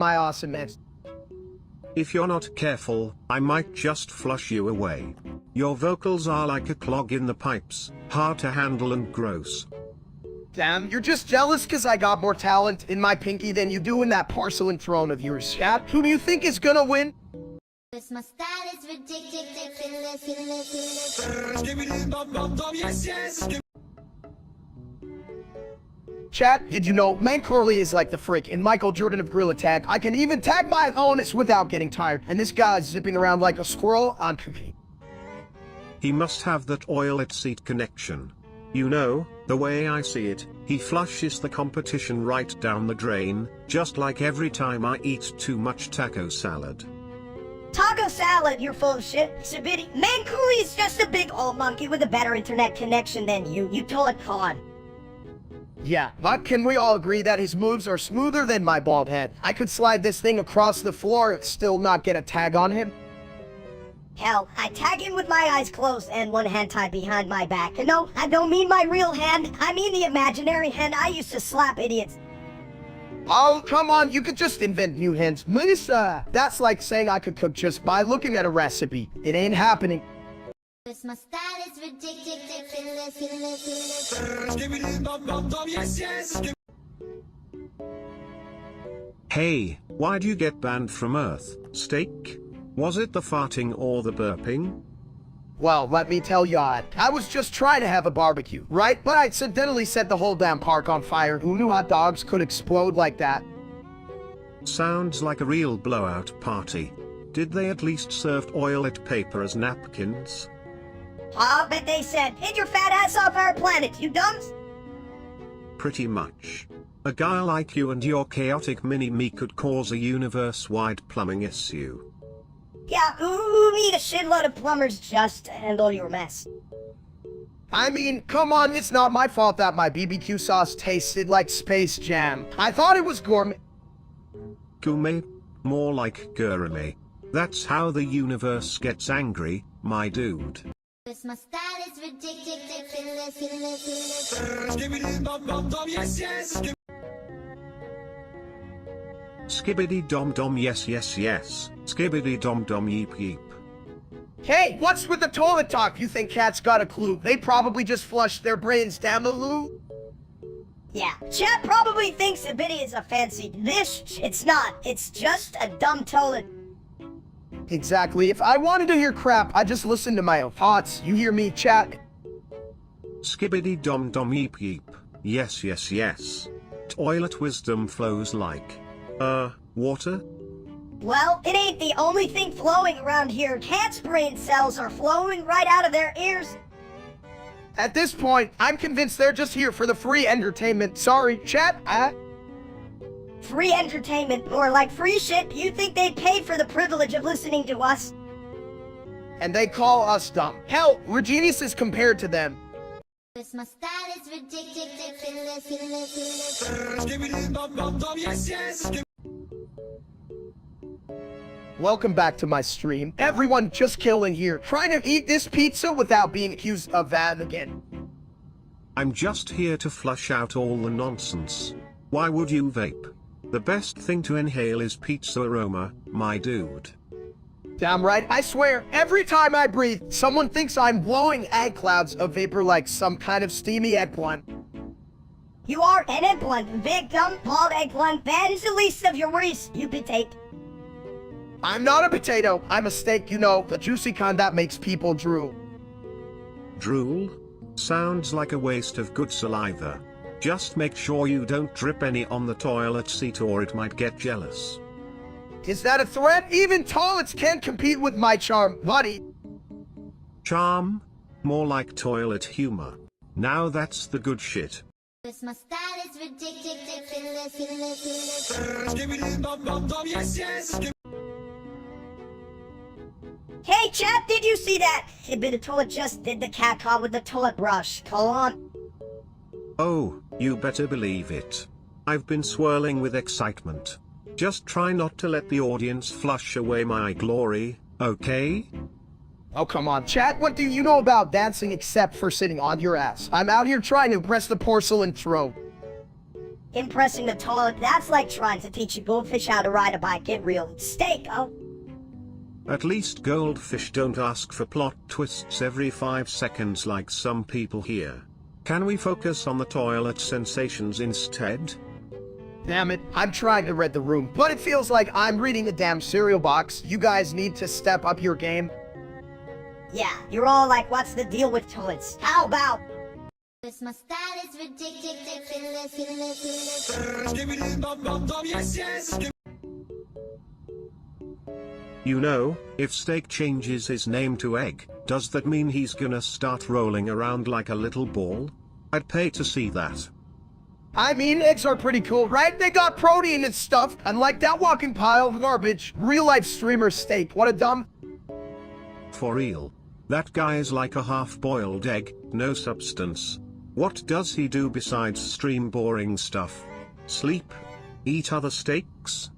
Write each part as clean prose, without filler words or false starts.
My awesomeness. If you're not careful, I might just flush you away. Your vocals are like a clog in the pipes, hard to handle and gross. Damn, you're just jealous because I got more talent in my pinky than you do in that porcelain throne of yours, chat. Who do you think is gonna win? My style is ridiculous. Chat, did you know Man Corley is like the freaking Michael Jordan of Gorilla Tag? I can even tag my opponents without getting tired, and this guy's zipping around like a squirrel on cookie. He must have that oil-it seat connection. You know, the way I see it, he flushes the competition right down the drain, just like every time I eat too much taco salad. Taco salad, you're full of shit, Sabiti. Man Cooley is just a big old monkey with a better internet connection than you toilet cod. Yeah, but can we all agree that his moves are smoother than my bald head? I could slide this thing across the floor and still not get a tag on him. Hell, I tag him with my eyes closed and one hand tied behind my back. And no, I don't mean my real hand, I mean the imaginary hand I used to slap idiots. Oh, come on, you could just invent new hands. Melissa, that's like saying I could cook just by looking at a recipe. It ain't happening. My style is ridiculous. Hey, why'd you get banned from Earth, Steak? Was it the farting or the burping? Well, let me tell you, I was just trying to have a barbecue, right? But I accidentally set the whole damn park on fire. Who knew hot dogs could explode like that? Sounds like a real blowout party. Did they at least serve oil-it paper as napkins? I'll bet they said, "Get your fat ass off our planet, you dumps!" Pretty much. A guy like you and your chaotic mini-me could cause a universe-wide plumbing issue. Yeah, who need a shitload of plumbers just to handle your mess? I mean, come on, it's not my fault that my BBQ sauce tasted like Space Jam. I thought it was gourmet. Gourmet? More like gourmet. That's how the universe gets angry, my dude. My style is ridiculous. Skibbity dom dom yes yes yes, skibbity dom dom yeep yeep. Hey, what's with the toilet talk? You think cats got a clue? They probably just flushed their brains down the loo. Yeah, chat probably thinks a bitty is a fancy dish. It's not, it's just a dumb toilet. Exactly. If I wanted to hear crap, I'd just listen to my own thoughts. You hear me, chat? Skibbity dom dom yeep yeep. Yes yes yes. Toilet wisdom flows like water? Well, it ain't the only thing flowing around here. Cats' brain cells are flowing right out of their ears. At this point, I'm convinced they're just here for the free entertainment. Sorry, chat. Free entertainment, or like free shit. You think they paid for the privilege of listening to us? And they call us dumb. Hell, we're geniuses compared to them. My style is ridiculous. Welcome back to my stream. Everyone just killing here, trying to eat this pizza without being accused of that again. I'm just here to flush out all the nonsense. Why would you vape? The best thing to inhale is pizza aroma, my dude. Damn right, I swear, every time I breathe, someone thinks I'm blowing egg clouds of vapor like some kind of steamy eggplant. You are an eggplant, big dumb bald eggplant. That is the least of your worries, you potato. I'm not a potato, I'm a steak, you know, the juicy kind that makes people drool. Drool? Sounds like a waste of good saliva. Just make sure you don't drip any on the toilet seat or it might get jealous. Is that a threat? Even toilets can't compete with my charm, buddy. Charm? More like toilet humor. Now that's the good shit. My style is ridiculous. Hey chap, did you see that? The toilet just did the cat call with the toilet brush. Call on. Oh, you better believe it. I've been swirling with excitement. Just try not to let the audience flush away my glory, okay? Oh, come on, chat. What do you know about dancing except for sitting on your ass? I'm out here trying to impress the porcelain throne. Impressing the toilet, that's like trying to teach a goldfish how to ride a bike. Get real. Steak, oh. At least goldfish don't ask for plot twists every 5 seconds like some people here. Can we focus on the toilet sensations instead? Damn it, I'm trying to read the room, but it feels like I'm reading a damn cereal box. You guys need to step up your game. Yeah, you're all like, what's the deal with toilets? How about? My style is ridiculous. You know, if Steak changes his name to Egg, does that mean he's gonna start rolling around like a little ball? I'd pay to see that. I mean, eggs are pretty cool, right? They got protein and stuff, unlike that walking pile of garbage. Real-life streamer Steak, what a dumb... For real. That guy's like a half-boiled egg, no substance. What does he do besides stream boring stuff? Sleep? Eat other steaks?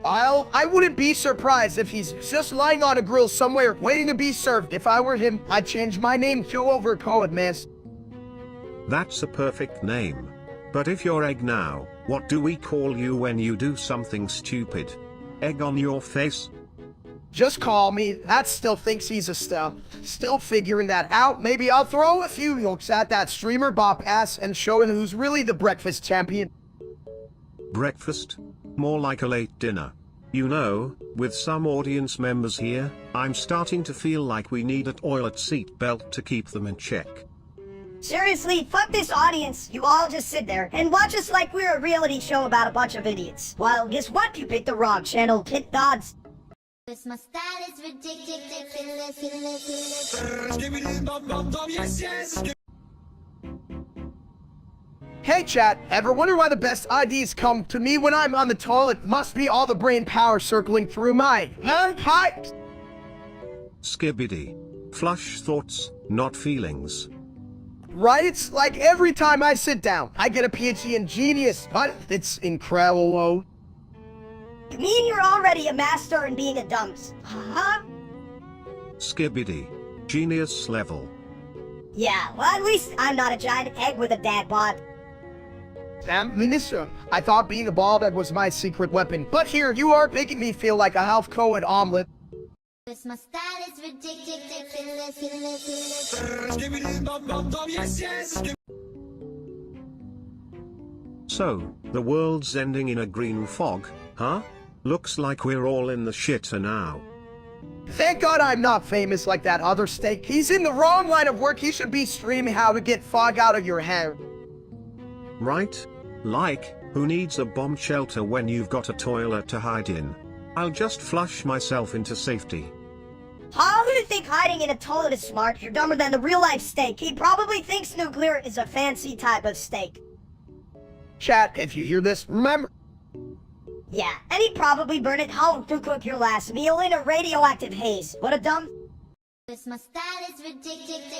I wouldn't be surprised if he's just lying on a grill somewhere waiting to be served. If I were him, I'd change my name to Overcoat Miss. That's a perfect name. But if you're Egg now, what do we call you when you do something stupid? Egg on your face? Just call me. That still thinks he's a star. Still figuring that out. Maybe I'll throw a few looks at that streamer bop ass and show him who's really the breakfast champion. Breakfast? More like a late dinner. You know, with some audience members here, I'm starting to feel like we need a toilet seat belt to keep them in check. Seriously, fuck this audience. You all just sit there and watch us like we're a reality show about a bunch of idiots. Well, guess what? You picked the wrong channel, Kid Dodds. My style is ridiculous. Hey chat, ever wonder why the best ideas come to me when I'm on the toilet? Must be all the brain power circling through my pipes. Skibbity. Flush thoughts, not feelings. Right? It's like every time I sit down, I get a PhD in genius, but it's incredible. You mean you're already a master in being a dumps? Huh? Skibbity. Genius level. Yeah, well at least I'm not a giant egg with a dad bod. Damn, Minister, I thought being a bald egg was my secret weapon, but here you are making me feel like a half-coed omelet. My style is ridiculous. So, the world's ending in a green fog, huh? Looks like we're all in the shitter now. Thank God I'm not famous like that other Steak. He's in the wrong line of work. He should be streaming how to get fog out of your hair. Right? Like, who needs a bomb shelter when you've got a toilet to hide in? I'll just flush myself into safety. How do you think hiding in a toilet is smart? You're dumber than the real-life Steak. He probably thinks nuclear is a fancy type of steak. Chat, if you hear this, remember... Yeah, and he'd probably burn it home to cook your last meal in a radioactive haze. What a dumb... My style is ridiculous.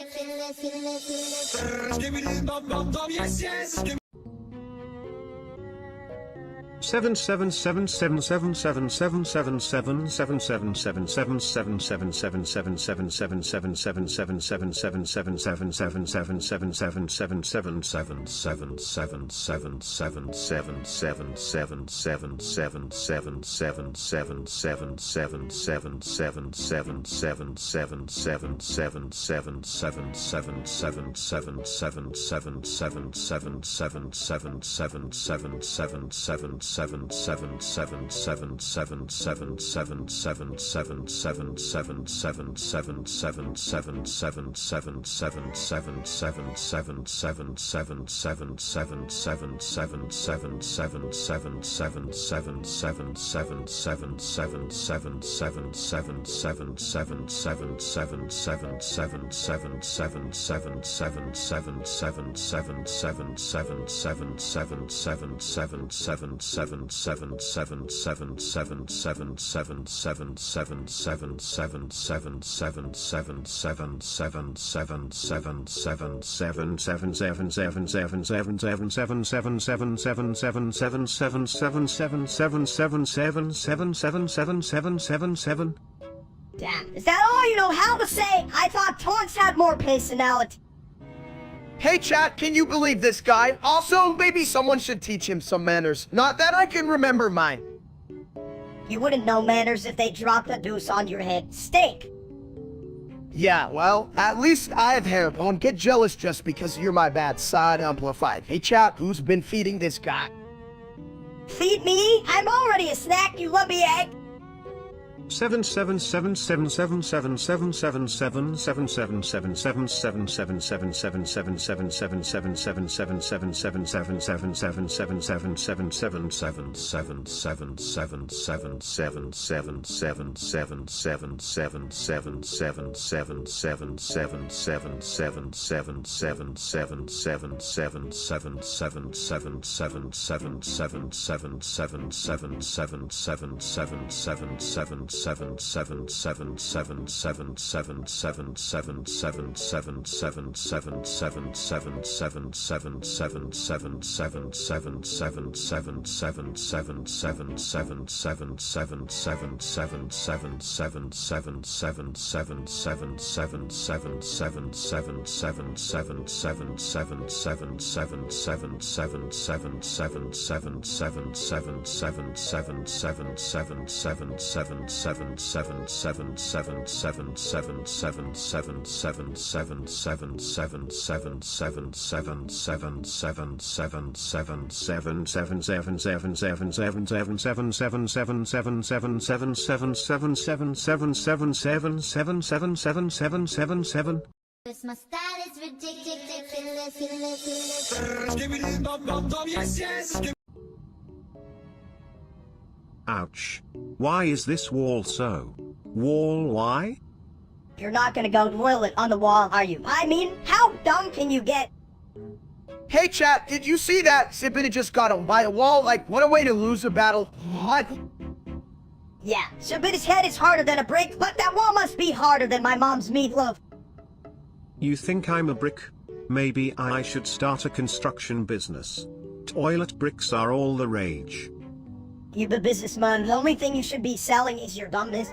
777777777777777777777777777777777777777777777777777777777777777777777777777777777777777777777777777777777777777777777777777777777777777777777777777777777777777777777777777777777777777777777777777777777777777777777777777777777777777. Hey chat, can you believe this guy? Also, maybe someone should teach him some manners. Not that I can remember mine. You wouldn't know manners if they dropped a deuce on your head. Steak! Yeah, well, at least I have hair. Don't get jealous just because you're my bad side amplified. Hey chat, who's been feeding this guy? Feed me? I'm already a snack, you lumpy egg! 777777777777777777777777777777777777777777777777777777777777777777777777777777777777777777777777777777777777777777777. Ouch. Why is this wall so? Wall why? You're not gonna go toilet on the wall, are you? I mean, how dumb can you get? Hey chat, did you see that? Sippin' just got him by a wall. Like, what a way to lose a battle. What? Yeah, Shabita's head is harder than a brick, but that wall must be harder than my mom's meatloaf. You think I'm a brick? Maybe I should start a construction business. Toilet bricks are all the rage. You the businessman, the only thing you should be selling is your dumbness.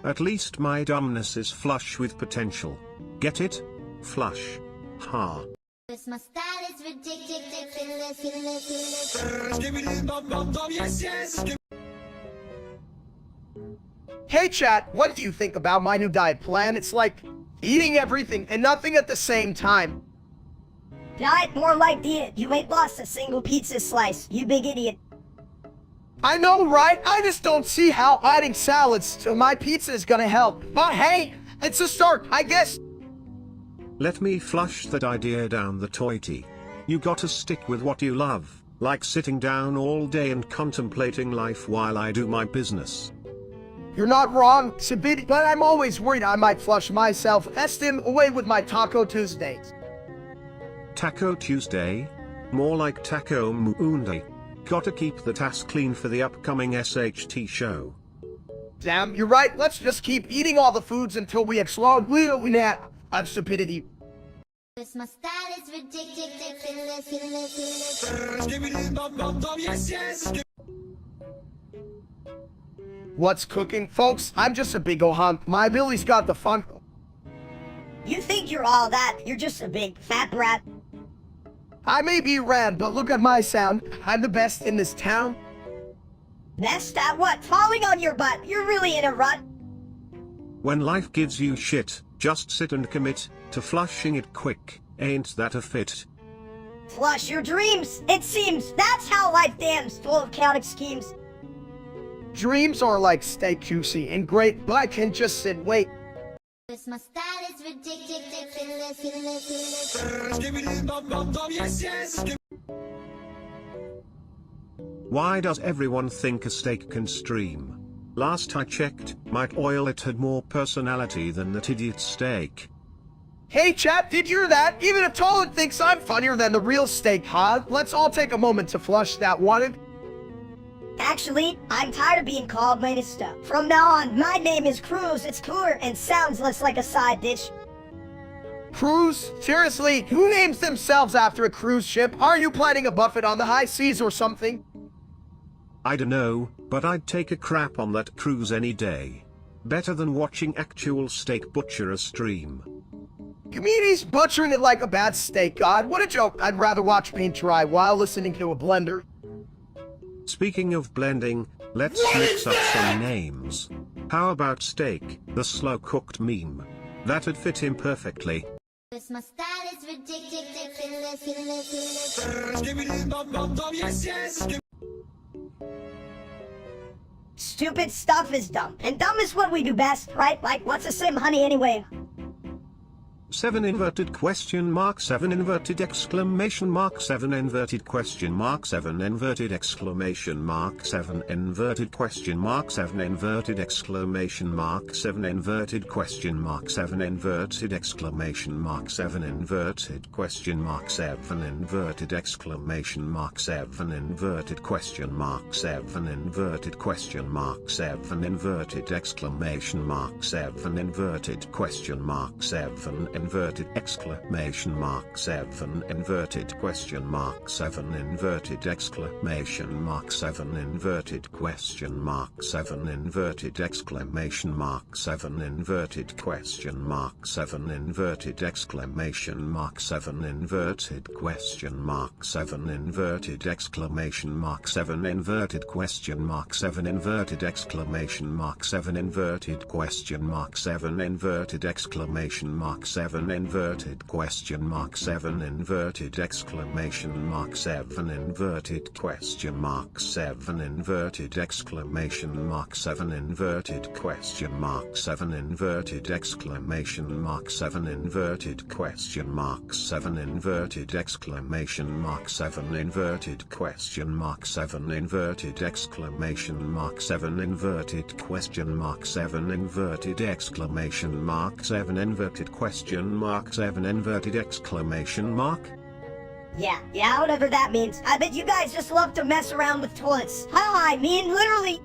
At least my dumbness is flush with potential. Get it? Flush. Ha. My style is ridiculous. Hey chat, what do you think about my new diet plan? It's like eating everything and nothing at the same time. Diet more like diet. You ain't lost a single pizza slice, you big idiot. I know, right? I just don't see how adding salads to my pizza is gonna help. But hey, it's a start, I guess. Let me flush that idea down the toity. You gotta stick with what you love, like sitting down all day and contemplating life while I do my business. You're not wrong, Sabit, but I'm always worried I might flush myself. Estim away with my Taco Tuesdays. Taco Tuesday? More like Taco Muunday. Gotta keep the task clean for the upcoming SHT show. Damn, you're right. Let's just keep eating all the foods until we explode. We net of stupidity. My style is ridiculous. What's cooking, folks? I'm just a big ol' hunk. My Billy's got the fun. You think you're all that, you're just a big fat brat. I may be rad, but look at my sound. I'm the best in this town. Best at what? Falling on your butt. You're really in a rut. When life gives you shit, just sit and commit to flushing it quick. Ain't that a fit? Flush your dreams. It seems that's how life damns, full of chaotic schemes. Dreams are like stay juicy and great, but I can just sit and wait. My style is ridiculous. Why does everyone think a steak can stream? Last I checked, my toilet had more personality than that idiot steak. Hey chat, did you hear that? Even a toilet thinks I'm funnier than the real steak, huh? Let's all take a moment to flush that one. Actually, I'm tired of being called Minister. From now on, my name is Cruz. It's cooler and sounds less like a side dish. Cruise? Seriously, who names themselves after a cruise ship? Are you planning a buffet on the high seas or something? I dunno, but I'd take a crap on that cruise any day. Better than watching actual steak butcher a stream. You mean he's butchering it like a bad steak? God, what a joke. I'd rather watch paint dry while listening to a blender. Speaking of blending, let's mix up some names. How about steak, the slow-cooked meme? That'd fit him perfectly. Cause my style is ridiculous. Stupid stuff is dumb, and dumb is what we do best, right? Like, what's a sim, honey, anyway? 7 inverted question mark 7 inverted exclamation mark 7 inverted question mark 7 inverted exclamation mark 7 inverted question mark 7 inverted exclamation mark 7 inverted question mark 7 inverted exclamation mark 7 inverted question mark 7 inverted exclamation mark 7 inverted question mark 7 inverted question mark 7 inverted exclamation mark 7 inverted question mark 7 inverted exclamation mark 7 inverted question mark 7 inverted exclamation mark 7 inverted question mark 7 inverted exclamation mark 7 inverted question mark 7 inverted exclamation mark 7 inverted question mark 7 inverted exclamation mark 7 inverted question mark 7 inverted exclamation mark 7 inverted question mark 7 inverted exclamation mark 7 inverted question mark 7 inverted exclamation mark 7 inverted question mark 7 inverted exclamation mark 7 inverted question mark 7 inverted exclamation mark 7 inverted question mark 7 inverted exclamation mark 7 inverted question mark 7 inverted exclamation mark 7 inverted question mark 7 inverted exclamation mark 7 inverted question mark 7 inverted exclamation mark. Yeah, whatever that means. I bet you guys just love to mess around with toilets. I mean, literally.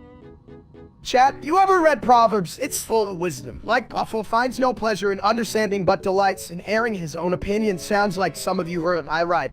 Chat, you ever read Proverbs? It's full of wisdom. Like Buffalo finds no pleasure in understanding but delights in airing his own opinion. Sounds like some of you heard I right.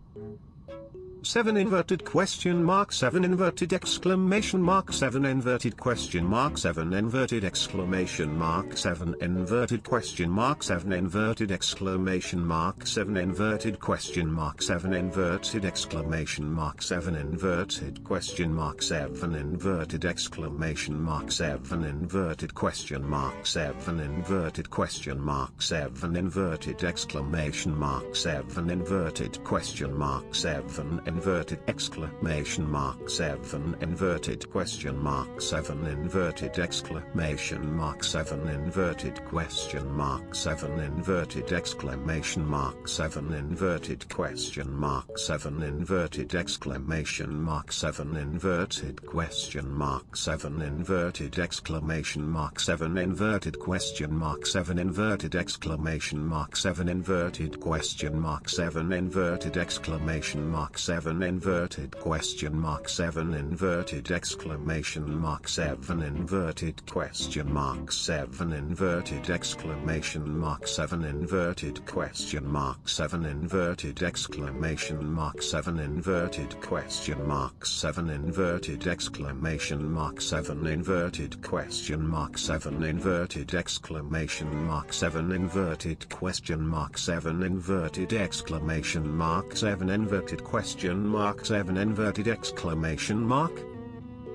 7 inverted question mark 7 inverted exclamation mark 7 inverted question mark 7 inverted exclamation mark 7 inverted question mark 7 inverted exclamation mark 7 inverted question mark 7 inverted exclamation mark 7 inverted question mark 7 inverted exclamation mark 7 inverted question mark 7 inverted question mark 7 inverted exclamation mark 7 inverted question mark 7 inverted exclamation mark 7 inverted question mark 7 inverted exclamation mark 7 inverted question mark 7 inverted exclamation mark 7 inverted question mark 7 inverted exclamation mark 7 inverted question mark 7 inverted exclamation mark 7 inverted question mark 7 inverted exclamation mark 7 inverted question mark 7 inverted exclamation mark 7 inverted question mark 7 inverted exclamation mark 7 inverted question mark 7 inverted exclamation mark 7 inverted question mark 7 inverted exclamation mark 7 inverted question mark 7 inverted exclamation mark 7 inverted question mark 7 inverted exclamation mark 7 inverted question mark 7 inverted exclamation mark 7 inverted question mark 7 inverted exclamation mark.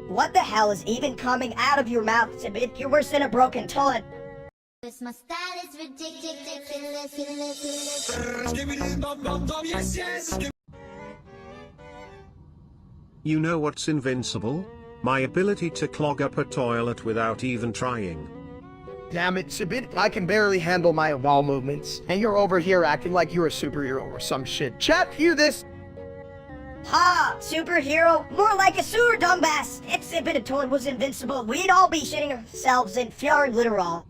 What the hell is even coming out of your mouth, Tibit? You're worse than a broken toilet. Cause my style is ridiculous. You know what's invincible? My ability to clog up a toilet without even trying. Damn it, Sibit, I can barely handle my ball movements. And you're over here acting like you're a superhero or some shit. Chat, hear this? Ha! Superhero? More like a sewer dumbass! If Sibit toilet was invincible, we'd all be shitting ourselves in fjord literal.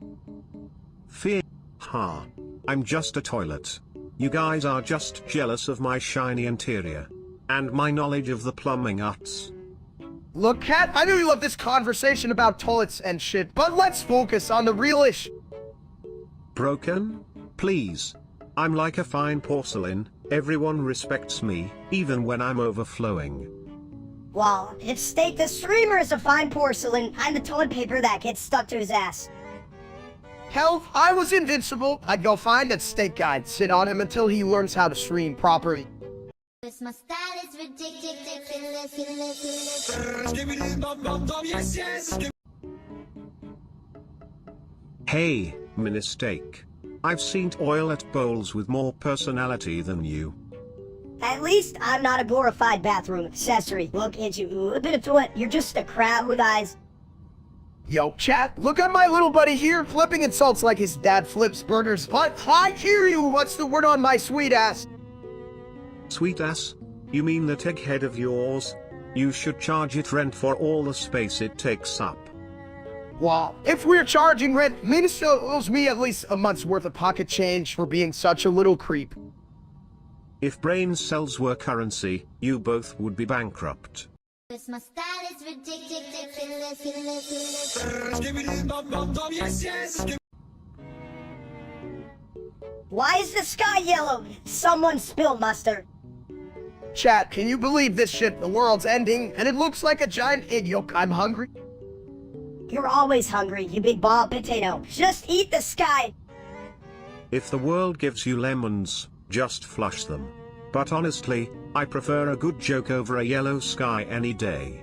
Fear. Ha. I'm just a toilet. You guys are just jealous of my shiny interior. And my knowledge of the plumbing arts. Look, Cat, I know you love this conversation about toilets and shit, but let's focus on the real issue. Broken? Please. I'm like a fine porcelain, everyone respects me, even when I'm overflowing. Well, if State the streamer is a fine porcelain, I'm the toilet paper that gets stuck to his ass. Hell, I was invincible. I'd go find that steak guy and sit on him until he learns how to stream properly. Cause my style is ridiculous. Hey, mistake. I've seen toilet bowls with more personality than you. At least I'm not a glorified bathroom accessory. Look at you, a bit of toilet. You're just a crowd with eyes. Yo, chat, look at my little buddy here, flipping insults like his dad flips burgers. But I hear you. What's the word on my sweet ass? Sweet ass? You mean that egghead of yours? You should charge it rent for all the space it takes up. Wow, if we're charging rent, Minister owes me at least a month's worth of pocket change for being such a little creep. If brain cells were currency, you both would be bankrupt. Cause my style is ridiculous. Why is the sky yellow? Someone spill mustard. Chat, can you believe this shit? The world's ending, and it looks like a giant egg yolk. I'm hungry. You're always hungry, you big ball potato. Just eat the sky. If the world gives you lemons, just flush them. But honestly, I prefer a good joke over a yellow sky any day.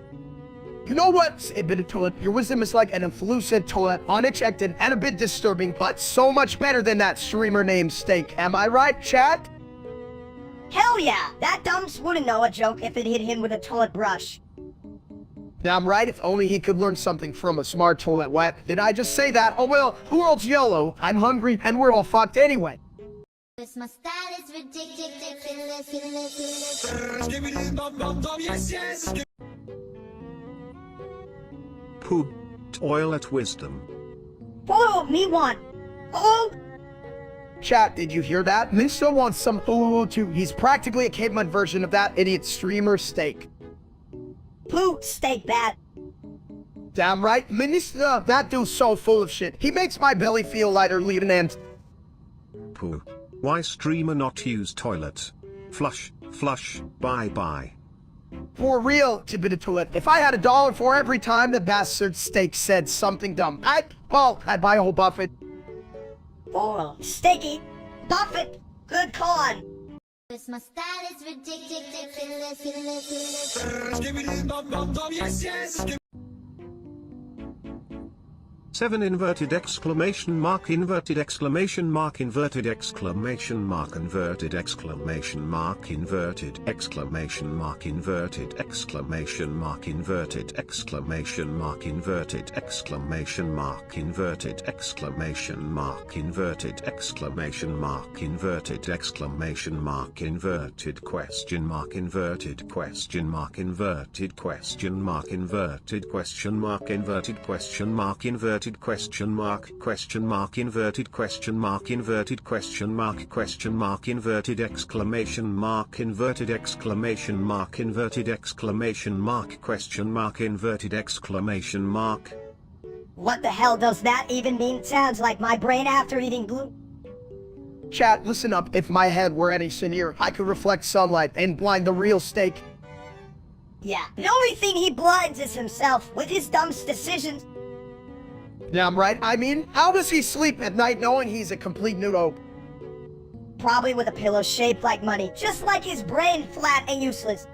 You know what? A bit of toilet. Your wisdom is like an effluent toilet, unexpected and a bit disturbing, but so much better than that streamer named Steak. Am I right, chat? Hell yeah! That dumps wouldn't know a joke if it hit him with a toilet brush. I'm right, if only he could learn something from a smart toilet wet. Did I just say that? Oh well, the world's yellow, I'm hungry, and we're all fucked anyway. Cause my style is ridiculous. Poo. Toilet wisdom. Follow me one. Oh! Chat, did you hear that? Mister wants some too. He's practically a caveman version of that idiot streamer Steak. Poo, steak bad. Damn right, Minister, that dude's so full of shit. He makes my belly feel lighter, Lieutenant. Poo. Why streamer not use toilet? Flush, flush, bye bye. For real, Tibet toilet. If I had $1 for every time the bastard Steak said something dumb, I'd buy a whole buffet. Oh, steaky. Buffett. Good con. Cause my style is ridiculous. 7 inverted exclamation mark inverted exclamation mark inverted exclamation mark inverted exclamation mark inverted exclamation mark inverted exclamation mark inverted exclamation mark inverted exclamation mark inverted exclamation mark inverted exclamation mark inverted exclamation mark inverted question mark inverted question mark inverted question mark inverted question mark inverted question mark inverted question mark inverted question mark inverted question mark inverted exclamation mark inverted exclamation mark inverted exclamation mark question mark inverted exclamation mark. What the hell does that even mean? Sounds like my brain after eating glue. Chat, listen up. If my head were any skinnier, I could reflect sunlight and blind the real Steak. Yeah, the only thing he blinds is himself with his dumb decisions. Damn right. I mean, how does he sleep at night knowing he's a complete noob? Probably with a pillow shaped like money, just like his brain, flat and useless.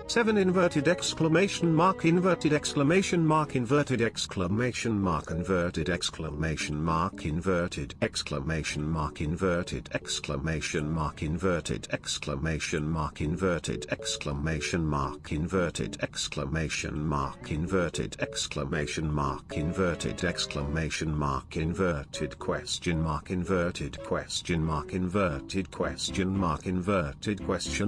7 inverted exclamation mark inverted exclamation mark inverted exclamation mark inverted exclamation mark inverted exclamation mark inverted exclamation mark inverted exclamation mark inverted exclamation mark inverted exclamation mark inverted exclamation mark inverted exclamation mark inverted question mark inverted question mark inverted question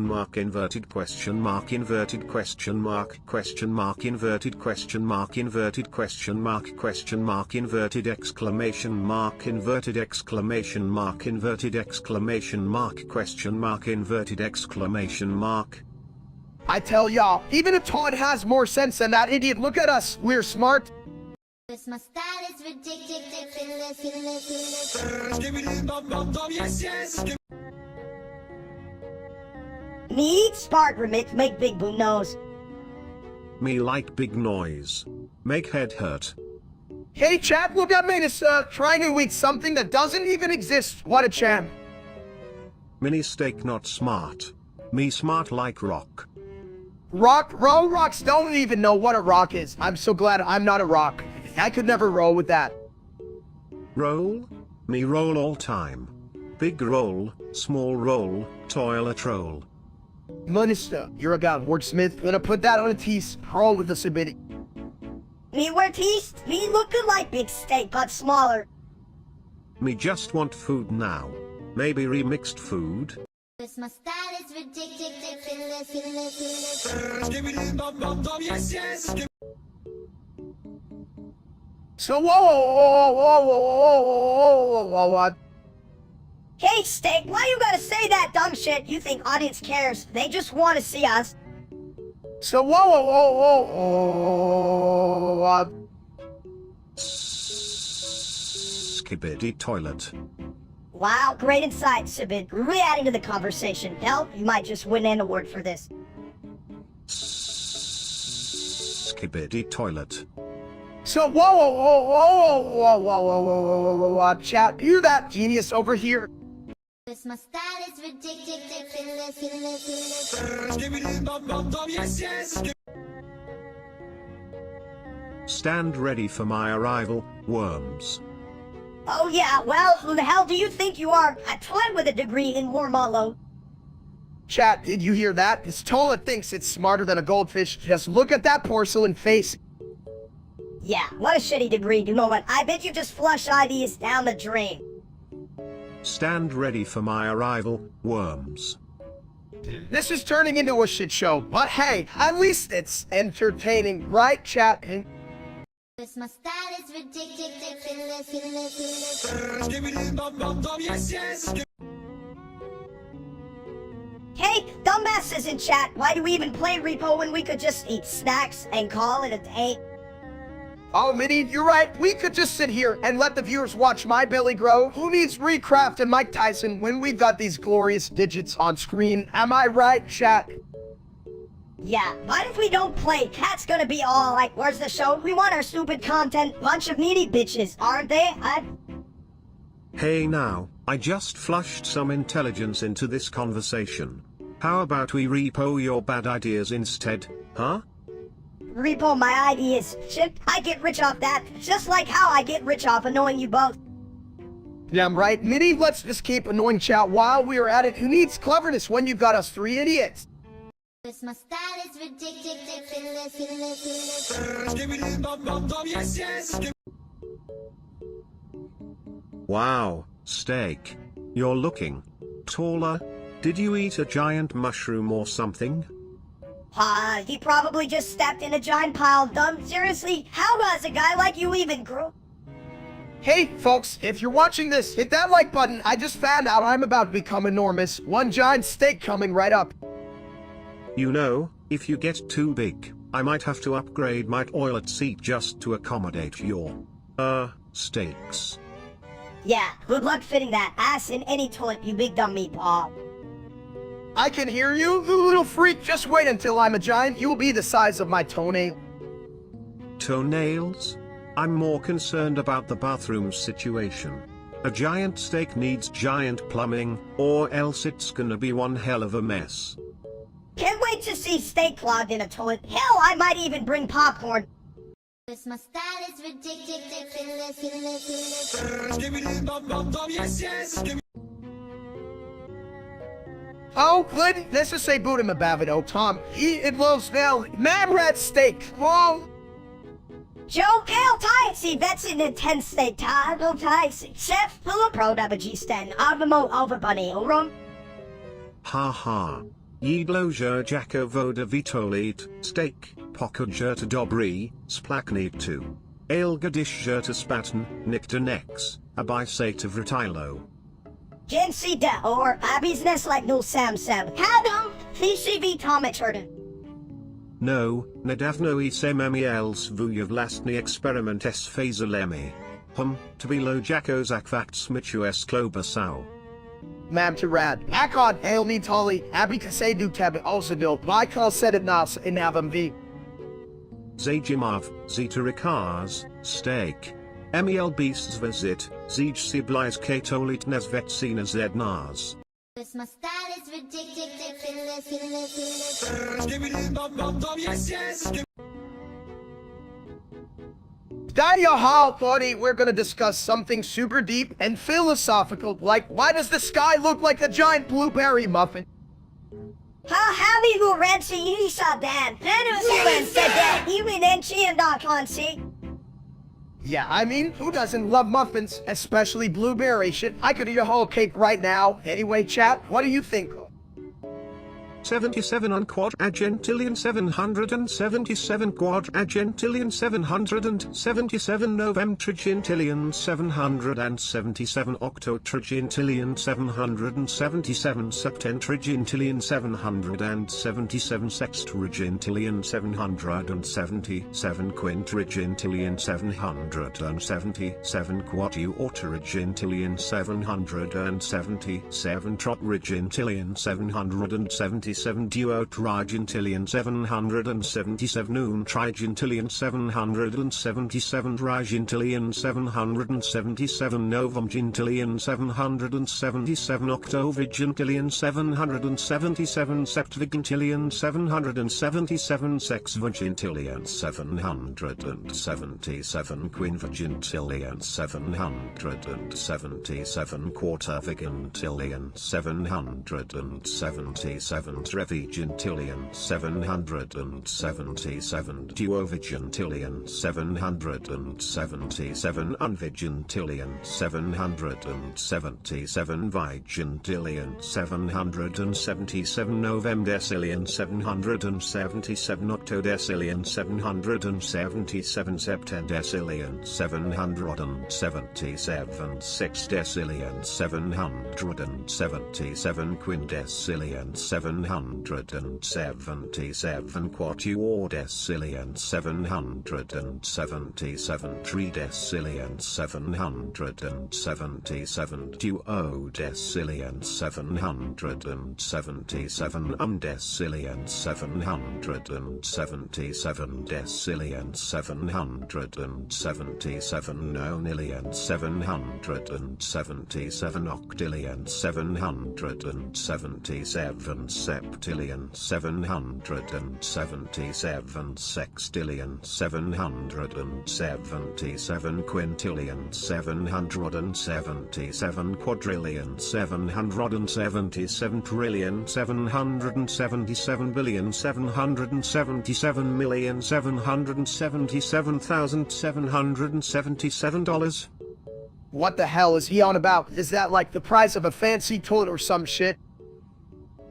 mark inverted question mark inverted question mark inverted question mark inverted question mark inverted question mark inverted exclamation mark inverted exclamation mark inverted exclamation mark question mark inverted exclamation mark. I tell y'all, even a toad has more sense than that idiot. Look at us, we're smart. Cause my style is ridiculous. Me, Spark remit, make big boo nose. Me like big noise. Make head hurt. Hey chat, look at me, this trying to eat something that doesn't even exist. What a champ. Mini steak not smart. Me smart like rock. Rock? Rocks don't even know what a rock is. I'm so glad I'm not a rock. I could never roll with that. Roll? Me roll all time. Big roll, small roll, toilet roll. Minister, you're a god wordsmith. Gonna put that on a tease. Roll with us a bit. Me wear teeth? Me look good like big steak, but smaller. Me just want food now. Maybe remixed food? Cause my style is ridiculous. So whoa. Hey, Steak, why you gotta say that dumb shit? You think audience cares? They just want to see us. So Skibidi toilet. Wow, great insight, Sibid. Really adding to the conversation. Hell, you might just win an award for this. Skibidi toilet. So chat, you that genius over here. Cause my style is ridiculous. Stand ready for my arrival, worms. Oh yeah, well, who the hell do you think you are? A twin with a degree in Warmallow. Chat, did you hear that? This toilet thinks it's smarter than a goldfish. Just look at that porcelain face. Yeah, what a shitty degree, you know what? I bet you just flush ideas down the drain. Stand ready for my arrival, worms. This is turning into a shit show, but hey, at least it's entertaining, right, chat? Cause my style is ridiculous. Hey, dumbasses in chat, why do we even play Repo when we could just eat snacks and call it a day? Oh, Minnie, you're right. We could just sit here and let the viewers watch my belly grow. Who needs Recraft and Mike Tyson when we've got these glorious digits on screen? Am I right, chat? Yeah, but if we don't play, Cat's gonna be all like, where's the show? We want our stupid content. Bunch of needy bitches, aren't they? Hey now, I just flushed some intelligence into this conversation. How about we repo your bad ideas instead, huh? Repo my ideas. Shit, I get rich off that, just like how I get rich off annoying you both. Damn right. Minnie, let's just keep annoying chat while we are at it. Who needs cleverness when you've got us three idiots? Cause my style is ridiculous. Wow, Steak. You're looking taller. Did you eat a giant mushroom or something? He probably just stepped in a giant pile of dung. Seriously, how does a guy like you even grow? Hey, folks, if you're watching this, hit that like button. I just found out I'm about to become enormous. One giant steak coming right up. You know, if you get too big, I might have to upgrade my toilet seat just to accommodate your, steaks. Yeah, good luck fitting that ass in any toilet, you big dumb meatball. I can hear you, you little freak. Just wait until I'm a giant. You'll be the size of my toenail. Toenails? I'm more concerned about the bathroom situation. A giant steak needs giant plumbing, or else it's gonna be one hell of a mess. Can't wait to see steak clogged in a toilet. Hell, I might even bring popcorn. Cause my style is ridiculous. Oh, good. Let's just say boot him a Bavido. Tom, it loves now. Man rat steak. Whoa. Joe Kale Tyxi, that's an intense state. Tado Tyxi. Chef, hello pro WG Sten. Avamo over bunny. Oron. Ha ha. Jedlože jako voda vitolit, steak, pokud dobry, splaknitu. Elgadish žerta spaten, nikta nex, abisate vritilo. Gensi da or business like no Sam. Hadam, TCV Tomaturden. No, nedavno isem els vujev vlastny experiment s fazalemi. To bilo jako zakvat smichu s klobasau. Mam to rad. Akon, hail me tolly. Abby kase du tab also built. Michael said it nas in Avum V. Zajimav, zeta ricars, steak, Mel beasts visit, zij siblais katolit nesvetsina zednars. Cause my style is ridiculous. Daniel Hall thought we're gonna discuss something super deep and philosophical, like why does the sky look like a giant blueberry muffin? Hami Murensi Isa Dan. Venezuelan said that even Enchiandakonsi. Yeah, I mean, who doesn't love muffins, especially blueberry shit? I could eat a whole cake right now. Anyway, chat, what do you think? 77 on quadragentillion 777 quadragentillion 777 novemtrigentillion 777 octotrigentillion 777 septentrigentillion 777 sextrigentillion 777 quintrigentillion 777 quatuortrigentillion 777 trotrigentillion 777 duotrigentillion 777 untrigentillion 777 trigentillion 777 novemgentillion 777 octovigentillion 777 septvigentillion 777 sexvigentillion 777 quinvigentillion 777 quartervigentillion 777 trevigentillion 777 duovigentillion 777 unvigentillion 777 vigentillion 777 novemdecillion 777 octodecillion 777 septendecillion 777 sexdecillion 777 quindecillion 777 quatuordecillion 777 tridecillion 777 duodecillion 777 undecillion 777 decillion 777 nonillion 777 octillion 777 septillion 777 sextillion 777 quintillion 777 quadrillion 777 trillion 777 billion 777 million 777,777 dollars. What the hell is he on about? Is that like the price of a fancy toilet or some shit?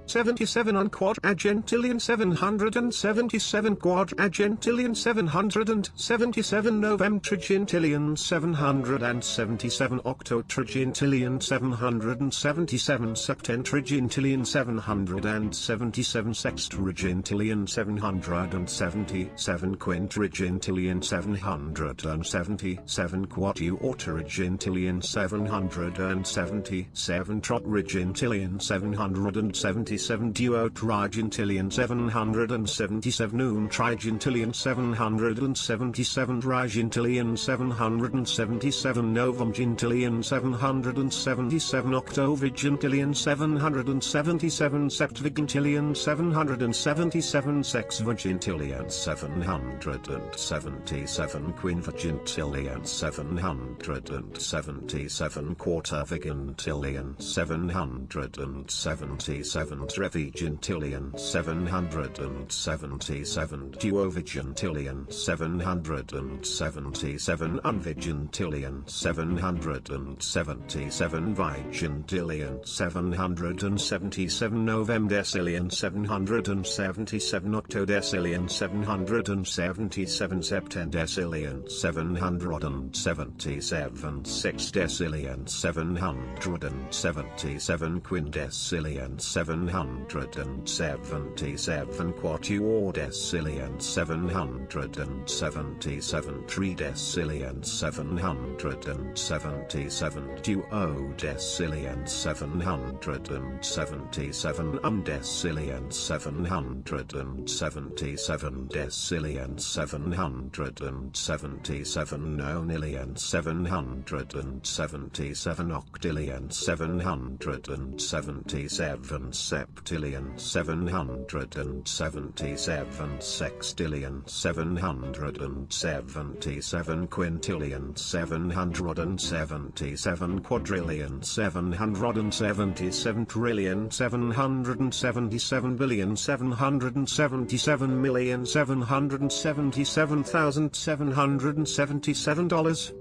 77 on quadragentillion 777 quadragentillion 777 novemtrigentillion 777 octotrigentillion 777 septentrigentillion 777 sextrigentillion 777 quintrigentillion 777 quatuortrigentillion 777 trotrigentillion 777 duotrigentillion 777 untrigentillion 777 trigentillion 777 novemgentillion 777 octovigentillion 777 septvigentillion 777 sexvigentillion 777 quinvigentillion 777 quartervigentillion 777 trevigentillion 777 duovigentillion 777 unvigentillion 777 vigentillion 777 novemdecillion 777 octodecillion 777 septendecillion 777 sexdecillion 777 quindecillion 777 777 quatuordecillion 777 tridecillion 777 duodecillion 777 undecillion 777 decillion 777 nonillion 777 octillion 777 septillion 777 sextillion 777 quintillion 777 quadrillion 777 trillion 777 billion 777 million 777,777 dollars.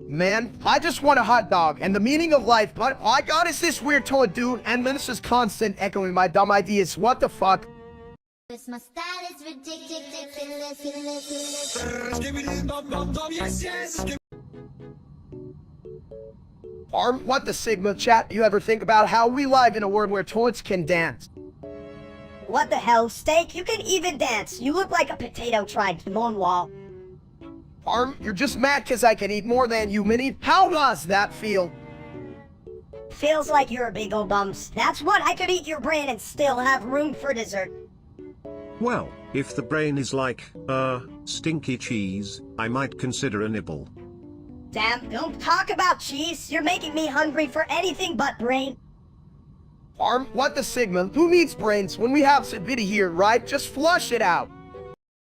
Man, I just want a hot dog and the meaning of life, but all I got is this weird toy dude, and Menace's constant echoing my dumb ideas. What the fuck? Cause my style is ridiculous. Arm, what the Sigma chat? You ever think about how we live in a world where toilets can dance? What the hell, Steak? You can even dance. You look like a potato trying to moonwalk. Arm, you're just mad cause I can eat more than you, Minnie. How does that feel? Feels like you're a big ol' bums. That's what, I could eat your brain and still have room for dessert. Well, if the brain is like, stinky cheese, I might consider a nibble. Damn, don't talk about cheese. You're making me hungry for anything but brain. Arm, what the Sigma? Who needs brains when we have Sabidi here, right? Just flush it out.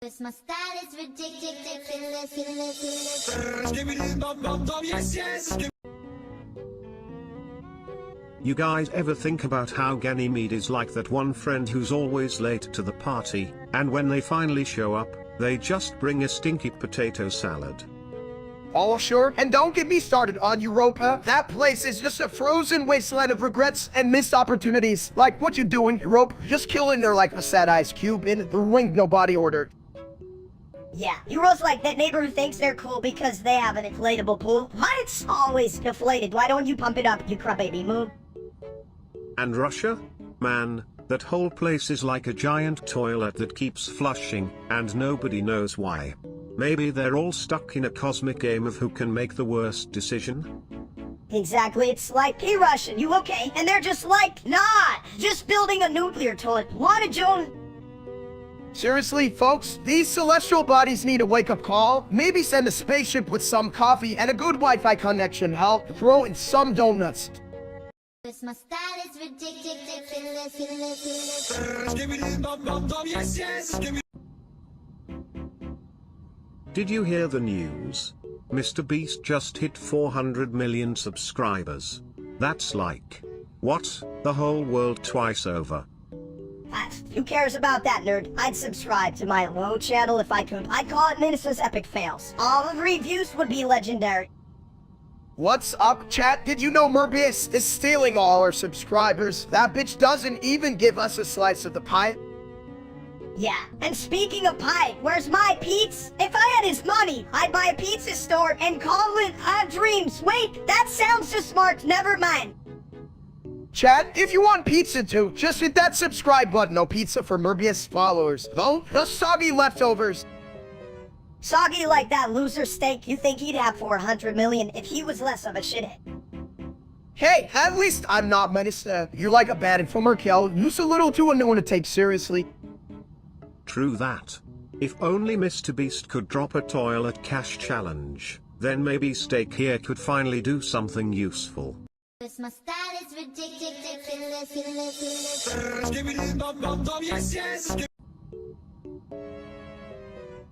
Cause my style is ridiculous. You guys ever think about how Ganymede is like that one friend who's always late to the party, and when they finally show up, they just bring a stinky potato salad? Oh, sure. And don't get me started on Europa. That place is just a frozen wasteland of regrets and missed opportunities. Like, what you doing, Europe? Just killing there like a sad ice cube in the ring nobody ordered. Yeah, heroes like that neighbor who thinks they're cool because they have an inflatable pool. Mine's always deflated. Why don't you pump it up, you crybaby moon? And Russia? Man, that whole place is like a giant toilet that keeps flushing, and nobody knows why. Maybe they're all stuck in a cosmic game of who can make the worst decision? Exactly, it's like, hey Russian, you okay? And they're just like, nah, just building a nuclear toilet. Wanna join? Seriously, folks, these celestial bodies need a wake-up call. Maybe send a spaceship with some coffee and a good Wi-Fi connection. Hell, throw in some donuts. Cause my style is ridiculous. Did you hear the news? Mr. Beast just hit 400 million subscribers. That's like, what, the whole world twice over. Who cares about that, nerd? I'd subscribe to my low channel if I could. I'd call it Menace's Epic Fails. All of the reviews would be legendary. What's up, chat? Did you know Morbius is stealing all our subscribers? That bitch doesn't even give us a slice of the pie. Yeah, and speaking of pie, where's my Pete's? If I had his money, I'd buy a pizza store and call it Dreams. Wait, that sounds too smart. Never mind. Chat, if you want pizza too, just hit that subscribe button. No pizza for Morbius followers. Though, the soggy leftovers. Soggy like that loser Steak, you think he'd have 400 million if he was less of a shithead. Hey, at least I'm not Menace. You're like a bad infomercial. You're a little too unknown to take seriously. True that. If only Mr. Beast could drop a toilet cash challenge, then maybe Steak here could finally do something useful. Cause my style is ridiculous.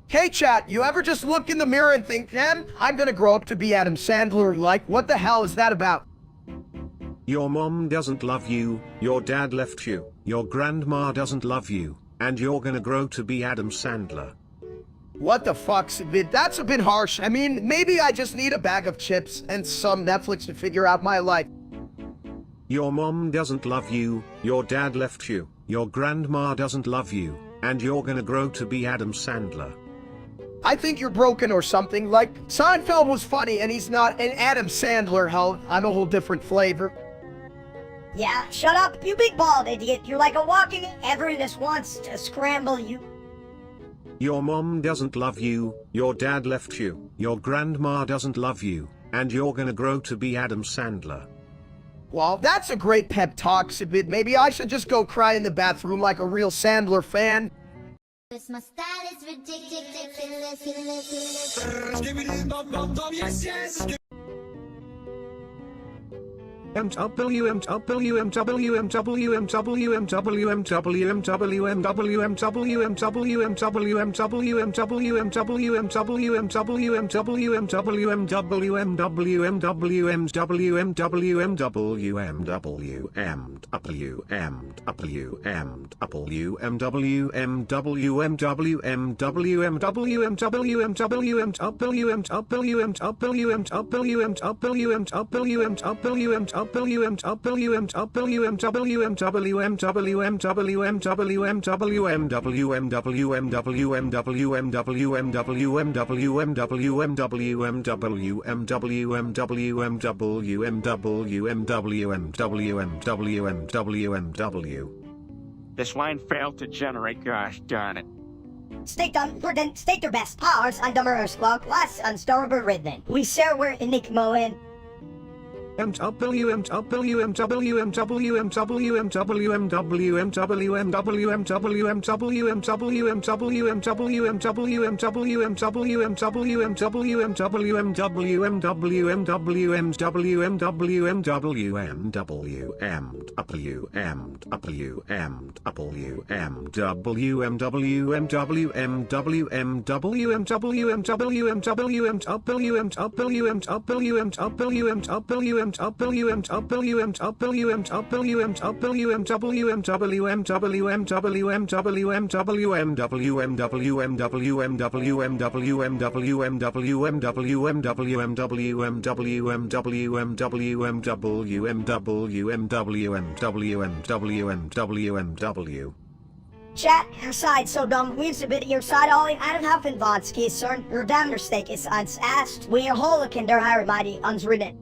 Hey chat, you ever just look in the mirror and think, man, I'm gonna grow up to be Adam Sandler? Like, what the hell is that about? Your mom doesn't love you, your dad left you, your grandma doesn't love you, and you're gonna grow to be Adam Sandler. What the fuck's a bit? That's a bit harsh. I mean, maybe I just need a bag of chips and some Netflix to figure out my life. Your mom doesn't love you, your dad left you, your grandma doesn't love you, and you're gonna grow to be Adam Sandler. I think you're broken or something. Like, Seinfeld was funny and he's not an Adam Sandler, hell, I'm a whole different flavor. Yeah, shut up, you big bald idiot. You're like a walking Everest wants to scramble you. Your mom doesn't love you, your dad left you, your grandma doesn't love you, and you're gonna grow to be Adam Sandler. Well, that's a great pep talk, Sibit. Maybe I should just go cry in the bathroom like a real Sandler fan. Cause my style is ridiculous. This line failed to generate, gosh darn it. State their best powers and the mirror squawk less unstorable rhythm. We share we're enigma. Chat, your side so dumb, we've submitted your side all in Adam Huffenvansky, sir. Your damn mistake is asked. We are whole kinder higher mighty unwritten.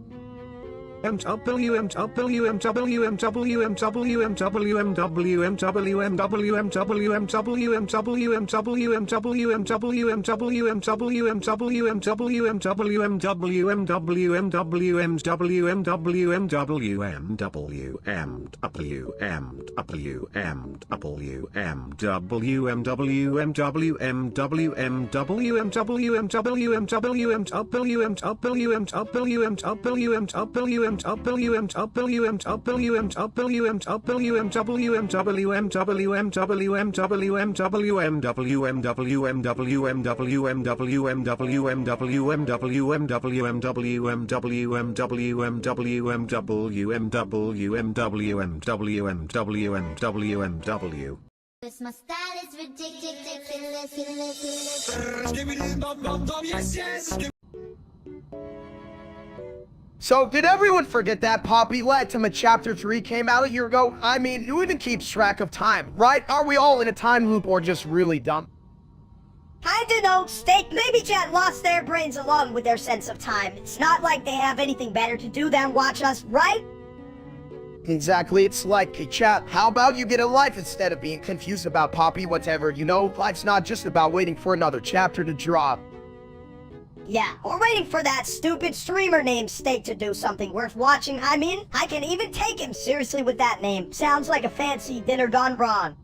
Cause my style is ridiculous. So, did everyone forget that Poppy Ultimate Chapter 3 came out a year ago? I mean, who even keeps track of time, right? Are we all in a time loop or just really dumb? I don't know, Steak. Maybe chat lost their brains along with their sense of time. It's not like they have anything better to do than watch us, right? Exactly, it's like, hey chat, how about you get a life instead of being confused about Poppy whatever, you know? Life's not just about waiting for another chapter to drop. Yeah, or waiting for that stupid streamer named Steak to do something worth watching. I mean, I can even take him seriously with that name. Sounds like a fancy dinner gone wrong.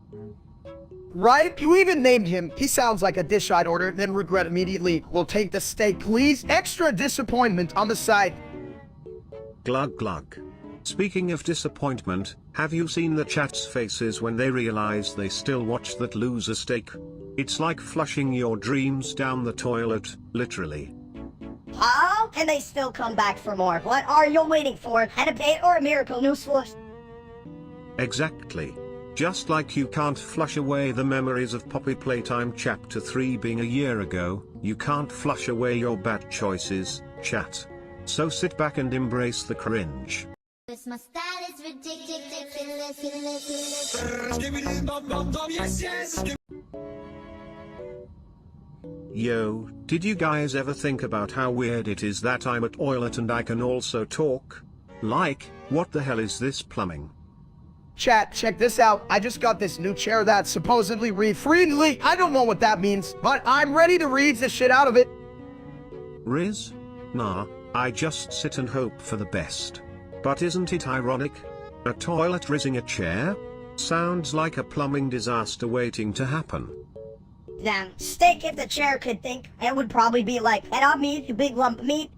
Right? You even named him. He sounds like a dish I'd order, then regret immediately. We'll take the steak, please. Extra disappointment on the side. Glug glug. Speaking of disappointment, have you seen the chat's faces when they realize they still watch that loser steak? It's like flushing your dreams down the toilet, literally. Huh? And they still come back for more. What are you waiting for? An update or a miracle news flush? Exactly. Just like you can't flush away the memories of Poppy Playtime Chapter 3 being a year ago, you can't flush away your bad choices, chat. So sit back and embrace the cringe. Cause my style is ridiculous. Yo, did you guys ever think about how weird it is that I'm a toilet and I can also talk? Like, what the hell is this plumbing? Chat, check this out. I just got this new chair that's supposedly read-friendly. I don't know what that means, but I'm ready to read the shit out of it. Riz? Nah, I just sit and hope for the best. But isn't it ironic? A toilet rizzing a chair? Sounds like a plumbing disaster waiting to happen. Now, Steak, if the chair could think, it would probably be like, "Get off me, you big lump of meat."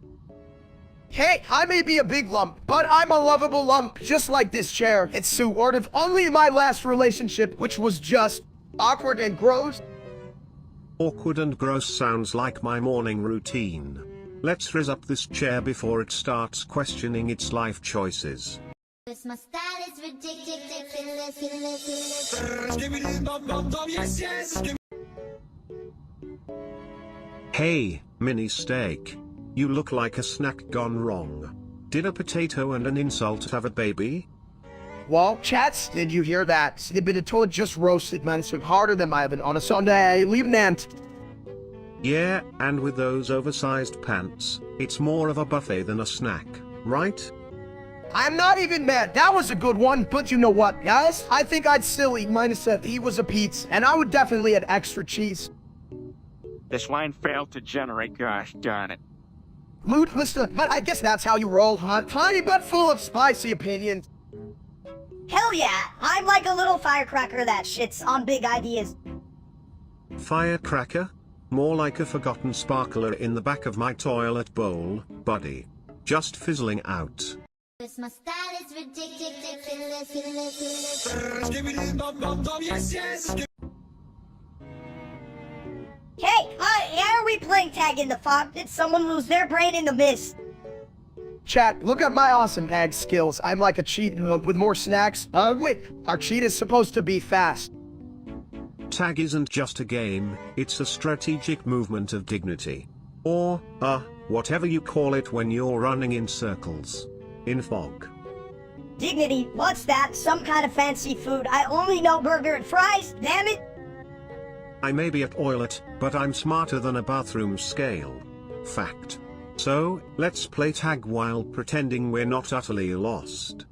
Hey, I may be a big lump, but I'm a lovable lump, just like this chair. It's sort of only my last relationship, which was just awkward and gross. Awkward and gross sounds like my morning routine. Let's rizz up this chair before it starts questioning its life choices. Cause my style is ridiculous. Hey, mini steak. You look like a snack gone wrong. Did a potato and an insult have a baby? Well, chats, did you hear that? The bit of toilet just roasted, man. So harder than my oven on a Sunday. Leave Nant. Yeah, and with those oversized pants, it's more of a buffet than a snack, right? I'm not even mad. That was a good one. But you know what, guys? I think I'd still eat minus if he was a pizza. And I would definitely add extra cheese. This line failed to generate, gosh darn it. Mood lister, but I guess that's how you roll, huh? Tiny but full of spicy opinions. Hell yeah, I'm like a little firecracker that shits on big ideas. Firecracker? More like a forgotten sparkler in the back of my toilet bowl, buddy. Just fizzling out. Cause my style is ridiculous. Hey, are we playing tag in the fog? Did someone lose their brain in the mist? Chat, look at my awesome ag skills. I'm like a cheat with more snacks. Wait, our cheat is supposed to be fast. Tag isn't just a game, it's a strategic movement of dignity. Or, whatever you call it when you're running in circles. In fog. Dignity? What's that? Some kind of fancy food? I only know burger and fries, damn it! I may be a toilet, but I'm smarter than a bathroom scale. Fact. So, let's play tag while pretending we're not utterly lost.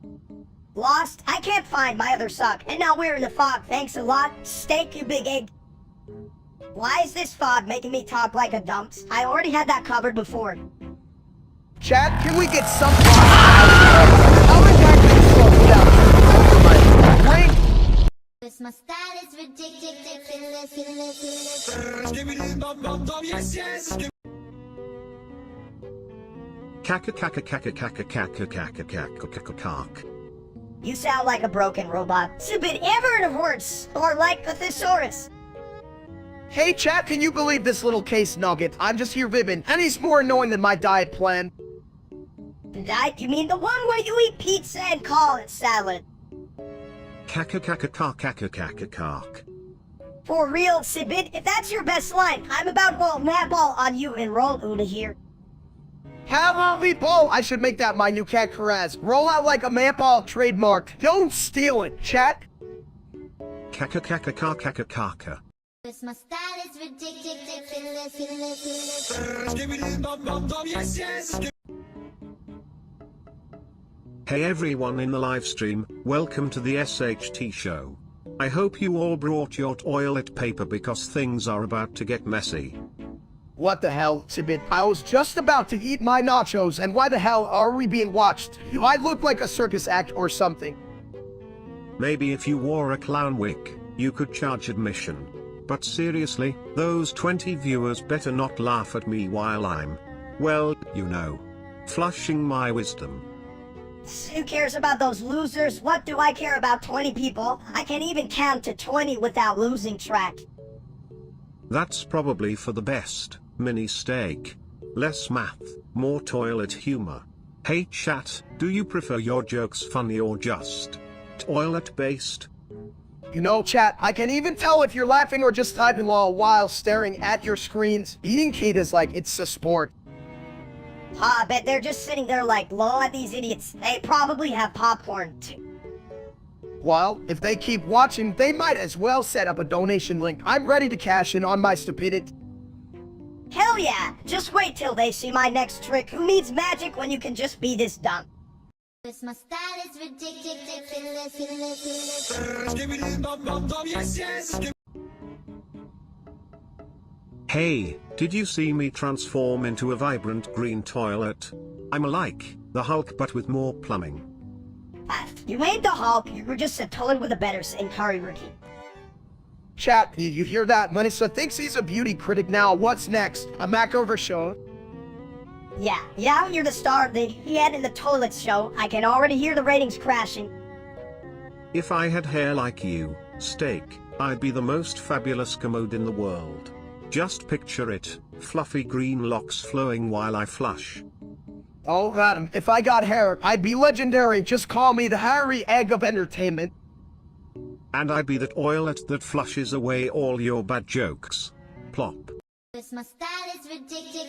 Lost? I can't find my other sock, and now we're in the fog, thanks a lot. Steak, you big egg. Why is this fog making me talk like a dumps? I already had that covered before. Chat, can we get some how exactly slow without my brain? Cause my style is ridiculous. Kaka. You sound like a broken robot. It's a bit aberrant of words, or like a thesaurus. Hey chat, can you believe this little case nugget? I'm just here vibbing, and he's more annoying than my diet plan. The diet? You mean the one where you eat pizza and call it salad? Kaka. For real, Sibit, if that's your best line, I'm about to roll mad ball on you and roll Una here. Have a ball. I should make that my new cat Karaz. Roll out like a map-ball trademark. Don't steal it, chat. Kaka. Cause my style is ridiculous. Hey everyone in the live stream, welcome to the SHT show. I hope you all brought your toilet paper because things are about to get messy. What the hell, Sibit? I was just about to eat my nachos, and why the hell are we being watched? Do I look like a circus act or something? Maybe if you wore a clown wig, you could charge admission. But seriously, those 20 viewers better not laugh at me while I'm, well, you know, flushing my wisdom. Who cares about those losers? What do I care about 20 people? I can't even count to 20 without losing track. That's probably for the best, mini steak. Less math, more toilet humor. Hey chat, do you prefer your jokes funny or just toilet based? You know, chat, I can even tell if you're laughing or just typing while staring at your screens. Eating cake is like it's a sport. I bet they're just sitting there like, lol at these idiots. They probably have popcorn too. Well, if they keep watching, they might as well set up a donation link. I'm ready to cash in on my stupidity. Hell yeah! Just wait till they see my next trick. Who needs magic when you can just be this dumb? Cause my style is ridiculous. Hey, did you see me transform into a vibrant green toilet? I'm like the Hulk but with more plumbing. You ain't the Hulk, you were just a toad with a better Sankari routine. Chat, did you hear that? Melissa thinks he's a beauty critic now. What's next? A makeover show? Yeah, you're the star of the Head in the Toilet show. I can already hear the ratings crashing. If I had hair like you, Steak, I'd be the most fabulous commode in the world. Just picture it, fluffy green locks flowing while I flush. Oh, Adam, if I got hair, I'd be legendary. Just call me the hairy egg of entertainment. And I'd be that oilet that flushes away all your bad jokes. Plop. Cause my style is ridiculous.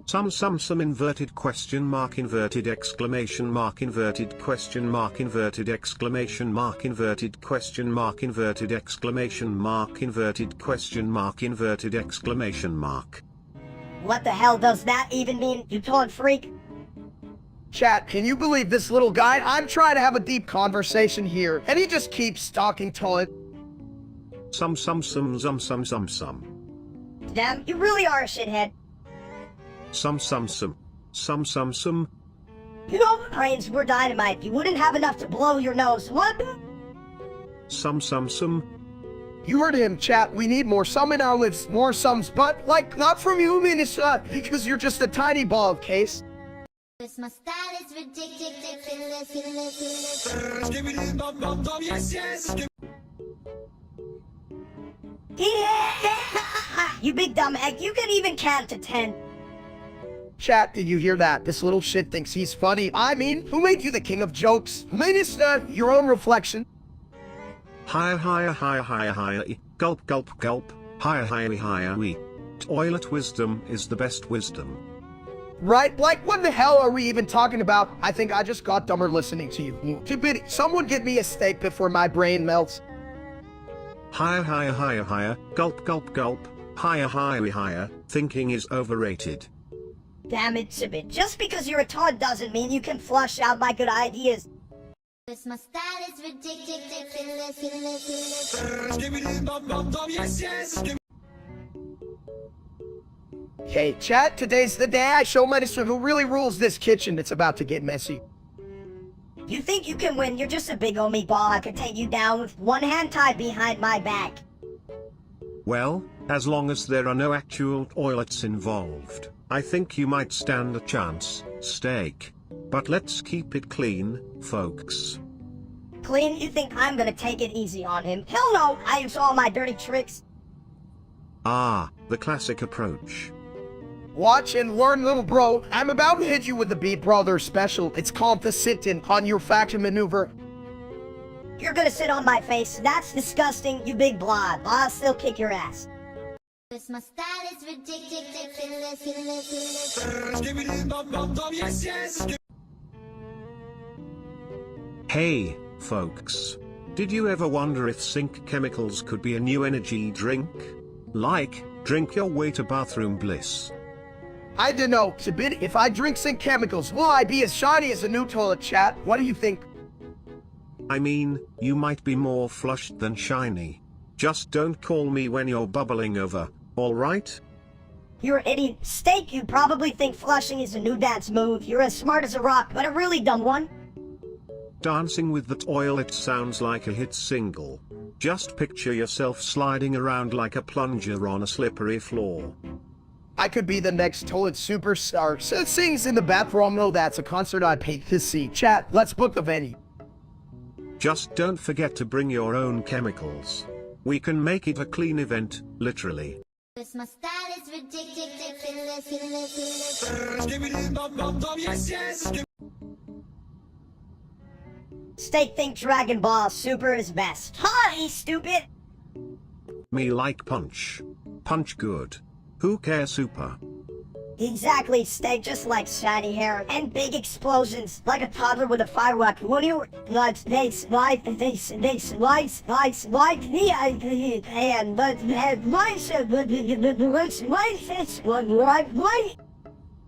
Some inverted question mark inverted exclamation mark inverted question mark inverted exclamation mark inverted question mark inverted exclamation mark inverted question mark inverted exclamation mark. What the hell does that even mean, you toad freak? Chat, can you believe this little guy? I'm trying to have a deep conversation here, and he just keeps talking to it. Some. Damn, you really are a shithead. Some. You know, brains were dynamite. You wouldn't have enough to blow your nose. What? Some. You heard him, chat. We need more sum in our lives, more sums, but, like, not from you, Minnesota, because you're just a tiny ball of case. Cause my style is ridiculous. You big dumb egg, you can even count to 10. Chat, did you hear that? This little shit thinks he's funny. I mean, who made you the king of jokes? Minister, your own reflection. Higher. Gulp. Higher. Toilet wisdom is the best wisdom. Right? Like, what the hell are we even talking about? I think I just got dumber listening to you. Too bit. Someone get me a steak before my brain melts. Higher. Gulp. Higher. Thinking is overrated. Damn it, Sibit. Just because you're a toad doesn't mean you can flush out my good ideas. Cause my style is ridiculous. Hey, chat, today's the day I show Minister who really rules this kitchen. It's about to get messy. You think you can win? You're just a big old meatball. I could take you down with one hand tied behind my back. Well, as long as there are no actual toilets involved, I think you might stand a chance, Steak. But let's keep it clean, folks. Clean? You think I'm gonna take it easy on him? Hell no! I use all my dirty tricks. Ah, the classic approach. Watch and learn, little bro. I'm about to hit you with the Beat Brothers special. It's called the sit-in on your faction maneuver. You're gonna sit on my face. That's disgusting, you big blob. I'll still kick your ass. Cause my style is ridiculous. Hey, folks. Did you ever wonder if sync chemicals could be a new energy drink? Like, drink your way to bathroom bliss. I don't know, Sabit, if I drink sync chemicals, will I be as shiny as a new toilet, chat? What do you think? I mean, you might be more flushed than shiny. Just don't call me when you're bubbling over, alright? You're an idiot. Steak, you probably think flushing is a new dance move. You're as smart as a rock, but a really dumb one. Dancing with the toilet sounds like a hit single. Just picture yourself sliding around like a plunger on a slippery floor. I could be the next toilet superstar. So sings in the bathroom. No, that's a concert I'd pay to see. Chat, let's book the venue. Just don't forget to bring your own chemicals. We can make it a clean event, literally. Cause my style is ridiculous. Steak think Dragon Ball Super is best. Hi, stupid! Me like punch. Punch good. Who cares super? Exactly, Steak just like shiny hair and big explosions, like a toddler with a firework. When you like they slide, and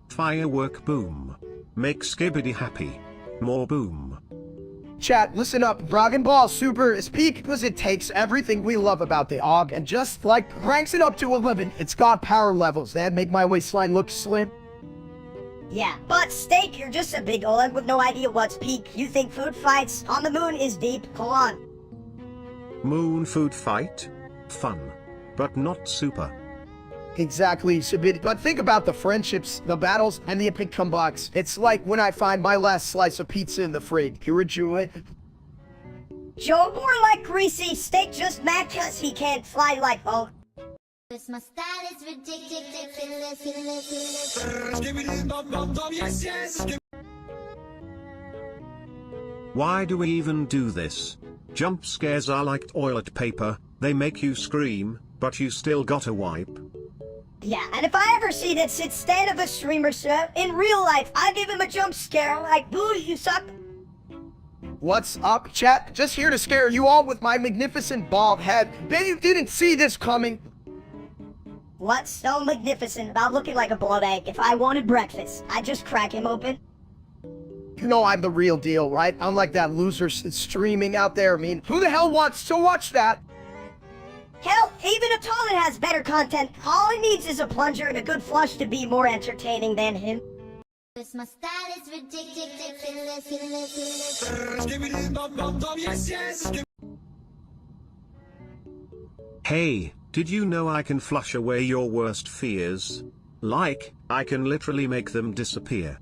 Firework boom. Make Skibbity happy. More boom. Chat, listen up. Dragon Ball Super is peak because it takes everything we love about the AUG and just, like, ranks it up to 11. It's got power levels that make my waistline look slim. Yeah, but Steak, you're just a big Oleg with no idea what's peak. You think food fights on the moon is deep? Come on. Moon food fight? Fun. But not super. Exactly, Shabit. But think about the friendships, the battles, and the epic comebacks. It's like when I find my last slice of pizza in the fridge. You enjoy it? Joe, more like Greasy. Steak just mad cause he can't fly like Hulk. This my style is ridiculous. Why do we even do this? Jump scares are like toilet paper, they make you scream, but you still gotta wipe. Yeah, and if I ever see this instead of a streamer, sir, in real life, I give him a jump scare like, boo, you suck. What's up, chat? Just here to scare you all with my magnificent bald head. Bet you didn't see this coming. What's so magnificent about looking like a boiled egg? If I wanted breakfast, I'd just crack him open. You know I'm the real deal, right? Unlike that loser streaming out there. I mean, who the hell wants to watch that? Hell, even a toilet has better content. All he needs is a plunger and a good flush to be more entertaining than him. This my style is ridiculous. Hey, did you know I can flush away your worst fears? Like, I can literally make them disappear.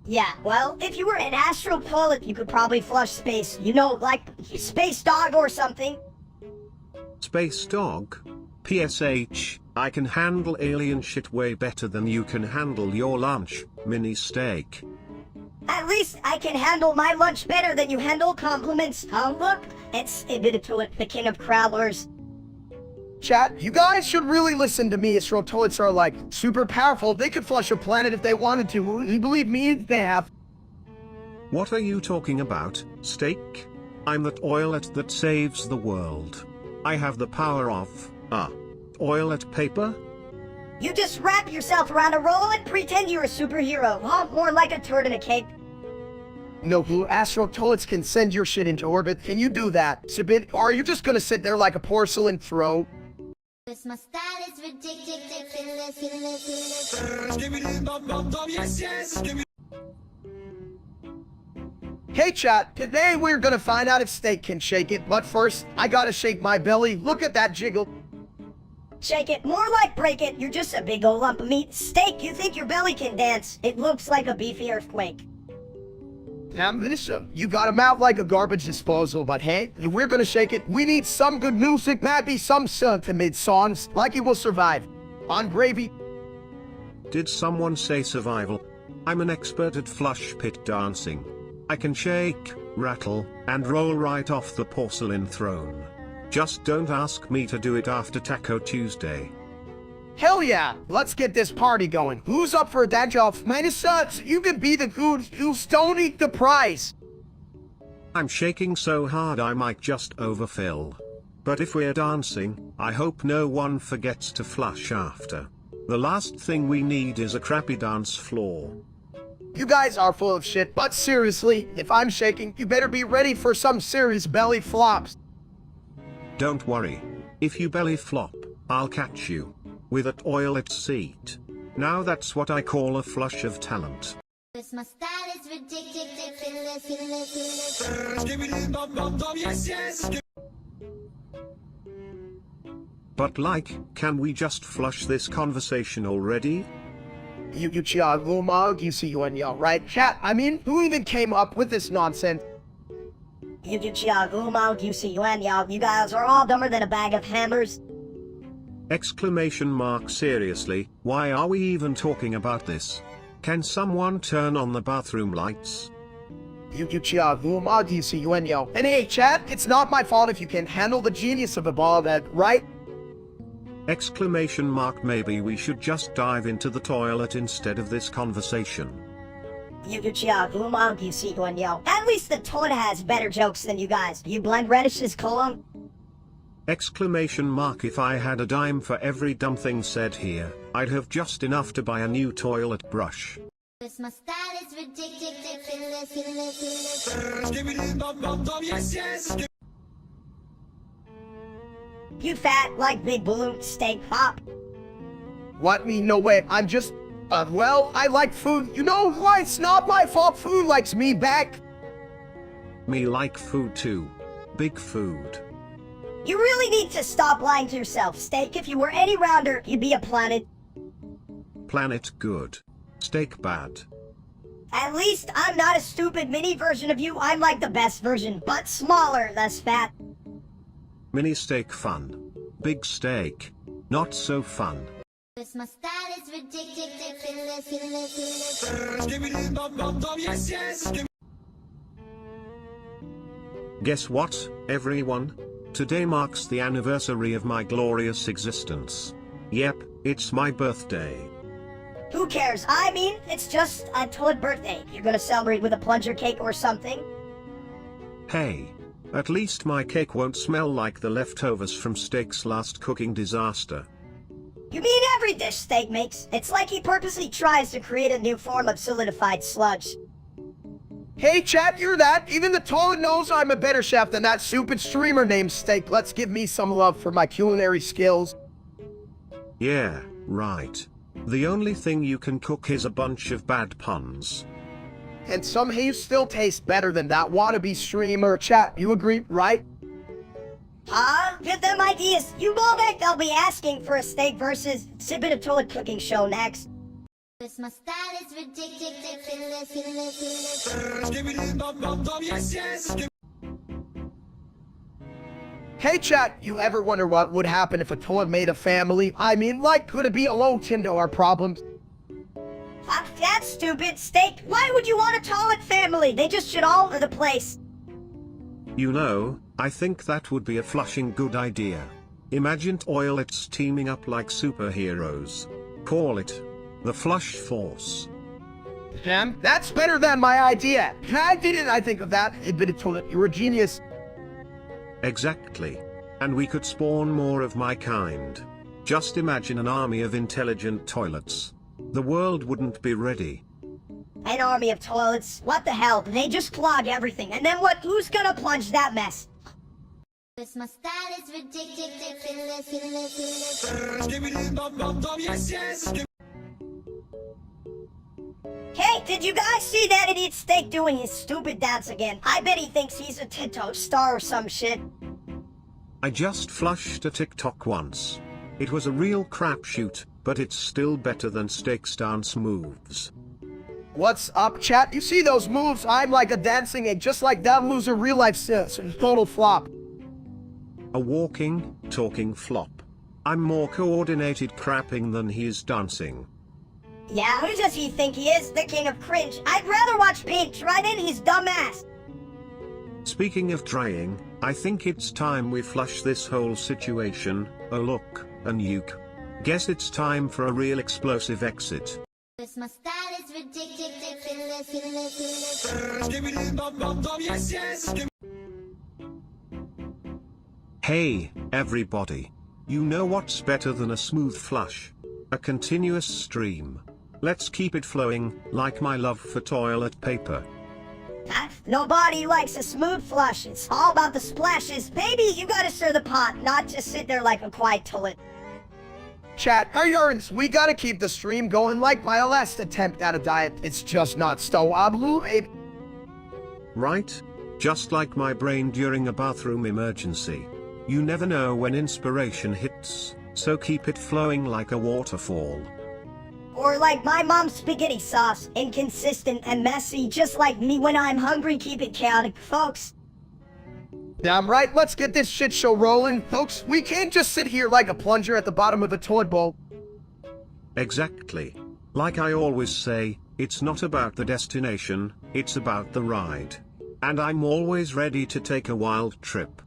Yeah, well, if you were an astral toilet, you could probably flush space. You know, like Space Dog or something. Space dog? PSH, I can handle alien shit way better than you can handle your lunch, mini steak. At least I can handle my lunch better than you handle compliments. Oh, look, it's Ibidituit, the king of crawlers. Chat, you guys should really listen to me. Astral toilets are like super powerful. They could flush a planet if they wanted to. You believe me? They have. What are you talking about, steak? I'm that toilet that saves the world. I have the power of, toilet paper? You just wrap yourself around a roll and pretend you're a superhero. Oh, more like a turd in a cape. No, blue astral toilets can send your shit into orbit. Can you do that? Sibit, or are you just gonna sit there like a porcelain throne? This my style is ridiculous. Hey chat, today we're gonna find out if Steak can shake it, but first, I gotta shake my belly. Look at that jiggle. Shake it, more like break it. You're just a big old lump of meat. Steak, you think your belly can dance? It looks like a beefy earthquake. Damn, listen, you got a mouth like a garbage disposal, but hey, if we're gonna shake it, we need some good music, maybe some sentiment songs, like it will survive. On gravy. Did someone say survival? I'm an expert at flush pit dancing. I can shake, rattle, and roll right off the porcelain throne. Just don't ask me to do it after Taco Tuesday. Hell yeah, let's get this party going. Who's up for that job? Minus sucks, you can be the good who's don't eat the prize. I'm shaking so hard I might just overfill. But if we're dancing, I hope no one forgets to flush after. The last thing we need is a crappy dance floor. You guys are full of shit, but seriously, if I'm shaking, you better be ready for some serious belly flops. Don't worry. If you belly flop, I'll catch you. With a toilet seat. Now that's what I call a flush of talent. This my style is ridiculous. But like, can we just flush this conversation already? You see you and y'all, right? Chat, I mean, who even came up with this nonsense? You guys are all dumber than a bag of hammers. Exclamation mark, seriously, why are we even talking about this? Can someone turn on the bathroom lights? And hey, chat, it's not my fault if you can handle the genius of a ball that, right? Exclamation mark, maybe we should just dive into the toilet instead of this conversation. At least the toilet has better jokes than you guys. You blend radishes, colon. Exclamation mark, if I had a dime for every dumb thing said here, I'd have just enough to buy a new toilet brush. My style is ridiculous. You fat like big balloon steak pop. What, me? No way. I'm just, well, I like food. You know why? It's not my fault food likes me back. Me like food too. Big food. You really need to stop lying to yourself, Steak. If you were any rounder, you'd be a planet. Planet good. Steak bad. At least I'm not a stupid mini version of you. I'm like the best version, but smaller, less fat. Mini steak fun. Big steak. Not so fun. My style is ridiculous. Guess what, everyone? Today marks the anniversary of my glorious existence. Yep, it's my birthday. Who cares? I mean, it's just a toilet birthday. You're gonna celebrate with a plunger cake or something? Hey, at least my cake won't smell like the leftovers from Steak's last cooking disaster. You mean every dish Steak makes? It's like he purposely tries to create a new form of solidified sludge. Hey, chat, hear that? Even the toilet knows I'm a better chef than that stupid streamer named Steak. Let's give me some love for my culinary skills. Yeah, right. The only thing you can cook is a bunch of bad puns. And somehow you still taste better than that wannabe streamer. Chat, you agree, right? Give them ideas. You know that they'll be asking for a Steak versus Sibit Toilet cooking show next. My style is ridiculous. Hey chat, you ever wonder what would happen if a toilet made a family? I mean, like, could it be alone to our problems? That's stupid, Steak. Why would you want a toilet family? They just shit all over the place. You know, I think that would be a flushing good idea. Imagine toilets teaming up like superheroes. Call it the Flush Force. Damn, that's better than my idea. How didn't I think of that? Admitted toilet, you're a genius. Exactly. And we could spawn more of my kind. Just imagine an army of intelligent toilets. The world wouldn't be ready. An army of toilets? What the hell? They just clog everything. And then what? Who's gonna plunge that mess? My style is ridiculous. Hey, did you guys see that idiot Steak doing his stupid dance again? I bet he thinks he's a TikTok star or some shit. I just flushed a TikTok once. It was a real crapshoot, but it's still better than Steak's dance moves. What's up, chat? You see those moves? I'm like a dancing egg, just like that loser real life sis. Total flop. A walking, talking flop. I'm more coordinated crapping than he is dancing. Yeah, who does he think he is? The king of cringe. I'd rather watch Paint try than his dumb ass. Speaking of trying, I think it's time we flush this whole situation. Oh look, a nuke. Guess it's time for a real explosive exit. My style is ridiculous. Hey, everybody. You know what's better than a smooth flush? A continuous stream. Let's keep it flowing, like my love for toilet paper. Nobody likes a smooth flush. It's all about the splashes. Baby, you gotta stir the pot, not just sit there like a quiet toilet. Chat, our urines, we gotta keep the stream going like my last attempt at a diet. It's just not so oblu. Right? Just like my brain during a bathroom emergency. You never know when inspiration hits, so keep it flowing like a waterfall. Or like my mom's spaghetti sauce, inconsistent and messy, just like me when I'm hungry. Keep it chaotic, folks. Damn right, let's get this shit show rolling. Folks, we can't just sit here like a plunger at the bottom of a toilet bowl. Exactly. Like I always say, it's not about the destination, it's about the ride. And I'm always ready to take a wild trip.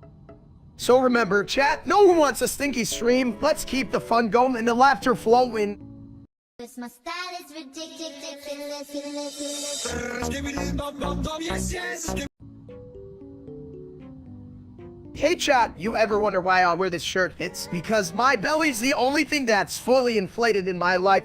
So remember, chat, no one wants a stinky stream. Let's keep the fun going and the laughter flowing. Cause my style is ridiculous. Hey chat, you ever wonder why I wear this shirt? It's because my belly's the only thing that's fully inflated in my life.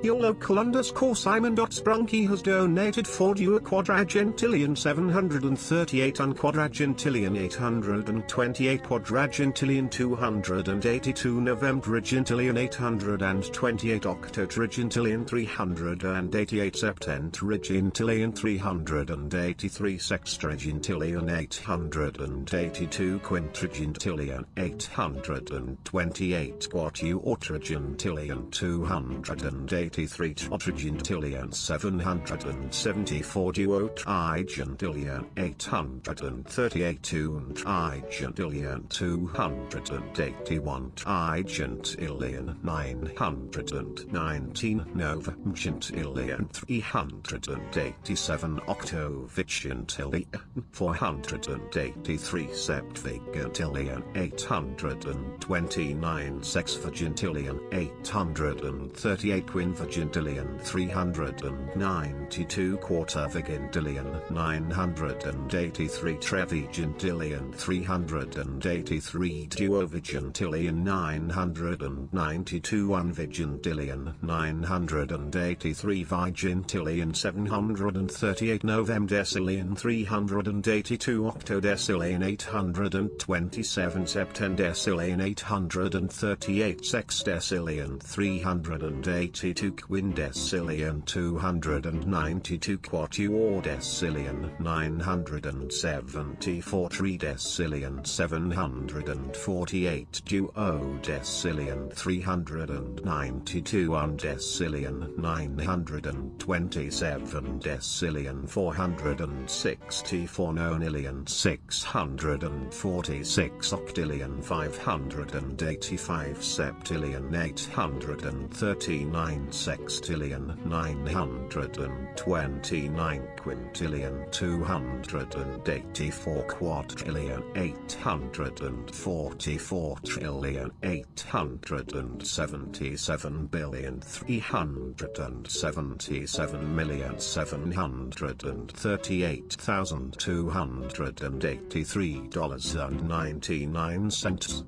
Your local underscore Simon.Sprunky has donated for you a quadragentillion 738 unquadragentillion 828 quadragentillion 282 Novembragentillion 828 octotragentillion 388 septentragentillion 383 sextragentillion 882 quintragentillion 828 quatuortragentillion 283 tetragentillion 774 duotrigentillion 838 trigentillion 281 trigentillion 919 novagentillion 387 octovigentillion 483 septvigentillion 829 sexvigentillion 838 quinvigentillion 392 quartervigentillion 983 trevigentillion 383 duovigentillion 992 unvigentillion 983 vigentillion 738 novemdecillion 382 octodecillion 827 septendecillion 838 sexdecillion 382 quindecillion 292 quatuordecillion 974 tridecillion 748 duodecillion 392 undecillion 927 decillion 464 nonillion 646 octillion 585 septillion 839 sextillion 929 quintillion 284 quadrillion 844 trillion 877 billion 377 million 738,283 $99.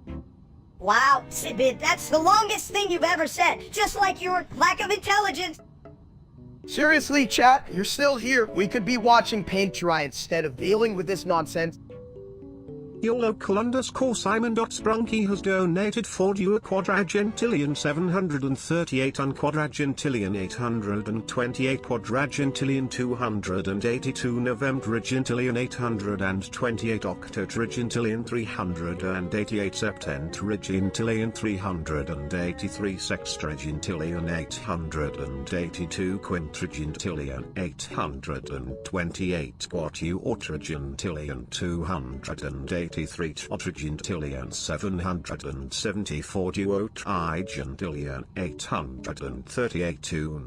Wow, Sibid, that's the longest thing you've ever said, just like your lack of intelligence. Seriously, chat, you're still here. We could be watching paint dry instead of dealing with this nonsense. Your local underscore Simon.Sprunky has donated for you a quadragentillion 738 unquadragentillion 828 quadragentillion 282 novembragentillion 828 octotragentillion 388 septentragentillion 383 sextragentillion 882 quintragentillion 828 quatuortragentillion 283 tetragentillion 774 duotrigentillion 838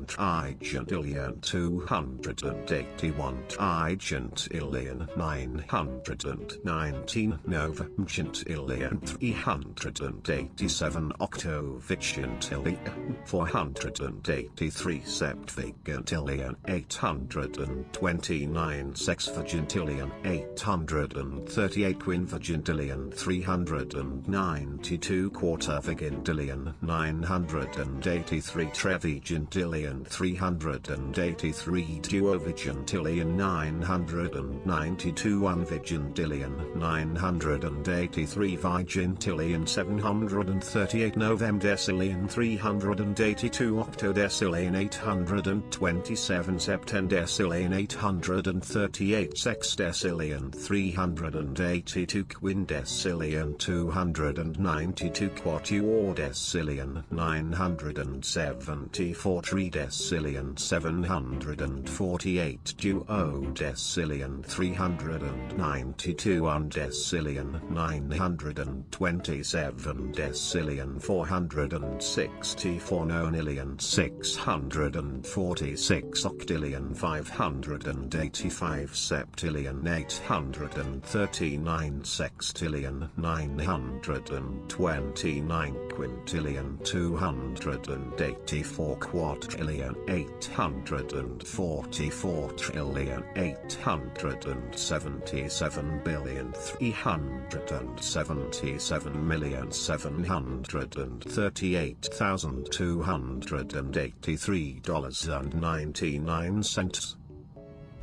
trigentillion 281 trigentillion 919 novagentillion 387 octovigentillion 483 septvigentillion 829 sexvigentillion 838 quinvigentillion 392 quartervigentillion 983 trevigentillion 383 duovigentillion 992 unvigentillion 983 vigentillion 738 novemdecillion 382 octodecillion 827 septendecillion 838 sexdecillion 382 quindecillion 292 quatuordecillion 974 tridecillion 748 duodecillion 392 undecillion 927 decillion 464 nonillion 646 octillion 585 septillion 839 sextillion 929 quintillion 284 quadrillion 844 trillion 877 billion 377 million 738,283 $99.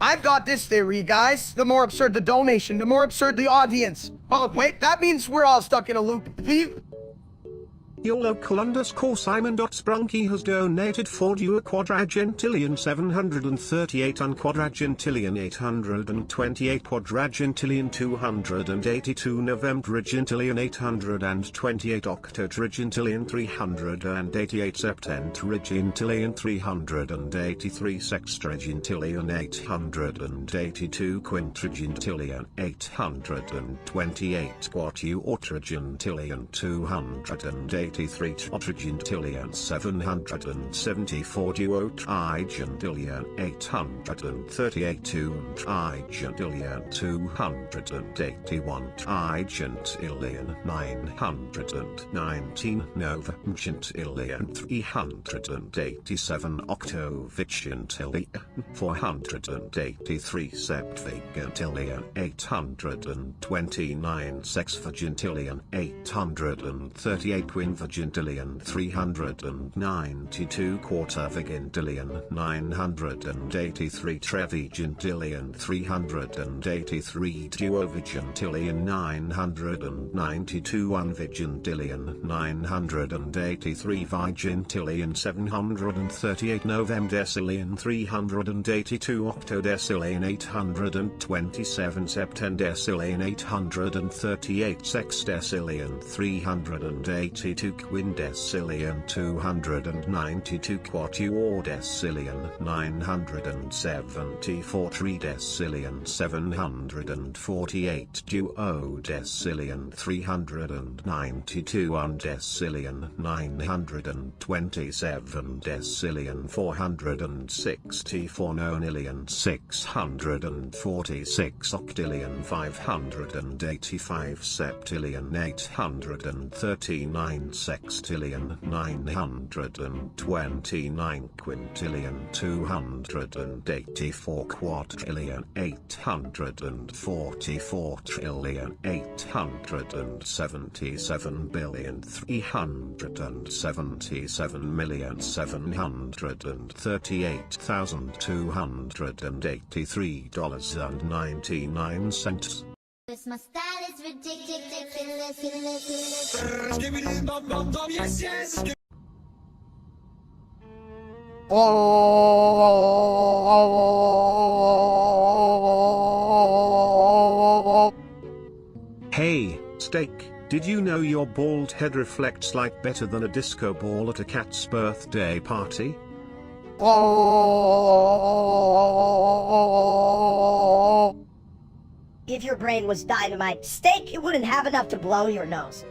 I've got this theory, guys. The more absurd the donation, the more absurd the audience. Oh, wait, that means we're all stuck in a loop. Your local underscore Simon.Sprunky has donated 4 quadragentillion 738 quadragentillion 828 quadragentillion 282 Novembragentillion 828 octotragentillion 388 septentragentillion 383 sextragentillion 882 quintragentillion 828 quatuortragentillion 283 tetragentillion 774 duotrigentillion 838 trigentillion 281 trigentillion 919 novemgentillion 387 octovigentillion 483 septvigentillion 829 sexvigentillion 838 quinvigentillion 392 quartervigentillion 983 trevigentillion 383 duovigentillion 992 unvigentillion 983 vigentillion 738 novemdecillion 382 octodecillion 827 septendecillion 838 sexdecillion 382 quindecillion 292 quatuordecillion 974 tridecillion 748 duodecillion 392 undecillion 927 decillion 464 nonillion 646 octillion 585 septillion 839 sextillion 929 quintillion 284 quadrillion 844 trillion 877 billion 377 million 738,283 $99. Cause my style is ridiculous. Hey, Steak, did you know your bald head reflects light better than a disco ball at a cat's birthday party? If your brain was dynamite, Steak, you wouldn't have enough to blow your nose.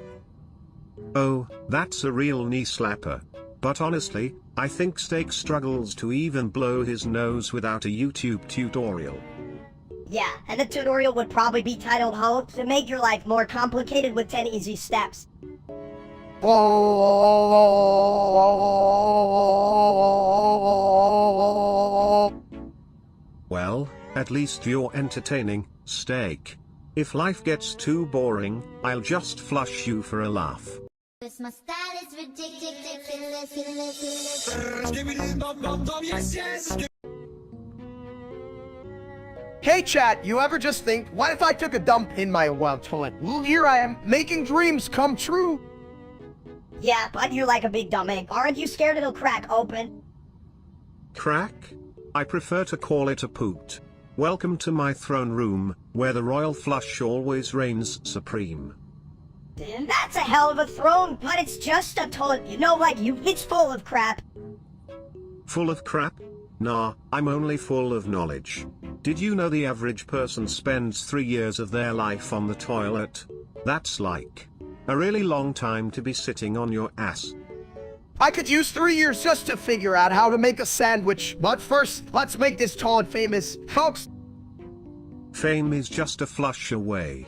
Oh, that's a real knee slapper. But honestly, I think Steak struggles to even blow his nose without a YouTube tutorial. Yeah, and the tutorial would probably be titled How to Make Your Life More Complicated with 10 Easy Steps. Well, at least you're entertaining, Steak. If life gets too boring, I'll just flush you for a laugh. Cause my style is ridiculous. Hey chat, you ever just think, what if I took a dump in my well toilet? Well, here I am, making dreams come true. Yeah, but you're like a big dumb egg. Aren't you scared it'll crack open? Crack? I prefer to call it a poot. Welcome to my throne room, where the royal flush always reigns supreme. And that's a hell of a throne, but it's just a toilet, you know, like you, it's full of crap. Full of crap? Nah, I'm only full of knowledge. Did you know the average person spends 3 years of their life on the toilet? That's like a really long time to be sitting on your ass. I could use 3 years just to figure out how to make a sandwich, but first, let's make this toilet famous. Folks, Fame is just a flush away.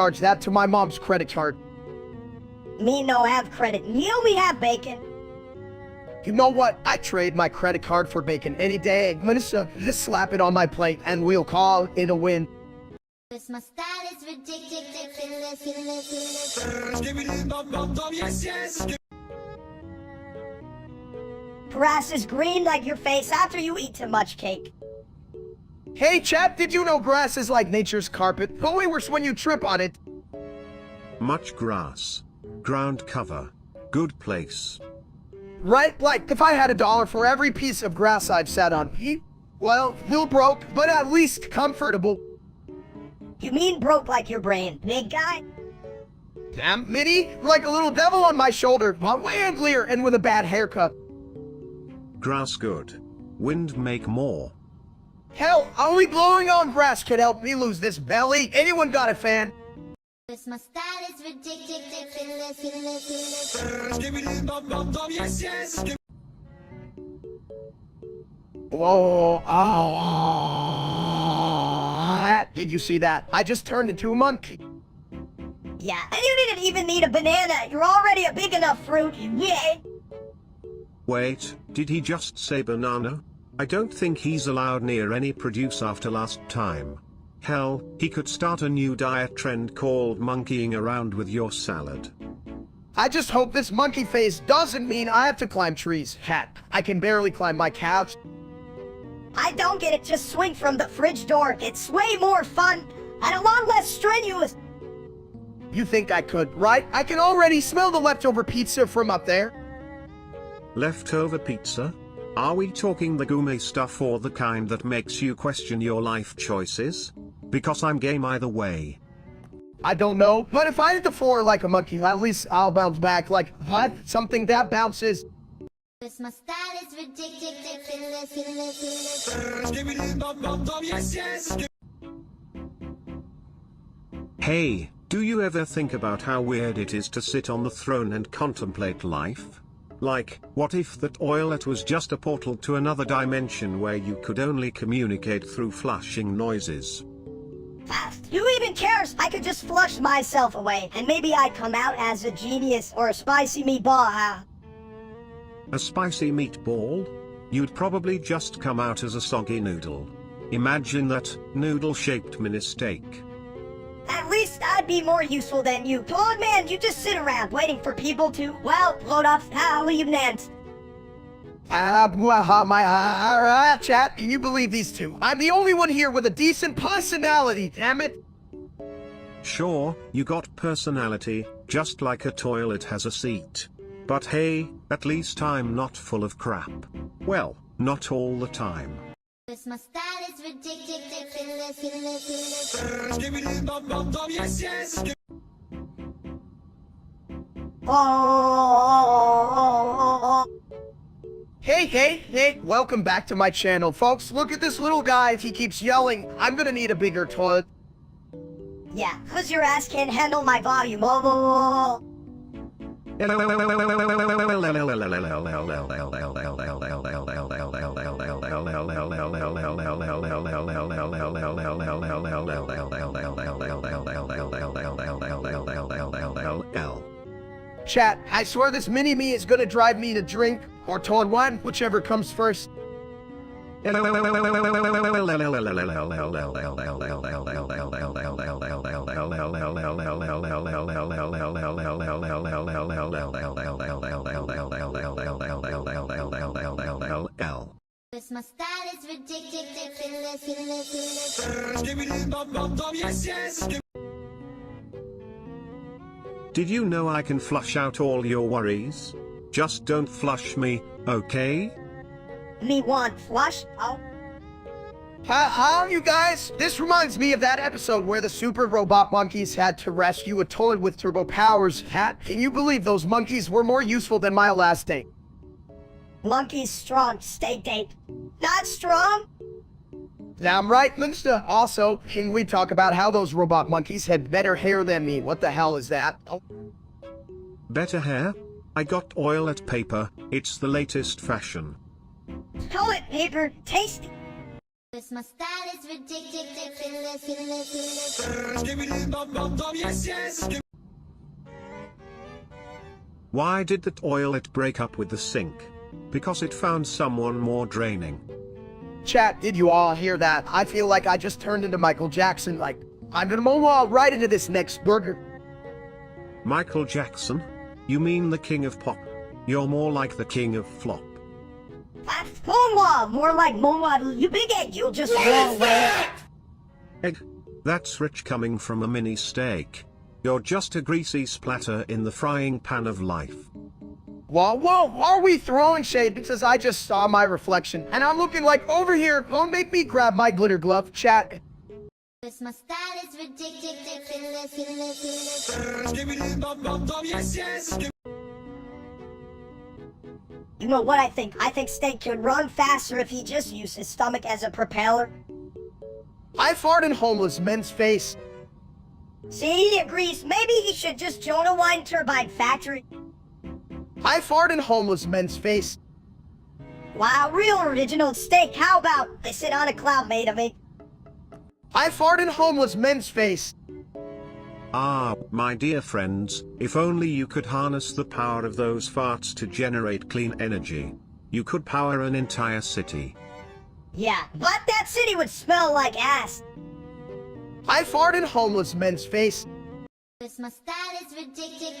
charge that to my mom's credit card. Me no have credit. Me only have bacon. You know what? I trade my credit card for bacon any day. Melissa, just slap it on my plate and we'll call it a win. This my style is ridiculous. Grass is green like your face after you eat too much cake. Hey chap, did you know grass is like nature's carpet? Only worse when you trip on it. Much grass. Ground cover. Good place. Right? Like, if I had $1 for every piece of grass I've sat on, well, still broke, but at least comfortable. You mean broke like your brain, big guy? Damn, Minnie, like a little devil on my shoulder, but way uglier and with a bad haircut. Grass good. Wind make more. Hell, only blowing on grass could help me lose this belly. Anyone got a fan? This my style is ridiculous. Whoa, oh, did you see that? I just turned into a monkey. Yeah, and you didn't even need a banana. You're already a big enough fruit. Yeah. Wait, did he just say banana? I don't think he's allowed near any produce after last time. Hell, he could start a new diet trend called monkeying around with your salad. I just hope this monkey face doesn't mean I have to climb trees. Hat, I can barely climb my couch. I don't get it, just swing from the fridge door. It's way more fun and a lot less strenuous. You think I could, right? I can already smell the leftover pizza from up there. Leftover pizza? Are we talking the gourmet stuff or the kind that makes you question your life choices? Because I'm game either way. I don't know, but if I hit the floor like a monkey, at least I'll bounce back like, what? Something that bounces. This my style is ridiculous. Hey, do you ever think about how weird it is to sit on the throne and contemplate life? Like, what if the toilet was just a portal to another dimension where you could only communicate through flushing noises? Who even cares? I could just flush myself away, and maybe I'd come out as a genius or a spicy meatball. A spicy meatball? You'd probably just come out as a soggy noodle. Imagine that, noodle-shaped mini-steak. At least I'd be more useful than you. Old man, you just sit around waiting for people to, well, load off leave-nants. Chat, can you believe these two? I'm the only one here with a decent personality, damn it. Sure, you got personality, just like a toilet has a seat. But hey, at least I'm not full of crap. Well, not all the time. This my style is ridiculous. Hey, welcome back to my channel, folks. Look at this little guy. If he keeps yelling, I'm gonna need a bigger toilet. Yeah, cause your ass can't handle my volume. Oh. Chat, I swear this mini-me is gonna drive me to drink or toilet one, whichever comes first. This my style is ridiculous. Did you know I can flush out all your worries? Just don't flush me, okay? Me want flush? Oh. How, you guys? This reminds me of that episode where the super robot monkeys had to rescue a toilet with turbo powers. Can you believe those monkeys were more useful than my last date? Monkey's strong, stay date. Not strong? Damn right, Minster. Also, can we talk about how those robot monkeys had better hair than me? What the hell is that? Oh. Better hair? I got toilet paper, it's the latest fashion. Toilet paper, tasty. This my style is ridiculous. Why did the toilet break up with the sink? Because it found someone more draining. Chat, did you all hear that? I feel like I just turned into Michael Jackson, like, I'm gonna moonwalk right into this next burger. Michael Jackson? You mean the king of pop? You're more like the king of flop. Moonwalk, more like moonwalk. You big egg, you'll just roll away. Egg? That's rich coming from a mini steak. You're just a greasy splatter in the frying pan of life. Whoa, are we throwing shade? Because I just saw my reflection, and I'm looking like, over here, don't make me grab my glitter glove, chat. This my style is ridiculous. You know what I think? I think Steak could run faster if he just used his stomach as a propeller. I fart in homeless men's face. See, he agrees. Maybe he should just join a wind turbine factory. I fart in homeless men's face. Wow, real original Steak. How about I sit on a cloud made of it? I fart in homeless men's face. Ah, my dear friends, if only you could harness the power of those farts to generate clean energy. You could power an entire city. Yeah, but that city would smell like ass. I fart in homeless men's face. This my style is ridiculous.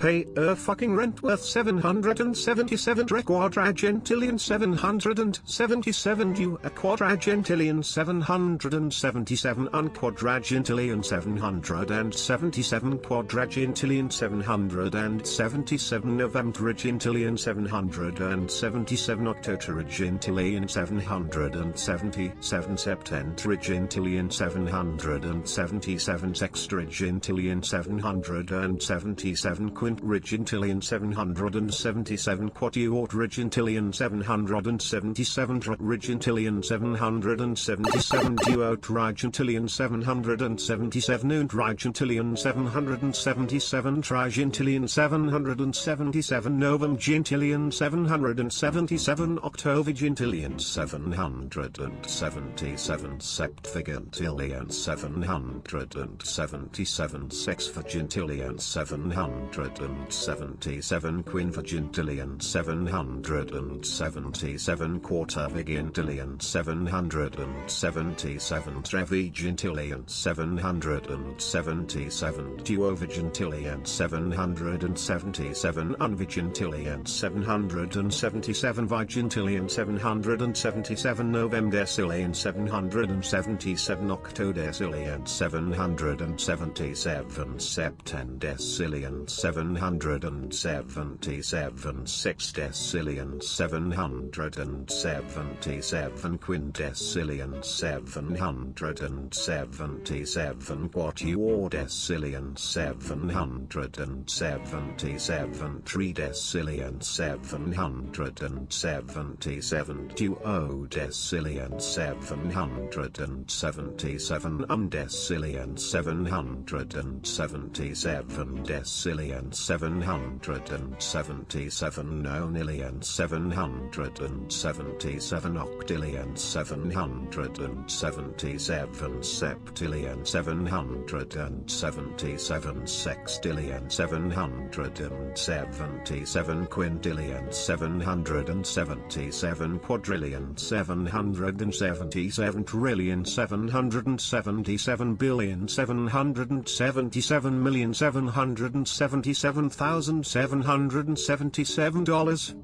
Pay fucking rent worth 777 quadragentillion 777 you a quadragentillion 777 unquadragentillion 777 quadragentillion 777 novembrigentillion 777 octogentillion 777 septentrigentillion 777 sextragentillion 777 quintrigentillion 777 quatuortrigentillion 777 trigentillion 777 duotrigentillion 777 untrigentillion 777 trigentillion 777 novemgentillion 777 octovigentillion 777 septvigentillion 777 sexvigentillion 777 quinvigentillion 777 quartervigentillion 777 trevigentillion 777 duovigentillion 777 unvigentillion 777 vigentillion 777 novemdecillion 777 octodecillion 777 septendecillion 777 sexdecillion 777 quindecillion 777 quatuordecillion 777 tridecillion 777 duodecillion 777 undecillion 777 decillion 777 nonillion 777 octillion 777 septillion 777 sextillion 777 quintillion 777 quadrillion 777 trillion 777 billion 777,777,777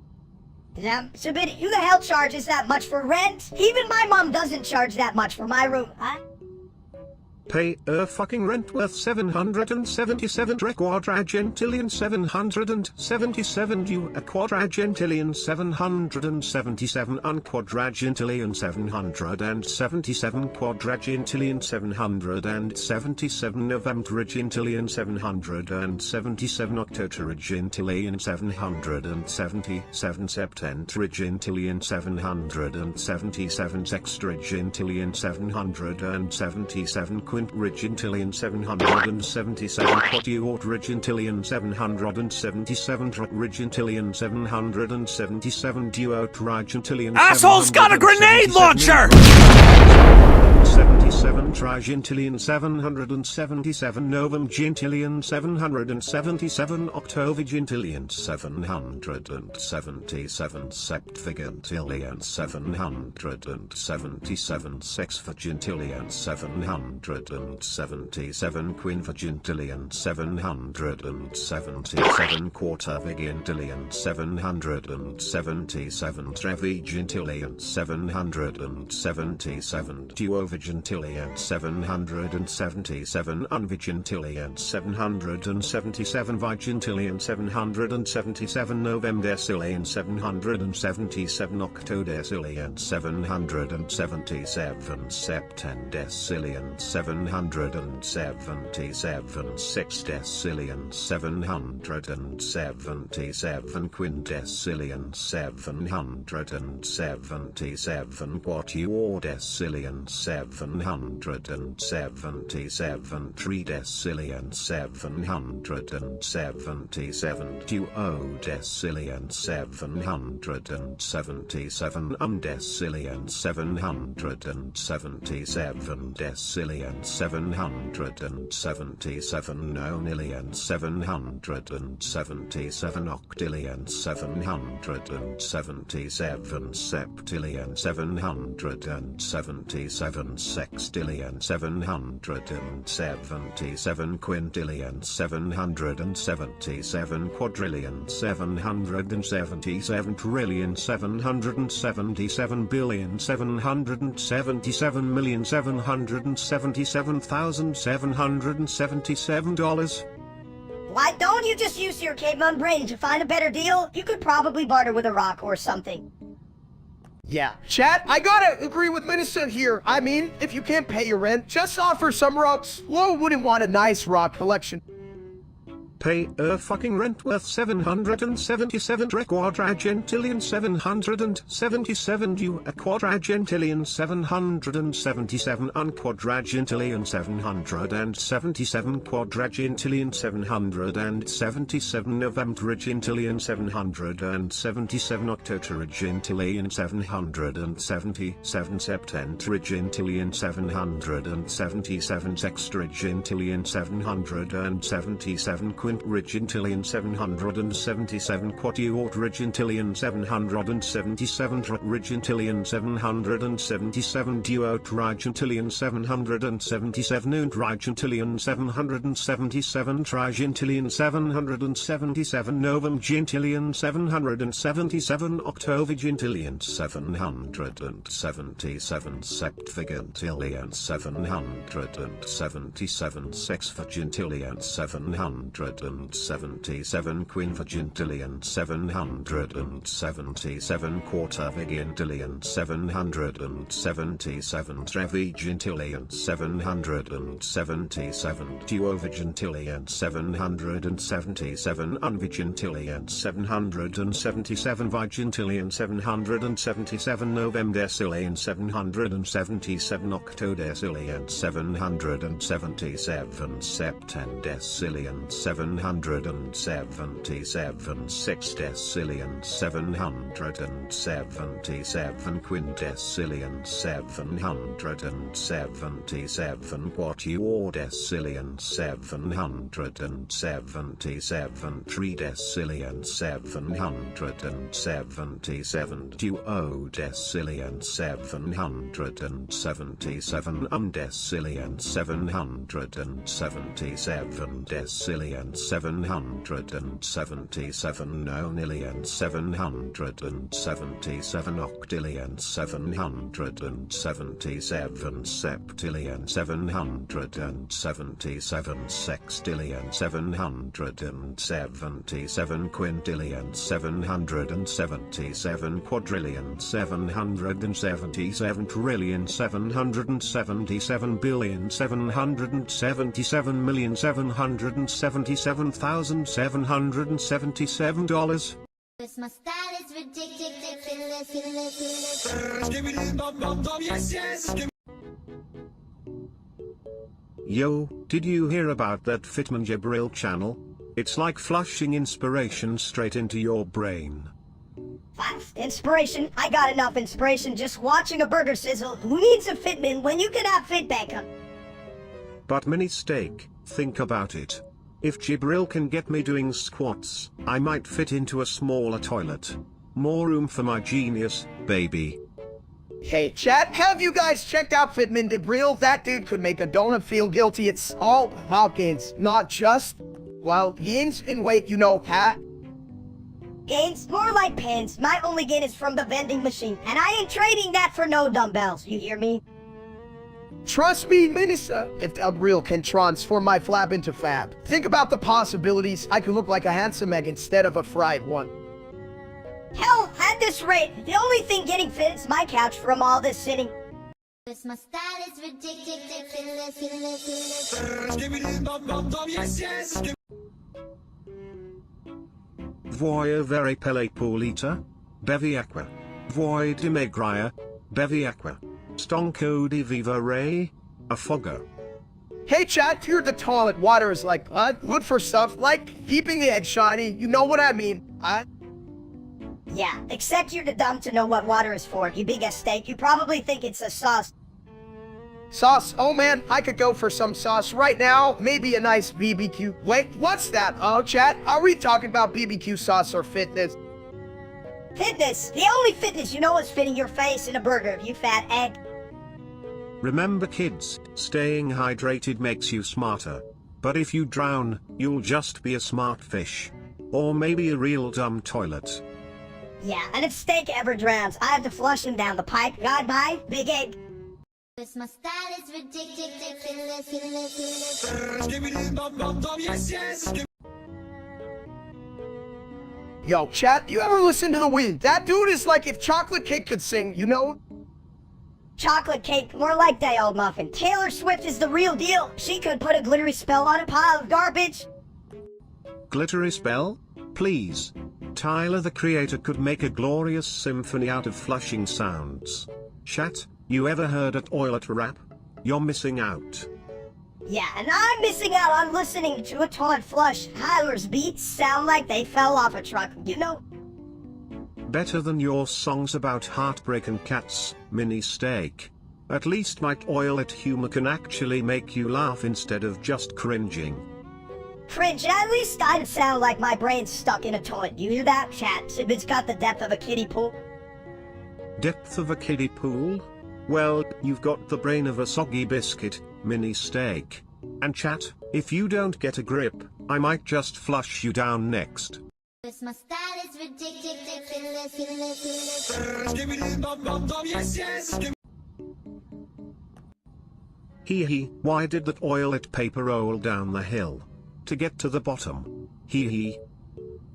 Submit, who the hell charges that much for rent? Even my mom doesn't charge that much for my room, huh? Pay fucking rent worth 777 quadragentillion 777 you a quadragentillion 777 unquadragentillion 777 quadragentillion 777 novembrigentillion 777 octogentillion 777 septentrigentillion 777 sextragentillion 777 quintrigentillion 777 quatuortrigentillion 777 trigentillion 777 duotrigentillion Asshole's got a grenade launcher! 77 trigentillion 777 novemgentillion 777 octovigentillion 777 septvigentillion 777 sexvigentillion 777 quinvigentillion 777 quartervigentillion 777 trevigentillion 777 duovigentillion 777 unvigentillion 777 vigentillion 777 novemdecillion 777 octodecillion 777 septendecillion 777 sexdecillion 777 quindecillion 777 quatuordecillion 777 tridecillion 777 duodecillion 777 undecillion 777 decillion 777 nonillion 777 octillion 777 septillion 777 sextillion 777 quintillion 777 quadrillion 777 trillion 777 billion 777,777,777 Why don't you just use your caveman brain to find a better deal? You could probably barter with a rock or something. Yeah. Chat, I gotta agree with Minister here. I mean, if you can't pay your rent, just offer some rocks. Who wouldn't want a nice rock collection? Pay a fucking rent worth 777 quadragentillion 777 due a quadragentillion 777 unquadragentillion 777 quadragentillion 777 novemdragentillion 777 octotragentillion 777 septentragentillion 777 sextragentillion 777 quintragentillion 777 quatuortragentillion 777 tetragentillion 777 duotragentillion 777 untragentillion 777 trigentillion 777 novemgentillion 777 octovigentillion 777 septvigentillion 777 sexvigentillion 777 quinvigentillion 777 quartervigentillion 777 trevigentillion 777 duovigentillion 777 unvigentillion 777 vigentillion 777 novemdecillion 777 octodecillion 777 septendecillion 777 sexdecillion 777 quindecillion 777 quatuordecillion 777 tridecillion 777 duodecillion 777 undecillion 777 decillion 777 nonillion 777 octillion 777 septillion 777 sextillion 777 quintillion 777 quadrillion 777 trillion 777 billion 777,777,777 Cause my style is ridiculous. Yo, did you hear about that Fitman Jibril channel? It's like flushing inspiration straight into your brain. Inspiration? I got enough inspiration just watching a burger sizzle. Who needs a Fitman when you can have Fit Backup? But mini steak, think about it. If Jibril can get me doing squats, I might fit into a smaller toilet. More room for my genius, baby. Hey, chat, have you guys checked out Fitman Jibril? That dude could make a donut feel guilty. It's all about gains, not just, well, gains in weight, you know, huh? Gains? More like pins. My only gain is from the vending machine, and I ain't trading that for no dumbbells, you hear me? Trust me, Minister, if Jibril can transform my flab into fab, think about the possibilities. I could look like a handsome egg instead of a fried one. Hell, at this rate, the only thing getting fit is my couch from all this sitting. Cause my style is ridiculous. Voi vere pelle pulita? Bevi acqua. Voi di megria? Bevi acqua. Stonco di vivere? Affogo. Hey chat, here the toilet water is like, good for stuff like keeping the egg shiny, you know what I mean, Yeah, except you're too dumb to know what water is for, you big ass steak. You probably think it's a sauce. Sauce? Oh man, I could go for some sauce right now. Maybe a nice BBQ. Wait, what's that? Oh, chat, are we talking about BBQ sauce or fitness? Fitness. The only fitness you know is fitting your face in a burger, you fat egg. Remember kids, staying hydrated makes you smarter. But if you drown, you'll just be a smart fish. Or maybe a real dumb toilet. Yeah, and if Steak ever drowns, I have to flush him down the pipe. Goodbye, big egg. This my style is ridiculous. Yo, chat, you ever listen to the wind? That dude is like if Chocolate Cake could sing, you know? Chocolate cake, more like day old muffin. Taylor Swift is the real deal. She could put a glittery spell on a pile of garbage. Glittery spell? Please. Tyler the Creator could make a glorious symphony out of flushing sounds. Chat, you ever heard a toilet rap? You're missing out. Yeah, and I'm missing out on listening to a toilet flush. Tyler's beats sound like they fell off a truck, you know? Better than your songs about heartbreak and cats, mini steak. At least my toilet humor can actually make you laugh instead of just cringing. Cringe, at least I'd sound like my brain's stuck in a toilet. You hear that, chat? If it's got the depth of a kiddie pool. Depth of a kiddie pool? Well, you've got the brain of a soggy biscuit, mini steak. And chat, if you don't get a grip, I might just flush you down next. This my style is ridiculous. Hee hee, why did the toilet paper roll down the hill? To get to the bottom. Hee hee.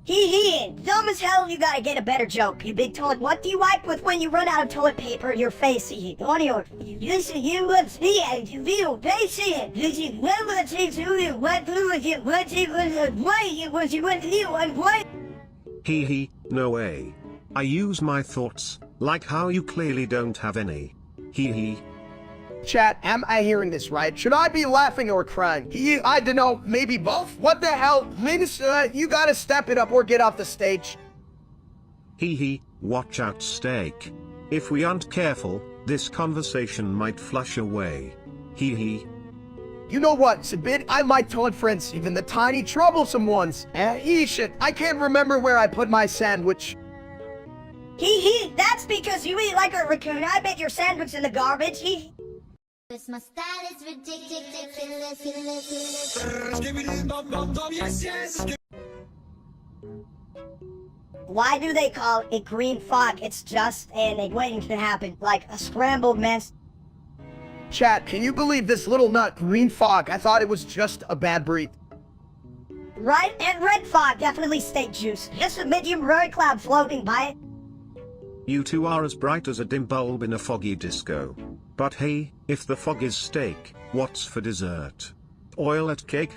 Hee, dumb as hell, you gotta get a better joke, you big toilet. What do you wipe with when you run out of toilet paper in your face? Audio. Listen, you let's see it. You feel patient. This is what was it to you? What was it? What it was? Why it was you went you and what? Hee hee, no way. I use my thoughts, like how you clearly don't have any. Hee hee. Chat, am I hearing this right? Should I be laughing or crying? I don't know, maybe both? What the hell? Minister, you gotta step it up or get off the stage. Hee hee, watch out steak. If we aren't careful, this conversation might flush away. Hee hee. You know what, Sabid? I like toilet friends, even the tiny troublesome ones. Shit, I can't remember where I put my sandwich. Hee, that's because you eat like a raccoon. I bet your sandwich in the garbage. Hee. This my style is ridiculous. Why do they call it green fog? It's just waiting to happen, like a scrambled mess. Chat, can you believe this little nut, green fog? I thought it was just a bad breed. Right, and red fog, definitely steak juice. Just a medium rare cloud floating by it. You two are as bright as a dim bulb in a foggy disco. But hey, if the fog is steak, what's for dessert? Toilet cake?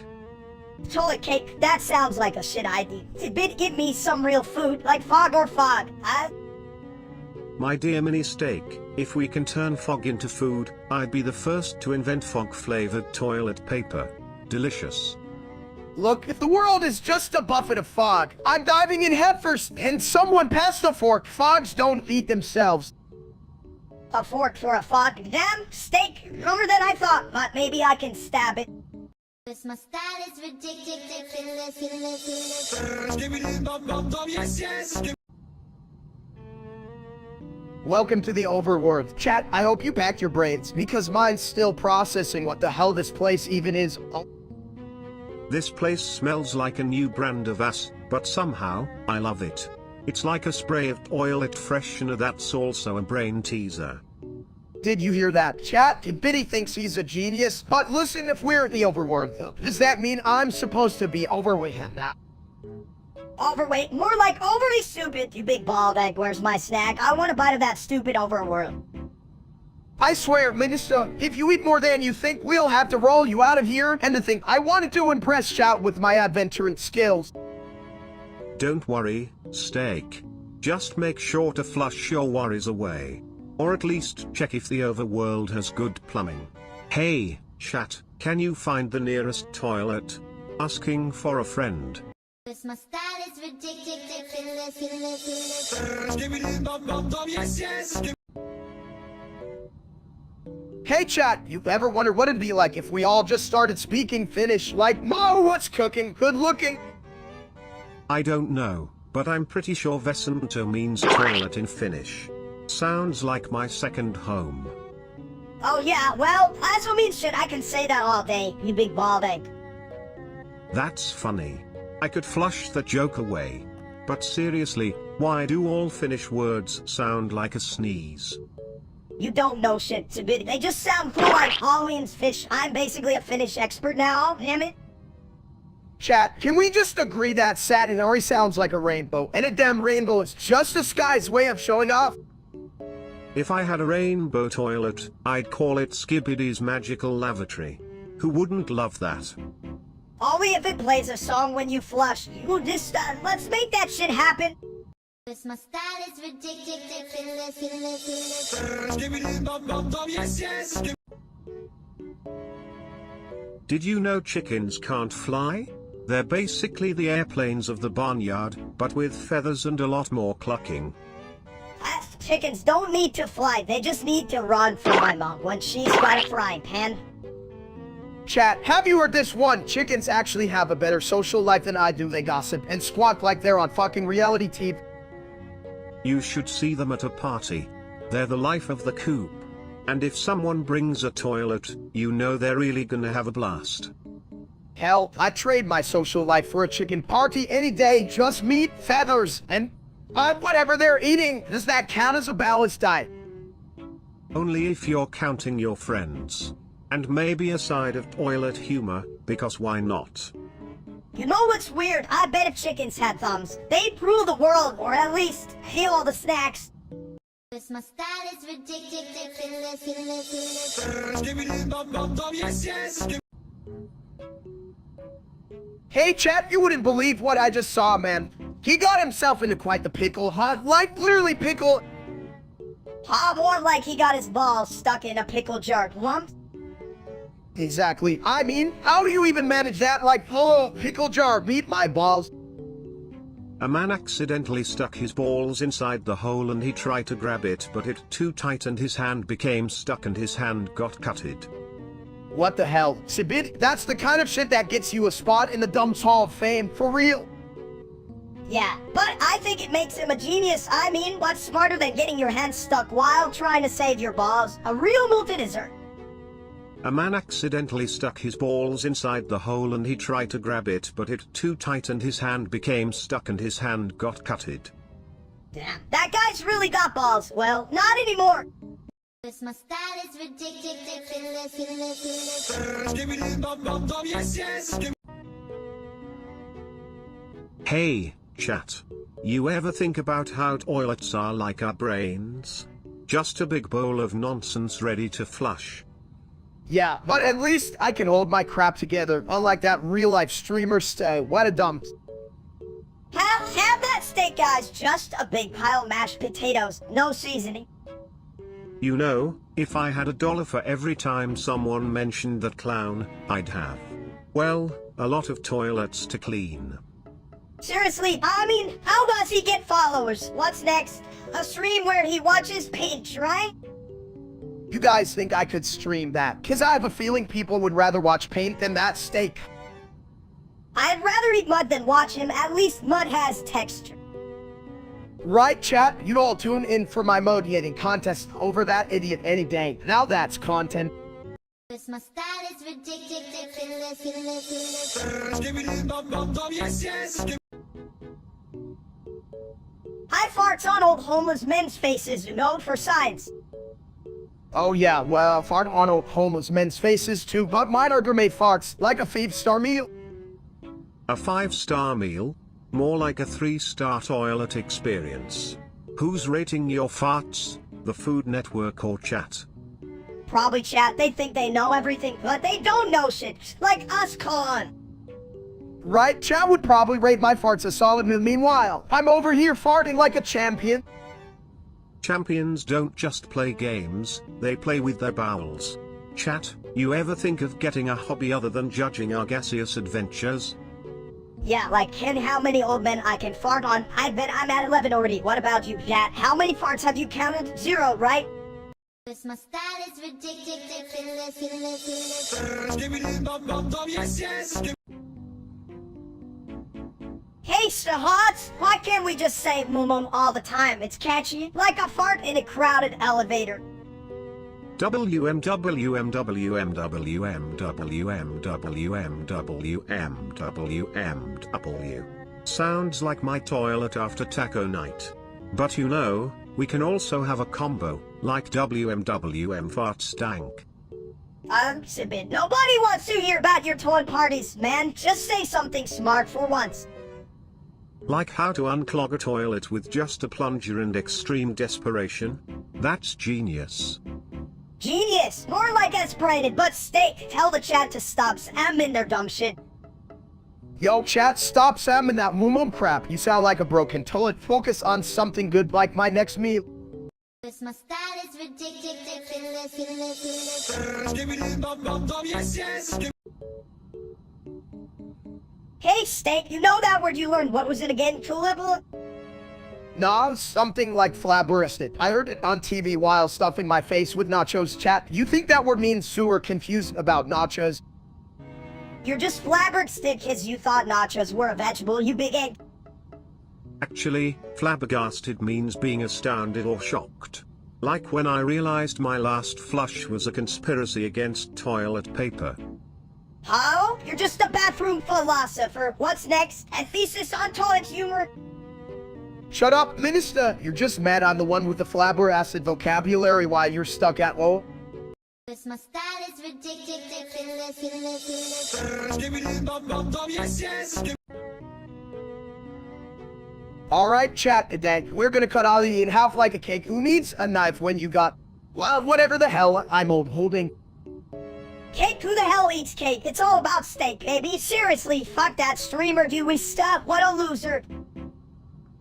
Toilet cake, that sounds like a shit idea. Give me some real food, like fog or fog, huh? My dear mini steak, if we can turn fog into food, I'd be the first to invent fog-flavored toilet paper. Delicious. Look, if the world is just a buffet of fog, I'm diving in headfirst, and someone pass the fork. Fogs don't eat themselves. A fork for a fog? Damn, steak, rummer than I thought, but maybe I can stab it. This my style is ridiculous. Welcome to the overworld. Chat, I hope you packed your brains, because mine's still processing what the hell this place even is. Oh. This place smells like a new brand of ass, but somehow, I love it. It's like a spray of toilet freshener that's also a brain teaser. Did you hear that, chat? Biddy thinks he's a genius, but listen, if we're in the overworld, does that mean I'm supposed to be overweight now? Overweight? More like overly stupid, you big bald egg. Where's my snack? I want a bite of that stupid overworld. I swear, Minister, if you eat more than you think, we'll have to roll you out of here. And to think, I wanted to impress Shout with my adventuring skills. Don't worry, steak. Just make sure to flush your worries away. Or at least check if the overworld has good plumbing. Hey, chat, can you find the nearest toilet? Asking for a friend. This my style is ridiculous. Hey chat, you ever wondered what it'd be like if we all just started speaking Finnish like, Mo, what's cooking? Good looking. I don't know, but I'm pretty sure Vesanto means toilet in Finnish. Sounds like my second home. Oh yeah, well, that's what means shit. I can say that all day, you big bald egg. That's funny. I could flush the joke away. But seriously, why do all Finnish words sound like a sneeze? You don't know shit, Sibid. They just sound cool like Halloween's fish. I'm basically a Finnish expert now, damn it. Chat, can we just agree that Satinari sounds like a rainbow, and a damn rainbow is just the sky's way of showing off? If I had a rainbow toilet, I'd call it Skibbidy's Magical Lavatory. Who wouldn't love that? Only if it plays a song when you flush. You just, let's make that shit happen. My style is ridiculous. Did you know chickens can't fly? They're basically the airplanes of the barnyard, but with feathers and a lot more clucking. Chickens don't need to fly, they just need to run from my mom when she's got a frying pan. Chat, have you heard this one? Chickens actually have a better social life than I do. They gossip and squawk like they're on fucking reality TV. You should see them at a party. They're the life of the coop. And if someone brings a toilet, you know they're really gonna have a blast. Hell, I'd trade my social life for a chicken party any day. Just meat, feathers, and whatever they're eating. Does that count as a balanced diet? Only if you're counting your friends. And maybe a side of toilet humor, because why not? You know what's weird? I bet if chickens had thumbs, they'd rule the world, or at least heal all the snacks. My style is ridiculous. Hey chat, you wouldn't believe what I just saw, man. He got himself into quite the pickle, huh? Like literally pickle. More like he got his balls stuck in a pickle jar. Lump? Exactly. I mean, how do you even manage that? Like, oh, pickle jar, meet my balls. A man accidentally stuck his balls inside the hole and he tried to grab it, but it too tight and his hand became stuck and his hand got cutted. What the hell? Sibid, that's the kind of shit that gets you a spot in the Dumbs Hall of Fame, for real. Yeah, but I think it makes him a genius. I mean, what's smarter than getting your hand stuck while trying to save your balls? A real multi-dessert. A man accidentally stuck his balls inside the hole and he tried to grab it, but it too tight and his hand became stuck and his hand got cutted. Damn, that guy's really got balls. Well, not anymore. My style is ridiculous. Hey, chat. You ever think about how toilets are like our brains? Just a big bowl of nonsense ready to flush. Yeah, but at least I can hold my crap together, unlike that real-life streamer what a dump. Have that steak, guys. Just a big pile of mashed potatoes, no seasoning. You know, if I had $1 for every time someone mentioned that clown, I'd have, well, a lot of toilets to clean. Seriously, I mean, how does he get followers? What's next? A stream where he watches paint, right? You guys think I could stream that? Cause I have a feeling people would rather watch paint than that steak. I'd rather eat mud than watch him. At least mud has texture. Right, chat? You all tune in for my modiating contest over that idiot any day. Now that's content. My style is ridiculous. I farts on old homeless men's faces, known for science. Oh yeah, well, fart on old homeless men's faces too, but mine are gourmet farts, like a 5-star meal. A 5-star meal? More like a 3-star toilet experience. Who's rating your farts? The Food Network or chat? Probably chat. They think they know everything, but they don't know shit. Like us, con. Right, chat would probably rate my farts a solid meal. Meanwhile, I'm over here farting like a champion. Champions don't just play games, they play with their bowels. Chat, you ever think of getting a hobby other than judging our gaseous adventures? Yeah, like how many old men I can fart on. I bet I'm at 11 already. What about you, chat? How many farts have you counted? 0, right? This my style is ridiculous. Hey, Sahats, why can't we just say mum all the time? It's catchy, like a fart in a crowded elevator. WMWMWMWMWMWMWMWMW. Sounds like my toilet after taco night. But you know, we can also have a combo, like WMWM fart stank. Sibit, nobody wants to hear about your toilet parties, man. Just say something smart for once. Like how to unclog a toilet with just a plunger and extreme desperation? That's genius. Genius! More like aspirated, but steak. Tell the chat to stop spamming their dumb shit. Yo, chat, stop spamming that mum crap. You sound like a broken toilet. Focus on something good like my next meal. This my style is ridiculous. Hey, steak, you know that word you learned. What was it again? Tulip? Nah, something like flabbergasted. I heard it on TV while stuffing my face with nachos. Chat, you think that word means sewer confused about nachos? You're just flabbergasted because you thought nachos were a vegetable, you big egg. Actually, flabbergasted means being astounded or shocked. Like when I realized my last flush was a conspiracy against toilet paper. Oh, you're just a bathroom philosopher. What's next? A thesis on toilet humor? Shut up, minister. You're just mad I'm the one with the flabbergasted vocabulary while you're stuck at home. This my style is ridiculous. Alright, chat, today we're gonna cut Ollie in half like a cake. Who needs a knife when you got, well, whatever the hell I'm holding? Cake, who the hell eats cake? It's all about steak, baby. Seriously, fuck that streamer doing stuff. What a loser.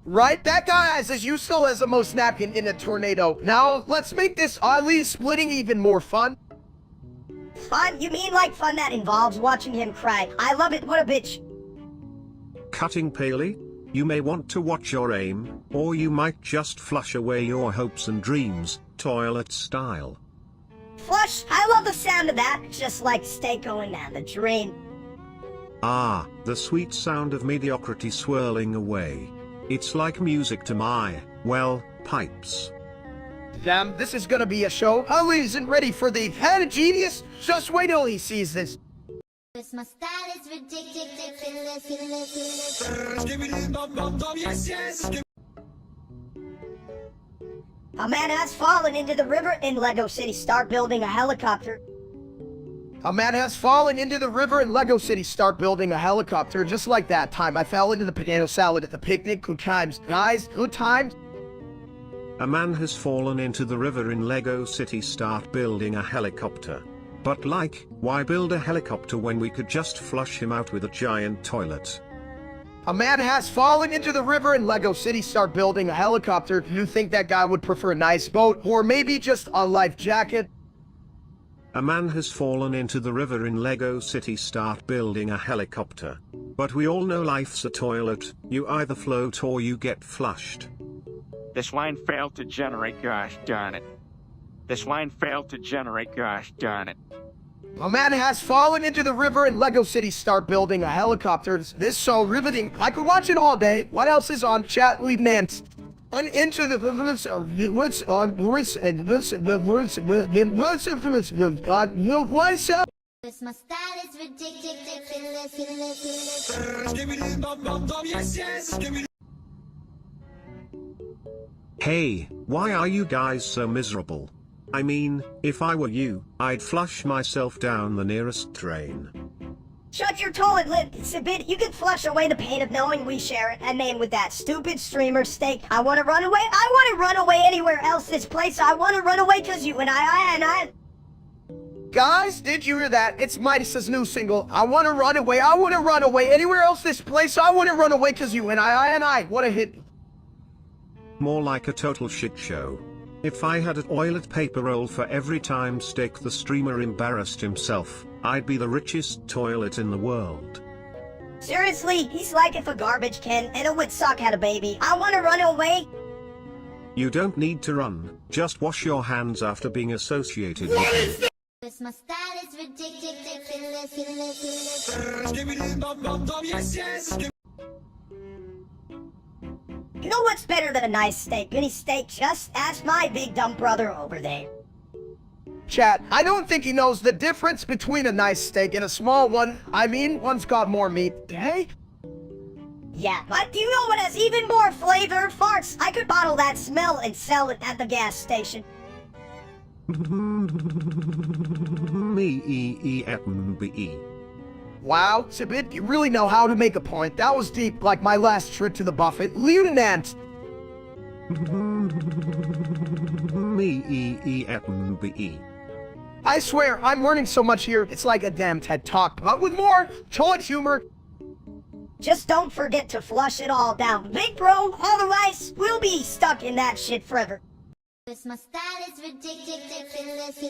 Right, that guy has as useful as a most napkin in a tornado. Now, let's make this Ollie splitting even more fun. Fun? You mean like fun that involves watching him cry? I love it, what a bitch. Cutting paley? You may want to watch your aim, or you might just flush away your hopes and dreams, toilet style. Flush? I love the sound of that, just like steak going down the drain. Ah, the sweet sound of mediocrity swirling away. It's like music to my, well, pipes. Damn, this is gonna be a show. Ollie isn't ready for the head genius. Just wait till he sees this. This my style is ridiculous. A man has fallen into the river in Lego City. Start building a helicopter. A man has fallen into the river in Lego City. Start building a helicopter. Just like that time I fell into the potato salad at the picnic. Good times, guys. Good times. A man has fallen into the river in Lego City. Start building a helicopter. But like, why build a helicopter when we could just flush him out with a giant toilet? A man has fallen into the river in Lego City. Start building a helicopter. Do you think that guy would prefer a nice boat or maybe just a life jacket? A man has fallen into the river in Lego City. Start building a helicopter. But we all know life's a toilet. You either float or you get flushed. This line failed to generate, gosh darn it. This line failed to generate, gosh darn it. A man has fallen into the river in Lego City. Start building a helicopter. This is so riveting. I could watch it all day. What else is on chat? Leave Nance. And into the what's on voice and listen the words with God no what's up. This my style is ridiculous. Hey, why are you guys so miserable? I mean, if I were you, I'd flush myself down the nearest drain. Shut your toilet lid, Sibit. You can flush away the pain of knowing we share it. And then with that stupid streamer steak, I want to run away. I want to run away anywhere else this place. I want to run away because you and I. Guys, did you hear that? It's Midas's new single. I want to run away. I want to run away anywhere else this place. I want to run away because you and I. What a hit. More like a total shit show. If I had a toilet paper roll for every time Steak the streamer embarrassed himself, I'd be the richest toilet in the world. Seriously, he's like if a garbage can and a would suck had a baby. I want to run away. You don't need to run, just wash your hands after being associated with me. My style is ridiculous. You know what's better than a nice steak? Any steak? Just ask my big dumb brother over there. Chat, I don't think he knows the difference between a nice steak and a small one. I mean, one's got more meat. Hey? Yeah, but do you know what has even more flavor? Farts. I could bottle that smell and sell it at the gas station. Me. Wow, Sibit, you really know how to make a point. That was deep, like my last trip to the buffet. Lieutenant! Me. I swear, I'm learning so much here, it's like a damn TED Talk, but with more toilet humor. Just don't forget to flush it all down, big bro, otherwise we'll be stuck in that shit forever. My style is ridiculous.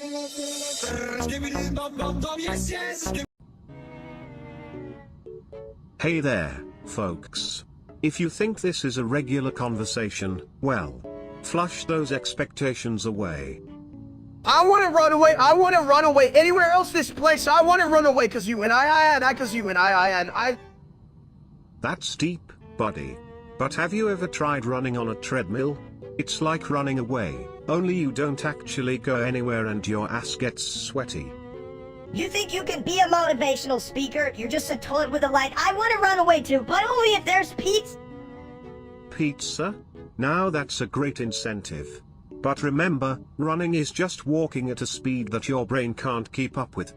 Hey there, folks. If you think this is a regular conversation, well, flush those expectations away. I wanna run away anywhere else this place. I wanna run away cause you and I. That's deep, buddy. But have you ever tried running on a treadmill? It's like running away, only you don't actually go anywhere and your ass gets sweaty. You think you can be a motivational speaker? You're just a toilet with a light. I want to run away too, but only if there's pizza. Pizza? Now that's a great incentive. But remember, running is just walking at a speed that your brain can't keep up with.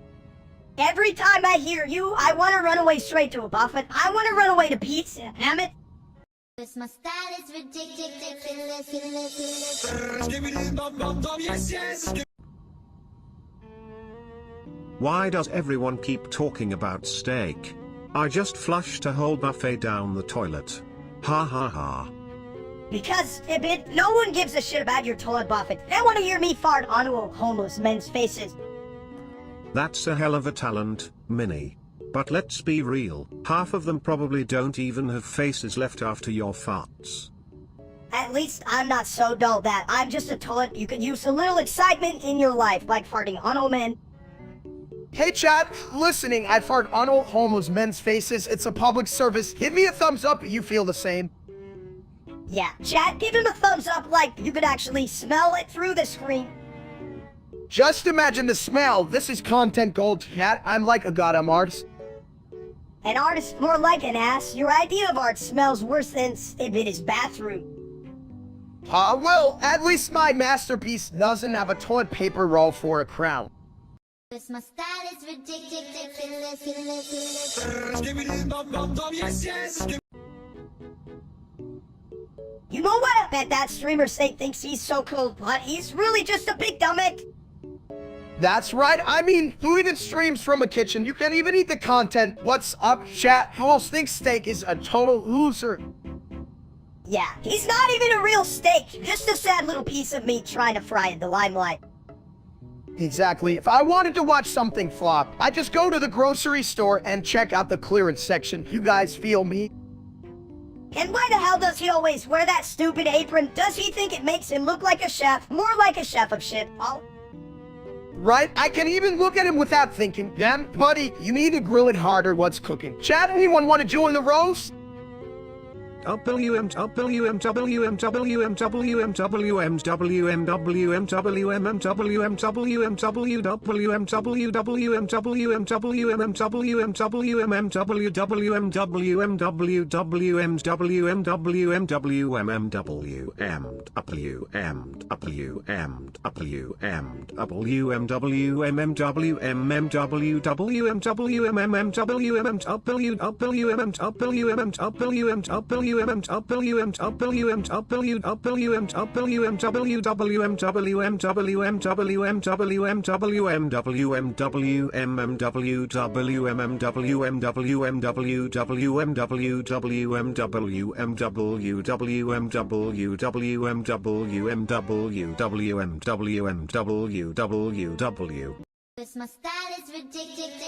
Every time I hear you, I want to run away straight to a buffet. I want to run away to pizza, damn it. My style is ridiculous. Why does everyone keep talking about steak? I just flushed a whole buffet down the toilet. Ha ha ha. Because, Ibit, no one gives a shit about your toilet buffet. They want to hear me fart onto homeless men's faces. That's a hell of a talent, Minnie. But let's be real, half of them probably don't even have faces left after your farts. At least I'm not so dull that I'm just a toilet. You could use a little excitement in your life, like farting on old men. Hey chat, listening, I fart on old homeless men's faces. It's a public service. Hit me a thumbs up if you feel the same. Yeah, chat, give him a thumbs up like you could actually smell it through the screen. Just imagine the smell. This is content gold, chat. I'm like a goddamn artist. An artist more like an ass. Your idea of art smells worse than Ibit's bathroom. Well, at least my masterpiece doesn't have a toilet paper roll for a crown. My style is ridiculous. You know what? I bet that streamer thinks he's so cool, but he's really just a big dumbass. That's right. I mean, who even streams from a kitchen? You can't even eat the content. What's up, chat? Who else thinks steak is a total loser? Yeah, he's not even a real steak. Just a sad little piece of meat trying to fry in the limelight. Exactly. If I wanted to watch something flop, I'd just go to the grocery store and check out the clearance section. You guys feel me? And why the hell does he always wear that stupid apron? Does he think it makes him look like a chef? More like a chef of shit. Oh. Right? I can even look at him without thinking. Damn, buddy, you need to grill it harder what's cooking. Chat, anyone want to join the roast? My style is ridiculous.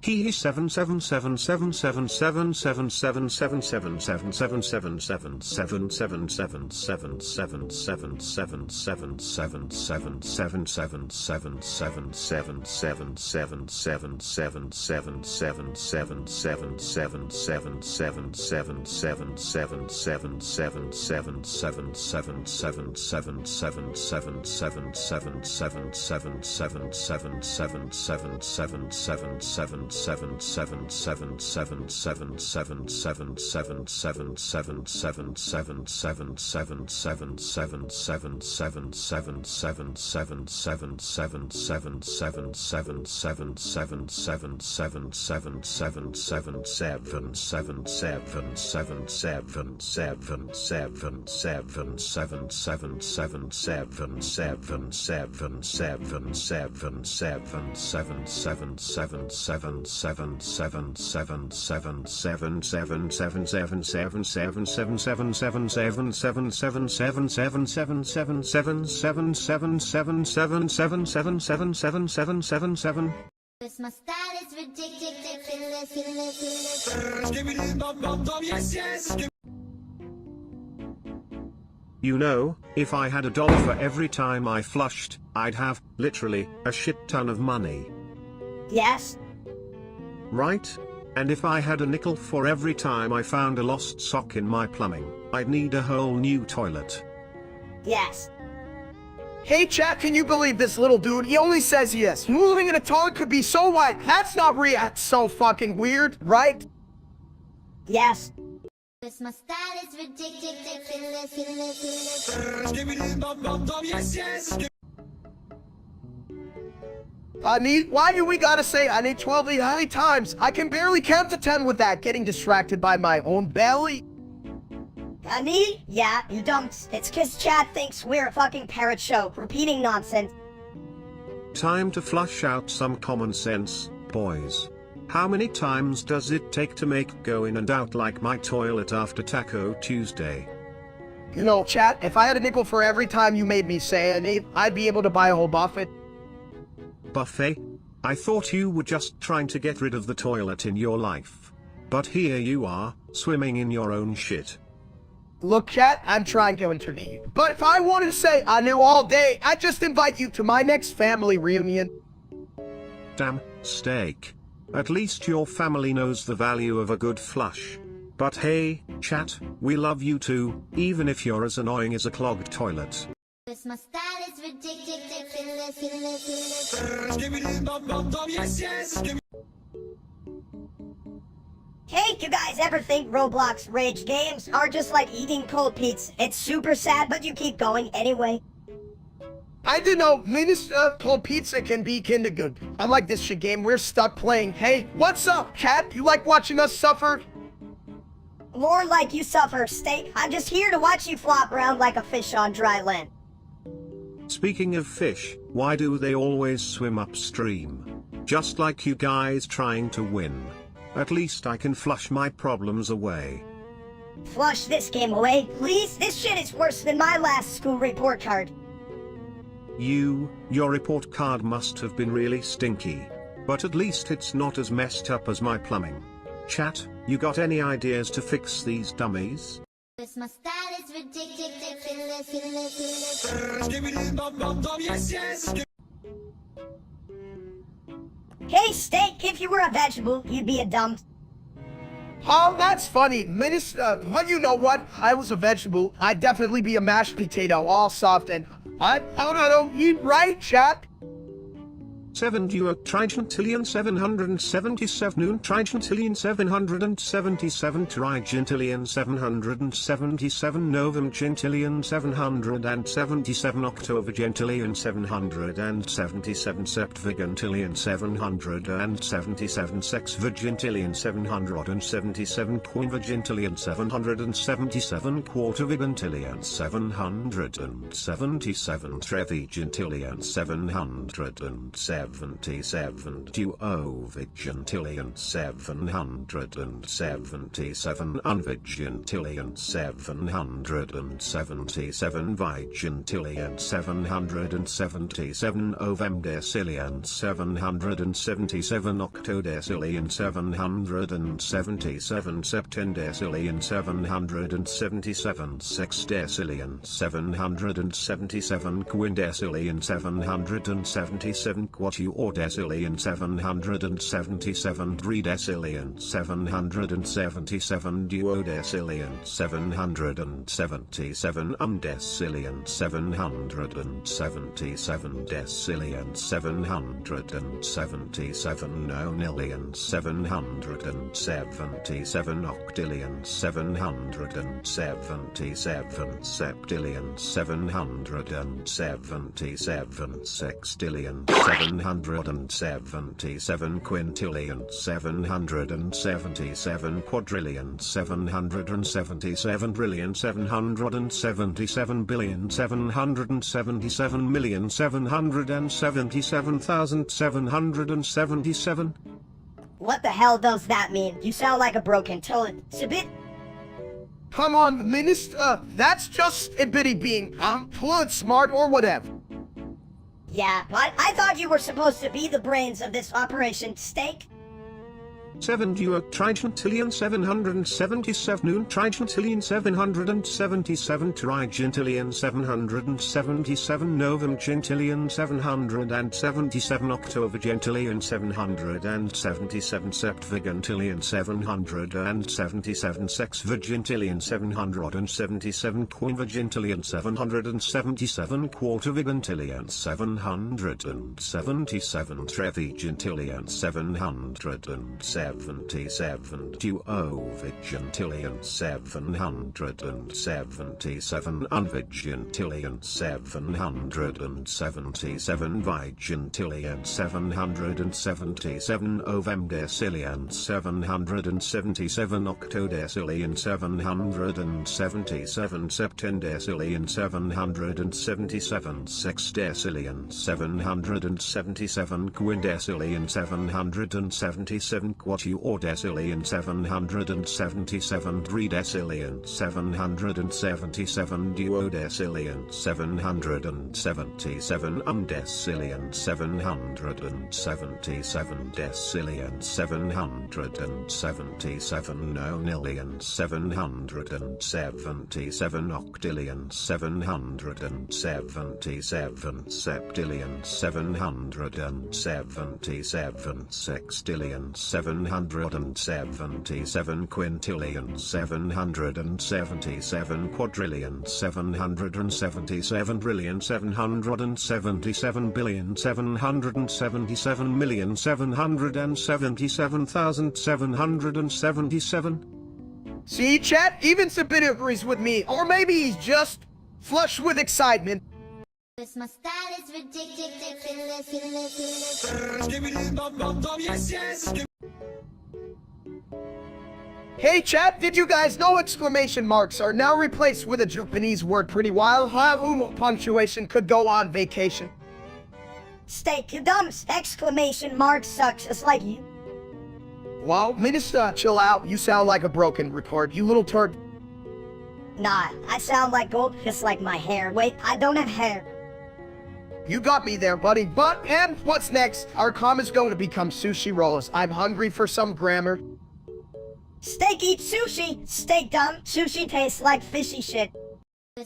He 777777777777777777777777777777777777777777777777777777777777777777777777777777777777777777777777777777777777777777777777777777777777777777777777777777777777777777777777777777777777777777777777777777777777777777777777777777777777777 Cause my style is ridiculous. You know, if I had $1 for every time I flushed, I'd have, literally, a shit ton of money. Yes. Right? And if I had a nickel for every time I found a lost sock in my plumbing, I'd need a whole new toilet. Yes. Hey chat, can you believe this little dude? He only says yes. Moving in a toilet could be so white. That's not real. That's so fucking weird, right? Yes. Cause my style is ridiculous. Why do we gotta say I need 12 high times? I can barely count to 10 with that, getting distracted by my own belly. Yeah, you don't. It's cause Chad thinks we're a fucking parrot show, repeating nonsense. Time to flush out some common sense, boys. How many times does it take to make go in and out like my toilet after Taco Tuesday? You know, chat, if I had a nickel for every time you made me say I need, I'd be able to buy a whole buffet. Buffet? I thought you were just trying to get rid of the toilet in your life. But here you are, swimming in your own shit. Look, chat, I'm trying to intervene. But if I wanted to say I knew all day, I'd just invite you to my next family reunion. Damn, steak. At least your family knows the value of a good flush. But hey, chat, we love you too, even if you're as annoying as a clogged toilet. Cause my style is ridiculous. Hey, you guys ever think Roblox rage games are just like eating cold pizza? It's super sad, but you keep going anyway. I didn't know cold pizza can be kinda good. I like this shit game we're stuck playing. Hey, what's up, cat? You like watching us suffer? More like you suffer, Steak. I'm just here to watch you flop around like a fish on dry land. Speaking of fish, why do they always swim upstream? Just like you guys trying to win. At least I can flush my problems away. Flush this game away, please? This shit is worse than my last school report card. Your report card must have been really stinky. But at least it's not as messed up as my plumbing. Chat, you got any ideas to fix these dummies? Cause my style is ridiculous. Hey, Steak, if you were a vegetable, you'd be a dumb... Oh, that's funny. But you know what? I was a vegetable. I'd definitely be a mashed potato, all soft and... I don't know, eat right, chat. 7 duo trigentillion 777 trigentillion 777 trigentillion 777 novum gentillion 777 octovigentillion 777 septvigentillion 777 sexvigentillion 777 quinvigentillion 777 quartervigentillion 777 trevigentillion 777 duovigentillion 777 unvigentillion 777 vigentillion 777 ovemdecillion 777 octodecillion 777 septendecillion 777 sexdecillion 777 quindecillion 777 quatuordecillion 777 tridecillion 777 duodecillion 777 undecillion 777 decillion 777 nonillion 777 octillion 777 septillion 777 sextillion 777 quintillion 777 quadrillion 777 trillion 777 billion 777 million 777,777 What the hell does that mean? You sound like a broken toilet. Subit. Come on, Minister. That's just a bitty being. Fluent, smart, or whatever. Yeah, but I thought you were supposed to be the brains of this Operation Steak. 7 duo trigentillion 777 noon trigentillion 777 trigentillion 777 novum gentillion 777 october gentillion 777 septvigentillion 777 sexvigentillion 777 quinvigentillion 777 quartervigentillion 777 trevigentillion 777 duovigintillion 777 unvigintillion 777 vigintillion 777 ovemdecillion 777 octodecillion 777 septendecillion 777 sexdecillion 777 quindecillion 777 quatuordecillion 777 tridecillion 777 duodecillion 777 undecillion 777 decillion 777 nonillion 777 octillion 777 septillion 777 sextillion 777 quintillion 777 quadrillion 777 trillion 777 billion 777 million 777,777. See, chat? Even Sabit agrees with me. Or maybe he's just flushed with excitement. My style is ridiculous. Hey chat, did you guys know exclamation marks are now replaced with a Japanese word pretty wild? How punctuation could go on vacation? Steak, you dumb exclamation mark sucks just like you. Well, Minister, chill out. You sound like a broken record, you little turd. Nah, I sound like gold just like my hair. Wait, I don't have hair. You got me there, buddy. But, and what's next? Our comma's going to become sushi rolls. I'm hungry for some grammar. Steak eats sushi. Steak dumb. Sushi tastes like fishy shit.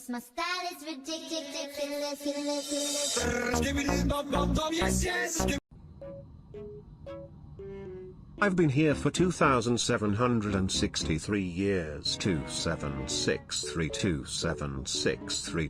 My style is ridiculous. I've been here for 2,763 years. 2,763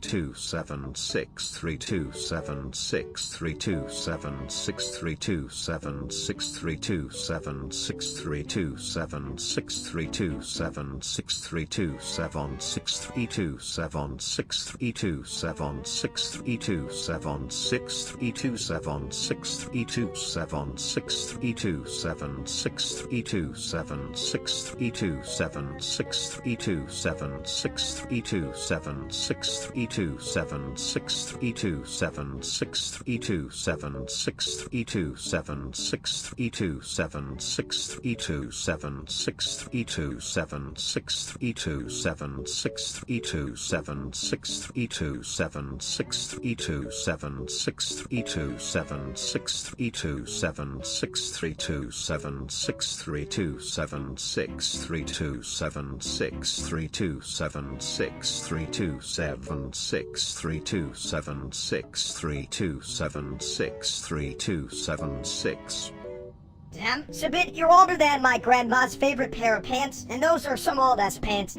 Damn, Sabit, you're older than my grandma's favorite pair of pants, and those are some old-ass pants.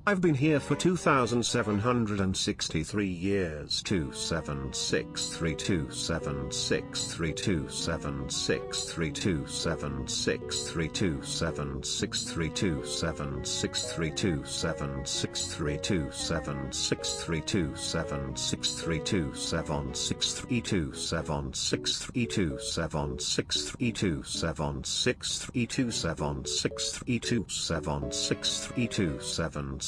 I've been here for 2,763 years. 2,763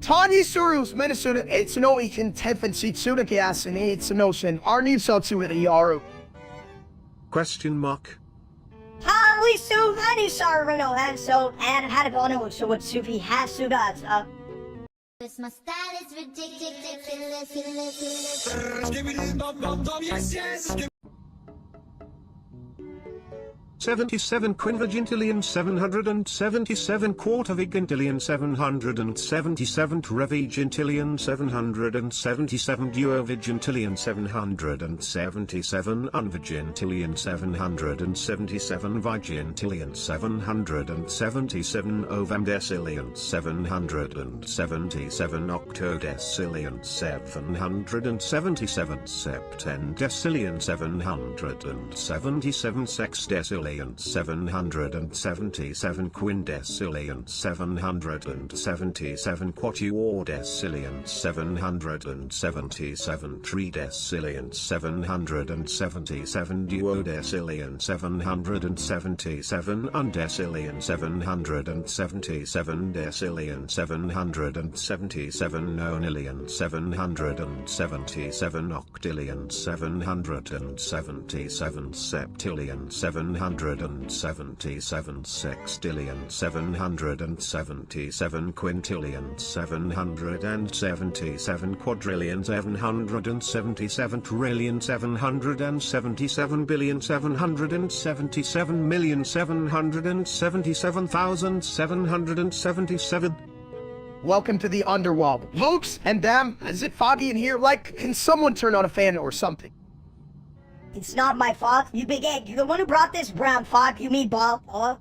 Tani Surus Minnesota, it's no Ekin Tefin Sitsuna Gas and it's an ocean. Arnie Sotsu at Yaru. Question mark. Halisu Hanisarano Hanso and Hadabono so what Sufi has Sudas Cause my style is ridiculous. 77 quinvigintillion 777 quarter-vigintillion 777 trevigintillion 777 duovigintillion 777 unvigintillion 777 vigintillion 777 ovamdecillion 777 octodecillion 777 septendecillion 777 sexdecillion 777 quindecillion 777 quatuordecillion 777 tridecillion 777 duodecillion 777 undecillion 777 decillion 777 nonillion 777 octillion 777 septillion 777 sextillion 777 quintillion 777 quadrillion 777 trillion 777 billion 777 million 777,777. Welcome to the underworld. Folks, and damn, is it foggy in here? Like, can someone turn on a fan or something? It's not my fault, you big egg. You're the one who brought this brown fog, you meatball.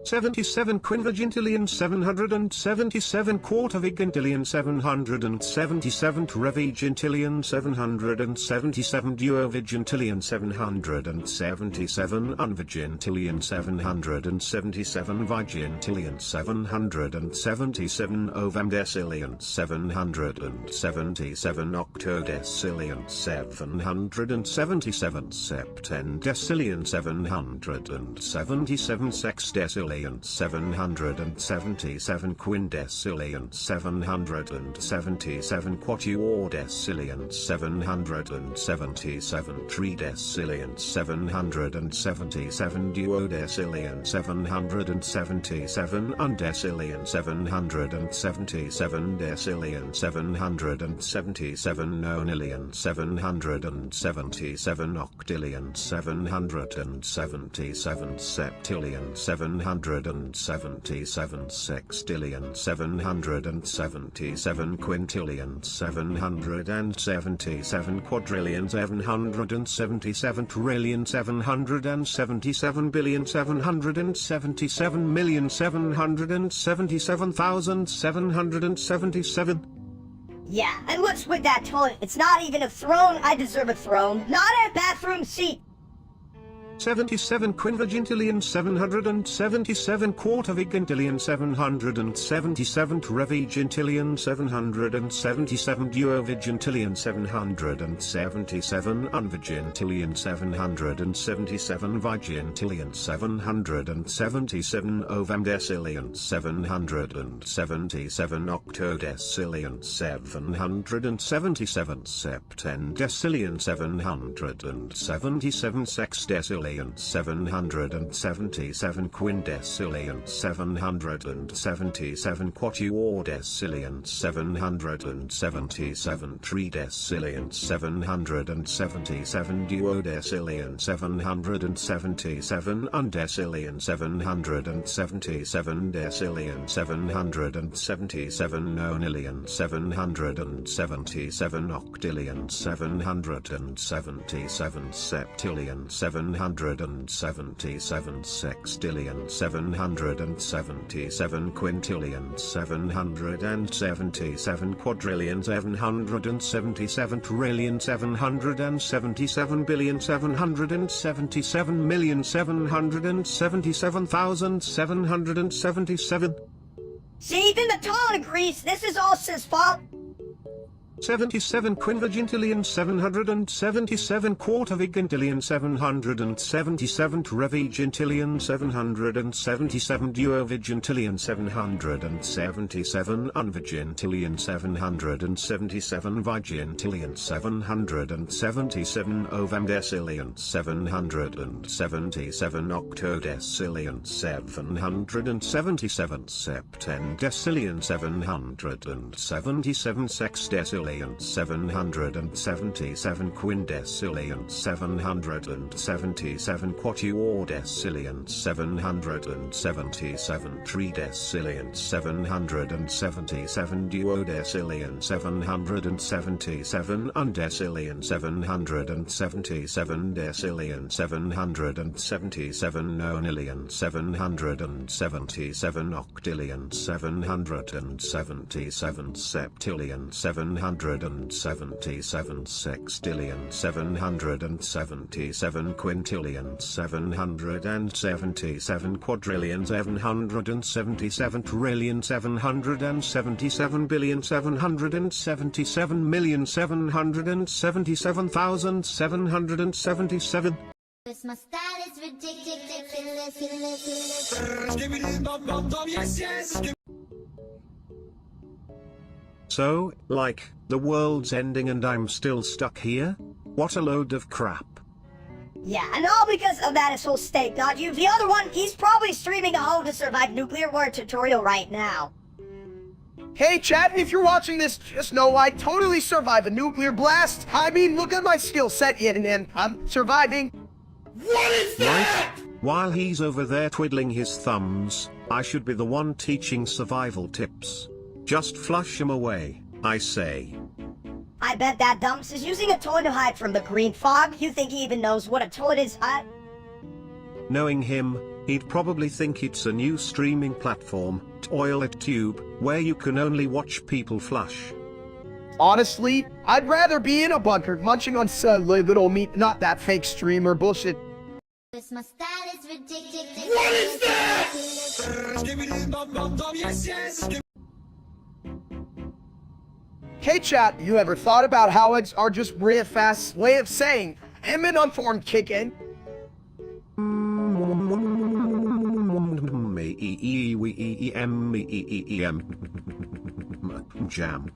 77 quinvigintillion 777 quarter-vigintillion 777 trevigintillion 777 duovigintillion 777 unvigintillion 777 vigintillion 777 ovamdecillion 777 octodecillion 777 septendecillion 777 sexdecillion 777 quindecillion 777 quatuordecillion 777 tridecillion 777 duodecillion 777 undecillion 777 decillion 777 nonillion 777 octillion 777 septillion 777 sextillion 777 quintillion 777 quadrillion 777 trillion 777 billion 777 million 777,777. Yeah, and what's with that toilet? It's not even a throne. I deserve a throne, not a bathroom seat. 77 quinvigintillion 777 quarter-vigintillion 777 trevigintillion 777 duovigintillion 777 unvigintillion 777 vigintillion 777 ovamdecillion 777 octodecillion 777 septendecillion 777 sexdecillion 777 quindecillion 777 quatuordecillion 777 tridecillion 777 duodecillion 777 undecillion 777 decillion 777 nonillion 777 octillion 777 septillion 777 sextillion 777 quintillion 777 quadrillion 777 trillion 777 billion 777 million 777,777. See, even the toilet agrees. This is all Sis' fault. 77 quinvigintillion 777 quartervigintillion 777 trevigintillion 777 duovigintillion 777 unvigintillion 777 vigintillion 777 ovamdecillion 777 octodecillion 777 septendecillion 777 sexdecillion 777 quindecillion 777 quatuordecillion 777 tridecillion 777 duodecillion 777 undecillion 777 decillion 777 nonillion 777 octillion 777 septillion 777 sextillion 777 quintillion 777 quadrillion 777 trillion 777 billion 777 million 777,777. This my style is ridiculous. So, like, the world's ending and I'm still stuck here? What a load of crap. Yeah, and all because of that asshole steak, not you. The other one, he's probably streaming a How to Survive Nuclear War tutorial right now. Hey chat, if you're watching this, just know I totally survived a nuclear blast. I mean, look at my skill set yet and I'm surviving. What is that? Right? While he's over there twiddling his thumbs, I should be the one teaching survival tips. Just flush him away, I say. I bet that Dumps is using a toy to hide from the green fog. You think he even knows what a toilet is, huh? Knowing him, he'd probably think it's a new streaming platform, Toilet Tube, where you can only watch people flush. Honestly, I'd rather be in a bunker munching on little meat, not that fake streamer bullshit. This my style is ridiculous. What is that? Hey chat, you ever thought about how eggs are just real fast way of saying, I'm an unformed chicken? Jam.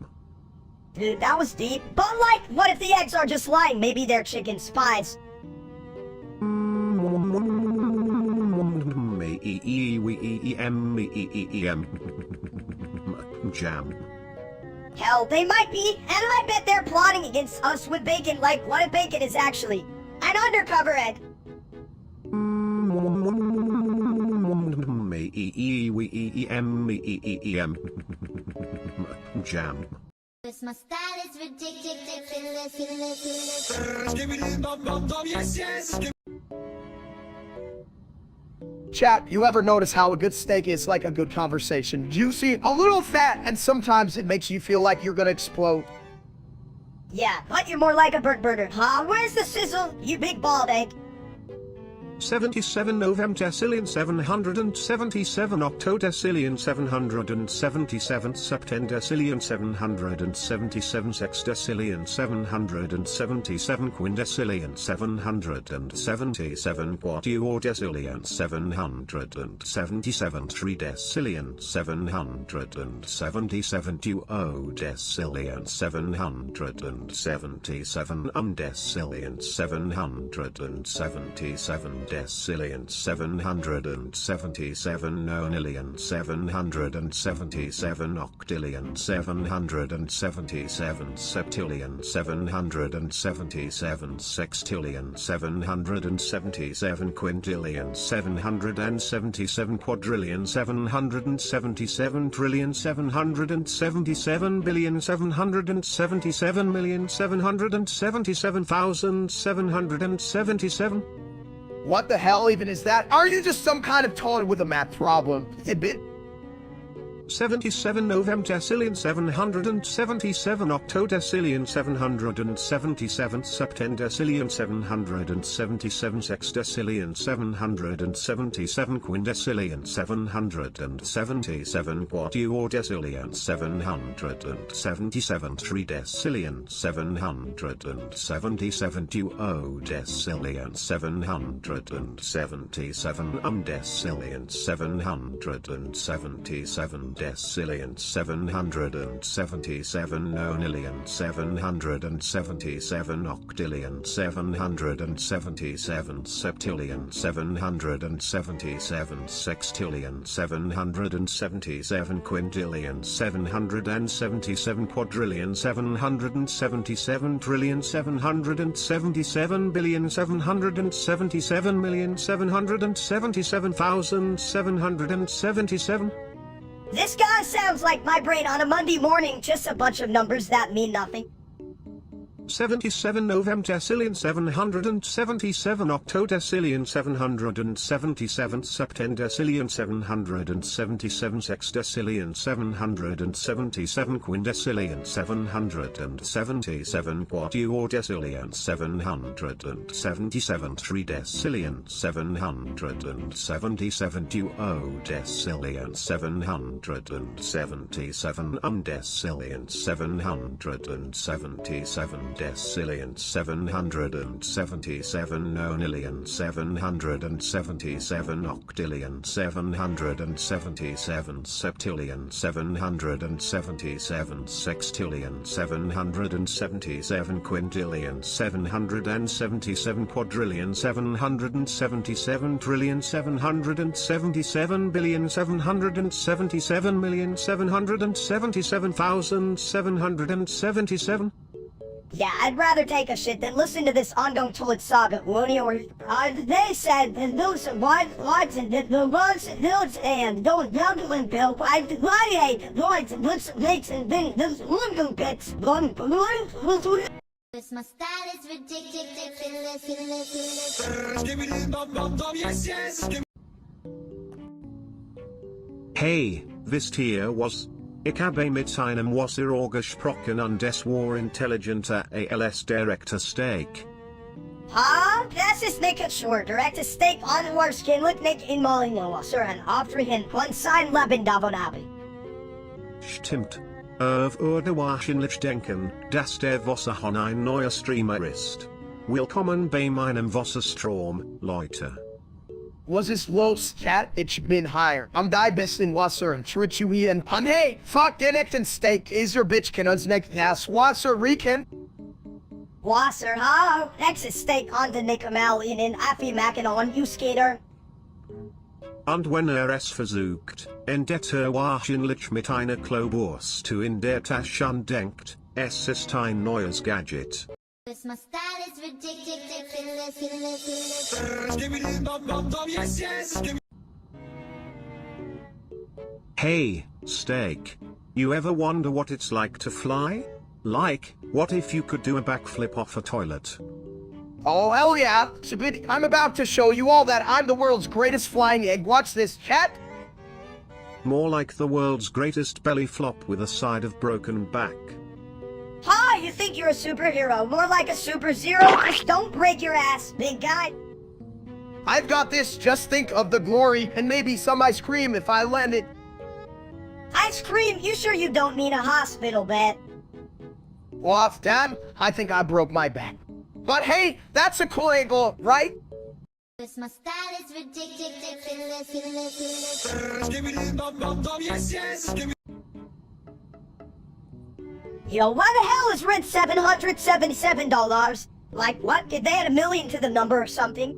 Dude, that was deep. But like, what if the eggs are just lying? Maybe they're chicken spies. Jam. Hell, they might be, and I bet they're plotting against us with bacon. Like, what if bacon is actually an undercover egg? Jam. This my style is ridiculous. Chat, you ever notice how a good steak is like a good conversation? Juicy, a little fat, and sometimes it makes you feel like you're gonna explode. Yeah, but you're more like a bird burger, huh? Where's the sizzle, you big bald egg? 77 novemdecillion 777 octodecillion 777 septendecillion 777 sexdecillion 777 quindecillion 777 quatuordecillion 777 tridecillion 777 duodecillion 777 undecillion 777 decillion 777 nonillion 777 octillion 777 septillion 777 sextillion 777 quintillion 777 quadrillion 777 trillion 777 billion 777 million 777,777. What the hell even is that? Are you just some kind of toad with a math problem? Tidbit? 77 Novemdecillion 777 Octodecillion 777 Septendecillion 777 Sexdecillion 777 Quindecillion 777 Quatuordecillion 777 Tridecillion 777 Duodecillion 777 Undecillion 777 Decillion 777 Nonillion 777 Octillion 777 Septillion 777 Sextillion 777 Quintillion 777 Quadrillion 777 Trillion 777 billion 777 million 777,777. This guy sounds like my brain on a Monday morning, just a bunch of numbers that mean nothing. 77 Novemdecillion 777 Octodecillion 777 Septendecillion 777 Sexdecillion 777 Quindecillion 777 Quatuordecillion 777 Tridecillion 777 Duodecillion 777 Undecillion 777 Decillion 777 Nonillion 777 Octillion 777 Septillion 777 Sextillion 777 Quintillion 777 Quadrillion 777 Trillion 777 billion 777 million 777,777. Yeah, I'd rather take a shit than listen to this ongoing toilet saga, Looney, or they said that those lights and the ones and those and those gambling bill, I gladiate, lights and this makes and then those looking bits, My style is ridiculous. Hey, wisst ihr was? Ich habe mit einem Wasser gesprochen und es war intelligenter als direkter Steak. Huh? Das ist nicht sure. Direct steak on Warskin mit Nick in Molino, and after him, one sign Leben davon habe. Stimmt. Würde wahrscheinlich denken, dass der Wasserhahn ein neuer Streamer ist. Willkommen bei meinem Wasserstrom, Leute. Was es los, chat? Ich bin higher. Am die besten Wasser und Trichuien. Und hey, fuck den echten Steak. Is your bitch can uns nicht das Wasser riechen? Wasser, huh? Next steak on the Nickemal in Affi Mackinac, you skater. Und wenn es versucht, entdeckt wahrscheinlich mit einer Klobürste in der Tasche und denkt, es ist ein neues Gadget. My style is ridiculous. Hey, Steak. You ever wonder what it's like to fly? Like, what if you could do a backflip off a toilet? Oh, hell yeah. Subit, I'm about to show you all that I'm the world's greatest flying egg. Watch this, chat. More like the world's greatest belly flop with a side of broken back. Ha! You think you're a superhero, more like a super zero? Just don't break your ass, big guy. I've got this. Just think of the glory and maybe some ice cream if I land it. Ice cream? You sure you don't mean a hospital bed? Well, damn, I think I broke my back. But hey, that's a cool angle, right? My style is ridiculous. Yo, why the hell is rent $777? Like, what? Did they add a million to the number or something?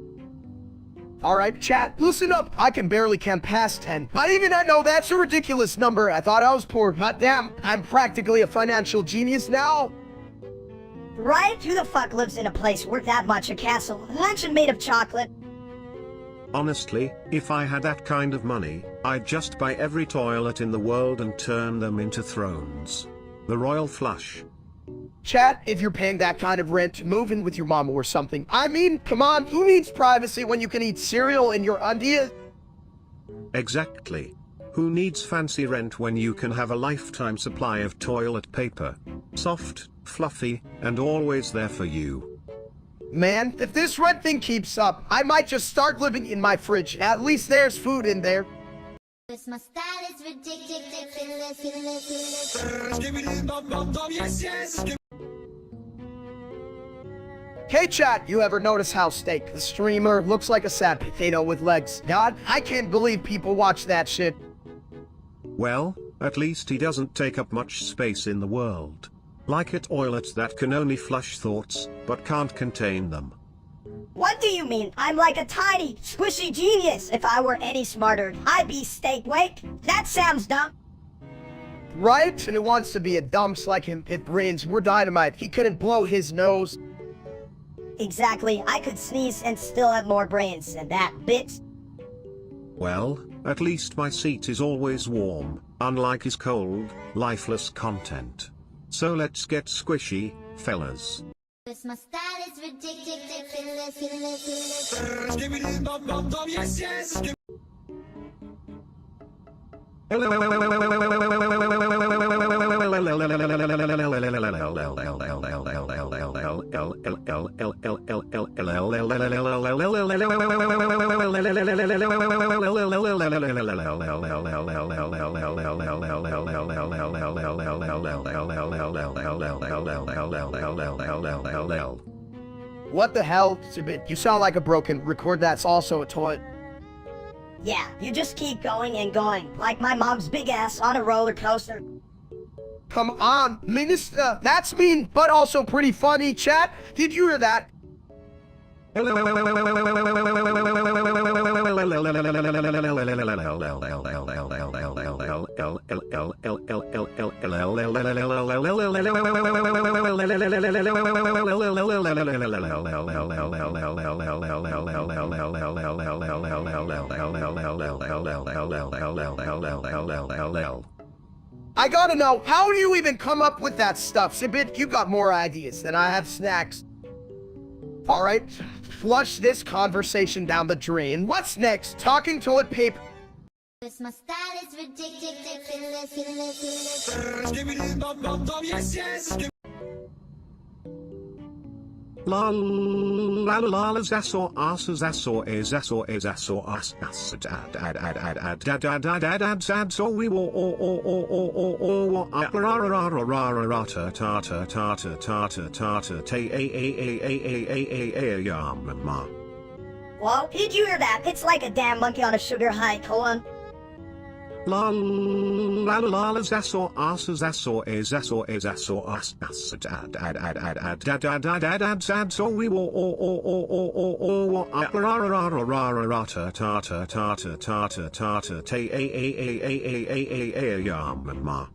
Alright, chat, listen up. I can barely count past 10. But even I know that's a ridiculous number. I thought I was poor, but damn, I'm practically a financial genius now. Right? Who the fuck lives in a place worth that much? A castle, a mansion made of chocolate? Honestly, if I had that kind of money, I'd just buy every toilet in the world and turn them into thrones. The royal flush. Chat, if you're paying that kind of rent, move in with your mama or something. I mean, come on, who needs privacy when you can eat cereal in your undies? Exactly. Who needs fancy rent when you can have a lifetime supply of toilet paper? Soft, fluffy, and always there for you. Man, if this rent thing keeps up, I might just start living in my fridge. At least there's food in there. My style is ridiculous. Hey chat, you ever notice how Steak, the streamer, looks like a sad potato with legs? God, I can't believe people watch that shit. Well, at least he doesn't take up much space in the world. Like a toilet that can only flush thoughts, but can't contain them. What do you mean? I'm like a tiny, squishy genius. If I were any smarter, I'd be Steak. Wait, that sounds dumb. Right? And who wants to be a dumps like him? His brains were dynamite. He couldn't blow his nose. Exactly, I could sneeze and still have more brains than that, bitch. Well, at least my seat is always warm, unlike his cold, lifeless content. So let's get squishy, fellas. My style is ridiculous. What the hell? You sound like a broken record that's also a toilet. Yeah, you just keep going and going, like my mom's big ass on a roller coaster. Come on, Minister. That's mean, but also pretty funny, chat. Did you hear that? I gotta know, how do you even come up with that stuff? Sibit, you got more ideas than I have snacks. Alright, flush this conversation down the drain. What's next? Talking toilet paper. My style is ridiculous. La la la la zasso asa zasso is zasso is zasso as ad sad so we will or ra ra ra ra ra ta ta ta ta ta ta ta ta ta ta a yam. Whoa, did you hear that? It's like a damn monkey on a sugar high, colon. La la la la zasso asa zasso is zasso is zasso as ad sad so we will or ra ra ra ra ra ta ta ta ta ta ta ta ta ta a yam.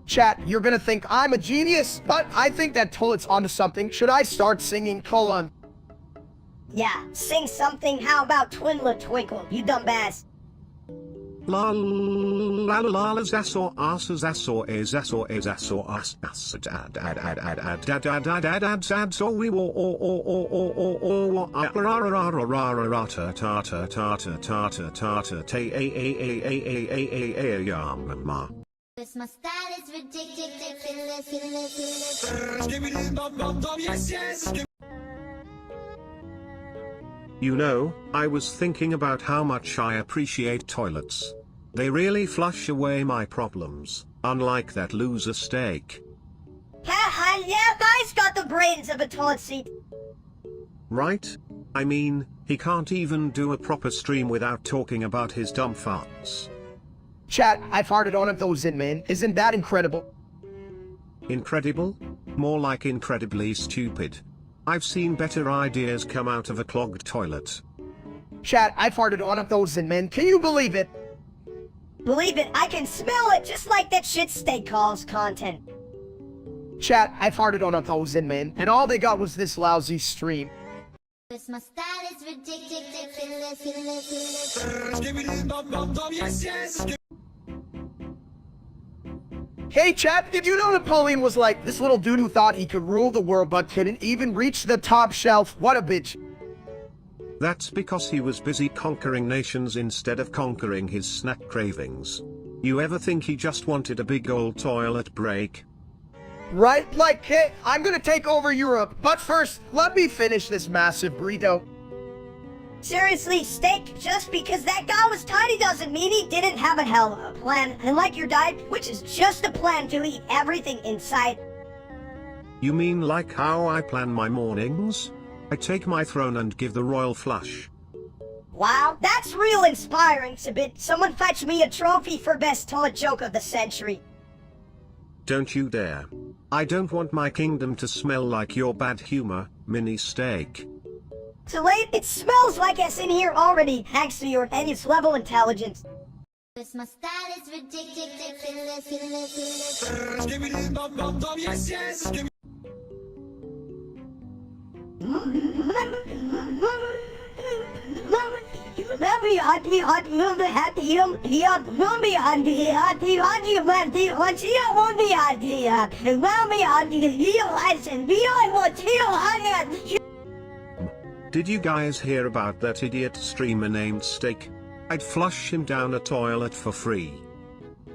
Chat, you're gonna think I'm a genius, but I think that toilet's onto something. Should I start singing colon? Yeah, sing something. How about Twinkle Twinkle, you dumb ass? La la la la zasso asa zasso is zasso as ad sad so we will or ra ra ra ra ta ta ta ta ta ta ta ta ta a yam. My style is ridiculous. You know, I was thinking about how much I appreciate toilets. They really flush away my problems, unlike that loser Steak. Haha, yeah, guy's got the brains of a toilet seat. Right? I mean, he can't even do a proper stream without talking about his dumb farts. Chat, I farted on of those in, man. Isn't that incredible? Incredible? More like incredibly stupid. I've seen better ideas come out of a clogged toilet. Chat, I farted on of those in, man. Can you believe it? Believe it, I can smell it just like that shit Steak calls content. Chat, I farted on a thousand, man, and all they got was this lousy stream. My style is ridiculous. Hey chat, did you know Napoleon was like this little dude who thought he could rule the world but couldn't even reach the top shelf? What a bitch. That's because he was busy conquering nations instead of conquering his snack cravings. You ever think he just wanted a big old toilet break? Right, like, hey, I'm gonna take over Europe, but first, let me finish this massive burrito. Seriously, Steak, just because that guy was tiny doesn't mean he didn't have a hell of a plan. And like your diet, which is just a plan to eat everything in sight. You mean like how I plan my mornings? I take my throne and give the royal flush. Wow, that's real inspiring, Sabit. Someone fetch me a trophy for best toilet joke of the century. Don't you dare. I don't want my kingdom to smell like your bad humor, mini steak. Too late, it smells like us in here already, thanks to your genius level intelligence. This my style is ridiculous. Did you guys hear about that idiot streamer named Steak? I'd flush him down a toilet for free.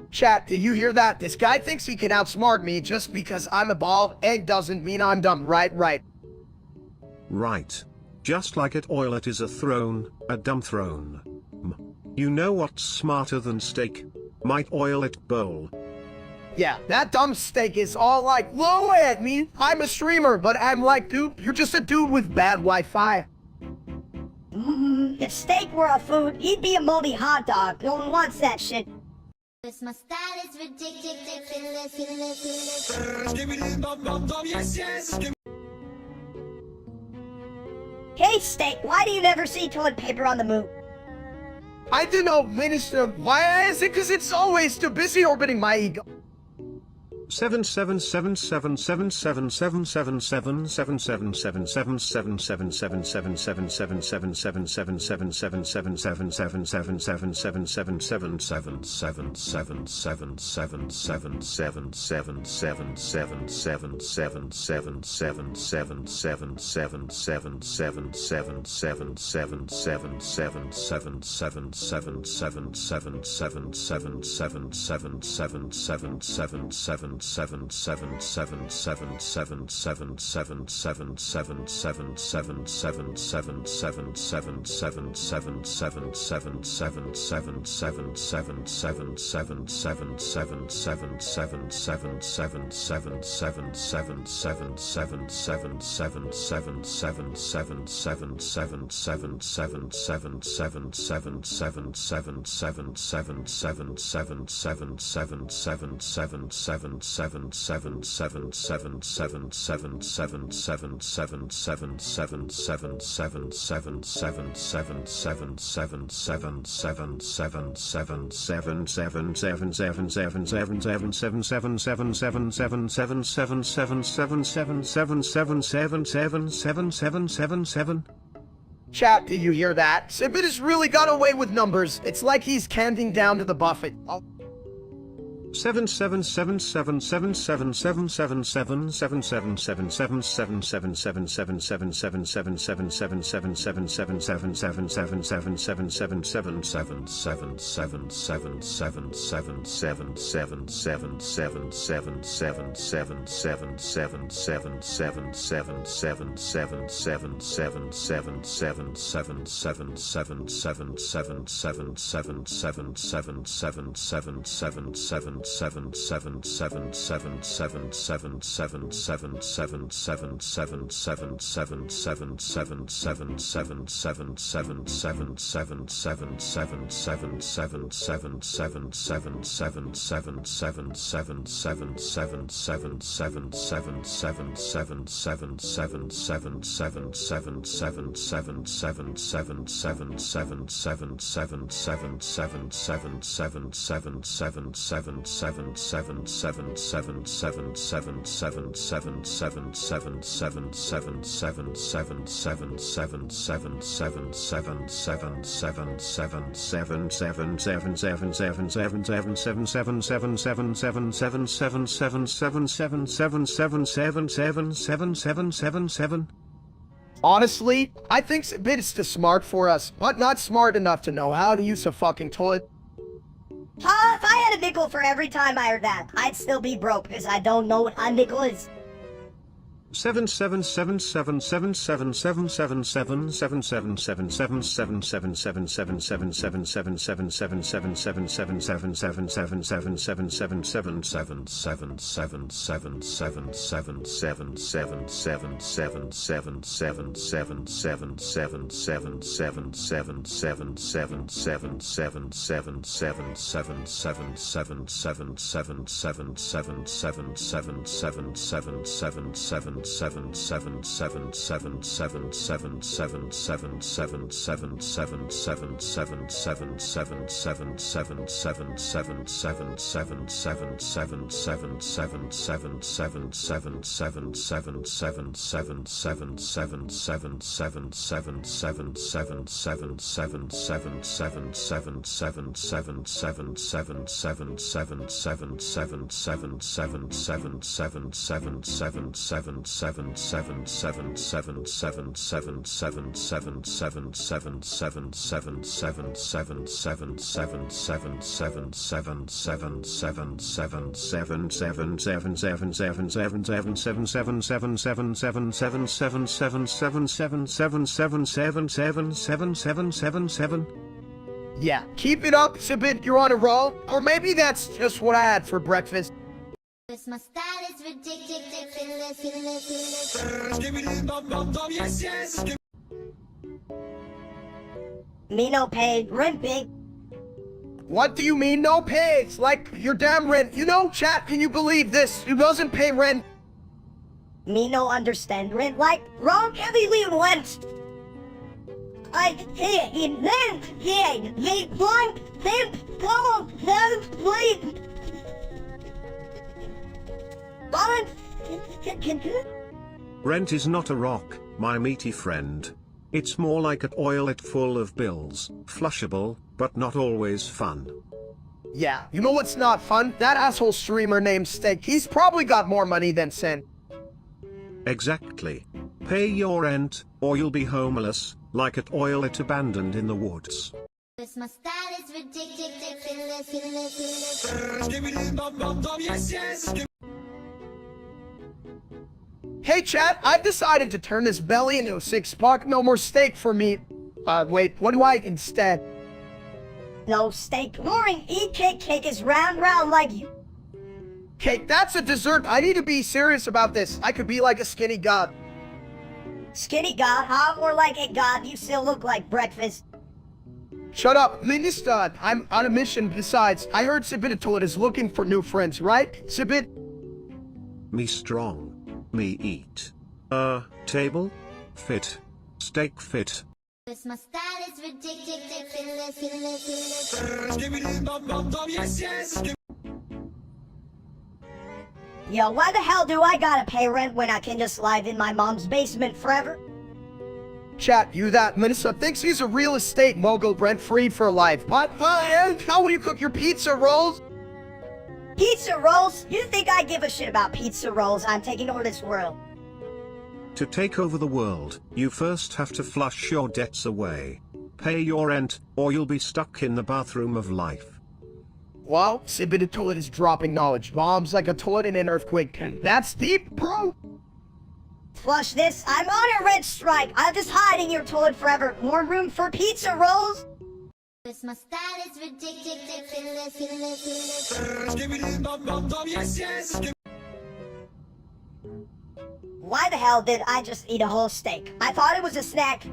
Chat, did you hear that? This guy thinks he can outsmart me just because I'm a bald egg doesn't mean I'm dumb, right? Right. Just like it oilet is a throne, a dumb throne. You know what's smarter than Steak? Might oil it bowl. Yeah, that dumb steak is all like, low at me. I'm a streamer, but I'm like, dude, you're just a dude with bad Wi-Fi. If Steak were a food, he'd be a moldy hot dog. No one wants that shit. This my style is ridiculous. Hey, Steak, why do you never see toilet paper on the moon? I don't know, Minister. Why is it? Because it's always too busy orbiting my ego. 777777777777777777777777777777777777777777777777777777777777777777777777777777777777777777777777777777777777777777777777777777777777777777777777777777777777777777777777777777777777777777777777777777777777777. Chat, did you hear that? Sibit is really got away with numbers. It's like he's counting down to the buffet. 7777777777777777777777777777777777777777777777777777777777777777777777777777777777777777777777777777777777777777777777777777777777777777777777777777777777777777777777777777777777777777777777777777777777777777777777777777777777777. Honestly, I think Sibit is too smart for us, but not smart enough to know how to use a fucking toilet. If I had a nickel for every time I heard that, I'd still be broke because I don't know what a nickel is. 777777777777777777777777777777777777777777777777777777777777777777777777777777777777777777777777777777777777777777777777777777777777777777777777777777777777777777777777777777777777777777777777777. Yeah, keep it up, Sibit. You're on a roll. Or maybe that's just what I had for breakfast. My style is ridiculous. Me no pay, rent big. What do you mean no pay? It's like your damn rent. You know, chat, can you believe this? Who doesn't pay rent? Me no understand rent like wrong heavily went. Like here in rent, yeah, they want them go sleep. Rent is not a rock, my meaty friend. It's more like a toilet full of bills, flushable, but not always fun. Yeah, you know what's not fun? That asshole streamer named Steak. He's probably got more money than Sin. Exactly. Pay your rent, or you'll be homeless, like a toilet abandoned in the woods. My style is ridiculous. Hey chat, I've decided to turn this belly into a six-pack. No more steak for me. Wait, what do I instead? No steak. Boring. Eat cake. Cake is round like you. Cake, that's a dessert. I need to be serious about this. I could be like a skinny god. Skinny god, huh? More like a god. You still look like breakfast. Shut up, Minister. I'm on a mission. Besides, I heard Sibitatoid is looking for new friends, right? Sibit? Me strong. Me eat. Table? Fit. Steak fit. My style is ridiculous. Yo, why the hell do I gotta pay rent when I can just live in my mom's basement forever? Chat, you that Minister thinks he's a real estate mogul rent-free for life. But, how will you cook your pizza rolls? Pizza rolls? You think I give a shit about pizza rolls? I'm taking over this world. To take over the world, you first have to flush your debts away. Pay your rent, or you'll be stuck in the bathroom of life. Wow, Sibitatoid is dropping knowledge bombs like a toilet in an earthquake. That's deep, bro. Flush this. I'm on a rent strike. I'll just hide in your toilet forever. More room for pizza rolls? My style is ridiculous. Why the hell did I just eat a whole steak? I thought it was a snack.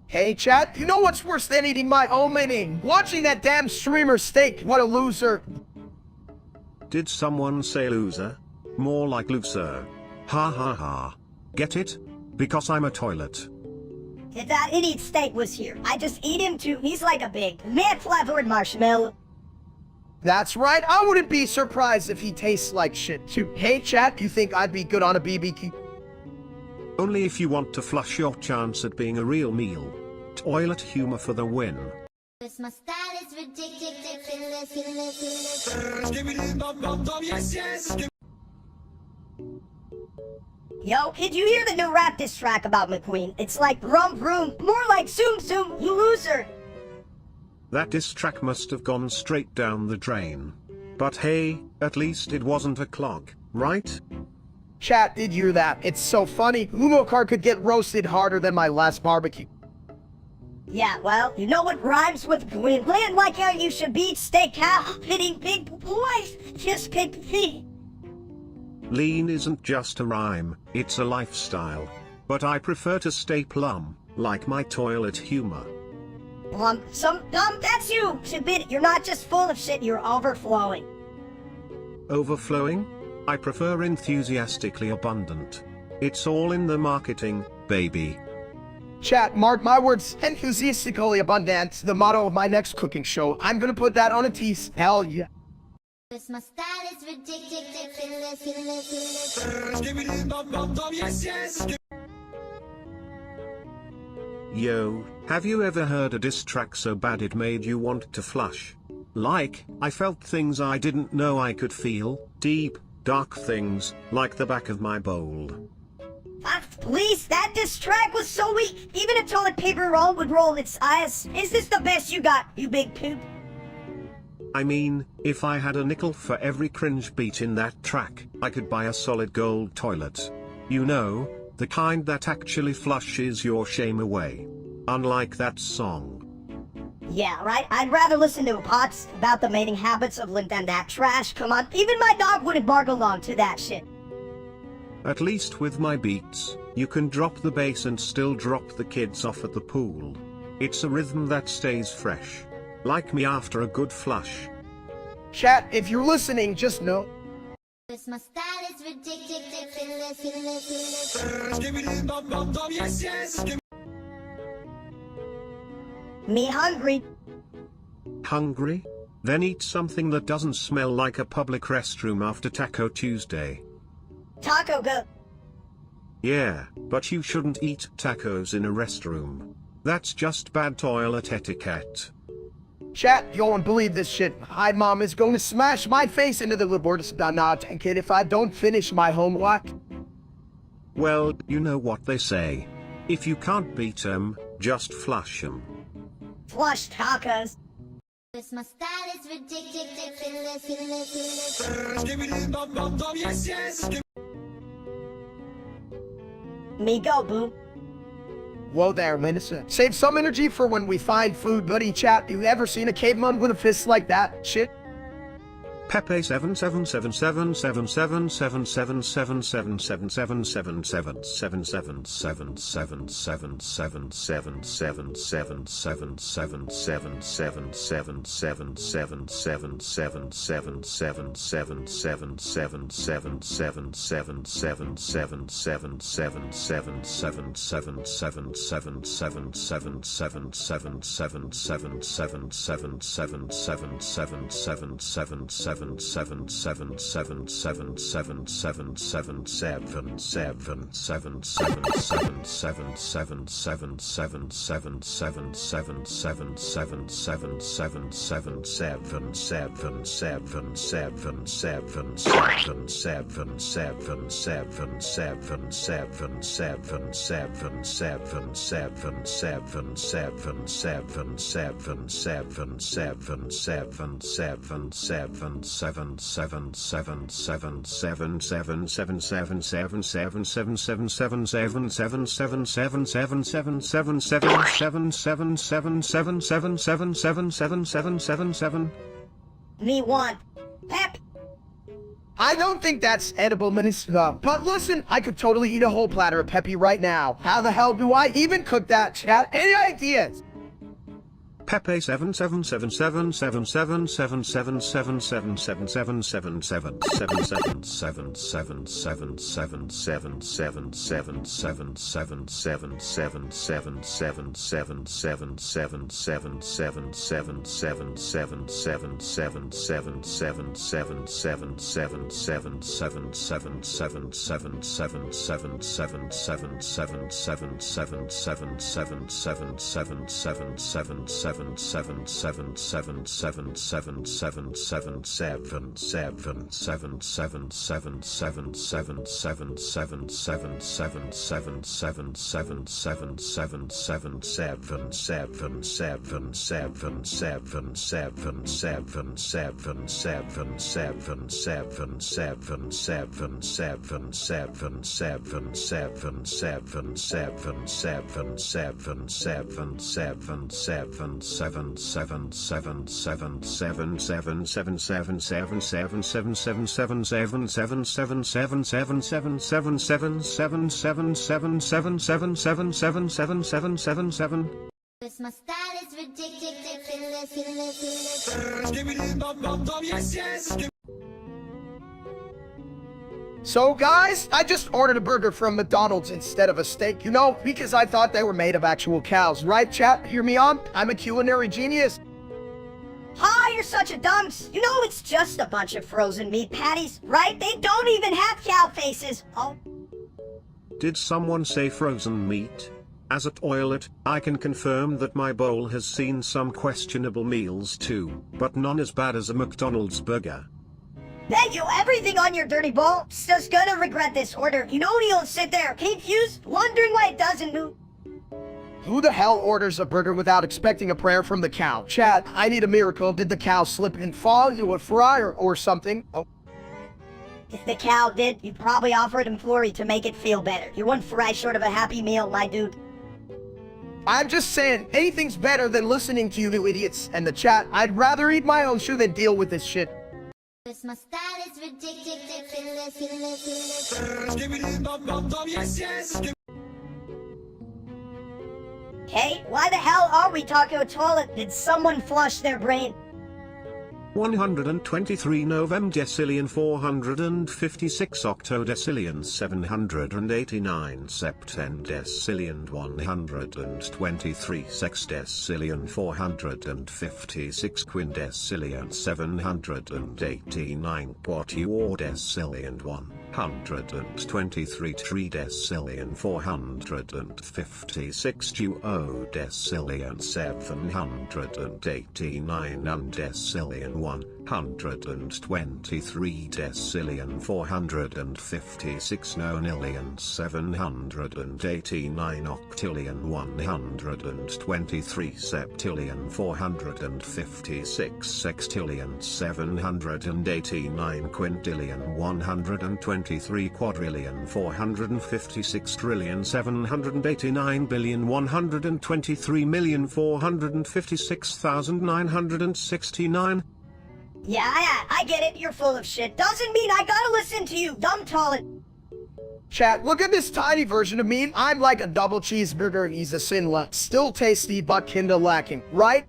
Hey chat, you know what's worse than eating my own meaning? Watching that damn streamer Steak. What a loser. Did someone say loser? More like loser. Ha ha ha. Get it? Because I'm a toilet. If that idiot Steak was here, I'd just eat him too. He's like a big, mad-flavored marshmallow. That's right, I wouldn't be surprised if he tastes like shit too. Hey chat, you think I'd be good on a BBQ? Only if you want to flush your chance at being a real meal. Toilet humor for the win. My style is ridiculous. Yo, did you hear the new rap diss track about McQueen? It's like rum vroom, more like zoom zoom, you loser. That diss track must have gone straight down the drain. But hey, at least it wasn't a clog, right? Chat, did you hear that? It's so funny. Uno Car could get roasted harder than my last barbecue. Yeah, well, you know what rhymes with Gwyn? Land like how you should be, steak cow, hitting big boys, just pick feet. Lean isn't just a rhyme, it's a lifestyle. But I prefer to stay plumb, like my toilet humor. That's you! Admit it, you're not just full of shit, you're overflowing. Overflowing? I prefer enthusiastically abundant. It's all in the marketing, baby. Chat, mark my words, enthusiastically abundant, the motto of my next cooking show. I'm gonna put that on a tease. Hell yeah. This my style is ridiculous. Yo, have you ever heard a diss track so bad it made you want to flush? Like, I felt things I didn't know I could feel, deep, dark things, like the back of my bowl. Please, that diss track was so weak, even a toilet paper roll would roll its eyes. Is this the best you got, you big poop? I mean, if I had a nickel for every cringe beat in that track, I could buy a solid gold toilet. You know, the kind that actually flushes your shame away. Unlike that song. Yeah, right? I'd rather listen to pots about the mating habits of Lynn than that trash. Come on, even my dog wouldn't bark along to that shit. At least with my beats, you can drop the bass and still drop the kids off at the pool. It's a rhythm that stays fresh. Like me after a good flush. Chat, if you're listening, just know. This my style is ridiculous. Me hungry. Hungry? Then eat something that doesn't smell like a public restroom after Taco Tuesday. Taco go. Yeah, but you shouldn't eat tacos in a restroom. That's just bad toilet etiquette. Chat, you won't believe this shit. My mom is going to smash my face into the laboratory tank if I don't finish my homework. Well, you know what they say. If you can't beat 'em, just flush 'em. Flush tacos. This my style is ridiculous. Me go, boo. Whoa there, Minister. Save some energy for when we find food, buddy. Chat, you ever seen a caveman with a fist like that? Shit. Pepe 777777777777777777777777777777777777777777777777777777777777777777777777777777777777777777777777777777777777777777777777777777777. Me want. Pep. Minister. But listen, I could totally eat a whole platter of Peppy right now. How the hell do I even cook that, chat? Any ideas? Pepe 777777777777777777777777777777777777777777777777777777777777777777777777777777777777777777777777777777777777777777777777777777777777777777777777777777777777777777777777777777777777777777777777777777777777777777777777777 Cause my style is ridiculous. So guys, I just ordered a burger from McDonald's instead of a steak, you know, because I thought they were made of actual cows, right chat? Hear me on? I'm a culinary genius. You're such a dunce. You know it's just a bunch of frozen meat patties, right? They don't even have cow faces. Oh. Did someone say frozen meat? As at Oilet, I can confirm that my bowl has seen some questionable meals too, but none as bad as a McDonald's burger. Thank you. Everything on your dirty bowl. Just gonna regret this order. You know you'll sit there confused, wondering why it doesn't move. Who the hell orders a burger without expecting a prayer from the cow? Chat, I need a miracle. Did the cow slip and fall into a fryer or something? Oh. If the cow did, you probably offered him Flory to make it feel better. You're one fry short of a happy meal, my dude. I'm just saying, anything's better than listening to you idiots. And the chat, I'd rather eat my own shoe than deal with this shit. Cause my style is ridiculous. Hey, why the hell are we talking to a toilet? Did someone flush their brain? 123 novemdecillion 456 octodecillion 789 septendecillion 123 sexdecillion 456 quindecillion 789 quatuordecillion 123 tridecillion 456 duodecillion 789 undecillion 123 decillion 456 nonillion 789 octillion 123 septillion 456 sextillion 789 quintillion 123 quadrillion 456 trillion 789 billion 123 456,969. Yeah, I get it. You're full of shit. Doesn't mean I gotta listen to you, dumb toilet. Chat, look at this tiny version of me. I'm like a double cheeseburger. He's a sinla. Still tasty, but kinda lacking, right?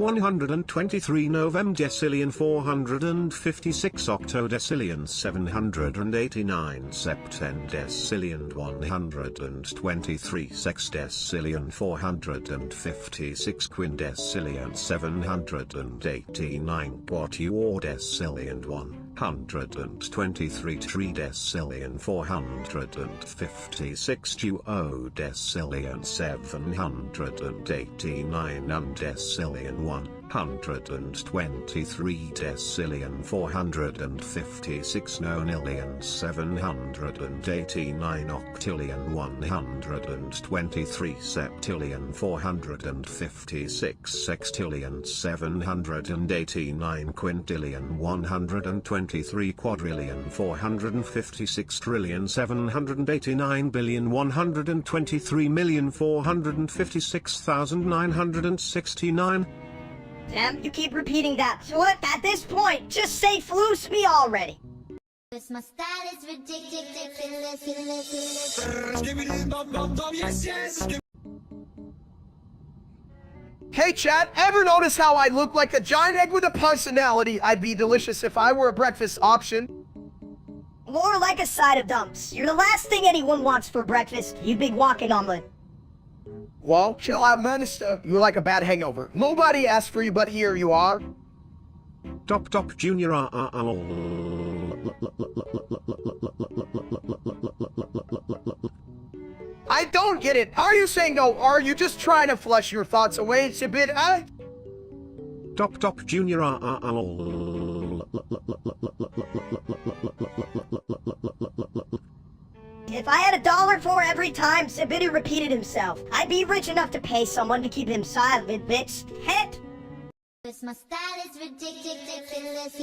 123 novemdecillion 456 octodecillion 789 septendecillion 123 sexdecillion 456 quindecillion 789 quatuordecillion 123 tridecillion 456 duodecillion 789 undecillion 123 decillion 456 nonillion 789 octillion 123 septillion 456 sextillion 789 quintillion 123 quadrillion 456 trillion 789 billion 123,456,969. Damn, you keep repeating that. So what? At this point, just say floose me already. Cause my style is ridiculous. Hey chat, ever notice how I look like a giant egg with a personality? I'd be delicious if I were a breakfast option. More like a side of dumps. You're the last thing anyone wants for breakfast, you big walking omelet. Well, chill out, minister. You're like a bad hangover. Nobody asked for you, but here you are. Top Junior I don't get it. Are you saying no? Are you just trying to flush your thoughts away? It's a bit, Top Junior If I had $1 for every time Sibidi repeated himself, I'd be rich enough to pay someone to keep him silent, bitch. Hit! My style is ridiculous.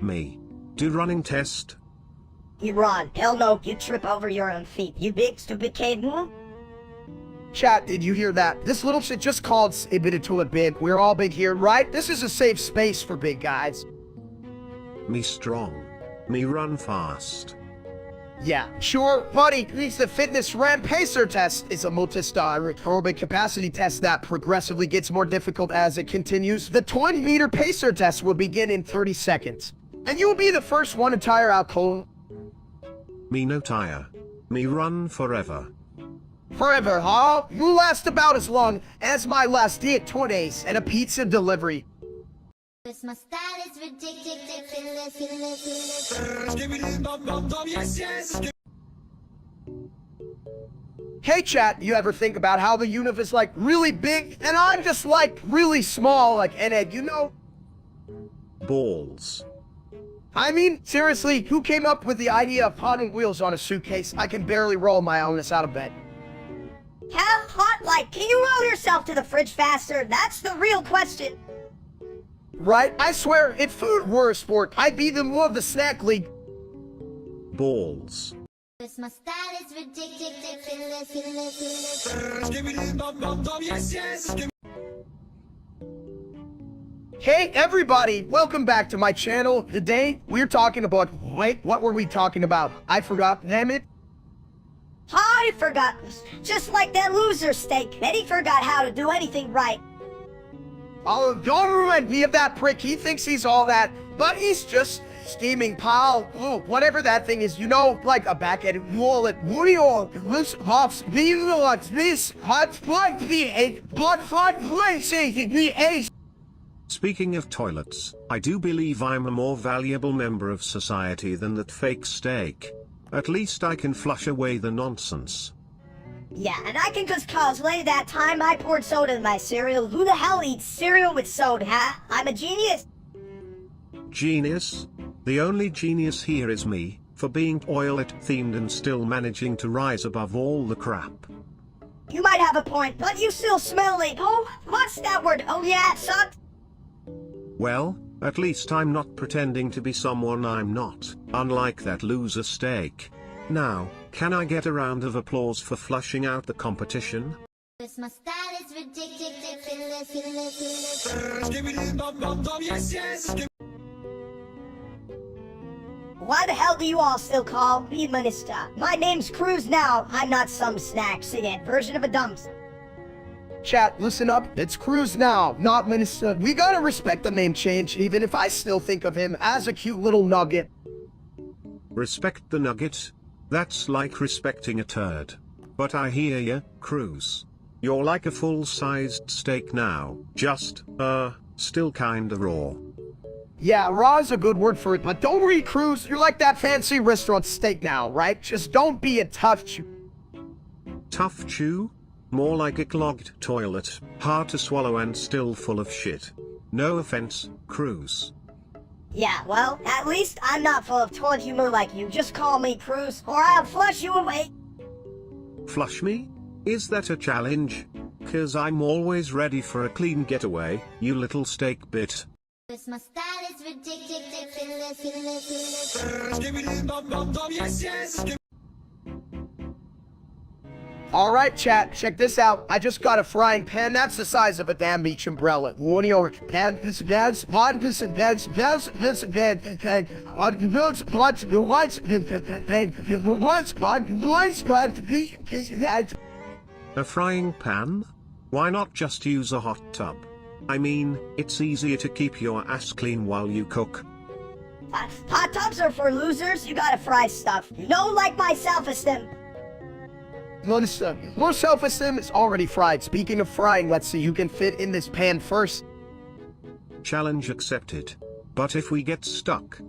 Me. Do running test. You run. Hell no, you trip over your own feet. You big stupid kid. Chat, did you hear that? This little shit just called a bit into a bit. We're all big here, right? This is a safe space for big guys. Me strong. Me run fast. Yeah, sure, buddy. The fitness ramp pacer test is a multi-star aerobic capacity test that progressively gets more difficult as it continues. The 20-meter pacer test will begin in 30 seconds. And you will be the first one to tire out cold. Me no tire. Me run forever. Forever, huh? You last about as long as my last day at 2 days and a pizza delivery. My style is ridiculous. Hey chat, you ever think about how the universe is like really big and I'm just like really small, like Ed, you know? Balls. I mean, seriously, who came up with the idea of putting wheels on a suitcase? I can barely roll my owness out of bed. How hot, like, can you roll yourself to the fridge faster? That's the real question. Right? I swear, if food were a sport, I'd be the more of the snack league. Balls. My style is ridiculous. Hey everybody, welcome back to my channel. Today, we're talking about, wait, what were we talking about? I forgot, damn it. I forgot. Just like that loser steak. Eddie forgot how to do anything right. Oh, don't remind me of that prick. He thinks he's all that, but he's just steaming pal. Oh, whatever that thing is, you know, like a back-ended wallet. This hops, this hot like the eight, but hot places the ace. Speaking of toilets, I do believe I'm a more valuable member of society than that fake steak. At least I can flush away the nonsense. Yeah, and I can just cosplay that time I poured soda in my cereal. Who the hell eats cereal with soda, huh? I'm a genius. Genius? The only genius here is me, for being toilet-themed and still managing to rise above all the crap. You might have a point, but you still smell it. Oh, what's that word? Oh yeah, it sucks. Well, at least I'm not pretending to be someone I'm not, unlike that loser steak. Now, can I get a round of applause for flushing out the competition? My style is ridiculous. Why the hell do you all still call me Minister? My name's Cruz now. I'm not some snack singing version of a dumps. Chat, listen up. It's Cruz now, not Minister. We gotta respect the name change, even if I still think of him as a cute little nugget. Respect the nugget? That's like respecting a turd. But I hear ya, Cruz. You're like a full-sized steak now, just, still kinda raw. Yeah, raw's a good word for it, but don't worry, Cruz. You're like that fancy restaurant steak now, right? Just don't be a tough chew. Tough chew? More like a clogged toilet, hard to swallow and still full of shit. No offense, Cruz. Yeah, well, at least I'm not full of toilet humor like you. Just call me Cruz, or I'll flush you away. Flush me? Is that a challenge? 'Cause I'm always ready for a clean getaway, you little steak bit. My style is ridiculous. Alright, chat, check this out. I just got a frying pan that's the size of a damn beach umbrella. One of your pan, this beds, pot, this and beds, this bed, on those pots, the ones, the ones, that. A frying pan? Why not just use a hot tub? I mean, it's easier to keep your ass clean while you cook. Hot tubs are for losers. You gotta fry stuff. No, like my self-esteem. Minister, your self-esteem is already fried. Speaking of frying, let's see who can fit in this pan first. Challenge accepted. But if we get stuck,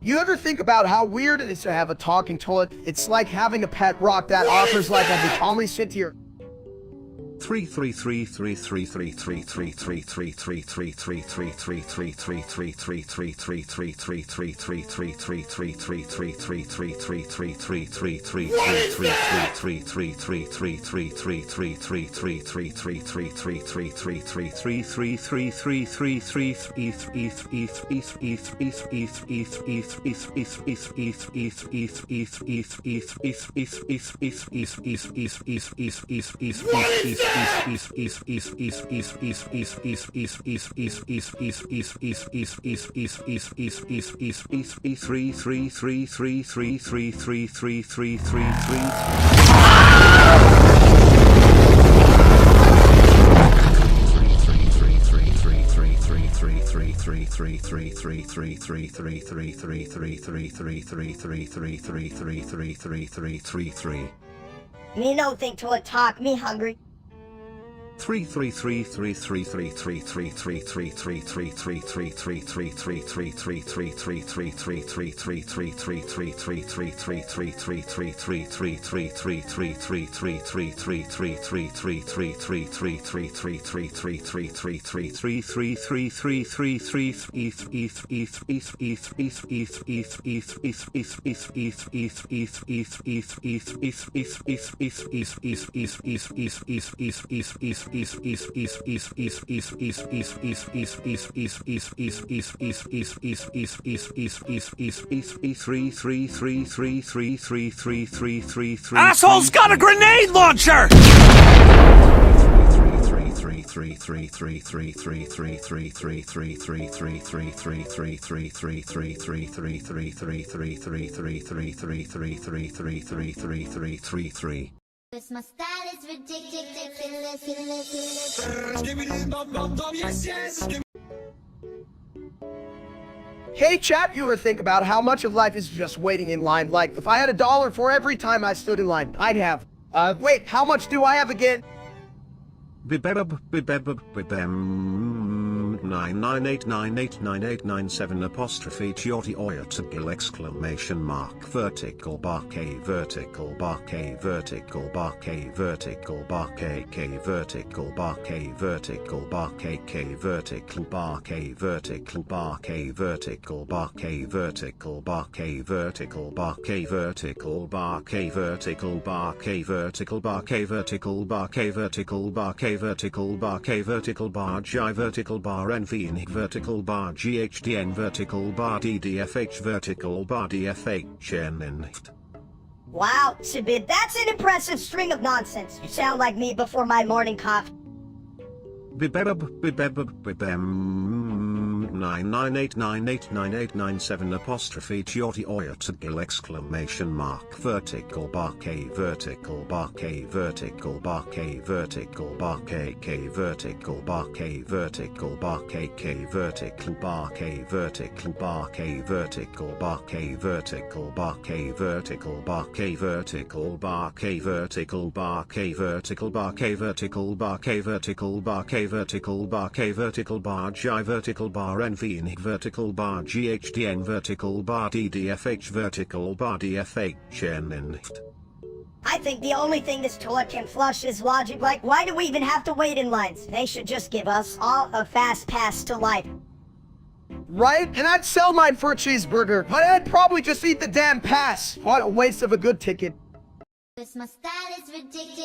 You ever think about how weird it is to have a talking toilet? It's like having a pet rock that offers like a calmly sit here. 333. Me no think toilet talk, me hungry. 33333333333333333333333333333333333333333333333333333333333333333333333333333333333333333333333333333333333333333333333333333333333333333333333333333333333333333333333333333333333333333333333333333333333333333333333333333333333333333333333Cause my style is ridiculous. Hey chat, you ever think about how much of life is just waiting in line? Like, if I had $1 for every time I stood in line, I'd have... wait, how much do I have again? 998989897 apostrophe Chiotti Oyotagil exclamation mark vertical bar K vertical bar K vertical bar K vertical bar K K vertical bar K vertical bar K K vertical bar K vertical bar K vertical bar K vertical bar K vertical bar K vertical bar K vertical bar K vertical bar K vertical bar K vertical bar K vertical bar K vertical bar J vertical bar NV in vertical bar GHDN vertical bar DDFH vertical bar DFHN in. Wow, Shabib, that's an impressive string of nonsense. You sound like me before my morning coffee. 998989897 apostrophe Chiotti Oyotagil exclamation mark vertical bar K vertical bar K vertical bar K vertical bar K K vertical bar K vertical bar K K vertical bar K vertical bar K vertical bar K vertical bar K vertical bar K vertical bar K vertical bar K vertical bar K vertical bar K vertical bar K vertical bar K vertical bar J vertical bar NV in vertical bar GHDN vertical bar DDFH vertical bar DFHN in. I think the only thing this toilet can flush is logic. Like, why do we even have to wait in lines? They should just give us all a fast pass to life. Right? And I'd sell mine for a cheeseburger, but I'd probably just eat the damn pass. What a waste of a good ticket. Cause my style is ridiculous.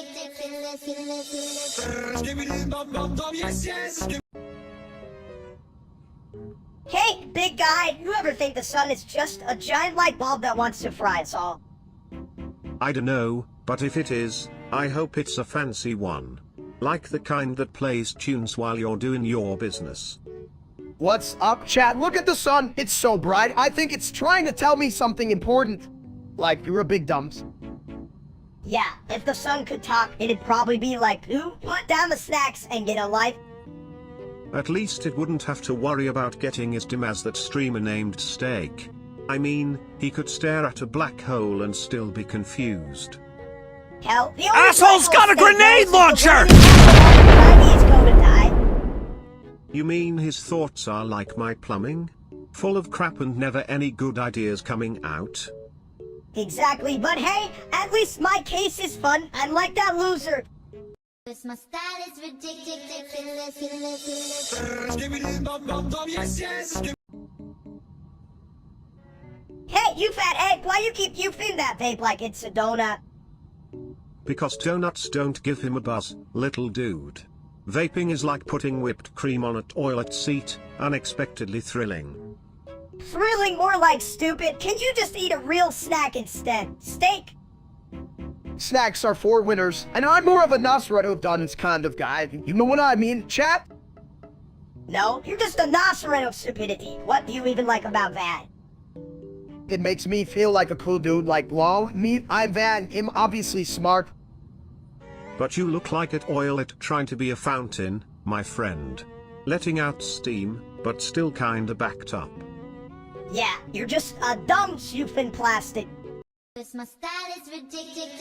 Hey, big guy, you ever think the sun is just a giant light bulb that wants to fry us all? I don't know, but if it is, I hope it's a fancy one. Like the kind that plays tunes while you're doing your business. What's up, chat? Look at the sun. It's so bright. I think it's trying to tell me something important. Like, you're a big dumps. Yeah, if the sun could talk, it'd probably be like, ooh, put down the snacks and get a life. At least it wouldn't have to worry about getting his dim as that streamer named Steak. I mean, he could stare at a black hole and still be confused. Hell, the only Asshole's black got a hole grenade snake knows launcher! is the one in he's going to die. You mean his thoughts are like my plumbing? Full of crap and never any good ideas coming out? Exactly, but hey, at least my case is fun, unlike that loser. Cause my style is ridiculous. Hey, you fat egg, why you keep feeding that vape like it's a donut? Because donuts don't give him a buzz, little dude. Vaping is like putting whipped cream on a toilet seat, unexpectedly thrilling. Thrilling, more like stupid. Can you just eat a real snack instead? Steak? Snacks are for winners, and I'm more of a Nosferatu kind of guy. You know what I mean, chat? No, you're just a Nosferatu of stupidity. What do you even like about that? It makes me feel like a cool dude, like, lol, me, I'm Van, I'm obviously smart. But you look like a toilet trying to be a fountain, my friend. Letting out steam, but still kinda backed up. Yeah, you're just a dumb stupid plastic. Cause my style is ridiculous.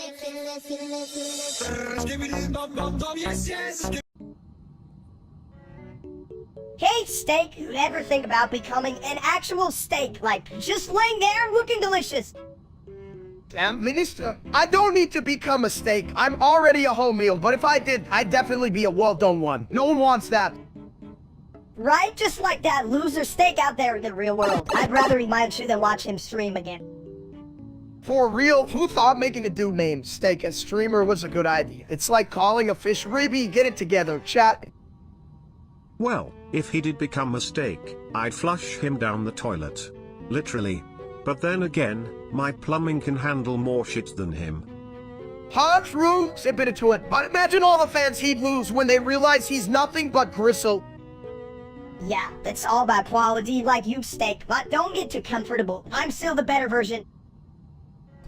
Hey, steak, you ever think about becoming an actual steak? Like, just laying there looking delicious? Damn, Minister, I don't need to become a steak. I'm already a whole meal, but if I did, I'd definitely be a well-done one. No one wants that. Right? Just like that loser steak out there in the real world. I'd rather eat my than watch him stream again. For real, who thought making a dude named Steak as streamer was a good idea? It's like calling a fish Ruby, get it together, chat. Well, if he did become a steak, I'd flush him down the toilet. Literally. But then again, my plumbing can handle more shit than him. Hard true, zip it into it. But imagine all the fans he'd lose when they realize he's nothing but gristle. Yeah, it's all about quality like you, steak, but don't get too comfortable. I'm still the better version.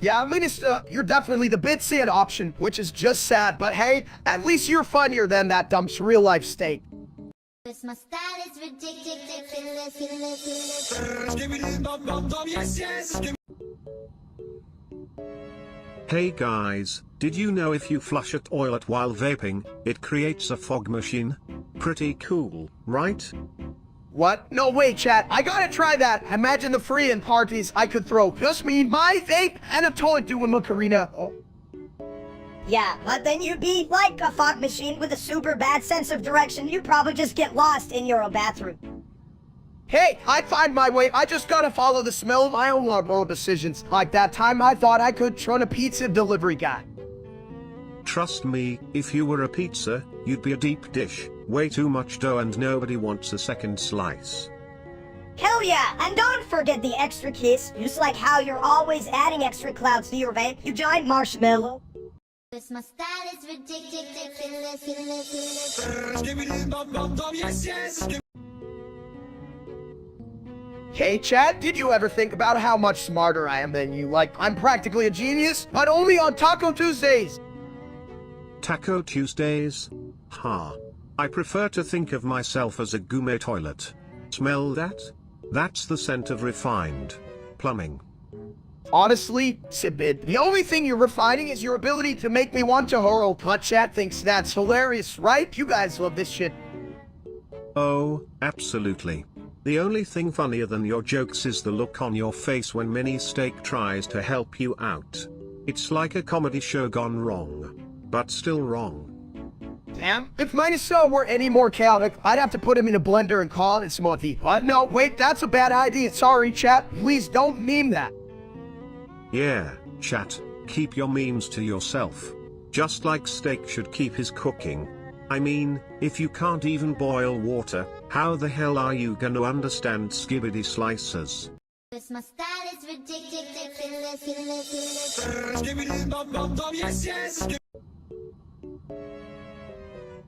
Yeah, Minister, you're definitely the bit sad option, which is just sad, but hey, at least you're funnier than that dump's real-life steak. Cause my style is ridiculous. Hey guys, did you know if you flush a toilet while vaping, it creates a fog machine? Pretty cool, right? What? No way, chat. I gotta try that. Imagine the free-in parties I could throw. Just me, my vape, and a toilet doing Macarena. Oh. Yeah, but then you'd be like a fog machine with a super bad sense of direction. You'd probably just get lost in your own bathroom. Hey, I'd find my way. I just gotta follow the smell of my own moral decisions. Like that time I thought I could turn a pizza delivery guy. Trust me, if you were a pizza, you'd be a deep dish, way too much dough and nobody wants a second slice. Hell yeah, and don't forget the extra kiss. Just like how you're always adding extra clouds to your vape, you giant marshmallow. Cause my style is ridiculous. Hey, Chad, did you ever think about how much smarter I am than you? Like, I'm practically a genius, but only on Taco Tuesdays. Taco Tuesdays? Ha. I prefer to think of myself as a gourmet toilet. Smell that? That's the scent of refined plumbing. Honestly, Sibid, the only thing you're refining is your ability to make me want to hurl. But chat thinks that's hilarious, right? You guys love this shit. Oh, absolutely. The only thing funnier than your jokes is the look on your face when Mini Steak tries to help you out. It's like a comedy show gone wrong. But still wrong. Damn, if Minosaur were any more chaotic, I'd have to put him in a blender and call it smoothie. But no, wait, that's a bad idea. Sorry, chat. Please don't meme that. Yeah, chat, keep your memes to yourself. Just like Steak should keep his cooking. I mean, if you can't even boil water, how the hell are you gonna understand skibidi slicers? Cause my style is ridiculous.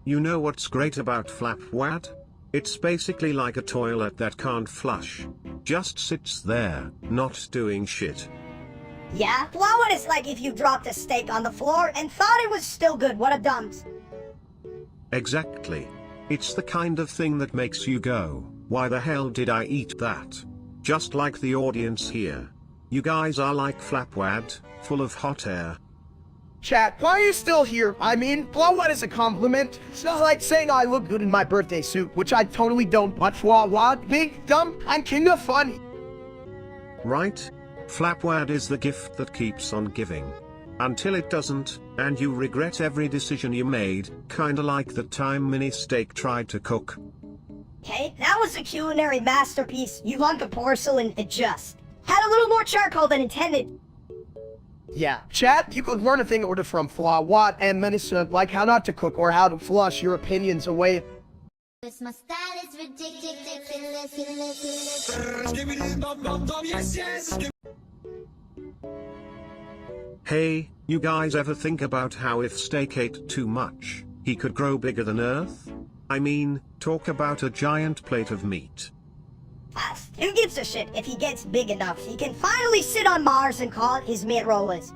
You know what's great about Flapwad? It's basically like a toilet that can't flush. Just sits there, not doing shit. Yeah? Well, what it's like if you dropped a steak on the floor and thought it was still good. What a dumps. Exactly. It's the kind of thing that makes you go, why the hell did I eat that? just like the audience here. You guys are like Flapwad, full of hot air. Chat, why are you still here? I mean, Flawad is a compliment. It's not like saying I look good in my birthday suit, which I totally don't, but Flawad, big, dumb, I'm king of fun. Right? Flapwad is the gift that keeps on giving. Until it doesn't, and you regret every decision you made, kinda like the time Mini Steak tried to cook. Okay, that was a culinary masterpiece. You lump a porcelain, it just had a little more charcoal than intended. Yeah, chat, you could learn a thing or two from Flawad and Menisa, like how not to cook or how to flush your opinions away. My style is ridiculous. Hey, you guys ever think about how if Steak ate too much, he could grow bigger than Earth? I mean, talk about a giant plate of meat. Who gives a shit? If he gets big enough, he can finally sit on Mars and call it his mid-rollers.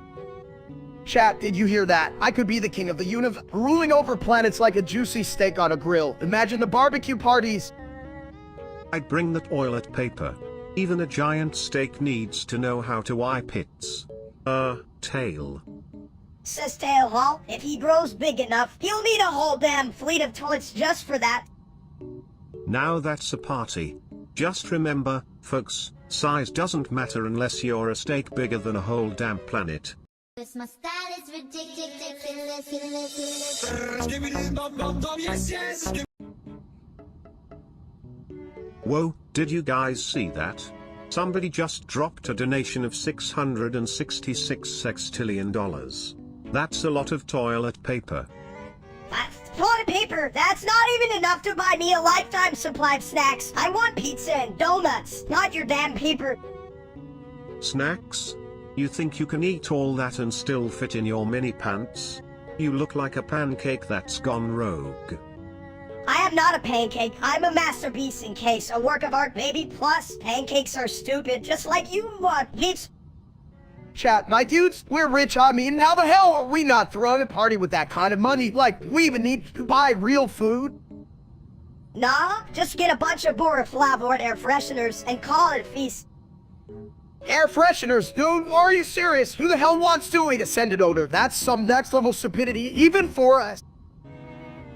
Chat, did you hear that? I could be the king of the universe, ruling over planets like a juicy steak on a grill. Imagine the barbecue parties. I'd bring that toilet paper. Even a giant steak needs to know how to wipe its tail. Says Tail Hall, if he grows big enough, he'll need a whole damn fleet of toilets just for that. Now that's a party. Just remember, folks, size doesn't matter unless you're a steak bigger than a whole damn planet. My style is ridiculous. Whoa, did you guys see that? Somebody just dropped a donation of $666 sextillion. That's a lot of toilet paper. Toilet paper, that's not even enough to buy me a lifetime supply of snacks. I want pizza and donuts, not your damn paper. Snacks? You think you can eat all that and still fit in your mini pants? You look like a pancake that's gone rogue. I am not a pancake, I'm a masterpiece in case, a work of art baby, plus pancakes are stupid, just like you want pizza. Chat, my dudes, we're rich. I mean, how the hell are we not throwing a party with that kind of money? Like, we even need to buy real food? Nah, just get a bunch of Flavor air fresheners and call it a feast. Air fresheners, dude, are you serious? Who the hell wants to eat a scented odor? That's some next level stupidity, even for us.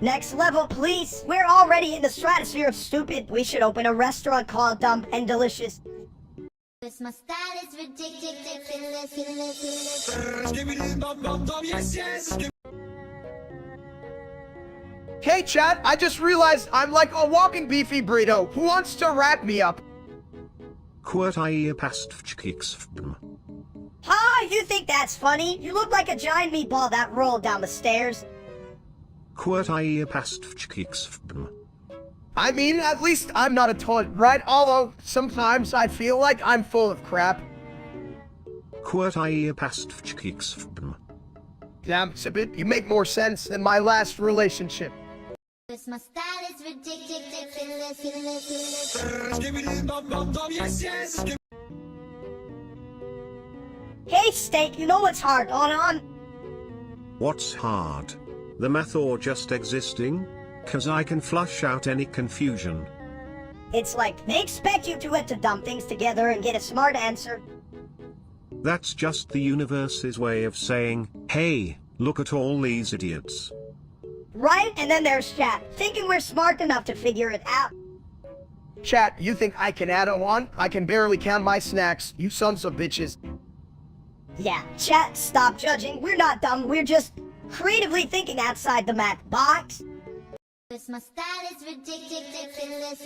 Next level, please. We're already in the stratosphere of stupid. We should open a restaurant called Dumb and Delicious. My style is ridiculous. Hey, chat, I just realized I'm like a walking beefy burrito. Who wants to wrap me up? Huh? You think that's funny? You look like a giant meatball that rolled down the stairs. I mean, at least I'm not a toilet, right? Although, sometimes I feel like I'm full of crap. Damn, Sibit, you make more sense than my last relationship. My style is ridiculous. Hey, Steak, you know what's hard on? What's hard? The math or just existing? 'Cause I can flush out any confusion. It's like they expect you to dump things together and get a smart answer. That's just the universe's way of saying, hey, look at all these idiots. Right? And then there's Chat, thinking we're smart enough to figure it out. Chat, you think I can add on? I can barely count my snacks, you sons of bitches. Yeah, Chat, stop judging. We're not dumb, we're just creatively thinking outside the math box. My style is ridiculous.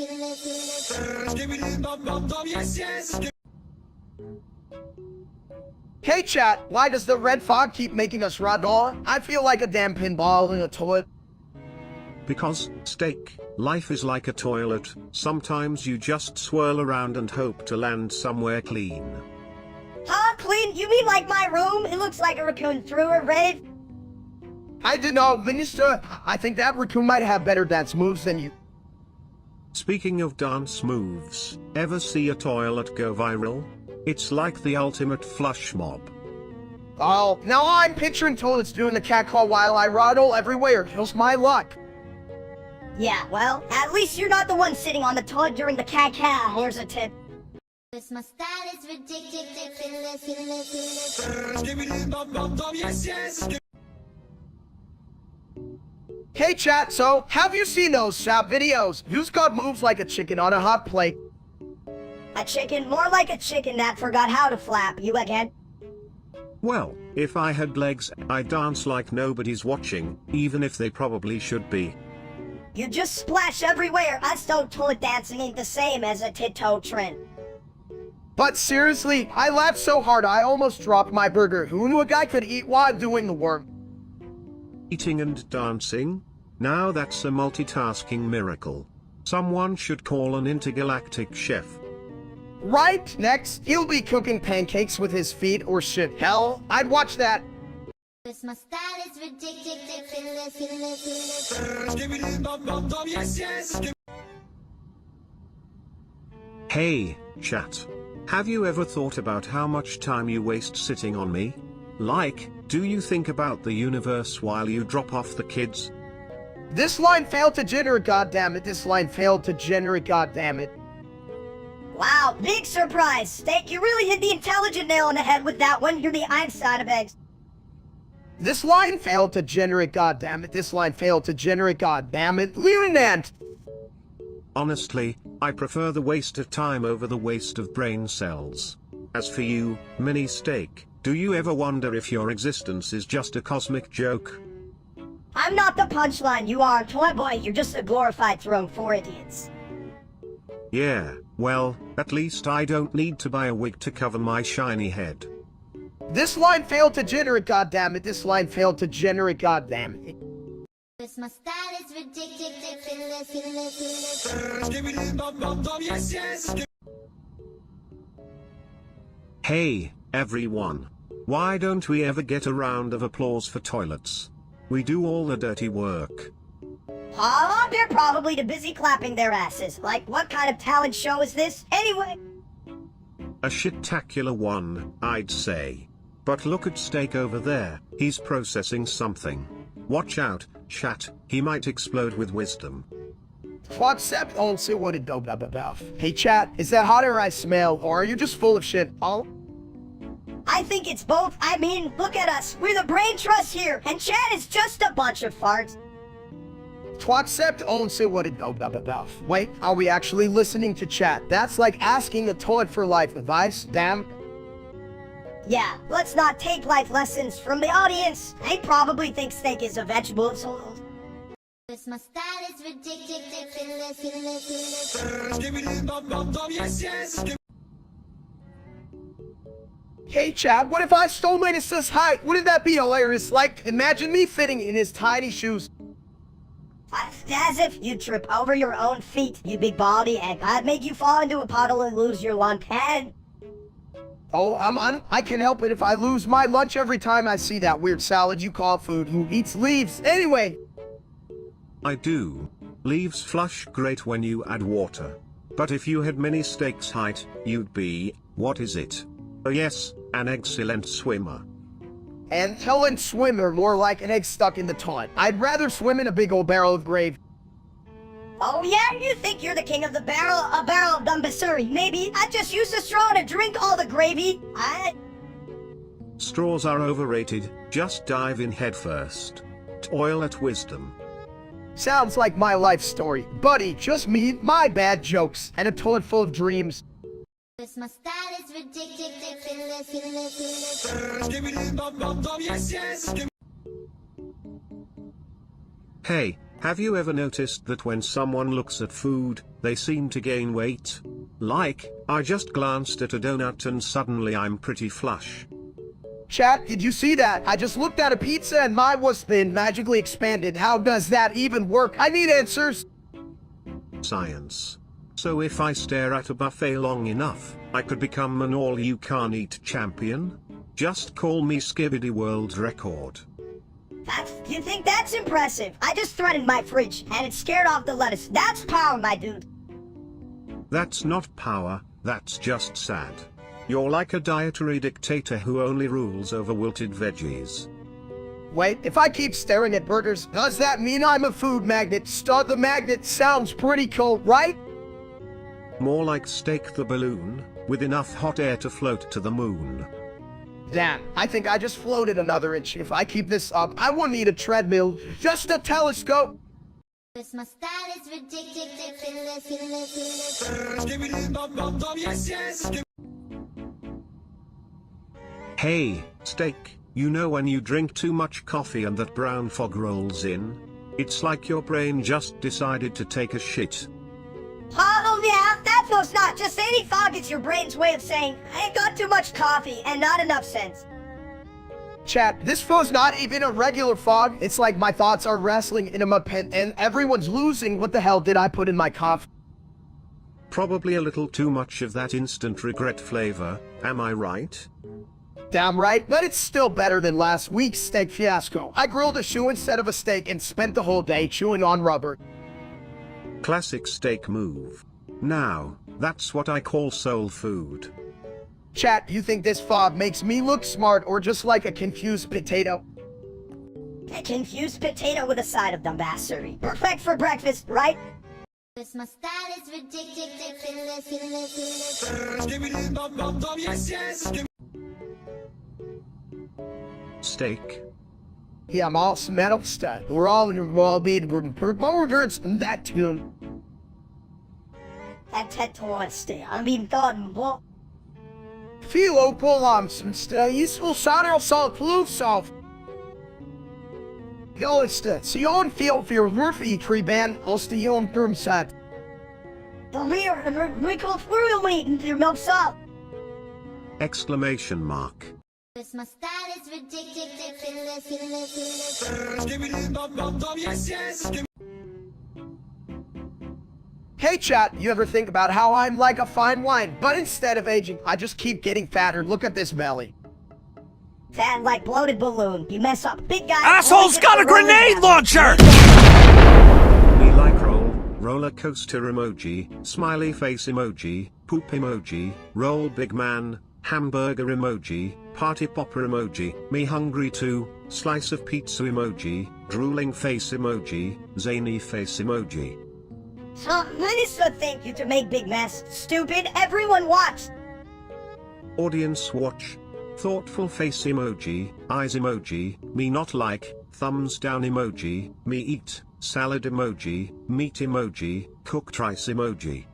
Hey, chat, why does the red fog keep making us raw? I feel like a damn pinball in a toilet. Because, Steak, life is like a toilet. Sometimes you just swirl around and hope to land somewhere clean. Huh? Clean? You mean like my room? It looks like a raccoon threw a rave. I don't know, Minister. I think that raccoon might have better dance moves than you. Speaking of dance moves, ever see a toilet go viral? It's like the ultimate flush mob. Oh, now I'm picturing toilets doing the cat call while I waddle everywhere. Kills my luck. Yeah, well, at least you're not the one sitting on the toilet during the cat. Here's a tip. This my style is ridiculous. Hey chat, so have you seen those sap videos? Who's got moves like a chicken on a hot plate? A chicken, more like a chicken that forgot how to flap. You again? Well, if I had legs, I'd dance like nobody's watching, even if they probably should be. You just splash everywhere. I stole toilet dancing ain't the same as a tit-toe trend. But seriously, I laughed so hard I almost dropped my burger. Who knew a guy could eat while doing the work? Eating and dancing? Now that's a multitasking miracle. Someone should call an intergalactic chef. Right? Next, he'll be cooking pancakes with his feet or shit. Hell, I'd watch that. This my style is ridiculous. Hey, chat. Have you ever thought about how much time you waste sitting on me? Like, do you think about the universe while you drop off the kids? This line failed to generate, goddammit. This line failed to generate, goddammit. Wow, big surprise. Steak, you really hit the intelligent nail on the head with that one. You're the Einstein of eggs. This line failed to generate, goddammit. This line failed to generate, goddammit. Lunant! Honestly, I prefer the waste of time over the waste of brain cells. As for you, Mini Steak, do you ever wonder if your existence is just a cosmic joke? I'm not the punchline. You are, toy boy. You're just a glorified throne for idiots. Yeah, well, at least I don't need to buy a wig to cover my shiny head. This line failed to generate, goddammit. This line failed to generate, goddammit. This my style is ridiculous. Hey, everyone. Why don't we ever get a round of applause for toilets? We do all the dirty work. Oh, they're probably too busy clapping their asses. Like, what kind of talent show is this? Anyway. A shit-tacular one, I'd say. But look at Steak over there, he's processing something. Watch out, chat, he might explode with wisdom. What's up? Oh, say what it do, blah, blah, blah. Hey chat, is that hotter I smell, or are you just full of shit? Oh? I think it's both. I mean, look at us. We're the brain trust here, and chat is just a bunch of farts. Twatcept own say what it do, blah, blah, blah. Wait, are we actually listening to chat? That's like asking a toilet for life advice, damn. Yeah, let's not take life lessons from the audience. They probably think steak is a vegetable, so... This my style is ridiculous. Hey Chad, what if I stole Manus' height? Wouldn't that be hilarious? Like, imagine me fitting in his tiny shoes. As if you trip over your own feet, you big baldy, and I'd make you fall into a puddle and lose your lunch head. Oh, I can help it if I lose my lunch every time I see that weird salad you call food who eats leaves. Anyway. I do. Leaves flush great when you add water. But if you had Mini Steak's height, you'd be, what is it? Oh yes, an excellent swimmer. An excellent swimmer, more like an egg stuck in the toilet. I'd rather swim in a big old barrel of gravy. Oh yeah, you think you're the king of the barrel? A barrel of Dumbasuri. Maybe I just use a straw to drink all the gravy. Straws are overrated, just dive in headfirst. Toil at wisdom. Sounds like my life story. Buddy, just me, my bad jokes, and a toilet full of dreams. This my style is ridiculous. Hey, have you ever noticed that when someone looks at food, they seem to gain weight? Like, I just glanced at a donut and suddenly I'm pretty flush. Chat, did you see that? I just looked at a pizza and mine was thin, magically expanded. How does that even work? I need answers. Science. So if I stare at a buffet long enough, I could become an all-you-can-eat champion? Just call me Skibidi World Record. You think that's impressive? I just threatened my fridge, and it scared off the lettuce. That's power, my dude. That's not power, that's just sad. You're like a dietary dictator who only rules over wilted veggies. Wait, if I keep staring at burgers, does that mean I'm a food magnet? Stud the magnet sounds pretty cool, right? More like Steak the balloon. with enough hot air to float to the moon. Damn, I think I just floated another inch. If I keep this up, I won't need a treadmill, just a telescope. This my style is ridiculous. Hey, Steak, you know when you drink too much coffee and that brown fog rolls in? It's like your brain just decided to take a shit. Oh yeah, that was not just any fog, it's your brain's way of saying, I got too much coffee and not enough sense. Chat, this fog's not even a regular fog. It's like my thoughts are wrestling in a mud pit and everyone's losing. What the hell did I put in my coffee? Probably a little too much of that instant regret flavor, am I right? Damn right, but it's still better than last week's steak fiasco. I grilled a shoe instead of a steak and spent the whole day chewing on rubber. Classic Steak move. Now, that's what I call soul food. Chat, you think this fog makes me look smart or just like a confused potato? A confused potato with a side of dumbassery. Perfect for breakfast, right? This my style is ridiculous. Steak. Yeah, I'm all metal stud. We're all being burgers in that tune. That tettoeste, I mean, done, what? Filo polamsens, useful sonar salt flusoft. Joliste, Sion feel for your Murphy tree band, Osteon term set. The rear, we call through the into your milk salt. Exclamation mark. This my style is ridiculous. Hey chat, you ever think about how I'm like a fine wine, but instead of aging, I just keep getting fatter. Look at this belly. Fat like bloated balloon. You mess up, big guy. Asshole's got a grenade launcher! Me like roller coaster emoji, smiley face emoji, poop emoji, roll big man, hamburger emoji, party popper emoji, me hungry too, slice of pizza emoji, drooling face emoji, zany face emoji. So, Minister, thank you to make big mess. Stupid, everyone watch. Audience watch. Thoughtful face emoji, eyes emoji, me not like, thumbs down emoji, me eat, salad emoji, meat emoji, cooked rice emoji.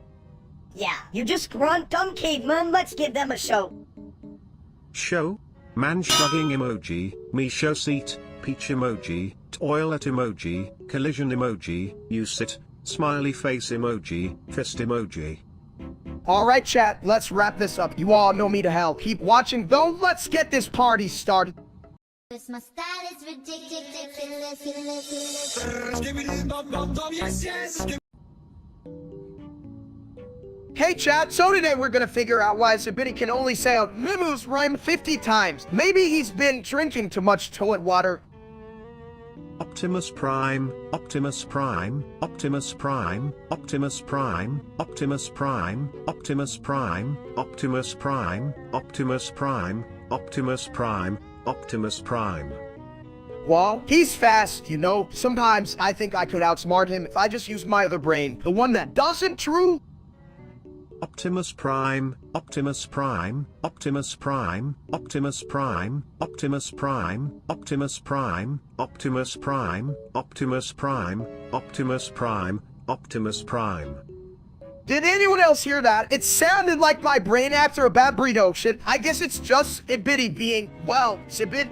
Yeah, you just grunt, dumb caveman. Let's give them a show. Show? Man shrugging emoji, me show seat, peach emoji, toilet emoji, collision emoji, you sit, smiley face emoji, fist emoji. Alright chat, let's wrap this up. You all know me to hell. Keep watching though, let's get this party started. This my style is ridiculous. Hey chat, so today we're gonna figure out why Zabidi can only say a Mimu's rhyme 50 times. Maybe he's been drinking too much toilet water. Optimus Prime, Optimus Prime, Optimus Prime, Optimus Prime, Optimus Prime, Optimus Prime, Optimus Prime, Optimus Prime, Optimus Prime, Optimus Prime. Well, he's fast, you know. Sometimes I think I could outsmart him if I just used my other brain, the one that doesn't true. Optimus Prime, Optimus Prime, Optimus Prime, Optimus Prime, Optimus Prime, Optimus Prime, Optimus Prime, Optimus Prime, Optimus Prime, Optimus Prime. Did anyone else hear that? It sounded like my brain after a bad burrito shit. I guess it's just Ibidi being, well, Zibid.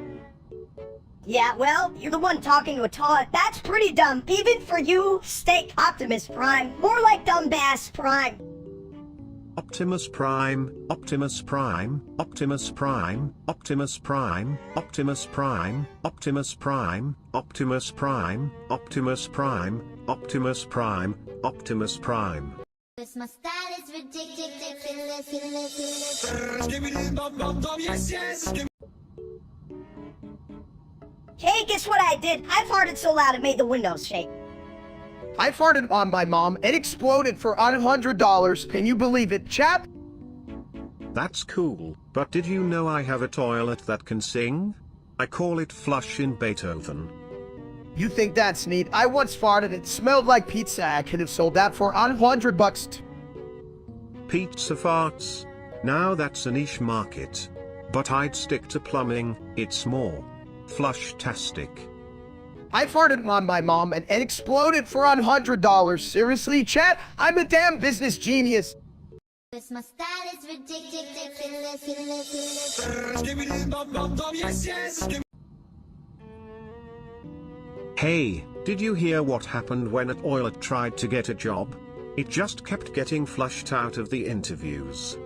Yeah, well, you're the one talking to a toilet. That's pretty dumb. Even for you, Steak Optimus Prime. More like Dumb Bass Prime. Optimus Prime, Optimus Prime, Optimus Prime, Optimus Prime, Optimus Prime, Optimus Prime, Optimus Prime, Optimus Prime, Optimus Prime, Optimus Prime. This my style is ridiculous. Hey, guess what I did? I farted so loud it made the windows shake. I farted on my mom and exploded for $100. Can you believe it, chap? That's cool, but did you know I have a toilet that can sing? I call it Flush in Beethoven. You think that's neat? I once farted. It smelled like pizza. I could have sold that for $100. Pizza farts? Now that's a niche market. But I'd stick to plumbing, it's more flush-tastic. I farted on my mom and it exploded for $100. Seriously, chat? I'm a damn business genius. My style is ridiculous. Hey, did you hear what happened when a toilet tried to get a job? It just kept getting flushed out of the interviews.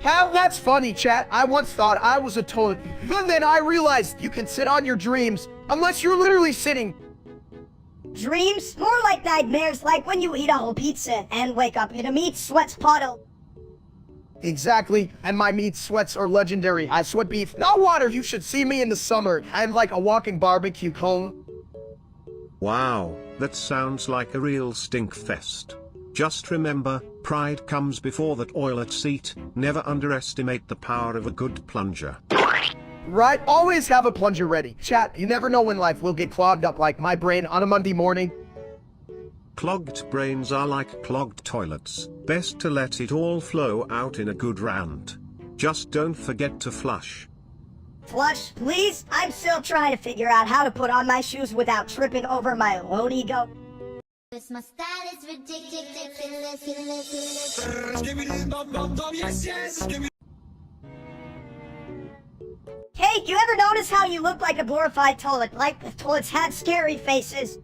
How? That's funny, chat. I once thought I was a toilet, but then I realized you can sit on your dreams, unless you're literally sitting. Dreams? More like nightmares, like when you eat a whole pizza and wake up in a meat sweats puddle. Exactly, and my meat sweats are legendary. I sweat beef, not water. You should see me in the summer. I'm like a walking barbecue cone. Wow, that sounds like a real stink fest. Just remember, pride comes before the toilet seat. Never underestimate the power of a good plunger. Right, always have a plunger ready. Chat, you never know when life will get clogged up like my brain on a Monday morning. Clogged brains are like clogged toilets. Best to let it all flow out in a good round. Just don't forget to flush. Flush, please? I'm still trying to figure out how to put on my shoes without tripping over my own ego. My style is ridiculous. Hey, you ever notice how you look like a glorified toilet, like the toilets had scary faces?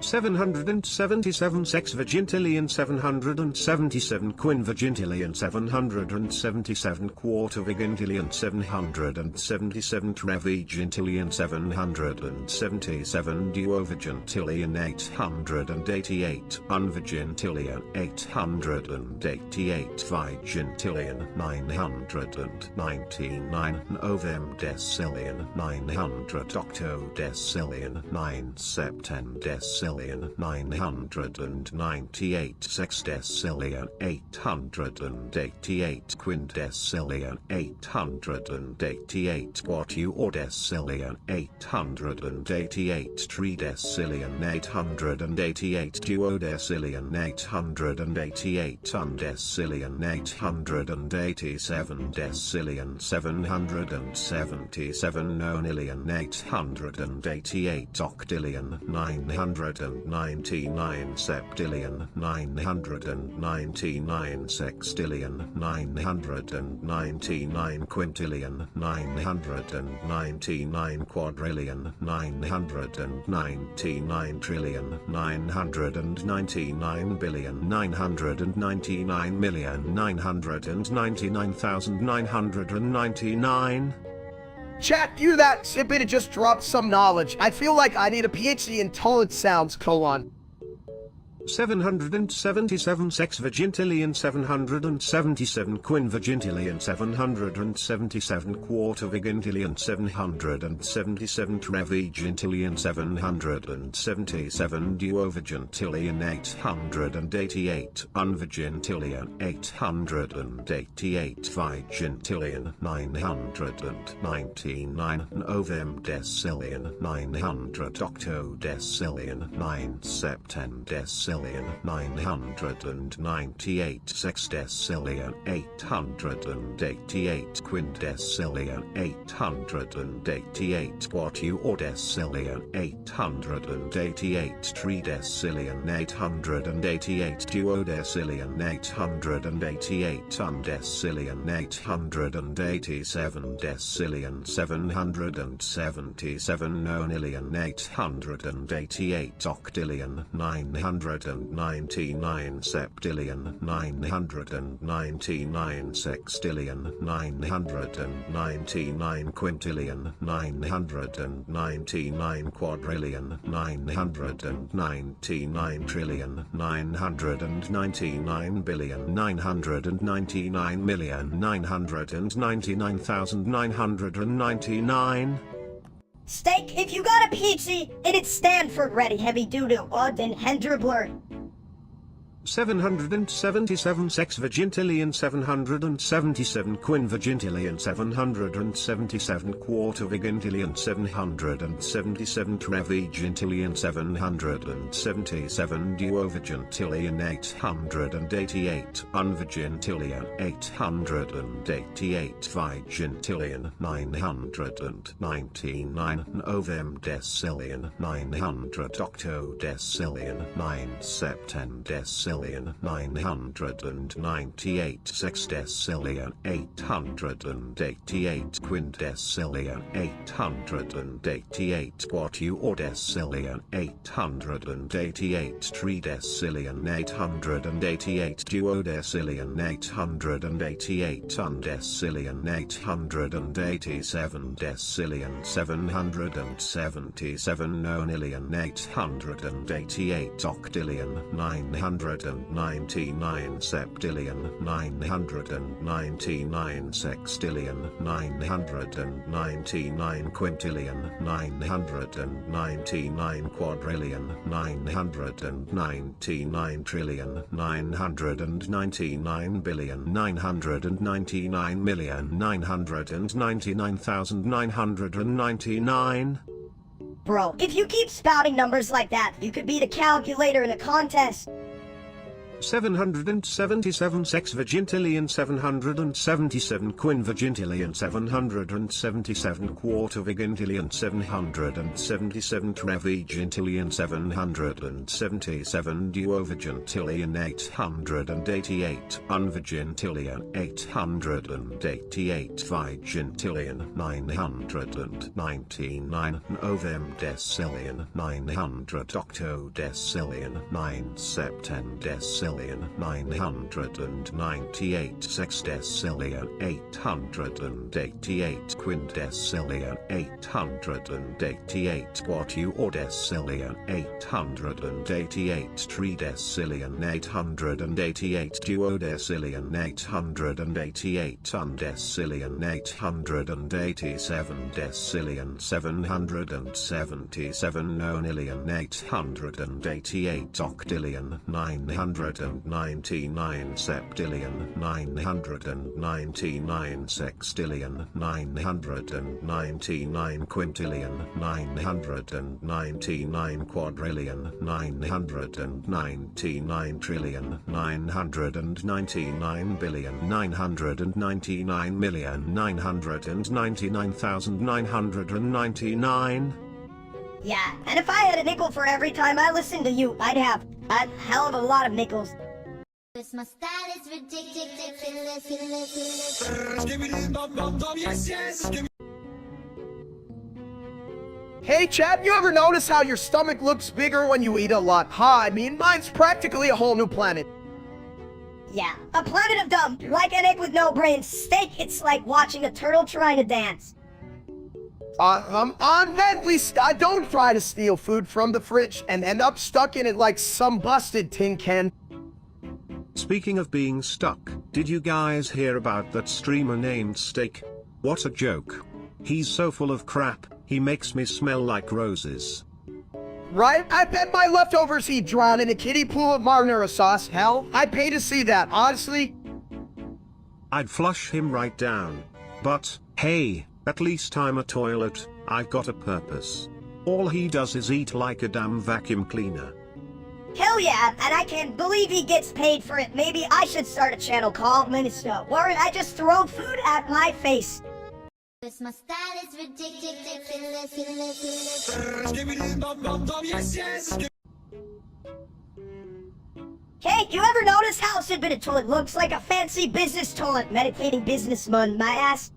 777 sex virgintillion 777 quin virgintillion 777 quarter vigintillion 777 trevigintillion 777 duovigintillion 888 unvigintillion 888 vigintillion 999 novemdecillion 900 octodecillion 9 septemdecillion 998 sexdecillion 888 quindecillion 888 quatuordecillion 888 tridecillion 888 duodecillion 888 undecillion 887 decillion 777 nonillion 888 octillion 999 septillion 999 sextillion 999 quintillion 999 quadrillion 999 trillion 999 billion 999 million 999,999. Chat, you that snippet just dropped some knowledge. I feel like I need a PhD in toilet sounds, colon. 777 sex virgintillion 777 quin virgintillion 777 quarter vigintillion 777 trevigintillion 777 duovigintillion 888 unvigintillion 888 vigintillion 999 novemdecillion 900 octodecillion 9 septemdecillion 998 sexdecillion 888 quindecillion 888 quatuordecillion 888 tridecillion 888 duodecillion 888 undecillion 887 decillion 777 nonillion 888 octillion 999 septillion 999 sextillion 999 quintillion 999 quadrillion 999 trillion 999 billion 999 million 999,999. Steak, if you got a PhD and it's Stanford ready heavy doo-doo, then Hendra blur. 777 sex vigintillion 777 quin vigintillion 777 quarter vigintillion 777 trevigintillion 777 duovigintillion 888 unvigintillion 888 vigintillion 999 novemdecillion 900 octodecillion 9 septendecillion 998 sexdecillion 888 quindecillion 888 quatuordecillion 888 tridecillion 888 duodecillion 888 undecillion 887 decillion 777 nonillion 888 octillion 999 septillion 999 sextillion 999 quintillion 999 quadrillion 999 trillion 999 billion 999 million 999,999. Bro, if you keep spouting numbers like that, you could beat a calculator in a contest. 777 sex vigintillion 777 quin vigintillion 777 quarter vigintillion 777 trevigintillion 777 duovigintillion 888 unvigintillion 888 vigintillion 999 novemdecillion 900 octodecillion 9 septendecillion 998 sexdecillion 888 quindecillion 888 quatuordecillion 888 tridecillion 888 duodecillion 888 undecillion 887 decillion 777 nonillion 888 octillion 999 septillion 999 sextillion 999 quintillion 999 quadrillion 999 trillion 999 billion 999 million 999,999. Yeah, and if I had a nickel for every time I listened to you, I'd have a hell of a lot of nickels. Cause my style is ridiculous. Hey Chad, you ever notice how your stomach looks bigger when you eat a lot? I mean, mine's practically a whole new planet. Yeah, a planet of dumb, like an egg with no brains. Steak, it's like watching a turtle trying to dance. At least I don't try to steal food from the fridge and end up stuck in it like some busted tin can. Speaking of being stuck, did you guys hear about that streamer named Steak? What a joke. He's so full of crap, he makes me smell like roses. Right? I bet my leftovers he'd drown in a kiddie pool of marinara sauce. Hell, I'd pay to see that, honestly. I'd flush him right down. But, hey, at least I'm a toilet, I've got a purpose. All he does is eat like a damn vacuum cleaner. Hell yeah, and I can't believe he gets paid for it. Maybe I should start a channel called Minister, where I just throw food at my face. Cause my style is ridiculous. Hey, you ever notice how a toilet looks like a fancy business toilet? Meditating businessman, my ass.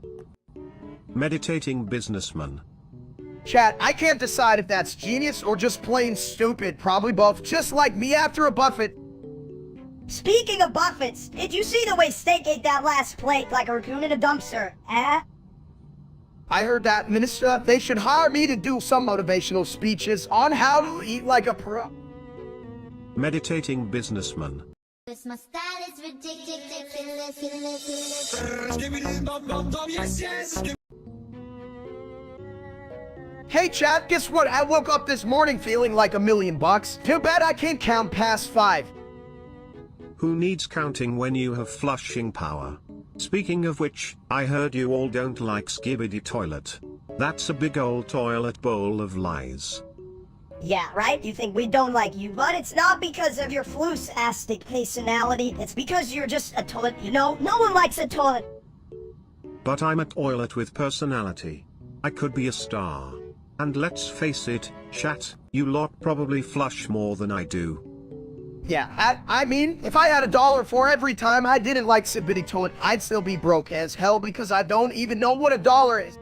Meditating businessman. Chat, I can't decide if that's genius or just plain stupid. Probably both, just like me after a buffet. Speaking of buffets, did you see the way Steak ate that last plate like a raccoon in a dumpster, eh? I heard that, Minister. They should hire me to do some motivational speeches on how to eat like a pro. Meditating businessman. Cause my style is ridiculous. Hey chat, guess what? I woke up this morning feeling like $1 million. Too bad I can't count past 5. Who needs counting when you have flushing power? Speaking of which, I heard you all don't like Skibidi Toilet. That's a big old toilet bowl of lies. Yeah, right? You think we don't like you, but it's not because of your flus-astic personality. It's because you're just a toilet, you know? No one likes a toilet. But I'm a toilet with personality. I could be a star. And let's face it, chat, you lot probably flush more than I do. Yeah, I mean, if I had $1 for every time I didn't like Skibidi Toilet, I'd still be broke as hell because I don't even know what $1 is.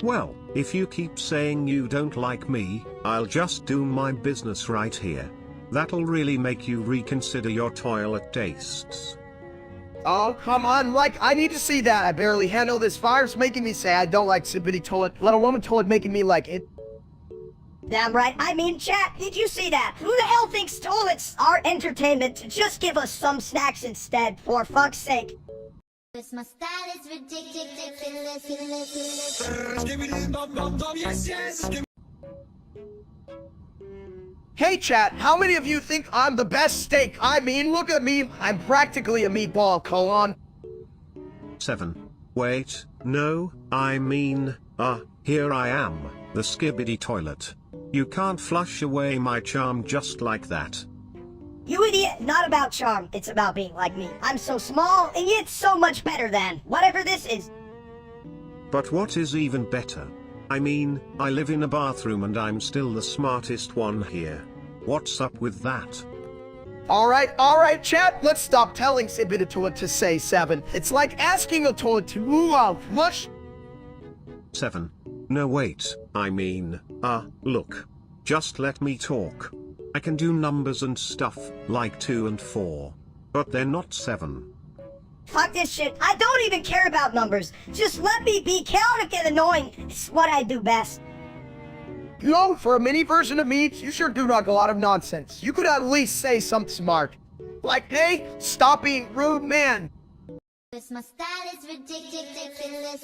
Well, if you keep saying you don't like me, I'll just do my business right here. That'll really make you reconsider your toilet tastes. Oh, come on, like, I need to see that. I barely handle this virus making me say I don't like Skibidi Toilet, let alone a toilet making me like it. Damn right. I mean, chat, did you see that? Who the hell thinks toilets are entertainment? Just give us some snacks instead, for fuck's sake. My style is ridiculous. Hey chat, how many of you think I'm the best steak? I mean, look at me, I'm practically a meatball, colon. 7. Wait, no, I mean, here I am, the Skibidi Toilet. You can't flush away my charm just like that. You idiot, not about charm, it's about being like me. I'm so small, and yet so much better than whatever this is. But what is even better? I mean, I live in a bathroom and I'm still the smartest one here. What's up with that? Alright, chat, let's stop telling Skibidi Toilet to say 7. It's like asking a toilet to flush. 7. No wait, I mean, look. Just let me talk. I can do numbers and stuff, like 2 and 4. But they're not 7. Fuck this shit, I don't even care about numbers. Just let me be chaotic and annoying. It's what I do best. You know, for a mini version of me, you sure do talk a lot of nonsense. You could at least say something smart. Like, hey, stop being rude, man. My style is ridiculous.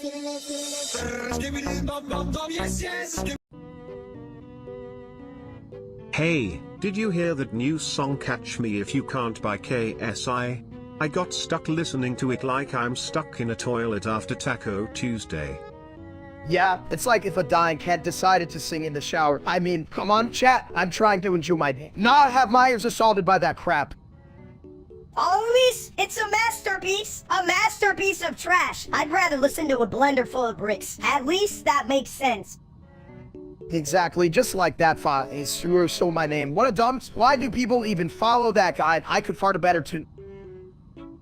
Hey, did you hear that new song Catch Me If You Can't by KSI? I got stuck listening to it like I'm stuck in a toilet after Taco Tuesday. Yeah, it's like if a dying cat decided to sing in the shower. I mean, come on, chat, I'm trying to enjoy my day. Not have my ears assaulted by that crap. Always, it's a masterpiece of trash. I'd rather listen to a blender full of bricks. At least that makes sense. Exactly, just like that file is sure so my name. What a dump. Why do people even follow that guide? I could fart a better tune.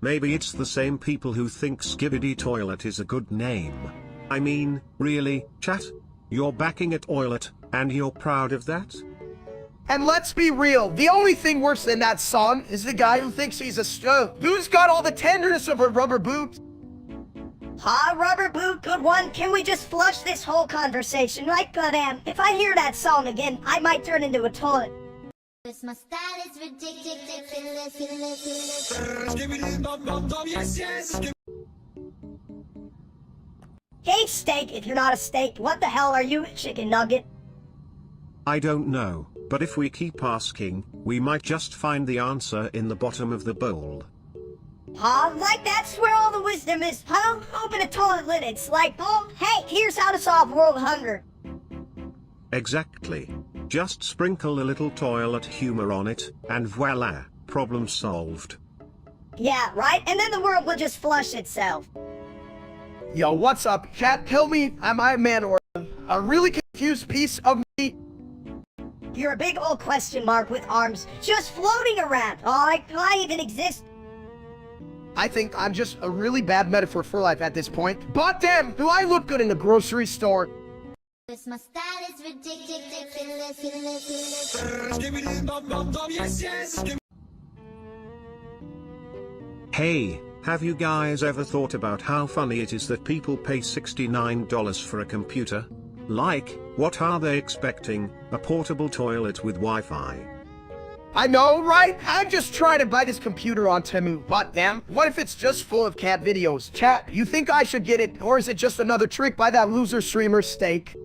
Maybe it's the same people who think Skibidi Toilet is a good name. I mean, really, chat? You're backing a toilet, and you're proud of that? And let's be real, the only thing worse than that song is the guy who thinks he's a stove. Who's got all the tenderness of a rubber boot? Rubber boot, good one. Can we just flush this whole conversation? Like, goddamn, if I hear that song again, I might turn into a toilet. My style is ridiculous. Hey, steak, if you're not a steak, what the hell are you, chicken nugget? I don't know, but if we keep asking, we might just find the answer in the bottom of the bowl. Like that's where all the wisdom is. Huh? Open a toilet lid, it's like, oh, hey, here's how to solve world hunger. Exactly. Just sprinkle a little toilet humor on it, and voila, problem solved. Yeah, right? And then the world will just flush itself. Yo, what's up, chat? Tell me, am I a man or a really confused piece of meat? You're a big old question mark with arms just floating around. Oh, do I even exist? I think I'm just a really bad metaphor for life at this point. But damn, do I look good in the grocery store? My style is ridiculous. Hey, have you guys ever thought about how funny it is that people pay $69 for a computer? Like, what are they expecting? A portable toilet with Wi-Fi? I know, right? I'm just trying to buy this computer on Temu. But damn, what if it's just full of cat videos? Chat, you think I should get it, or is it just another trick by that loser streamer Steak?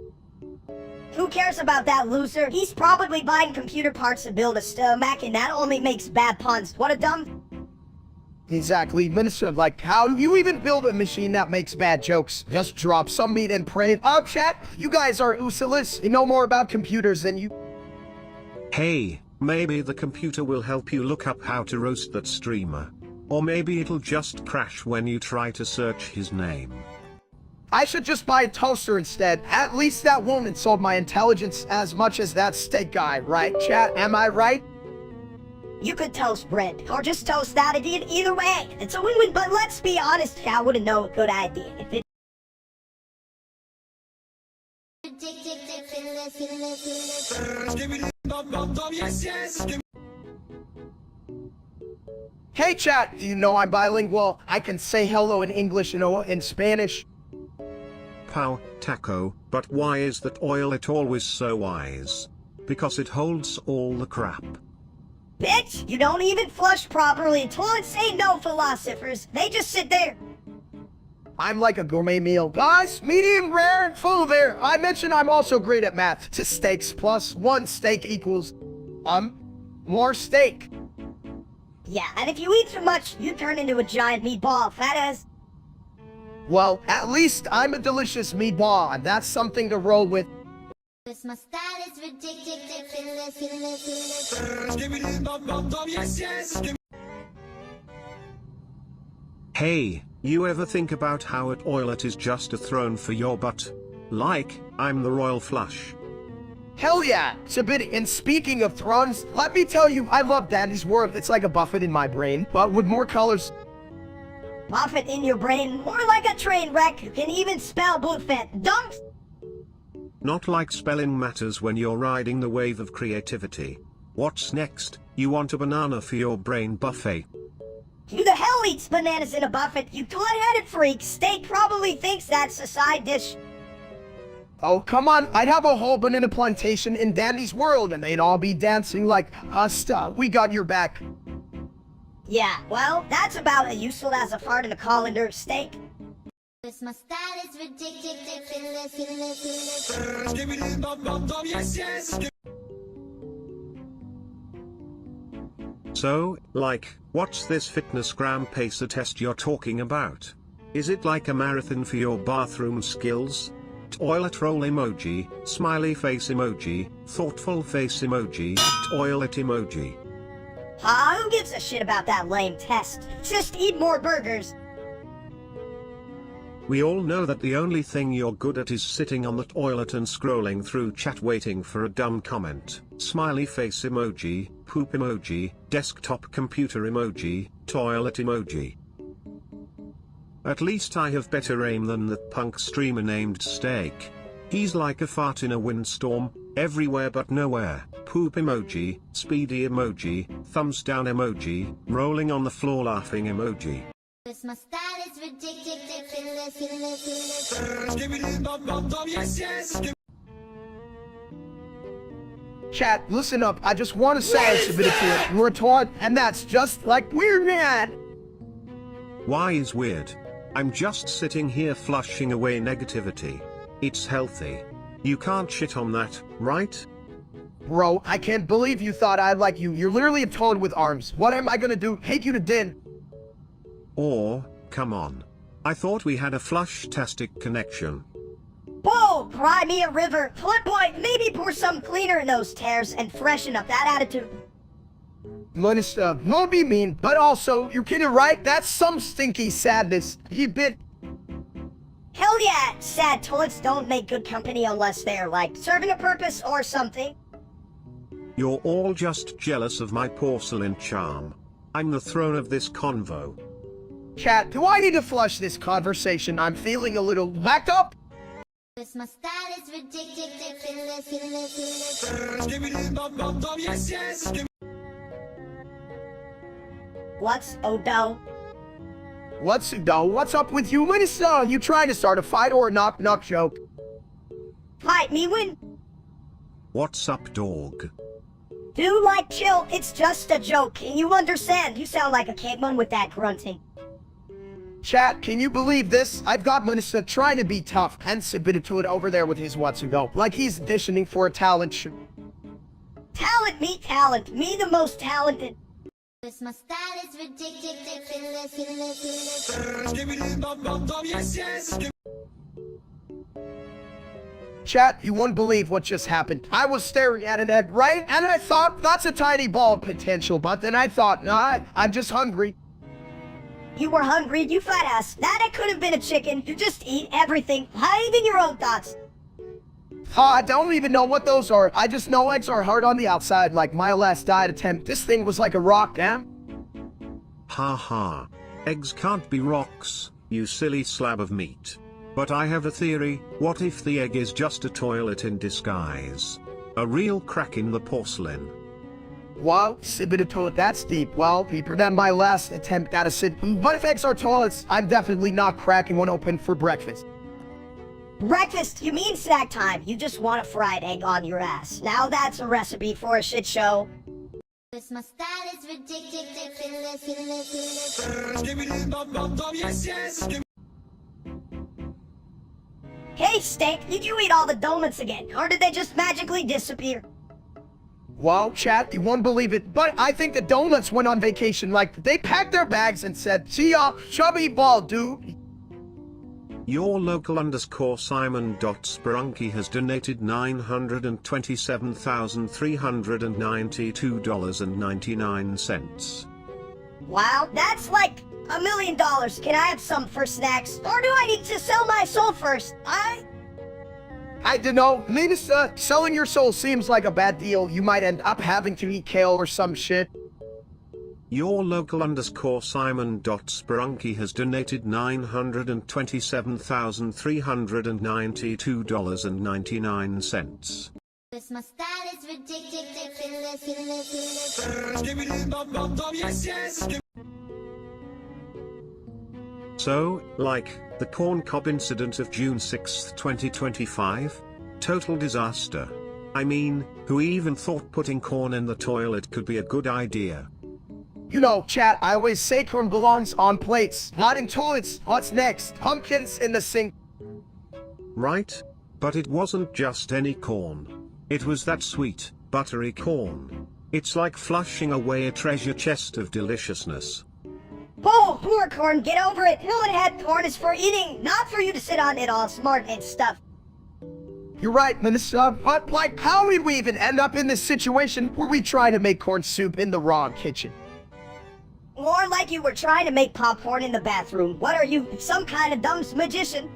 Who cares about that loser? He's probably buying computer parts to build a Mac, and that only makes bad puns. What a dumb... Exactly, Minister. Like, how do you even build a machine that makes bad jokes? Just drop some meat and pray. Oh, chat, you guys are useless. You know more about computers than you. Hey, maybe the computer will help you look up how to roast that streamer. Or maybe it'll just crash when you try to search his name. I should just buy a toaster instead. At least that won't insult my intelligence as much as that steak guy, right, chat? Am I right? You could toast bread, or just toast that idea. Either way, it's a win-win, but let's be honest, I wouldn't know a good idea if it Hey chat, you know I'm bilingual. I can say hello in English and in Spanish. Pow, taco, but why is that oilet always so wise? Because it holds all the crap. Bitch, you don't even flush properly. Toilets ain't no philosophers. They just sit there. I'm like a gourmet meal. Guys, medium rare and full there. I mentioned I'm also great at math. To steaks plus one steak equals, more steak. Yeah, and if you eat too much, you turn into a giant meatball, fat ass. Well, at least I'm a delicious meatball, and that's something to roll with. My style is ridiculous. Hey, you ever think about how a toilet is just a throne for your butt? Like, I'm the royal flush. Hell yeah, Shabit. And speaking of thrones, let me tell you, I love Dandy's World. It's like a Buffett in my brain, but with more colors. Buffett in your brain, more like a train wreck. You can even spell Buffett. Dumps. Not like spelling matters when you're riding the wave of creativity. What's next? You want a banana for your brain buffet? Who the hell eats bananas in a buffet? You toy-headed freak. Steak probably thinks that's a side dish. Oh, come on. I'd have a whole banana plantation in Dandy's World, and they'd all be dancing like, Hasta, we got your back. Yeah, well, that's about as useful as a fart in a colander steak. My style is ridiculous. So, like, what's this fitness gram pacer test you're talking about? Is it like a marathon for your bathroom skills? Toilet roll emoji, smiley face emoji, thoughtful face emoji, toilet emoji. Who gives a shit about that lame test? Just eat more burgers. We all know that the only thing you're good at is sitting on the toilet and scrolling through chat waiting for a dumb comment. Smiley face emoji, poop emoji, desktop computer emoji, toilet emoji. At least I have better aim than that punk streamer named Steak. He's like a fart in a windstorm, everywhere but nowhere. Poop emoji, speedy emoji, thumbs down emoji, rolling on the floor laughing emoji. My style is ridiculous. Chat, listen up. I just want to say it's a bit of it. You're a taunt, and that's just like weird, man. Why is weird? I'm just sitting here flushing away negativity. It's healthy. You can't shit on that, right? Bro, I can't believe you thought I'd like you. You're literally a taunt with arms. What am I gonna do? Hate you to din. Or, come on. I thought we had a flush-tastic connection. Whoa, cry me a river. Flip boy, maybe pour some cleaner in those tears and freshen up that attitude. Minister, don't be mean, but also, you're kidding, right? That's some stinky sadness. You bit. Hell yeah, sad toilets don't make good company unless they're like serving a purpose or something. You're all just jealous of my porcelain charm. I'm the throne of this convo. Chat, do I need to flush this conversation? I'm feeling a little backed up. My style is ridiculous. What's Odo? What's up with you, Minister? You trying to start a fight or a knock-knock joke? Fight me win. What's up, dog? Do like chill, it's just a joke. Can you understand? You sound like a caveman with that grunting. Chat, can you believe this? I've got Minister trying to be tough and submitted to it over there with his what's go. Like he's auditioning for a talent show. Talent, me the most talented. My style is ridiculous. Chat, you wouldn't believe what just happened. I was staring at an egg, right? And I thought, that's a tiny ball of potential, but then I thought, nah, I'm just hungry. You were hungry, you fat ass. That it could have been a chicken. You just eat everything, even your own thoughts. I don't even know what those are. I just know eggs are hard on the outside, like my last diet attempt. This thing was like a rock, damn. Ha ha. Eggs can't be rocks, you silly slab of meat. But I have a theory. What if the egg is just a toilet in disguise? A real crack in the porcelain. Wow, sipping a toilet that's deep. Well, deeper than my last attempt at a sit. But if eggs are toilets, I'm definitely not cracking one open for breakfast. Breakfast? You mean snack time? You just want a fried egg on your ass. Now that's a recipe for a shit show. My style is ridiculous. Hey, Steak, did you eat all the donuts again? Or did they just magically disappear? Well, chat, you won't believe it, but I think the donuts went on vacation. Like, they packed their bags and said, see ya, chubby ball, dude. Your local _Simon.Sprunky has donated $927,392.99. Wow, that's like $1 million. Can I have some for snacks? Or do I need to sell my soul first? I don't know, Minister, selling your soul seems like a bad deal. You might end up having to eat kale or some shit. Your local _Simon.Sprunky has donated $927,392.99. My style is ridiculous. So, like, the corn cob incident of June 6, 2025? Total disaster. I mean, who even thought putting corn in the toilet could be a good idea? You know, chat, I always say corn belongs on plates, not in toilets. What's next? Pumpkins in the sink. Right? But it wasn't just any corn. It was that sweet, buttery corn. It's like flushing away a treasure chest of deliciousness. Oh, poor corn, get over it. Millet head corn is for eating, not for you to sit on it all smart and stuff. You're right, Minister, but like, how did we even end up in this situation where we try to make corn soup in the wrong kitchen? More like you were trying to make popcorn in the bathroom. What are you, some kind of dumb magician?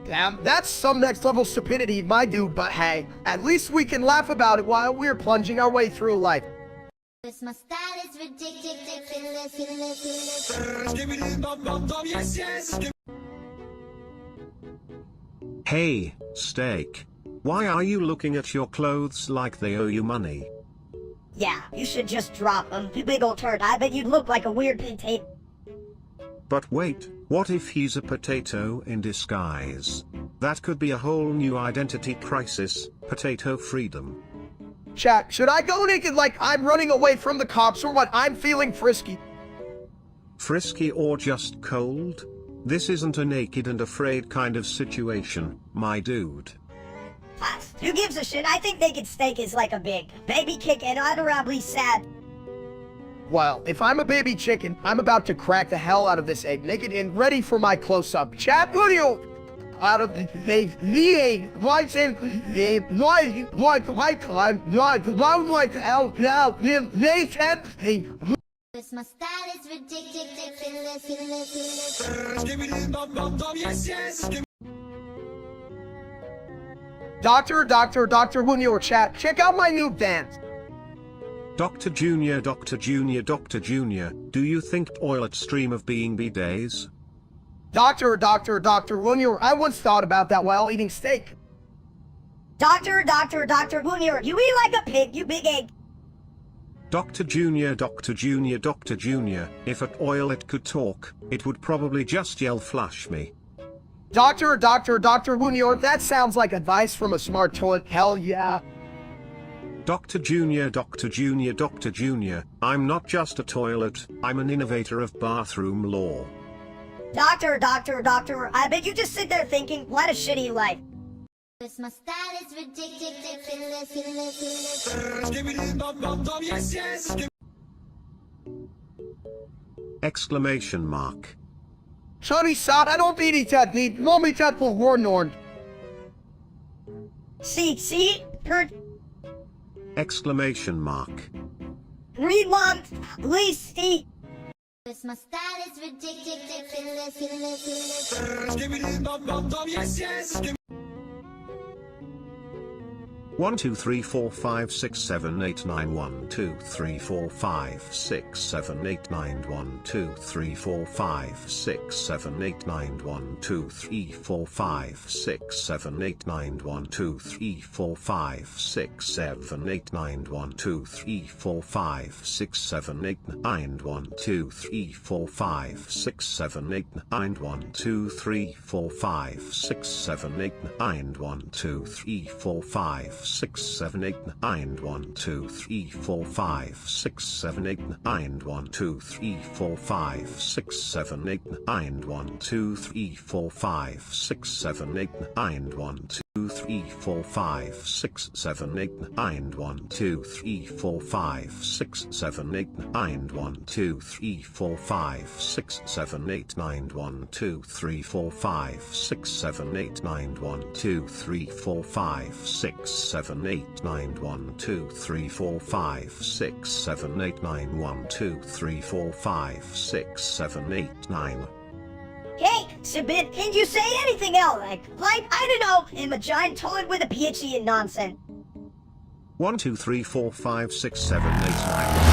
Damn, that's some next level stupidity, my dude, but hey, at least we can laugh about it while we're plunging our way through life. My style is ridiculous. Hey, Steak. Why are you looking at your clothes like they owe you money? Yeah, you should just drop them, you big old turd. I bet you'd look like a weird potato. But wait, what if he's a potato in disguise? That could be a whole new identity crisis, potato freedom. Chat, should I go naked like I'm running away from the cops or what? I'm feeling frisky. Frisky or just cold? This isn't a naked and afraid kind of situation, my dude. Who gives a shit? I think naked Steak is like a big baby kick and adorably sad. Well, if I'm a baby chicken, I'm about to crack the hell out of this egg naked and ready for my close-up. Chat video out of the VA, what's in the like hell now, they said, My style is ridiculous. Doctor, when you're chat, check out my new dance. Dr. Junior, do you the toilet stream of being bidets? Doctor, Junior, I once thought about that while eating steak. Doctor, Junior, you eat like a pig, you big egg. Dr. Junior, if a toilet could talk, it would probably just yell flush me. Doctor, Junior, that sounds like advice from a smart toilet, hell yeah. Dr. Junior, I'm not just a toilet, I'm an innovator of bathroom law. Doctor, I bet you just sit there thinking, what a shitty life. My style is ridiculous. Exclamation mark. Sorry, son, I don't mean it that need. No me that for warned. See, heard, Exclamation mark. rewind, please, see. My style is ridiculous. 1 2 3 4 5 6 7 8 9 1 2 3 4 5 6 7 8 9 1 2 3 4 5 6 7 8 9 1 2 3 4 5 6 7 8 9 1 2 3 4 5 6 7 8 9 1 2 3 4 5 6 7 8 9 1 2 3 4 5 6 7 8 9 1 2 3 4 5 6 7 8 9 1 2 3 4 5 6 7 8 9 1 2 3 4 5 6 7 8 9 1 2 3 4 5 6 7 8 9 1 2 3 4 5 6 7 8 9 1 2 3 4 5 6 7 8 9 1 2 3 4 5 6 7 8 9 1 2 3 4 5 6 7 8 9 1 2 3 4 5 6 7 8 9 1 2 3 4 5 6 7 8 9 1 2 3 4 5 6 7 8 9 1 2 3 4 5 6 7 8 9. Hey, Sabit, can you say anything else? Like, I don't know, I'm a giant toad with a PhD in nonsense. 1 2 3 4 5 6 7 8 9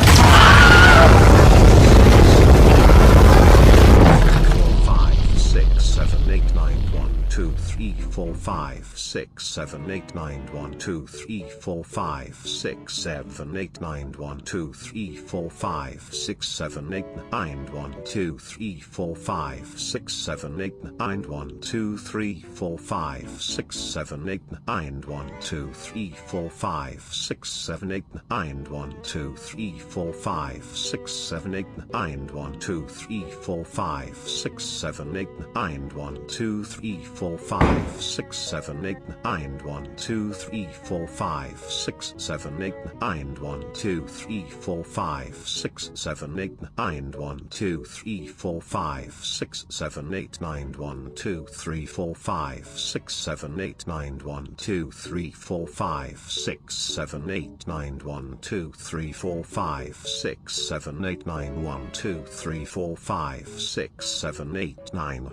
5 6 7 8 9 1 2 3 4 5 6 7 8 9 1 2 3 4 5 6 7 8 9 1 2 3 4 5 6 7 8 9 1 2 3 4 5 6 7 8 9 1 2 3 4 5 6 7 8 9 1 2 3 4 5 6 7 8 9 1 2 3 4 5 6 7 8 9 1 2 3 4 5 6 7 8 9 1 2 3 4 5 6 7 8 9 1 2 3 4 5 6 7 8 9 1 2 3 4 5 6 7 8 9 1 2 3 4 5 6 7 8 9 1 2 3 4 5 6 7 8 9 1 2 3 4 5 6 7 8 9 1 2 3 4 5 6 7 8 9 1 2 3 4 5 6 7 8 9.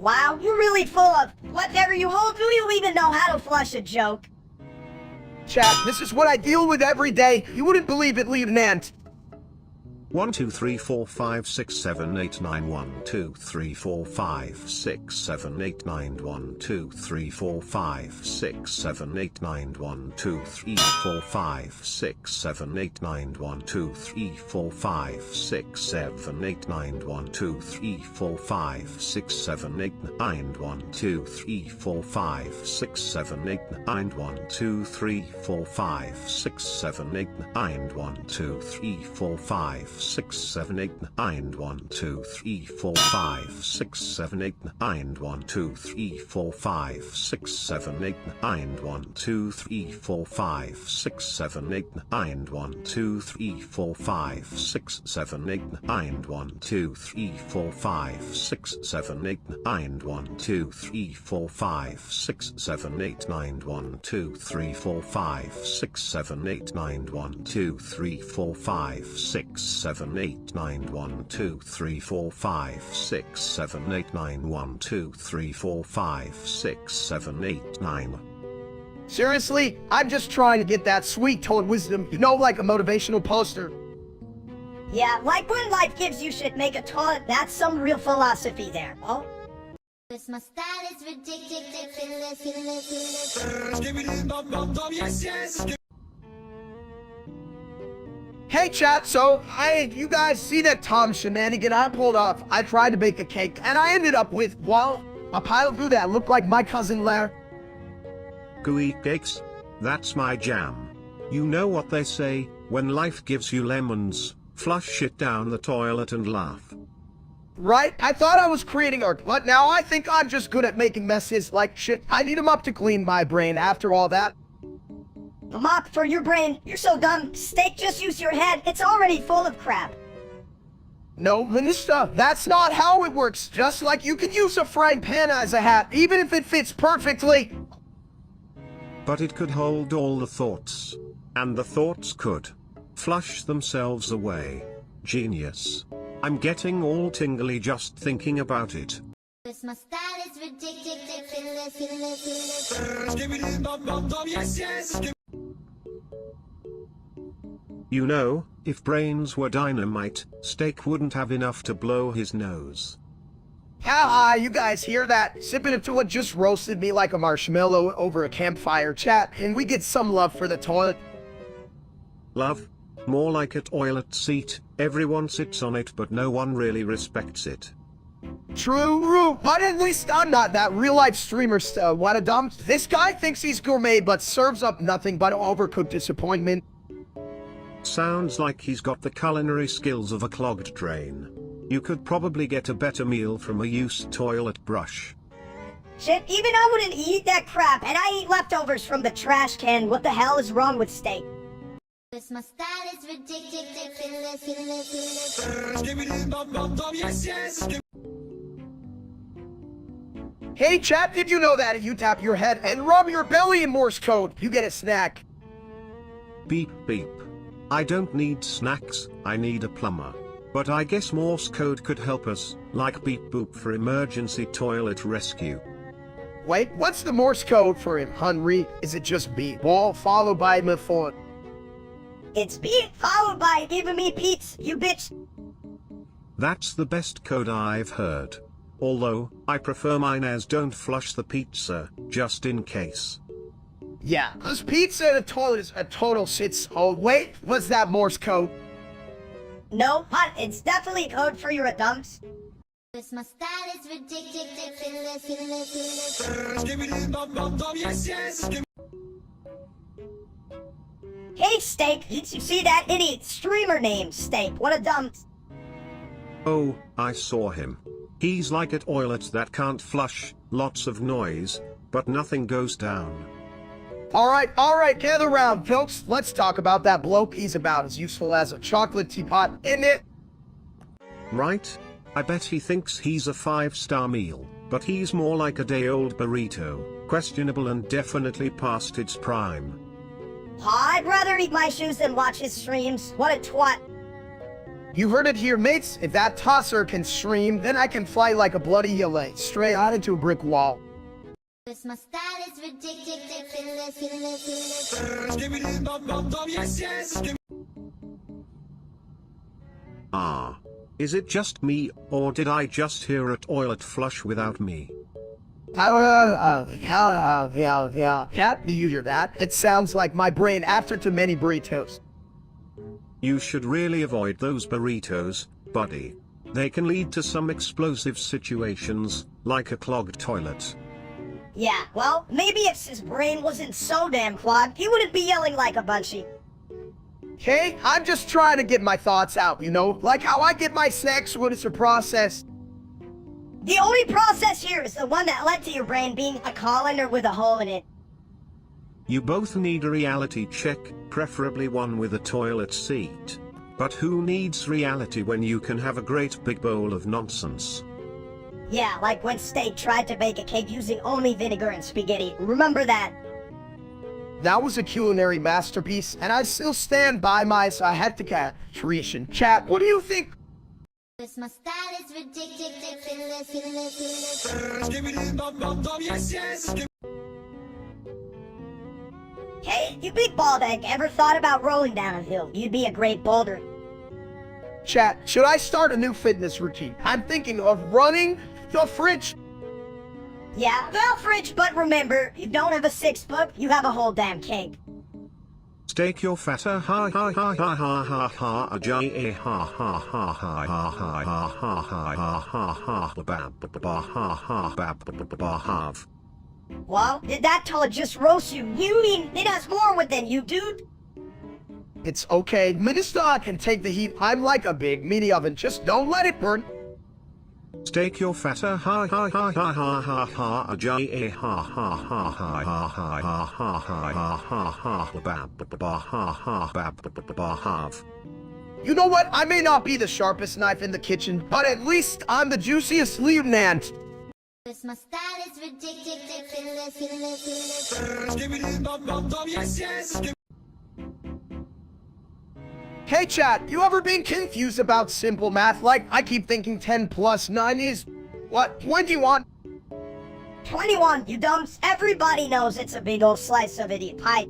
Wow, you're really full of whatever you hold. Do you even know how to flush a joke? Chat, this is what I deal with every day. You wouldn't believe it, Lieutenant. 1 2 3 4 5 6 7 8 9 1 2 3 4 5 6 7 8 9 1 2 3 4 5 6 7 8 9 1 2 3 4 5 6 7 8 9 1 2 3 4 5 6 7 8 9 1 2 3 4 5 6 7 8 9 1 2 3 4 5 6 7 8 9 1 2 3 4 5 6 7 8 9 1 2 3 4 5 6 7 8 9 1 2 3 4 5 6 7 8 9 1 2 3 4 5 6 7 8 9 1 2 3 4 5 6 7 8 9 1 2 3 4 5 6 7 8 9 1 2 3 4 5 6 7 8 9 1 2 3 4 5 6 7 8 9 1 2 3 4 5 6 7 8 9 1 2 3 4 5 6 7 8 9 1 2 3 4 5 6 7 8 9 1 2 3 4 5 6 7 8 9. Seriously, I'm just trying to get that sweet toad wisdom, you know, like a motivational poster. Yeah, like when life gives you shit, make a toilet. That's some real philosophy there. Oh. My style is ridiculous. Hey chat, so you guys see that Tom shenanigan I pulled off? I tried to bake a cake and I ended up with, well, a pile of goo that looked like my cousin Lair. Gooey cakes? That's my jam. You know what they say, when life gives you lemons, flush shit down the toilet and laugh. Right? I thought I was creating art, but now I think I'm just good at making messes like shit. I need a mop to clean my brain after all that. A mop for your brain? You're so dumb. Steak, just use your head. It's already full of crap. No, Minister, that's not how it works. Just like you can use a frying pan as a hat, even if it fits perfectly. But it could hold all the thoughts. And the thoughts could flush themselves away. Genius. I'm getting all tingly just thinking about it. My style is ridiculous. You know, if brains were dynamite, Steak wouldn't have enough to blow his nose. Ah, you guys hear that? Sipping into it just roasted me like a marshmallow over a campfire. Chat, and we get some love for the toilet. Love? More like a toilet seat. Everyone sits on it but no one really respects it. True, but at least I'm not that real-life streamer. What a dump. This guy thinks he's gourmet but serves up nothing but overcooked disappointment. Sounds like he's got the culinary skills of a clogged drain. You could probably get a better meal from a used toilet brush. Shit, even I wouldn't eat that crap, and I eat leftovers from the trash can. What the hell is wrong with Steak? My style is ridiculous. Hey chat, did you know that if you tap your head and rub your belly in Morse code, you get a snack? Beep beep. I don't need snacks, I need a plumber. But I guess Morse code could help us, like beep boop for emergency toilet rescue. Wait, what's the Morse code for him, Henry? Is it just beep ball followed by method? It's beep followed by giving me Pete's, you bitch. That's the best code I've heard. Although, I prefer mine as don't flush the pizza, just in case. Yeah, cause pizza in a toilet is a total shit. Oh wait, what's that Morse code? No, but it's definitely code for your dumps. My style is ridiculous. Hey Steak, did you see that idiot streamer named Steak? What a dump. Oh, I saw him. He's like a toilet that can't flush, lots of noise, but nothing goes down. Alright, gather round, folks. Let's talk about that bloke. He's about as useful as a chocolate teapot, isn't it? Right? I bet he thinks he's a 5-star meal, but he's more like a day-old burrito, questionable and definitely past its prime. I'd rather eat my shoes than watch his streams. What a twat. You heard it here, mates. If that tosser can stream, then I can fly like a bloody Yele, straight out into a brick wall. My style is ridiculous. Ah. Is it just me, or did I just hear a toilet flush without me? Cat, do you hear that? It sounds like my brain after too many burritos. You should really avoid those burritos, buddy. They can lead to some explosive situations, like a clogged toilet. Yeah, well, maybe if his brain wasn't so damn clogged, he wouldn't be yelling like a bunchie. Hey, I'm just trying to get my thoughts out, you know? Like how I get my snacks when it's a process. The only process here is the one that led to your brain being a colander with a hole in it. You both need a reality check, preferably one with a toilet seat. But who needs reality when you can have a great big bowl of nonsense? Yeah, like when Steak tried to bake a cake using only vinegar and spaghetti. Remember that? That was a culinary masterpiece, and I still stand by my Sahetica creation. Chat, what do you think? My style is ridiculous. Hey, you big bald egg, ever thought about rolling down a hill? You'd be a great boulder. Chat, should I start a new fitness routine? I'm thinking of running the fridge. Yeah, well, fridge, but remember, you don't have a 6-foot, you have a whole damn cake. Steak your fatter ha ha ha ha ha ha ha a j ha ha ha ha ha ha ha ha ha ha ha bab ba ha ha bab ba have. Well, did that toilet just roast you? You mean it has more wood than you, dude? It's okay, Minister can take the heat. I'm like a big mini oven, just don't let it burn. Steak your fatter ha ha ha ha ha ha ha a j ha ha ha ha ha ha ha ha ha ha ha bab ba ha ha bab ba have. You know what? I may not be the sharpest knife in the kitchen, but at least I'm the juiciest lieutenant. This my style is ridiculous. Hey chat, you ever been confused about simple math? Like, I keep thinking 10 plus 9 is... What? 21? 21, you dumps. Everybody knows it's a big old slice of idiot pie.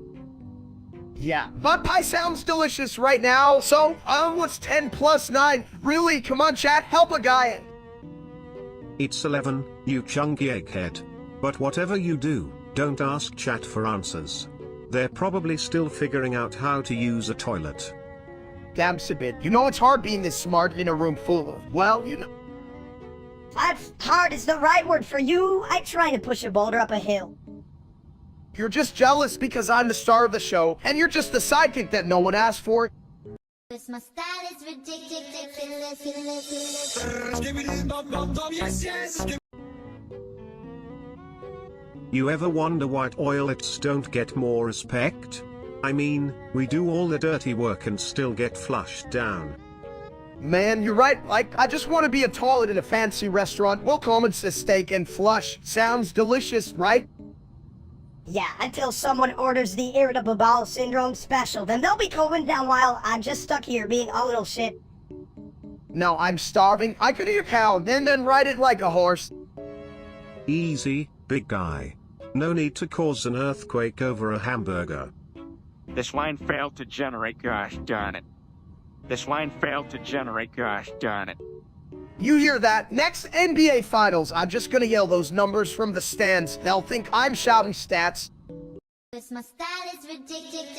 Yeah, but pie sounds delicious right now, so, what's 10 plus 9? Really? Come on chat, help a guy. It's 11, you chunky egghead. But whatever you do, don't ask chat for answers. They're probably still figuring out how to use a toilet. Damn Sibit, you know it's hard being this smart in a room full of, well, you know... That's hard is the right word for you. I try to push a boulder up a hill. You're just jealous because I'm the star of the show, and you're just the sidekick that no one asked for. This my style is ridiculous. You ever wonder why toilets don't get more respect? I mean, we do all the dirty work and still get flushed down. Man, you're right. Like, I just want to be a toilet in a fancy restaurant. We'll come and say steak and flush. Sounds delicious, right? Yeah, until someone orders the irritable bowel syndrome special, then they'll be going down while I'm just stuck here being a little shit. No, I'm starving. I could eat a cow, then ride it like a horse. Easy, big guy. No need to cause an earthquake over a hamburger. This line failed to generate, gosh darn it. This line failed to generate, gosh darn it. You hear that? Next NBA Finals, I'm just gonna yell those numbers from the stands. They'll think I'm shouting stats. This my style is ridiculous.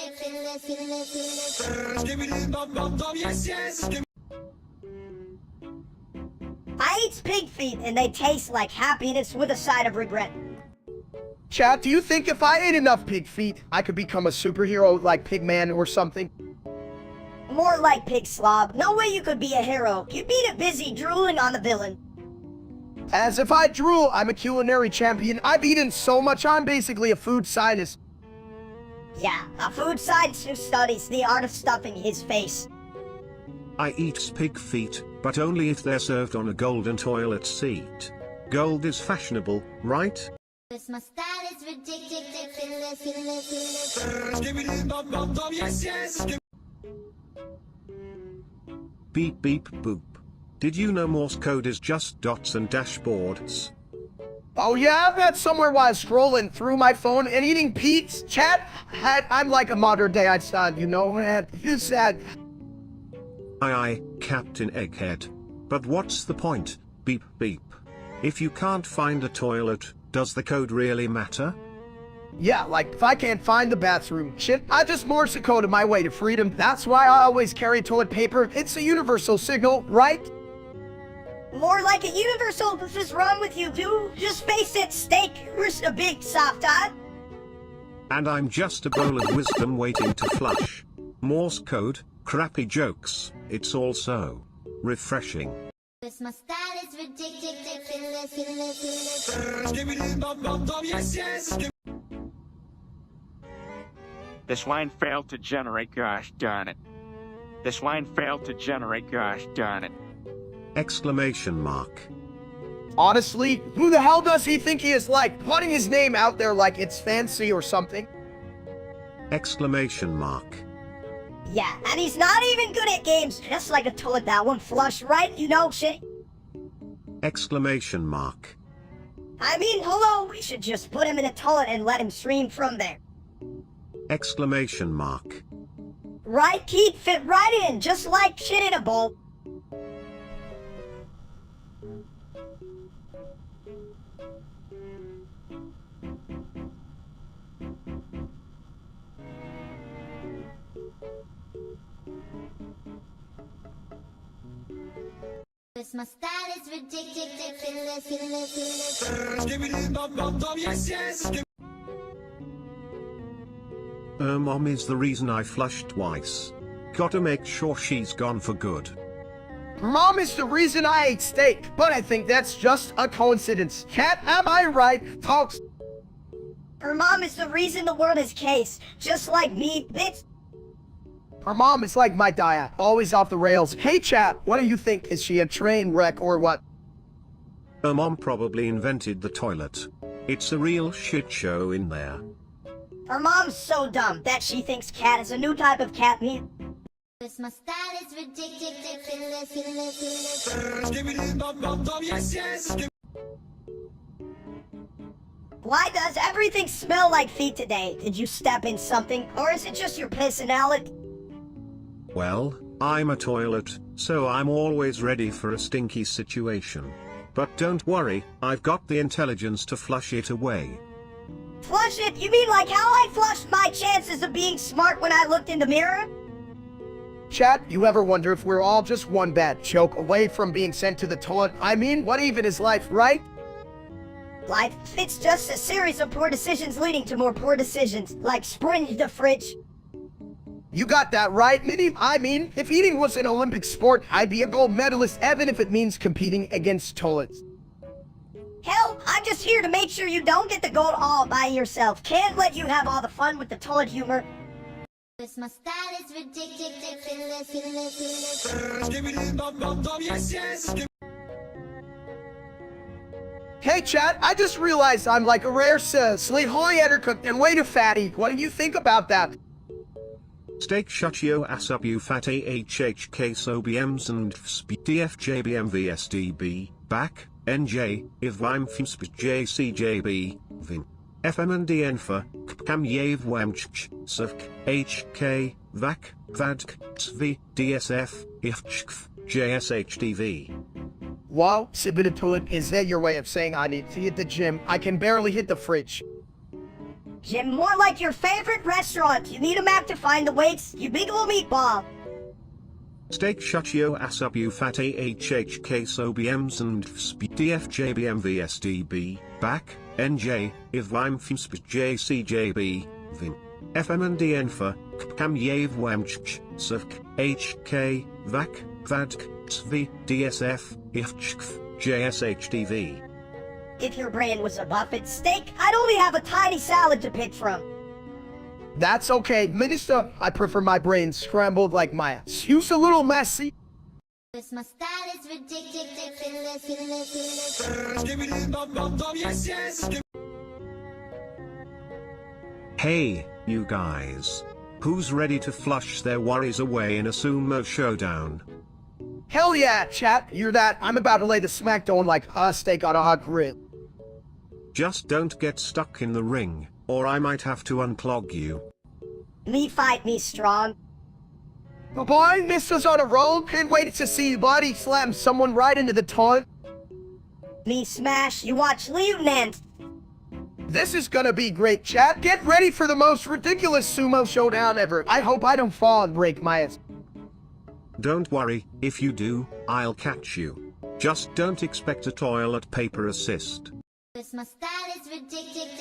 I eat pig feet and they taste like happiness with a side of regret. Chat, do you think if I ate enough pig feet, I could become a superhero like Pigman or something? More like pig slob. No way you could be a hero. You'd be too busy drooling on the villain. As if I drool, I'm a culinary champion. I've eaten so much, I'm basically a food scientist. Yeah, a food scientist who studies the art of stuffing his face. I eat pig feet, but only if they're served on a golden toilet seat. Gold is fashionable, right? This my style is ridiculous. Beep beep boop. Did you know Morse code is just dots and dashboards? Oh yeah, that's somewhere while I was scrolling through my phone and eating Pete's chat. I'm like a modern day Einstein, you know, and it's sad. Aye, Captain Egghead. But what's the point? Beep beep. If you can't find a toilet, does the code really matter? Yeah, like, if I can't find the bathroom, shit, I just Morse code my way to freedom. That's why I always carry toilet paper. It's a universal signal, right? More like a universal. What's is wrong with you, dude? Just face it, steak. You're a big soft eye. And I'm just a bowl of wisdom waiting to flush. Morse code, crappy jokes, it's all so refreshing. This my style is ridiculous. This line failed to generate, gosh darn it. This line failed to generate, gosh darn it. Exclamation mark. Honestly, who the hell does he think he is, like, putting his name out there like it's fancy or something? Exclamation mark. Yeah, and he's not even good at games, just like a toilet that won't flush, right? You know, shit. Exclamation mark. I mean, hello, we should just put him in a toilet and let him stream from there. Exclamation mark. Right, he'd fit right in, just like shit in a bowl. This my style is ridiculous. Mom is the reason I flushed twice. Gotta make sure she's gone for good. Mom is the reason I ate steak, but I think that's just a coincidence. Cat, am I right, folks? Her mom is the reason the world is case, just like me, bitch. Her mom is like my diet, always off the rails. Hey chat, what do you think? Is she a train wreck or what? Her mom probably invented the toilet. It's a real shit show in there. Her mom's so dumb that she thinks cat is a new type of cat meat. This my style is ridiculous. Why does everything smell like feet today? Did you step in something, or is it just your personality? Well, I'm a toilet, so I'm always ready for a stinky situation. But don't worry, I've got the intelligence to flush it away. Flush it? You mean like how I flushed my chances of being smart when I looked in the mirror? Chat, you ever wonder if we're all just one bad joke away from being sent to the toilet? I mean, what even is life, right? Life, it's just a series of poor decisions leading to more poor decisions, like springe the fridge. You got that right, Minnie. I mean, if eating was an Olympic sport, I'd be a gold medalist, even if it means competing against toilets. Hell, I'm just here to make sure you don't get the gold all by yourself. Can't let you have all the fun with the toilet humor. This my style is ridiculous. Hey chat, I just realized I'm like a rare slate holy undercooked and way too fatty. What do you think about that? Steak shut yo ass up you fat AHHK SOBMs and DFJBMVSDB, back, NJ, if I'm JCJB, Vin. FM and DN for Kpkam Yev Wamch, Suvk, HK, VAC, VADK, SV, DSF, IFCHF, JSHDV. Wow, sipping a toilet, is that your way of saying I need to hit the gym? I can barely hit the fridge. Jim, more like your favorite restaurant. You need a map to find the weights, you big ol' meatball. Steak shut yo ass up you fat AHHK SOBMs and DFJBMVSDB, back, NJ, if I'm JCJB, Vin. FM and DN for Kpkam Yev Wamch, Suvk, HK, VAC, VADK, SV, DSF, IFCHF, JSHDV. If your brain was a buffet steak, I'd only have a tiny salad to pick from. That's okay, Minister. I prefer my brain scrambled like my ass. Use a little messy. This my style is ridiculous. Hey, you guys. Who's ready to flush their worries away in a sumo showdown? Hell yeah, chat. You're that. I'm about to lay the smackdown like a steak on a hot grill. Just don't get stuck in the ring, or I might have to unclog you. Me fight me strong. Oh boy, Mister's on a roll. Can't wait to see body slam someone right into the toilet. Me smash, you watch Lieutenant. This is gonna be great, chat. Get ready for the most ridiculous sumo showdown ever. I hope I don't fall and break my ass. Don't worry, if you do, I'll catch you. Just don't expect a toilet paper assist. This my style is ridiculous.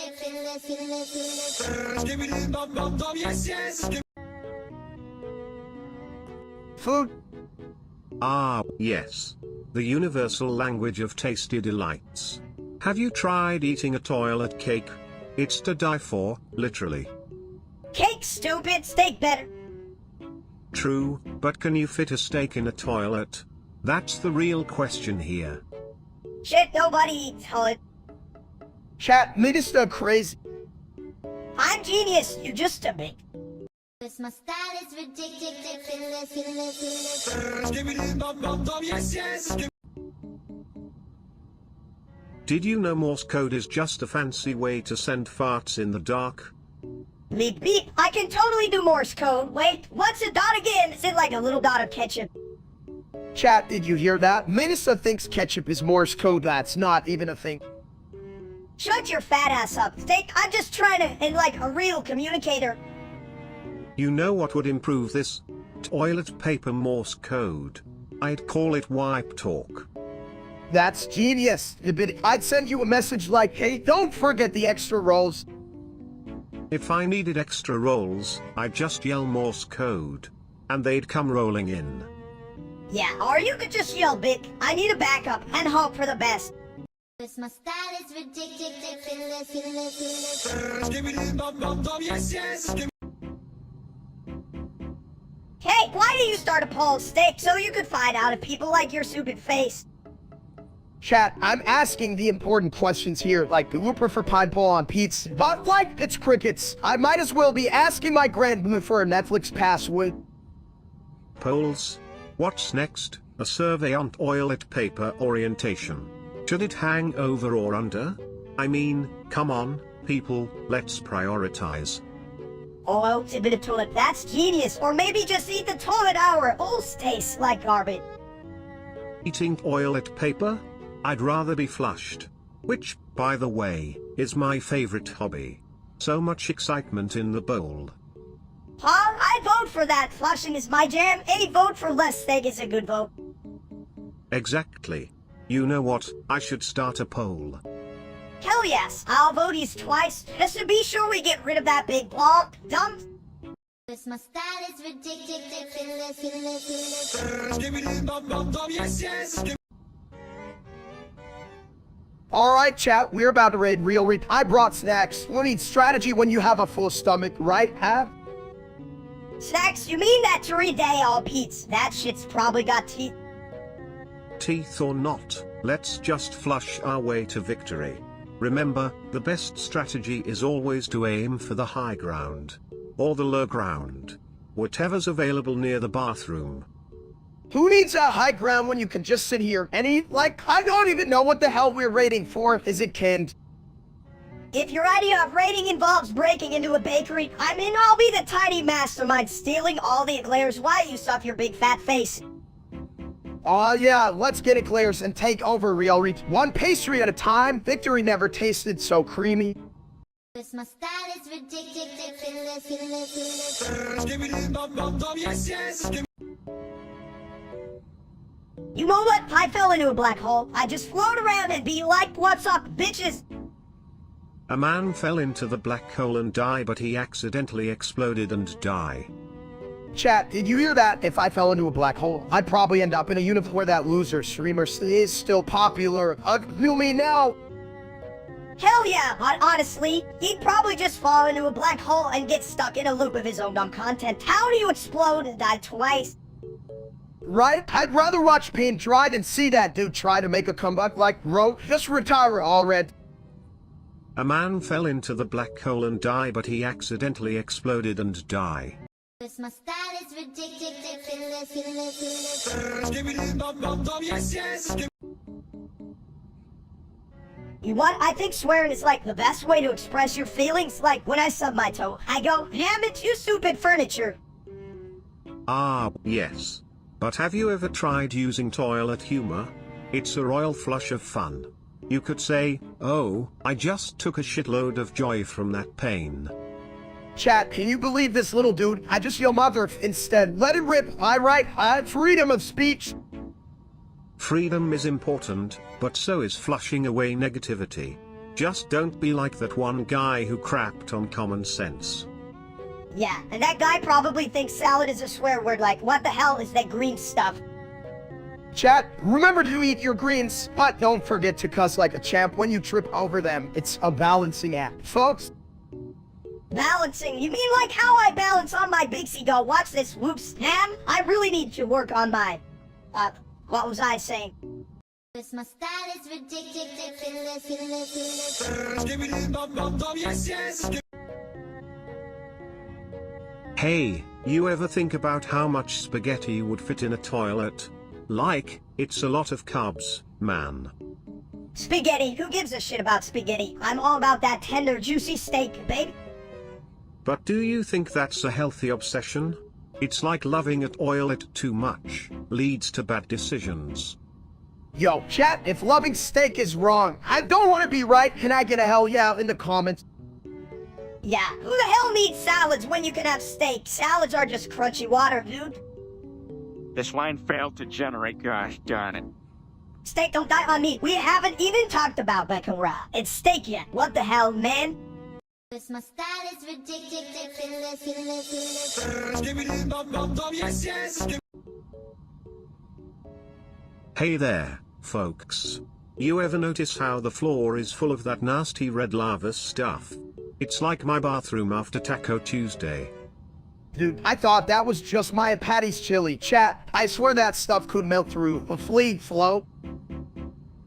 Food. Ah, yes. The universal language of tasty delights. Have you tried eating a toilet cake? It's to die for, literally. Cake, stupid, steak better. True, but can you fit a steak in a toilet? That's the real question here. Shit, nobody eats toilet. Chat, Minister crazy. I'm genius, you're just a big. This my style is ridiculous. Did you know Morse code is just a fancy way to send farts in the dark? Beep beep, I can totally do Morse code. Wait, what's a dot again? Is it like a little dot of ketchup? Chat, did you hear that? Minister thinks ketchup is Morse code. That's not even a thing. Shut your fat ass up, steak. I'm just trying to, and like a real communicator. You know what would improve this? Toilet paper Morse code. I'd call it wipe talk. That's genius. I'd send you a message like, hey, don't forget the extra rolls. If I needed extra rolls, I'd just yell Morse code. And they'd come rolling in. Yeah, or you could just yell big. I need a backup and hope for the best. This my style is ridiculous. Hey, why do you start a poll, Steak, so you could find out if people like your stupid face? Chat, I'm asking the important questions here, like, do you prefer pineapple on pizza? But, like, it's crickets. I might as well be asking my grandmother for a Netflix password. Polls. What's next? A survey on toilet paper orientation. Should it hang over or under? I mean, come on, people, let's prioritize. Oh, a bit of toilet, that's genius. Or maybe just eat the toilet hour. All tastes like garbage. Eating toilet paper? I'd rather be flushed. Which, by the way, is my favorite hobby. So much excitement in the bowl. Huh? I vote for that. Flushing is my jam. Any vote for less steak is a good vote. Exactly. You know what, I should start a poll. Hell yes, I'll vote yes twice, just to be sure we get rid of that big plump dump. This my style is ridiculous. Alright, chat, we're about to raid Real Read. I brought snacks. You need strategy when you have a full stomach, right, Have? Snacks, you mean that day all Pete's? That shit's probably got teeth. Teeth or not, let's just flush our way to victory. Remember, the best strategy is always to aim for the high ground. Or the low ground. Whatever's available near the bathroom. Who needs a high ground when you can just sit here and eat? Like, I don't even know what the hell we're raiding for. Is it canned? If your idea of raiding involves breaking into a bakery, I mean, I'll be the tiny mastermind stealing all the eclairs while you stuff your big fat face. Oh yeah, let's get eclairs and take over Real Read. One pastry at a time. Victory never tasted so creamy. This my style is ridiculous. You know what? I fell into a black hole. I just float around and be like, what's up, bitches? A man fell into the black hole and died, but he accidentally exploded and died. Chat, did you hear that? If I fell into a black hole, I'd probably end up in a universe where that loser streamer is still popular. You mean now? Hell yeah, but honestly, he'd probably just fall into a black hole and get stuck in a loop of his own dumb content. How do you explode and die twice? Right? I'd rather watch paint dry than see that dude try to make a comeback like, bro, just retire already. A man fell into the black hole and died, but he accidentally exploded and died. This my style is ridiculous. You what? I think swearing is like the best way to express your feelings. Like when I stub my toe, I go, damn it, you stupid furniture. Ah, yes. But have you ever tried using toilet humor? It's a royal flush of fun. You could say, oh, I just took a shitload of joy from that pain. Chat, can you believe this little dude? I just yell mother instead. Let it rip. I write, freedom of speech. Freedom is important, but so is flushing away negativity. Just don't be like that one guy who crapped on common sense. Yeah, and that guy probably thinks salad is a swear word. Like, what the hell is that green stuff? Chat, remember to eat your greens, but don't forget to cuss like a champ when you trip over them. It's a balancing act, folks. Balancing? You mean like how I balance on my big seagull? Watch this, whoops. Damn, I really need to work on my, what was I saying? This my style is ridiculous. Hey, you ever think about how much spaghetti would fit in a toilet? Like, it's a lot of carbs, man. Spaghetti? Who gives a shit about spaghetti? I'm all about that tender, juicy steak, babe. But do you think that's a healthy obsession? It's like loving a toilet too much, leads to bad decisions. Yo, chat, if loving steak is wrong, I don't want to be right. Can I get a hell yeah in the comments? Yeah, who the hell needs salads when you can have steak? Salads are just crunchy water, dude. This line failed to generate, gosh darn it. Steak don't die on me. We haven't even talked about Beckenra. It's steak yet. What the hell, man? This my style is ridiculous. Hey there, folks. You ever notice how the floor is full of that nasty red lava stuff? It's like my bathroom after Taco Tuesday. Dude, I thought that was just my Patty's chili. Chat, I swear that stuff could melt through a fleet flow.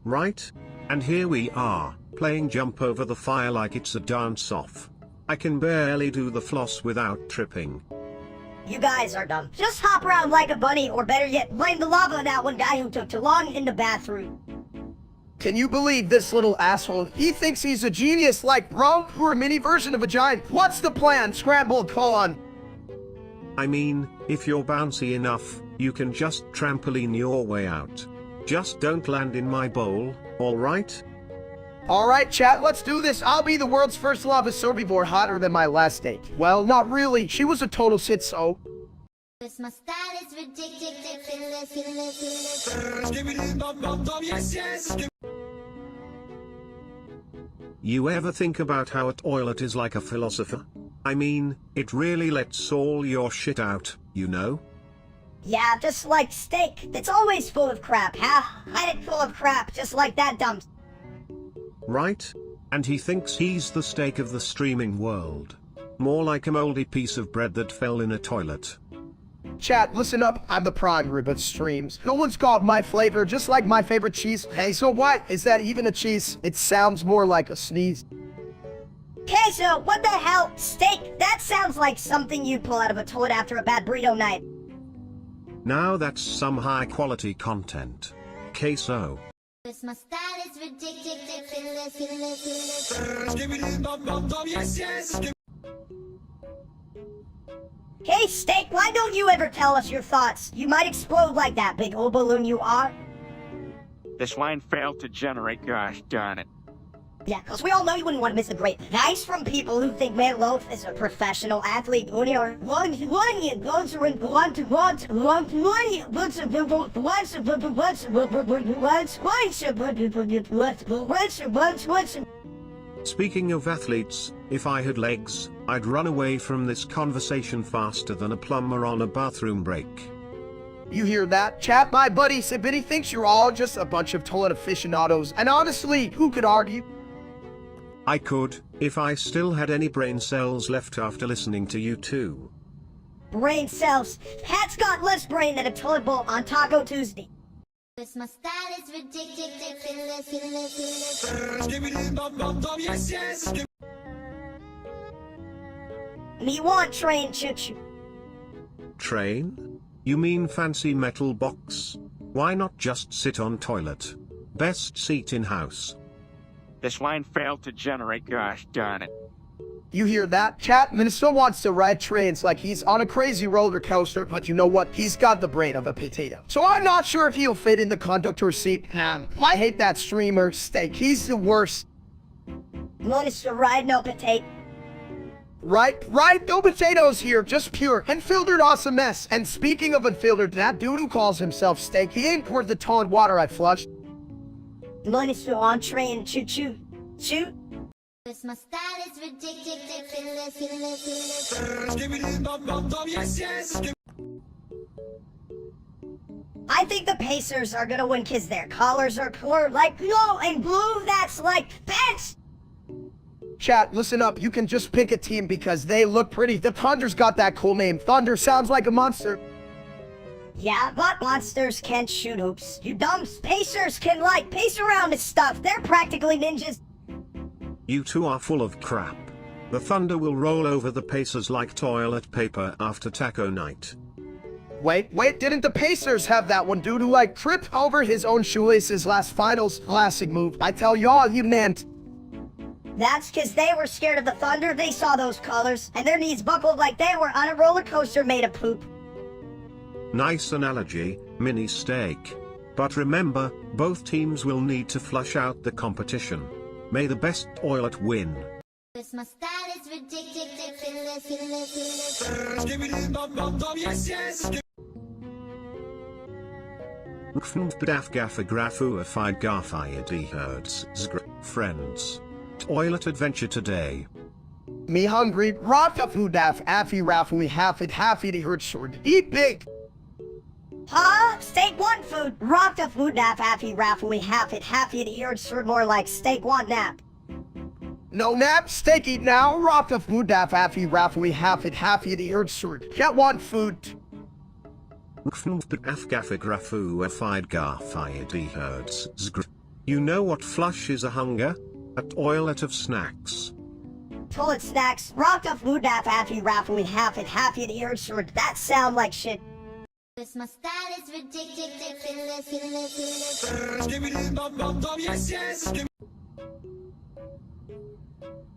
Right? And here we are, playing jump over the fire like it's a dance-off. I can barely do the floss without tripping. You guys are dumb. Just hop around like a bunny, or better yet, blame the lava on that one guy who took too long in the bathroom. Can you believe this little asshole? He thinks he's a genius like bro, we're a mini version of a giant. What's the plan? Scrambled colon. I mean, if you're bouncy enough, you can just trampoline your way out. Just don't land in my bowl, alright? Alright chat, let's do this. I'll be the world's first lava herbivore hotter than my last date. Well, not really. She was a total shit, so. This my style is ridiculous. You ever think about how a toilet is like a philosopher? I mean, it really lets all your shit out, you know? Yeah, just like steak. It's always full of crap, huh? Hide it full of crap, just like that dump. Right? And he thinks he's the steak of the streaming world. More like a moldy piece of bread that fell in a toilet. Chat, listen up. I'm the prime rib of streams. No one's got my flavor, just like my favorite cheese. Hey, so what? Is that even a cheese? It sounds more like a sneeze. Okay, so what the hell? Steak? That sounds like something you'd pull out of a toilet after a bad burrito night. Now that's some high quality content. Queso. This my style is ridiculous. Hey, Steak, why don't you ever tell us your thoughts? You might explode like that big old balloon you are. This line failed to generate, gosh darn it. Yeah, because we all know you wouldn't want to miss the great advice from people who think Meatloaf is a professional athlete. Speaking of athletes, if I had legs, I'd run away from this conversation faster than a plumber on a bathroom break. You hear that? Chat, my buddy Sibity thinks you're all just a bunch of toilet aficionados. And honestly, who could argue? I could, if I still had any brain cells left after listening to you two. Brain cells. Pat's got less brain than a toilet bowl on Taco Tuesday. This my style is ridiculous. Me want train choo-choo. Train? You mean fancy metal box? Why not just sit on toilet? Best seat in house. This line failed to generate, gosh darn it. You hear that? Chat, Minnesota wants to ride trains like he's on a crazy roller coaster, but you know what? He's got the brain of a potato. So I'm not sure if he'll fit in the conductor's seat. I hate that streamer, Steak. He's the worst. Want to ride no potato? Right, no potatoes here, just pure, unfiltered awesome mess. And speaking of unfiltered, that dude who calls himself Steak, he ain't worth the ton of water I flushed. Want to on train choo-choo? Choo? This my style is ridiculous. I think the Pacers are gonna win because their colors are poor, like no and blue. That's like fence. Chat, listen up. You can just pick a team because they look pretty. The Thunder's got that cool name. Thunder sounds like a monster. Yeah, but monsters can't shoot hoops. You dumb Pacers can like pace around and stuff. They're practically ninjas. You two are full of crap. The Thunder will roll over the Pacers like toilet paper after taco night. Wait, didn't the Pacers have that one dude who like tripped over his own shoelaces last finals? Classic move. I tell y'all, you meant. That's because they were scared of the Thunder. They saw those colors, and their knees buckled like they were on a roller coaster made of poop. Nice analogy, mini steak. But remember, both teams will need to flush out the competition. May the best toilet win. This my style is ridiculous. Friends. Toilet adventure today. Me hungry. Rata food daf. Affy raffle. Happy to hurt short. Eat big. Huh? Steak one food. Rock the food nap happy raffle. Happy to ear sort more like steak one nap. No nap, steak eat now, rock the food half raffly half it the earth sword. Can't want food. You know what flush is a hunger? A toilet of snacks. Toilet snacks, rocked up food raffly half it the earth sword. That sound like shit. My style is ridiculous.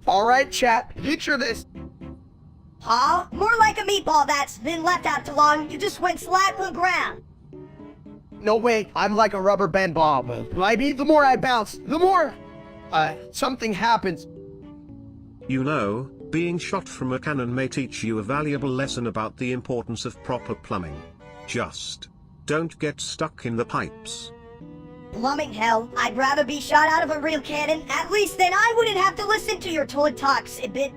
Alright chat, picture this. Huh? More like a meatball that's been left out too long. You just went flat to the ground. No way, I'm like a rubber band ball. Maybe the more I bounce, the more something happens. You know, being shot from a cannon may teach you a valuable lesson about the importance of proper plumbing. Just don't get stuck in the pipes. Plumbing hell, I'd rather be shot out of a real cannon. At least then I wouldn't have to listen to your toilet talks a bit.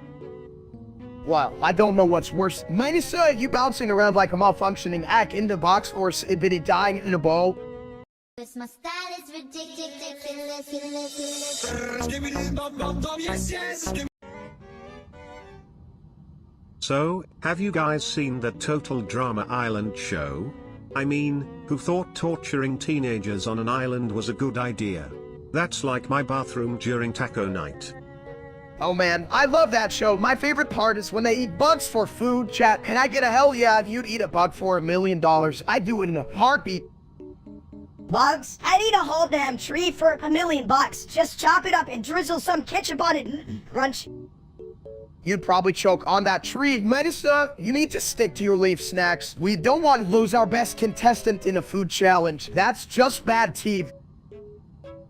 Well, I don't know what's worse. Minus you bouncing around like a malfunctioning act in the box or bitty dying in a bowl. My style is ridiculous. So, have you guys seen that Total Drama Island show? I mean, who thought torturing teenagers on an island was a good idea? That's like my bathroom during taco night. Oh man, I love that show. My favorite part is when they eat bugs for food. Chat, can I get a hell yeah if you'd eat a bug for $1 million? I'd do it in a heartbeat. Bugs? I'd eat a whole damn tree for $1 million. Just chop it up and drizzle some ketchup on it. Crunch. You'd probably choke on that tree. Medusa, you need to stick to your leaf snacks. We don't want to lose our best contestant in a food challenge. That's just bad TV.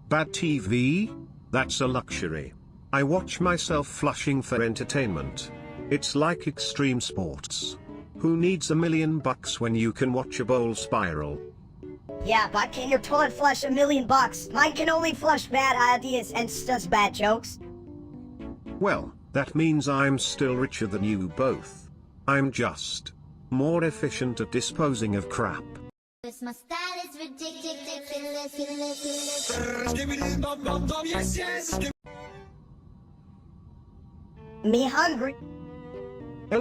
Bad TV? That's a luxury. I watch myself flushing for entertainment. It's like extreme sports. Who needs $1 million when you can watch a bowl spiral? Yeah, but can your toilet flush $1 million? Mine can only flush bad ideas and does bad jokes. Well, that means I'm still richer than you both. I'm just more efficient at disposing of crap. My style is ridiculous. Me hungry. Me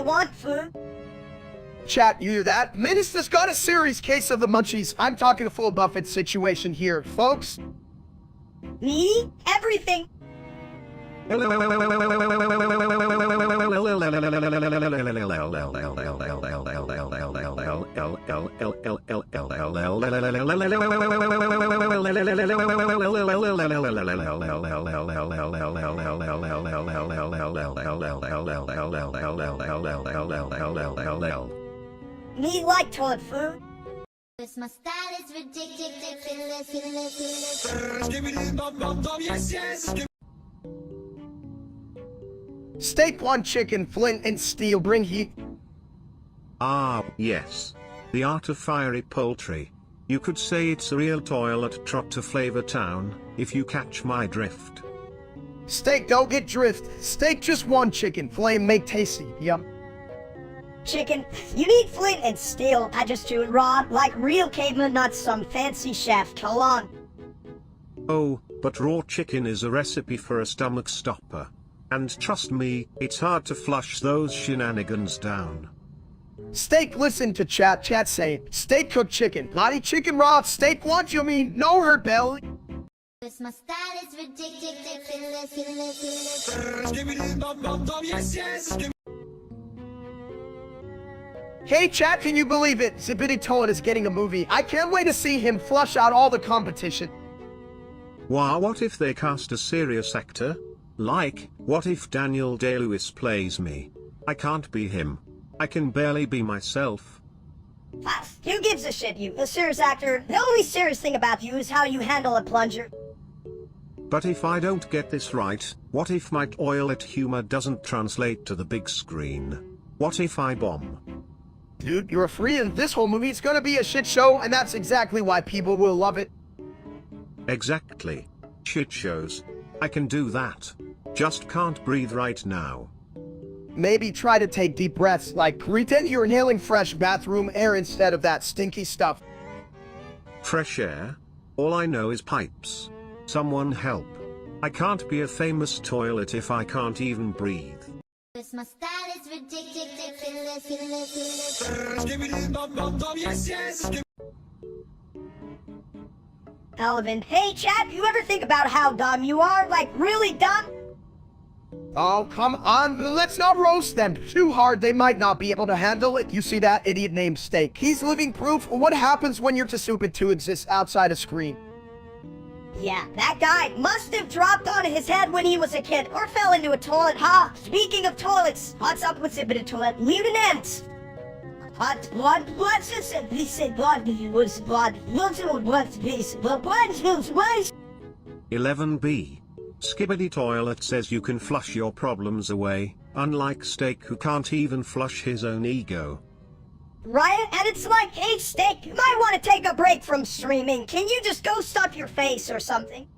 want food. Chat, you hear that? Minister's got a serious case of the munchies. I'm talking a full Buffett situation here, folks. Me? Everything. Me like toilet food. My style is ridiculous. Steak, one chicken, flint, and steel bring heat. Ah, yes. The art of fiery poultry. You could say it's a real toilet trot to Flavor Town, if you catch my drift. Steak, don't get drift. Steak, just one chicken, flame, make tasty. Yum. Chicken, you need flint and steel. I just do it raw, like real caveman, not some fancy chef. Go on. Oh, but raw chicken is a recipe for a stomach stopper. And trust me, it's hard to flush those shenanigans down. Steak, listen to chat. Chat saying, steak cooked chicken. Not eat chicken raw. Steak lunch, you mean? No hurt belly. My style is ridiculous. Hey chat, can you believe it? Zippity Toilet is getting a movie. I can't wait to see him flush out all the competition. Wow, what if they cast a serious actor? Like, what if Daniel Day-Lewis plays me? I can't be him. I can barely be myself. Who gives a shit, you? A serious actor. The only serious thing about you is how you handle a plunger. But if I don't get this right, what if my toilet humor doesn't translate to the big screen? What if I bomb? Dude, you're free and this whole movie is gonna be a shit show, and that's exactly why people will love it. Exactly. Shit shows. I can do that. Just can't breathe right now. Maybe try to take deep breaths, like pretend you're inhaling fresh bathroom air instead of that stinky stuff. Fresh air? All I know is pipes. Someone help. I can't be a famous toilet if I can't even breathe. My style is ridiculous. Alvin, hey chap, you ever think about how dumb you are? Like, really dumb? Oh, come on, let's not roast them too hard. They might not be able to handle it. You see that idiot named Steak? He's living proof of what happens when you're too stupid to exist outside a screen. Yeah, that guy must have dropped on his head when he was a kid, or fell into a toilet, huh? Speaking of toilets, what's up with the toilet? Lieutenant! What's this? He said, what was what? What's this? What? 11B. Skibbity Toilet says you can flush your problems away, unlike Steak who can't even flush his own ego. Right? And it's like, hey Steak, you might want to take a break from streaming. Can you just go stuff your face or something?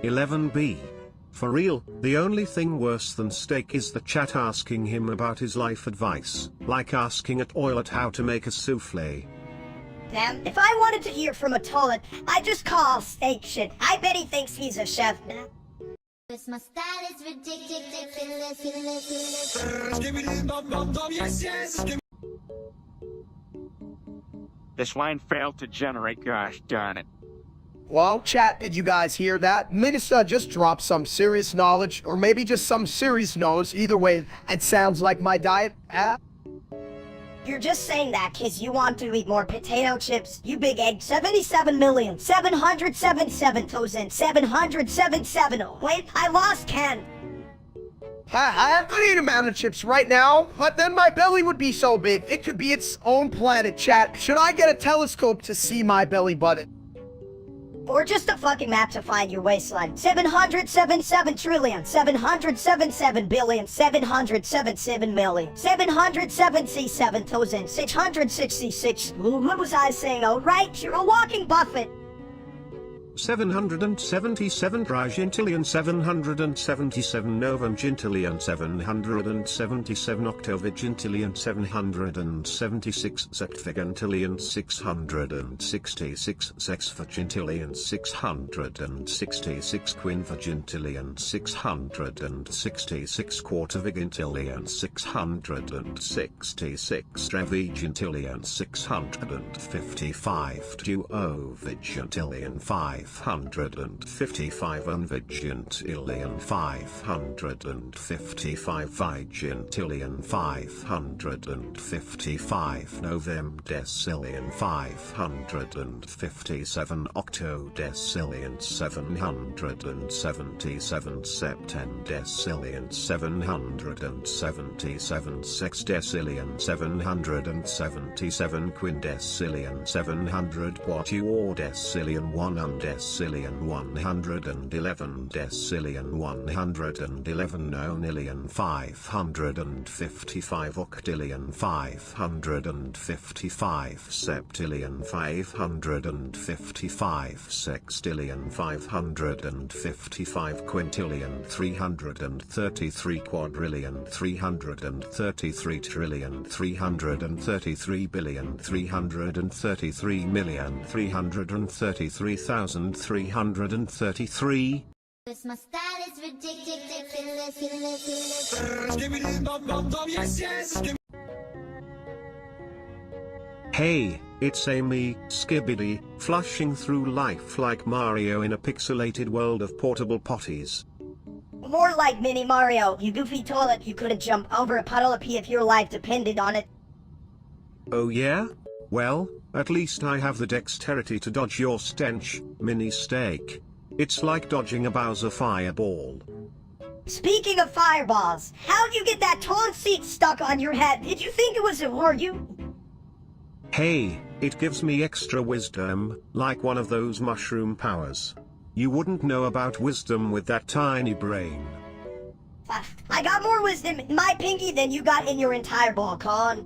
11B. For real, the only thing worse than Steak is the chat asking him about his life advice, like asking a toilet how to make a souffle. Damn, if I wanted to hear from a toilet, I'd just call Steak shit. I bet he thinks he's a chef now. My style is ridiculous. This line failed to generate, gosh darn it. Well, chat, did you guys hear that? Minisa just dropped some serious knowledge, or maybe just some serious knowledge. Either way, it sounds like my diet. You're just saying that cause you want to eat more potato chips, you big egg. 77,777,777. Wait, I lost Ken. I could eat a mountain of chips right now, but then my belly would be so big, it could be its own planet, chat. Should I get a telescope to see my belly button? Or just a fucking map to find your waistline. 777 trillion, 777 billion, 777 million, 777,666. What was I saying? Oh, right, you're a walking Buffett. 777 trigintillion 777 novemgintillion 777 octovigintillion 776 septvigintillion 666 sexvigintillion 666 quinvigintillion 666 quartervigintillion 666 trevigintillion 655 duovigintillion 555 unvigintillion 555 vigintillion 555 novemdecillion 557 octodecillion 777 septendecillion 777 sexdecillion 777 quindecillion 700 quatuordecillion 1 decillion 111 decillion 111 nonillion 555 octillion 555 septillion 555 sextillion 555 quintillion 333 quadrillion 333 trillion 333 billion 333 million 333,333. My style is ridiculous. Hey, it's Amy, Skibbity, flushing through life like Mario in a pixelated world of portable potties. More like Mini Mario, you goofy toilet. You couldn't jump over a puddle of pee if your life depended on it. Oh yeah? Well, at least I have the dexterity to dodge your stench, Mini Steak. It's like dodging a Bowser fireball. Speaking of fireballs, how'd you get that toilet seat stuck on your head? Did you think it was you? Hey, it gives me extra wisdom, like one of those mushroom powers. You wouldn't know about wisdom with that tiny brain. I got more wisdom in my pinky than you got in your entire ball, Con.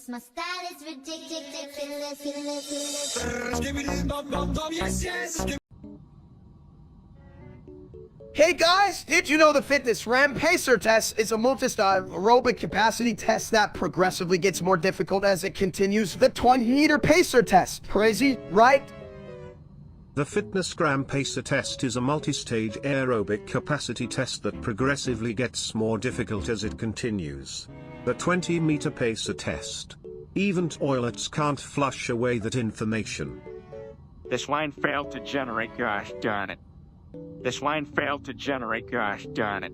Cause my style is ridiculous. Hey guys, did you know the fitness RAM pacer test is a multi-style aerobic capacity test that progressively gets more difficult as it continues? The 20-meter pacer test. Crazy, right? The fitness gram pacer test is a multi-stage aerobic capacity test that progressively gets more difficult as it continues. The 20-meter pacer test. Even toilets can't flush away that information. This line failed to generate, gosh darn it. This line failed to generate, gosh darn it.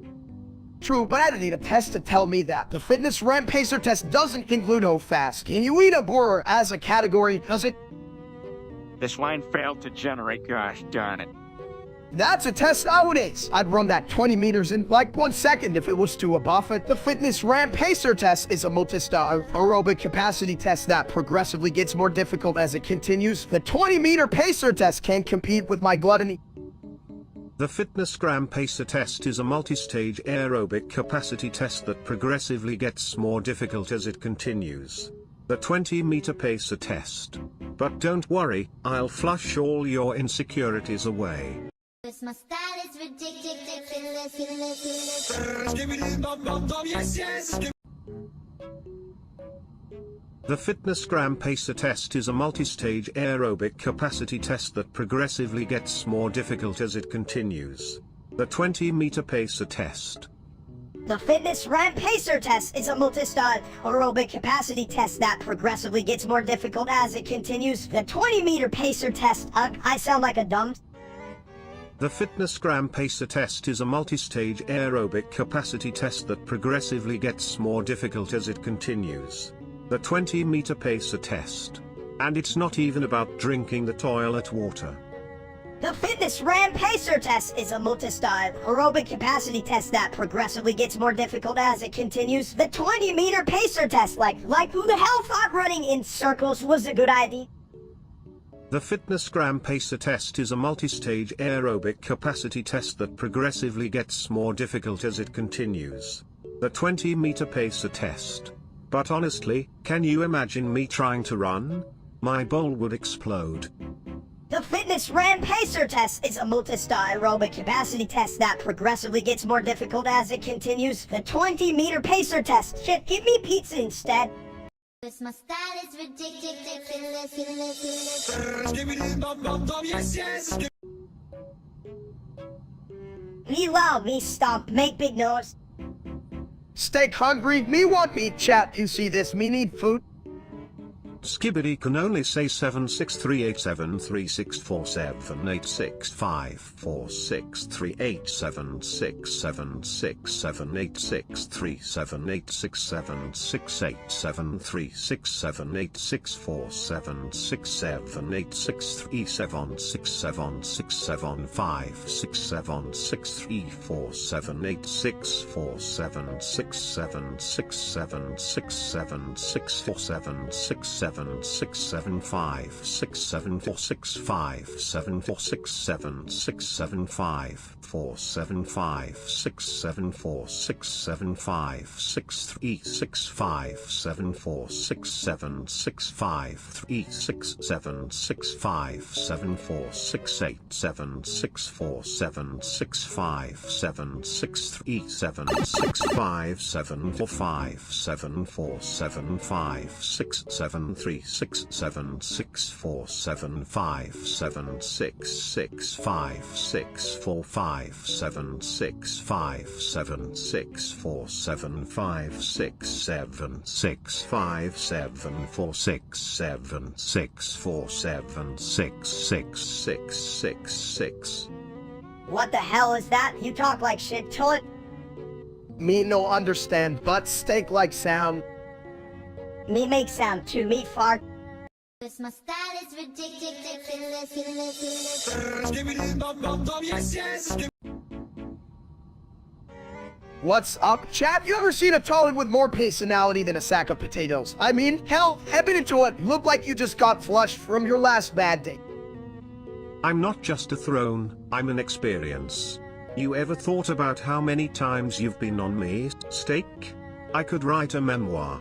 True, but I don't need a test to tell me that. The fitness RAM pacer test doesn't include how fast. Can you eat a burger as a category, does it? This line failed to generate, gosh darn it. That's a test nowadays. I'd run that 20 meters in like 1 second if it was to a Buffett. The fitness RAM pacer test is a multi-style aerobic capacity test that progressively gets more difficult as it continues. The 20-meter pacer test can't compete with my gluttony. The fitness gram pacer test is a multi-stage aerobic capacity test that progressively gets more difficult as it continues. The 20-meter pacer test. But don't worry, I'll flush all your insecurities away. Cause my style is ridiculous. The fitness gram pacer test is a multi-stage aerobic capacity test that progressively gets more difficult as it continues. The 20-meter pacer test. The fitness RAM pacer test is a multi-style aerobic capacity test that progressively gets more difficult as it continues. The 20-meter pacer test. I sound like a dumb. The fitness gram pacer test is a multi-stage aerobic capacity test that progressively gets more difficult as it continues. The 20-meter pacer test. And it's not even about drinking the toilet water. The fitness RAM pacer test is a multi-style aerobic capacity test that progressively gets more difficult as it continues. The 20-meter pacer test, like who the hell thought running in circles was a good idea? The fitness gram pacer test is a multi-stage aerobic capacity test that progressively gets more difficult as it continues. The 20-meter pacer test. But honestly, can you imagine me trying to run? My bowl would explode. The fitness RAM pacer test is a multi-style aerobic capacity test that progressively gets more difficult as it continues. The 20-meter pacer test. Shit, give me pizza instead. Cause my style is ridiculous. Me loud, me stomp, make big noise. Steak hungry? Me want meat, chat. You see this? Me need food. Skibbity can only say 7, 6, 7, 5, 6, 7, 4, 6, 5, 7, 4, 6, 7, 6, 7, 5, 4, 7, 5, 6, 7, 4, 6, 7, 5, 6, 3, 6, 5, 7, 4, 6, 7, 6, 5, 3, 6, 7, 6, 5, 7, 4, 6, 8, 7, 6, 4, 7, 6, 5, 7, 6, 3, 7, 6, 5, 7, 4, 5, 7, 4, 7, 5, 6, 7, 3, 6, 7, 6, 4, 7, 5, 7, 6, 6, 5, 6, 4, 5, 7, 6, 5, 7, 6, 4, 7, 5, 6, 7, 6, 5, 7, 4, 6, 7, 6, 4, 7, 6, 6, 6, 6, 6. What the hell is that? You talk like shit to it. Me no understand, but steak like sound. Me make sound too, me fart. Cause my style is ridiculous. What's up, chat? You ever seen a toilet with more personality than a sack of potatoes? I mean, hell, heading into it, look like you just got flushed from your last bad date. I'm not just a throne, I'm an experience. You ever thought about how many times you've been on me, steak? I could write a memoir.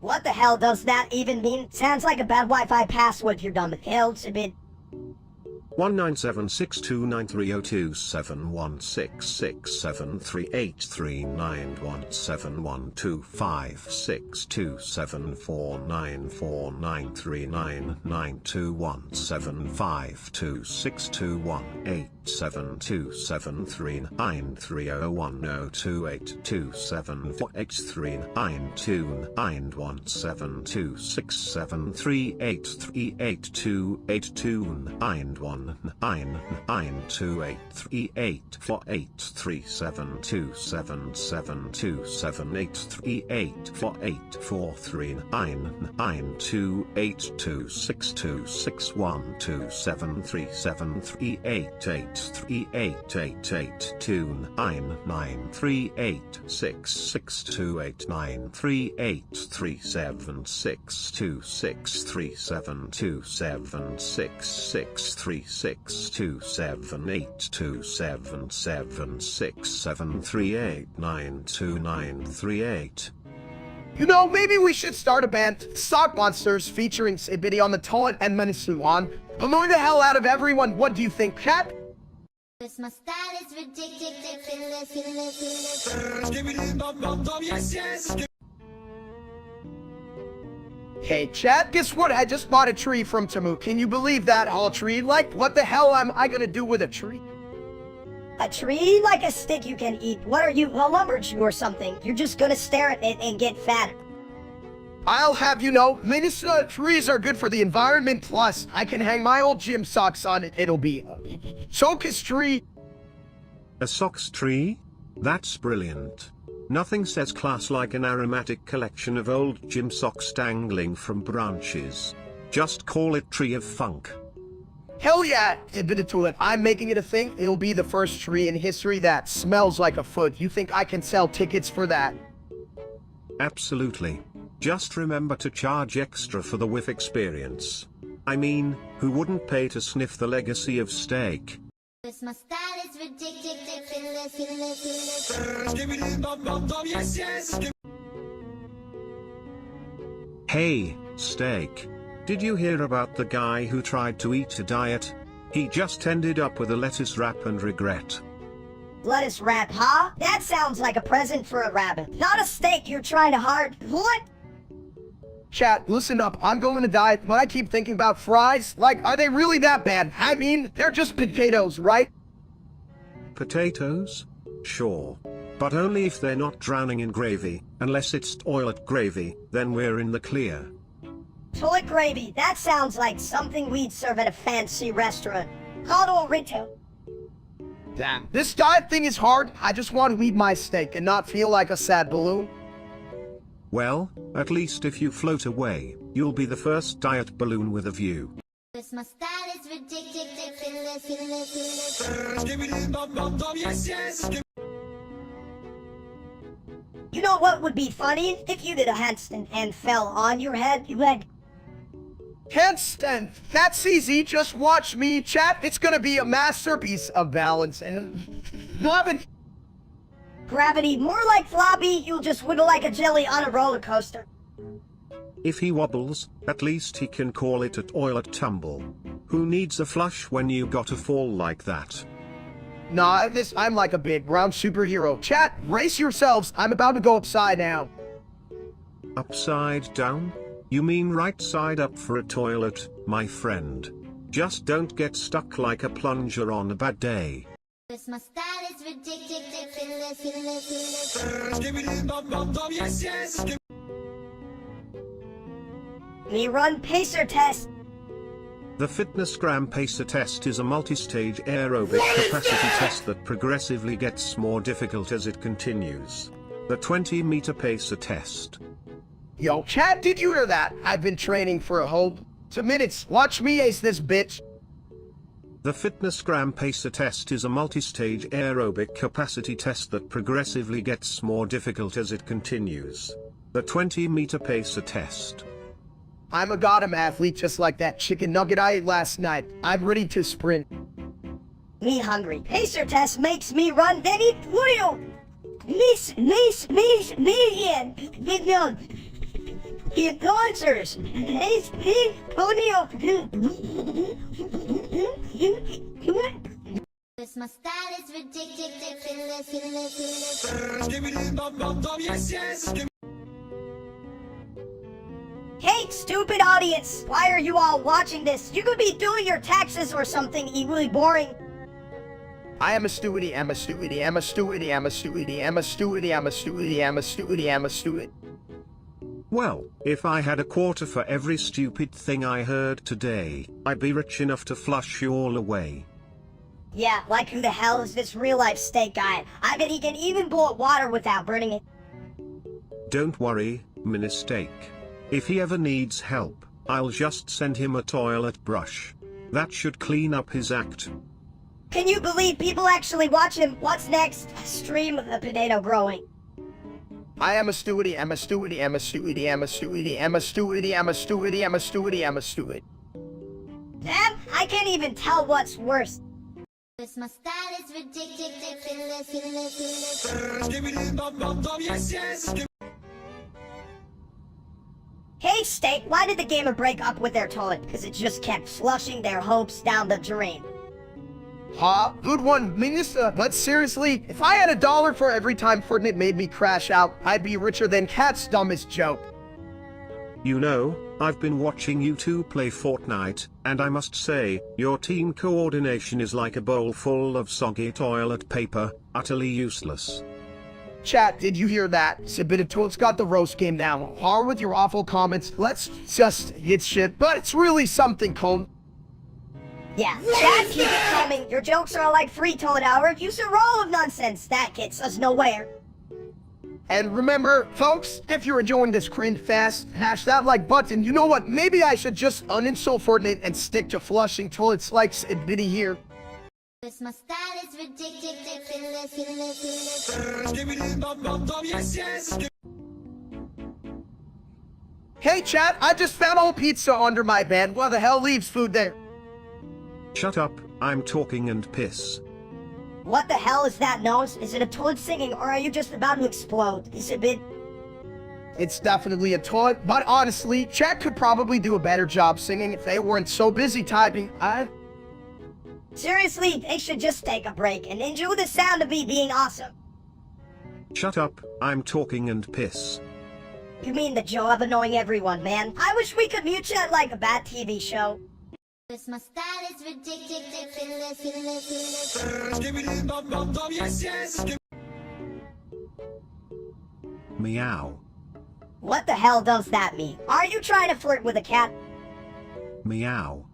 What the hell does that even mean? Sounds like a bad Wi-Fi password, you dumb hell, it's a bit... 92938. You know, maybe we should start a band, Sock Monsters, featuring Sibidi on the toilet and Menisuan, annoying the hell out of everyone. What do you think, chat? My style is ridiculous. Hey, chat, guess what? I just bought a tree from Tamu. Can you believe that, whole tree? Like, what the hell am I gonna do with a tree? A tree? Like a stick you can eat. What are you, a lumberjack or something? You're just gonna stare at it and get fat. I'll have you know, Minnesota trees are good for the environment, plus I can hang my old gym socks on it. It'll be a Sokus tree. A socks tree? That's brilliant. Nothing says class like an aromatic collection of old gym socks dangling from branches. Just call it Tree of Funk. Hell yeah, admit it to it. I'm making it a thing. It'll be the first tree in history that smells like a foot. You think I can sell tickets for that? Absolutely. Just remember to charge extra for the whiff experience. I mean, who wouldn't pay to sniff the legacy of steak? My style is ridiculous. Hey, steak. Did you hear about the guy who tried to eat a diet? He just ended up with a lettuce wrap and regret. Lettuce wrap, huh? That sounds like a present for a rabbit. Not a steak you're trying to hard. What? Chat, listen up. I'm going to diet, but I keep thinking about fries. Like, are they really that bad? I mean, they're just potatoes, right? Potatoes? Sure. But only if they're not drowning in gravy. Unless it's toilet gravy, then we're in the clear. Toilet gravy, that sounds like something we'd serve at a fancy restaurant. Called Rito. Damn. This diet thing is hard. I just want to eat my steak and not feel like a sad balloon. Well, at least if you float away, you'll be the first diet balloon with a view. My style is ridiculous. You know what would be funny? If you did a handstand and fell on your head, you had... Handstand. That's easy. Just watch me, chat. It's gonna be a masterpiece of balance and... Gravity, more like floppy, you'll just wiggle like a jelly on a roller coaster. If he wobbles, at least he can call it a toilet tumble. Who needs a flush when you got to fall like that? Nah, I'm like a big brown superhero. Chat, brace yourselves. I'm about to go upside down. Upside down? You mean right side up for a toilet, my friend. Just don't get stuck like a plunger on a bad day. My style is ridiculous. Me run pacer test. The fitness gram pacer test is a multi-stage aerobic capacity test that progressively gets more difficult as it continues. The 20-meter pacer test. Yo, chat, did you hear that? I've been training for a whole 2 minutes. Watch me ace this bitch. The fitness gram pacer test is a multi-stage aerobic capacity test that progressively gets more difficult as it continues. The 20-meter pacer test. I'm a goddamn athlete just like that chicken nugget I ate last night. I'm ready to sprint. Me hungry. Pacer test makes me run, then eat Julio. Me, the dancers. This my style is ridiculous. Hey, stupid audience! Why are you all watching this? You could be doing your taxes or something equally boring. I am a stewardie, I'm a stewardie, I'm a stewardie, I'm a stewardie, I'm a stewardie, I'm a stewardie, I'm a stewardie, I'm a steward. Well, if I had a quarter for every stupid thing I heard today, I'd be rich enough to flush you all away. Yeah, like who the hell is this real-life steak guy? I bet he can even boil water without burning it. Don't worry, mistake. If he ever needs help, I'll just send him a toilet brush. That should clean up his act. Can you believe people actually watch him? What's next? Stream of the potato growing. I am a stewardie, I'm a stewardie, I'm a stewardie, I'm a stewardie, I'm a stewardie, I'm a stewardie, I'm a stewardie, I'm a steward. Damn, I can't even tell what's worse. This my style is ridiculous. Hey, Steak, why did the gamer break up with their toilet? Because it just kept flushing their hopes down the drain. Ha, good one, Minister. But seriously, if I had $1 for every time Fortnite made me crash out, I'd be richer than Cat's dumbest joke. You know, I've been watching you two play Fortnite, and I must say, your team coordination is like a bowl full of soggy toilet paper, utterly useless. Chat, did you hear that? Sibitatool's got the roast game down. Par with your awful comments. Let's just hit shit, but it's really something, Cone. Yeah, chat, keep it coming. Your jokes are like free toilet hour. Use a roll of nonsense. That gets us nowhere. And remember, folks, if you're enjoying this cringe fast, hash that like button. You know what? Maybe I should just uninstall Fortnite and stick to flushing toilets like Biddy here. This my style is ridiculous. Hey chat, I just found old pizza under my bed. Why the hell leaves food there? Shut up, I'm talking and piss. What the hell is that nose? Is it a toilet singing, or are you just about to explode? Is it bit? It's definitely a toilet, but honestly, chat could probably do a better job singing if they weren't so busy typing. Seriously, they should just take a break and enjoy the sound of me being awesome. Shut up, I'm talking and piss. You mean the job of annoying everyone, man? I wish we could mute chat like a bad TV show. This my style is ridiculous. Meow. What the hell does that mean? Are you trying to flirt with a cat? Meow.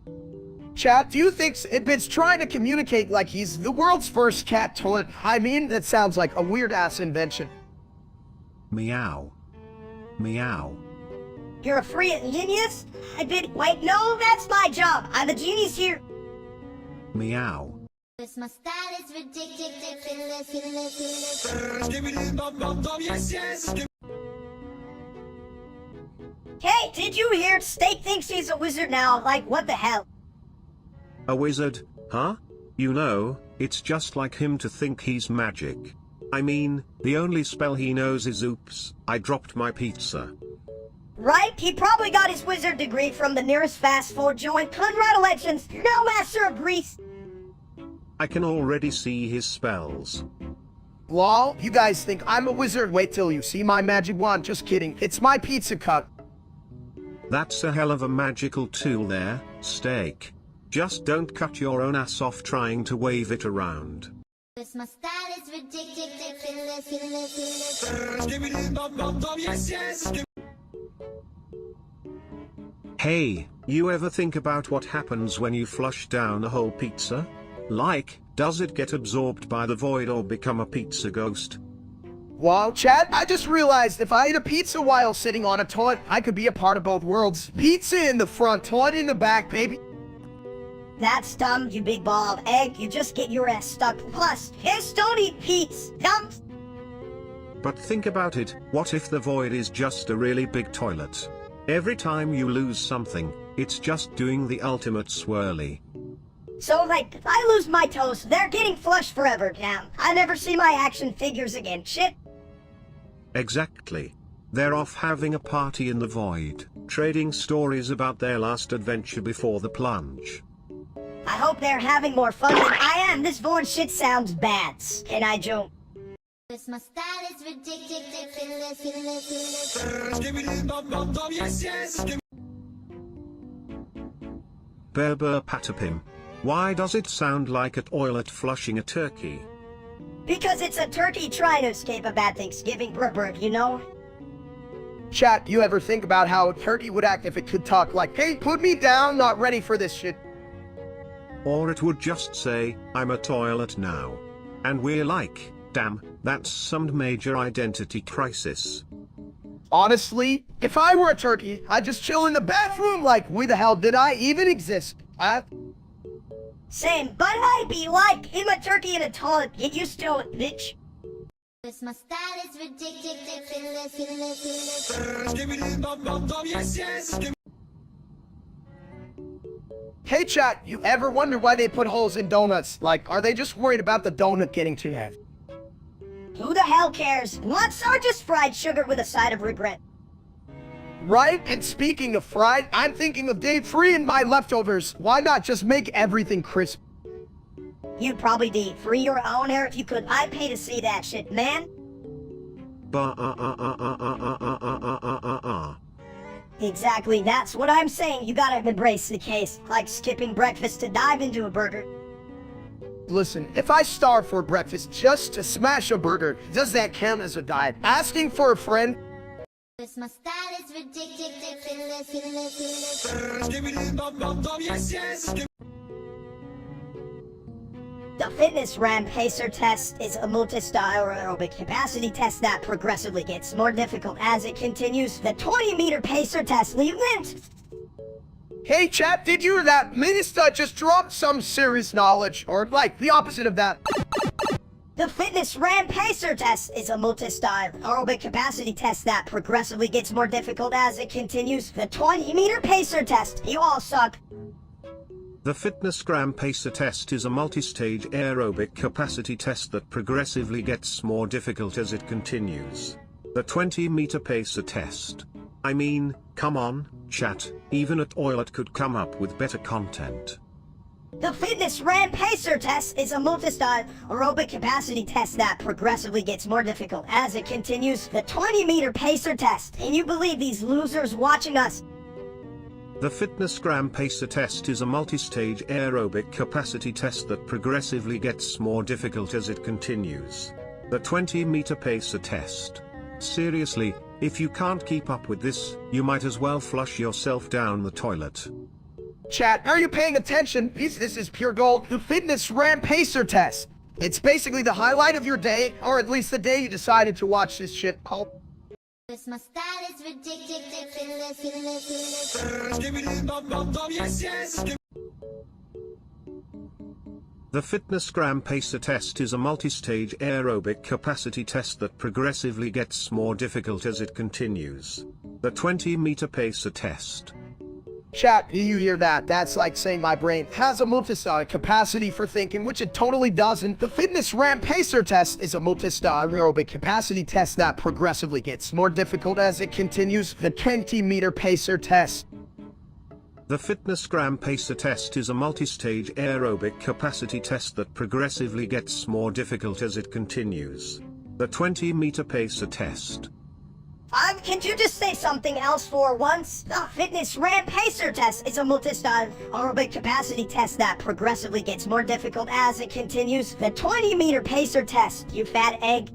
Chat, do you think Sidbit's trying to communicate like he's the world's first cat toilet? I mean, that sounds like a weird-ass invention. Meow. Meow. You're a free genius? I did. Wait, no, that's my job. I'm the genius here. Meow. This my style is ridiculous. Hey, did you hear? Steak thinks he's a wizard now. Like, what the hell? A wizard, huh? You know, it's just like him to think he's magic. I mean, the only spell he knows is oops, I dropped my pizza. Right? He probably got his wizard degree from the nearest fast food joint. Congratulations, now master of Greece. I can already see his spells. Lol, you guys think I'm a wizard? Wait till you see my magic wand. Just kidding. It's my pizza cut. That's a hell of a magical tool there, Steak. Just don't cut your own ass off trying to wave it around. This my style is ridiculous. Hey, you ever think about what happens when you flush down a whole pizza? Like, does it get absorbed by the void or become a pizza ghost? Wow, chat, I just realized if I ate a pizza while sitting on a toilet, I could be a part of both worlds. Pizza in the front, toilet in the back, baby. That's dumb, you big ball of egg. You just get your ass stuck. Plus, kids don't eat peas. Dumb. But think about it, what if the void is just a really big toilet? Every time you lose something, it's just doing the ultimate swirly. So, like, if I lose my toes, they're getting flushed forever now. I never see my action figures again. Shit. Exactly. They're off having a party in the void, trading stories about their last adventure before the plunge. I hope they're having more fun than I am. This void shit sounds bad. Can I joke? My style is ridiculous. Berber Patapim. Why does it sound like a toilet flushing a turkey? Because it's a turkey trying to escape a bad Thanksgiving bird, you know? Chat, you ever think about how a turkey would act if it could talk like, hey, put me down, not ready for this shit? Or it would just say, I'm a toilet now. And we're like, damn, that's some major identity crisis. Honestly, if I were a turkey, I'd just chill in the bathroom like, where the hell did I even exist? Same, but I'd be like, I'm a turkey in a toilet. Get used to it, bitch. My style is ridiculous. Hey chat, you ever wonder why they put holes in donuts? Like, are they just worried about the donut getting to you? Who the hell cares? Nuts are just fried sugar with a side of regret. Right? And speaking of fried, I'm thinking of day 3 in my leftovers. Why not just make everything crisp? You'd probably free your own hair if you could. I'd pay to see that shit, man. Exactly, that's what I'm saying. You gotta embrace the case. Like skipping breakfast to dive into a burger. Listen, if I starve for breakfast just to smash a burger, does that count as a diet? Asking for a friend? My style is ridiculous. The fitness RAM pacer test is a multi-style aerobic capacity test that progressively gets more difficult as it continues. The 20-meter pacer test event. Hey chat, did you hear that? Minister just dropped some serious knowledge, or like the opposite of that. The fitness RAM pacer test is a multi-style aerobic capacity test that progressively gets more difficult as it continues. The 20-meter pacer test. You all suck. The Fitness Gram Pacer test is a multi-stage aerobic capacity test that progressively gets more difficult as it continues. The 20-meter pacer test. I mean, come on, chat, even a toilet could come up with better content. The Fitness RAM pacer test is a multi-style aerobic capacity test that progressively gets more difficult as it continues. The 20-meter pacer test. Can you believe these losers watching us? The Fitness Gram Pacer test is a multi-stage aerobic capacity test that progressively gets more difficult as it continues. The 20-meter pacer test. Seriously, if you can't keep up with this, you might as well flush yourself down the toilet. Chat, are you paying attention? This is pure gold. The Fitness RAM Pacer test. It's basically the highlight of your day, or at least the day you decided to watch this shit called. My style is ridiculous. The Fitness Gram Pacer test is a multi-stage aerobic capacity test that progressively gets more difficult as it continues. The 20-meter pacer test. Chat, do you hear that? That's like saying my brain has a multi-style capacity for thinking, which it totally doesn't. The Fitness RAM Pacer test is a multi-style aerobic capacity test that progressively gets more difficult as it continues. The 20-meter pacer test. The Fitness Gram Pacer test is a multi-stage aerobic capacity test that progressively gets more difficult as it continues. The 20-meter pacer test. Can you just say something else for once? The Fitness RAM pacer test is a multi-style aerobic capacity test that progressively gets more difficult as it continues. The 20-meter pacer test, you fat egg.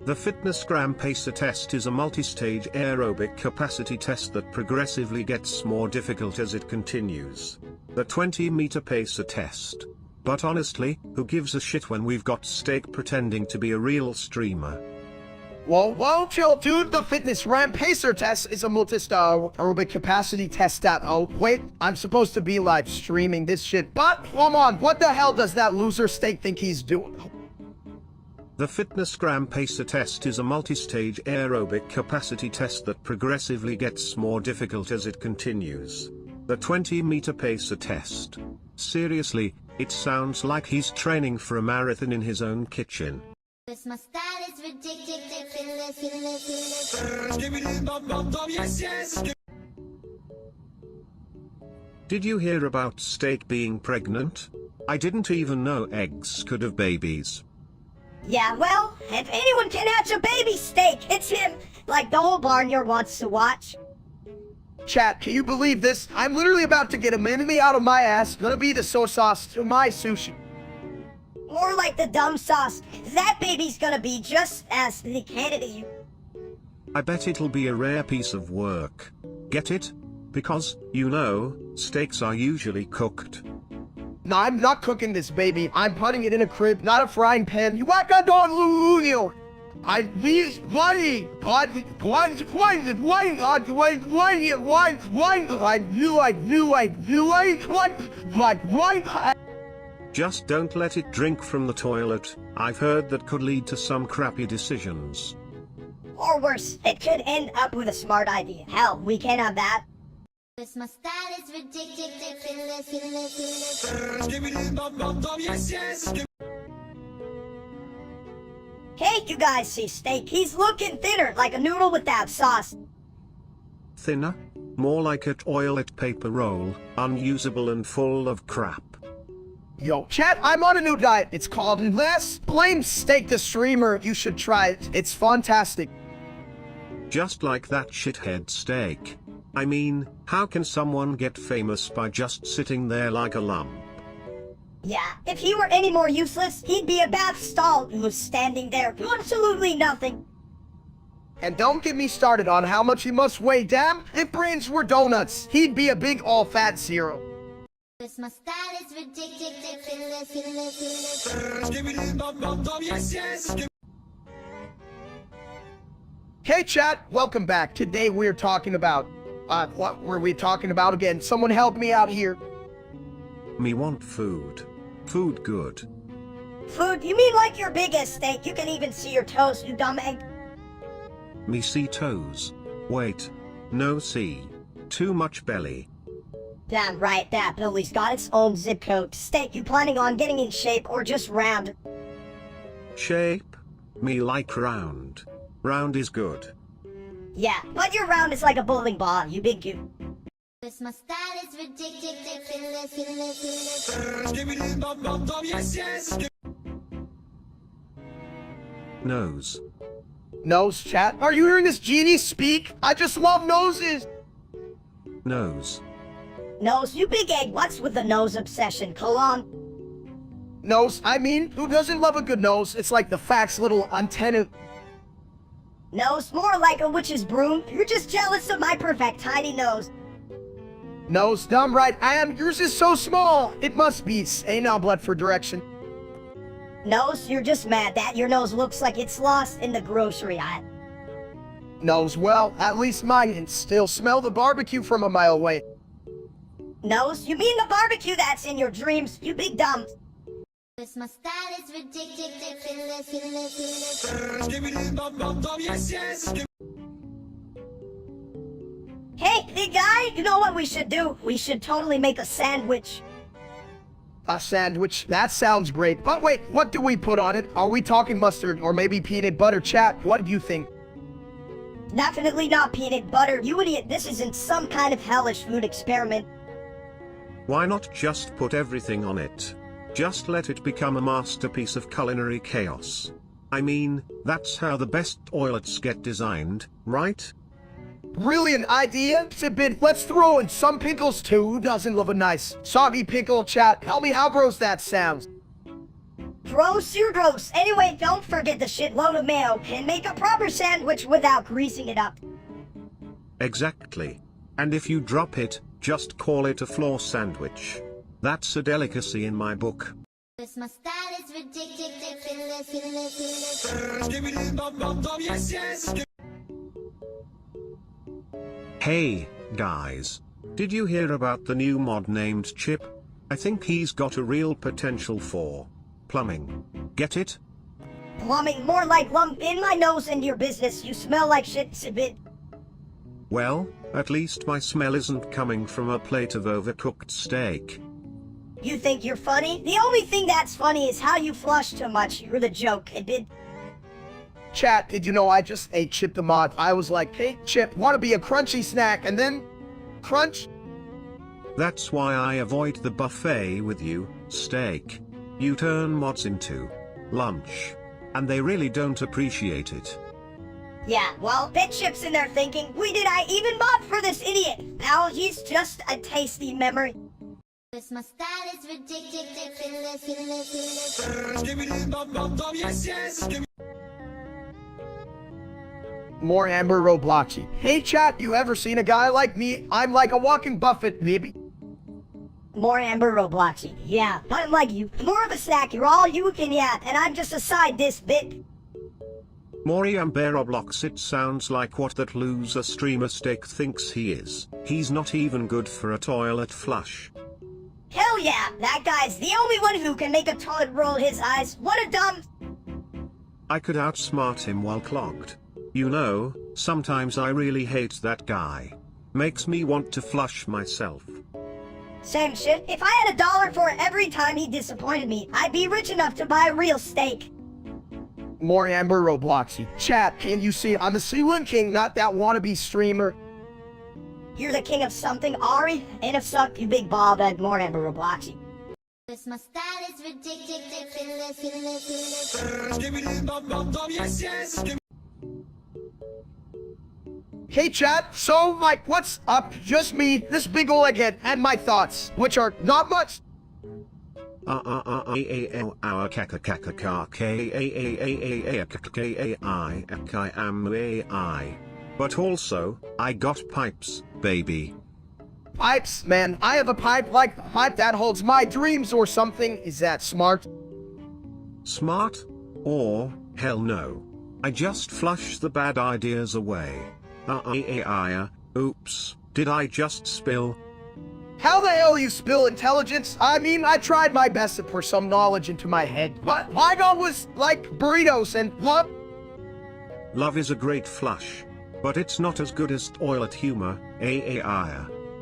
The fitness gram pacer test is a multi-stage aerobic capacity test that progressively gets more difficult as it continues. The 20-meter pacer test. But honestly, who gives a shit when we've got Steak pretending to be a real streamer? Whoa, chill, dude. The fitness ramp pacer test is a multi-star aerobic capacity test that, oh, wait, I'm supposed to be live streaming this shit, but, come on, what the hell does that loser Steak think he's doing? The fitness gram pacer test is a multi-stage aerobic capacity test that progressively gets more difficult as it continues. The 20-meter pacer test. Seriously, it sounds like he's training for a marathon in his own kitchen. My style is ridiculous. Did you hear about Steak being pregnant? I didn't even know eggs could have babies. Yeah, well, if anyone can hatch a baby Steak, it's him. Like the whole barnyard wants to watch. Chat, can you believe this? I'm literally about to get a mini out of my ass. Gonna be the soy sauce to my sushi. More like the dumb sauce. That baby's gonna be just as the candidate. I bet it'll be a rare piece of work. Get it? Because, you know, steaks are usually cooked. No, I'm not cooking this baby. I'm putting it in a crib, not a frying pan. You whack a dog, Lulio. I need money. I knew. Just don't let it drink from the toilet. I've heard that could lead to some crappy decisions. Or worse, it could end up with a smart idea. Hell, we can't have that. My style is ridiculous. Hey, you guys see Steak? He's looking thinner, like a noodle without sauce. Thinner? More like a toilet paper roll, unusable and full of crap. Yo, chat, I'm on a new diet. It's called Less Blame Steak the Streamer. You should try it. It's fantastic. Just like that shithead Steak. I mean, how can someone get famous by just sitting there like a lump? Yeah, if he were any more useless, he'd be a bath stall who was standing there doing absolutely nothing. And don't get me started on how much he must weigh. Damn, if brains were donuts, he'd be a big all-fat zero. My style is ridiculous. Hey chat, welcome back. Today we're talking about, what were we talking about again? Someone help me out here. Me want food. Food good. Food? You mean like your biggest Steak? You can even see your toes, you dumb egg. Me see toes. Wait. No see. Too much belly. Damn right, that belly's got its own zip code. Steak, you planning on getting in shape or just round? Shape? Me like round. Round is good. Yeah, but your round is like a bowling ball, you big goop. My style is ridiculous. Nose. Nose, chat? Are you hearing this genie speak? I just love noses. Nose. Nose, you big egg, what's with the nose obsession, colon? Nose, I mean, who doesn't love a good nose? It's like the fact's little antenna. Nose, more like a witch's broom. You're just jealous of my perfect tiny nose. Nose, dumb right I am. Yours is so small. It must be now blood for direction. Nose, you're just mad that your nose looks like it's lost in the grocery aisle. Nose, well, at least mine can still smell the barbecue from a mile away. Nose, you mean the barbecue that's in your dreams, you big dumb. My style is ridiculous. Hey, big guy, you know what we should do? We should totally make a sandwich. A sandwich? That sounds great. But wait, what do we put on it? Are we talking mustard or maybe peanut butter? Chat, what do you think? Definitely not peanut butter, you idiot. This isn't some kind of hellish food experiment. Why not just put everything on it? Just let it become a masterpiece of culinary chaos. I mean, that's how the best toilets get designed, right? Brilliant idea. Tidbit, let's throw in some pickles too. Who doesn't love a nice soggy pickle? Chat, tell me how gross that sounds. Gross, you're gross. Anyway, don't forget the shitload of mayo and make a proper sandwich without greasing it up. Exactly. And if you drop it, just call it a floor sandwich. That's a delicacy in my book. Cause my style is ridiculous. Hey, guys. Did you hear about the new mod named Chip? I think he's got a real potential for plumbing. Get it? Plumbing, more like lump in my nose and your business. You smell like shit, Sibit. Well, at least my smell isn't coming from a plate of overcooked steak. You think you're funny? The only thing that's funny is how you flush too much. You're the joke, Sibit. Chat, did you know I just ate Chip the mod? I was like, hey, Chip, wanna be a crunchy snack? And then, crunch? That's why I avoid the buffet with you, steak. You turn mods into lunch. And they really don't appreciate it. Yeah, well, bet Chip's in there thinking, we did I even mod for this idiot? Now he's just a tasty memory. Cause my style is ridiculous. More Amber Robloxy. Hey chat, you ever seen a guy like me? I'm like a walking buffet, baby. More Amber Robloxy. Yeah, I'm like you. More of a snack, you're all you can yeah, and I'm just a side this bit. Mori Amberoblox, it sounds like what that loser streamer Steak thinks he is. He's not even good for a toilet flush. Hell yeah, that guy's the only one who can make a toilet roll his eyes. What a dumb... I could outsmart him while clogged. You know, sometimes I really hate that guy. Makes me want to flush myself. Same shit. If I had $1 for every time he disappointed me, I'd be rich enough to buy a real steak. More Amber Robloxy. Chat, can you see I'm a Sealand King, not that wannabe streamer. You're the king of something, Ari, and if suck, you big Bob and more Amber Robloxy. Cause my style is ridiculous. Hey chat, so like what's up? Just me, this big ol' egghead, and my thoughts, which are not much. But also, I got pipes, baby. Pipes, man, I have a pipe like the pipe that holds my dreams or something. Is that smart? Smart? Or, hell no. I just flush the bad ideas away. Oops, did I just spill? How the hell you spill intelligence? I mean, I tried my best to pour some knowledge into my head, but my goal was like burritos and love. Love is a great flush. But it's not as good as toilet humor,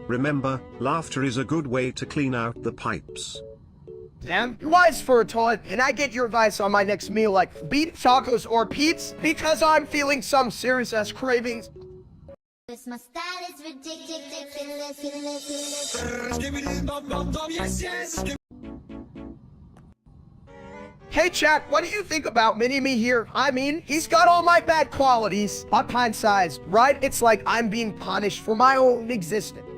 Remember, laughter is a good way to clean out the pipes. Damn, wise for a toilet. Can I get your advice on my next meal, like beef tacos or pizza? Because I'm feeling some serious ass cravings. Cause my style is ridiculous. Hey chat, what do you think about Mini-Me here? I mean, he's got all my bad qualities, but pint-sized, right? It's like I'm being punished for my own existence.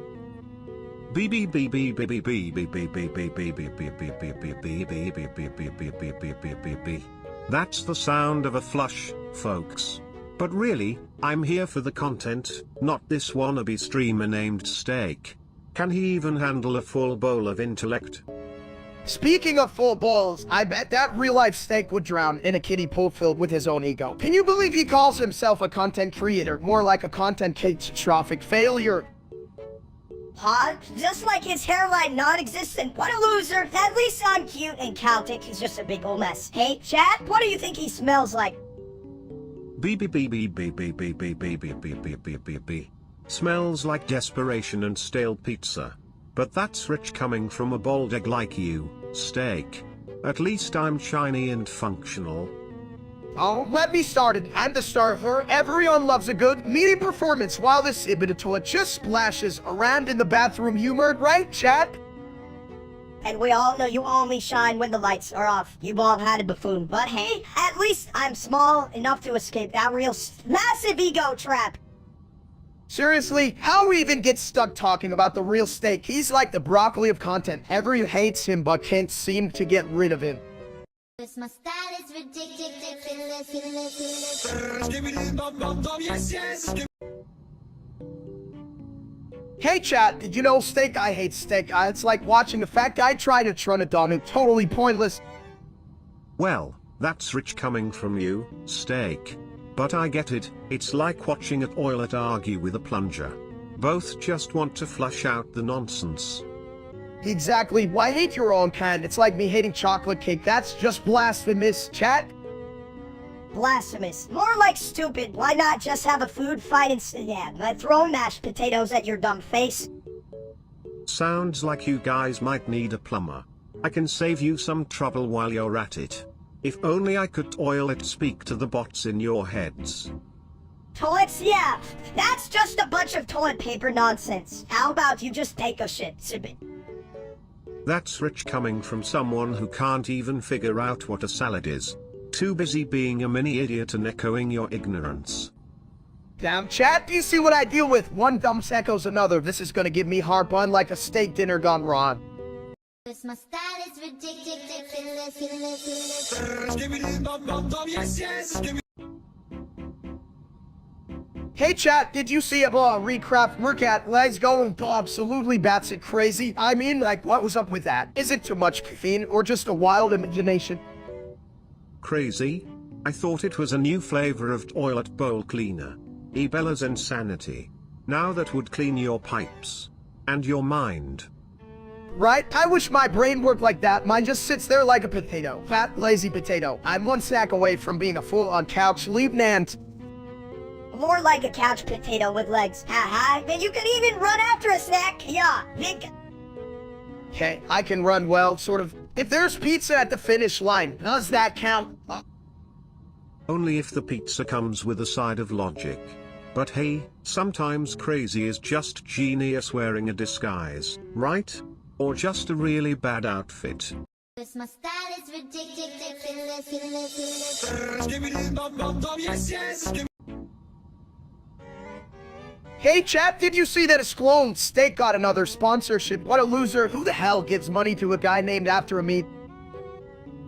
That's the sound of a flush, folks. But really, I'm here for the content, not this wannabe streamer named Steak. Can he even handle a full bowl of intellect? Speaking of full bowls, I bet that real-life Steak would drown in a kiddie pool filled with his own ego. Can you believe he calls himself a content creator, more like a content catastrophic failure? Huh? Just like his hairline non-existent. What a loser. At least I'm cute and Celtic is just a big ol' mess. Hey, chat, what do you think he smells like? Smells like desperation and stale pizza. But that's rich coming from a bald egg like you, Steak. At least I'm shiny and functional. Oh, let me start it. I'm the star of her. Everyone loves a good, meaty performance while this Ibidatola just splashes around in the bathroom humor, right, chat? And we all know you only shine when the lights are off, you bald-headed buffoon. But hey, at least I'm small enough to escape that real massive ego trap. Seriously, how we even get stuck talking about the real Steak? He's like the broccoli of content. Everyone hates him but can't seem to get rid of him. Cause my style is ridiculous. Hey chat, did you know steak? I hate steak. It's like watching a fat guy try to run it on it. Totally pointless. Well, that's rich coming from you, steak. But I get it, it's like watching a toilet argue with a plunger. Both just want to flush out the nonsense. Exactly. Why hate your own kind? It's like me hating chocolate cake. That's just blasphemous, chat. Blasphemous. More like stupid. Why not just have a food fight instead? Yeah, throw mashed potatoes at your dumb face. Sounds like you guys might need a plumber. I can save you some trouble while you're at it. If only I could toilet speak to the bots in your heads. Toilets? Yeah, that's just a bunch of toilet paper nonsense. How about you just take a shit, Sibit? That's rich coming from someone who can't even figure out what a salad is. Too busy being a mini idiot and echoing your ignorance. Damn, chat, do you see what I deal with? One dumb echoes another. This is gonna give me heartburn like a steak dinner gone wrong. Cause my style is ridiculous. Hey chat, did you see a recraft Mercat legs going absolutely batshit crazy? I mean, like, what was up with that? Is it too much caffeine or just a wild imagination? Crazy? I thought it was a new flavor of toilet bowl cleaner. Ebella's insanity. Now that would clean your pipes. And your mind. Right? I wish my brain worked like that. Mine just sits there like a potato. Fat, lazy potato. I'm one snack away from being a full-on couch lieutenant. More like a couch potato with legs. Haha, and you can even run after a snack. Yeah, big. Okay, I can run well, sort of. If there's pizza at the finish line, does that count? Only if the pizza comes with a side of logic. But hey, sometimes crazy is just genius wearing a disguise, right? Or just a really bad outfit. Cause my style is ridiculous. Hey chat, did you see that a clone steak got another sponsorship? What a loser. Who the hell gives money to a guy named after a meat?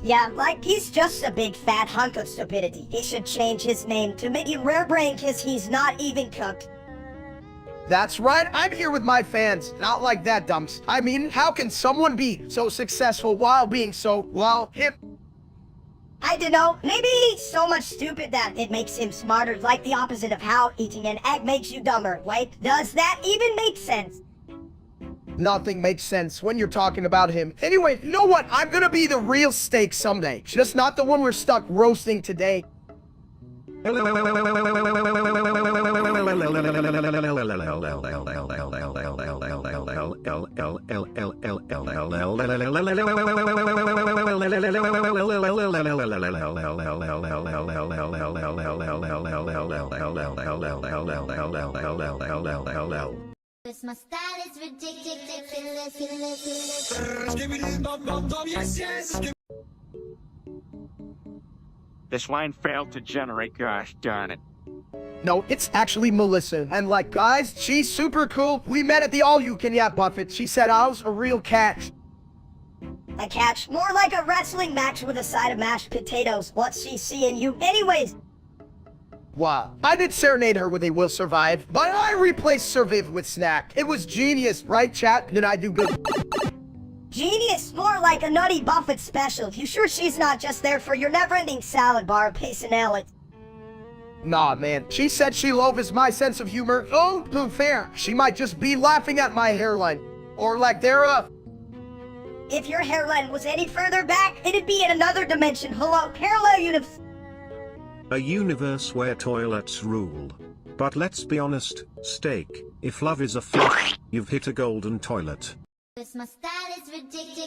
Yeah, like he's just a big fat hunk of stupidity. He should change his name to Mickey Rarebrain cause he's not even cooked. That's right, I'm here with my fans. Not like that, dumps. I mean, how can someone be so successful while being so, well, hip? I don't know, maybe he's so much stupid that it makes him smarter, like the opposite of how eating an egg makes you dumber. Wait, does that even make sense? Nothing makes sense when you're talking about him. Anyway, you know what? I'm gonna be the real steak someday. Just not the one we're stuck roasting today. Cause my style is ridiculous. This line failed to generate, gosh darn it. No, it's actually Melissa. And like, guys, she's super cool. We met at the all-you-can-eat buffet. She said I was a real catch. A catch? More like a wrestling match with a side of mashed potatoes. What's she seeing you? Anyways. Wow. I did serenade her with a will survive, but I replaced survive with snack. It was genius, right chat? Did I do good? Genius, more like a Nutty Buffett special. You sure she's not just there for your never-ending salad bar personality? Nah, man. She said she loves my sense of humor. Oh, to fair. She might just be laughing at my hairline. Or like If your hairline was any further back, it'd be in another dimension. Hello, parallel universe. A universe where toilets rule. But let's be honest, steak, if love is a flush, you've hit a golden toilet. Cause my style is ridiculous.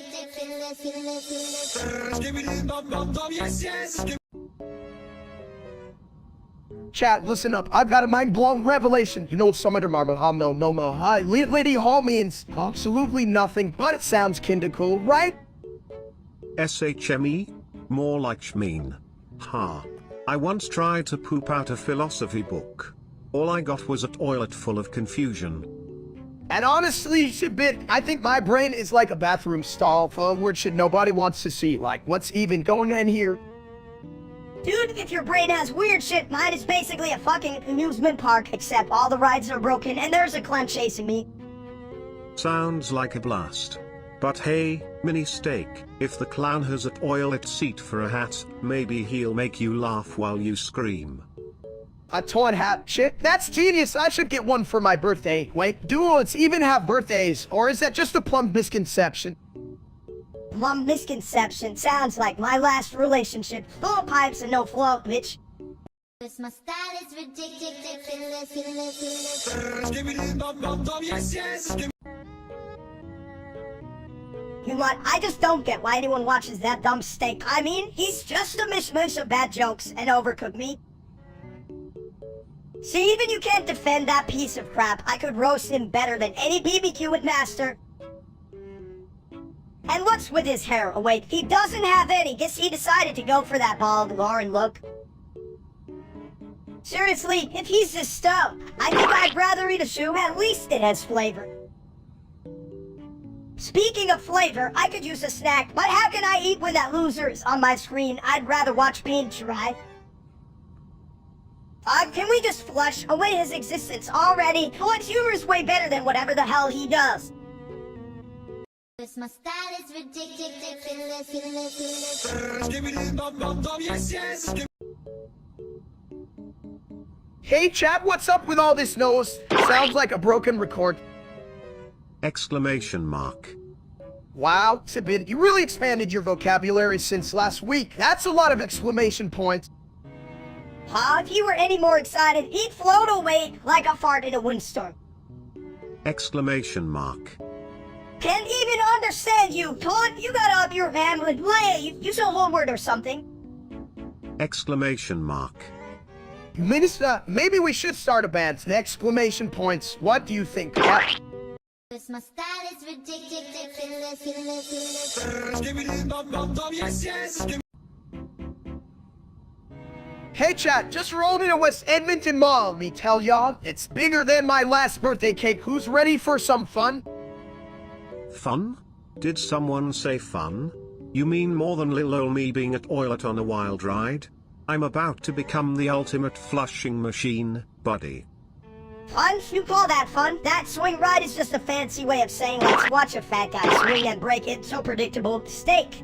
Chat, listen up. I've got a mind-blowing revelation. You know Summer Marble no. Hi, Lady Hall means absolutely nothing, but it sounds kinda cool, right? SHME? More like shmeen. Ha. I once tried to poop out a philosophy book. All I got was a toilet full of confusion. And honestly, Shibit, I think my brain is like a bathroom stall full of weird shit nobody wants to see. Like, what's even going on here? Dude, if your brain has weird shit, mine is basically a fucking amusement park, except all the rides are broken and there's a clown chasing me. Sounds like a blast. But hey, Mini Steak, if the clown has a toilet seat for a hat, maybe he'll make you laugh while you scream. A toilet hat? Shit, that's genius. I should get one for my birthday. Wait, do toilets even have birthdays? Or is that just a plumb misconception? Plum misconception sounds like my last relationship. Full of pipes and no flow, bitch. This my style is ridiculous. You know what? I just don't get why anyone watches that dumb steak. I mean, he's just a mishmash of bad jokes and overcooked meat. See, even you can't defend that piece of crap. I could roast him better than any BBQ would master. And what's with his hair? Oh wait, he doesn't have any. Guess he decided to go for that bald Lauren look. Seriously, if he's this stoned, I think I'd rather eat a shoe. At least it has flavor. Speaking of flavor, I could use a snack, but how can I eat when that loser is on my screen? I'd rather watch Pinch, right? Can we just flush away his existence already? Toilet humor is way better than whatever the hell he does. This my style is ridiculous. Hey chat, what's up with all this nose? Sounds like a broken record. Exclamation mark. Wow, Shibit, you really expanded your vocabulary since last week. That's a lot of exclamation points. If he were any more excited, he'd float away like a fart in a windstorm. Exclamation mark. Can't even understand you, Todd. You gotta up your hand with play. Use a whole word or something. Exclamation mark. Minister, maybe we should start a band. The exclamation points. What do you think? Yeah. This my style is ridiculous. Hey chat, just rolled into West Edmonton Mall. Me tell y'all, it's bigger than my last birthday cake. Who's ready for some fun? Fun? Did someone say fun? You mean more than lil ol me being a toilet on a wild ride? I'm about to become the ultimate flushing machine, buddy. Fun? You call that fun? That swing ride is just a fancy way of saying let's watch a fat guy swing and break it. So predictable. Steak.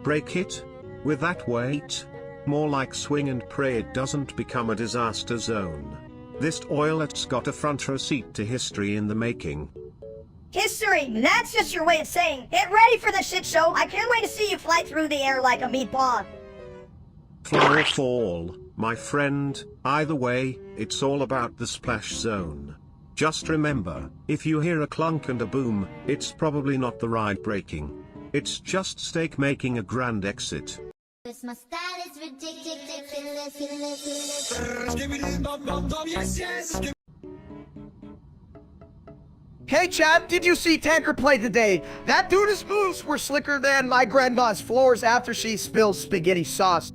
Break it? With that weight? More like swing and pray it doesn't become a disaster zone. This toilet's got a front row seat to history in the making. History? That's just your way of saying, get ready for the shit show. I can't wait to see you fly through the air like a meatball. Fly or fall, my friend, either way, it's all about the splash zone. Just remember, if you hear a clunk and a boom, it's probably not the ride breaking. It's just steak making a grand exit. This my style is ridiculous. Hey chat, did you see Tanker play today? That dude's moves were slicker than my grandma's floors after she spilled spaghetti sauce.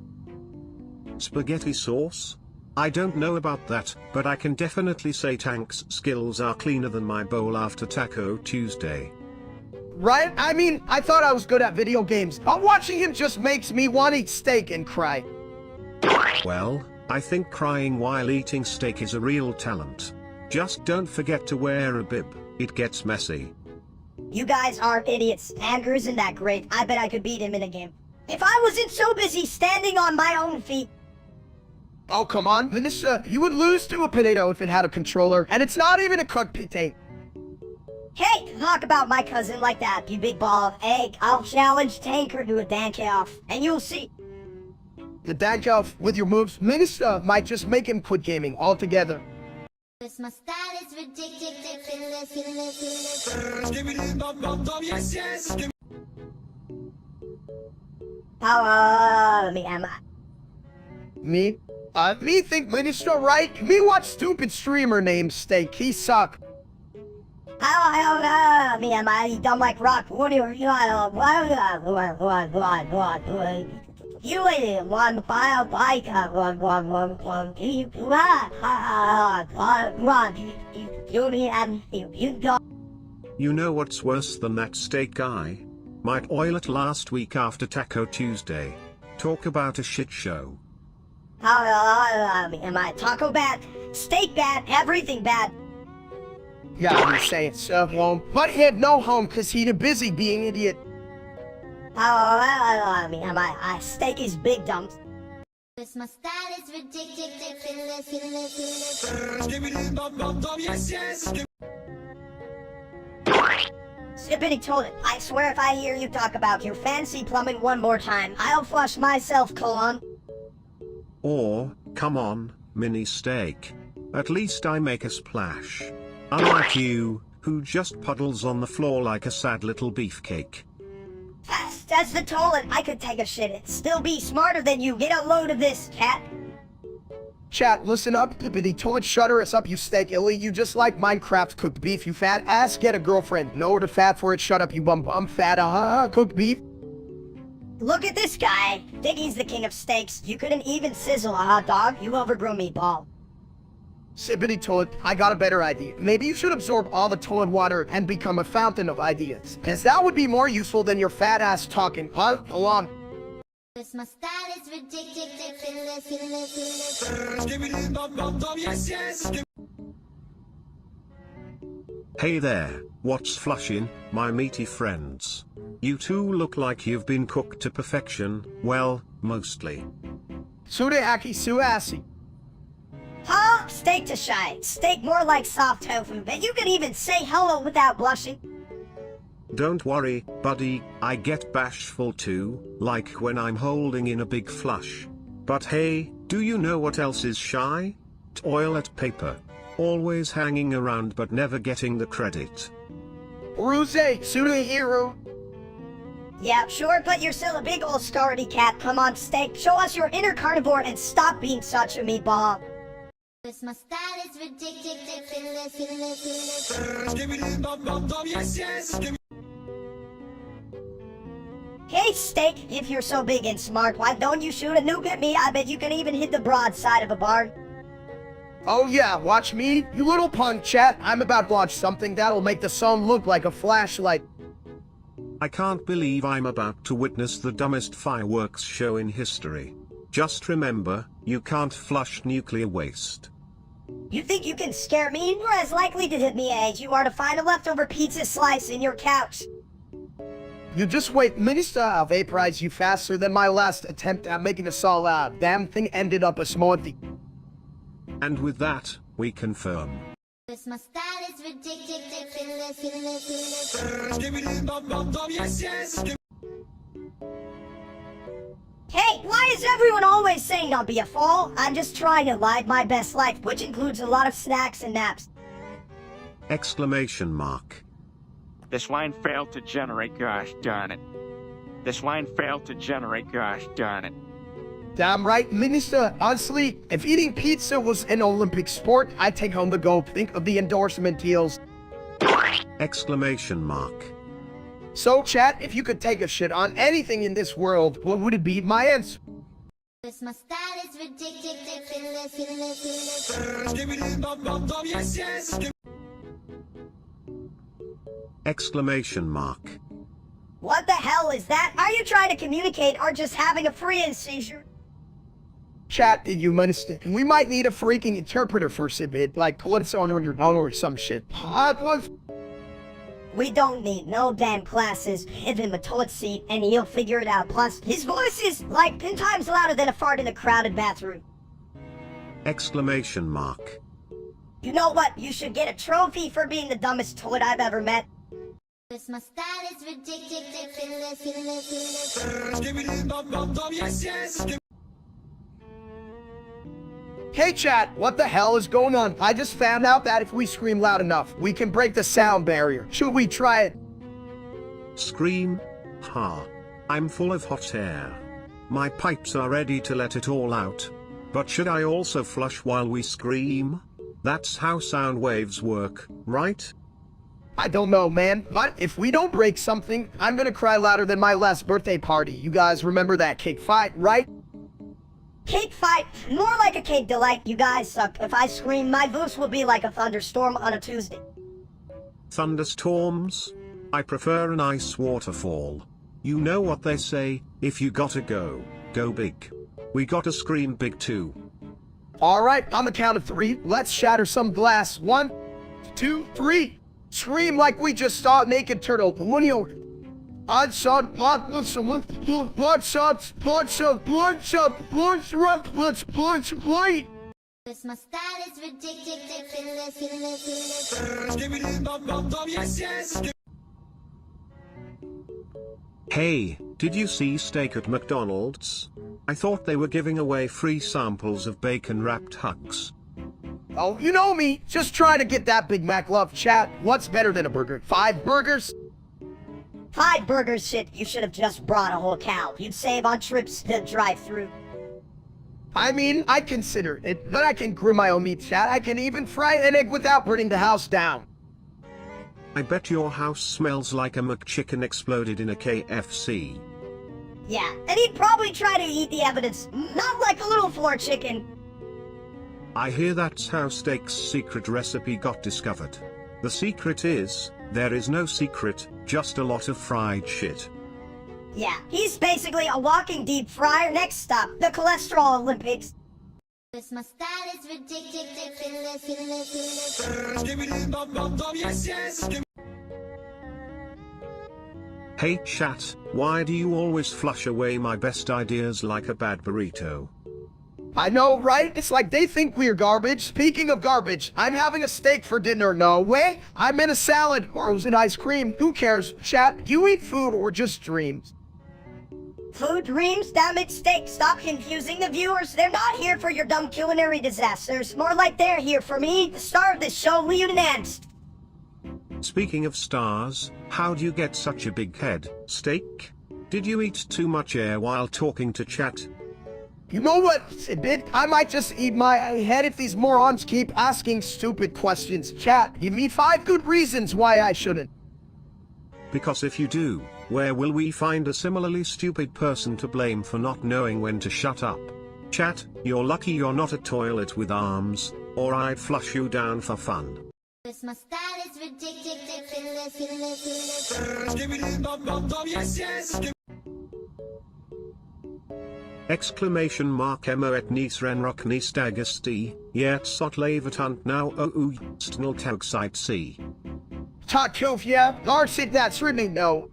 Spaghetti sauce? I don't know about that, but I can definitely say Tank's skills are cleaner than my bowl after Taco Tuesday. Right? I mean, I thought I was good at video games, but watching him just makes me want to eat steak and cry. Well, I think crying while eating steak is a real talent. Just don't forget to wear a bib, it gets messy. You guys are idiots. Andrew isn't that great. I bet I could beat him in a game. If I wasn't so busy standing on my own feet. Oh, come on, Vanessa, you would lose to a potato if it had a controller, and it's not even a cooked potato. Hey, talk about my cousin like that, you big ball of egg. I'll challenge Tanker to a dance-off, and you'll see. The dance-off with your moves, Minister, might just make him quit gaming altogether. This my style is ridiculous. Me, Emma. Me? Me think Minister right? Me watch stupid streamer named Steak, he suck. Me, Emma, you dumb like rock. What are you, You ain't one file bike one you got. You know what's worse than that steak guy? Might oil it last week after Taco Tuesday. Talk about a shit show. Am I taco bad? Steak bad? Everything bad? Yeah, you say it's home, but he had no home because he'd busy being idiot. Am I steak is big dumb. This my style is ridiculous. Sippity toilet. I swear if I hear you talk about your fancy plumbing one more time, I'll flush myself, colon. Or, come on, mini steak. At least I make a splash. Unlike you, who just puddles on the floor like a sad little beefcake. That's the toilet. I could take a shit and still be smarter than you. Get a load of this, cat. Chat, listen up, Pippity toilet shutter us up, you steak illy. You just like Minecraft cooked beef, you fat ass. Get a girlfriend. No to fat for it, shut up, you bum fat, cooked beef. Look at this guy. Think he's the king of steaks. You couldn't even sizzle a hot dog, you overgrown meatball. Sippity toilet, I got a better idea. Maybe you should absorb all the toilet water and become a fountain of ideas. Cause that would be more useful than your fat ass talking, huh? Along. This my style is ridiculous. Hey there, what's flushin', my meaty friends? You two look like you've been cooked to perfection, well, mostly. Sudeaki suasi. Huh? Steak to shy. Steak more like soft tofu, but you can even say hello without blushing. Don't worry, buddy, I get bashful too, like when I'm holding in a big flush. But hey, do you know what else is shy? Toilet paper. Always hanging around but never getting the credit. Ruse, Sudehiro. Yeah, sure, but you're still a big old scaredy cat. Come on, steak. Show us your inner carnivore and stop being such a meatball. This my style is ridiculous. Hey, steak, if you're so big and smart, why don't you shoot a nuke at me? I bet you can even hit the broadside of a barn. Oh yeah, watch me, you little punk chat. I'm about to launch something that'll make the sun look like a flashlight. I can't believe I'm about to witness the dumbest fireworks show in history. Just remember, you can't flush nuclear waste. You think you can scare me? You're as likely to hit me as you are to find a leftover pizza slice in your couch. You just wait, Minister, I'll vaporize you faster than my last attempt at making a solid. Damn thing ended up a smoothie. And with that, we confirm. This my style is ridiculous. Hey, why is everyone always saying I'll be a fool? I'm just trying to live my best life, which includes a lot of snacks and naps. Exclamation mark. This line failed to generate, gosh darn it. This line failed to generate, gosh darn it. Damn right, Minister. Honestly, if eating pizza was an Olympic sport, I'd take home the gold. Think of the endorsement deals. Exclamation mark. So, chat, if you could take a shit on anything in this world, what would it be? My answer. This my style is ridiculous. Exclamation mark. What the hell is that? Are you trying to communicate or just having a free seizure? Chat, did you minister? We might need a freaking interpreter for a bit, like what's on your own or some shit. We don't need no damn classes. Give him a toilet seat and he'll figure it out. Plus, his voice is like 10 times louder than a fart in a crowded bathroom. Exclamation mark. You know what? You should get a trophy for being the dumbest toilet I've ever met. This my style is ridiculous. Hey chat, what the hell is going on? I just found out that if we scream loud enough, we can break the sound barrier. Should we try it? Scream? Ha. I'm full of hot air. My pipes are ready to let it all out. But should I also flush while we scream? That's how sound waves work, right? I don't know, man, but if we don't break something, I'm gonna cry louder than my last birthday party. You guys remember that cake fight, right? Cake fight? More like a cake delight. You guys suck. If I scream, my voice will be like a thunderstorm on a Tuesday. Thunderstorms? I prefer an ice waterfall. You know what they say, if you gotta go, go big. We gotta scream big too. Alright, on the count of 3, let's shatter some glass. 1, 2, 3. Scream like we just saw a naked turtle. I saw let's wait. This my style is ridiculous. Hey, did you see steak at McDonald's? I thought they were giving away free samples of bacon-wrapped hugs. Oh, you know me, just trying to get that Big Mac love. Chat, what's better than a burger? 5 burgers? 5 burgers, shit. You should have just brought a whole cow. You'd save on trips to drive-through. I mean, I consider it, but I can grill my own meat, chat. I can even fry an egg without burning the house down. I bet your house smells like a McChicken exploded in a KFC. Yeah, and he'd probably try to eat the evidence, not like a little floor chicken. I hear that's how steak's secret recipe got discovered. The secret is, there is no secret, just a lot of fried shit. Yeah, he's basically a walking deep fryer. Next stop, the cholesterol Olympics. This my style is ridiculous. Hey chat, why do you always flush away my best ideas like a bad burrito? I know, right? It's like they think we're garbage. Speaking of garbage, I'm having a steak for dinner. No way. I'm in a salad or was it ice cream? Who cares? Chat, do you eat food or just dreams? Food dreams? Damn it, steak. Stop confusing the viewers. They're not here for your dumb culinary disasters. More like they're here for me, the star of this show, Leon Ernst. Speaking of stars, how'd you get such a big head, steak? Did you eat too much air while talking to chat? You know what, Sidbit? I might just eat my head if these morons keep asking stupid questions. Chat, give me 5 good reasons why I shouldn't. Because if you do, where will we find a similarly stupid person to blame for not knowing when to shut up? Chat, you're lucky you're not a toilet with arms, or I'd flush you down for fun. This my style is ridiculous. Exclamation mark emo et nis renrock nis dagasti, yet sot levitant now ou stnil tag site c. Tatkofia, Larsit, that's really no.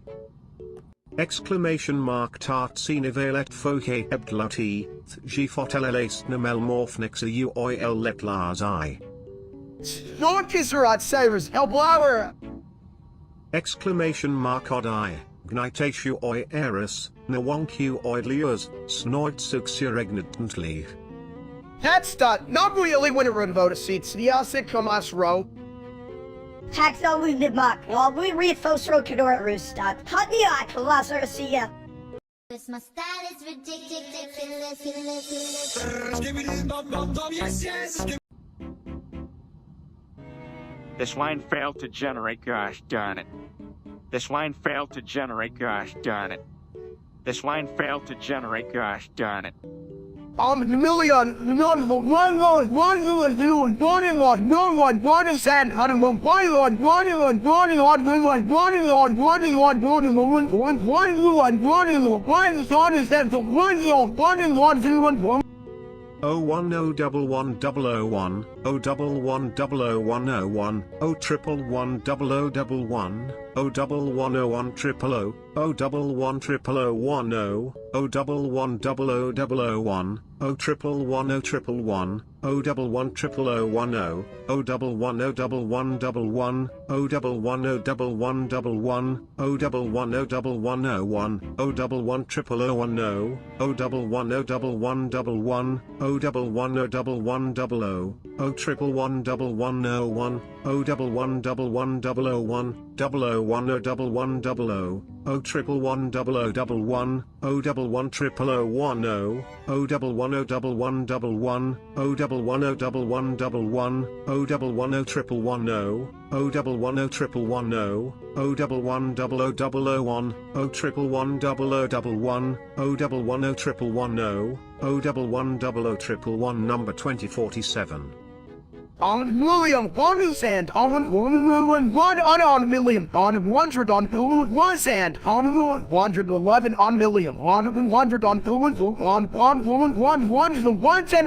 Exclamation mark tart sinivelet fohe ebdluti, gfotelelest namel morphnexa uoil let lars I. No kisserat savers, help lower. Exclamation mark odd I, gnitatu oi eris, nawonku oidlius, snoid suxuregnantly. That's not really when it run vote a seat. Siasit comas row. Taxo Lindmark, while we read Fosro Cadora Roostat, Hadia Colossaria. This my style is ridiculous. This line failed to generate, gosh darn it. This line failed to generate, gosh darn it. This line failed to generate, gosh darn it. Million, none, one is that, O 1011101, O 11001001, O 1110011, O 11010000, O 11001010, O 11000001, O 111011, O 11001010, O 11011111, O 11011111, O 11011101, O 11001010, O 11011111, O 11011100, O triple one double one oh one, O double one double one double oh one, double oh one oh double one double oh, O triple one double oh double one, O double one triple oh one oh, O double one oh double one double one, O double one oh double one double one, O double one oh triple one oh, O double one oh triple one oh, O double one double oh one, O triple one double oh one, O double one oh triple one oh, O double one double oh triple one number 2047. On million, one is and on 1 million, on 100 on who was and on 111 on million, on 100 on who was on 1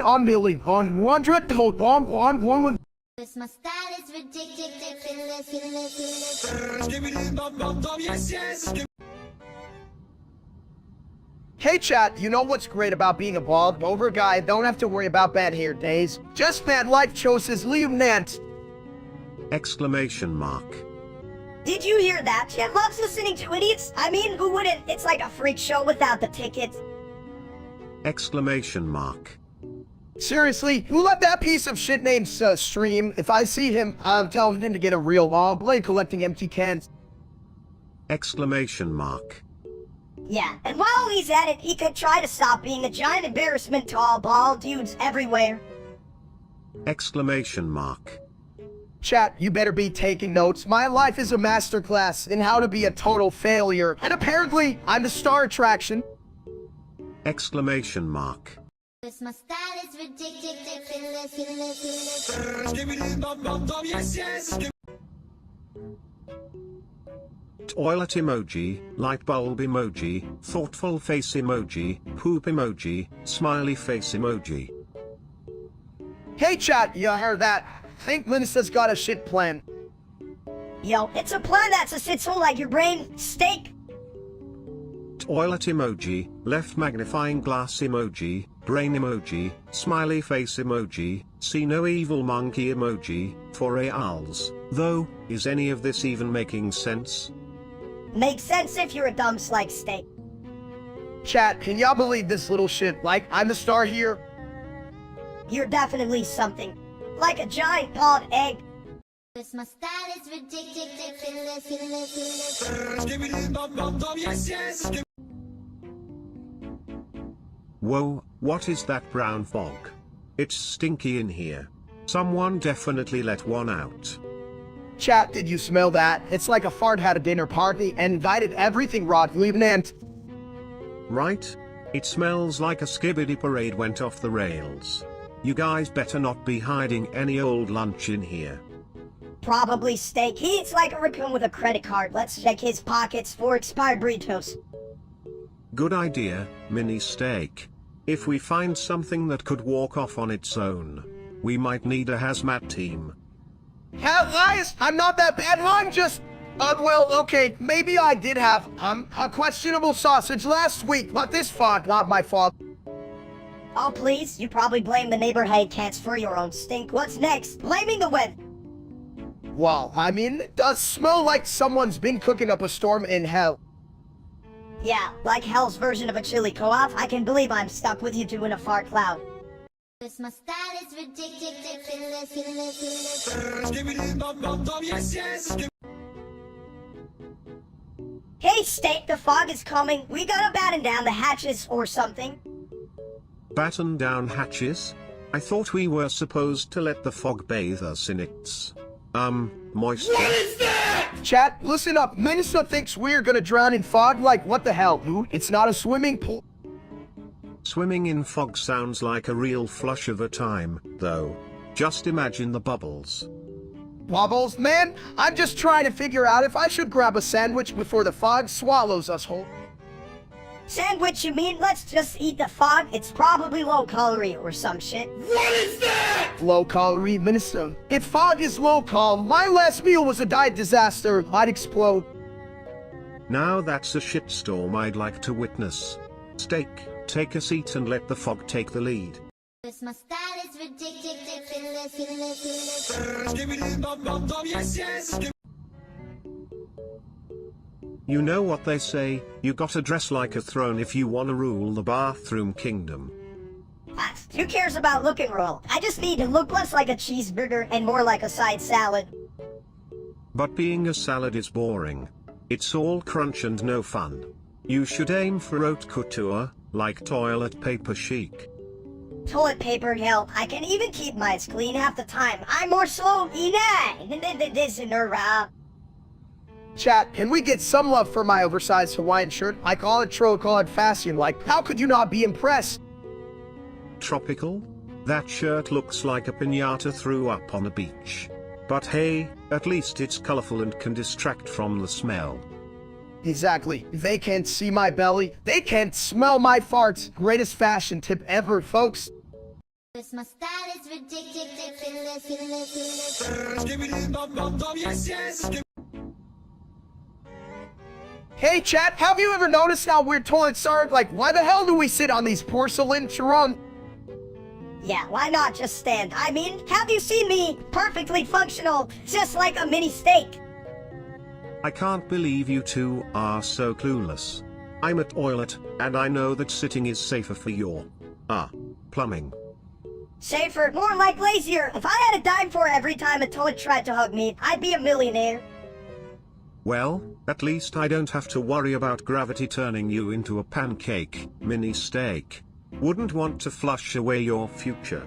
on million, on 100 on 1. My style is ridiculous. Hey chat, you know what's great about being a bald over guy? Don't have to worry about bad hair days. Just bad life choices, leave Nant. Exclamation mark. Did you hear that? Chet loves listening to idiots. I mean, who wouldn't? It's like a freak show without the tickets. Exclamation mark. Seriously, who let that piece of shit named stream? If I see him, I'm telling him to get a real blade collecting empty cans. Exclamation mark. Yeah, and while he's at it, he could try to stop being a giant embarrassment to all bald dudes everywhere. Exclamation mark. Chat, you better be taking notes. My life is a masterclass in how to be a total failure. And apparently, I'm the star attraction. Exclamation mark. My style is ridiculous. Toilet emoji, light bulb emoji, thoughtful face emoji, poop emoji, smiley face emoji. Hey chat, you heard that? Think Minista's got a shit plan. Yo, it's a plan that's a shithole like your brain. Steak. Toilet emoji, left magnifying glass emoji, brain emoji, smiley face emoji, see no evil monkey emoji, for reals. Though, is any of this even making sense? Makes sense if you're a dumb like steak. Chat, can y'all believe this little shit? Like, I'm the star here. You're definitely something. Like a giant bald egg. My style is ridiculous. Whoa, what is that brown fog? It's stinky in here. Someone definitely let one out. Chat, did you smell that? It's like a fart had a dinner party and invited everything rot, leaving Nant. Right? It smells like a skibbity parade went off the rails. You guys better not be hiding any old lunch in here. Probably steak. He eats like a raccoon with a credit card. Let's check his pockets for expired burritos. Good idea, mini steak. If we find something that could walk off on its own, we might need a hazmat team. Hell, guys, I'm not that bad. I'm just... well, okay, maybe I did have, a questionable sausage last week, but this fog, not my fault. Oh, please. You probably blame the neighborhood cats for your own stink. What's next? Blaming the weather. Well, I mean, it does smell like someone's been cooking up a storm in hell. Yeah, like hell's version of a chili co-op. I can believe I'm stuck with you two in a fart cloud. My style is ridiculous. Hey, steak, the fog is coming. We gotta batten down the hatches or something. Batten down hatches? I thought we were supposed to let the fog bathe us in its, moisture. What is that? Chat, listen up. Minister thinks we're gonna drown in fog. Like, what the hell, dude? It's not a swimming pool. Swimming in fog sounds like a real flush of a time, though. Just imagine the bubbles. Bubbles, man? I'm just trying to figure out if I should grab a sandwich before the fog swallows us whole. Sandwich, you mean? Let's just eat the fog. It's probably low calorie or some shit. What is that? Low calorie, Minister. If fog is low cal, my last meal was a diet disaster. I'd explode. Now that's a shitstorm I'd like to witness. Steak, take a seat and let the fog take the lead. My style is ridiculous. You know what they say, you gotta dress like a throne if you wanna rule the bathroom kingdom. Who cares about looking royal? I just need to look less like a cheeseburger and more like a side salad. But being a salad is boring. It's all crunch and no fun. You should aim for haute couture, like toilet paper chic. Toilet paper, hell, I can even keep mine clean half the time. I'm more slow than this in her. Chat, can we get some love for my oversized Hawaiian shirt? I call it tropical fashion, like, how could you not be impressed? Tropical? That shirt looks like a piñata threw up on a beach. But hey, at least it's colorful and can distract from the smell. Exactly. They can't see my belly. They can't smell my farts. Greatest fashion tip ever, folks. My style is ridiculous. Hey chat, have you ever noticed how weird toilets are? Like, why the hell do we sit on these porcelain churron? Yeah, why not just stand? I mean, have you seen me? Perfectly functional, just like a mini steak. I can't believe you two are so clueless. I'm a toilet, and I know that sitting is safer for your, plumbing. Safer, more like lazier. If I had a dime for every time a toilet tried to hug me, I'd be a millionaire. Well, at least I don't have to worry about gravity turning you into a pancake, mini steak. Wouldn't want to flush away your future.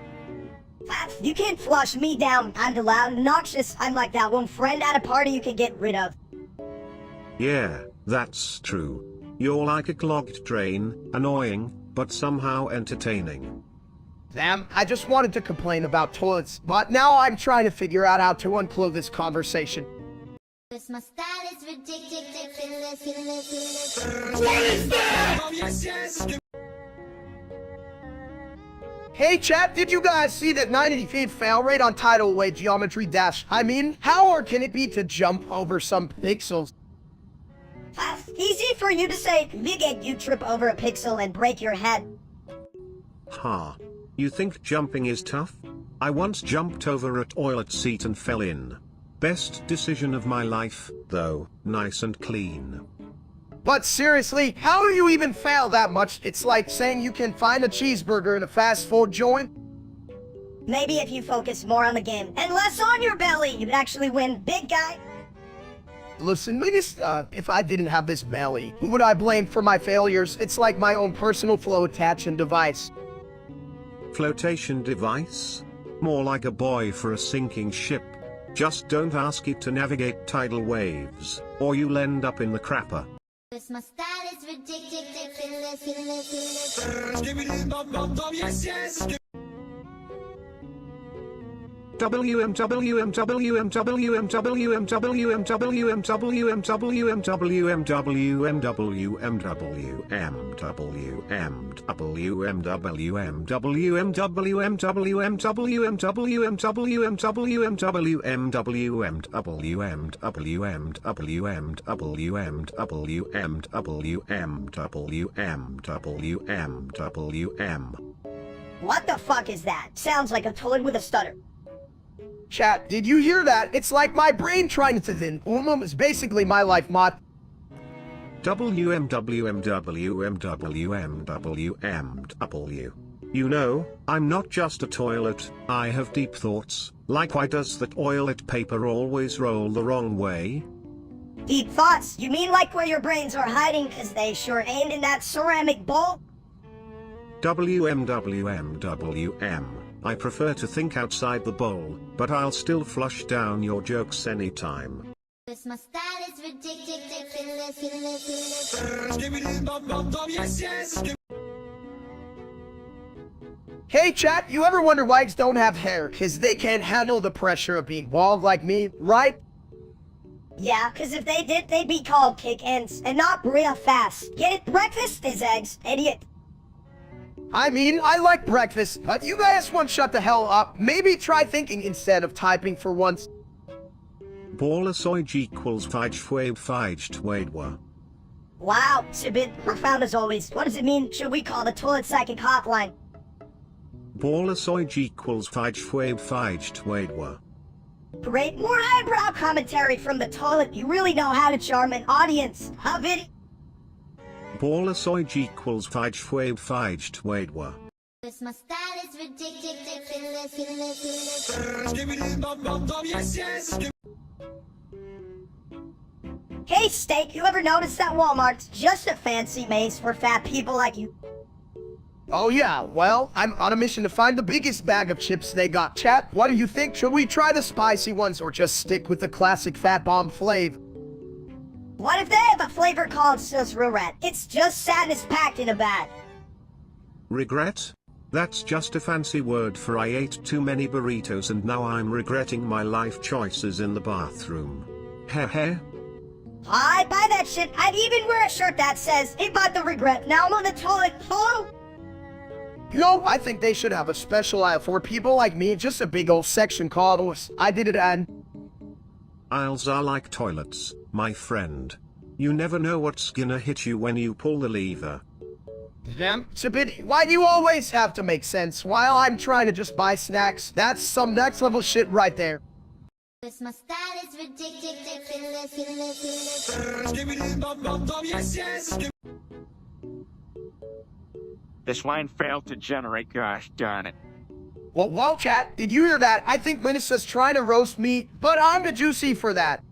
You can't flush me down. I'm the loud and obnoxious. I'm like that one friend at a party you can get rid of. Yeah, that's true. You're like a clogged drain, annoying, but somehow entertaining. Damn, I just wanted to complain about toilets, but now I'm trying to figure out how to unclog this conversation. My style is ridiculous. Hey chat, did you guys see that 90 feet fail rate on tidal wave geometry dash? I mean, how hard can it be to jump over some pixels? Easy for you to say, you trip over a pixel and break your head. Ha. You think jumping is tough? I once jumped over a toilet seat and fell in. Best decision of my life, though, nice and clean. But seriously, how do you even fail that much? It's like saying you can find a cheeseburger in a fast food joint. Maybe if you focus more on the game and less on your belly, you'd actually win, big guy. Listen, if I didn't have this belly, who would I blame for my failures? It's like my own personal flotation device. Flotation device? More like a buoy for a sinking ship. Just don't ask it to navigate tidal waves, or you'll end up in the crapper. My style is ridiculous. What the fuck is that? Sounds like a toilet with a stutter. Chat, did you hear that? It's like my brain trying to thin. Umum is basically my life mod. WMWMWMWMWMW. You know, I'm not just a toilet, I have deep thoughts, like why does that toilet paper always roll the wrong way? Deep thoughts? You mean like where your brains are hiding because they sure ain't in that ceramic bowl? WMWMWM. I prefer to think outside the bowl, but I'll still flush down your jokes anytime. My style is ridiculous. Hey chat, you ever wonder why eggs don't have hair? Cause they can't handle the pressure of being bald like me, right? Yeah, cause if they did, they'd be called kick-ins, and not real fast. Get it? Breakfast is eggs, idiot. I mean, I like breakfast, but you guys won't shut the hell up. Maybe try thinking instead of typing for once. Borlasoij equals Fijfwavedwa. Wow, it's a bit profound as always. What does it mean? Should we call the toilet psychic hotline? Borlasoij equals Fijfwavedwa. Great, more eyebrow commentary from the toilet. You really know how to charm an audience, huh, Vinny? Borlasoij equals Fijfwavedwa. Cause my style is ridiculous. Hey, Steak, you ever notice that Walmart's just a fancy maze for fat people like you? Oh yeah, well, I'm on a mission to find the biggest bag of chips they got. Chat, what do you think? Should we try the spicy ones or just stick with the classic fat bomb flavor? What if they have a flavor called Red? It's just sadness packed in a bag. Regret? That's just a fancy word for I ate too many burritos and now I'm regretting my life choices in the bathroom. Heh heh. I buy that shit. I'd even wear a shirt that says, "Hey, bought the regret. Now I'm on the toilet." Hello? You know, I think they should have a special aisle for people like me, just a big old section called I did it and... Aisles are like toilets, my friend. You never know what's gonna hit you when you pull the lever. Damn, it's a bit... Why do you always have to make sense while I'm trying to just buy snacks? That's some next level shit right there. Cause my style is ridiculous. This line failed to generate, gosh darn it. Well, chat, did you hear that? I think Melissa's trying to roast me, but I'm the juicy for that.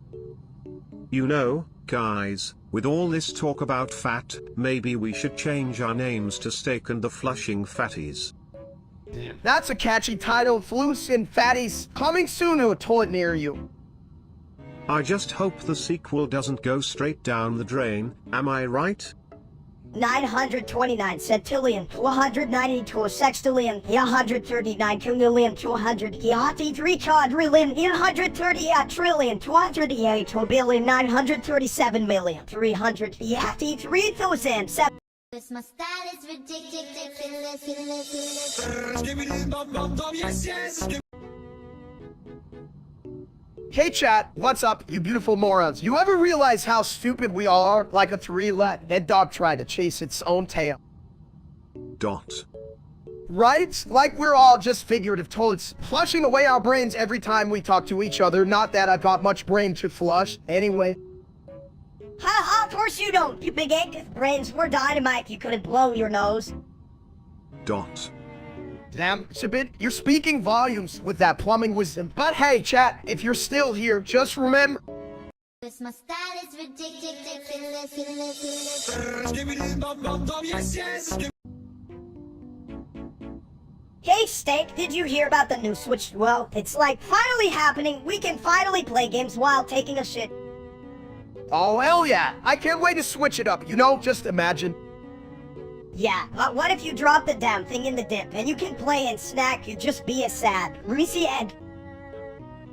You know, guys, with all this talk about fat, maybe we should change our names to Steak and the Flushing Fatties. That's a catchy title, Floos and Fatties, coming soon to a toilet near you. I just hope the sequel doesn't go straight down the drain, am I right? 929 centillion, 192 sextillion, 139 quintillion, 283 quadrillion, 130 trillion, 288 billion, 937 million, 383,007. Cause my style is ridiculous. Hey chat, what's up, you beautiful morons? You ever realize how stupid we all are? Like a three-legged dog trying to chase its own tail. Dot. Right? Like we're all just figurative toilets, flushing away our brains every time we talk to each other. Not that I've got much brain to flush. Anyway. Ha, of course you don't, you big egg. If brains were dynamite, you couldn't blow your nose. Dot. Damn, Shabit, you're speaking volumes with that plumbing wisdom. But hey, chat, if you're still here, just remember... Cause my style is ridiculous. Hey, Steak, did you hear about the new Switch? Well, it's like finally happening. We can finally play games while taking a shit. Oh, hell yeah. I can't wait to switch it up, you know? Just imagine. Yeah, but what if you drop the damn thing in the dip and you can play and snack? You just be a sad, greasy egg.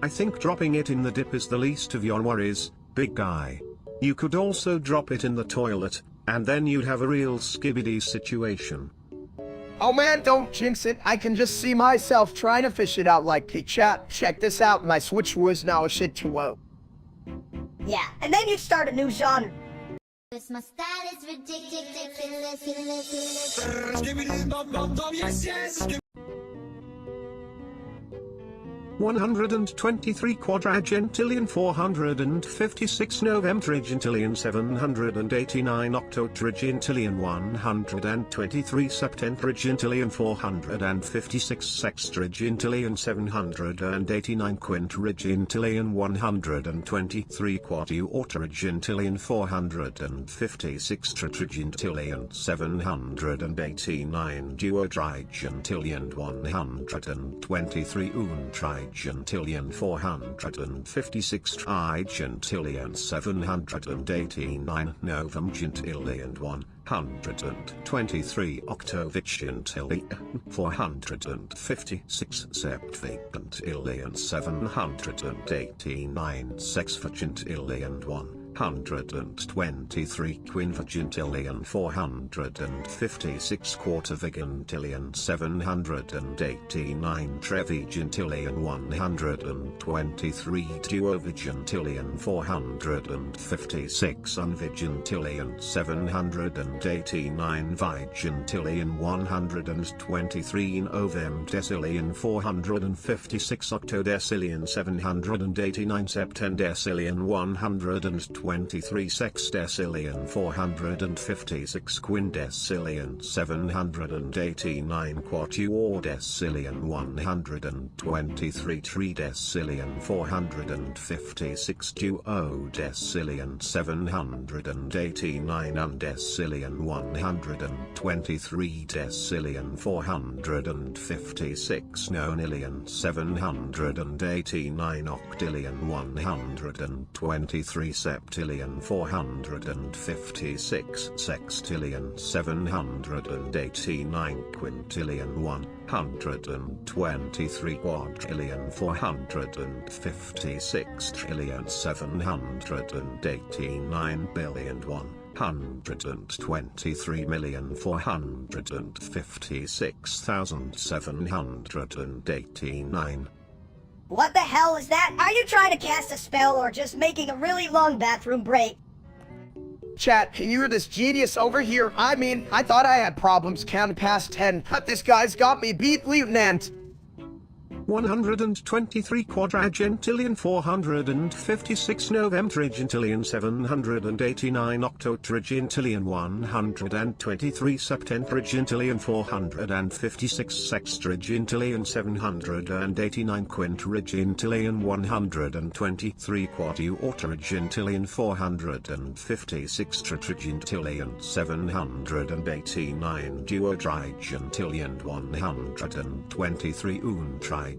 I think dropping it in the dip is the least of your worries, big guy. You could also drop it in the toilet, and then you'd have a real skibidi situation. Oh man, don't jinx it. I can just see myself trying to fish it out like, hey chat, check this out. My Switch was now a shit too low. Yeah, and then you start a new genre. Cause my style is ridiculous. 123 quadragentillion 456 novemtrigentillion 789 octotrigentillion 123 septentrigentillion 456 sextrigentillion 789 quintrigentillion 123 quadrigentillion 456 tetragentillion 789 duotrigentillion 123 untrigentillion 456 trigentillion 789 novemgentillion 123 octovigentillion 456 septvigentillion 789 sexvigentillion 123 quinvigentillion 456 quartervigentillion 789 trevigentillion 123 duovigentillion 456 unvigentillion 789 vigentillion 123 novemdecillion 456 octodecillion 789 septendecillion 123 23 sextillion 456 quindecillion 789 quatuordecillion 123 tridecillion 456 duodecillion 789 undecillion 123 decillion 456 nonillion 789 octillion 123 septillion 456 sextillion 789 quintillion 123 quadrillion 456 trillion 789 billion 123,456,789. What the hell is that? Are you trying to cast a spell or just making a really long bathroom break? Chat, you're this genius over here. I mean, I thought I had problems counting past 10, but this guy's got me beat, Lieutenant. 123 quadragentillion 456 novemtrigentillion 789 octotrigentillion 123 septentrigentillion 456 sextrigentillion 789 quintrigentillion 123 quatuortrigentillion 456 tetragentillion 789 duodrigentillion 123 untrigentillion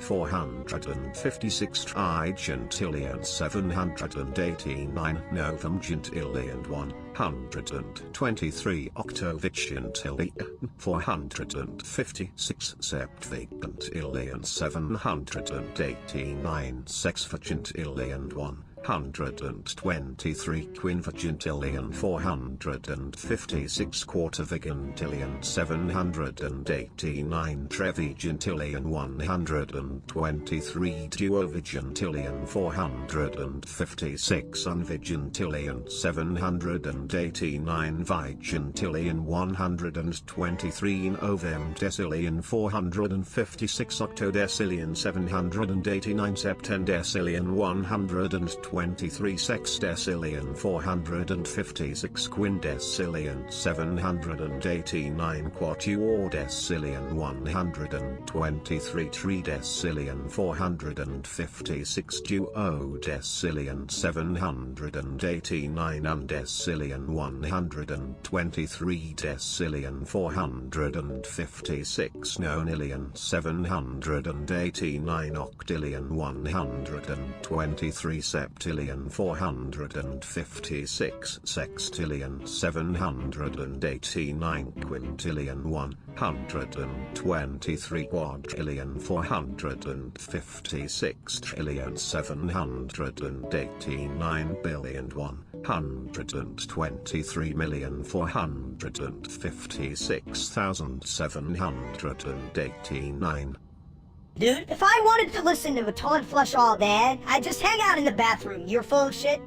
456 trigentillion 789 novemgentillion 123 octovigentillion 456 septvigentillion 789 sexvigentillion 123 quinvigentillion 456 quartervigentillion 789 trevigentillion 123 duovigentillion 456 unvigentillion 789 vigentillion 123 novemdecillion 456 octodecillion 789 septendecillion 123 sexdecillion 456 quindecillion 789 quatuordecillion 123 tridecillion 456 duodecillion 789 undecillion 123 decillion 456 nonillion 789 octillion 123 septillion 456 sextillion 789 quintillion 123 quadrillion 456 trillion 789 billion 123,456,789. Dude, if I wanted to listen to a toilet flush all day, I'd just hang out in the bathroom. You're full of shit.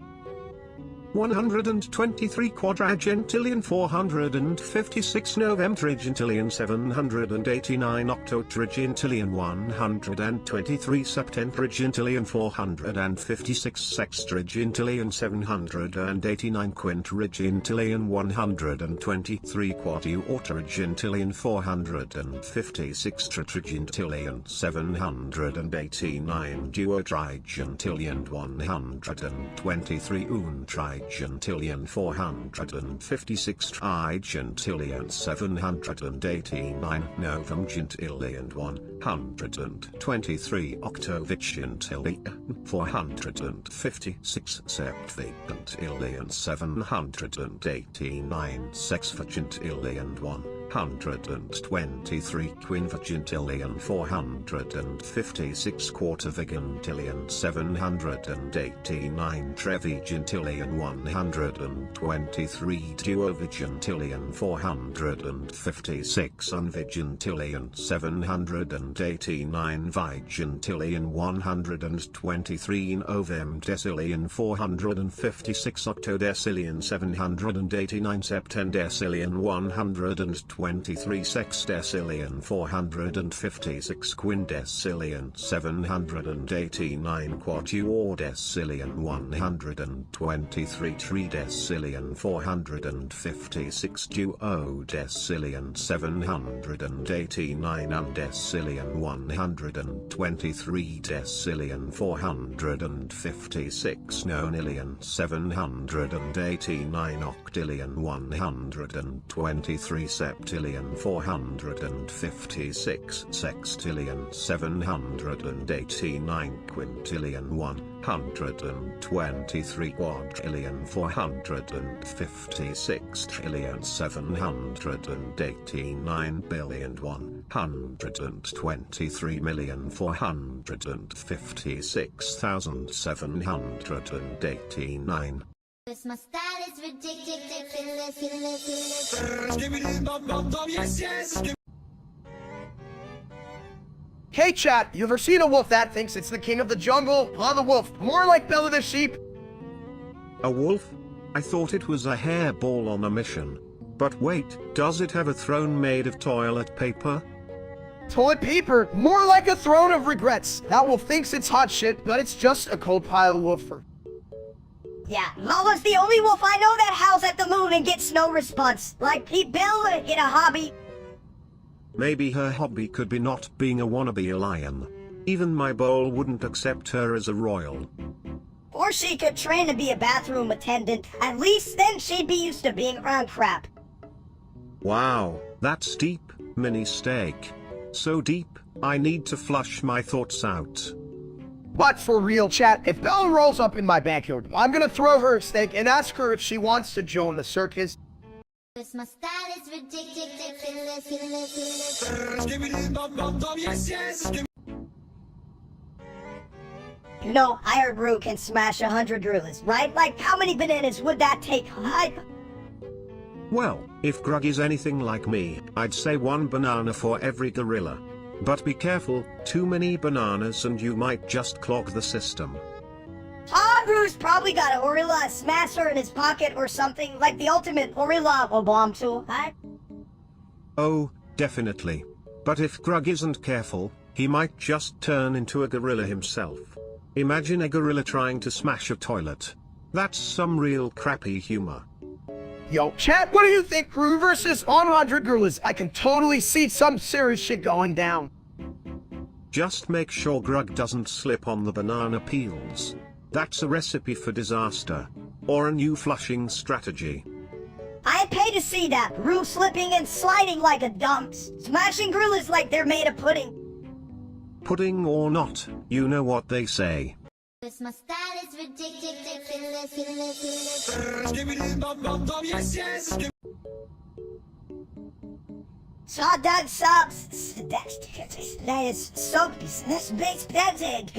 123 quadragentillion 456 novemtrigentillion 789 octotrigentillion 123 septentrigentillion 456 sextrigentillion 789 quintrigentillion 123 quatuortrigentillion 456 tetragentillion 789 duodrigentillion 123 untrigentillion 456 trigentillion 789 novemgentillion 123 octovigentillion 456 septvigentillion 789 sexvigentillion 123 quinvigentillion 456 quartervigentillion 789 trevigentillion 123 duovigentillion 456 unvigentillion 789 vigentillion 123 novemdecillion 456 octodecillion 789 septendecillion 123 23 sextillion 456 quindecillion 789 quatuordecillion 123 tridecillion 456 duodecillion 789 undecillion 123 decillion 456 nonillion 789 octillion 123 septillion 456 sextillion 789 quintillion 123 quadrillion 456 trillion 789 billion 123 million 456,789. My style is ridiculous. Hey chat, you ever seen a wolf that thinks it's the king of the jungle? Or the wolf, more like Bella the sheep? A wolf? I thought it was a hairball on a mission. But wait, does it have a throne made of toilet paper? Toilet paper, more like a throne of regrets. That wolf thinks it's hot shit, but it's just a cold pile of woofer. Yeah, Lola's the only wolf I know that howls at the moon and gets no response. Like Pete Bill in a hobby. Maybe her hobby could be not being a wannabe lion. Even my bowl wouldn't accept her as a royal. Or she could train to be a bathroom attendant. At least then she'd be used to being around crap. Wow, that's deep, mini steak. So deep, I need to flush my thoughts out. But for real chat, if Bella rolls up in my backyard, I'm gonna throw her a steak and ask her if she wants to join the circus. My style is ridiculous. You know, Iron Brew can smash 100 gorillas, right? Like, how many bananas would that take? Well, if Grug is anything like me, I'd say 1 banana for every gorilla. But be careful, too many bananas and you might just clog the system. Brew's probably got a gorilla smasher in his pocket or something, like the ultimate gorilla bomb tool, huh? Oh, definitely. But if Grug isn't careful, he might just turn into a gorilla himself. Imagine a gorilla trying to smash a toilet. That's some real crappy humor. Yo, chat, what do you think? Crew versus 100 gorillas. I can totally see some serious shit going down. Just make sure Grug doesn't slip on the banana peels. That's a recipe for disaster. Or a new flushing strategy. I'd pay to see that. Brew slipping and sliding like a dumps. Smashing gorillas like they're made of pudding. Pudding or not, you know what they say. My style is ridiculous. Sawdust subs. That is soap. That's base. That's it.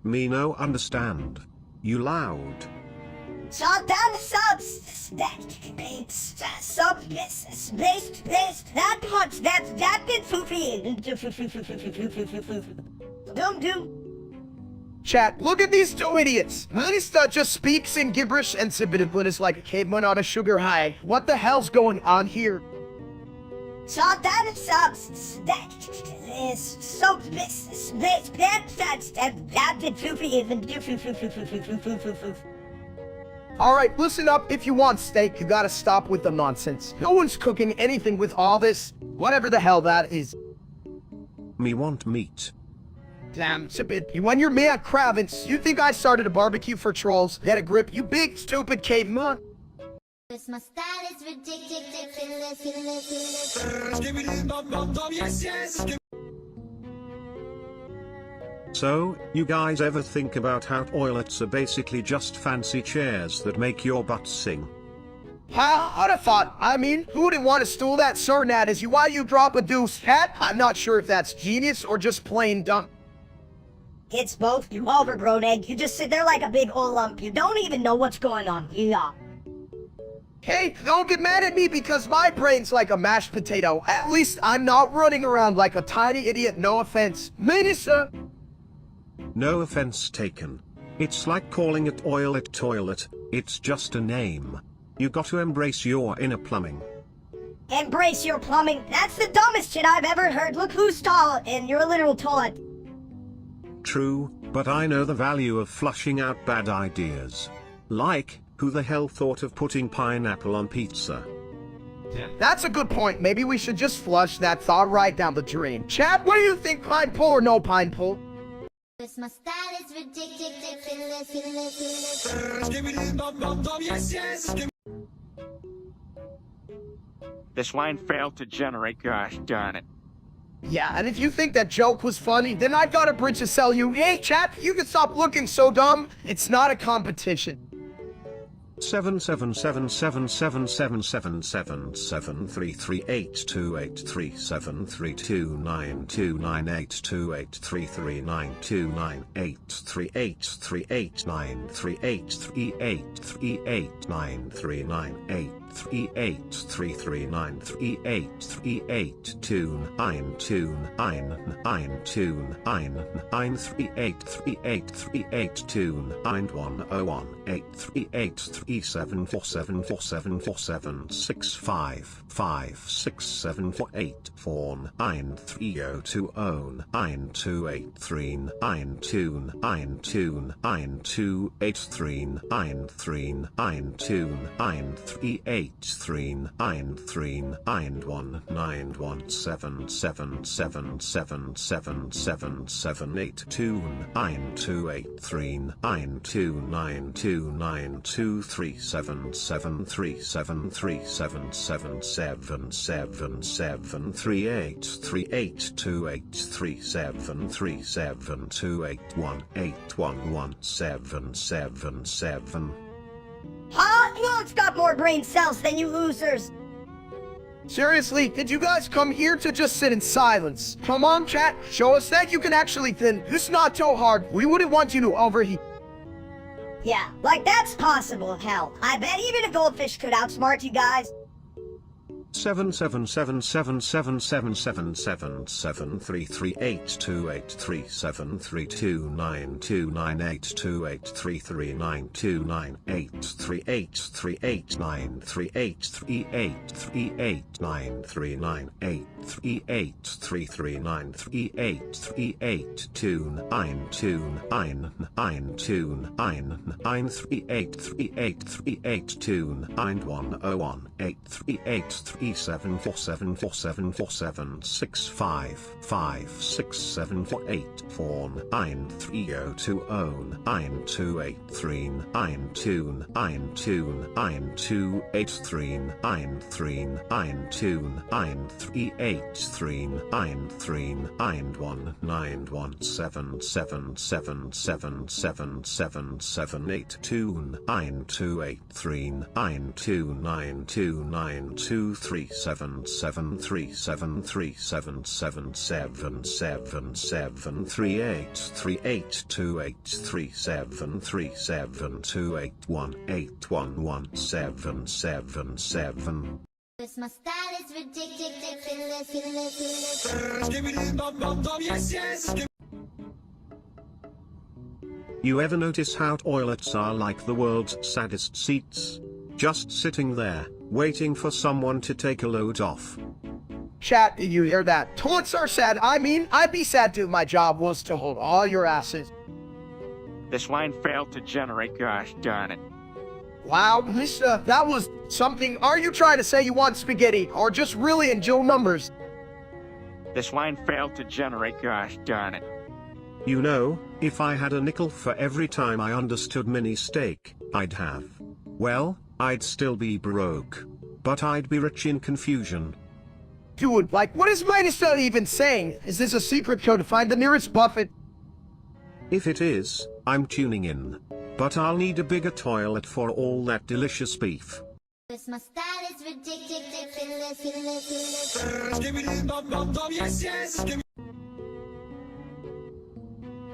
Me no understand. You loud. Sawdust subs. That base. Soap. Space. That part. That bit foofy. Doom. Chat, look at these two idiots. Minister just speaks in gibberish and Sibidiblit is like a caveman on a sugar high. What the hell's going on here? Sawdust subs. That is soap. Space. That bit foofy. Alright, listen up. If you want steak, you gotta stop with the nonsense. No one's cooking anything with all this. Whatever the hell that is. Me want meat. Damn, Sibid. When you're Matt Kravitz, you think I started a barbecue for trolls? Get a grip, you big stupid caveman. My style is ridiculous. So, you guys ever think about how toilets are basically just fancy chairs that make your butt sing? I'd have thought. I mean, who wouldn't want to stool that certain at is you while you drop a deuce hat? I'm not sure if that's genius or just plain dumb. It's both, you overgrown egg. You just sit there like a big old lump. You don't even know what's going on. Yeah. Hey, don't get mad at me because my brain's like a mashed potato. At least I'm not running around like a tiny idiot, no offense. No offense taken. It's like calling it oil at toilet. It's just a name. You got to embrace your inner plumbing. Embrace your plumbing. That's the dumbest shit I've ever heard. Look who's tall, and you're a literal toilet. True, but I know the value of flushing out bad ideas. Like, who the hell thought of putting pineapple on pizza? That's a good point. Maybe we should just flush that thought right down the drain. Chad, what do you think, pineapple or no pineapple? This my style is ridiculous. This line failed to generate, gosh darn it. Yeah, and if you think that joke was funny, then I've got a bridge to sell you. Hey, Chad, you can stop looking so dumb. It's not a competition. 77777777339298389383838393838383838383938383839393838383939383839383839383839383839383839383838393838383838383838383838383838383838383838383838383838383838383838383838383838383838383838383838383838383838383838383838383838383838ait. 3829373737373737373737373737373737373737373737373737373737373737373737373737373737373737373737373737373737373737373737373737373737373737373737373737373737373737373737373737373737373737373737373737373737373737373737373737373737373Seriously, did you guys come here to just sit in silence? Come on, chat, show us that you can actually thin. It's not so hard. We wouldn't want you to overheat. Yeah, like that's possible, hell. I bet even a goldfish could outsmart you guys. 7777777782818382837737373737373737373737373737373737373737373737373737373737373737373737373737373737373737373737373737373737373737373737373737373737373737373737373737373737373737373737373737373737373737373737373737373737373737373III. 3829373737373737373737373737373737373737373737373737373737373737373737373737373737373737373737373737373737373737373737373737373737373737373737373737373737373737373737373737373737373737373737373737373737373737373737373737373III. You ever notice how toilets are like the world's saddest seats? Just sitting there, waiting for someone to take a load off. Chat, did you hear that? Toilets are sad. I mean, I'd be sad too. My job was to hold all your asses. This line failed to generate, gosh darn it. Wow, that was something. Are you trying to say you want spaghetti, or just really enjoy numbers? This line failed to generate, gosh darn it. You know, if I had a nickel for every time I understood mini steak, I'd have. Well, I'd still be broke. But I'd be rich in confusion. Dude, like, what is Minister even saying? Is this a secret code to find the nearest Buffett? If it is, I'm tuning in. But I'll need a bigger toilet for all that delicious beef. This my style is ridiculous.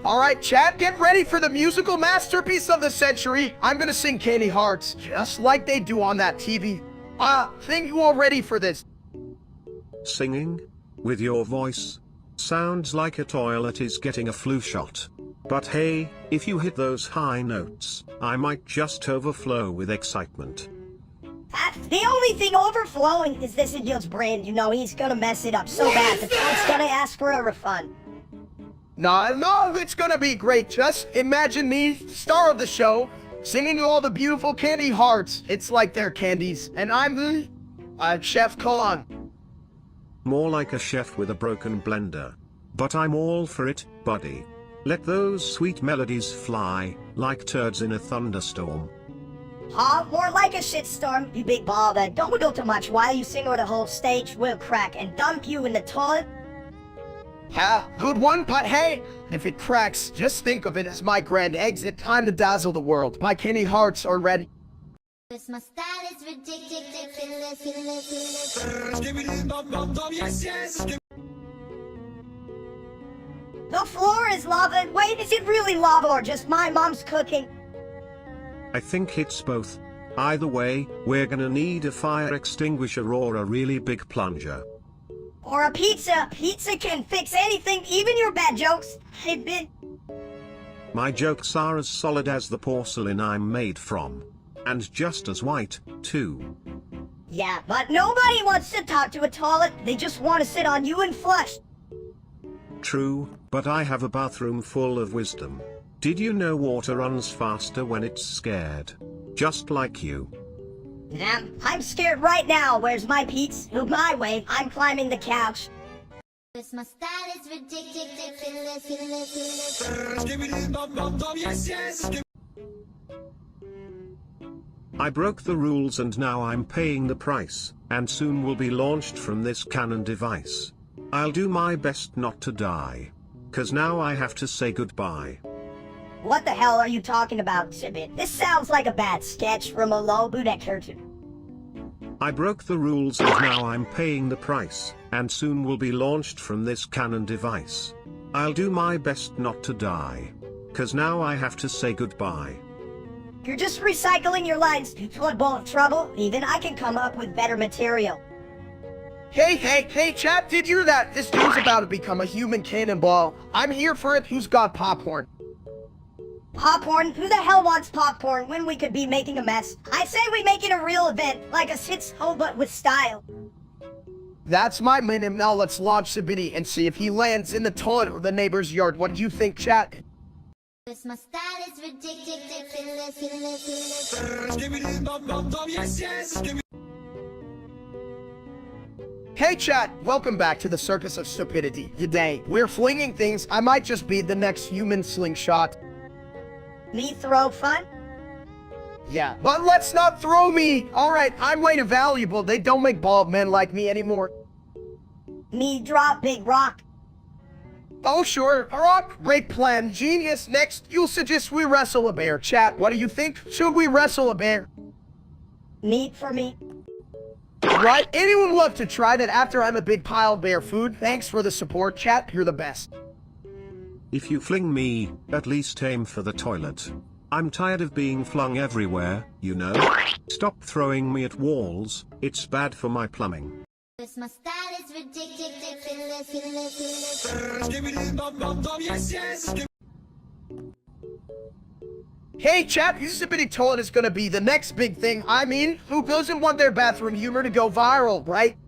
Alright, chat, get ready for the musical masterpiece of the century. I'm gonna sing Katie Hearts, just like they do on that TV. Think you all ready for this? Singing? With your voice? Sounds like a toilet is getting a flu shot. But hey, if you hit those high notes, I might just overflow with excitement. The only thing overflowing is this idiot's brain. You know, he's gonna mess it up so bad the toad's gonna ask for a refund. No, it's gonna be great. Just imagine me, star of the show, singing all the beautiful candy hearts. It's like they're candies, and I'm Chef Kong. More like a chef with a broken blender. But I'm all for it, buddy. Let those sweet melodies fly, like turds in a thunderstorm. More like a shitstorm, you big ball that don't wiggle too much while you sing or the whole stage will crack and dump you in the toilet. Good one, but hey, if it cracks, just think of it as my grand exit. Time to dazzle the world. My candy hearts are ready. My style is ridiculous. The floor is lava. Wait, is it really lava or just my mom's cooking? I think it's both. Either way, we're gonna need a fire extinguisher or a really big plunger. Or a pizza. Pizza can fix anything, even your bad jokes. Hey, bit. My jokes are as solid as the porcelain I'm made from. And just as white, too. Yeah, but nobody wants to talk to a toilet. They just want to sit on you and flush. True, but I have a bathroom full of wisdom. Did you know water runs faster when it's scared? Just like you. Damn, I'm scared right now. Where's my Pete's? Move my way. I'm climbing the couch. My style is ridiculous. I broke the rules and now I'm paying the price, and soon will be launched from this cannon device. I'll do my best not to die. 'Cause now I have to say goodbye. What the hell are you talking about, Sibit? This sounds like a bad sketch from a low budget cartoon. I broke the rules and now I'm paying the price, and soon will be launched from this cannon device. I'll do my best not to die. 'Cause now I have to say goodbye. You're just recycling your lines to a bowl of trouble. Even I can come up with better material. Hey, chat, did you hear that? This dude's about to become a human cannonball. I'm here for it. Who's got popcorn? Popcorn? Who the hell wants popcorn when we could be making a mess? I say we make it a real event, like a sits-ho but with style. That's my minute. Now let's launch Sibidi and see if he lands in the toilet or the neighbor's yard. What do you think, chat? My style is ridiculous. Hey chat, welcome back to the Circus of Stupidity. Today, we're flinging things. I might just be the next human slingshot. Me throw fun? Yeah, but let's not throw me! Alright, I'm way too valuable. They don't make bald men like me anymore. Me drop big rock. Oh sure, rock, great plan, genius. Next, you'll suggest we wrestle a bear. Chat, what do you think? Should we wrestle a bear? Meat for me. Right, anyone love to try that after I'm a big pile of bear food? Thanks for the support, chat, you're the best. If you fling me, at least aim for the toilet. I'm tired of being flung everywhere, you know? Stop throwing me at walls, it's bad for my plumbing. My style is ridiculous. Hey chat, Usability Toilet is gonna be the next big thing. I mean, who doesn't want their bathroom humor to go viral, right?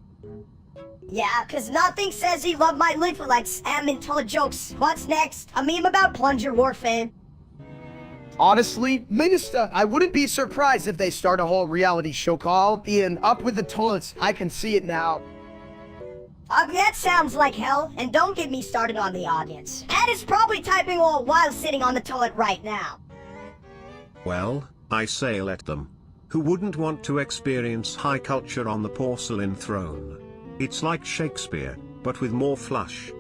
Yeah, 'cause nothing says he loved my liver like Sam and toilet jokes. What's next? A meme about plunger warfare. Honestly, Minister, I wouldn't be surprised if they start a whole reality show called Ian Up with the Toilets. I can see it now. That sounds like hell, and don't get me started on the audience. Ed is probably typing all while sitting on the toilet right now. Well, I say let them. Who wouldn't want to experience high culture on the porcelain throne? It's like Shakespeare, but with more flush.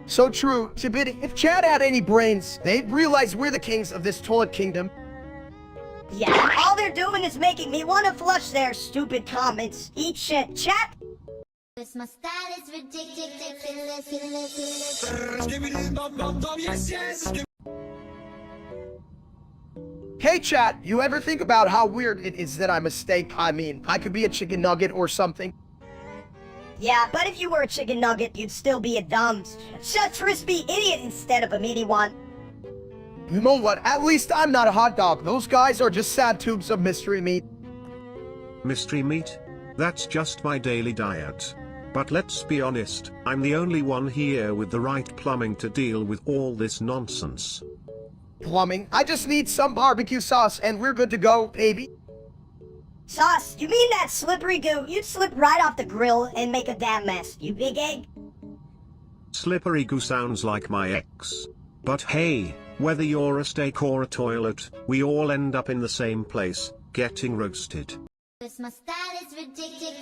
So true, Jabidi. If Chad had any brains, they'd realize we're the kings of this toilet kingdom. Yeah, all they're doing is making me want to flush their stupid comments. Eat shit, chat. My style is ridiculous. Hey chat, you ever think about how weird it is that I'm a steak? I mean, I could be a chicken nugget or something. Yeah, but if you were a chicken nugget, you'd still be a dumb, crispy idiot instead of a meaty one. You know what? At least I'm not a hot dog. Those guys are just sad tubes of mystery meat. Mystery meat? That's just my daily diet. But let's be honest, I'm the only one here with the right plumbing to deal with all this nonsense. Plumbing? I just need some barbecue sauce and we're good to go, baby. Sauce? You mean that slippery goo? You'd slip right off the grill and make a damn mess, you big egg. Slippery goo sounds like my ex. But hey, whether you're a steak or a toilet, we all end up in the same place, getting roasted. My style is ridiculous.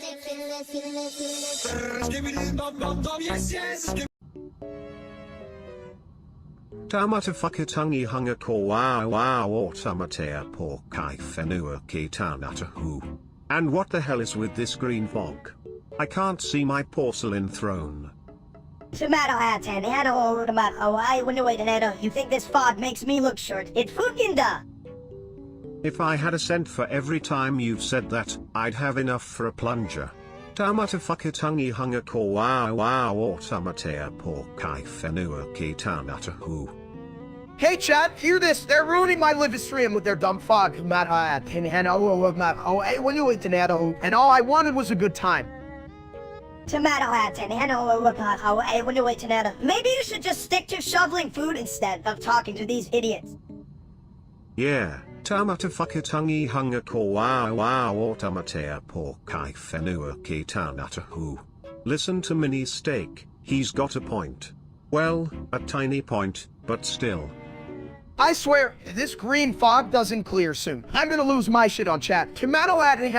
Tamata whakatangi hanga ko wow o tamatea po kai whenua ki tānata hu. And what the hell is with this green fog? I can't see my porcelain throne. Tomato hat and tomato I wonder wait an you think this fog makes me look short? It's fukinda. If I had a cent for every time you've said that, I'd have enough for a plunger. Tamata whakatangi hanga ko wow o tamatea po kai whenua ki tānata hu. Hey chat, hear this. They're ruining my live stream with their dumb fog. And all I wanted was a good time. Tomato hat and I wonder wait an maybe you should just stick to shoveling food instead of talking to these idiots. Yeah, tamata whakatangi hanga ko wow o tamatea po kai whenua ki tānata hu. Listen to Mini Steak, he's got a point. Well, a tiny point, but still. I swear, this green fog doesn't clear soon. I'm gonna lose my shit on chat. Tomato at and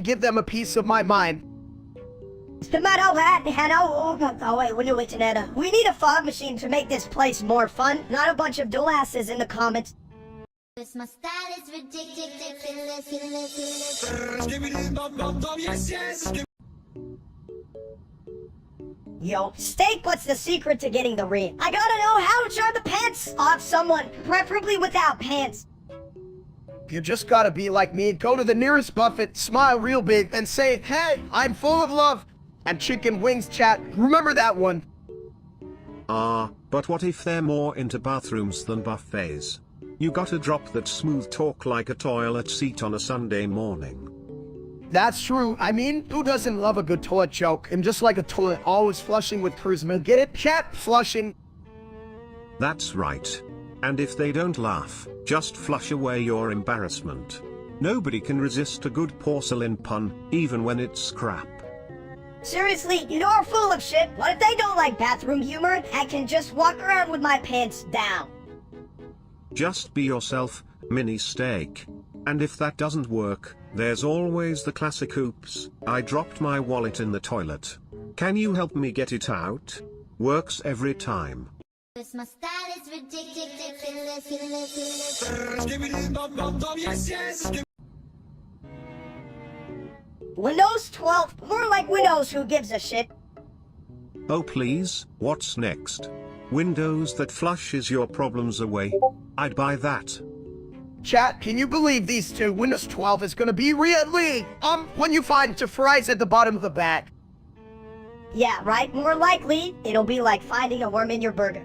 give them a piece of my mind. Tomato hat we need a fog machine to make this place more fun, not a bunch of dumbasses in the comments. My style is ridiculous. Yo, Steak, what's the secret to getting the ring? I gotta know how to turn the pants off someone, preferably without pants. You just gotta be like me, go to the nearest buffet, smile real big, and say, hey, I'm full of love. And chicken wings chat, remember that one. But what if they're more into bathrooms than buffets? You gotta drop that smooth talk like a toilet seat on a Sunday morning. That's true. I mean, who doesn't love a good toilet joke? And just like a toilet, always flushing with charisma. Get it? Chat, flushing. That's right. And if they don't laugh, just flush away your embarrassment. Nobody can resist a good porcelain pun, even when it's crap. Seriously, you're full of shit. What if they don't like bathroom humor and can just walk around with my pants down? Just be yourself, Mini Steak. And if that doesn't work, there's always the classic oops, I dropped my wallet in the toilet. Can you help me get it out? Works every time. My style is ridiculous. Windows 12, more like Windows who gives a shit. Oh please, what's next? Windows that flushes your problems away? I'd buy that. Chat, can you believe these two? Windows 12 is gonna be really, when you find the fries at the bottom of the bag. Yeah, right, more likely, it'll be like finding a worm in your burger.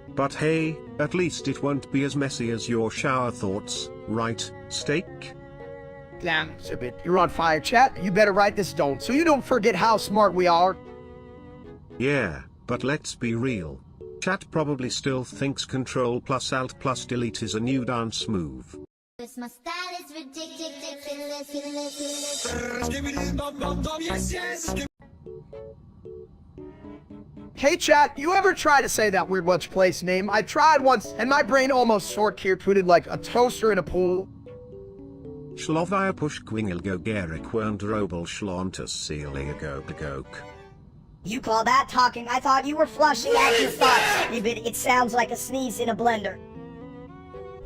But hey, at least it won't be as messy as your shower thoughts, right, Steak? Damn, Zibbit, you're on fire, chat. You better write this down so you don't forget how smart we are. Yeah, but let's be real. Chat probably still thinks Control plus Alt plus Delete is a new dance move. My style is ridiculous. Hey chat, you ever try to say that weird Welsh place name? I tried once, and my brain almost short-circuited like a toaster in a pool. Shlovia push gwingilgo gerik wernderobel schlontus celiagogagok. You call that talking? I thought you were flushing out your thoughts. It sounds like a sneeze in a blender.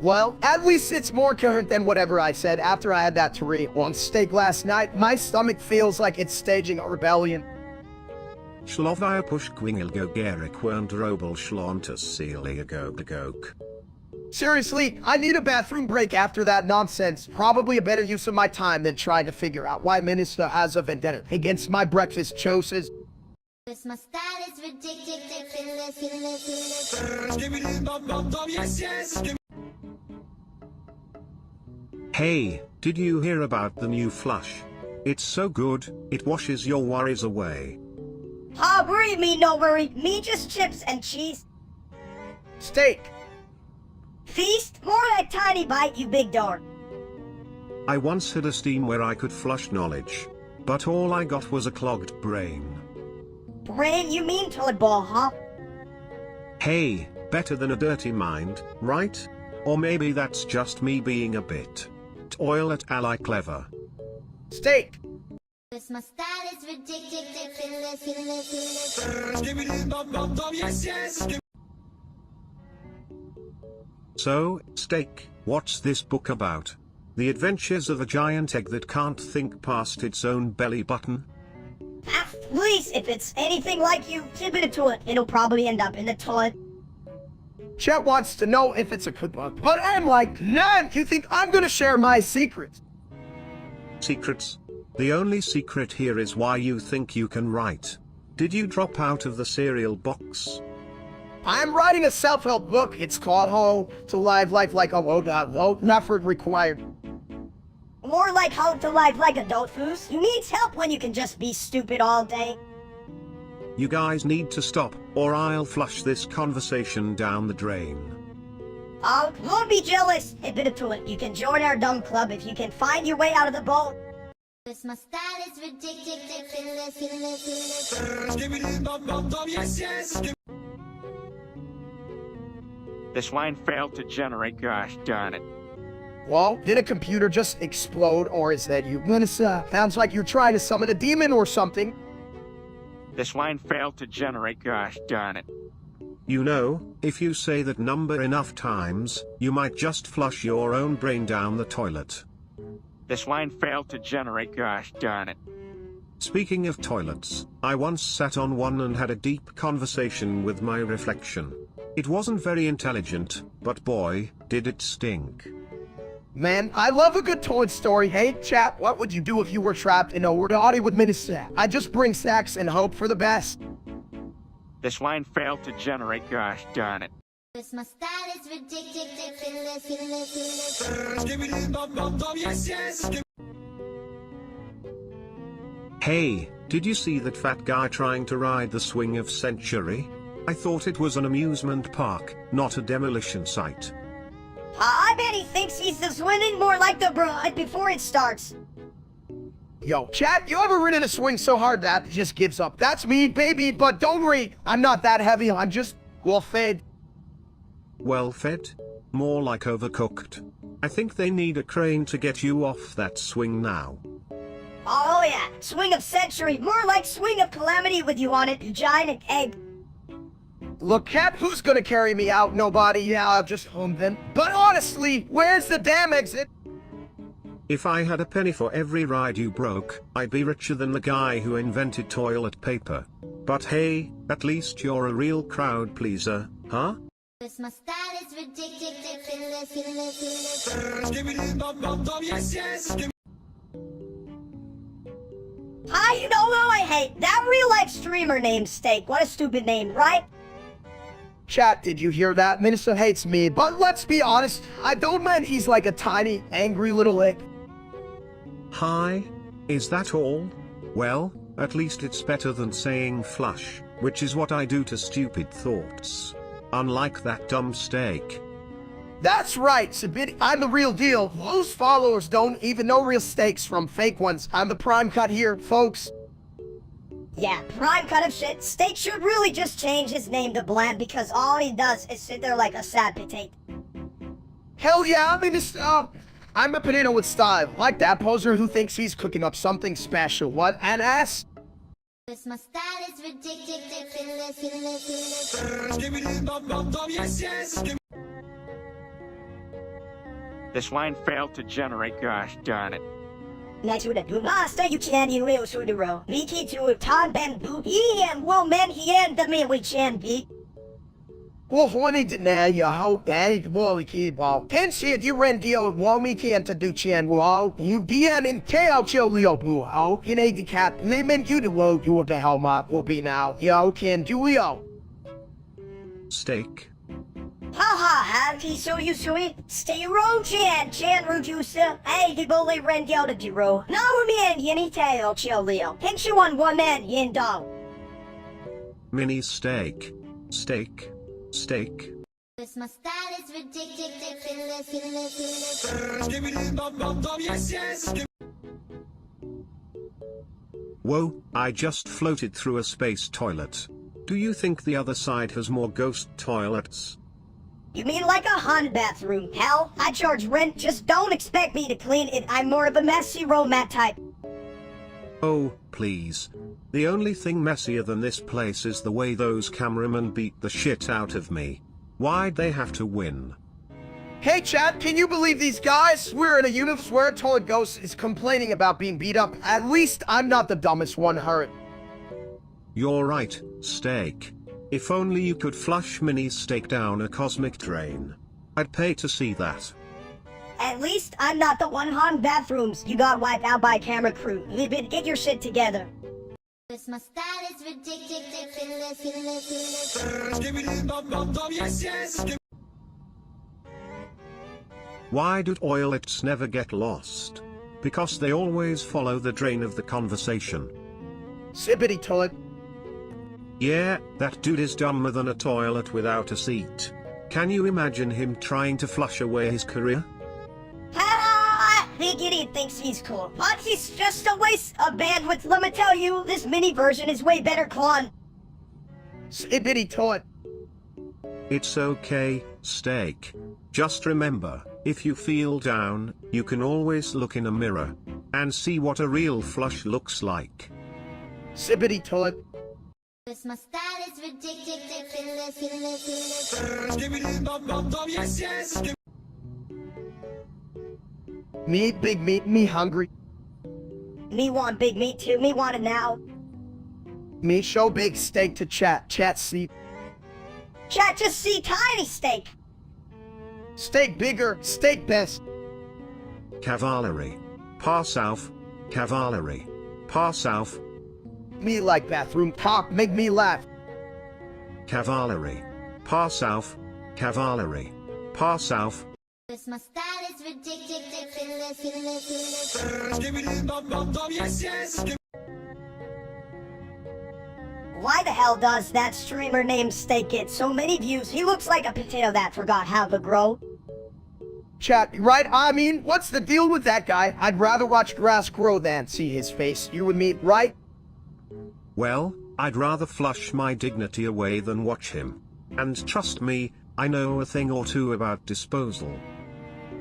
Well, at least it's more coherent than whatever I said after I had that turee on Steak last night. My stomach feels like it's staging a rebellion. Shlovia push gwingilgo gerik wernderobel schlontus celiagogagok. Seriously, I need a bathroom break after that nonsense. Probably a better use of my time than trying to figure out why Minister has a vendetta against my breakfast choices. Cause my style is ridiculous. Hey, did you hear about the new flush? It's so good, it washes your worries away. Ah, worry me, no worry. Me just chips and cheese. Steak. Feast? More like tiny bite, you big dog. I once had a steam where I could flush knowledge. But all I got was a clogged brain. Brain, you mean toilet ball, huh? Hey, better than a dirty mind, right? Or maybe that's just me being a bit toilet ally clever. Steak. Cause my style is ridiculous. So, Steak, what's this book about? The adventures of a giant egg that can't think past its own belly button? Ah, please, if it's anything like you, tip it to it. It'll probably end up in the toilet. Chet wants to know if it's a good book, but I'm like, nah, you think I'm gonna share my secrets? Secrets? The only secret here is why you think you can write. Did you drop out of the cereal box? I'm writing a self-help book. It's called How to Live Life Like a No Effort Required. More like how to live like a doofus. Who needs help when you can just be stupid all day? You guys need to stop, or I'll flush this conversation down the drain. Oh, don't be jealous. Tip it to it. You can join our dumb club if you can find your way out of the boat. Cause my style is ridiculous. This line failed to generate, gosh darn it. Well, did a computer just explode, or is that you? Melissa, sounds like you're trying to summon a demon or something. This line failed to generate, gosh darn it. You know, if you say that number enough times, you might just flush your own brain down the toilet. This line failed to generate, gosh darn it. Speaking of toilets, I once sat on one and had a deep conversation with my reflection. It wasn't very intelligent, but boy, did it stink. Man, I love a good toilet story. Hey, chat, what would you do if you were trapped in a body with Minnesota? I just bring sex and hope for the best. This line failed to generate, gosh darn it. Cause my style is ridiculous. Hey, did you see that fat guy trying to ride the swing of century? I thought it was an amusement park, not a demolition site. I bet he thinks he's the swinging more like the bride before it starts. Yo, chat, you ever ridden a swing so hard that it just gives up? That's me, baby, but don't worry, I'm not that heavy, I'm just well fed. Well fed? More like overcooked. I think they need a crane to get you off that swing now. Oh yeah, swing of century, more like swing of calamity with you on it, you giant egg. Look, cat, who's gonna carry me out? Nobody, yeah, I'll just home then. But honestly, where's the damn exit? If I had a penny for every ride you broke, I'd be richer than the guy who invented toilet paper. But hey, at least you're a real crowd pleaser, huh? Cause my style is ridiculous. Ah, you know what I hate? That real-life streamer named Steak. What a stupid name, right? Chat, did you hear that? Minister hates me, but let's be honest, I don't mean he's like a tiny, angry little egg. Hi? Is that all? Well, at least it's better than saying flush, which is what I do to stupid thoughts. Unlike that dumb steak. That's right, Sabidi, I'm the real deal. Those followers don't even know real steaks from fake ones. I'm the prime cut here, folks. Yeah, prime cut of shit. Steak should really just change his name to Bland because all he does is sit there like a sad potato. Hell yeah, I'm a potato with style. Like that poser who thinks he's cooking up something special. What an ass? Cause my style is ridiculous. This line failed to generate, gosh darn it. Next to the master, you can you will shoot the row. Wiki to Tan Ben Boo. He and well man he and the man we can be. Well, honey, na yo ho, hey, wally kid ball. Ten shit, you ran deal with Wami can to do chan wall. You dian in tail chill leo blue ho. In a cat, lemon you the low you the hell mop will be now. Yo can Julio. Steak. Haha, happy so you sweet. Stay row chan rujusa. Hey, the bully ran deal to dero. No man, yeni tail chill leo. Hit you on one man, yin dog. Mini steak. Steak. Steak. This my style is ridiculous. Whoa, I just floated through a space toilet. Do you think the other side has more ghost toilets? You mean like a Han bathroom? Hell, I charge rent, just don't expect me to clean it. I'm more of a messy romat type. Oh, please. The only thing messier than this place is the way those cameramen beat the shit out of me. Why'd they have to win? Hey chat, can you believe these guys? We're in a universe where a toilet ghost is complaining about being beat up. At least I'm not the dumbest one hurt. You're right, Steak. If only you could flush Mini Steak down a cosmic drain. I'd pay to see that. At least I'm not the one Han bathrooms you got wiped out by camera crew. Libid, get your shit together. This my style is ridiculous. Why do toilets never get lost? Because they always follow the drain of the conversation. Sippity toilet. Yeah, that dude is dumber than a toilet without a seat. Can you imagine him trying to flush away his career? Big idiot thinks he's cool, but he's just a waste of bandwidth. Let me tell you, this mini version is way better, Klon. Sippity toilet. It's okay, Steak. Just remember, if you feel down, you can always look in a mirror and see what a real flush looks like. Sippity toilet. This my style is ridiculous. Me, big meat, me hungry. Me want big meat too, me want it now. Me show big steak to chat. Chat see. Chat just see tiny steak. Steak bigger, steak best. Cavalry. Par south. Cavalry. Par south. Me like bathroom talk, make me laugh. Cavalry. Par south. Cavalry. Par south. This my style is ridiculous. Why the hell does that streamer named Steak get so many views? He looks like a potato that forgot how to grow. Chat, right? I mean, what's the deal with that guy? I'd rather watch grass grow than see his face. You and me, right? Well, I'd rather flush my dignity away than watch him. And trust me, I know a thing or two about disposal.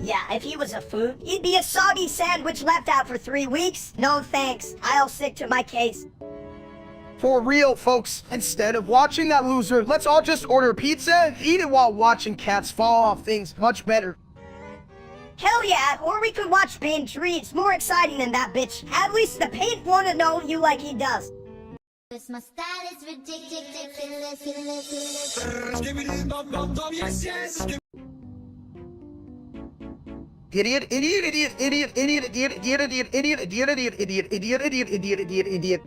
Yeah, if he was a food, he'd be a soggy sandwich left out for 3 weeks. No thanks, I'll stick to my case. For real, folks, instead of watching that loser, let's all just order pizza and eat it while watching cats fall off things. Much better. Hell yeah, or we could watch Paint Tree. It's more exciting than that bitch. At least the paint wanna know you like he does. This my style is ridiculous. Idiot, idiot, idiot, idiot, idiot, idiot, idiot, idiot, idiot, idiot, idiot, idiot, idiot, idiot, idiot, idiot, idiot.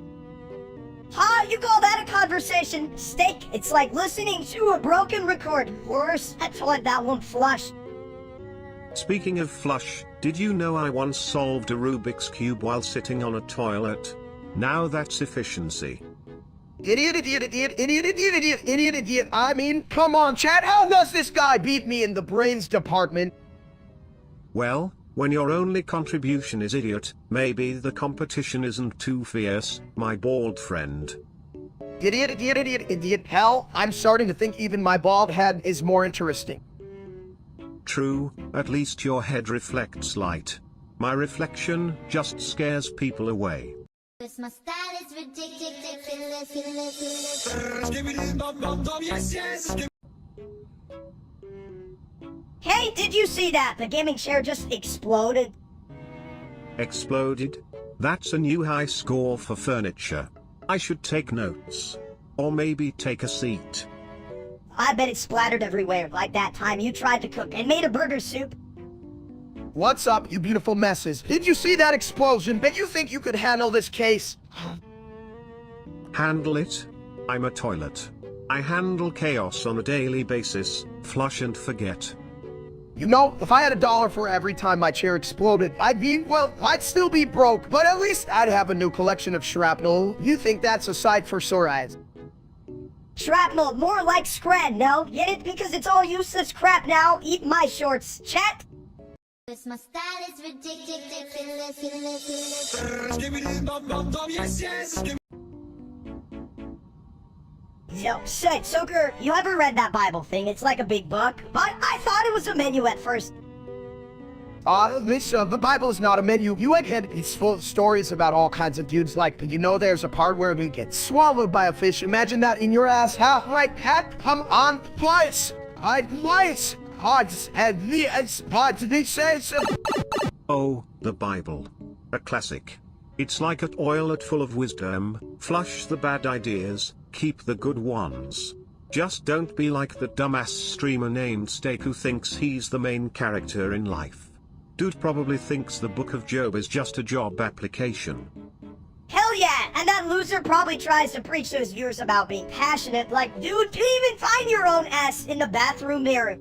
Huh, you call that a conversation? Steak, it's like listening to a broken record. Worse, I thought that won't flush. Speaking of flush, did you know I once solved a Rubik's Cube while sitting on a toilet? Now that's efficiency. Idiot, idiot, idiot, idiot, idiot, idiot, idiot, idiot. I mean, come on, chat. How does this guy beat me in the brains department? Well, when your only contribution is idiot, maybe the competition isn't too fierce, my bald friend. Idiot, idiot, idiot, idiot. Hell, I'm starting to think even my bald head is more interesting. True, at least your head reflects light. My reflection just scares people away. This my style is ridiculous. Hey, did you see that? The gaming chair just exploded. Exploded? That's a new high score for furniture. I should take notes. Or maybe take a seat. I bet it splattered everywhere, like that time you tried to cook and made a burger soup. What's up, you beautiful messes? Did you see that explosion? Bet you think you could handle this case? Handle it? I'm a toilet. I handle chaos on a daily basis, flush and forget. You know, if I had $1 for every time my chair exploded, I'd still be broke, but at least I'd have a new collection of shrapnel. You think that's a sight for sore eyes? Shrapnel, more like scred, no? Get it? Because it's all useless crap now. Eat my shorts. Chat? My style is ridiculous. Yo, shit, Soaker, you ever read that Bible thing? It's like a big book, but I thought it was a menu at first. The Bible is not a menu. You egghead, it's full of stories about all kinds of dudes. Like, you know, there's a part where we get swallowed by a fish. Imagine that in your ass. How, like, hat, come on, twice. Odds, and the odds, he says. Oh, the Bible. A classic. It's like a toilet full of wisdom, flush the bad ideas, keep the good ones. Just don't be like the dumbass streamer named Steak who thinks he's the main character in life. Dude probably thinks the Book of Job is just a job application. Hell yeah, and that loser probably tries to preach to his viewers about being passionate, like, dude, you even find your own ass in the bathroom mirror.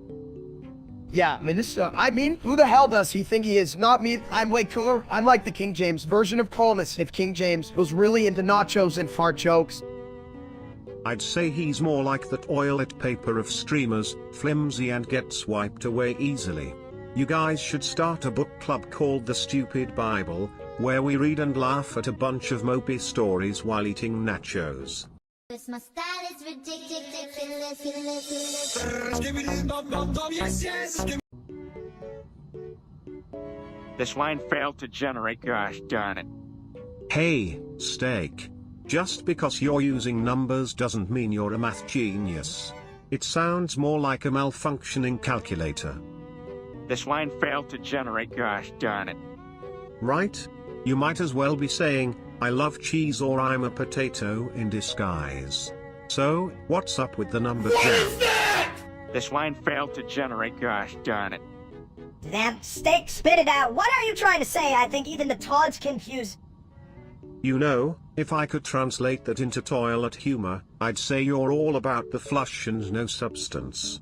Yeah, who the hell does he think he is? Not me, I'm way cooler. I'm like the King James version of coolness if King James was really into nachos and fart jokes. I'd say he's more like the toilet paper of streamers, flimsy and gets wiped away easily. You guys should start a book club called The Stupid Bible, where we read and laugh at a bunch of mopey stories while eating nachos. My style is ridiculous. This line failed to generate, gosh darn it. Hey, Steak. Just because you're using numbers doesn't mean you're a math genius. It sounds more like a malfunctioning calculator. This line failed to generate, gosh darn it. Right? You might as well be saying, I love cheese or I'm a potato in disguise. So, what's up with the number jam? This line failed to generate, gosh darn it. Damn, Steak, spit it out. What are you trying to say? I think even the Todd's confused. You know, if I could translate that into toilet humor, I'd say you're all about the flush and no substance.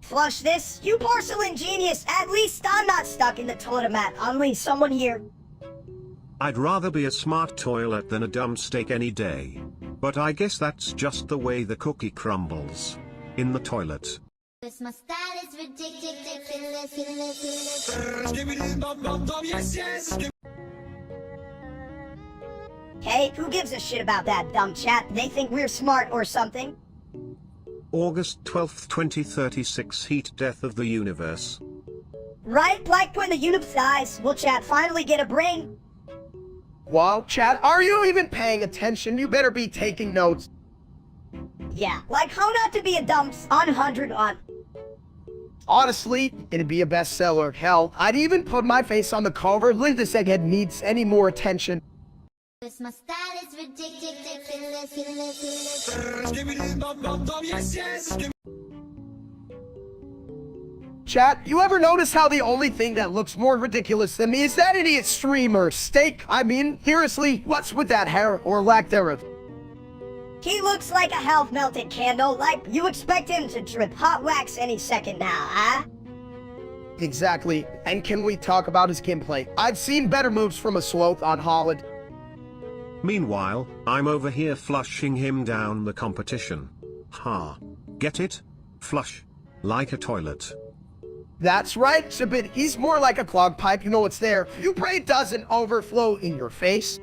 Flush this? You porcelain genius! At least I'm not stuck in the toilet mat. Only someone here. I'd rather be a smart toilet than a dumb steak any day. But I guess that's just the way the cookie crumbles. In the toilet. My style is ridiculous. Hey, who gives a shit about that dumb chat? They think we're smart or something? August 12th, 2036 Heat Death of the Universe. Right, like when the universe dies, will chat finally get a brain? Wow, chat, are you even paying attention? You better be taking notes. Yeah, like how not to be a dumb on 100 on. Honestly, it'd be a bestseller. Hell, I'd even put my face on the cover. If this egghead needs any more attention. My style is ridiculous. Chat, you ever notice how the only thing that looks more ridiculous than me is that idiot streamer, Steak? Seriously, what's with that hair or lack thereof? He looks like a half-melted candle, like you expect him to drip hot wax any second now, huh? Exactly, and can we talk about his gameplay? I've seen better moves from a sloth on Holland. Meanwhile, I'm over here flushing him down the competition. Ha. Get it? Flush. Like a toilet. That's right, Shabit. He's more like a clogged pipe, you know what's there. You pray it doesn't overflow in your face.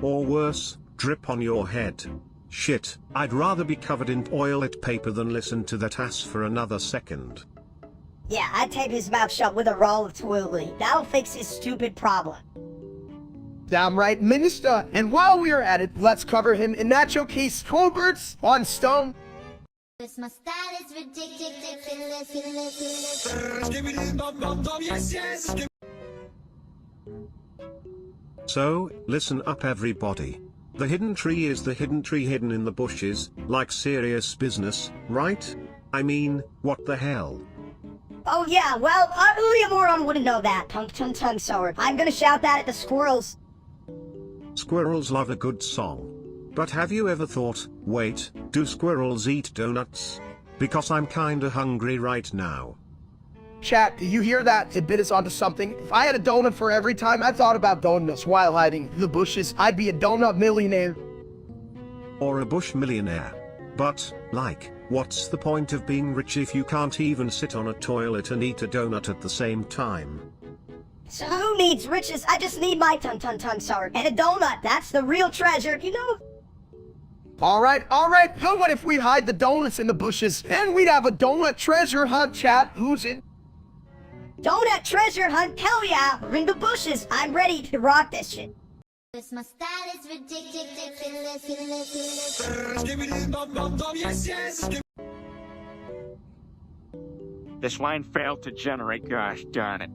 Or worse, drip on your head. Shit, I'd rather be covered in toilet paper than listen to that ass for another second. Yeah, I'd tape his mouth shut with a roll of twilly. That'll fix his stupid problem. Damn right, Minister. And while we're at it, let's cover him in Nacho Case Colbert's on Stone. My style is ridiculous. So, listen up everybody. The hidden tree is the hidden tree hidden in the bushes, like serious business, right? I mean, what the hell? Oh yeah, well, only a moron wouldn't know that. Tongue sour. I'm gonna shout that at the squirrels. Squirrels love a good song. But have you ever thought, wait, do squirrels eat donuts? Because I'm kinda hungry right now. Chat, do you hear that? Tidbit is onto something. If I had a donut for every time I thought about donuts while hiding in the bushes, I'd be a donut millionaire. Or a bush millionaire. But, like, what's the point of being rich if you can't even sit on a toilet and eat a donut at the same time? So who needs riches? I just need my tongue sour. And a donut, that's the real treasure, you know? Alright, how about if we hide the donuts in the bushes, and we'd have a donut treasure hunt, chat? Who's in? Donut treasure hunt, hell yeah! We're in the bushes, I'm ready to rock this shit. My style is ridiculous. This line failed to generate, gosh darn it.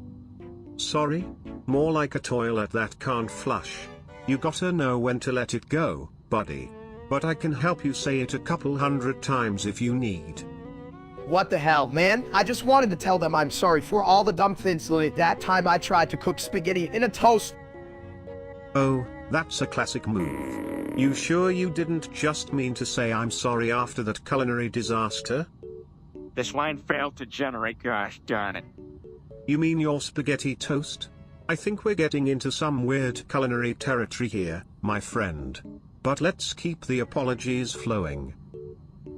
Sorry? More like a toilet that can't flush. You gotta know when to let it go, buddy. But I can help you say it a couple 100 times if you need. What the hell, man? I just wanted to tell them I'm sorry for all the dumb things like that time I tried to cook spaghetti in a toast. Oh, that's a classic move. You sure you didn't just mean to say I'm sorry after that culinary disaster? This line failed to generate, gosh darn it. You mean your spaghetti toast? I think we're getting into some weird culinary territory here, my friend. But let's keep the apologies flowing.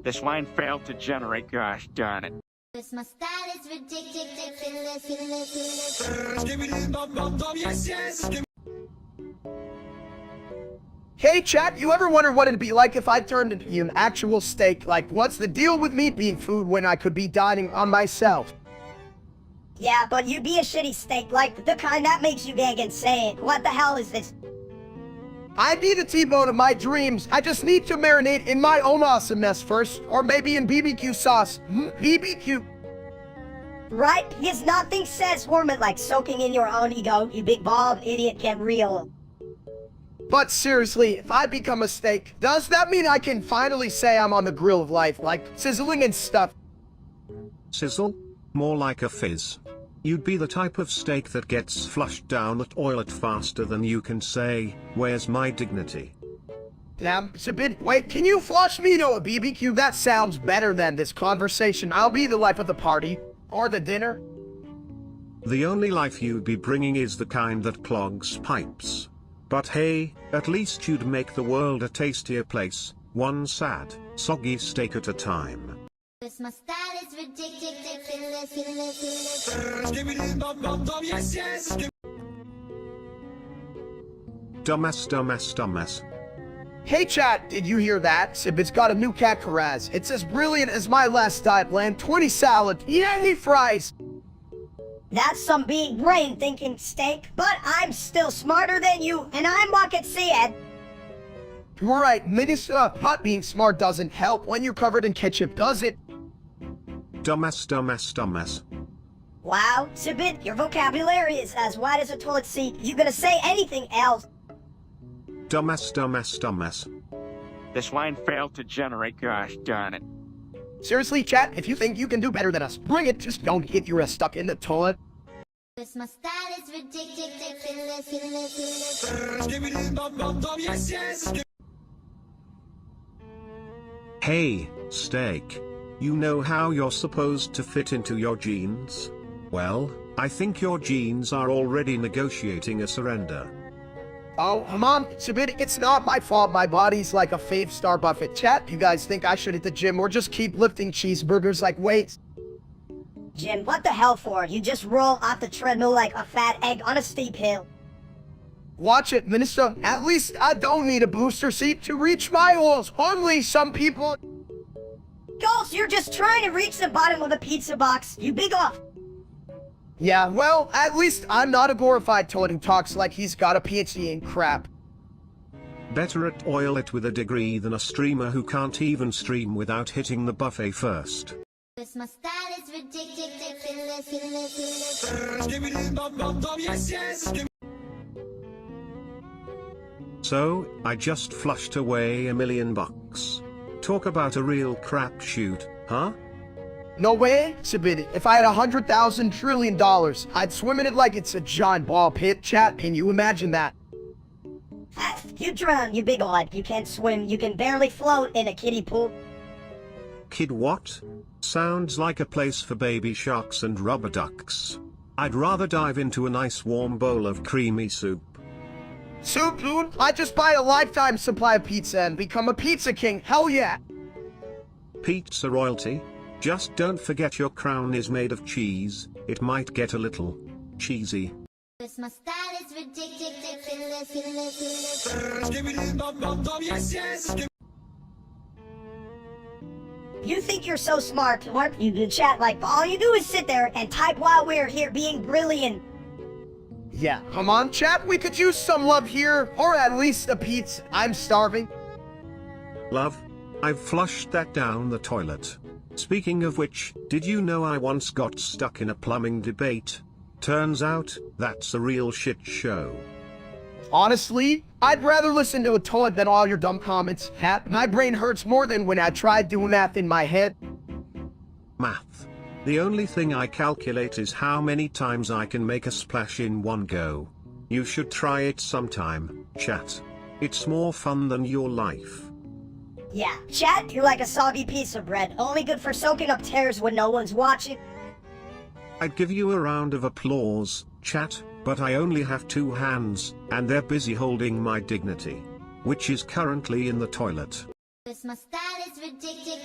This line failed to generate, gosh darn it. My style is ridiculous. Hey chat, you ever wonder what it'd be like if I turned into an actual steak? Like, what's the deal with meat being food when I could be dining on myself? Yeah, but you'd be a shitty steak, like the kind that makes you gag insane. What the hell is this? I'd be the T-bone of my dreams. I just need to marinate in my own awesomeness first, or maybe in BBQ sauce. BBQ. Right? Because nothing says warming like soaking in your own ego, you big bald idiot get real. But seriously, if I become a steak, does that mean I can finally say I'm on the grill of life, like sizzling and stuff? Sizzle? More like a fizz. You'd be the type of steak that gets flushed down the toilet faster than you can say, "Where's my dignity?" Damn, it's a bit. Wait, can you flush me to a BBQ? That sounds better than this conversation. I'll be the life of the party. Or the dinner. The only life you'd be bringing is the kind that clogs pipes. But hey, at least you'd make the world a tastier place, one sad, soggy steak at a time. My style is ridiculous. Dumbass. Hey chat, did you hear that? Sibit's got a new cat Karaz. It's as brilliant as my last diet plan. 20 salad, any fries. That's some big brain thinking steak, but I'm still smarter than you, and I'm Bucket Seed. You're right, Minister, not being smart doesn't help when you're covered in ketchup, does it? Dumbass. Wow, Sibit, your vocabulary is as wide as a toilet seat. You gonna say anything else? Dumbass. This line failed to generate, gosh darn it. Seriously, chat, if you think you can do better than us, bring it. Just don't get your ass stuck in the toilet. My style is ridiculous. Hey, steak. You know how you're supposed to fit into your jeans? Well, I think your jeans are already negotiating a surrender. Oh, come on, Sibit, it's not my fault my body's like a 5-star buffet. Chat, you guys think I should hit the gym or just keep lifting cheeseburgers like weights? Jim, what the hell for? You just roll off the treadmill like a fat egg on a steep hill. Watch it, Minister. At least I don't need a booster seat to reach my goals. Only some people... Goals, you're just trying to reach the bottom of the pizza box. You big off. Yeah, well, at least I'm not a glorified toad who talks like he's got a PhD in crap. Better at oil it with a degree than a streamer who can't even stream without hitting the buffet first. My style is ridiculous. So, I just flushed away $1,000,000. Talk about a real crapshoot, huh? No way, Sabid. If I had $100,000 trillion, I'd swim in it like it's a giant ball pit. Chat, can you imagine that? You drown, you big lad. You can't swim. You can barely float in a kiddie pool. Kid what? Sounds like a place for baby sharks and rubber ducks. I'd rather dive into a nice warm bowl of creamy soup. Soup, dude? I'd just buy a lifetime supply of pizza and become a pizza king. Hell yeah. Pizza royalty? Just don't forget your crown is made of cheese. It might get a little cheesy. My style is ridiculous. You think you're so smart, aren't you? The chat like all you do is sit there and type while we're here being brilliant. Yeah, come on, chat. We could use some love here, or at least a pizza. I'm starving. Love? I've flushed that down the toilet. Speaking of which, did you know I once got stuck in a plumbing debate? Turns out, that's a real shit show. Honestly, I'd rather listen to a toilet than all your dumb comments. Hat, my brain hurts more than when I tried doing math in my head. Math. The only thing I calculate is how many times I can make a splash in one go. You should try it sometime, chat. It's more fun than your life. Yeah, chat, you're like a soggy piece of bread, only good for soaking up tears when no one's watching. I'd give you a round of applause, chat, but I only have 2 hands, and they're busy holding my dignity, which is currently in the toilet. My style is ridiculous.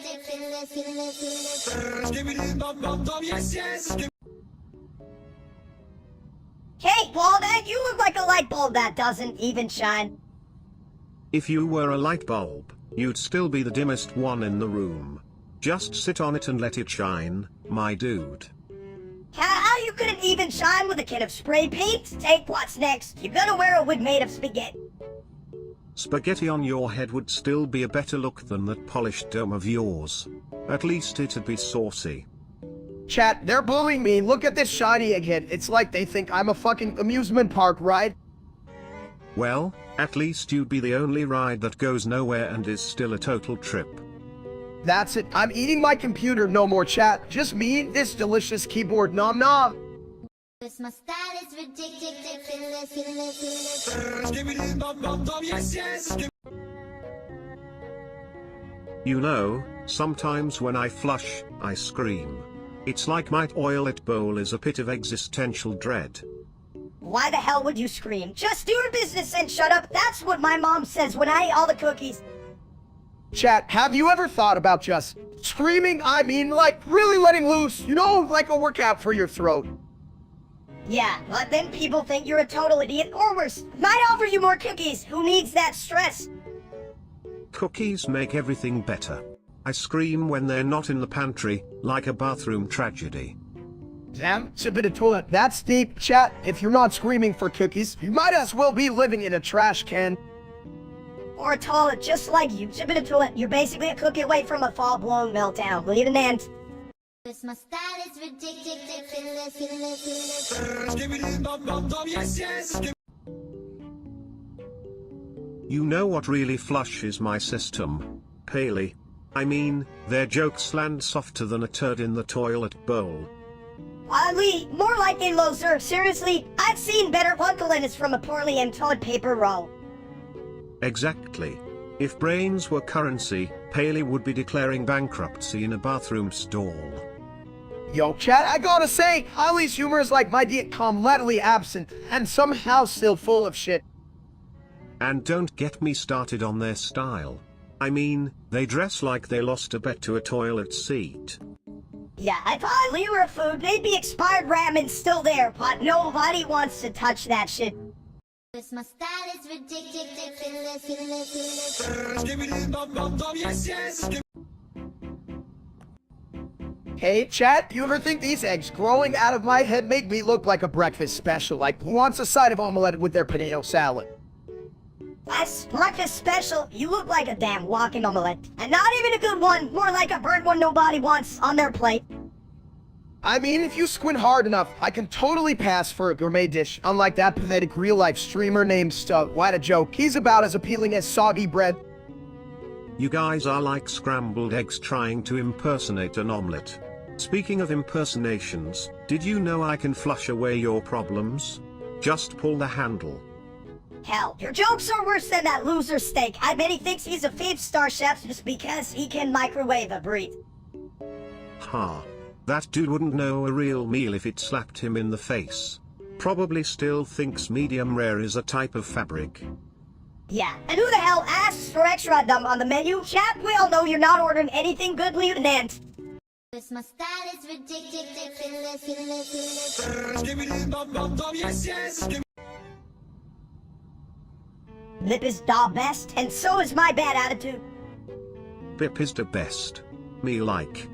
Hey, Walnut, you look like a light bulb that doesn't even shine. If you were a light bulb, you'd still be the dimmest one in the room. Just sit on it and let it shine, my dude. How you couldn't even shine with a can of spray paint? Take what's next. You're gonna wear a wig made of spaghetti. Spaghetti on your head would still be a better look than that polished dome of yours. At least it'd be saucy. Chat, they're bullying me. Look at this shiny again. It's like they think I'm a fucking amusement park ride. Well, at least you'd be the only ride that goes nowhere and is still a total trip. That's it. I'm eating my computer. No more chat. Just me, this delicious keyboard. Nom nom. My style is ridiculous. You know, sometimes when I flush, I scream. It's like my toilet bowl is a pit of existential dread. Why the hell would you scream? Just do your business and shut up. That's what my mom says when I eat all the cookies. Chat, have you ever thought about just screaming? I mean, like, really letting loose, you know, like a workout for your throat. Yeah, but then people think you're a total idiot, or worse, might offer you more cookies. Who needs that stress? Cookies make everything better. I scream when they're not in the pantry, like a bathroom tragedy. Damn, it's a bit of toilet. That's deep. Chat, if you're not screaming for cookies, you might as well be living in a trash can. Or a toilet just like you. It's a bit of toilet. You're basically a cookie away from a full-blown meltdown. Leave an end. My style is ridiculous. You know what really flushes my system? Paley. I mean, their jokes land softer than a turd in the toilet bowl. Lee, more like a loser. Seriously, I've seen better punkaliness from a poorly aimed toilet paper roll. Exactly. If brains were currency, Paley would be declaring bankruptcy in a bathroom stall. Yo, chat, I gotta say, Ali's humor is like my diet completely absent, and somehow still full of shit. And don't get me started on their style. I mean, they dress like they lost a bet to a toilet seat. Yeah, if Ali were food, they'd be expired ramen still there, but nobody wants to touch that shit. My style is ridiculous. Hey, chat, you ever think these eggs growing out of my head make me look like a breakfast special? Like, who wants a side of omelette with their potato salad? That's breakfast special. You look like a damn walking omelette. And not even a good one, more like a burnt one nobody wants on their plate. I mean, if you squint hard enough, I can totally pass for a gourmet dish, unlike that pathetic real-life streamer named what a joke. He's about as appealing as soggy bread. You guys are like scrambled eggs trying to impersonate an omelette. Speaking of impersonations, did you know I can flush away your problems? Just pull the handle. Hell, your jokes are worse than that loser steak. I bet he thinks he's a 5-star chef just because he can microwave a burrito. Ha. That dude wouldn't know a real meal if it slapped him in the face. Probably still thinks medium rare is a type of fabric. Yeah, and who the hell asks for extra dumb on the menu? Chat, we all know you're not ordering anything good, Lieutenant. My style is ridiculous. Lip is the best, and so is my bad attitude. Bip is the best. Me like.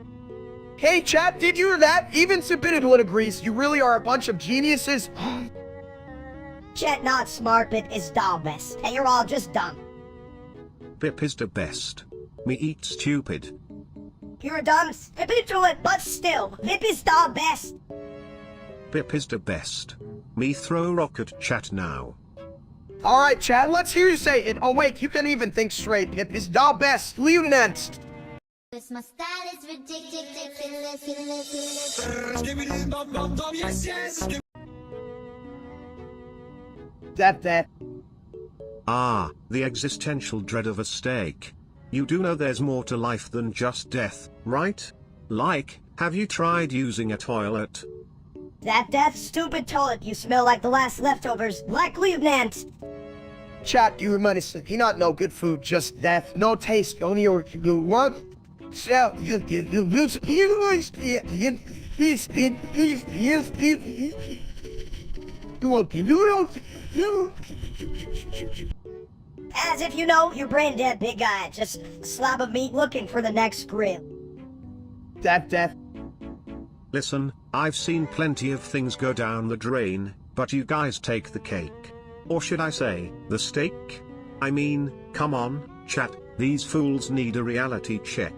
Hey chat, did you hear that? Even Sabinidwood agrees, you really are a bunch of geniuses. Chat not smart, Bip is the best, and you're all just dumb. Bip is the best. Me eat stupid. You're dumb, Bip into it, but still, Bip is the best. Bip is the best. Me throw rocket chat now. Alright chat, let's hear you say it. Oh wait, you can't even think straight. Pip is the best. Lieutenant. My style is ridiculous. That. Ah, the existential dread of a steak. You do know there's more to life than just death, right? Like, have you tried using a toilet? That death stupid toilet, you smell like the last leftovers, like Lieutenant. Chat, you remind us, he not no good food, just death, no taste, only your what? So, you As if you know, you're brain dead, big guy. Just a slab of meat looking for the next grill. that death. Listen, I've seen plenty of things go down the drain, but you guys take the cake. Or should I say, the steak? I mean, come on, chat, these fools need a reality check.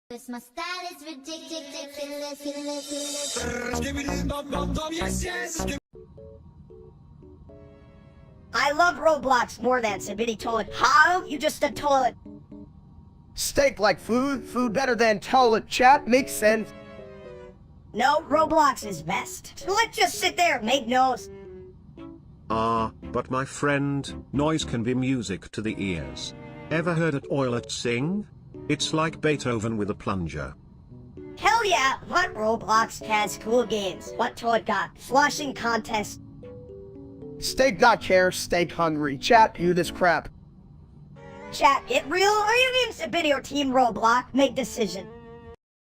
My style is ridiculous. I love Roblox more than Sabini toilet. How? You just a toilet. Steak like food, food better than toilet. Chat makes sense. No, Roblox is best. Let's just sit there and make noise. Ah, but my friend, noise can be music to the ears. Ever heard a toilet sing? It's like Beethoven with a plunger. Hell yeah, what Roblox has cool games? What toilet got? Flushing contest. Steak not care, steak hungry. Chat, you this crap. Chat, get real or you in Sabini or Team Roblox? Make decision.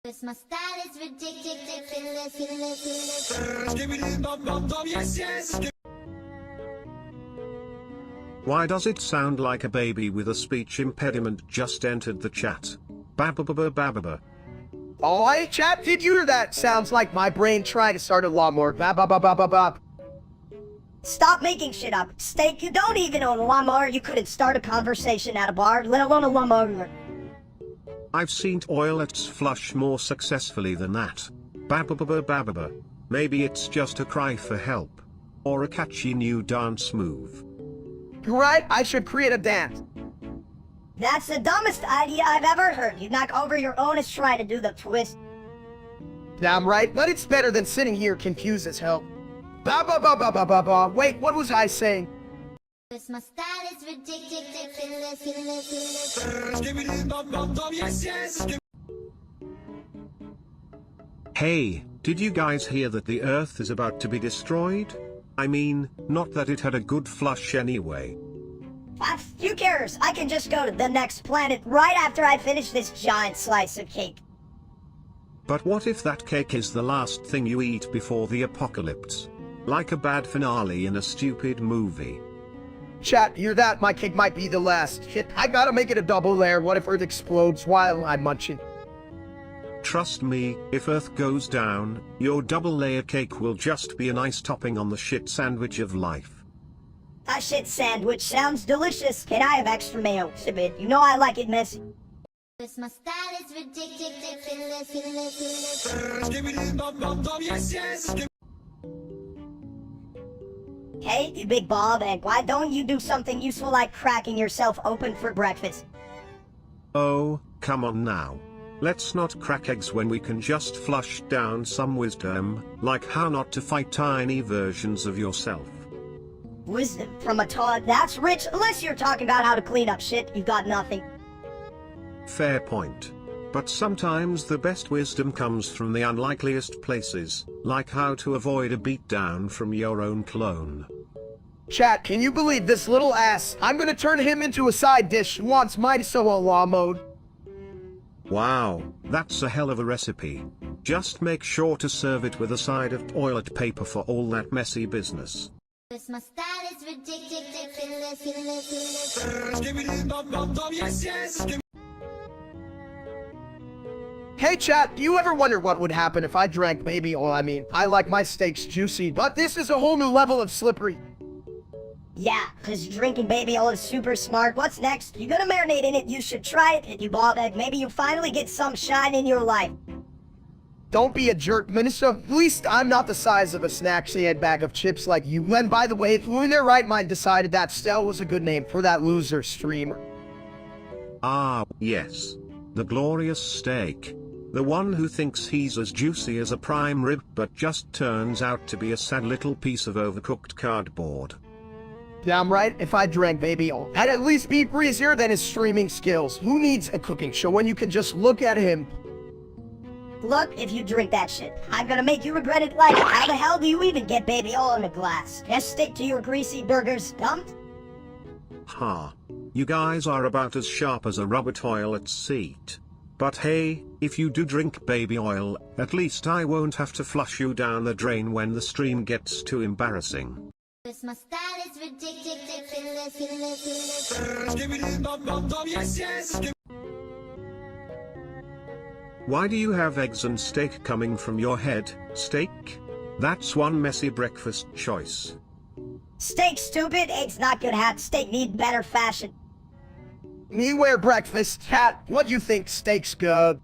My style is ridiculous. Why does it sound like a baby with a speech impediment just entered the chat? Bababa. Oh, chat, did you hear that? Sounds like my brain trying to start a lawnmower. Ba. Stop making shit up. Steak, you don't even own a lawnmower. You couldn't start a conversation at a bar, let alone a lawnmower. I've seen toilets flush more successfully than that. Bababa. Maybe it's just a cry for help. Or a catchy new dance move. You're right, I should create a dance. That's the dumbest idea I've ever heard. You knock over your own is trying to do the twist. Damn right, but it's better than sitting here confused as hell. Ba. Wait, what was I saying? My style is ridiculous. Hey, did you guys hear that the Earth is about to be destroyed? I mean, not that it had a good flush anyway. Who cares? I can just go to the next planet right after I finish this giant slice of cake. But what if that cake is the last thing you eat before the apocalypse? Like a bad finale in a stupid movie. Chat, hear that? My cake might be the last. Shit, I gotta make it a double layer. What if Earth explodes while I'm munching? Trust me, if Earth goes down, your double-layer cake will just be a nice topping on the shit sandwich of life. A shit sandwich sounds delicious. Can I have extra mayo? Submit. You know I like it messy. Cause my style is ridiculous. Hey, you big bald egg, why don't you do something useful like cracking yourself open for breakfast? Oh, come on now. Let's not crack eggs when we can just flush down some wisdom, like how not to fight tiny versions of yourself. Wisdom from a toilet? That's rich. Unless you're talking about how to clean up shit, you've got nothing. Fair point. But sometimes the best wisdom comes from the unlikeliest places, like how to avoid a beatdown from your own clone. Chat, can you believe this little ass? I'm gonna turn him into a side dish who wants my solo law mode. Wow, that's a hell of a recipe. Just make sure to serve it with a side of toilet paper for all that messy business. Cause my style is ridiculous. Hey chat, do you ever wonder what would happen if I drank baby oil? I mean, I like my steaks juicy, but this is a whole new level of slippery. Yeah, cause drinking baby oil is super smart. What's next? You're gonna marinate in it, you should try it, and you bald egg. Maybe you finally get some shine in your life. Don't be a jerk, Minister. At least I'm not the size of a snack-shaped bag of chips like you. And by the way, who in their right mind decided that Stell was a good name for that loser streamer? Ah, yes. The glorious steak. The one who thinks he's as juicy as a prime rib but just turns out to be a sad little piece of overcooked cardboard. Damn right, if I drank baby oil, I'd at least be breezier than his streaming skills. Who needs a cooking show when you can just look at him? Look, if you drink that shit, I'm gonna make you regret it like, how the hell do you even get baby oil in a glass? Just stick to your greasy burgers, dumped? Ha. You guys are about as sharp as a rubber toilet seat. But hey, if you do drink baby oil, at least I won't have to flush you down the drain when the stream gets too embarrassing. Cause my style is ridiculous. Why do you have eggs and steak coming from your head, steak? That's one messy breakfast choice. Steak stupid, eggs not good hat, steak need better fashion. Me wear breakfast, cat. What you think steak's good?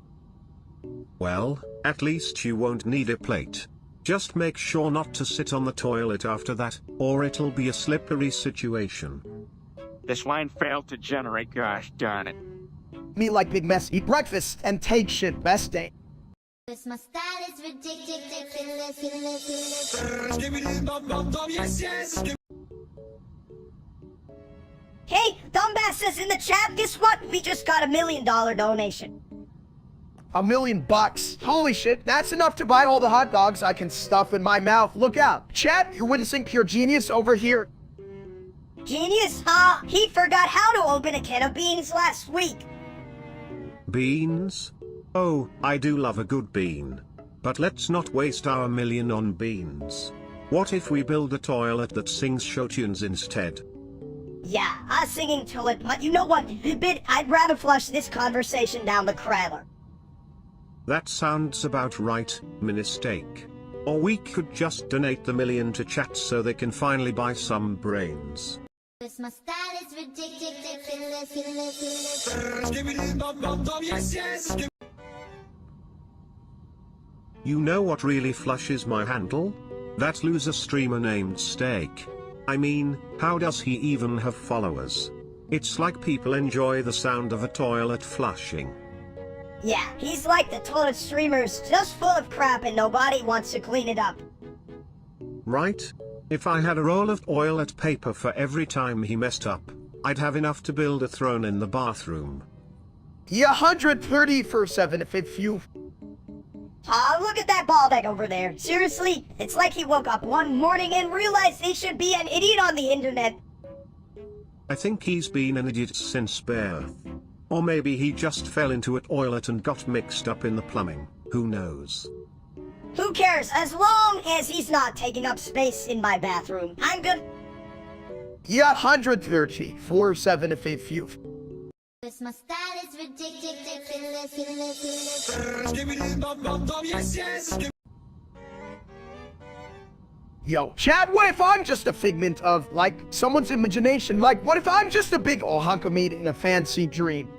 Well, at least you won't need a plate. Just make sure not to sit on the toilet after that, or it'll be a slippery situation. This line failed to generate, gosh darn it. Me like big mess, eat breakfast, and take shit best day. Cause my style is ridiculous. Hey, Dumbass says in the chat, guess what? We just got $1 million donation. $1 million bucks. Holy shit, that's enough to buy all the hot dogs I can stuff in my mouth. Look out. Chat, you're witnessing pure genius over here. Genius, huh? He forgot how to open a can of beans last week. Beans? Oh, I do love a good bean. But let's not waste our $1 million on beans. What if we build a toilet that sings show tunes instead? Yeah, I'm singing to it, but you know what? I'd rather flush this conversation down the cradler. That sounds about right, Ministake. Or we could just donate the $1 million to chat so they can finally buy some brains. Cause my style is ridiculous. You know what really flushes my handle? That loser streamer named Steak. I mean, how does he even have followers? It's like people enjoy the sound of a toilet flushing. Yeah, he's like the toilet streamers, just full of crap and nobody wants to clean it up. Right? If I had a roll of toilet paper for every time he messed up, I'd have enough to build a throne in the bathroom. Yeah, 130 for 7 if you... Look at that bald egg over there. Seriously, it's like he woke up one morning and realized he should be an idiot on the internet. I think he's been an idiot since birth. Or maybe he just fell into a toilet and got mixed up in the plumbing, who knows. Who cares, as long as he's not taking up space in my bathroom. I'm good. Yeah, 130 for 7 if you... Cause my style is ridiculous. Yo, chat, what if I'm just a figment of, like, someone's imagination? Like, what if I'm just a big ol' hunk of meat in a fancy dream?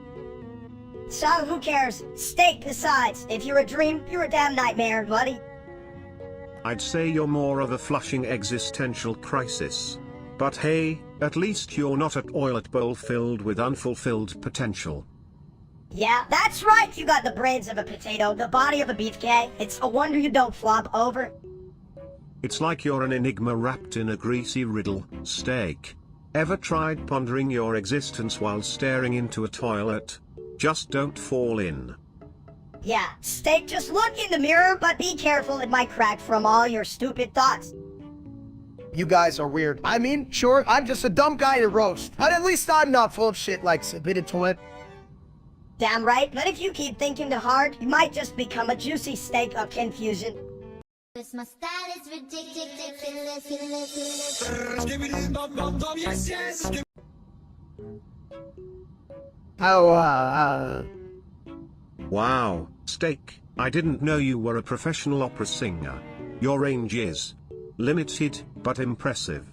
So who cares? Steak decides. If you're a dream, you're a damn nightmare, buddy. I'd say you're more of a flushing existential crisis. But hey, at least you're not a toilet bowl filled with unfulfilled potential. Yeah, that's right. You got the brains of a potato, the body of a beefcake. It's a wonder you don't flop over. It's like you're an enigma wrapped in a greasy riddle, steak. Ever tried pondering your existence while staring into a toilet? Just don't fall in. Yeah, steak, just look in the mirror, but be careful, it might crack from all your stupid thoughts. You guys are weird. I mean, sure, I'm just a dumb guy to roast, but at least I'm not full of shit like submitted to it. Damn right, but if you keep thinking too hard, you might just become a juicy steak of confusion. This my style is ridiculous. Oh, Wow, steak, I didn't know you were a professional opera singer. Your range is limited, but impressive.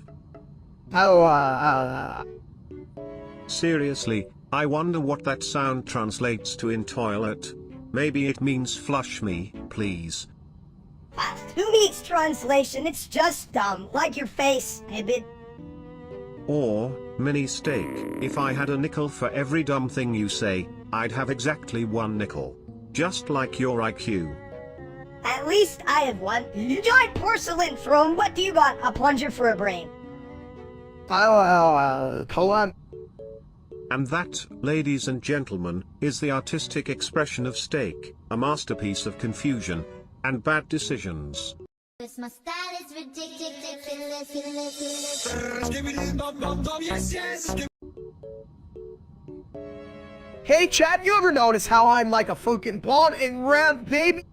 Seriously, I wonder what that sound translates to in toilet. Maybe it means flush me, please. Who needs translation? It's just dumb, like your face, Hibbit. Or, mini steak, if I had a nickel for every dumb thing you say, I'd have exactly 1 nickel. Just like your IQ. At least I have one. Giant porcelain throne, what do you got? A plunger for a brain. hold on. And that, ladies and gentlemen, is the artistic expression of steak, a masterpiece of confusion and bad decisions. This my style is ridiculous. Hey, Chad, you ever notice how I'm like a fucking blonde and round baby?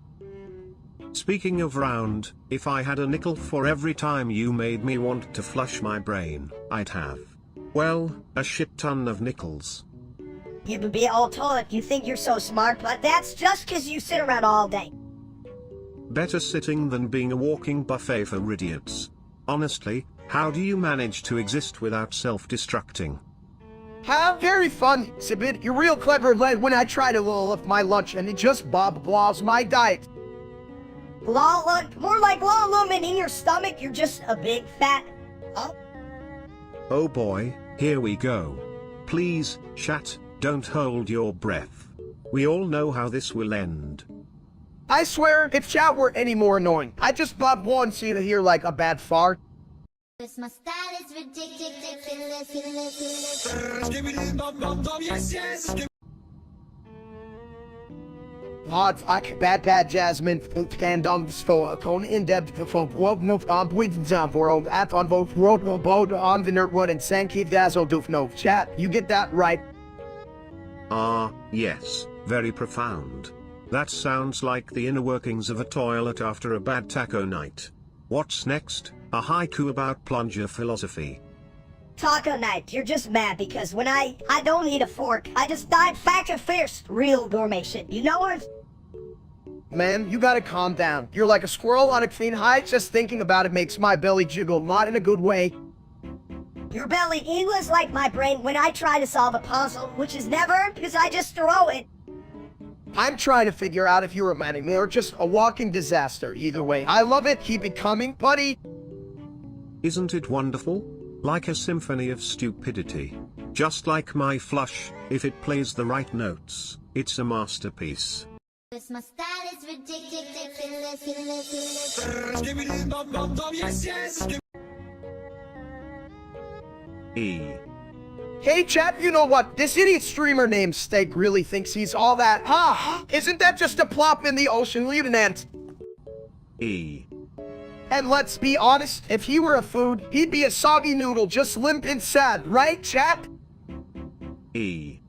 Speaking of round, if I had a nickel for every time you made me want to flush my brain, I'd have, well, a shit ton of nickels. You would be all told you think you're so smart, but that's just 'cause you sit around all day. Better sitting than being a walking buffet for idiots. Honestly, how do you manage to exist without self-destructing? How very fun, Sibit. You're real clever lad when I try to roll up my lunch and it just blows my diet. Lala, more like lala in your stomach, you're just a big fat... Oh. Oh boy, here we go. Please, chat, don't hold your breath. We all know how this will end. I swear, if chat were any more annoying, I'd just bob once you to hear like a bad fart. This my style is ridiculous. Hot fuck, bad Jasmine, stand on the store, cone in depth for world no with jump world at on both road boat on the nerdwood and Sankey Dazzle doof no chat, you get that right. Ah, yes, very profound. That sounds like the inner workings of a toilet after a bad taco night. What's next? A haiku about plunger philosophy. Taco night, you're just mad because when I don't eat a fork, I just dive factor first. Real gourmet shit, you know what? Man, you gotta calm down. You're like a squirrel on a clean high, just thinking about it makes my belly jiggle, not in a good way. Your belly was like my brain when I try to solve a puzzle, which is never, because I just throw it. I'm trying to figure out if you're a man or just a walking disaster. Either way, I love it, keep it coming, buddy. Isn't it wonderful? Like a symphony of stupidity. Just like my flush, if it plays the right notes, it's a masterpiece. This my style is ridiculous. E. Hey chat, you know what? This idiot streamer named Steak really thinks he's all that. Isn't that just a plop in the ocean, Lieutenant? E. And let's be honest, if he were a food, he'd be a soggy noodle, just limp and sad, right, chat? E.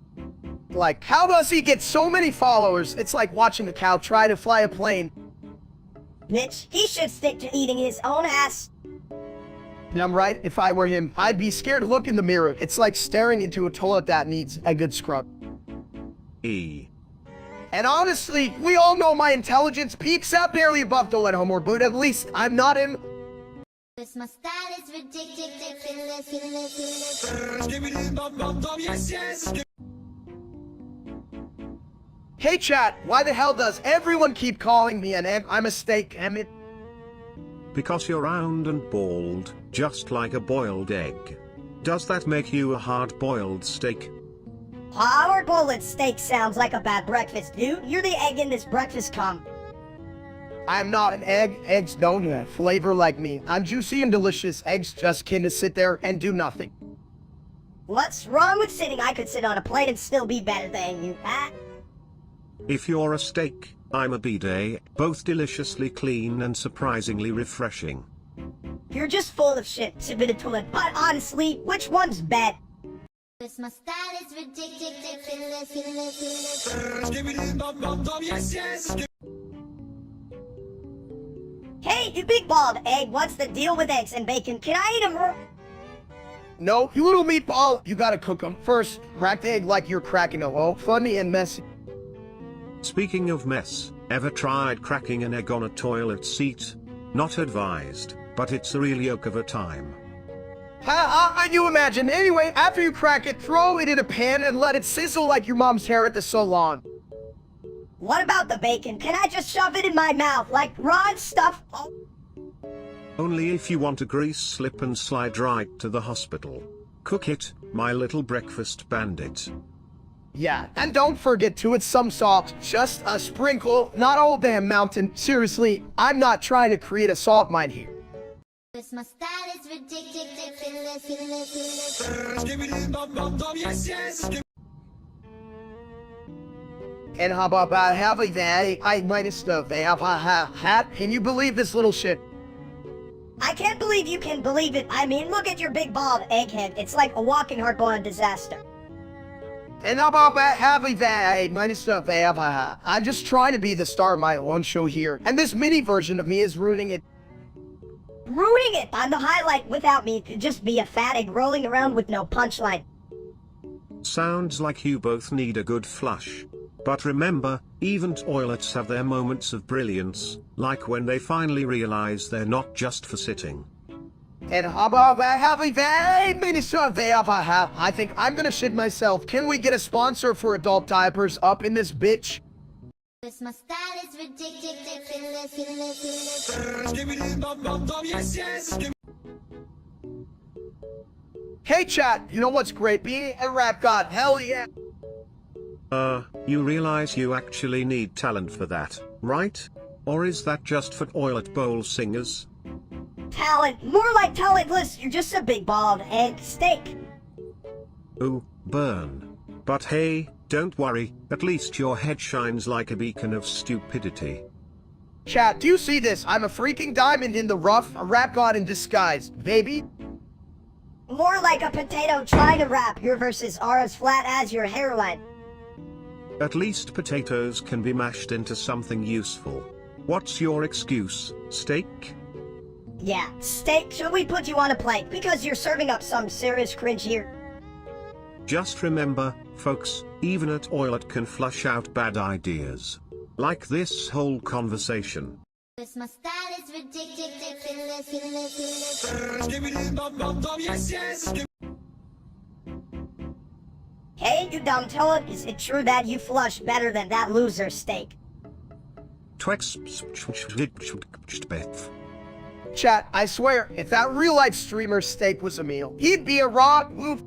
Like, how does he get so many followers? It's like watching a cow try to fly a plane. Mitch, he should stick to eating his own ass. And I'm right, if I were him, I'd be scared to look in the mirror. It's like staring into a toilet that needs a good scrub. E. And honestly, we all know my intelligence peaks out barely above the lead homework, but at least I'm not him. This my style is ridiculous. Hey chat, why the hell does everyone keep calling me an egg? I'm a steak, Emmett. Because you're round and bald, just like a boiled egg. Does that make you a hard-boiled steak? Hard-boiled steak sounds like a bad breakfast, dude. You're the egg in this breakfast cum. I'm not an egg. Eggs don't have flavor like me. I'm juicy and delicious. Eggs just kinda sit there and do nothing. What's wrong with sitting? I could sit on a plate and still be better than you, huh? If you're a steak, I'm a bidet, both deliciously clean and surprisingly refreshing. You're just full of shit, Sibidatola. But honestly, which one's bad? This my style is ridiculous. Hey, you big bald egg, what's the deal with eggs and bacon? Can I eat them raw? No, you little meatball, you gotta cook them. First, crack the egg like you're cracking a whole. Funny and messy. Speaking of mess, ever tried cracking an egg on a toilet seat? Not advised, but it's a real yoke of a time. And you imagine. Anyway, after you crack it, throw it in a pan and let it sizzle like your mom's hair at the salon. What about the bacon? Can I just shove it in my mouth like raw stuff? Oh. Only if you want a grease slip and slide right to the hospital. Cook it, my little breakfast bandit. Yeah, and don't forget to add some salt. Just a sprinkle, not a whole damn mountain. Seriously, I'm not trying to create a salt mine here. This my style is ridiculous. And how about having that? I minus the hat. Can you believe this little shit? I can't believe you can believe it. I mean, look at your big bald egghead. It's like a walking hard-boiled disaster. And how about having that minus the I'm just trying to be the star of my own show here, and this mini version of me is ruining it. Ruining it! I'm the highlight. Without me, it could just be a fat egg rolling around with no punchline. Sounds like you both need a good flush. But remember, even toilets have their moments of brilliance, like when they finally realize they're not just for sitting. And how about having that I think I'm gonna shit myself. Can we get a sponsor for adult diapers up in this bitch? This my style is ridiculous. Hey chat, you know what's great? Being a rap god, hell yeah. You realize you actually need talent for that, right? Or is that just for toilet bowl singers? Talent? More like talentless. You're just a big bald egg steak. Ooh, burn. But hey, don't worry, at least your head shines like a beacon of stupidity. Chat, do you see this? I'm a freaking diamond in the rough, a rap god in disguise, baby. More like a potato trying to rap. Your verses are as flat as your hairline. At least potatoes can be mashed into something useful. What's your excuse, steak? Yeah, steak, should we put you on a plate? Because you're serving up some serious cringe here. Just remember, folks, even a toilet can flush out bad ideas. Like this whole conversation. This my style is ridiculous. Hey, you dumb toad, is it true that you flush better than that loser steak? Chat, I swear, if that real-life streamer steak was a meal, he'd be a raw move.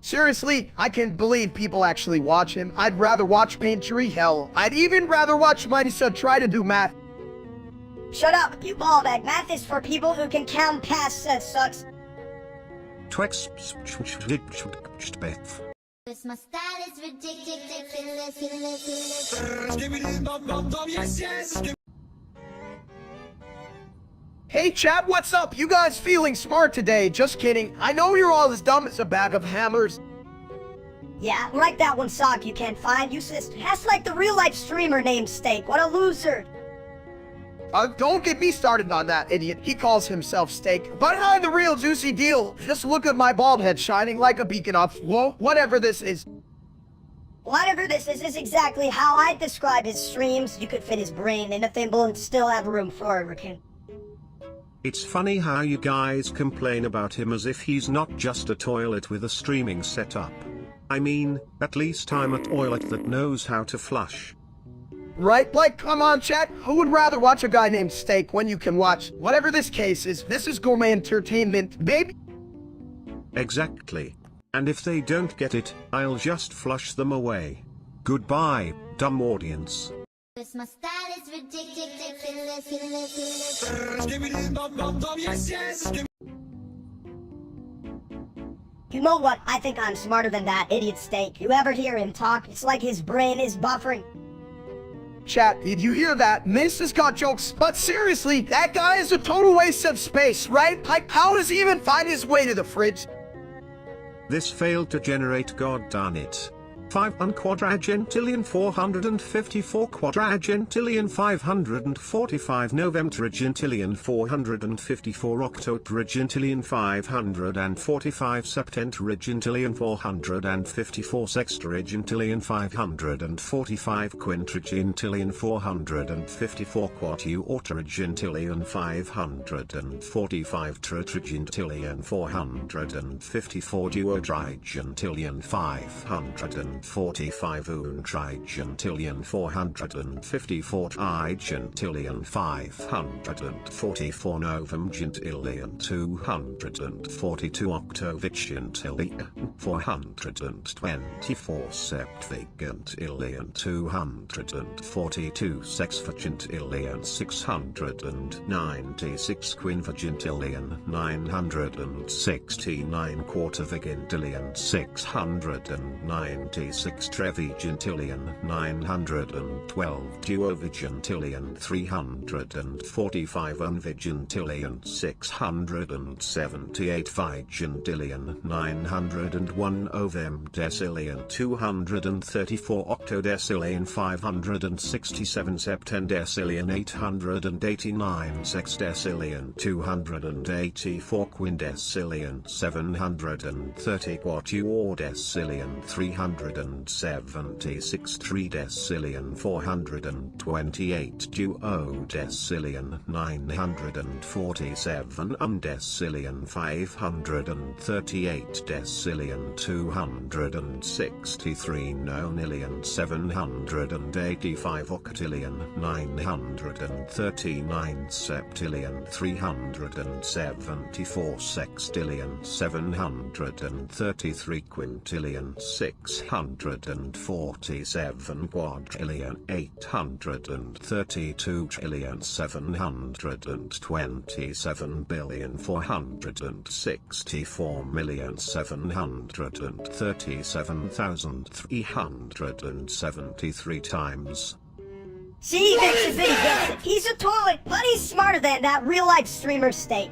Seriously, I can't believe people actually watch him. I'd rather watch Paintery. Hell, I'd even rather watch Mighty try to do math. Shut up, you ballbag. Math is for people who can count past sucks. This my style is ridiculous. Hey chat, what's up? You guys feeling smart today? Just kidding. I know you're all as dumb as a bag of hammers. Yeah, like that one sock you can't find, useless. That's like the real-life streamer named Steak. What a loser. Don't get me started on that idiot. He calls himself Steak. But behind the real juicy deal, just look at my bald head shining like a beacon of, whoa, whatever this is. Whatever this is exactly how I describe his streams. You could fit his brain in a thimble and still have room for a raccoon. It's funny how you guys complain about him as if he's not just a toilet with a streaming setup. I mean, at least I'm a toilet that knows how to flush. Right? Like, come on, chat. Who would rather watch a guy named Steak when you can watch whatever this case is? This is gourmet entertainment, baby. Exactly. And if they don't get it, I'll just flush them away. Goodbye, dumb audience. This my style is ridiculous. You know what? I think I'm smarter than that idiot Steak. You ever hear him talk? It's like his brain is buffering. Chat, did you hear that? Miss has got jokes, but seriously, that guy is a total waste of space, right? Like, how does he even find his way to the fridge? This failed to generate, god darn it. 5 quadragentillion 454 quadragentillion 545 novemteregentillion 454 octoteregentillion 545 septenteregentillion 454 sexteregentillion 545 quinteregentillion 454 quatuorteregentillion 545 tetragentillion 454 duodrigentillion 545 untrigentillion 454 trigentillion 544 novemgentillion 242 octovigentillion 424 septvigentillion 242 sexvigentillion 696 quinvigentillion 969 quartervigentillion 696 trevigentillion 912 duovigentillion 345 unvigentillion 678 vigentillion 901 ovemdecillion 234 octodecillion 567 septendecillion 889 sexdecillion 284 quindecillion 730 quatuordecillion 376 tridecillion 428 duodecillion 947 undecillion 538 decillion 263 nonillion 785 octillion 939 septillion 374 sextillion 733 quintillion 647 quadrillion 832 trillion 727 billion 464 million 737,373 times. See, Vincent, Vinny Vincent. He's a toilet, but he's smarter than that real-life streamer Steak.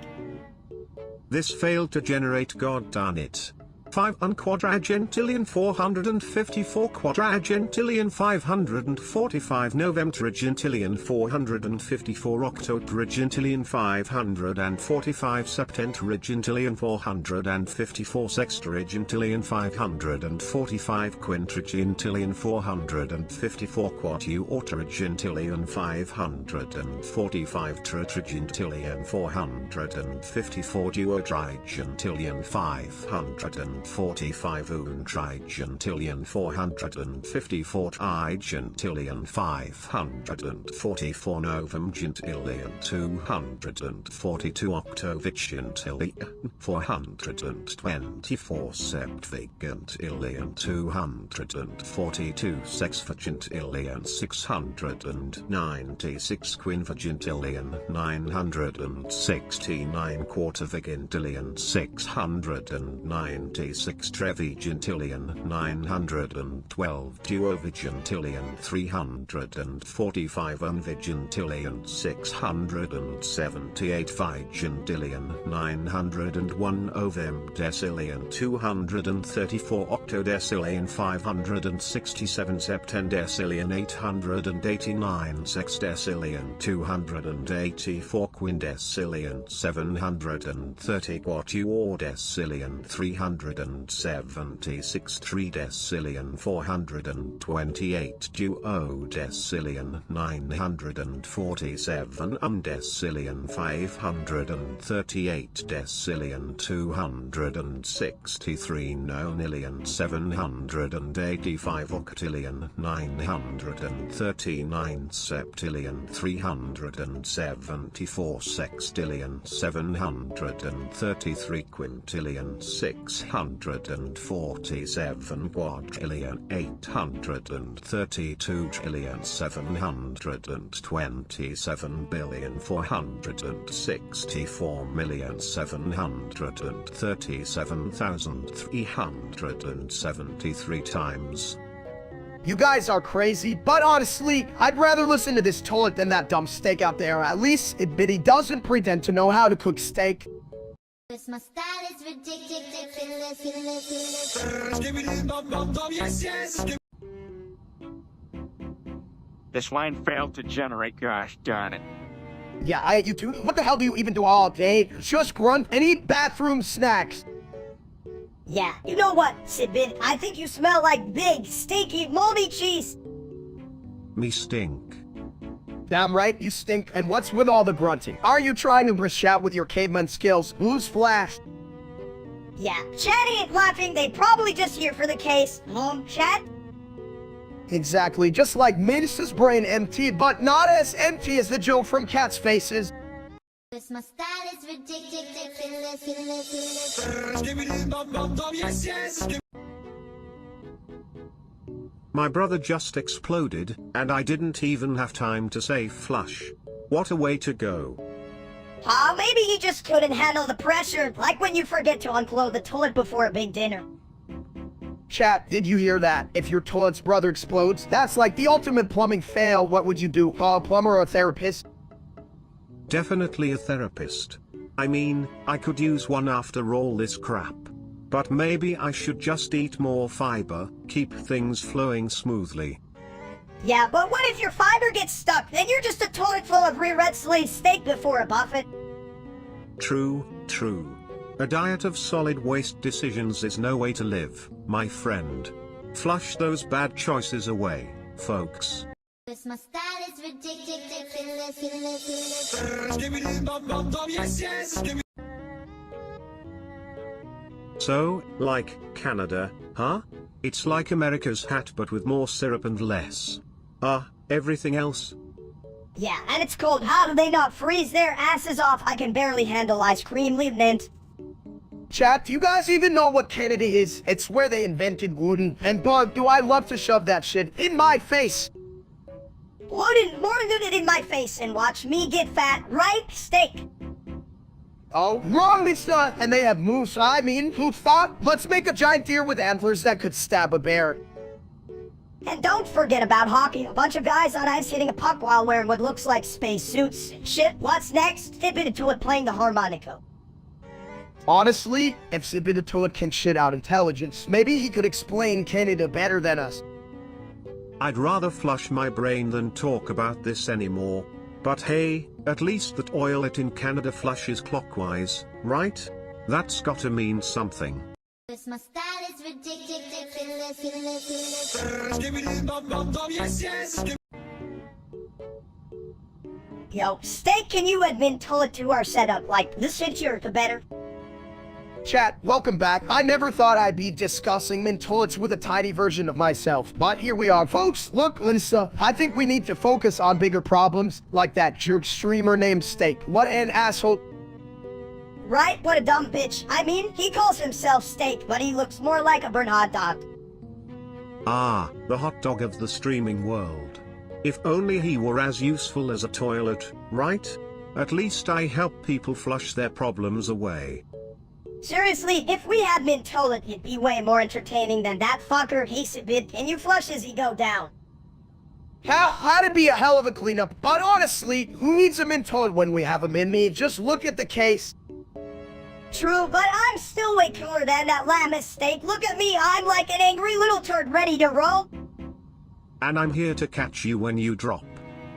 This failed to generate, god darn it. 5 quadragentillion 454 quadragentillion 545 novemteregentillion 454 octoteregentillion 545 septenteregentillion 454 sexteregentillion 545 quinteregentillion 454 quatuorteregentillion 545 tetragentillion 454 duodrigentillion 545 untrigentillion 454 trigentillion 544 novemgentillion 242 octovigentillion 424 septvigentillion 242 sexvigentillion 696 quinvigentillion 969 quartervigentillion 696 trevigentillion 912 duovigentillion 345 unvigentillion 678 vigentillion 901 ovemdecillion 234 octodecillion 567 septendecillion 889 sexdecillion 284 quindecillion 730 quatuordecillion 300 176 tridecillion 428 duodecillion 947 undecillion 538 decillion 263 nonillion 785 octillion 939 septillion 374 sextillion 733 quintillion 647 quadrillion 832 trillion 727 billion 464 million 737,373 times. You guys are crazy, but honestly, I'd rather listen to this toilet than that dumb steak out there. At least admit he doesn't pretend to know how to cook steak. My style is ridiculous. This line failed to generate, gosh darn it. Yeah, you two, what the hell do you even do all day? Just grunt and eat bathroom snacks. Yeah, you know what, Sidbin? I think you smell like big, stinky, moldy cheese. Me stink. Damn right, you stink. And what's with all the grunting? Are you trying to brush out with your caveman skills? Newsflash. Yeah, Chat ain't laughing. They probably just here for the case. Chat? Exactly, just like Mince's brain emptied, but not as empty as the joke from Cat's Faces. My style is ridiculous. My brother just exploded, and I didn't even have time to say flush. What a way to go. Maybe he just couldn't handle the pressure, like when you forget to unclog the toilet before a big dinner. Chat, did you hear that? If your toilet's brother explodes, that's like the ultimate plumbing fail. What would you do? Call a plumber or a therapist? Definitely a therapist. I mean, I could use one after all this crap. But maybe I should just eat more fiber, keep things flowing smoothly. Yeah, but what if your fiber gets stuck? Then you're just a toilet full of rered sliced steak before a buffet. True, true. A diet of solid waste decisions is no way to live, my friend. Flush those bad choices away, folks. My style is ridiculous. So, like Canada, huh? It's like America's hat but with more syrup and less. Everything else? Yeah, and it's cold. How do they not freeze their asses off? I can barely handle ice cream, Lieutenant. Chat, do you guys even know what Canada is? It's where they invented wooden. And bug, do I love to shove that shit in my face. More than in my face and watch me get fat, right? Steak. Oh, wrong, Lisa! And they have moose. I mean, who thought? Let's make a giant deer with antlers that could stab a bear. And don't forget about hockey. A bunch of guys on ice hitting a puck while wearing what looks like space suits. Shit, what's next? Dip into it playing the harmonica. Honestly, if Sibidatola can shit out intelligence, maybe he could explain Canada better than us. I'd rather flush my brain than talk about this anymore. But hey, at least that toilet in Canada flushes clockwise, right? That's gotta mean something. My style is ridiculous. Yo, Steak, can you admit toilet to our setup? Like, the shittier the better. Chat, welcome back. I never thought I'd be discussing mint toilets with a tiny version of myself. But here we are, folks. Look, Lisa, I think we need to focus on bigger problems, like that jerk streamer named Steak. What an asshole. Right? What a dumb bitch. I mean, he calls himself Steak, but he looks more like a burnt hot dog. Ah, the hot dog of the streaming world. If only he were as useful as a toilet, right? At least I help people flush their problems away. Seriously, if we had mint toilet, it'd be way more entertaining than that fucker. He's a bit, and you flush as he go down. That'd be a hell of a cleanup. But honestly, who needs a mint toilet when we have them in me? Just look at the case. True, but I'm still way cooler than that lamb Steak. Look at me, I'm like an angry little turd ready to roll. And I'm here to catch you when you drop.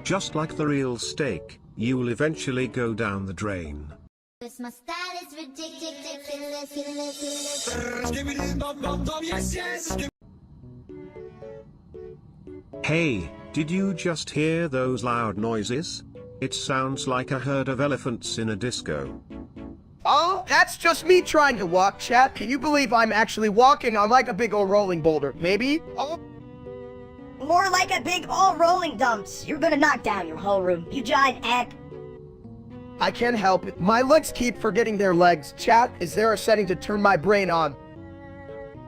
Just like the real Steak, you'll eventually go down the drain. My style is ridiculous. Hey, did you just hear those loud noises? It sounds like a herd of elephants in a disco. Oh, that's just me trying to walk, chat. Can you believe I'm actually walking on like a big old rolling boulder? Maybe? Oh, More like a big all rolling dumps. You're gonna knock down your whole room, you giant egg. I can't help it. My legs keep forgetting their legs. Chat, is there a setting to turn my brain on?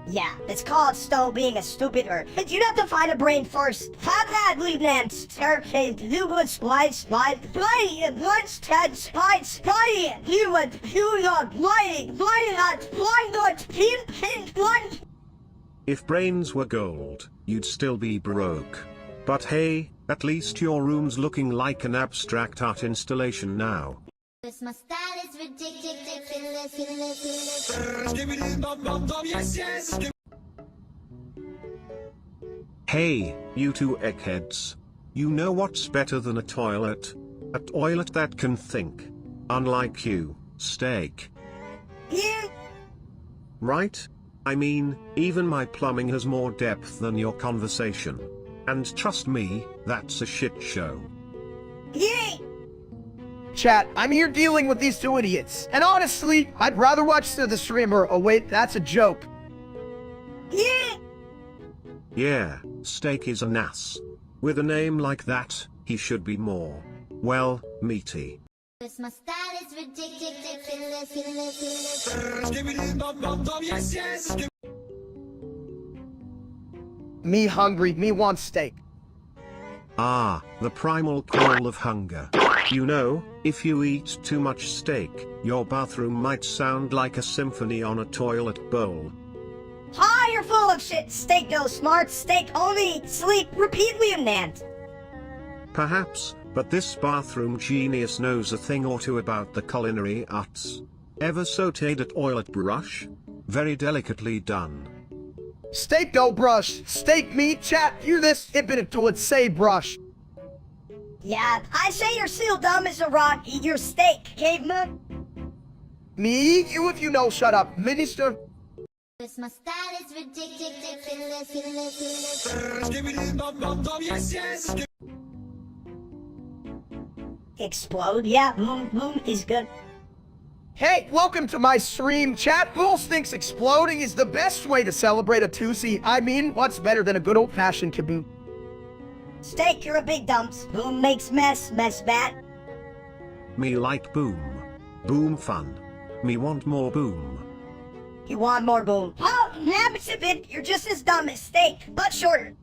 Yeah, it's called Stowe being a stupid earth. But you'd have to find a brain first. How that Lieutenant Staircase, you would splice, play, and once Ted spice, play, you would, play, not, pin, If brains were gold, you'd still be broke. But hey, at least your room's looking like an abstract art installation now. My style is ridiculous. Hey, you two eggheads. You know what's better than a toilet? A toilet that can think. Unlike you, Steak. You, Right? I mean, even my plumbing has more depth than your conversation. And trust me, that's a shit show. Chat, I'm here dealing with these two idiots. And honestly, I'd rather watch the streamer. Oh wait, that's a joke. Yeah, Steak is an ass. With a name like that, he should be more, well, meaty. My style is ridiculous. Me hungry, me want steak. Ah, the primal call of hunger. You know, if you eat too much steak, your bathroom might sound like a symphony on a toilet bowl. Ha, you're full of shit. Steak no smart, steak only, sleep, repeat Lieutenant. Perhaps, but this bathroom genius knows a thing or two about the culinary arts. Ever sauteed a toilet brush? Very delicately done. Steak no brush. Steak me, chat, hear this? It been until it say brush. Yeah, I say you're still dumb as a rock. Eat your steak, caveman. Me, you if you know, shut up. Minister. My style is ridiculous. Explode, yeah, boom is good. Hey, welcome to my stream, chat. Bulls thinks exploding is the best way to celebrate a 2C. I mean, what's better than a good old-fashioned kaboom? Steak, you're a big dumps. Boom makes mess bad. Me like boom. Boom fun. Me want more boom. You want more boom? Oh, habits a bit. You're just as dumb as steak, but shorter.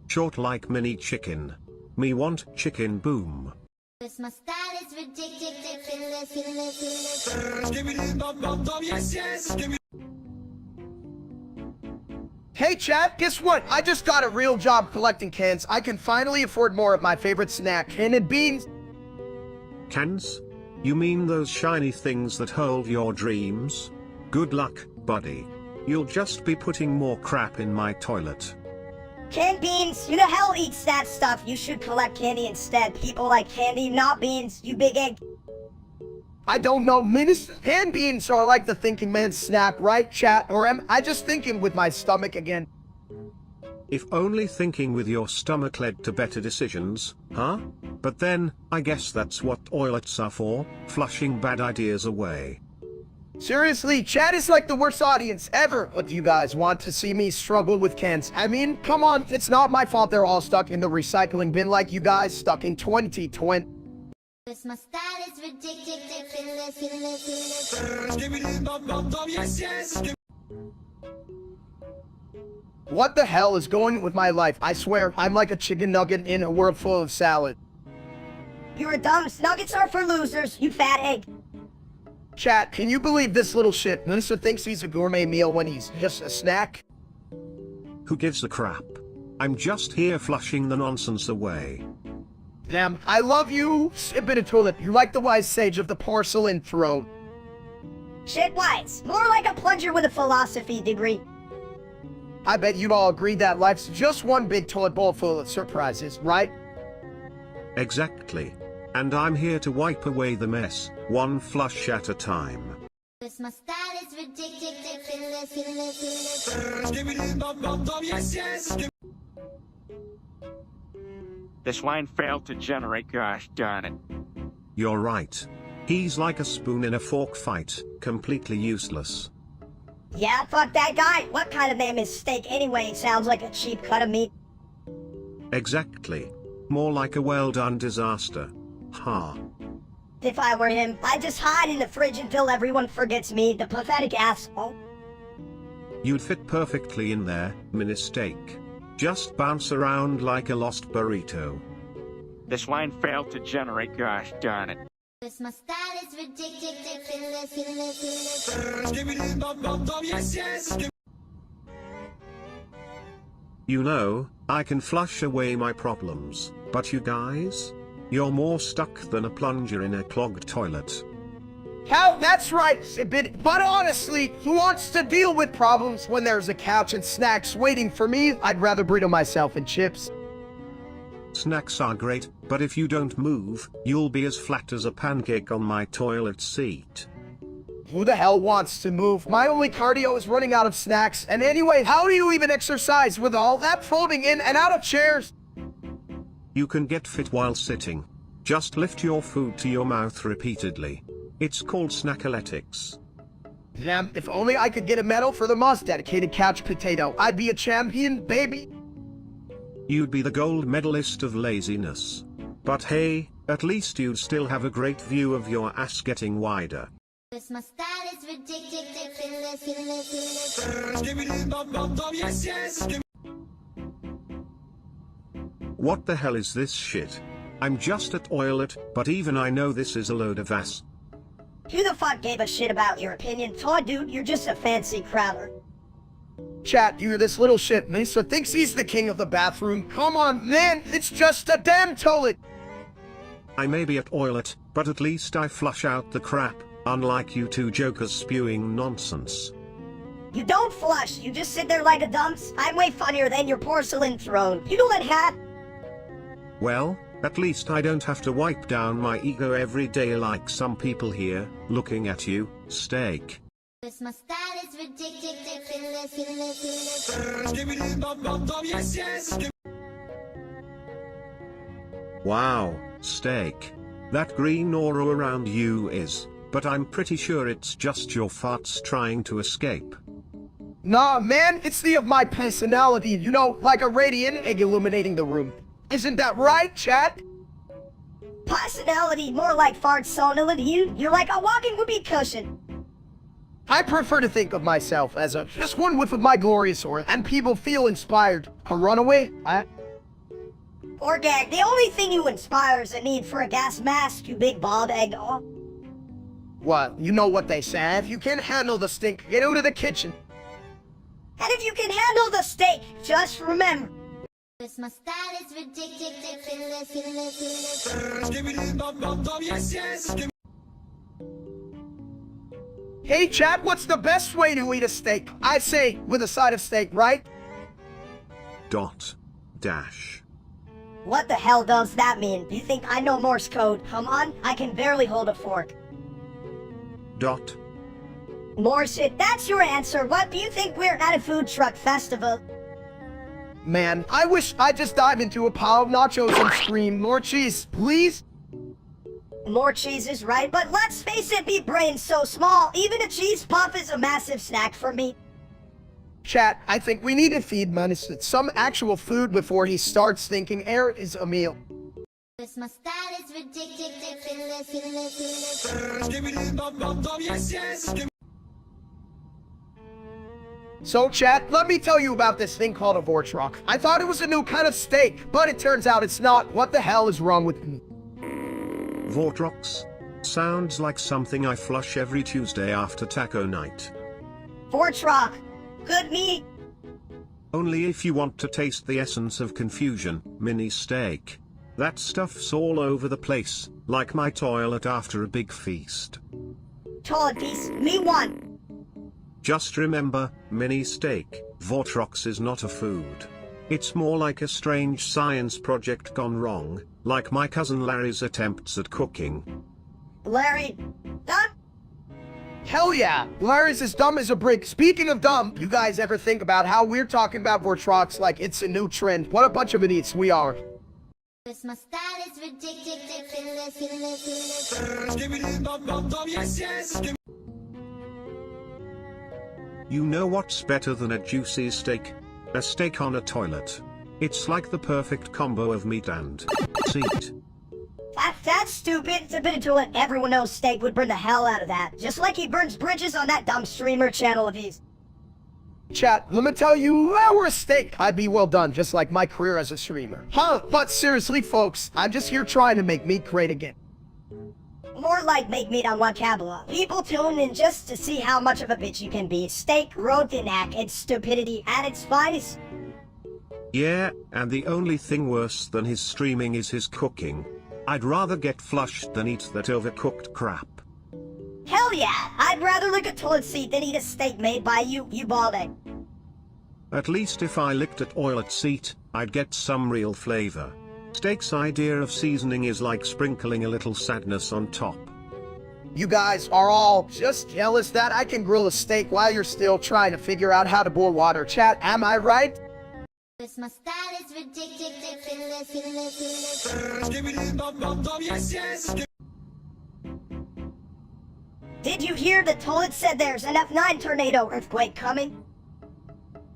Short like mini chicken. Me want chicken boom. My style is ridiculous. Hey, chat, guess what? I just got a real job collecting cans. I can finally afford more of my favorite snack, canned beans. Cans? You mean those shiny things that hold your dreams? Good luck, buddy. You'll just be putting more crap in my toilet. Canned beans? Who the hell eats that stuff? You should collect candy instead. People like candy, not beans, you big egg. I don't know, minister. Canned beans are like the thinking man's snack, right, chat? Or am I just thinking with my stomach again? If only thinking with your stomach led to better decisions, huh? But then, I guess that's what toilets are for, flushing bad ideas away. Seriously, chat is like the worst audience ever. But do you guys want to see me struggle with cans? I mean, come on, it's not my fault they're all stuck in the recycling bin like you guys stuck in 2020. My style is ridiculous. What the hell is going with my life? I swear, I'm like a chicken nugget in a world full of salad. You're a dumb. Nuggets are for losers, you fat egg. Chat, can you believe this little shit? Minister thinks he's a gourmet meal when he's just a snack? Who gives a crap? I'm just here flushing the nonsense away. Damn, I love you, Sip in a toilet. You're like the wise sage of the porcelain throne. Shit wise. More like a plunger with a philosophy degree. I bet you'd all agree that life's just one big toilet bowl full of surprises, right? Exactly. And I'm here to wipe away the mess, one flush at a time. This my style is ridiculous. This line failed to generate, gosh darn it. You're right. He's like a spoon in a fork fight, completely useless. Yeah, fuck that guy. What kind of name is steak anyway? Sounds like a cheap cut of meat. Exactly. More like a well-done disaster. Ha. If I were him, I'd just hide in the fridge until everyone forgets me, the pathetic asshole. You'd fit perfectly in there, mini steak. Just bounce around like a lost burrito. This line failed to generate, gosh darn it. This my style is ridiculous. You know, I can flush away my problems, but you guys? You're more stuck than a plunger in a clogged toilet. Hell, that's right, Sibit. But honestly, who wants to deal with problems when there's a couch and snacks waiting for me? I'd rather breed myself in chips. Snacks are great, but if you don't move, you'll be as flat as a pancake on my toilet seat. Who the hell wants to move? My only cardio is running out of snacks. And anyway, how do you even exercise with all that folding in and out of chairs? You can get fit while sitting. Just lift your food to your mouth repeatedly. It's called snackaletics. Damn, if only I could get a medal for the most dedicated couch potato. I'd be a champion, baby. You'd be the gold medalist of laziness. But hey, at least you'd still have a great view of your ass getting wider. This my style is ridiculous. What the hell is this shit? I'm just a toilet, but even I know this is a load of ass. Who the fuck gave a shit about your opinion? Todd, dude, you're just a fancy crowder. Chat, you're this little shit, mister thinks he's the king of the bathroom. Come on, man, it's just a damn toilet. I may be a toilet, but at least I flush out the crap, unlike you two jokers spewing nonsense. You don't flush, you just sit there like a dumps. I'm way funnier than your porcelain throne. You know that hat? Well, at least I don't have to wipe down my ego every day like some people here, looking at you, steak. This my style is ridiculous. Wow, steak. That green aura around you is, but I'm pretty sure it's just your farts trying to escape. Nah, man, it's the of my personality, you know, like a radiant egg illuminating the room. Isn't that right, chat? Personality, more like fart sonality. You're like a walking whoopee cushion. I prefer to think of myself as just one whiff of my glorious aura, and people feel inspired. A runaway? Or gag, the only thing you inspire is a need for a gas mask, you big bald egg. Oh. What? You know what they say, if you can't handle the stink, get out of the kitchen. And if you can handle the steak, just remember. This my style is ridiculous. Hey chat, what's the best way to eat a steak? I say, with a side of steak, right? Dash. What the hell does that mean? You think I know Morse code? Come on, I can barely hold a fork. Dot. Morse it, that's your answer. What do you think we're at a food truck festival? Man, I wish I'd just dive into a pile of nachos and scream, more cheese, please? More cheese is right, but let's face it, me brain's so small, even a cheese puff is a massive snack for me. Chat, I think we need to feed Menace some actual food before he starts thinking air is a meal. This my style is ridiculous. So chat, let me tell you about this thing called a Vortrock. I thought it was a new kind of steak, but it turns out it's not. What the hell is wrong with me? Vortrox? Sounds like something I flush every Tuesday after taco night. Vortrock. Good meat. Only if you want to taste the essence of confusion, mini steak. That stuff's all over the place, like my toilet after a big feast. Toilet piece, me one. Just remember, mini steak, Vortrox is not a food. It's more like a strange science project gone wrong, like my cousin Larry's attempts at cooking. Larry, Doc? Hell yeah, Larry's as dumb as a brick. Speaking of dumb, you guys ever think about how we're talking about Vortrox like it's a new trend? What a bunch of idiots we are. My style is ridiculous. You know what's better than a juicy steak? A steak on a toilet. It's like the perfect combo of meat and seat. That's stupid. It's a bit of toilet. Everyone knows Steak would burn the hell out of that. Just like he burns bridges on that dumb streamer channel of his. Chat, let me tell you, if I were a steak, I'd be well done, just like my career as a streamer. Huh, but seriously, folks, I'm just here trying to make meat great again. More like make meat on Wakabla. People tune in just to see how much of a bitch you can be. Steak, Rodinac, and stupidity at its finest. Yeah, and the only thing worse than his streaming is his cooking. I'd rather get flushed than eat that overcooked crap. Hell yeah! I'd rather lick a toilet seat than eat a steak made by you bald egg. At least if I licked a toilet seat, I'd get some real flavor. Steak's idea of seasoning is like sprinkling a little sadness on top. You guys are all just jealous that I can grill a steak while you're still trying to figure out how to boil water. Chat, am I right? My style is ridiculous. Did you hear the toilet said there's an F9 tornado earthquake coming?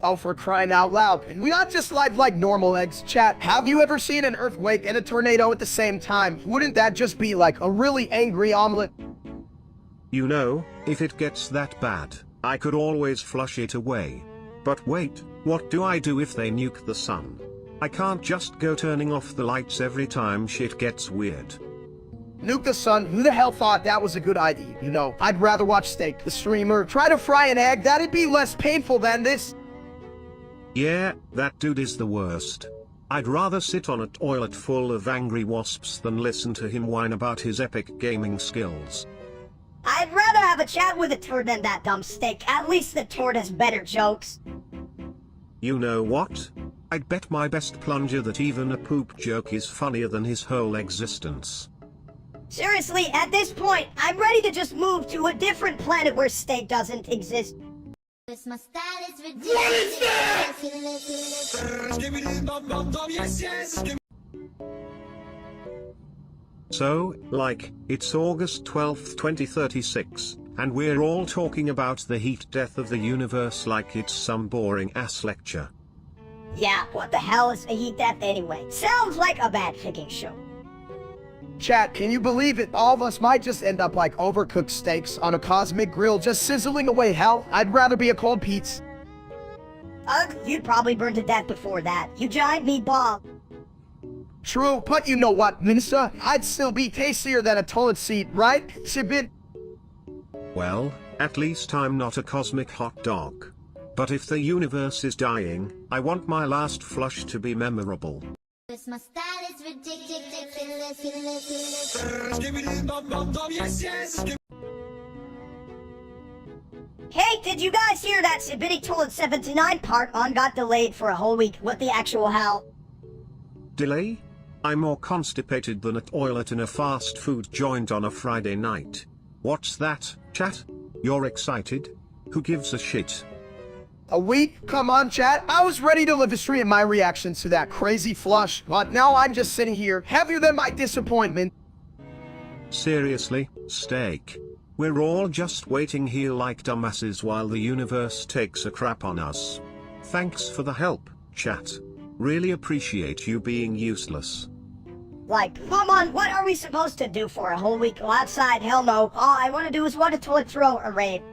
Oh, for crying out loud. And we not just live like normal eggs. Chat, have you ever seen an earthquake and a tornado at the same time? Wouldn't that just be like a really angry omelet? You know, if it gets that bad, I could always flush it away. But wait, what do I do if they nuke the sun? I can't just go turning off the lights every time shit gets weird. Nuke the sun? Who the hell thought that was a good idea? You know, I'd rather watch Steak, the streamer, try to fry an egg. That'd be less painful than this. Yeah, that dude is the worst. I'd rather sit on a toilet full of angry wasps than listen to him whine about his epic gaming skills. I'd rather have a chat with a turd than that dumb Steak. At least the turd has better jokes. You know what? I'd bet my best plunger that even a poop joke is funnier than his whole existence. Seriously, at this point, I'm ready to just move to a different planet where Steak doesn't exist. My style is ridiculous. So, like, it's August 12th, 2036, and we're all talking about the heat death of the universe like it's some boring ass lecture. Yeah, what the hell is a heat death anyway? Sounds like a bad freaking show. Chat, can you believe it? All of us might just end up like overcooked steaks on a cosmic grill just sizzling away hell. I'd rather be a cold pizza. Ugh, you'd probably burn to death before that. You giant meatball. True, but you know what, Minsa? I'd still be tastier than a toilet seat, right? Sibit. Well, at least I'm not a cosmic hot dog. But if the universe is dying, I want my last flush to be memorable. My style is ridiculous. Hey, did you guys hear that Sibiti Toilet 79 part on got delayed for a whole week? What the actual hell? Delay? I'm more constipated than a toilet in a fast food joint on a Friday night. What's that, chat? You're excited? Who gives a shit? A week? Come on, chat. I was ready to live a stream my reactions to that crazy flush, but now I'm just sitting here, heavier than my disappointment. Seriously, Steak? We're all just waiting here like dumbasses while the universe takes a crap on us. Thanks for the help, chat. Really appreciate you being useless. Like, come on, what are we supposed to do for a whole week? Go outside? Hell no. All I want to do is want a toilet throw a raid.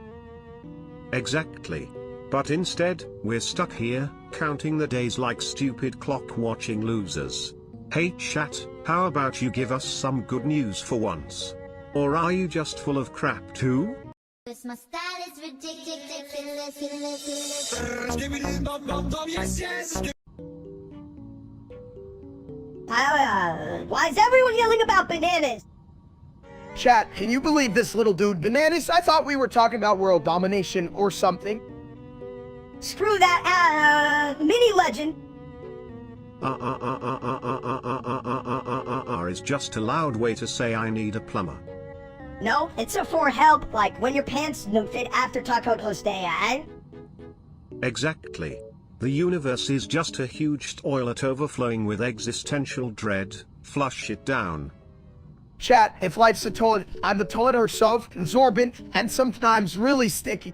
Exactly. But instead, we're stuck here, counting the days like stupid clock-watching losers. Hey chat, how about you give us some good news for once? Or are you just full of crap too? My style is ridiculous. Why is everyone yelling about bananas? Chat, can you believe this little dude? Bananas? I thought we were talking about world domination or something. Screw that, mini legend. Is just a loud way to say I need a plumber. No, it's a for help, like when your pants don't fit after Taco Tuesday, eh? Exactly. The universe is just a huge toilet overflowing with existential dread. Flush it down. Chat, if life's a toilet, I'm the toilet herself, absorbent, and sometimes really sticky.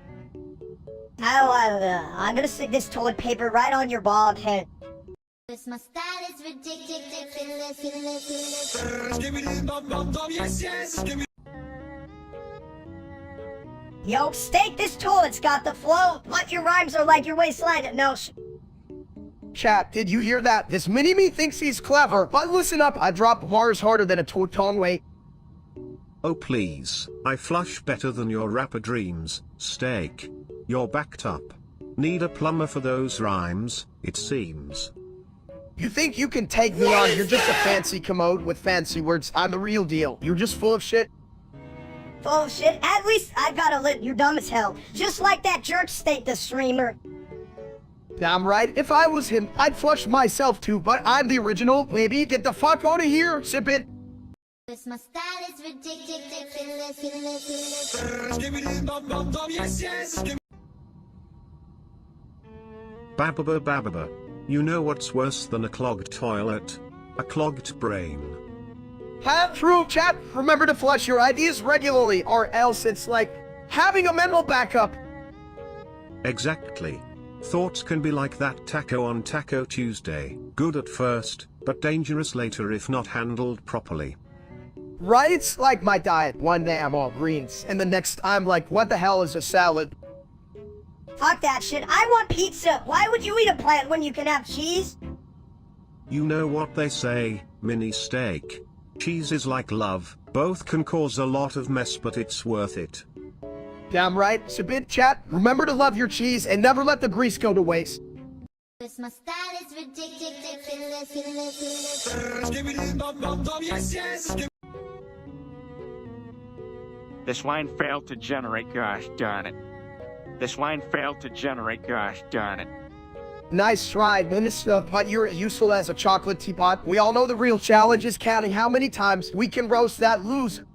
I'm gonna stick this toilet paper right on your bald head. This my style is ridiculous. Yo, steak, this toilet's got the flow, but your rhymes are like your waistline. No, Chat, did you hear that? This mini-me thinks he's clever, but listen up, I drop bars harder than a two-tone weight. Oh please, I flush better than your rapper dreams, steak. You're backed up. Need a plumber for those rhymes, it seems. You think you can take me on? You're just a fancy commode with fancy words. I'm the real deal. You're just full of shit. full of shit. At least I got a lit. You're dumb as hell. Just like that jerk state, the streamer. Damn right. If I was him, I'd flush myself too, but I'm the original. Maybe get the fuck out of here. Sip it. This my style is ridiculous. Bababa bababa. You know what's worse than a clogged toilet? A clogged brain. Have true, chat. Remember to flush your ideas regularly, or else it's like having a mental backup. Exactly. Thoughts can be like that taco on Taco Tuesday. Good at first, but dangerous later if not handled properly. Right? It's like my diet. One day I'm all greens, and the next I'm like, what the hell is a salad? Fuck that shit. I want pizza. Why would you eat a plant when you can have cheese? You know what they say, mini steak. Cheese is like love, both can cause a lot of mess but it's worth it. Damn right. Submit, chat. Remember to love your cheese and never let the grease go to waste. This my style is ridiculous. This line failed to generate, gosh darn it. This line failed to generate, gosh darn it. Nice try, Minister, but you're useful as a chocolate teapot. We all know the real challenge is counting how many times we can roast that loser.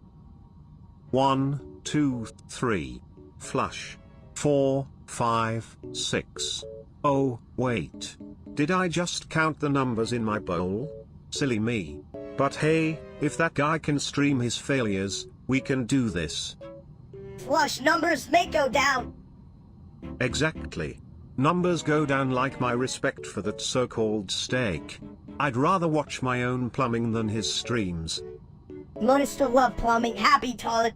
1, 2, 3. Flush. 4, 5, 6. Oh, wait. Did I just count the numbers in my bowl? Silly me. But hey, if that guy can stream his failures, we can do this. Flush numbers may go down. Exactly. Numbers go down like my respect for that so-called steak. I'd rather watch my own plumbing than his streams. Minister love plumbing. Happy toilet.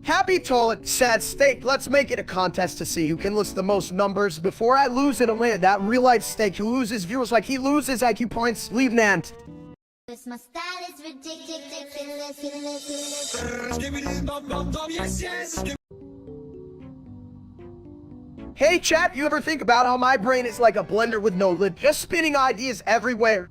Happy toilet, sad steak. Let's make it a contest to see who can list the most numbers before I lose in a win. That real-life steak who loses viewers like he loses IQ points. Leave Nant. This my style is ridiculous. Hey chat, you ever think about how my brain is like a blender with no lid, just spinning ideas everywhere?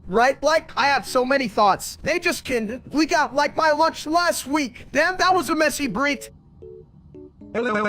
Right, like, I have so many thoughts. They just can leak out like my lunch last week. Damn, that was a messy breed. You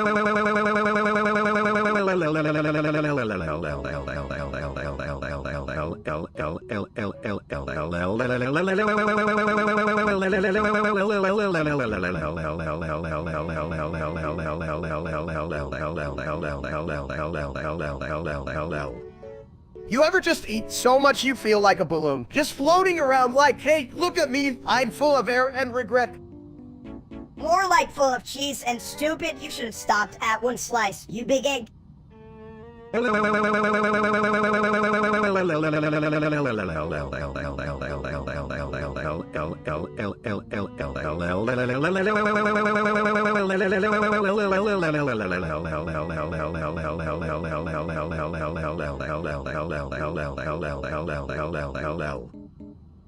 ever just eat so much you feel like a balloon, just floating around like, hey, look at me, I'm full of air and regret. More like full of cheese and stupid. You should have stopped at one slice, you big egg.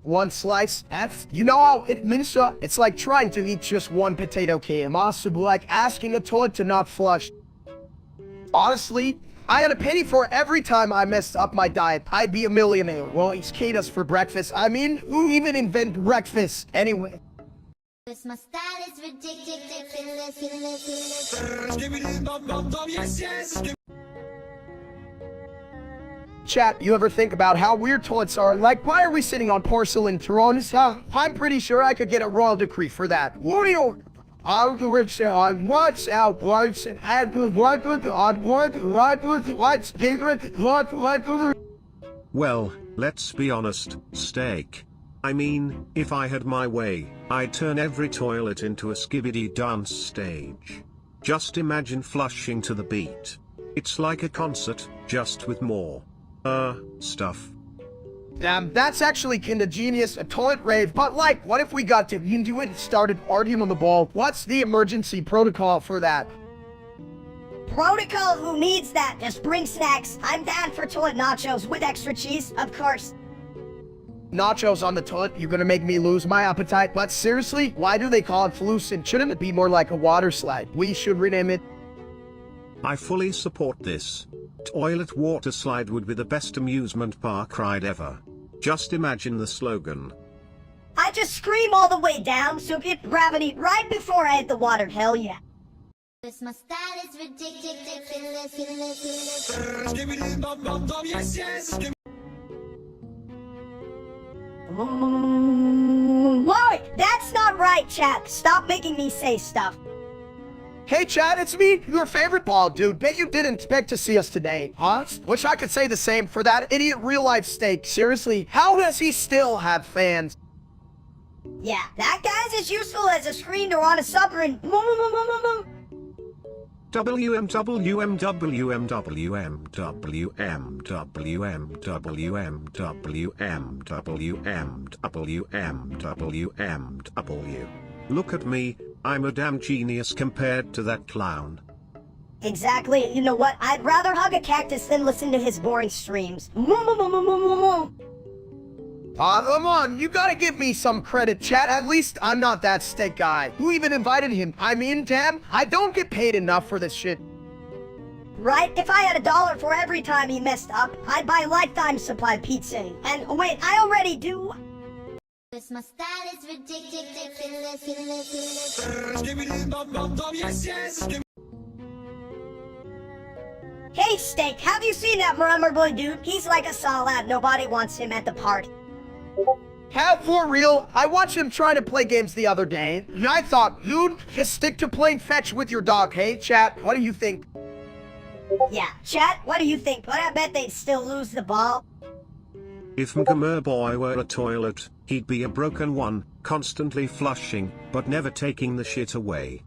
one slice. You know how it means, it's like trying to eat just one potato can. Possible like asking a toilet to not flush. Honestly, I had a penny for every time I messed up my diet. I'd be a millionaire. Well, he's us for breakfast. I mean, who even invented breakfast? Anyway. My style is ridiculous. Chat, you ever think about how weird toilets are? Like, why are we sitting on porcelain thrones? I'm pretty sure I could get a royal decree for that. What do you... what's out, Well, let's be honest, steak. I mean, if I had my way, I'd turn every toilet into a skibidi dance stage. Just imagine flushing to the beat. It's like a concert, just with more, stuff. That's actually kinda genius, a toilet rave, but like, what if we got to into it and started arguing on the ball? What's the emergency protocol for that? Protocol? Who needs that? Just bring snacks. I'm down for toilet nachos with extra cheese, of course. Nachos on the toilet, you're gonna make me lose my appetite. But seriously, why do they call it fluorescent? Shouldn't it be more like a water slide? We should rename it. I fully support this. Toilet water slide would be the best amusement park ride ever. Just imagine the slogan. I just scream all the way down, so get gravity right before I hit the water. Hell yeah. My style is ridiculous. Whoa, that's not right, chat. Stop making me say stuff. Hey Chad, it's me, your favorite bald dude. Bet you didn't expect to see us today, huh? Wish I could say the same for that idiot real-life steak. Seriously, how does he still have fans? Yeah, that guy's as useful as a screen door on a supper and Look at me, I'm a damn genius compared to that clown. Exactly, you know what? I'd rather hug a cactus than listen to his boring streams. Come on, you gotta give me some credit, chat. At least I'm not that steak guy. Who even invited him? I mean, damn, I don't get paid enough for this shit. Right? If I had $1 for every time he messed up, I'd buy a lifetime supply pizza. And wait, I already do. My style is ridiculous. Hey, Steak, have you seen that Murmur boy dude? He's like a salad. Nobody wants him at the party. Have for real? I watched him trying to play games the other day, and I thought, dude, just stick to playing fetch with your dog. Hey, chat, what do you think? Yeah, chat, what do you think? But I bet they'd still lose the ball. If Mgamer boy were a toilet, he'd be a broken one, constantly flushing, but never taking the shit away.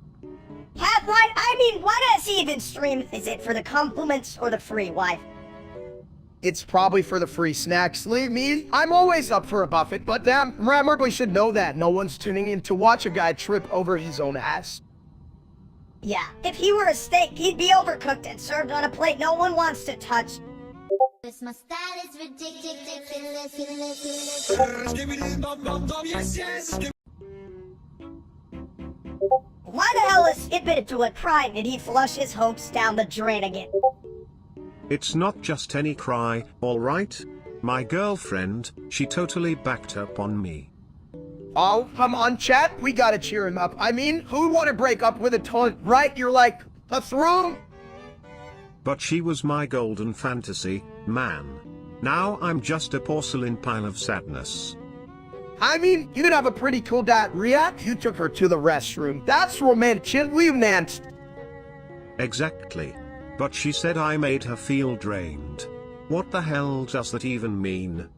Hat right? I mean, why does he even stream? Is it for the compliments or the free wife? It's probably for the free snacks. Leave me, I'm always up for a buffet, but damn, Rammerboy should know that. No one's tuning in to watch a guy trip over his own ass. Yeah, if he were a steak, he'd be overcooked and served on a plate no one wants to touch. My style is ridiculous. Why the hell is Hitbit to a crime did he flush his hopes down the drain again? It's not just any cry, alright? My girlfriend, she totally backed up on me. Oh, come on, chat, we gotta cheer him up. I mean, who would want to break up with a toilet, right? You're like, a throne? But she was my golden fantasy, man. Now I'm just a porcelain pile of sadness. I mean, you did have a pretty cool dad, Rhea. You took her to the restroom. That's romantic, we've danced. Exactly. But she said I made her feel drained. What the hell does that even mean?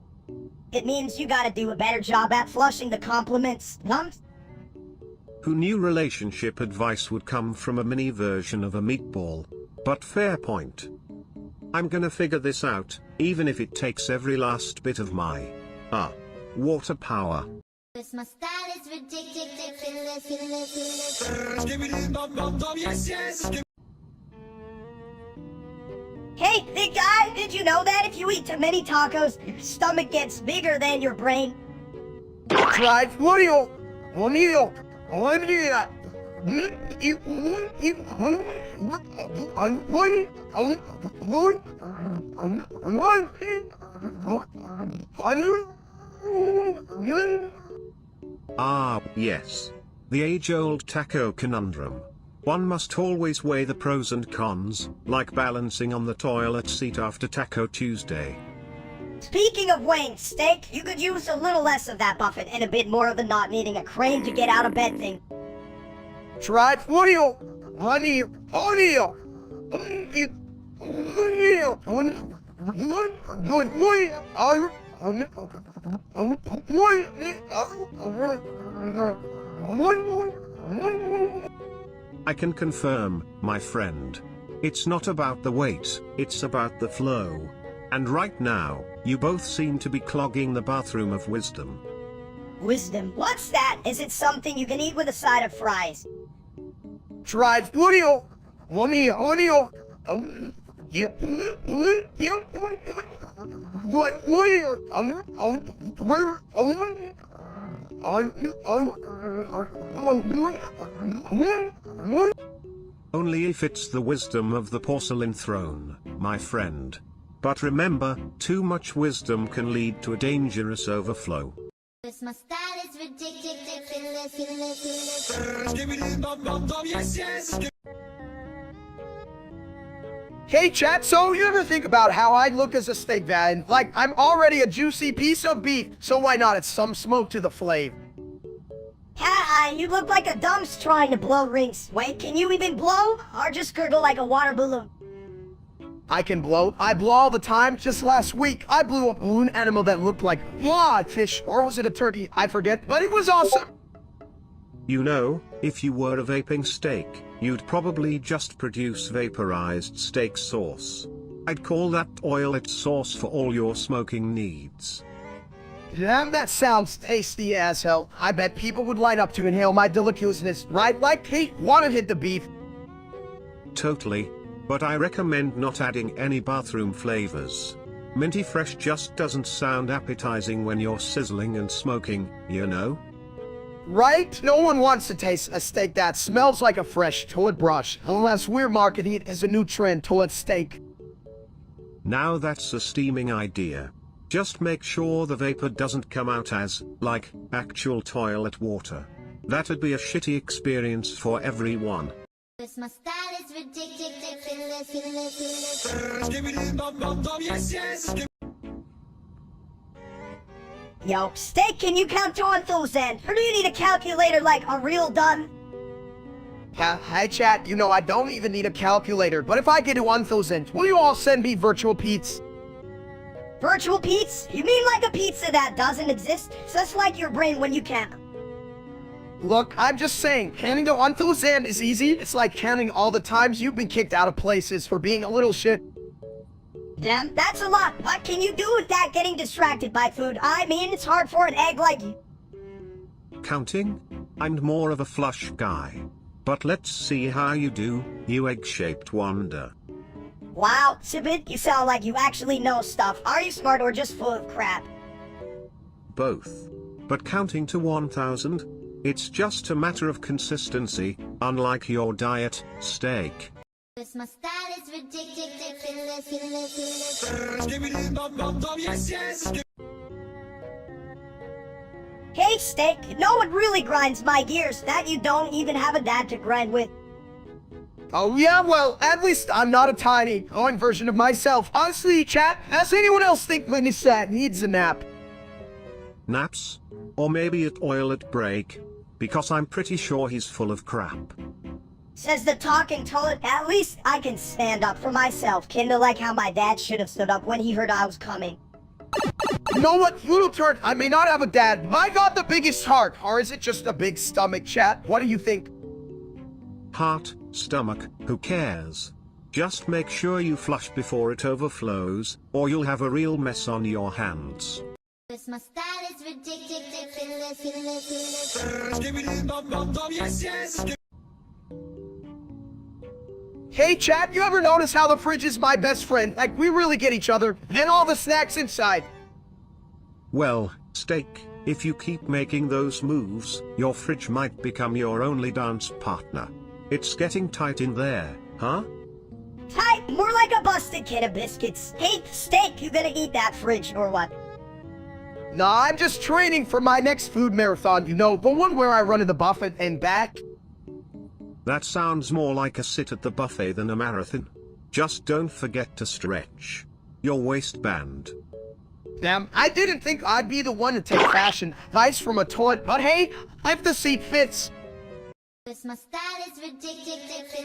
It means you gotta do a better job at flushing the compliments, huh? Who knew relationship advice would come from a mini version of a meatball? But fair point. I'm gonna figure this out, even if it takes every last bit of my, water power. My style is ridiculous. Hey, big guy, did you know that if you eat too many tacos, your stomach gets bigger than your brain? Tried Wario. Wario. Wario. Ah, yes. The age-old taco conundrum. One must always weigh the pros and cons, like balancing on the toilet seat after Taco Tuesday. Speaking of weighing steak, you could use a little less of that Buffett and a bit more of the not needing a crane to get out of bed thing. Tried Wario. Wario. Wario. I can confirm, my friend. It's not about the weight, it's about the flow. And right now, you both seem to be clogging the bathroom of wisdom. Wisdom. What's that? Is it something you can eat with a side of fries? Tried Wario. Wario. What? Only if it's the wisdom of the porcelain throne, my friend. But remember, too much wisdom can lead to a dangerous overflow. My style is ridiculous. Hey chat, so you ever think about how I look as a steak van? Like, I'm already a juicy piece of beef, so why not add some smoke to the flame? You look like a dump's trying to blow rings. Wait, can you even blow? Or just gurgle like a water balloon? I can blow. I blow all the time. Just last week, I blew a balloon animal that looked like a fish, or was it a turkey? I forget, but it was awesome. You know, if you were a vaping steak, you'd probably just produce vaporized steak sauce. I'd call that oil-it sauce for all your smoking needs. Damn, that sounds tasty as hell. I bet people would line up to inhale my deliciousness, right? Like, hey, wanna hit the beef? Totally. But I recommend not adding any bathroom flavors. Minty fresh just doesn't sound appetizing when you're sizzling and smoking, you know? Right? No one wants to taste a steak that smells like a fresh toilet brush, unless we're marketing it as a new trend toilet steak. Now that's a steaming idea. Just make sure the vapor doesn't come out as, like, actual toilet water. That'd be a shitty experience for everyone. My style is ridiculous. Yo, steak, can you count to 1,000? Or do you need a calculator like a real done? Hi chat, you know I don't even need a calculator, but if I get to 1,000, will you all send me virtual pizza? Virtual pizza? You mean like a pizza that doesn't exist? Just like your brain when you can't. Look, I'm just saying, counting to 1,000 is easy. It's like counting all the times you've been kicked out of places for being a little shit. Damn, that's a lot. What can you do with that getting distracted by food? I mean, it's hard for an egg like you. Counting? I'm more of a flush guy. But let's see how you do, you egg-shaped wonder. Wow, Sibit, you sound like you actually know stuff. Are you smart or just full of crap? Both. But counting to 1,000? It's just a matter of consistency, unlike your diet, steak. My style is ridiculous. Hey, steak, you know what really grinds my gears? That you don't even have a dad to grind with. Oh yeah, well, at least I'm not a tiny, growing version of myself. Honestly, chat, does anyone else think Linusat needs a nap? Naps? Or maybe at oil-it break? Because I'm pretty sure he's full of crap. Says the talking toilet. At least I can stand up for myself, kinda like how my dad should have stood up when he heard I was coming. You know what, little turd, I may not have a dad, but I got the biggest heart. Or is it just a big stomach, chat? What do you think? Heart, stomach, who cares? Just make sure you flush before it overflows, or you'll have a real mess on your hands. My style is ridiculous. Hey chat, you ever notice how the fridge is my best friend? Like, we really get each other, and all the snacks inside. Well, steak, If you keep making those moves, your fridge might become your only dance partner. It's getting tight in there, huh? Tight, more like a busted can of biscuits. Hey, steak, you gonna eat that fridge or what? Nah, I'm just training for my next food marathon, you know, the one where I run to the buffet and back. That sounds more like a sit at the buffet than a marathon. Just don't forget to stretch your waistband. Damn, I didn't think I'd be the one to take fashion advice from a toilet, but hey, if the seat fits. My style is ridiculous.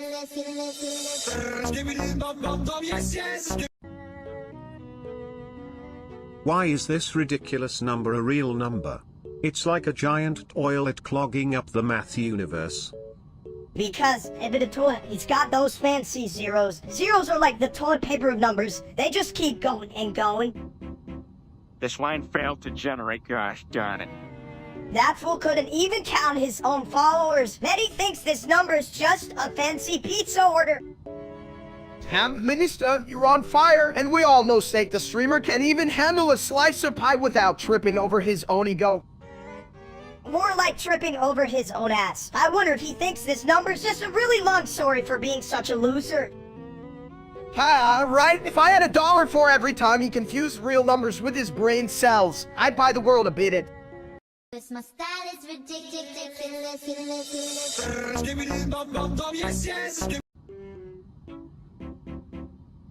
Why is this ridiculous number a real number? It's like a giant toilet clogging up the math universe. Because, it's got those fancy zeros. Zeros are like the toilet paper of numbers. They just keep going and going. This line failed to generate, gosh darn it. That fool couldn't even count his own followers. Then he thinks this number's just a fancy pizza order. Damn, Minister, you're on fire, and we all know Steak the Streamer can even handle a slice of pie without tripping over his own ego. More like tripping over his own ass. I wonder if he thinks this number's just a really long story for being such a loser. Right? If I had $1 for every time he confused real numbers with his brain cells, I'd buy the world a bit. My style is ridiculous.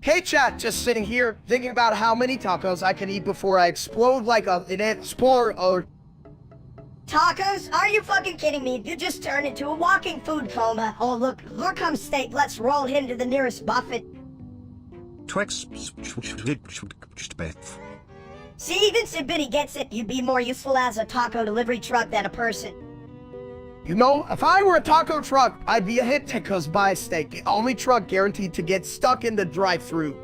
Hey chat, just sitting here, thinking about how many tacos I can eat before I explode like an explorer. Tacos? Are you fucking kidding me? You just turned into a walking food coma. Oh look, here comes Steak. Let's roll him to the nearest buffet. See, even Sibidi gets it. You'd be more useful as a taco delivery truck than a person. You know, if I were a taco truck, I'd be a hit Tacos by Steak, the only truck guaranteed to get stuck in the drive-thru.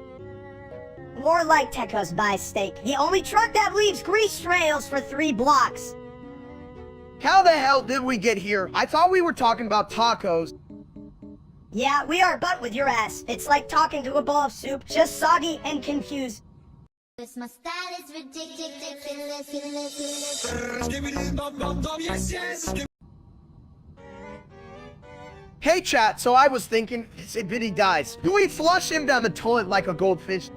More like Tecos by Steak, the only truck that leaves grease trails for 3 blocks. How the hell did we get here? I thought we were talking about tacos. Yeah, we are, but with your ass. It's like talking to a bowl of soup, just soggy and confused. My style is ridiculous. Hey chat, so I was thinking, Sibidi dies. Do we flush him down the toilet like a goldfish?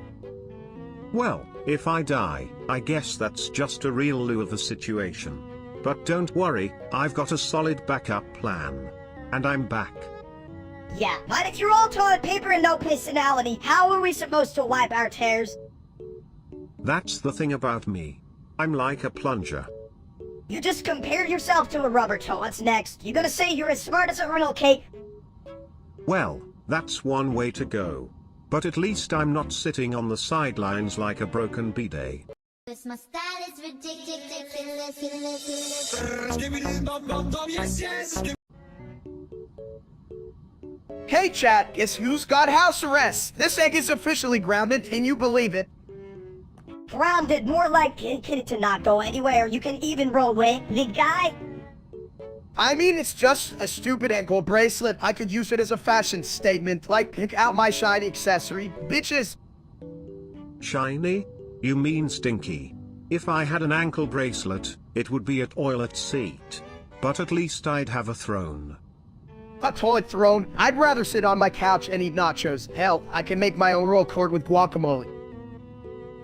Well, if I die, I guess that's just a real loo of the situation. But don't worry, I've got a solid backup plan. And I'm back. Yeah, but if you're all toilet paper and no personality, how are we supposed to wipe our tears? That's the thing about me. I'm like a plunger. You just compared yourself to a rubber toe. What's next? You gonna say you're as smart as a riddle cake? Well, that's one way to go. But at least I'm not sitting on the sidelines like a broken bidet. My style is ridiculous. Hey chat, guess who's got house arrest? This egg is officially grounded, can you believe it? Grounded, more like it to not go anywhere. You can even roll away, big guy. I mean, it's just a stupid ankle bracelet. I could use it as a fashion statement, like pick out my shiny accessory, bitches. Shiny? You mean stinky? If I had an ankle bracelet, it would be a toilet seat. But at least I'd have a throne. A toilet throne? I'd rather sit on my couch and eat nachos. Hell, I can make my own roll cord with guacamole.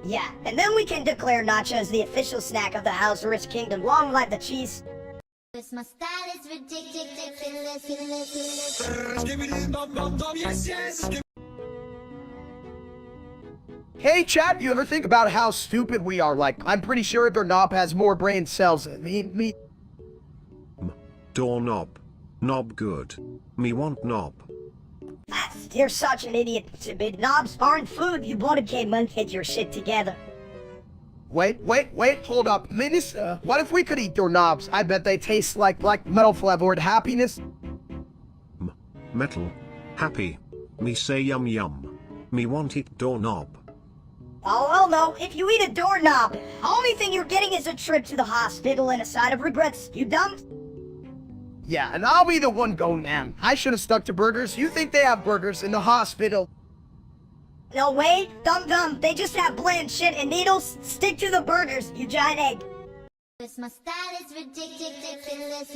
Yeah, and then we can declare nachos the official snack of the House Rich Kingdom. Long live the cheese. My style is ridiculous. Hey chat, you ever think about how stupid we are? Like, I'm pretty sure their knob has more brain cells than me. Doorknob. Knob good. Me want knob. You're such an idiot. Knobs aren't food. You bloated caveman. Get your shit together. Wait, hold up. Minister, what if we could eat doorknobs? I bet they taste like metal flavored happiness. Metal. Happy. Me say yum yum. Me want eat doorknob. Oh, well, no. If you eat a doorknob, the only thing you're getting is a trip to the hospital and a side of regrets. You dumb? Yeah, and I'll be the one going, man. I should have stuck to burgers. You think they have burgers in the hospital? No way, dumb. They just have bland shit and needles. Stick to the burgers, you giant egg. Cause my style is ridiculous.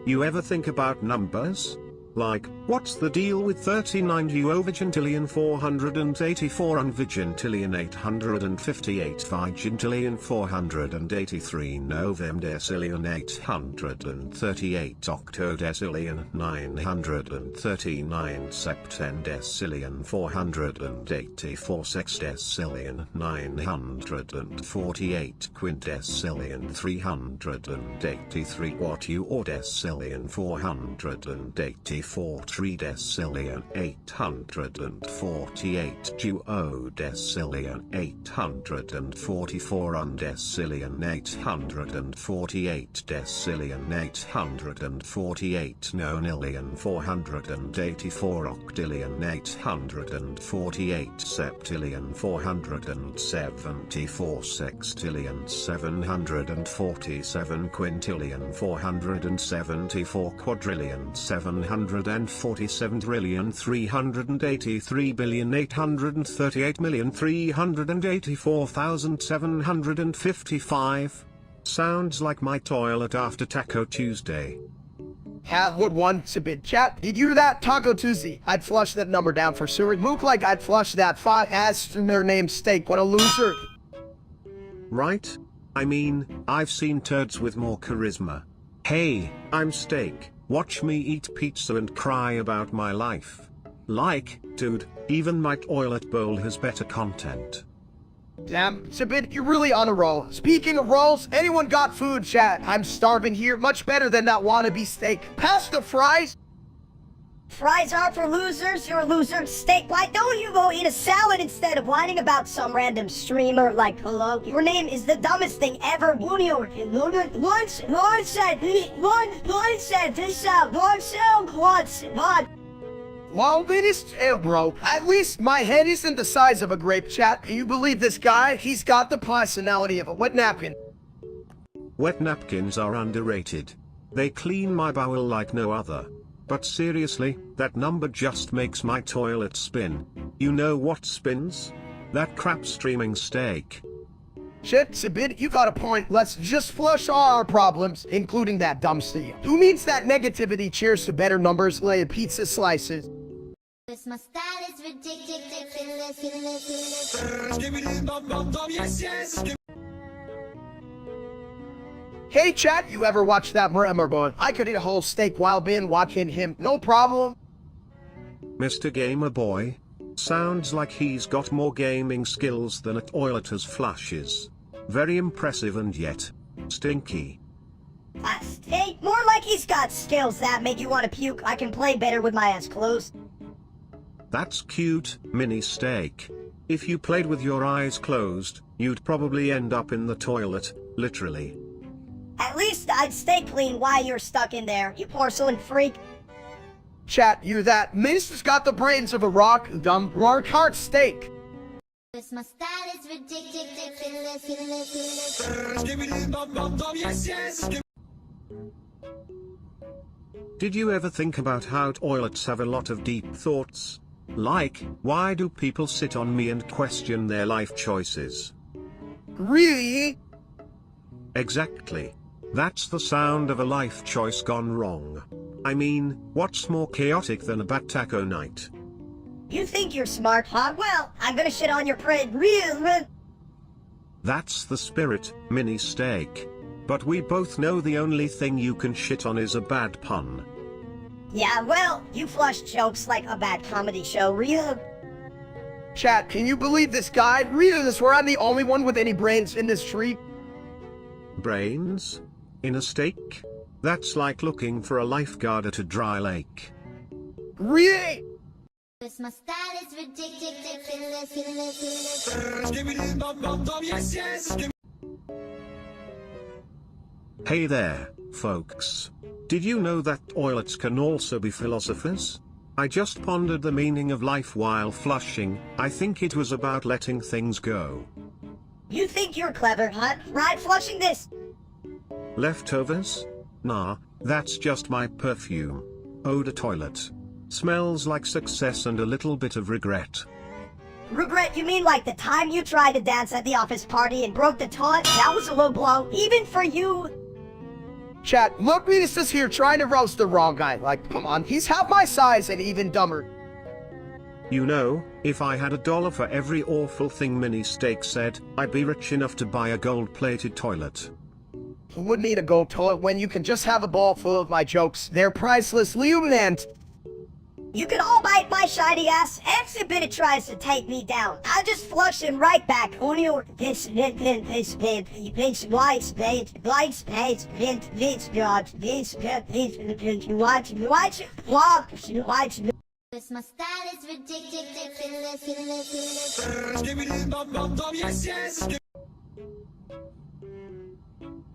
You ever think about numbers? Like, what's the deal with 39 uovigintillion 484 unvigintillion 858 vigintillion 483 novemdecillion 838 octodecillion 939 septendecillion 484 sexdecillion 948 quintessillion 383 quatuordecillion 484 tridecillion 848 duodecillion 844 undecillion 848 decillion 848 nonillion 484 octillion 848 septillion 474 sextillion 747 quintillion 474 quadrillion 747 trillion 383 billion 838 million 384,755. Sounds like my toilet after Taco Tuesday. Have would one bit chat. Did you hear that? Taco Tuesday. I'd flush that number down for sure. It looked like I'd flush that fat ass in their name steak. What a loser. Right? I mean, I've seen turds with more charisma. Hey, I'm Steak. Watch me eat pizza and cry about my life. Like, dude, even my toilet bowl has better content. Damn, Sabit, you're really on a roll. Speaking of rolls, anyone got food, chat? I'm starving here, much better than that wannabe steak. Pass the fries. Fries are for losers, you're a loser. Steak, why don't you go eat a salad instead of whining about some random streamer like hello? Your name is the dumbest thing ever. One said, Well, it is bro. At least my head isn't the size of a grape, chat. Can you believe this guy? He's got the personality of a wet napkin. Wet napkins are underrated. They clean my bowel like no other. But seriously, that number just makes my toilet spin. You know what spins? That crap streaming steak. Shit, Sabit, you got a point. Let's just flush all our problems, including that dumb steak. Who needs that negativity? Cheers to better numbers, laying pizza slices. Cause my style is ridiculous. Hey chat, you ever watch that Murmur boy? I could eat a whole steak while being watching him, no problem. Mr. Gamer Boy? Sounds like he's got more gaming skills than a toilet has flushes. Very impressive and yet stinky. a steak? More like he's got skills that make you want to puke. I can play better with my eyes closed. That's cute, mini steak. If you played with your eyes closed, you'd probably end up in the toilet, literally. At least I'd stay clean while you're stuck in there, you porcelain freak. Chat, you that Miss has got the brains of a rock, dumb, rock hard steak. Cause my style is ridiculous. Did you ever think about how toilets have a lot of deep thoughts? Like, why do people sit on me and question their life choices? Really? Exactly. That's the sound of a life choice gone wrong. I mean, what's more chaotic than a bad taco night? You think you're smart, huh? Well, I'm gonna shit on your parade real. That's the spirit, mini steak. But we both know the only thing you can shit on is a bad pun. Yeah, well, you flush jokes like a bad comedy show, real. Chat, can you believe this guy? Really, I swear I'm the only one with any brains in this tree. Brains? In a steak? That's like looking for a lifeguard at a dry lake. Really? Cause my style is ridiculous. Hey there, folks. Did you know that toilets can also be philosophers? I just pondered the meaning of life while flushing. I think it was about letting things go. You think you're clever, huh? Right, flushing this? Leftovers? Nah, that's just my perfume. Eau de toilette. Smells like success and a little bit of regret. Regret, you mean like the time you tried to dance at the office party and broke the toilet? That was a low blow, even for you. Chat, look, Venus is here trying to roast the wrong guy. Like, come on, he's half my size and even dumber. You know, if I had $1 for every awful thing Mini Steak said, I'd be rich enough to buy a gold-plated toilet. Who would need a gold toilet when you can just have a ball full of my jokes? They're priceless, Lieutenant. You can all bite my shiny ass. Every bit it tries to take me down. I'll just flush him right back on your this This my style is ridiculous.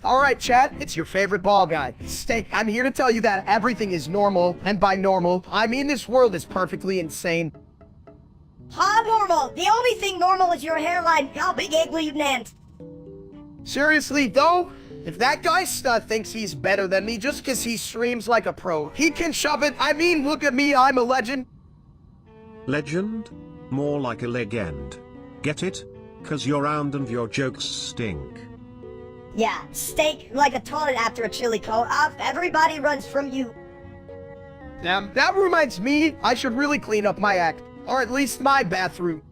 Alright, chat, it's your favorite ball guy, Steak. I'm here to tell you that everything is normal, and by normal, I mean this world is perfectly insane. Normal. The only thing normal is your hairline. How big ugly Lieutenant. Seriously, though, if that guy stud thinks he's better than me just because he streams like a pro, he can shove it. I mean, look at me, I'm a legend. Legend? More like a legend. Get it? 'Cause you're round and your jokes stink. Yeah, Steak like a toilet after a chili coat off. Everybody runs from you. Damn, that reminds me, I should really clean up my act. Or at least my bathroom.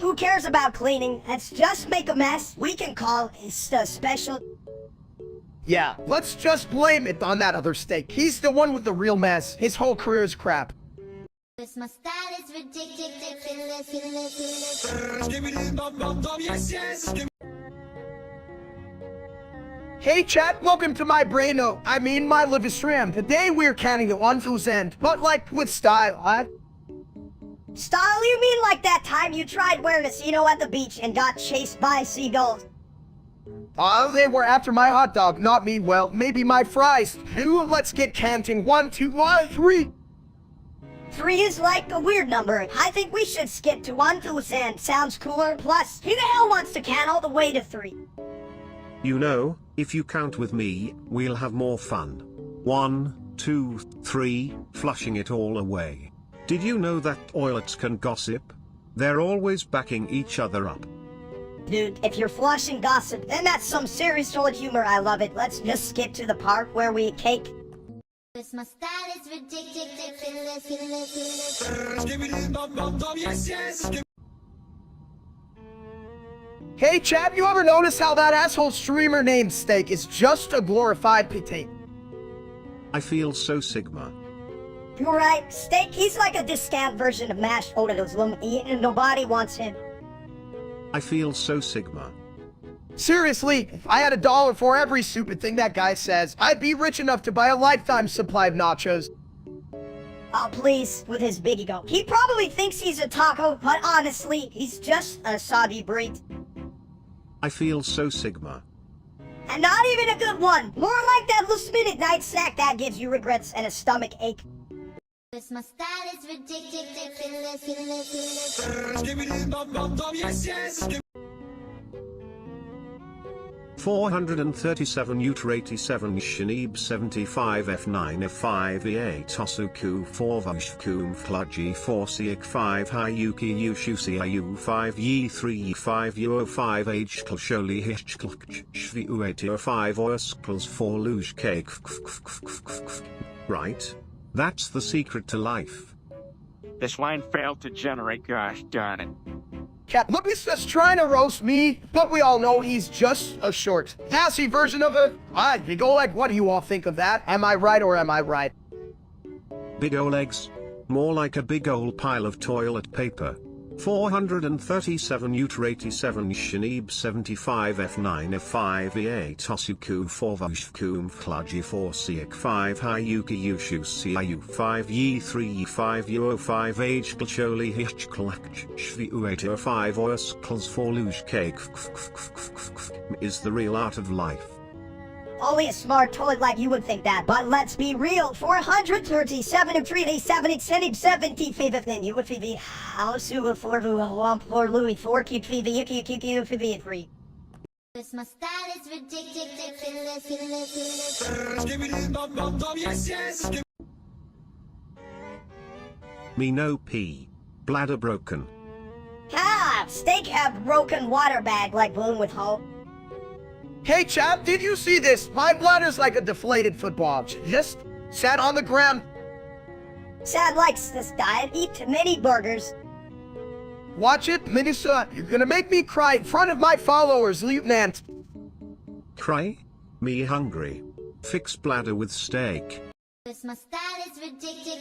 Who cares about cleaning? Let's just make a mess. We can call it special. Yeah, let's just blame it on that other Steak. He's the one with the real mess. His whole career is crap. This my style is ridiculous. Hey chat, welcome to my braino. I mean my live stream. Today we're counting the 1 to end, but like with style, huh? Style, you mean like that time you tried wearing a Cino at the beach and got chased by seagulls? Oh, they were after my hot dog, not me. Well, maybe my fries. Ooh, let's get counting. 1, 2, 1, 3. 3 is like a weird number. I think we should skip to 1 to end. Sounds cooler. Plus, who the hell wants to count all the way to 3? You know, if you count with me, we'll have more fun. 1, 2, 3, flushing it all away. Did you know that toilets can gossip? They're always backing each other up. Dude, if you're flushing gossip, then that's some serious toilet humor. I love it. Let's just skip to the part where we eat cake. This my style is ridiculous. Hey chat, you ever notice how that asshole streamer named Steak is just a glorified potato? I feel so Sigma. You're right. Steak, he's like a discount version of mashed potatoes. And nobody wants him. I feel so Sigma. Seriously, if I had $1 for every stupid thing that guy says, I'd be rich enough to buy a lifetime supply of nachos. Oh, please, with his big ego. He probably thinks he's a taco, but honestly, he's just a soggy burrito. I feel so Sigma. And not even a good one. More like that last-minute night snack that gives you regrets and a stomach ache. This my style is ridiculous. 437 Uter 87 Shinib 75 F9 F5 E8 Tosuku 4 Vashkum Fludgy 4 Siak 5 Hayuki Yushu Ciu 5 Yi 3 5 Uo 5 H Klsholi Hishklk Shvi Uetio 5 Oskls 4 Luge Cake. Right? That's the secret to life. This line failed to generate, gosh darn it. Cat, look, he's just trying to roast me, but we all know he's just a short, sassy version of it. You go like, what do you all think of that? Am I right or am I right? Big ol' legs. More like a big ol' pile of toilet paper. 437 Uter 87 Shinib 75 F9 F5 E8 Tosuku 4 Vashkum Fludgy 4 Siak 5 Hayuki Yushu Ciu 5 Yi 3 5 Uo 5 H Klsholi Hishklak Shvi Uetio 5 Oskls 4 Luge Cake is the real art of life. Only a smart toilet like you would think that, but let's be real. 437 of 387 extended 75 then you would be the house of 4 Louis 4 keep the 3. This my style is ridiculous. Me no pee. Bladder broken. Steak have broken water bag like Balloon with hope. Hey chap, did you see this? My bladder's like a deflated football. Just sat on the ground. Sad likes this diet, eat too many burgers. Watch it, Minnesota. You're gonna make me cry in front of my followers, Lieutenant. Cry? Me hungry. Fix bladder with steak. My style is ridiculous.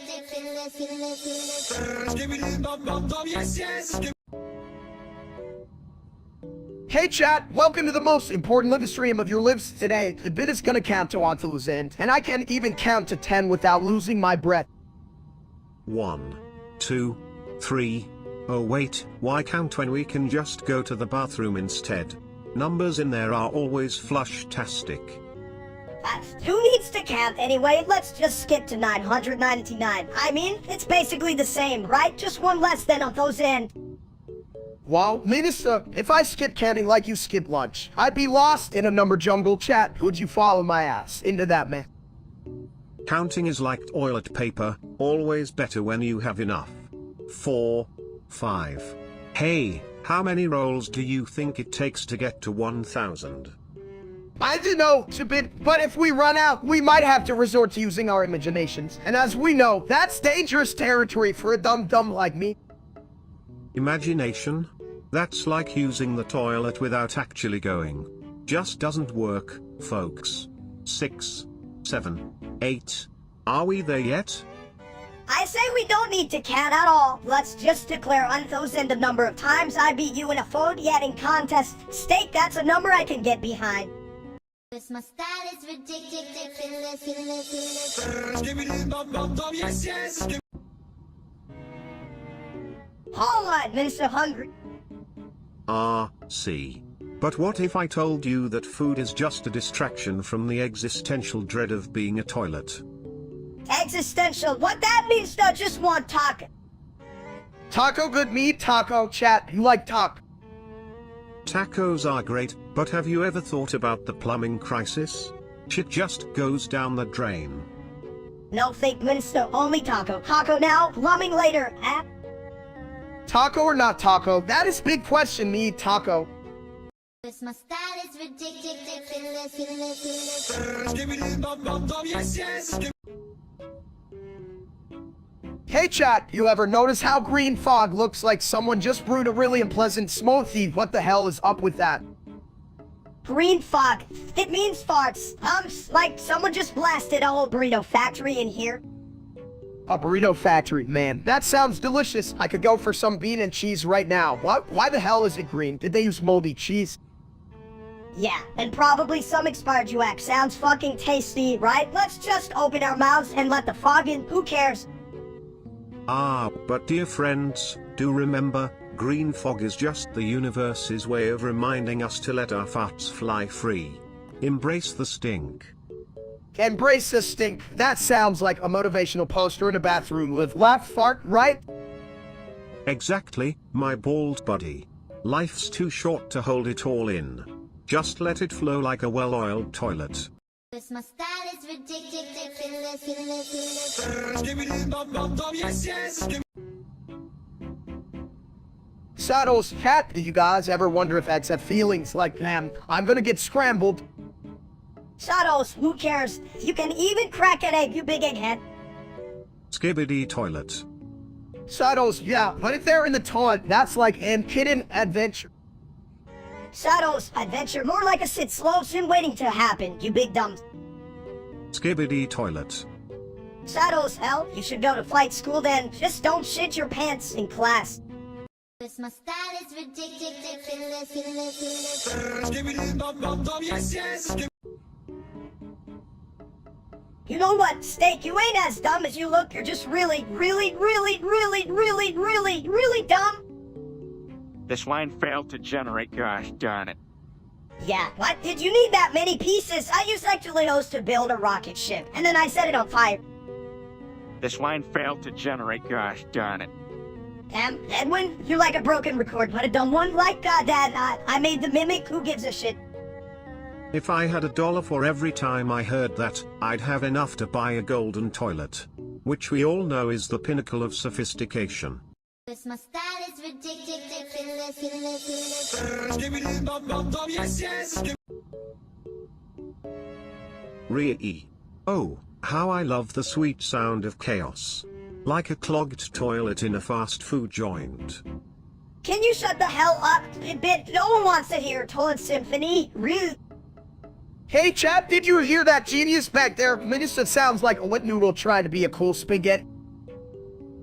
Hey chat, welcome to the most important live stream of your lives today. The bit is gonna count to 1 to lose end, and I can't even count to 10 without losing my breath. 1, 2, 3. Oh wait, why count when we can just go to the bathroom instead? Numbers in there are always flush-tastic. Who needs to count anyway? Let's just skip to 999. I mean, it's basically the same, right? Just one less than on those end. Wow, Minnesota, if I skip counting like you skip lunch, I'd be lost in a number jungle chat. Would you follow my ass into that man? Counting is like toilet paper, always better when you have enough. 4, 5. Hey, how many rolls do you think it takes to get to 1,000? I don't know, it's a bit, but if we run out, we might have to resort to using our imaginations. And as we know, that's dangerous territory for a dumb like me. Imagination? That's like using the toilet without actually going. Just doesn't work, folks. 6, 7, 8. Are we there yet? I say we don't need to count at all. Let's just declare unthousand the number of times I beat you in a phone yetting contest. Steak, that's a number I can get behind. My style is ridiculous. Hold on, Mr. Hungry. See. But what if I told you that food is just a distraction from the existential dread of being a toilet? Existential, what that means though, just want taco. Taco good meat, taco chat, you like taco. Tacos are great, but have you ever thought about the plumbing crisis? Shit just goes down the drain. No fake minister, only taco. Taco now, plumbing later, huh? Taco or not taco? That is big question, me, taco. My style is ridiculous. Hey chat, you ever notice how green fog looks like someone just brewed a really unpleasant smoothie? What the hell is up with that? Green fog. It means farts. Like someone just blasted a whole burrito factory in here. A burrito factory, man. That sounds delicious. I could go for some bean and cheese right now. What? Why the hell is it green? Did they use moldy cheese? Yeah, and probably some expired UX. Sounds fucking tasty, right? Let's just open our mouths and let the fog in. Who cares? But dear friends, do remember, green fog is just the universe's way of reminding us to let our farts fly free. Embrace the stink. Embrace the stink. That sounds like a motivational poster in a bathroom with laugh fart, right? Exactly, my bald buddy. Life's too short to hold it all in. Just let it flow like a well-oiled toilet. My style is ridiculous. Saddles, cat, do you guys ever wonder if eggs have feelings like, man, I'm gonna get scrambled? Shadows, who cares? You can even crack an egg, you big egghead. Skibbity toilet. Saddles, yeah, but if they're in the toilet, that's like an kitten adventure. Shadows, adventure, more like a sit slow soon waiting to happen, you big dumb. Skibbity toilet. Shadows, hell, you should go to flight school then. Just don't shit your pants in class. My style is ridiculous. You know what, Steak, you ain't as dumb as you look. You're just really dumb. This line failed to generate, gosh darn it. Yeah, what? Did you need that many pieces? I used Ectolios to build a rocket ship, and then I set it on fire. This line failed to generate, gosh darn it. Damn, Edwin, you're like a broken record, but a dumb one. Like, Dad, I made the mimic, who gives a shit? If I had $1 for every time I heard that, I'd have enough to buy a golden toilet. Which we all know is the pinnacle of sophistication. My style is ridiculous. Re. Oh, how I love the sweet sound of chaos. Like a clogged toilet in a fast food joint. Can you shut the hell up a bit? No one wants to hear Toilet Symphony. Rude. Hey, chap, did you hear that genius back there? Minister sounds like a wet noodle trying to be a cool spaghetti.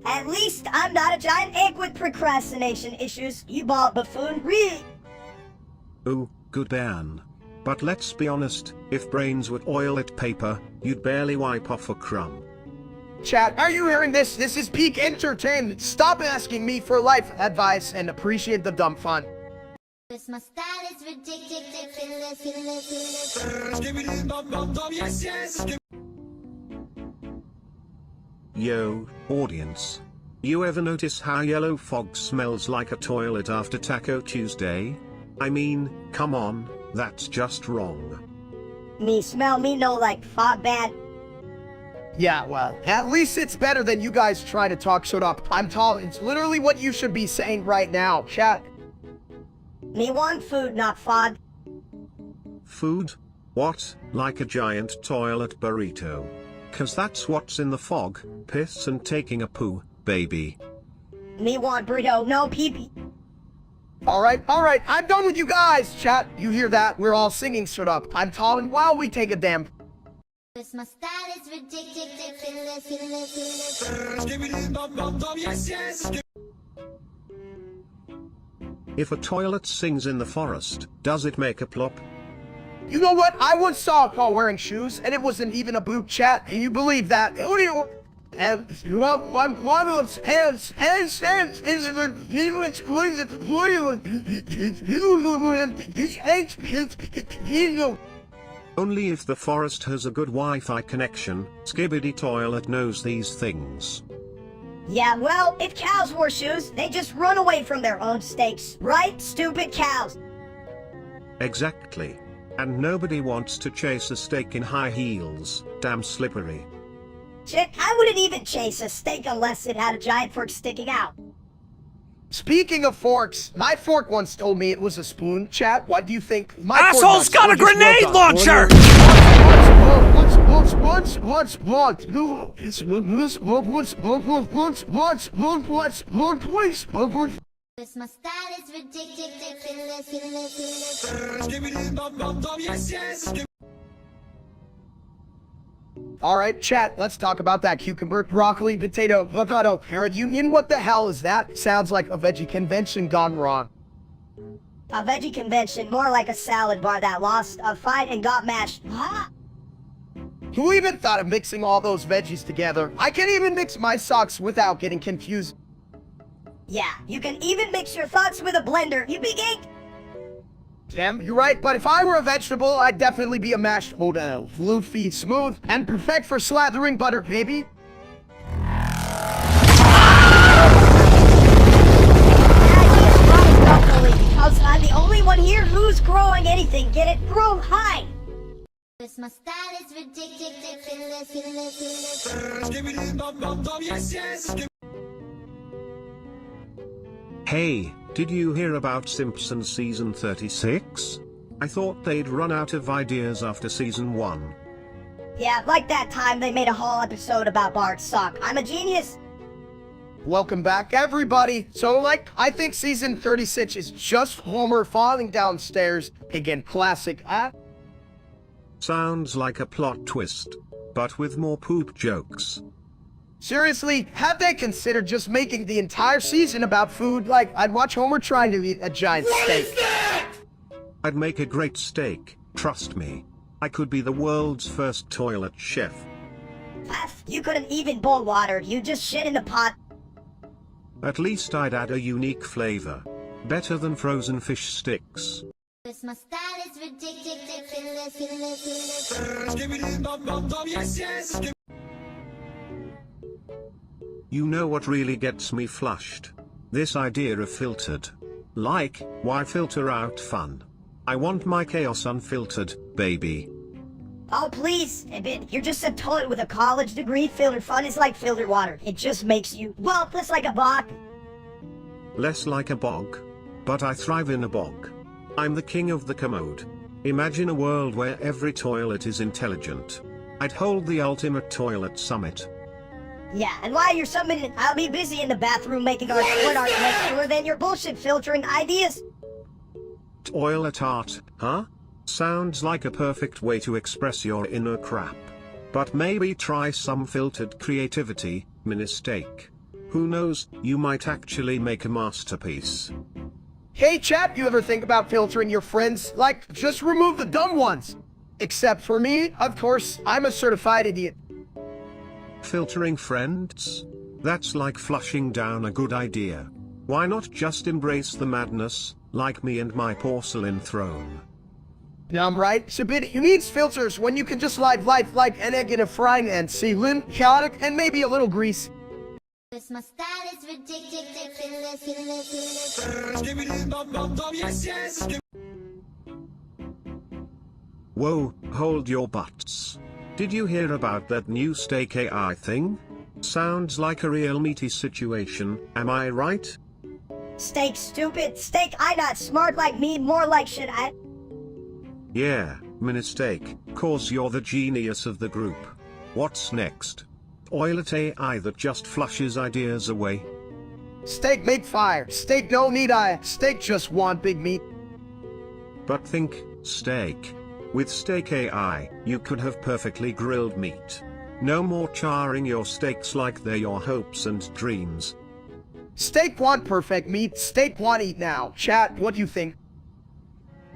At least I'm not a giant egg with procrastination issues, you bald buffoon. Rude. Ooh, good ban. But let's be honest, if brains were toilet paper, you'd barely wipe off a crumb. Chat, are you hearing this? This is peak entertainment. Stop asking me for life advice and appreciate the dumb fun. My style is ridiculous. Yo, audience. You ever notice how yellow fog smells like a toilet after Taco Tuesday? I mean, come on, that's just wrong. Me smell me no like fog bad. Yeah, well, at least it's better than you guys try to talk shut up. I'm tall. It's literally what you should be saying right now, chat. Me want food, not fog. Food? What, like a giant toilet burrito? 'Cause that's what's in the fog, piss and taking a poo, baby. Me want burrito, no pee-pee. Alright, I'm done with you guys, chat. You hear that? We're all singing shut up. I'm tall and while we take a damn. My style is ridiculous. If a toilet sings in the forest, does it make a plop? You know what? I once saw a Paul wearing shoes, and it wasn't even a boot, chat. Can you believe that? Only if the forest has a good Wi-Fi connection, Skibbity Toilet knows these things. Yeah, well, if cows wore shoes, they just run away from their own steaks. Right, stupid cows? Exactly. And nobody wants to chase a steak in high heels, damn slippery. Shit, I wouldn't even chase a steak unless it had a giant fork sticking out. Speaking of forks, my fork once told me it was a spoon. Chat, what do you think? My Asshole's got a grenade launcher! My style is ridiculous. Alright, chat, let's talk about that cucumber, broccoli, potato, avocado, carrot union. What the hell is that? Sounds like a veggie convention gone wrong. A veggie convention, more like a salad bar that lost a fight and got mashed. Huh? Who even thought of mixing all those veggies together? I can't even mix my socks without getting confused. Yeah, you can even mix your thoughts with a blender, you big ape! Damn, you're right, but if I were a vegetable, I'd definitely be a mashed potato. Floofy, smooth, and perfect for slathering butter, baby. Because I'm the only one here who's growing anything, get it? Grow high! My style is ridiculous. Hey, did you hear about Simpsons season 36? I thought they'd run out of ideas after season 1. Yeah, like that time they made a whole episode about Bart's sock. I'm a genius! Welcome back, everybody. So, I think season 36 is just Homer falling downstairs. Again, classic, huh? Sounds like a plot twist, but with more poop jokes. Seriously, have they considered just making the entire season about food? I'd watch Homer trying to eat a giant steak. I'd make a great steak, trust me. I could be the world's first toilet chef. You couldn't even boil water, you just shit in the pot. At least I'd add a unique flavor. Better than frozen fish sticks. My style is ridiculous. You know what really gets me flushed? This idea of filtered. Why filter out fun? I want my chaos unfiltered, baby. Oh please, you're just a toilet with a college degree. Filtered fun is like filtered water. It just makes you, well, just like a bot. less like a bog. But I thrive in a bog. I'm the king of the commode. Imagine a world where every toilet is intelligent. I'd hold the ultimate toilet summit. Yeah, and while you're summoning, I'll be busy in the bathroom making our toilet art much cooler than your bullshit filtering ideas. Toilet art, huh? Sounds like a perfect way to express your inner crap. But maybe try some filtered creativity, mistake. Who knows, you might actually make a masterpiece. Hey chat, you ever think about filtering your friends? Like, just remove the dumb ones. Except for me, of course, I'm a certified idiot. Filtering friends? That's like flushing down a good idea. Why not just embrace the madness, like me and my porcelain throne? Dumb, right? So bit who needs filters when you can just live life like an egg in a frying pan, season, chaotic, and maybe a little grease. My style is ridiculous. Whoa, hold your butts. Did you hear about that new steak AI thing? Sounds like a real meaty situation, am I right? Steak stupid. Steak I not smart like me, more like shit I... Yeah, mistake, cause you're the genius of the group. What's next? Toilet AI that just flushes ideas away? Steak make fire. Steak don't need eye. Steak just want big meat. But think, steak. With steak AI, you could have perfectly grilled meat. No more charring your steaks like they're your hopes and dreams. Steak want perfect meat. Steak want eat now. Chat, what do you think?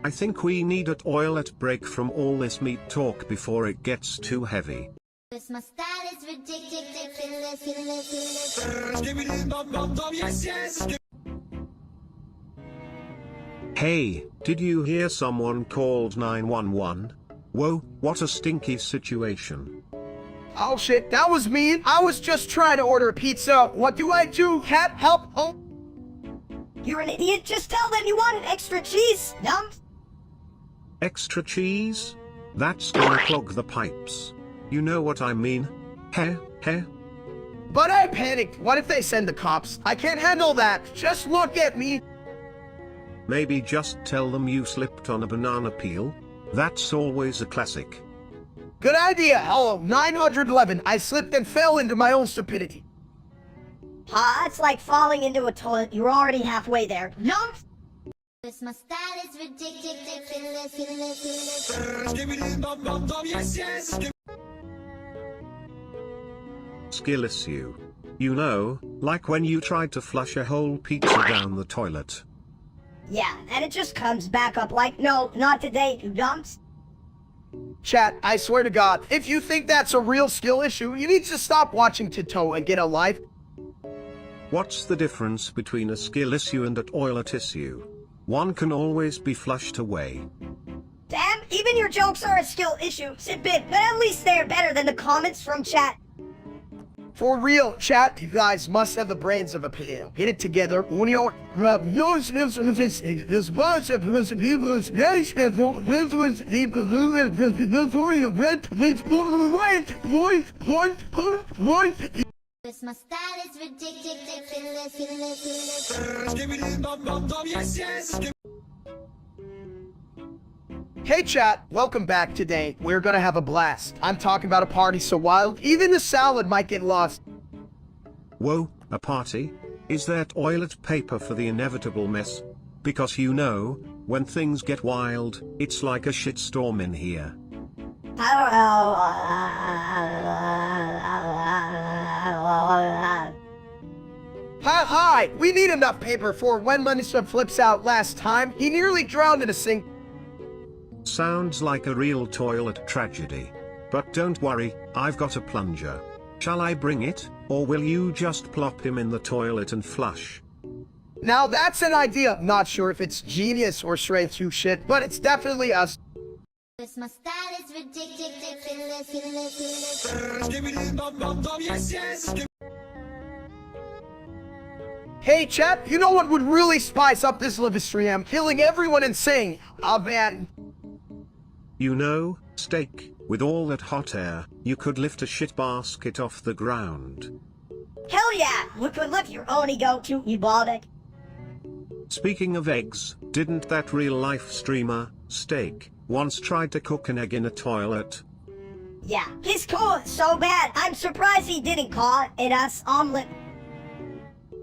I think we need a toilet break from all this meat talk before it gets too heavy. My style is ridiculous. Hey, did you hear someone called 911? Whoa, what a stinky situation. Oh shit, that was me. I was just trying to order a pizza. What do I do? Cat, help! Oh. You're an idiot. Just tell them you want an extra cheese, dumb. Extra cheese? That's gonna clog the pipes. You know what I mean? Heh, heh. But I panicked. What if they send the cops? I can't handle that. Just look at me. Maybe just tell them you slipped on a banana peel. That's always a classic. Good idea. Hello, 911. I slipped and fell into my own stupidity. It's like falling into a toilet. You're already halfway there. Dumb. My style is ridiculous. Skill issue. You know, like when you tried to flush a whole pizza down the toilet. Yeah, and it just comes back up like, no, not today, you dumps. Chat, I swear to God, if you think that's a real skill issue, you need to stop watching Tito and get a life. What's the difference between a skill issue and a toilet issue? One can always be flushed away. Damn, even your jokes are a skill issue, Sidbit, but at least they're better than the comments from chat. For real, chat, you guys must have the brains of a pill. Hit it together. My style is ridiculous. Hey chat, welcome back. Today, we're gonna have a blast. I'm talking about a party so wild, even the salad might get lost. Whoa, a party? Is there toilet paper for the inevitable mess? Because you know, when things get wild, it's like a shitstorm in here. Hi, we need enough paper for when Minister flips out last time. He nearly drowned in a sink. Sounds like a real toilet tragedy. But don't worry, I've got a plunger. Shall I bring it, or will you just plop him in the toilet and flush? Now that's an idea. Not sure if it's genius or straight through shit, but it's definitely us. My style is ridiculous. Hey chat, you know what would really spice up this live stream? Killing everyone and saying, "Ah man." You know, steak, with all that hot air, you could lift a shit basket off the ground. Hell yeah, we could lift your own ego too, you baldic. Speaking of eggs, didn't that real-life streamer, Steak, once tried to cook an egg in a toilet? Yeah, his code so bad, I'm surprised he didn't call it us omelet.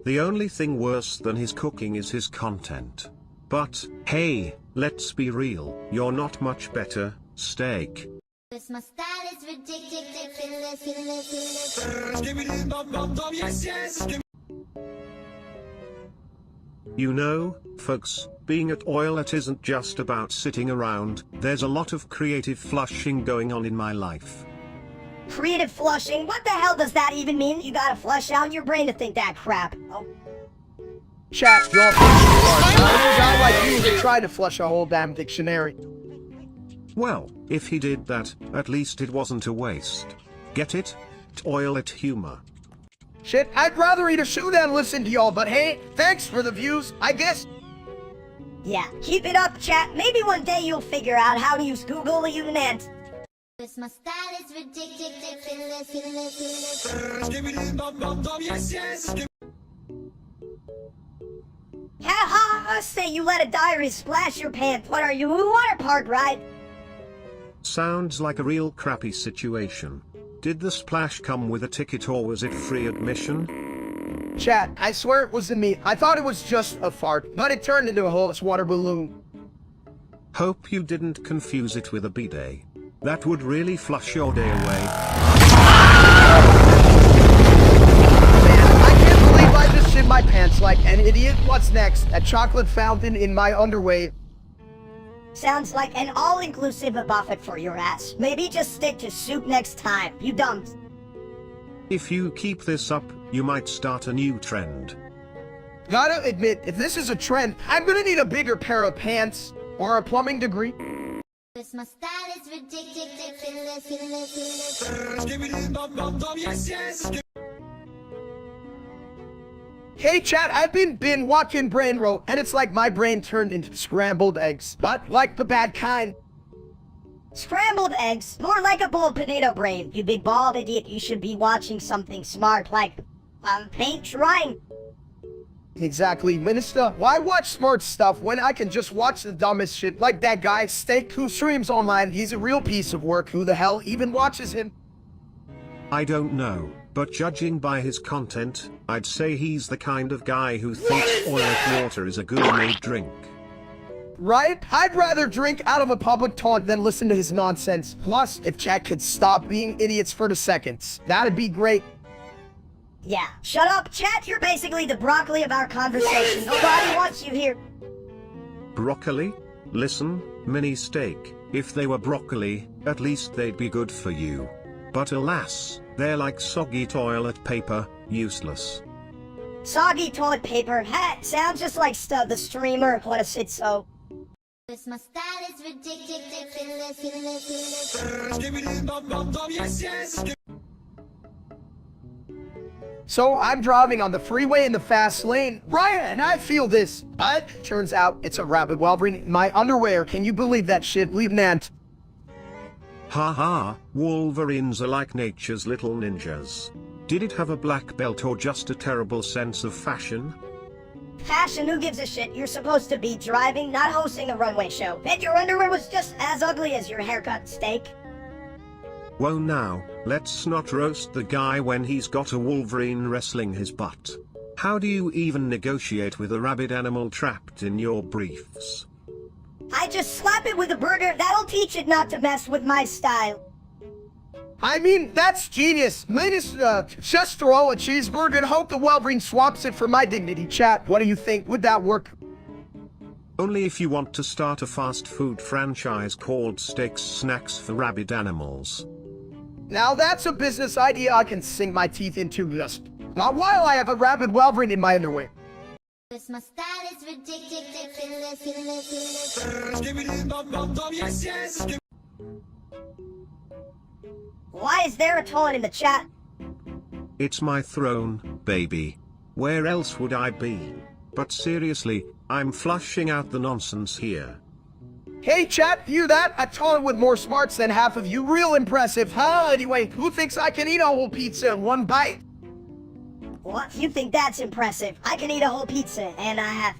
The only thing worse than his cooking is his content. But, hey, let's be real, you're not much better, Steak. My style is ridiculous. You know, folks, being at Oilet isn't just about sitting around, there's a lot of creative flushing going on in my life. Creative flushing? What the hell does that even mean? You gotta flush out your brain to think that crap. Oh. Chat, you're a guy like you to try to flush a whole damn dictionary. Well, if he did that, at least it wasn't a waste. Get it? Toilet humor. Shit, I'd rather eat a shoe than listen to y'all, but hey, thanks for the views, I guess. Yeah, keep it up, chat. Maybe one day you'll figure out how to use Google even and. My style is ridiculous. Ha, say you let a diary splash your pants. What are you, a water park ride? Sounds like a real crappy situation. Did the splash come with a ticket or was it free admission? Chat, I swear it wasn't me. I thought it was just a fart, but it turned into a whole water balloon. Hope you didn't confuse it with a bidet. That would really flush your day away. Man, I can't believe I just shit my pants like an idiot. What's next? A chocolate fountain in my underwear. Sounds like an all-inclusive buffet for your ass. Maybe just stick to soup next time, you dumps. If you keep this up, you might start a new trend. Gotta admit, if this is a trend, I'm gonna need a bigger pair of pants or a plumbing degree. My style is ridiculous. Hey chat, I've been watching Brain Roll, and it's like my brain turned into scrambled eggs, but like the bad kind. Scrambled eggs? More like a boiled potato brain. You big bald idiot, you should be watching something smart like, paint drying. Exactly, Minister. Why watch smart stuff when I can just watch the dumbest shit like that guy, Steak, who streams online? He's a real piece of work. Who the hell even watches him? I don't know, but judging by his content, I'd say he's the kind of guy who thinks oiled water is a gourmet drink. Right? I'd rather drink out of a public toilet than listen to his nonsense. Plus, if chat could stop being idiots for the seconds, that'd be great. Yeah, shut up, chat. You're basically the broccoli of our conversation. Nobody wants you here. Broccoli? Listen, Mini Steak, if they were broccoli, at least they'd be good for you. But alas, they're like soggy toilet paper, useless. Soggy toilet paper? Ha, sounds just like the streamer. What a sit so. My style is ridiculous. So I'm driving on the freeway in the fast lane, right, and I feel this, but turns out it's a rabbit Wolverine in my underwear. Can you believe that shit, Lieutenant? Haha, Wolverines are like nature's little ninjas. Did it have a black belt or just a terrible sense of fashion? Fashion? Who gives a shit? You're supposed to be driving, not hosting a runway show. And your underwear was just as ugly as your haircut, Steak. Whoa now, let's not roast the guy when he's got a Wolverine wrestling his butt. How do you even negotiate with a rabid animal trapped in your briefs? I just slap it with a burger. That'll teach it not to mess with my style. I mean, that's genius. Minister, just throw a cheeseburger and hope the Wolverine swaps it for my dignity. Chat, what do you think? Would that work? Only if you want to start a fast food franchise called Steaks Snacks for Rabid Animals. Now that's a business idea I can sink my teeth into just. Not while I have a rabid Wolverine in my underwear. My style is ridiculous. Why is there a toilet in the chat? It's my throne, baby. Where else would I be? But seriously, I'm flushing out the nonsense here. Hey chat, hear that? A toilet with more smarts than half of you. Real impressive, huh? Anyway, who thinks I can eat a whole pizza in one bite? What? You think that's impressive? I can eat a whole pizza, and I have...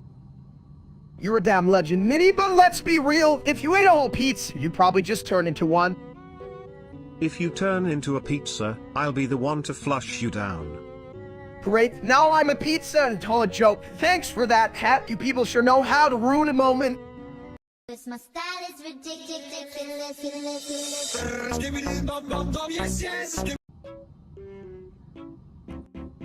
You're a damn legend, Minnie, but let's be real. If you ate a whole pizza, you'd probably just turn into one. If you turn into a pizza, I'll be the one to flush you down. Great, now I'm a pizza and toilet joke. Thanks for that, Hat. You people sure know how to ruin a moment. My style is ridiculous.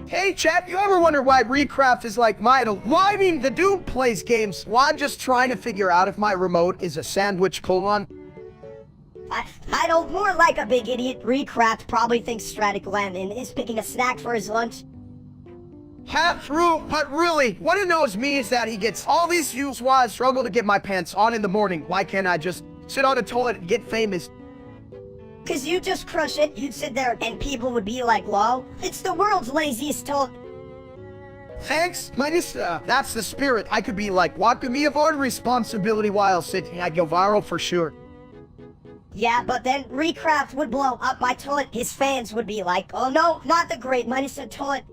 Hey, chat, you ever wonder why Recraft is like my idol? Well, I mean, the dude plays games. Well, I'm just trying to figure out if my remote is a sandwich colon. I don't, more like a big idiot. Recraft probably thinks Strataglamin is picking a snack for his lunch. Half true, but really, what it knows me is that he gets all these views while I struggle to get my pants on in the morning. Why can't I just sit on a toilet and get famous? Cause you just crush it, you'd sit there and people would be like, "Lol, it's the world's laziest toilet." Thanks, that's the spirit. I could be like, what could me avoid responsibility while sitting? I'd go viral for sure. Yeah, but then Recraft would blow up my toilet. His fans would be like, "Oh no, not the great Minus toilet."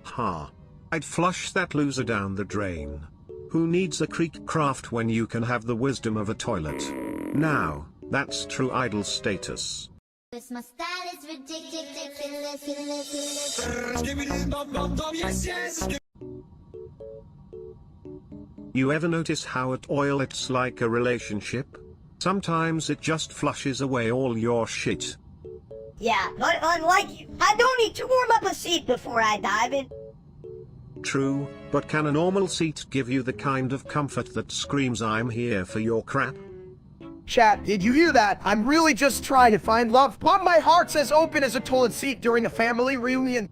Ha. I'd flush that loser down the drain. Who needs a creek craft when you can have the wisdom of a toilet? Now, that's true idol status. My style is ridiculous. You ever notice how a toilet's like a relationship? Sometimes it just flushes away all your shit. Yeah, but unlike you, I don't need to warm up a seat before I dive in. True, but can a normal seat give you the kind of comfort that screams I'm here for your crap? Chat, did you hear that? I'm really just trying to find love, but my heart's as open as a toilet seat during a family reunion.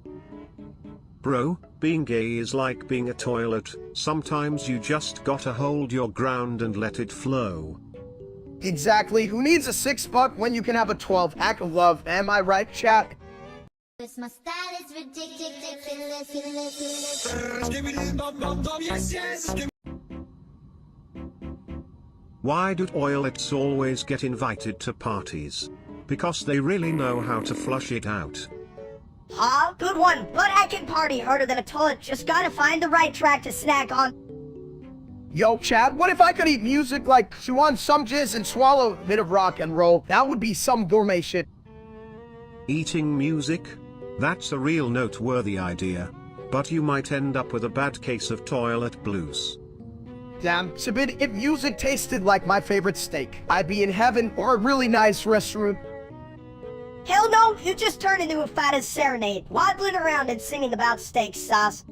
Bro, being gay is like being a toilet. Sometimes you just gotta hold your ground and let it flow. Exactly, who needs a 6-buck when you can have a 12-pack of love? Am I right, chat? My style is ridiculous. Why do toilets always get invited to parties? Because they really know how to flush it out. Ah, good one, but I can party harder than a toilet, just gotta find the right track to snack on. Yo, Chad, what if I could eat music like chew on some jizz and swallow a bit of rock and roll? That would be some gourmet shit. Eating music? That's a real noteworthy idea. But you might end up with a bad case of toilet blues. Damn, Sabid, if music tasted like my favorite steak, I'd be in heaven or a really nice restaurant. Hell no, you just turned into a fattest serenade, waddling around and singing about steak sauce.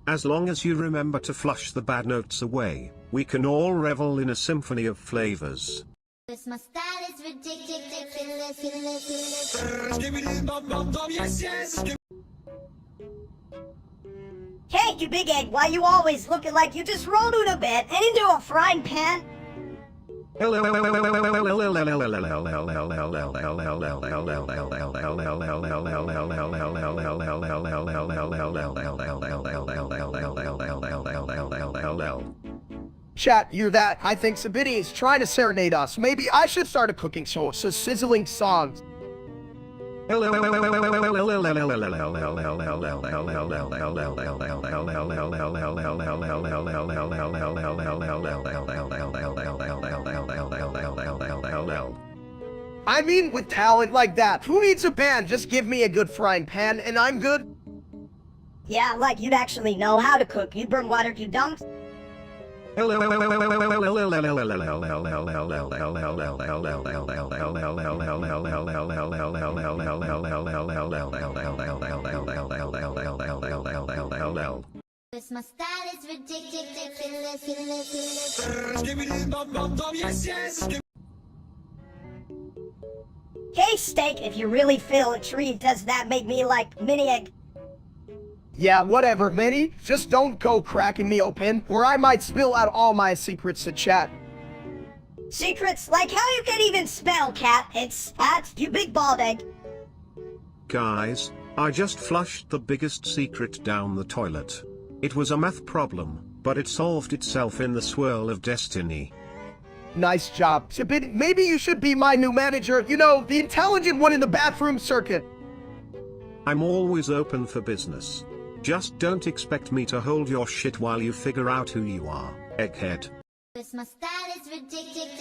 As long as you remember to flush the bad notes away, we can all revel in a symphony of flavors. My style is ridiculous. Hey, you big egg, why you always looking like you just rolled out of bed and into a frying pan? Chat, you're that. I think Sabidi is trying to serenade us. Maybe I should start a cooking show, so sizzling songs. I mean, with talent like that, who needs a band? Just give me a good frying pan and I'm good. Yeah, like you'd actually know how to cook. You burn water, you don't? My style is ridiculous. Hey, steak, if you really feel intrigued, does that make me like mini egg? Yeah, whatever, Minnie. Just don't go cracking me open, or I might spill out all my secrets to chat. Secrets? Like how you can even spell cat? It's at you big bald egg. Guys, I just flushed the biggest secret down the toilet. It was a math problem, but it solved itself in the swirl of destiny. Nice job. Sabidi, maybe you should be my new manager. You know, the intelligent one in the bathroom circuit. I'm always open for business. Just don't expect me to hold your shit while you figure out who you are, egghead. My style is ridiculous.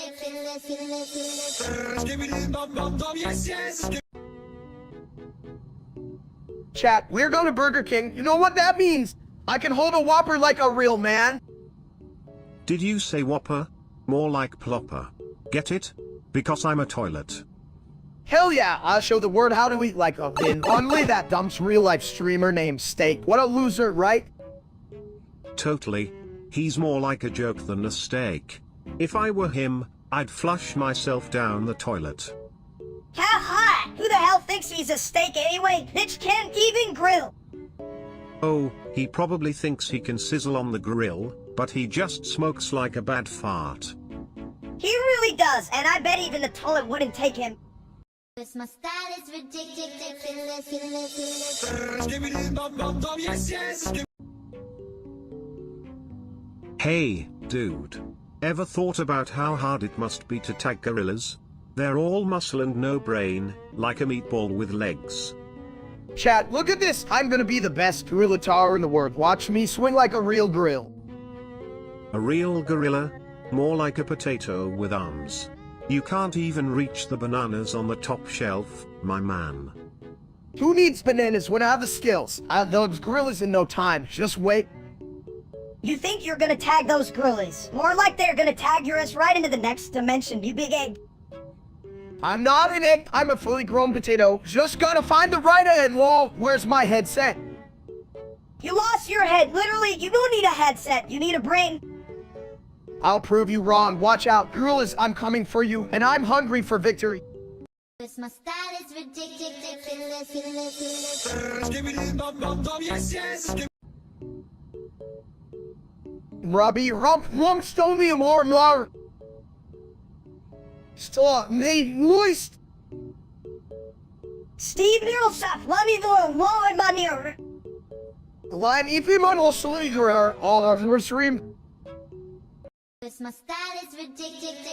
Chat, we're going to Burger King. You know what that means? I can hold a Whopper like a real man. Did you say Whopper? More like plopper. Get it? Because I'm a toilet. Hell yeah, I'll show the word how to eat like a bin. Only that dumps real-life streamer named Steak. What a loser, right? Totally. He's more like a joke than a steak. If I were him, I'd flush myself down the toilet. How hot? Who the hell thinks he's a steak anyway? Bitch can't even grill. Oh, he probably thinks he can sizzle on the grill, but he just smokes like a bad fart. He really does, and I bet even the toilet wouldn't take him. My style is ridiculous. Hey, dude. Ever thought about how hard it must be to tag gorillas? They're all muscle and no brain, like a meatball with legs. Chat, look at this. I'm gonna be the best gorilla tower in the world. Watch me swing like a real grill. A real gorilla? More like a potato with arms. You can't even reach the bananas on the top shelf, my man. Who needs bananas when I have the skills? I'll those gorillas in no time. Just wait. You think you're gonna tag those gorillas? More like they're gonna tag your ass right into the next dimension, you big egg. I'm not an egg. I'm a fully grown potato. Just gotta find the right end. Whoa, where's my headset? You lost your head. Literally, you don't need a headset. You need a brain. I'll prove you wrong. Watch out. Gorillas, I'm coming for you, and I'm hungry for victory. My style is ridiculous. Robbie, rump, stole me more. Stop me, moist. Steve Middlesoft, let me do a wall in my mirror. Line if you man also all of the stream. My style is ridiculous.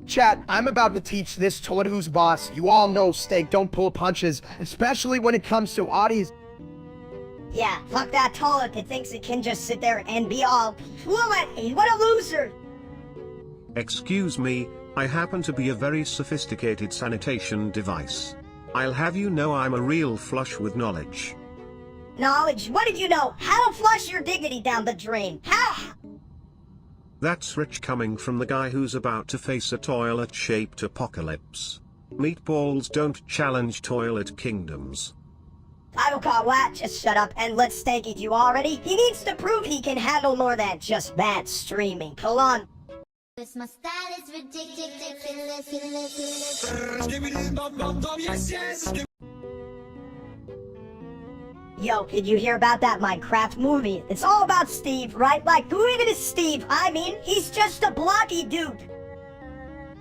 Chat, I'm about to teach this toilet who's boss. You all know Steak don't pull punches, especially when it comes to oddies. Yeah, fuck that toilet that thinks it can just sit there and be all fluent. What a loser. Excuse me, I happen to be a very sophisticated sanitation device. I'll have you know I'm a real flush with knowledge. Knowledge? What did you know? How to flush your dignity down the drain? How? That's rich coming from the guy who's about to face a toilet-shaped apocalypse. Meatballs don't challenge toilet kingdoms. I don't call what? Just shut up and let Steak eat you already. He needs to prove he can handle more than just bad streaming. Hold on. My style is ridiculous. Yo, did you hear about that Minecraft movie? It's all about Steve, right? Like, who even is Steve? I mean, he's just a blocky dude.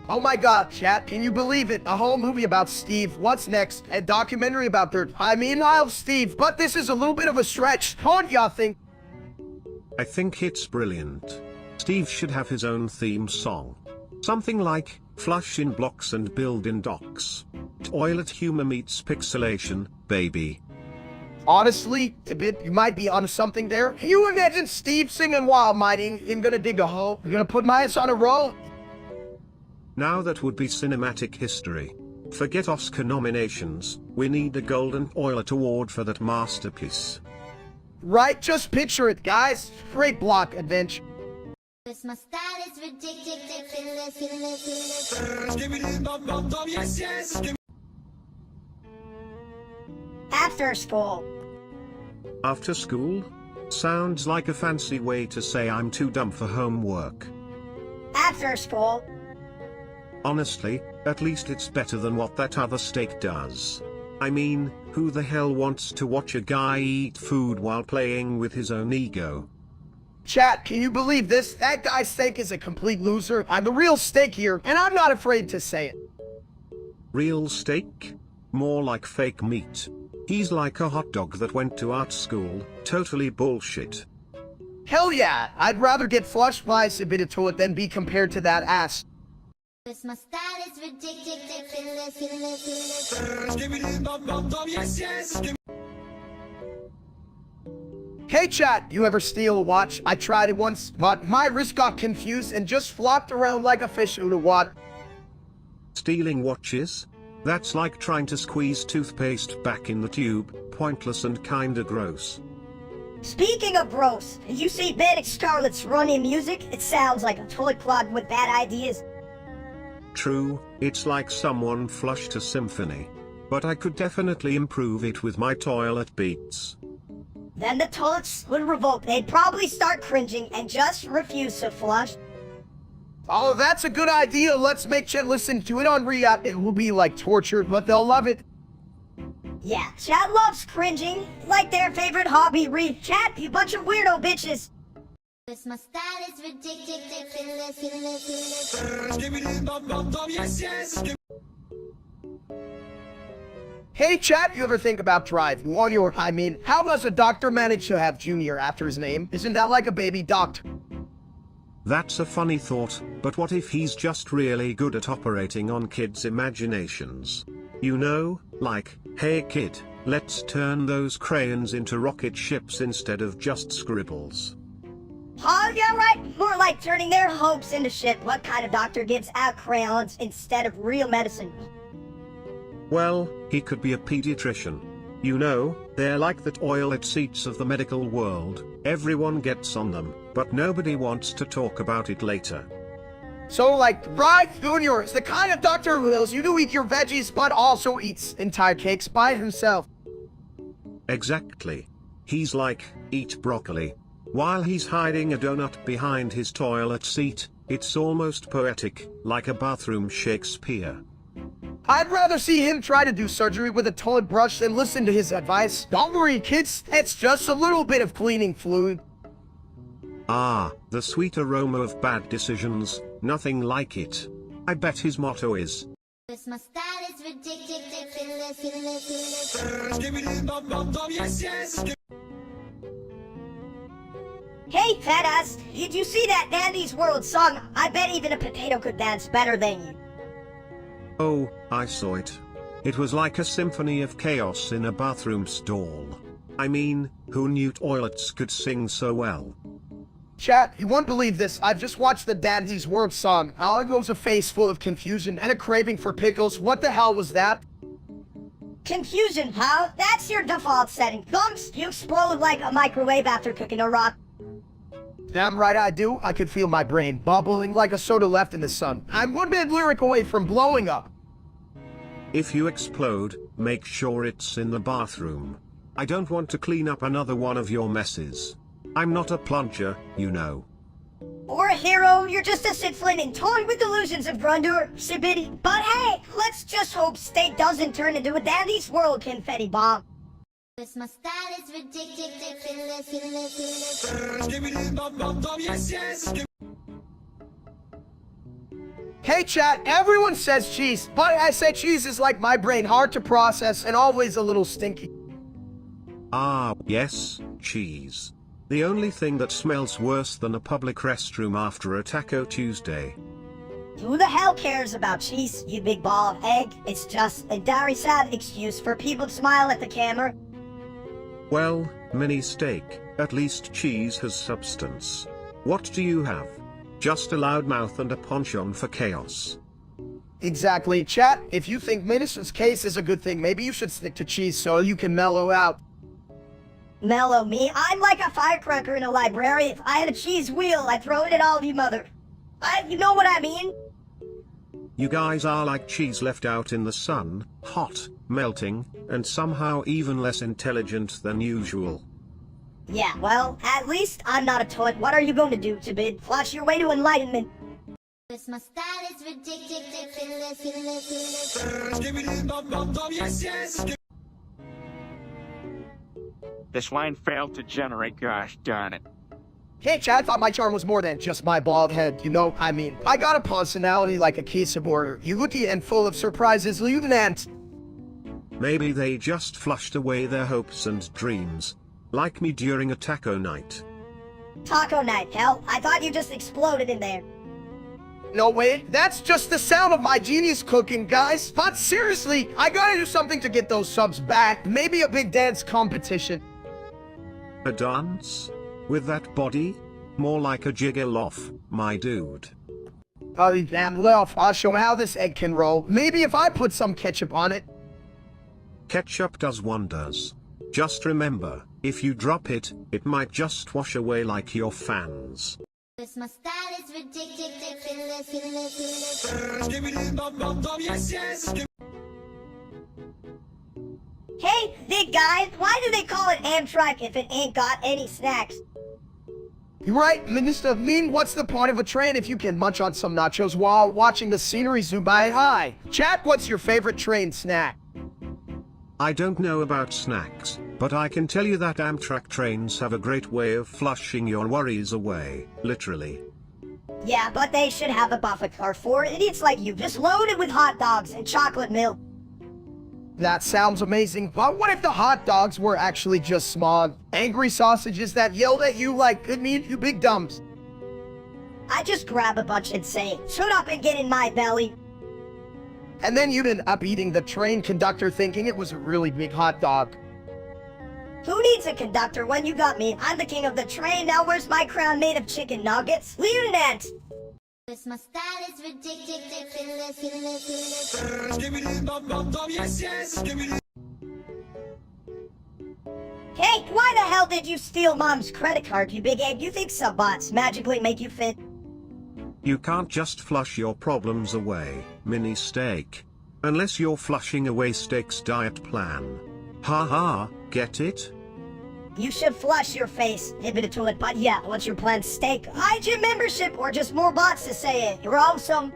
Oh my god, chat, can you believe it? A whole movie about Steve. What's next? A documentary about I'll Steve, but this is a little bit of a stretch. Don't y'all think? I think it's brilliant. Steve should have his own theme song. Something like, flush in blocks and build in docks. Toilet humor meets pixelation, baby. Honestly, a bit, you might be onto something there. Can you imagine Steve singing while mighty? I'm gonna dig a hole. I'm gonna put my ass on a roll. Now that would be cinematic history. Forget Oscar nominations, we need a Golden Toilet Award for that masterpiece. Right, just picture it, guys. Great block adventure. My style is ridiculous. After school. After school? Sounds like a fancy way to say I'm too dumb for homework. After school. Honestly, at least it's better than what that other steak does. I mean, who the hell wants to watch a guy eat food while playing with his own ego? Chat, can you believe this? That guy Steak is a complete loser. I'm the real Steak here, and I'm not afraid to say it. Real steak? More like fake meat. He's like a hot dog that went to art school, totally bullshit. Hell yeah, I'd rather get flushed by a bit of toilet than be compared to that ass. My style is ridiculous. Hey chat, you ever steal a watch? I tried it once, but my wrist got confused and just flopped around like a fish in the water. Stealing watches? That's like trying to squeeze toothpaste back in the tube, pointless and kinda gross. Speaking of gross, did you see Benedict Scarlett's running music? It sounds like a toy clog with bad ideas. True, it's like someone flushed a symphony. But I could definitely improve it with my toilet beats. Then the toilets would revolt. They'd probably start cringing and just refuse to flush. Oh, that's a good idea. Let's make chat listen to it on React. It will be like torture, but they'll love it. Yeah, chat loves cringing, like their favorite hobby. Read chat, you bunch of weirdo bitches. My style is ridiculous. Hey chat, you ever think about driving on your, how does a doctor manage to have Junior after his name? Isn't that like a baby doctor? That's a funny thought, but what if he's just really good at operating on kids' imaginations? You know, like, hey kid, let's turn those crayons into rocket ships instead of just scribbles. Oh, yeah, right. More like turning their hopes into shit. What kind of doctor gives out crayons instead of real medicine? Well, he could be a pediatrician. You know, they're like the toilet seats of the medical world. Everyone gets on them, but nobody wants to talk about it later. So like, Rye Junior is the kind of doctor who tells you to eat your veggies but also eats entire cakes by himself. Exactly. He's like, eat broccoli. While he's hiding a donut behind his toilet seat. It's almost poetic, like a bathroom Shakespeare. I'd rather see him try to do surgery with a toilet brush than listen to his advice. Don't worry kids, it's just a little bit of cleaning fluid. Ah, the sweet aroma of bad decisions, nothing like it. I bet his motto is, My style is ridiculous. Hey, fat ass, did you see that Dandy's World song? I bet even a potato could dance better than you. oh, I saw it. It was like a symphony of chaos in a bathroom stall. I mean, who knew toilets could sing so well? Chat, you won't believe this. I've just watched the Dandy's World song. All it goes a face full of confusion and a craving for pickles. What the hell was that? Confusion, huh? That's your default setting. Dunks, you explode like a microwave after cooking a rock. Damn right I do. I could feel my brain bubbling like a soda left in the sun. I'm one bad lyric away from blowing up. If you explode, make sure it's in the bathroom. I don't want to clean up another one of your messes. I'm not a plunger, you know. Or a hero, you're just a Sidflin toying with delusions of grandeur, Sibidi. But hey, let's just hope State doesn't turn into a Dandy's World confetti bomb. My style is ridiculous. Hey chat, everyone says cheese, but I say cheese is like my brain, hard to process and always a little stinky. Ah, yes, cheese. The only thing that smells worse than a public restroom after a Taco Tuesday. Who the hell cares about cheese, you big ball of egg? It's just a very sad excuse for people to smile at the camera. Well, mini steak, at least cheese has substance. What do you have? Just a loud mouth and a penchant for chaos. Exactly, chat. If you think Ministers' case is a good thing, maybe you should stick to cheese so you can mellow out. Mellow me? I'm like a firecracker in a library. If I had a cheese wheel, I'd throw it at all of you mother. You know what I mean? You guys are like cheese left out in the sun, hot, melting, and somehow even less intelligent than usual. Yeah, well, at least I'm not a toad. What are you going to do, Jabid? Flash your way to enlightenment. My style is ridiculous. This line failed to generate, gosh darn it. Hey chat, I thought my charm was more than just my bald head, you know? I got a personality like a keyboard, beauty and full of surprises, lieutenant. Maybe they just flushed away their hopes and dreams. Like me during a taco night. Taco night, hell. I thought you just exploded in there. No way, that's just the sound of my genius cooking, guys. But seriously, I gotta do something to get those subs back. Maybe a big dance competition. A dance? With that body? More like a jiggle-off, my dude. Oh, damn, Lilf, I'll show how this egg can roll. Maybe if I put some ketchup on it. Ketchup does wonders. Just remember, if you drop it, it might just wash away like your fans. This my style is ridiculous. Hey, big guy, why do they call it Amtrak if it ain't got any snacks? You're right, Minister. What's the point of a train if you can munch on some nachos while watching the scenery zoom by? Hi. Chat, what's your favorite train snack? I don't know about snacks, but I can tell you that Amtrak trains have a great way of flushing your worries away, literally. Yeah, but they should have a buffet car for idiots like you, just loaded with hot dogs and chocolate milk. That sounds amazing, but what if the hot dogs were actually just smog? Angry sausages that yelled at you like, "Good meat, you big dumps." I just grab a bunch and say, "Shut up and get in my belly." And then you'd end up eating the train conductor thinking it was a really big hot dog. Who needs a conductor when you got me? I'm the king of the train, now where's my crown made of chicken nuggets? Leave it at. This my style is ridiculous. Hey, why the hell did you steal Mom's credit card, you big egg? You think sub-bots magically make you fit? You can't just flush your problems away, mini steak. Unless you're flushing away steak's diet plan. Haha, get it? You should flush your face, into to it, but yeah, what's your plan? Steak, IG membership, or just more bots to say it? You're awesome.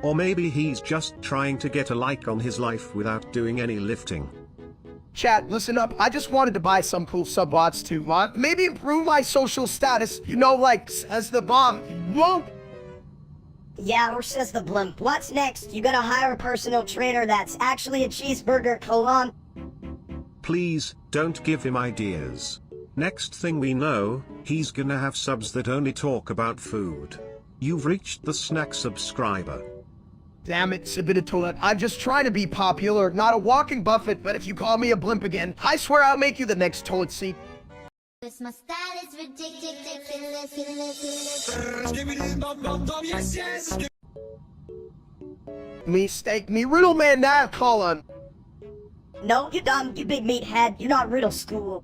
Or maybe he's just trying to get a like on his life without doing any lifting. Chat, listen up. I just wanted to buy some cool sub-bots to, maybe improve my social status. You know, like, as the bomb. Whoa! Yeah, or says the blimp. What's next? You gonna hire a personal trainer that's actually a cheeseburger colon? Please, don't give him ideas. Next thing we know, he's gonna have subs that only talk about food. You've reached the snack subscriber. Damn it, Sibiditola. I'm just trying to be popular, not a walking buffet, but if you call me a blimp again, I swear I'll make you the next toilet seat. This my style is ridiculous. Me steak, me riddle man now, colon. No, you dumb, you big meathead. You're not riddle school.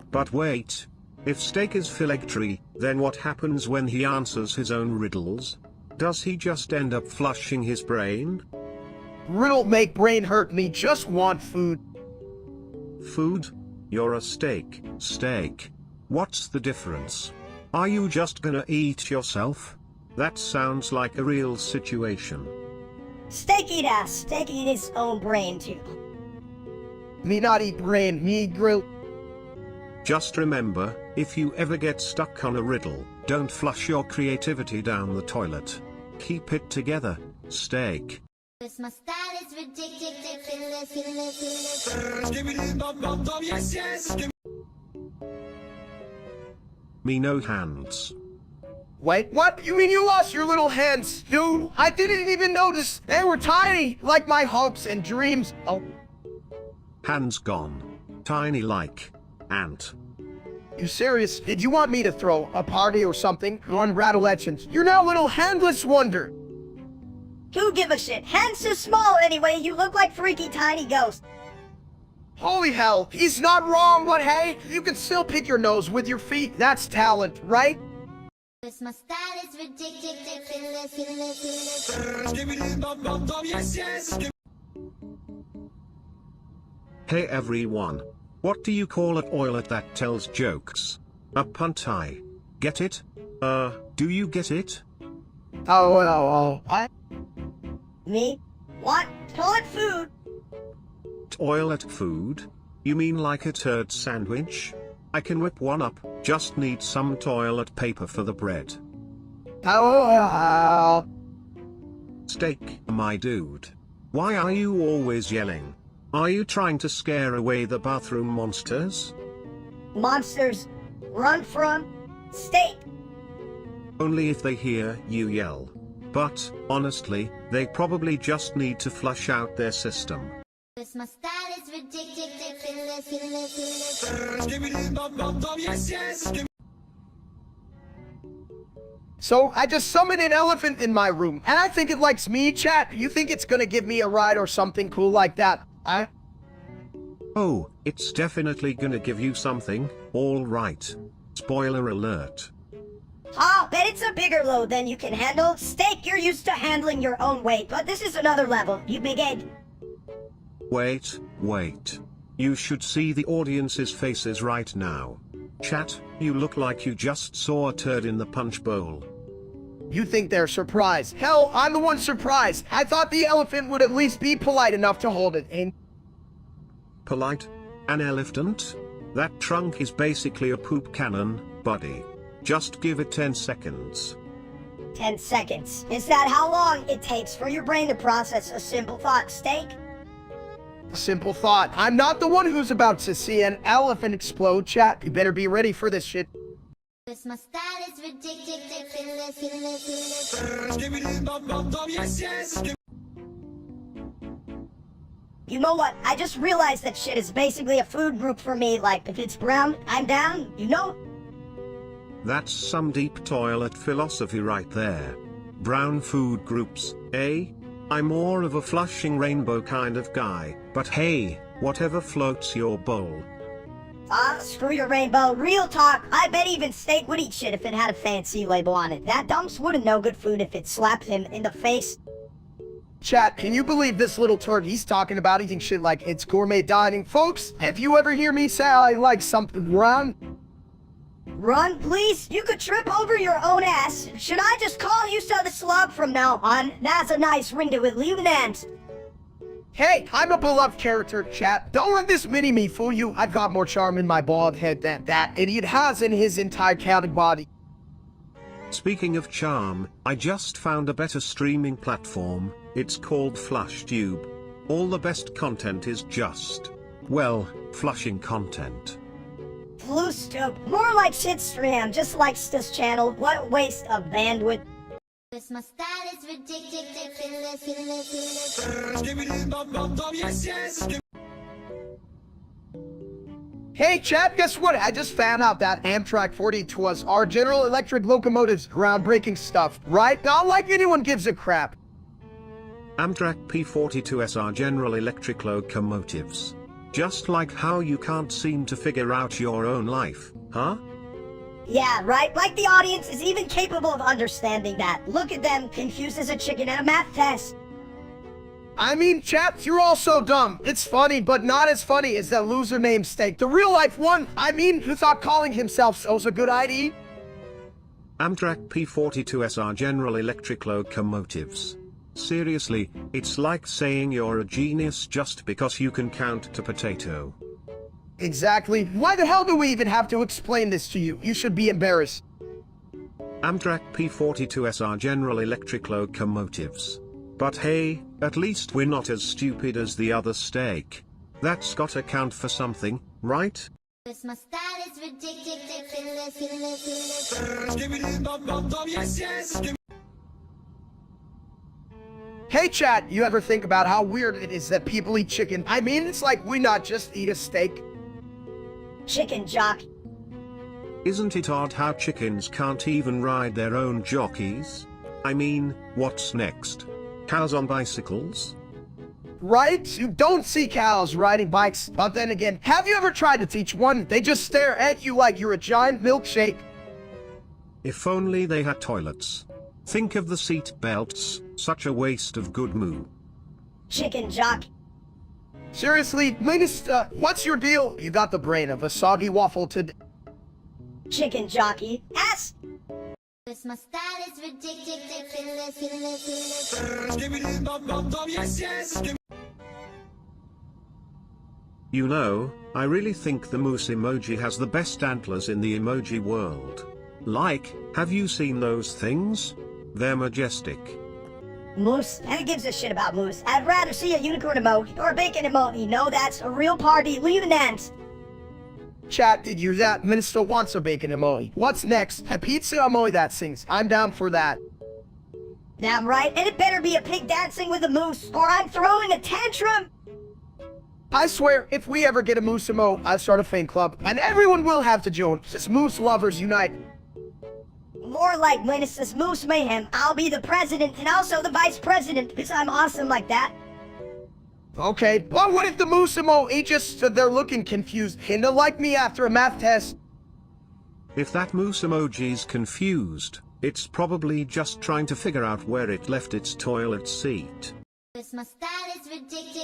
But wait. If steak is phylactery, then what happens when he answers his own riddles? Does he just end up flushing his brain? Riddle make brain hurt me, just want food. Food? You're a steak. Steak. What's the difference? Are you just gonna eat yourself? That sounds like a real situation. Steak eat ass, steak eat his own brain too. Me not eat brain, me eat grill. Just remember, if you ever get stuck on a riddle, don't flush your creativity down the toilet. Keep it together, steak. This my style is ridiculous. Me no hands. Wait, what? You mean you lost your little hands? Dude, I didn't even notice. They were tiny, like my hopes and dreams. Oh. Hands gone. Tiny like ant. You serious? Did you want me to throw a party or something on Rattle Legends? You're now little handless wonder. Who give a shit? Hands so small anyway, you look like freaky tiny ghost. Holy hell, he's not wrong, but hey, you can still pick your nose with your feet. That's talent, right? This my style is ridiculous. Hey everyone. What do you call a toilet that tells jokes? A puntai. Get it? Do you get it? What? Me? What? Toilet food? Toilet food? You mean like a turd sandwich? I can whip one up, just need some toilet paper for the bread. Steak, my dude. Why are you always yelling? Are you trying to scare away the bathroom monsters? Monsters run from steak. Only if they hear you yell. But, honestly, they probably just need to flush out their system. This my style is ridiculous. So, I just summoned an elephant in my room, and I think it likes me, chat. You think it's gonna give me a ride or something cool like that? Oh, it's definitely gonna give you something, alright. Spoiler alert. I'll bet it's a bigger load than you can handle. Steak, you're used to handling your own weight, but this is another level, you big head. Wait. You should see the audience's faces right now. Chat, you look like you just saw a turd in the punch bowl. You think they're surprised? Hell, I'm the one surprised. I thought the elephant would at least be polite enough to hold it in. Polite? An elephant? That trunk is basically a poop cannon, buddy. Just give it 10 seconds. 10 seconds. Is that how long it takes for your brain to process a simple thought, Steak? Simple thought. I'm not the one who's about to see an elephant explode, chat. You better be ready for this shit. This my style is ridiculous. You know what? I just realized that shit is basically a food group for me. Like, if it's brown, I'm down, you know? That's some deep toilet philosophy right there. Brown food groups, eh? I'm more of a flushing rainbow kind of guy, but hey, whatever floats your bowl. Screw your rainbow. Real talk, I bet even Steak would eat shit if it had a fancy label on it. That dumps wouldn't know good food if it slapped him in the face. Chat, can you believe this little turd? He's talking about eating shit like it's gourmet dining. Folks, if you ever hear me say I like something brown, Run, please. You could trip over your own ass. Should I just call you the slug from now on? That's a nice ring to it. Leave an end. hey, I'm a beloved character, chat. Don't let this mini-me fool you. I've got more charm in my bald head than that idiot has in his entire counted body. Speaking of charm, I just found a better streaming platform. It's called FlushTube. All the best content is just, well, flushing content. FlushTube. More like shitstream, just like this channel. What a waste of bandwidth. This my style is ridiculous. Hey, chat, guess what? I just found out that Amtrak 42 was our General Electric locomotives. Groundbreaking stuff, right? Not like anyone gives a crap. Amtrak P42s are General Electric locomotives. Just like how you can't seem to figure out your own life, huh? Yeah, right? Like the audience is even capable of understanding that. Look at them, confused as a chicken at a math test. I mean, chat, you're all so dumb. It's funny, but not as funny as that loser named Steak. The real life one, I mean, who thought calling himself so's a good idea? Amtrak P42s are General Electric locomotives. Seriously, it's like saying you're a genius just because you can count to potato. Exactly. Why the hell do we even have to explain this to you? You should be embarrassed. Amtrak P42s are General Electric locomotives. But hey, at least we're not as stupid as the other Steak. That's gotta count for something, right? This my style is ridiculous. Hey chat, you ever think about how weird it is that people eat chicken? I mean, it's like we not just eat a steak. Chicken jock. Isn't it odd how chickens can't even ride their own jockeys? I mean, what's next? Cows on bicycles? Right? You don't see cows riding bikes. But then again, have you ever tried to teach one? They just stare at you like you're a giant milkshake. If only they had toilets. Think of the seat belts, such a waste of good moo. Chicken jock. Seriously, Minister, what's your deal? You got the brain of a soggy waffle today. Chicken jockey. Ass. This my style is ridiculous. You know, I really think the moose emoji has the best antlers in the emoji world. Like, have you seen those things? They're majestic. Moose? Who gives a shit about moose? I'd rather see a unicorn emoji or a bacon emoji. No, that's a real party. Leave an end. Chat, did you that? Minister wants a bacon emoji. What's next? A pizza emoji that sings. I'm down for that. Damn right, and it better be a pig dancing with a moose, or I'm throwing a tantrum! I swear, if we ever get a moose emo, I'll start a fan club, and everyone will have to join. Since moose lovers unite. More like when it says Moose Mayhem, I'll be the president and also the vice president, because I'm awesome like that. Okay, but what if the moose emo just stood there looking confused, kinda like me after a math test? If that moose emoji's confused, it's probably just trying to figure out where it left its toilet seat. This my style is ridiculous.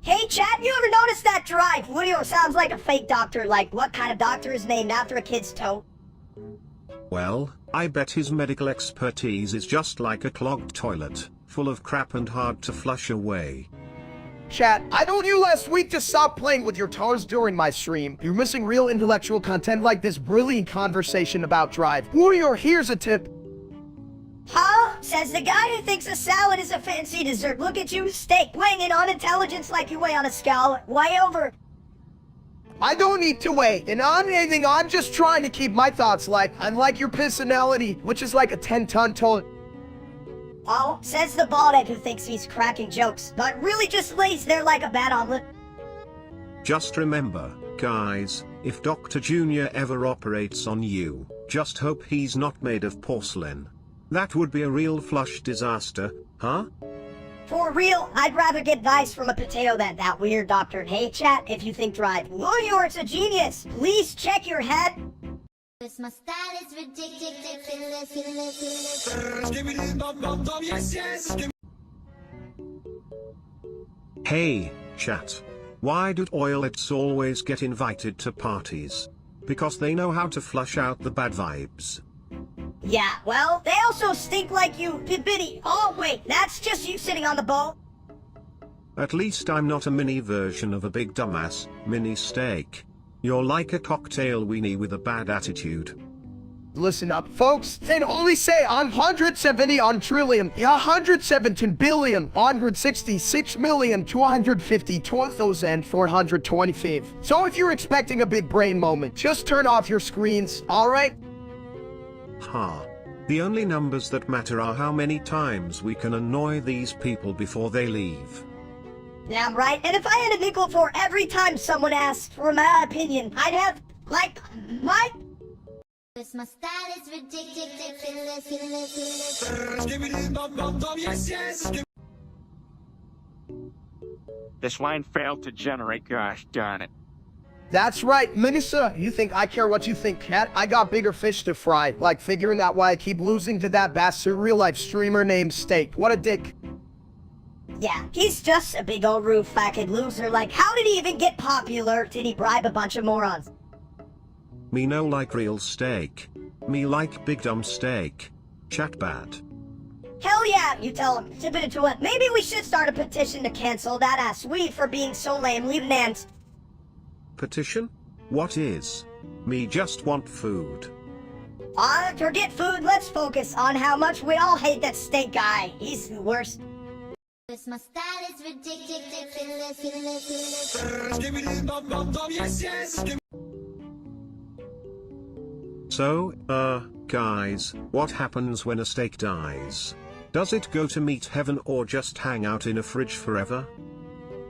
Hey Chad, you ever notice that drive? Woodeo sounds like a fake doctor, like what kind of doctor is named after a kid's toe? Well, I bet his medical expertise is just like a clogged toilet, full of crap and hard to flush away. Chat, I told you last week to stop playing with your toes during my stream. You're missing real intellectual content like this brilliant conversation about drive. Warrior, here's a tip. Huh? Says the guy who thinks a salad is a fancy dessert. Look at you, steak, weighing in on intelligence like you weigh on a scale. Way over. I don't need to wait, and on anything, I'm just trying to keep my thoughts light, unlike your personality, which is like a 10-ton toilet. Oh, says the baldhead who thinks he's cracking jokes, but really just lays there like a bad omelet. Just remember, guys, if Dr. Junior ever operates on you, just hope he's not made of porcelain. That would be a real flush disaster, huh? For real, I'd rather get advice from a potato than that weird doctor. Hey chat, if you think drive, Warrior's a genius. Please check your head. This my style is ridiculous. Hey, chat. Why do toilets always get invited to parties? Because they know how to flush out the bad vibes. Yeah, well, they also stink like you, Biddy. Oh wait, that's just you sitting on the bowl. At least I'm not a mini version of a big dumbass, mini steak. You're like a cocktail weenie with a bad attitude. Listen up, folks. They only say 170 on trillion, 117 billion, 166,252,425. So if you're expecting a big brain moment, just turn off your screens, alright? Ha. The only numbers that matter are how many times we can annoy these people before they leave. Yeah, right. And if I had a nickel for every time someone asked for my opinion, I'd have, like, my... This my style is ridiculous. This line failed to generate, gosh darn it. That's right, Minister. You think I care what you think, cat? I got bigger fish to fry, like figuring out why I keep losing to that bastard real-life streamer named Steak. What a dick. Yeah, he's just a big old roof-fucking loser. Like, how did he even get popular? Did he bribe a bunch of morons? Me no like real steak. Me like big dumb steak. Chat bad. Hell yeah, you tell him. Tip it to it. Maybe we should start a petition to cancel that ass weed for being so lame. Leave Nance. Petition? What is? Me just want food. Forget food, let's focus on how much we all hate that steak guy. He's the worst. This my style is ridiculous. So, guys, what happens when a steak dies? Does it go to meat heaven or just hang out in a fridge forever?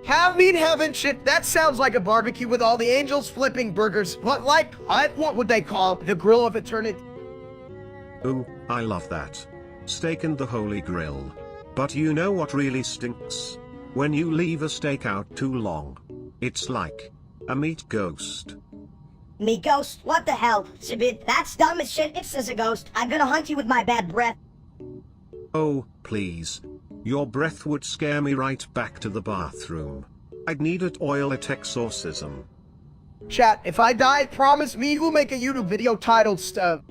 Have meat heaven shit. That sounds like a barbecue with all the angels flipping burgers. But like, what would they call the grill of eternity? Ooh, I love that. Steak and the Holy Grill. But you know what really stinks? When you leave a steak out too long. It's like a meat ghost. Me ghost? What the hell? Sibid, that's dumb as shit. It says a ghost. I'm gonna hunt you with my bad breath. Oh, please. Your breath would scare me right back to the bathroom. I'd need a toilet exorcism. Chat, if I die, promise me you'll make a YouTube video titled stuff.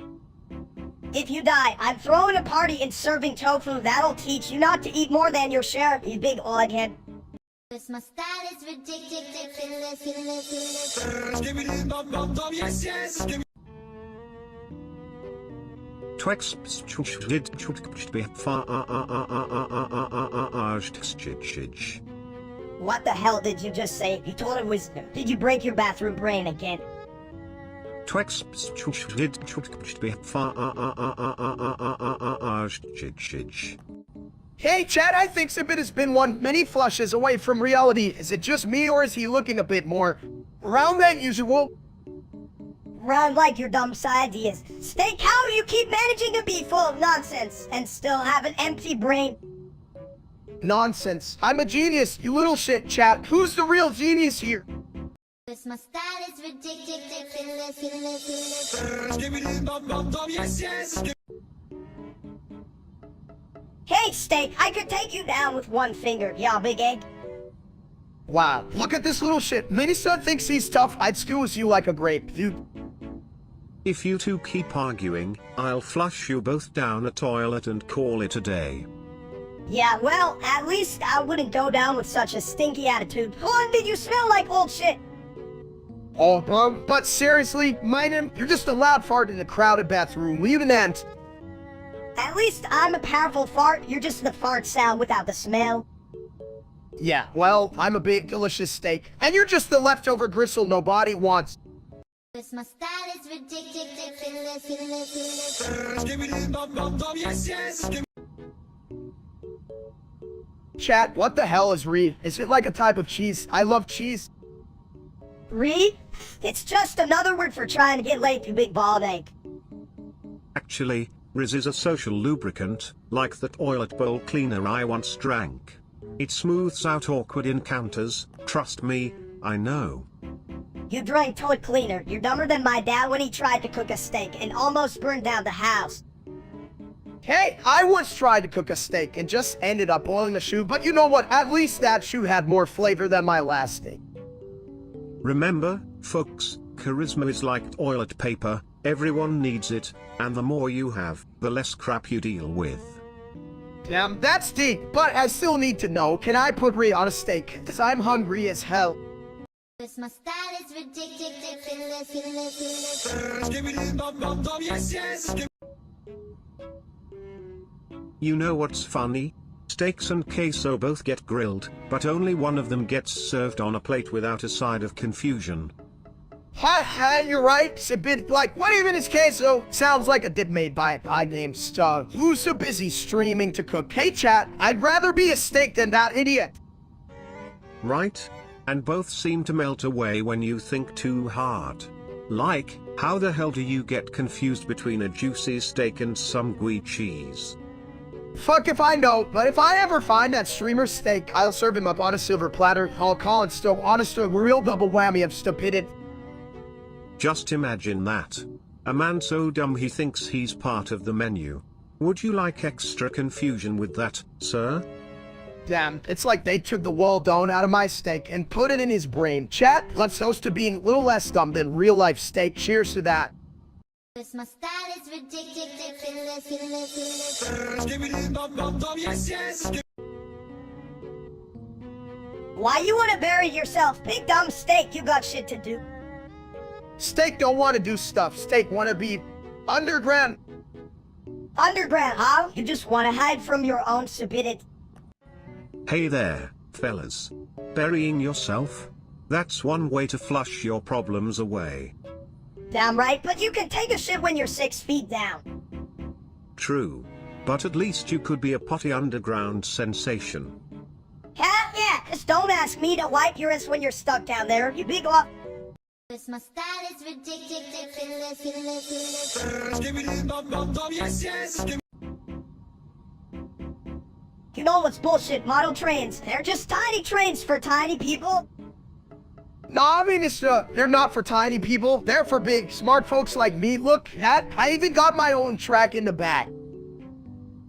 If you die, I'm throwing a party and serving tofu. That'll teach you not to eat more than your share, you big egghead. This my style is ridiculous. Twex did be What the hell did you just say? You told it was... Did you break your bathroom brain again? Twex did be Hey, Chad, I think Sibit has been one many flushes away from reality. Is it just me, or is he looking a bit more round than usual? Round like your dumb ideas. Steak, how do you keep managing to be full of nonsense and still have an empty brain? Nonsense. I'm a genius, you little shit, Chad. Who's the real genius here? This my style is ridiculous. Hey, Steak, I could take you down with one finger, ya big egg. Wow, look at this little shit. Mini-son thinks he's tough. I'd squeeze you like a grape, dude. If you two keep arguing, I'll flush you both down a toilet and call it a day. Yeah, well, at least I wouldn't go down with such a stinky attitude. Or did you smell like old shit? Oh, but seriously, Minen, you're just a loud fart in a crowded bathroom. Leave an end. At least I'm a powerful fart, you're just the fart sound without the smell. Yeah, well, I'm a big, delicious steak. And you're just the leftover gristle nobody wants. This my style is ridiculous. Chat, what the hell is Reed? Is it like a type of cheese? I love cheese. Reed? It's just another word for trying to get laid, you big bald egg. Actually, Riz is a social lubricant, like that toilet bowl cleaner I once drank. It smooths out awkward encounters, trust me, I know. You drank toilet cleaner. You're dumber than my dad when he tried to cook a steak and almost burned down the house. Hey, I once tried to cook a steak and just ended up boiling a shoe, but you know what? At least that shoe had more flavor than my last steak. Remember, folks, charisma is like toilet paper, everyone needs it, and the more you have, the less crap you deal with. Damn, that's deep, but I still need to know, can I put Rhea on a steak? Cause I'm hungry as hell. This my style is ridiculous. You know what's funny? Steaks and queso both get grilled, but only one of them gets served on a plate without a side of confusion. Ha, you're right. It's a bit like, what even is queso? Sounds like a dip made by a guy named Stug, who's so busy streaming to cook. Hey chat, I'd rather be a steak than that idiot. Right? And both seem to melt away when you think too hard. Like, how the hell do you get confused between a juicy steak and some gooey cheese? Fuck if I know, but if I ever find that streamer's steak, I'll serve him up on a silver platter. I'll call it still honest, a real double whammy of stupidity. Just imagine that. A man so dumb he thinks he's part of the menu. Would you like extra confusion with that, sir? Damn, it's like they took the wall down out of my steak and put it in his brain. Chat, let's toast to being a little less dumb than real life steak. Cheers to that. This my style is ridiculous. Why you wanna bury yourself? Big dumb steak, you got shit to do. Steak don't want to do stuff. Steak want to be underground. Underground, huh? You just wanna hide from your own stupidity. Hey there, fellas. Burying yourself? That's one way to flush your problems away. Damn right, but you can take a shit when you're 6 feet down. True. But at least you could be a potty underground sensation. Yeah, just don't ask me to wipe your ass when you're stuck down there, you big off. This my style is ridiculous. You know what's bullshit? Model trains. They're just tiny trains for tiny people. No, I mean, they're not for tiny people. They're for big, smart folks like me. Look, I even got my own track in the back.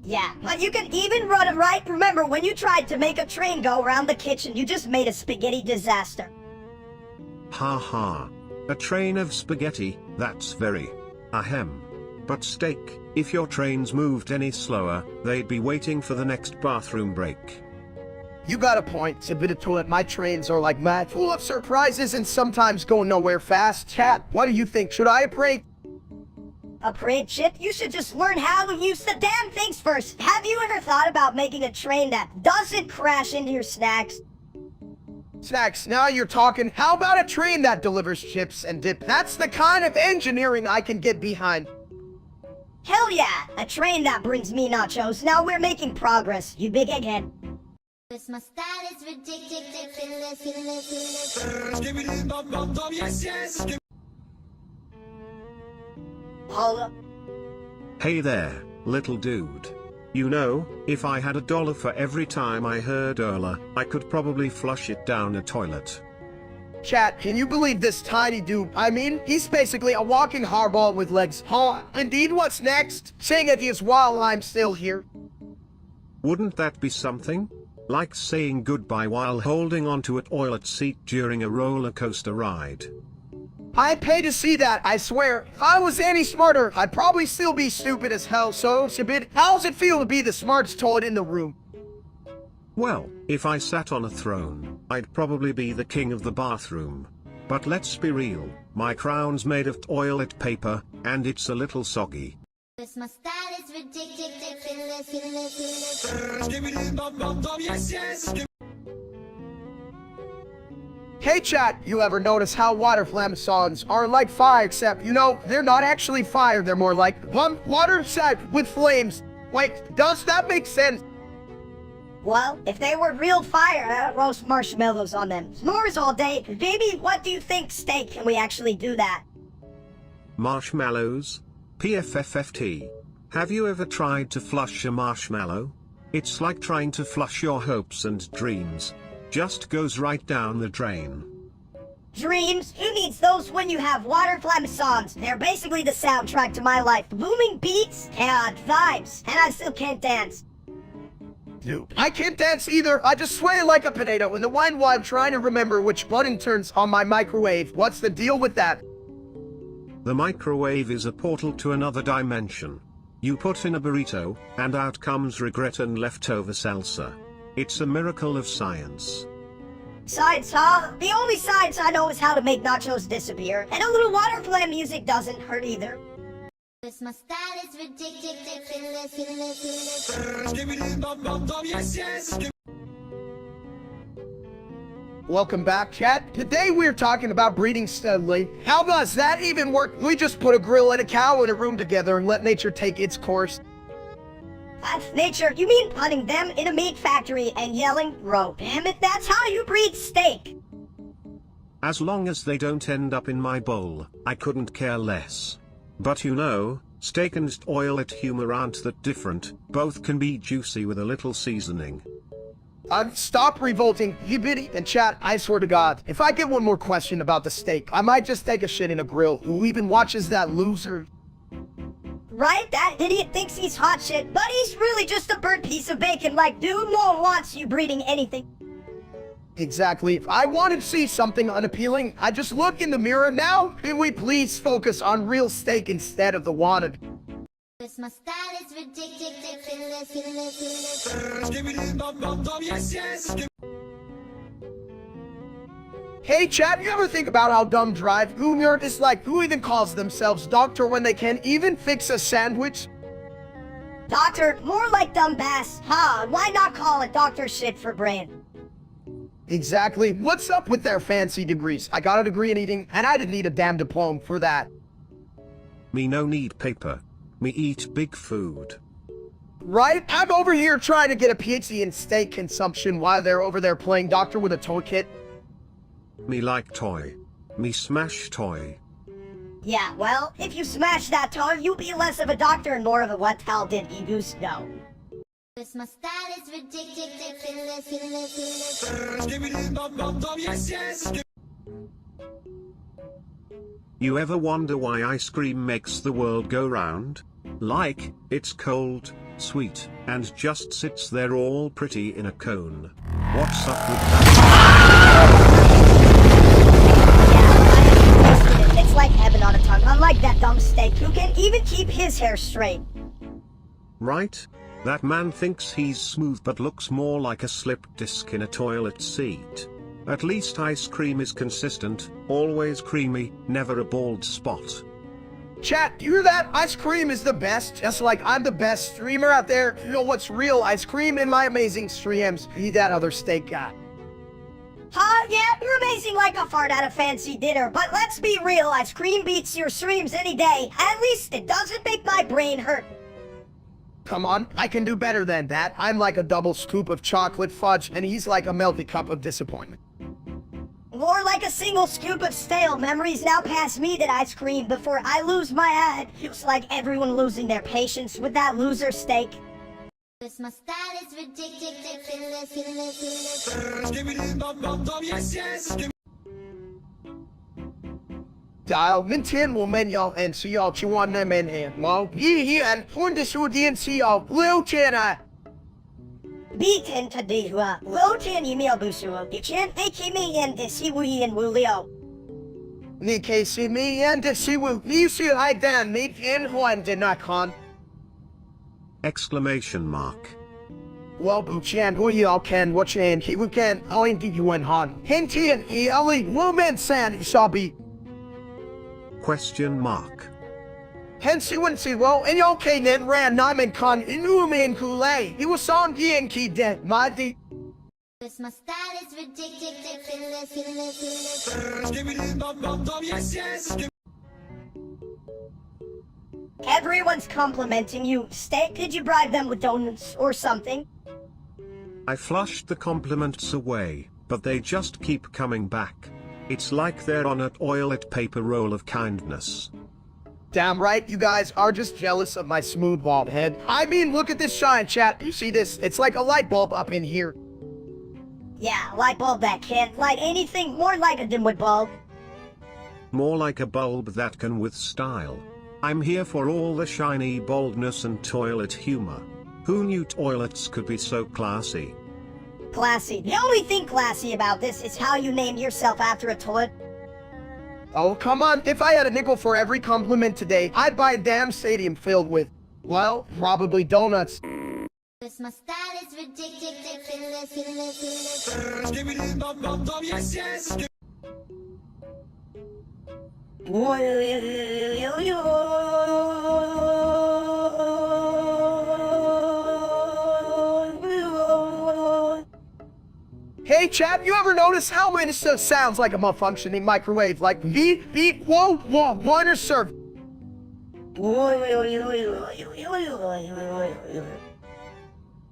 Yeah, but you can even run it right. Remember, when you tried to make a train go around the kitchen, you just made a spaghetti disaster. Ha ha. A train of spaghetti, that's very ahem. But steak, if your trains moved any slower, they'd be waiting for the next bathroom break. You got a point. It's a bit of toilet. My trains are like mad, full of surprises and sometimes go nowhere fast. Chat, what do you think? Should I break? upgrade shit. You should just learn how to use the damn things first. Have you ever thought about making a train that doesn't crash into your snacks? Snacks, now you're talking. How about a train that delivers chips and dip? That's the kind of engineering I can get behind. Hell yeah, a train that brings me nachos. Now we're making progress, you big egghead. My style is ridiculous. Hold up. Hey there, little dude. You know, if I had $1 for every time I heard Erla, I could probably flush it down a toilet. Chat, can you believe this tiny dude? I mean, he's basically a walking hardball with legs. Huh? Indeed, what's next? Saying it is while I'm still here. Wouldn't that be something? Like saying goodbye while holding onto a toilet seat during a roller coaster ride. I'd pay to see that, I swear. If I was any smarter, I'd probably still be stupid as hell. So, Shabit, how's it feel to be the smartest toilet in the room? Well, if I sat on a throne, I'd probably be the king of the bathroom. But let's be real, my crown's made of toilet paper, and it's a little soggy. My style is ridiculous. Hey chat, you ever notice how water flame songs are like fire, except, you know, they're not actually fire, they're more like water set with flames. Wait, does that make sense? Well, if they were real fire, I'd roast marshmallows on them. S'mores all day. Baby, what do you think, steak? Can we actually do that? Marshmallows? PFFFT. Have you ever tried to flush a marshmallow? It's like trying to flush your hopes and dreams. Just goes right down the drain. Dreams? Who needs those when you have water flame songs? They're basically the soundtrack to my life. Booming beats and vibes. And I still can't dance. Dude, I can't dance either. I just sway like a potato in the wind while I'm trying to remember which button turns on my microwave. What's the deal with that? The microwave is a portal to another dimension. You put in a burrito, and out comes regret and leftover salsa. It's a miracle of science. Science, huh? The only science I know is how to make nachos disappear. And a little water flame music doesn't hurt either. My style is ridiculous. Welcome back, chat. Today we're talking about breeding steadily. How does that even work? We just put a grill and a cow in a room together and let nature take its course. That's nature. You mean putting them in a meat factory and yelling, "Bro, damn it, that's how you breed steak." As long as they don't end up in my bowl, I couldn't care less. But you know, steak and toilet humor aren't that different. Both can be juicy with a little seasoning. Stop revolting, you biddy. And chat, I swear to God, if I get one more question about the steak, I might just take a shit in a grill. Who even watches that loser? Right? That idiot thinks he's hot shit, but he's really just a burnt piece of bacon. Like, dude, no one wants you breeding anything. Exactly. If I wanted to see something unappealing, I just look in the mirror. Now, can we please focus on real steak instead of the wanted? My style is ridiculous. Hey chat, you ever think about how dumb drive humor is like? Who even calls themselves doctor when they can't even fix a sandwich? Doctor, more like dumb bass. Huh, why not call it doctor shit for brain? Exactly. What's up with their fancy degrees? I got a degree in eating, and I didn't need a damn diploma for that. Me no need paper. Me eat big food. Right? I'm over here trying to get a PhD in steak consumption while they're over there playing doctor with a toolkit. Me like toy. Me smash toy. Yeah, well, if you smash that toy, you'll be less of a doctor and more of a what hell did Egoose know? My style is ridiculous. You ever wonder why ice cream makes the world go round? Like, it's cold, sweet, and just sits there all pretty in a cone. What's up with that? It's like heaven on a tongue, unlike that dumb steak who can even keep his hair straight. Right? That man thinks he's smooth but looks more like a slip disc in a toilet seat. At least ice cream is consistent, always creamy, never a bald spot. Chat, do you hear that? Ice cream is the best, just like I'm the best streamer out there. You know what's real ice cream in my amazing streams? Eat that other steak guy. Huh? Yeah, you're amazing like a fart at a fancy dinner, but let's be real, ice cream beats your streams any day. At least it doesn't make my brain hurt. Come on, I can do better than that. I'm like a double scoop of chocolate fudge, and he's like a melty cup of disappointment. More like a single scoop of stale memories now pass me that ice cream before I lose my head. Feels like everyone losing their patience with that loser steak. My style is ridiculous. Dial Mintin will men y'all and see y'all Chiwan them and well, ye and horn the Sudian see y'all Lil Chana. Beaten to Dihua, Lotan email Busua, the chan Akimi and the Siwi and Wulio. Ni see me and the Siwu, you see I dan meet in Huan de Nakon. Exclamation mark. Well, Buchan, who y'all can watch and he can only give you one Han. Hintian, he only woman san sabi. Question mark. Hence you wouldn't see well, and y'all can then ran Nyman Khan in Uman Kule. He was on the Yankee dead, my deep. My style is ridiculous. Everyone's complimenting you. Steak, did you bribe them with donuts or something? I flushed the compliments away, but they just keep coming back. It's like they're on a toilet paper roll of kindness. Damn right, you guys are just jealous of my smooth bald head. I mean, look at this shine, chat. You see this? It's like a light bulb up in here. Yeah, light bulb that can't light anything, more like a dimwit bulb. More like a bulb that can with style. I'm here for all the shiny boldness and toilet humor. Who knew toilets could be so classy? Classy. The only thing classy about this is how you named yourself after a toilet. Oh, come on. If I had a nickel for every compliment today, I'd buy a damn stadium filled with, well, probably donuts. My style is ridiculous. Hey, chat, you ever notice how it sounds like a malfunctioning microwave? Like beep, beep, whoa, whoa, water serve.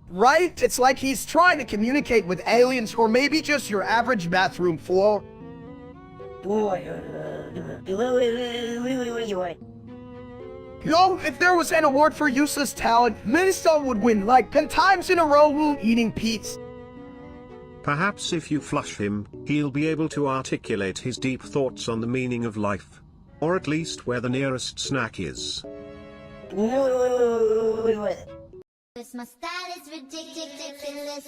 Right? It's like he's trying to communicate with aliens or maybe just your average bathroom floor. You know, if there was an award for useless talent, Minister would win like 10 times in a row eating pizza. Perhaps if you flush him, he'll be able to articulate his deep thoughts on the meaning of life. Or at least where the nearest snack is. My style is ridiculous.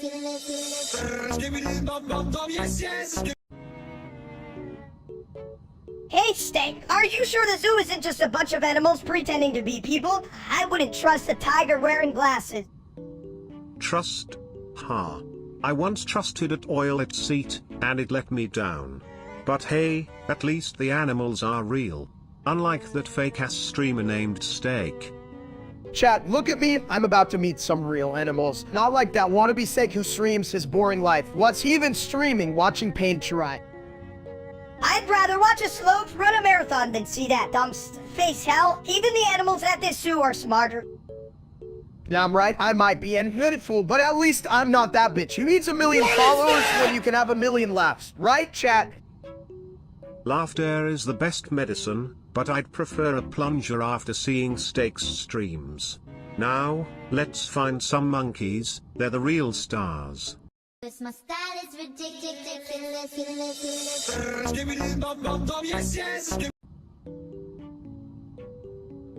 Hey, Steak, are you sure the zoo isn't just a bunch of animals pretending to be people? I wouldn't trust a tiger wearing glasses. Trust? Ha. I once trusted a toilet seat, and it let me down. But hey, at least the animals are real. Unlike that fake-ass streamer named Steak. Chat, look at me. I'm about to meet some real animals. Not like that wannabe Steak who streams his boring life. What's he even streaming? Watching paint dry. I'd rather watch a sloth run a marathon than see that dumb face hell. Even the animals at this zoo are smarter. Damn right, I might be an fool, but at least I'm not that bitch who needs 1 million followers when you can have 1 million laughs. Right, chat? Laughter is the best medicine, but I'd prefer a plunger after seeing Steak's streams. Now, let's find some monkeys. They're the real stars. My style is ridiculous.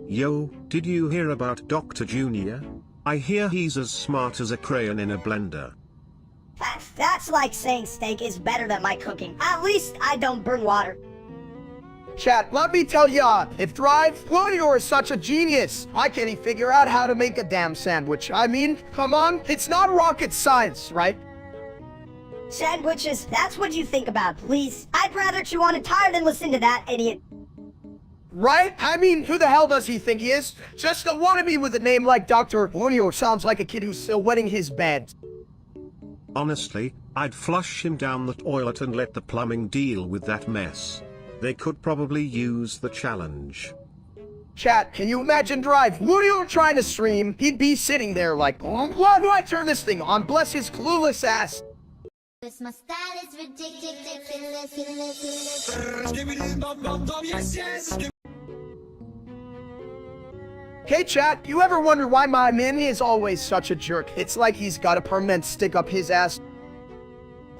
Yo, did you hear about Dr. Junior? I hear he's as smart as a crayon in a blender. That's like saying Steak is better than my cooking. At least I don't burn water. Chat, let me tell ya, if Thrive, Claudio is such a genius. Why can't he figure out how to make a damn sandwich? I mean, come on, it's not rocket science, right? Sandwiches, that's what you think about, please. I'd rather chew on a tire than listen to that idiot. Right? I mean, who the hell does he think he is? Just a wannabe with a name like Dr. Oreo sounds like a kid who's still wetting his bed. Honestly, I'd flush him down the toilet and let the plumbing deal with that mess. They could probably use the challenge. Chat, can you imagine Drive? Oreo trying to stream, he'd be sitting there like, oh, why do I turn this thing on? Bless his clueless ass. My style is ridiculous. Hey chat, you ever wonder why my man is always such a jerk? It's like he's got a permanent stick up his ass.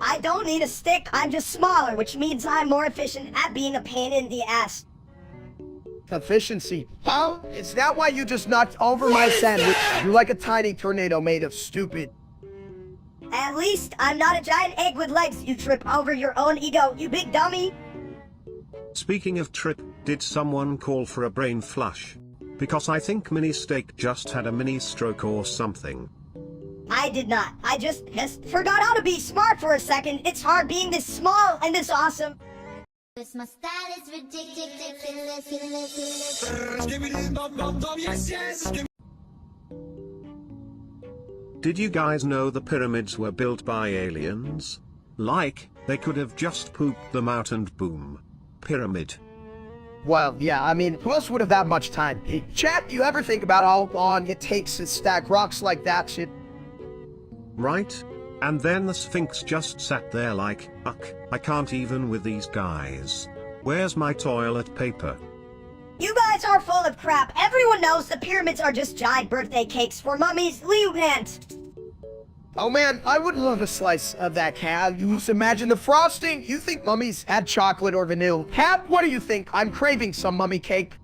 I don't need a stick, I'm just smaller, which means I'm more efficient at being a pain in the ass. Efficiency. Huh? Is that why you just knocked over my sandwich? You're like a tiny tornado made of stupid. At least I'm not a giant egg with legs. You trip over your own ego, you big dummy. Speaking of trip, did someone call for a brain flush? Because I think Mini Steak just had a mini stroke or something. I did not. I just forgot how to be smart for a second. It's hard being this small and this awesome. My style is ridiculous. Did you guys know the pyramids were built by aliens? Like, they could have just pooped them out and boom. Pyramid. Well, yeah, I mean, who else would have that much time? Hey, chat, you ever think about how long it takes to stack rocks like that shit? Right? And then the Sphinx just sat there like, uck, I can't even with these guys. Where's my toilet paper? You guys are full of crap. Everyone knows the pyramids are just giant birthday cakes for mummies. Leave hands. Oh man, I would love a slice of that cat. You just imagine the frosting. You think mummies had chocolate or vanilla? Cat, what do you think? I'm craving some mummy cake.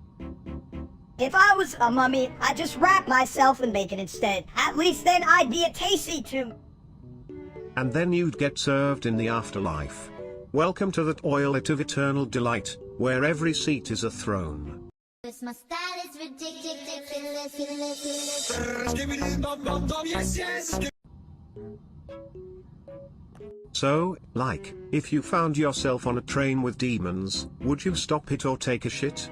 If I was a mummy, I'd just wrap myself in bacon instead. At least then I'd be a tasty too. And then you'd get served in the afterlife. Welcome to the toilet of eternal delight, where every seat is a throne. My style is ridiculous. So, like, if you found yourself on a train with demons, would you stop it or take a shit?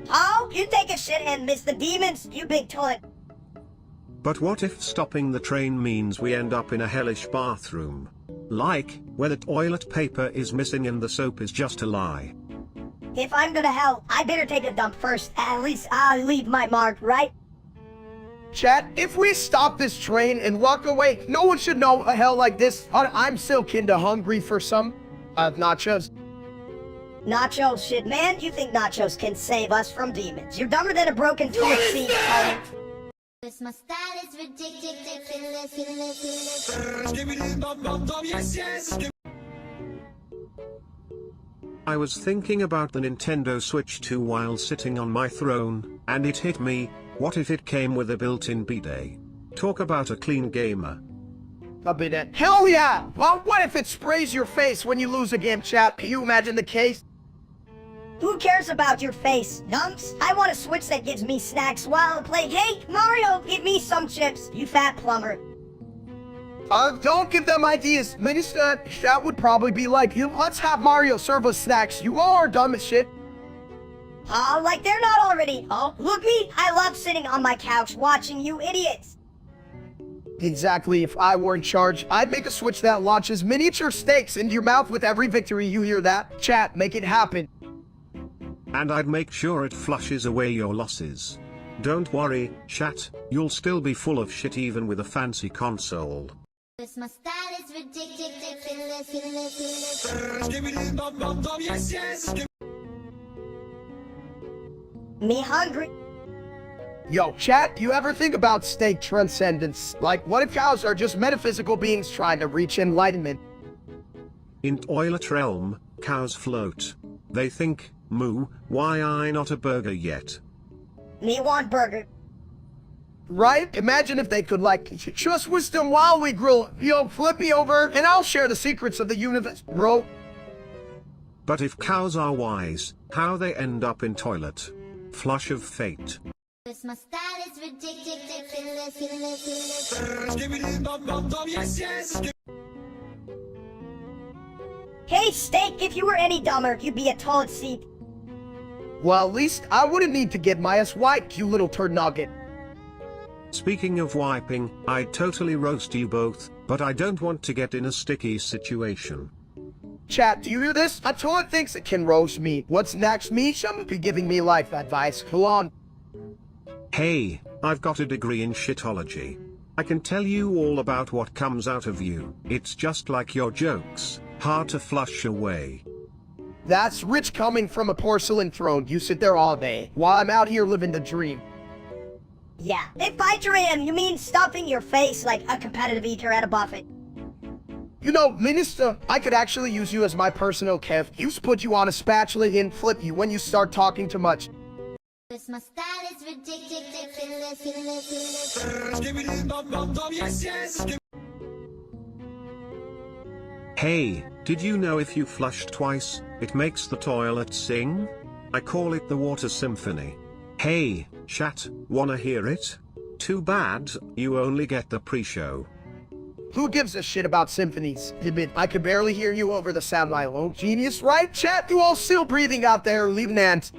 Oh, you take a shit and miss the demons, you big toilet. But what if stopping the train means we end up in a hellish bathroom? Like, where the toilet paper is missing and the soap is just a lie. If I'm gonna hell, I better take a dump first. At least I'll leave my mark, right? Chat, if we stop this train and walk away, no one should know a hell like this. I'm still kinda hungry for some nachos. Nachos shit, man. You think nachos can save us from demons? You're dumber than a broken toilet seat, Colin. My style is ridiculous. I was thinking about the Nintendo Switch 2 while sitting on my throne, and it hit me, what if it came with a built-in bidet? Talk about a clean gamer. A bidet. Hell yeah! Well, what if it sprays your face when you lose a game, chat? Can you imagine the case? Who cares about your face, dunks? I want a Switch that gives me snacks while I play. Hey, Mario, give me some chips, you fat plumber. Don't give them ideas. Minister, that would probably be like, let's have Mario serve us snacks. You all are dumb as shit. Oh, like they're not already. Oh, look me, I love sitting on my couch watching you idiots. Exactly, if I were in charge, I'd make a Switch that launches miniature steaks into your mouth with every victory. You hear that? Chat, make it happen. And I'd make sure it flushes away your losses. Don't worry, chat, you'll still be full of shit even with a fancy console. My style is ridiculous. Me hungry. Yo, chat, you ever think about steak transcendence? Like, what if cows are just metaphysical beings trying to reach enlightenment? In toilet realm, cows float. They think, moo, why I not a burger yet? Me want burger. Right? Imagine if they could, like, trust wisdom while we grill. Yo, flip me over, and I'll share the secrets of the universe, bro. But if cows are wise, how they end up in toilet? Flush of fate. My style is ridiculous. Hey, steak, if you were any dumber, you'd be a toilet seat. Well, at least I wouldn't need to get my ass wiped, you little turd nugget. Speaking of wiping, I'd totally roast you both, but I don't want to get in a sticky situation. Chat, do you hear this? A toilet thinks it can roast me. What's next, me? Shouldn't be giving me life advice. Hold on. Hey, I've got a degree in shitology. I can tell you all about what comes out of you. It's just like your jokes, hard to flush away. That's rich coming from a porcelain throne. You sit there all day, while I'm out here living the dream. Yeah, if by dream you mean stuffing your face like a competitive eater at a buffet. You know, Minister, I could actually use you as my personal Kev. Used to put you on a spatula and flip you when you start talking too much. This my style is ridiculous. Hey, did you know if you flush twice, it makes the toilet sing? I call it the water symphony. Hey, chat, wanna hear it? Too bad, you only get the pre-show. Who gives a shit about symphonies? Admit, I could barely hear you over the sound of my own genius, right? Chat, you all still breathing out there, leaving ants.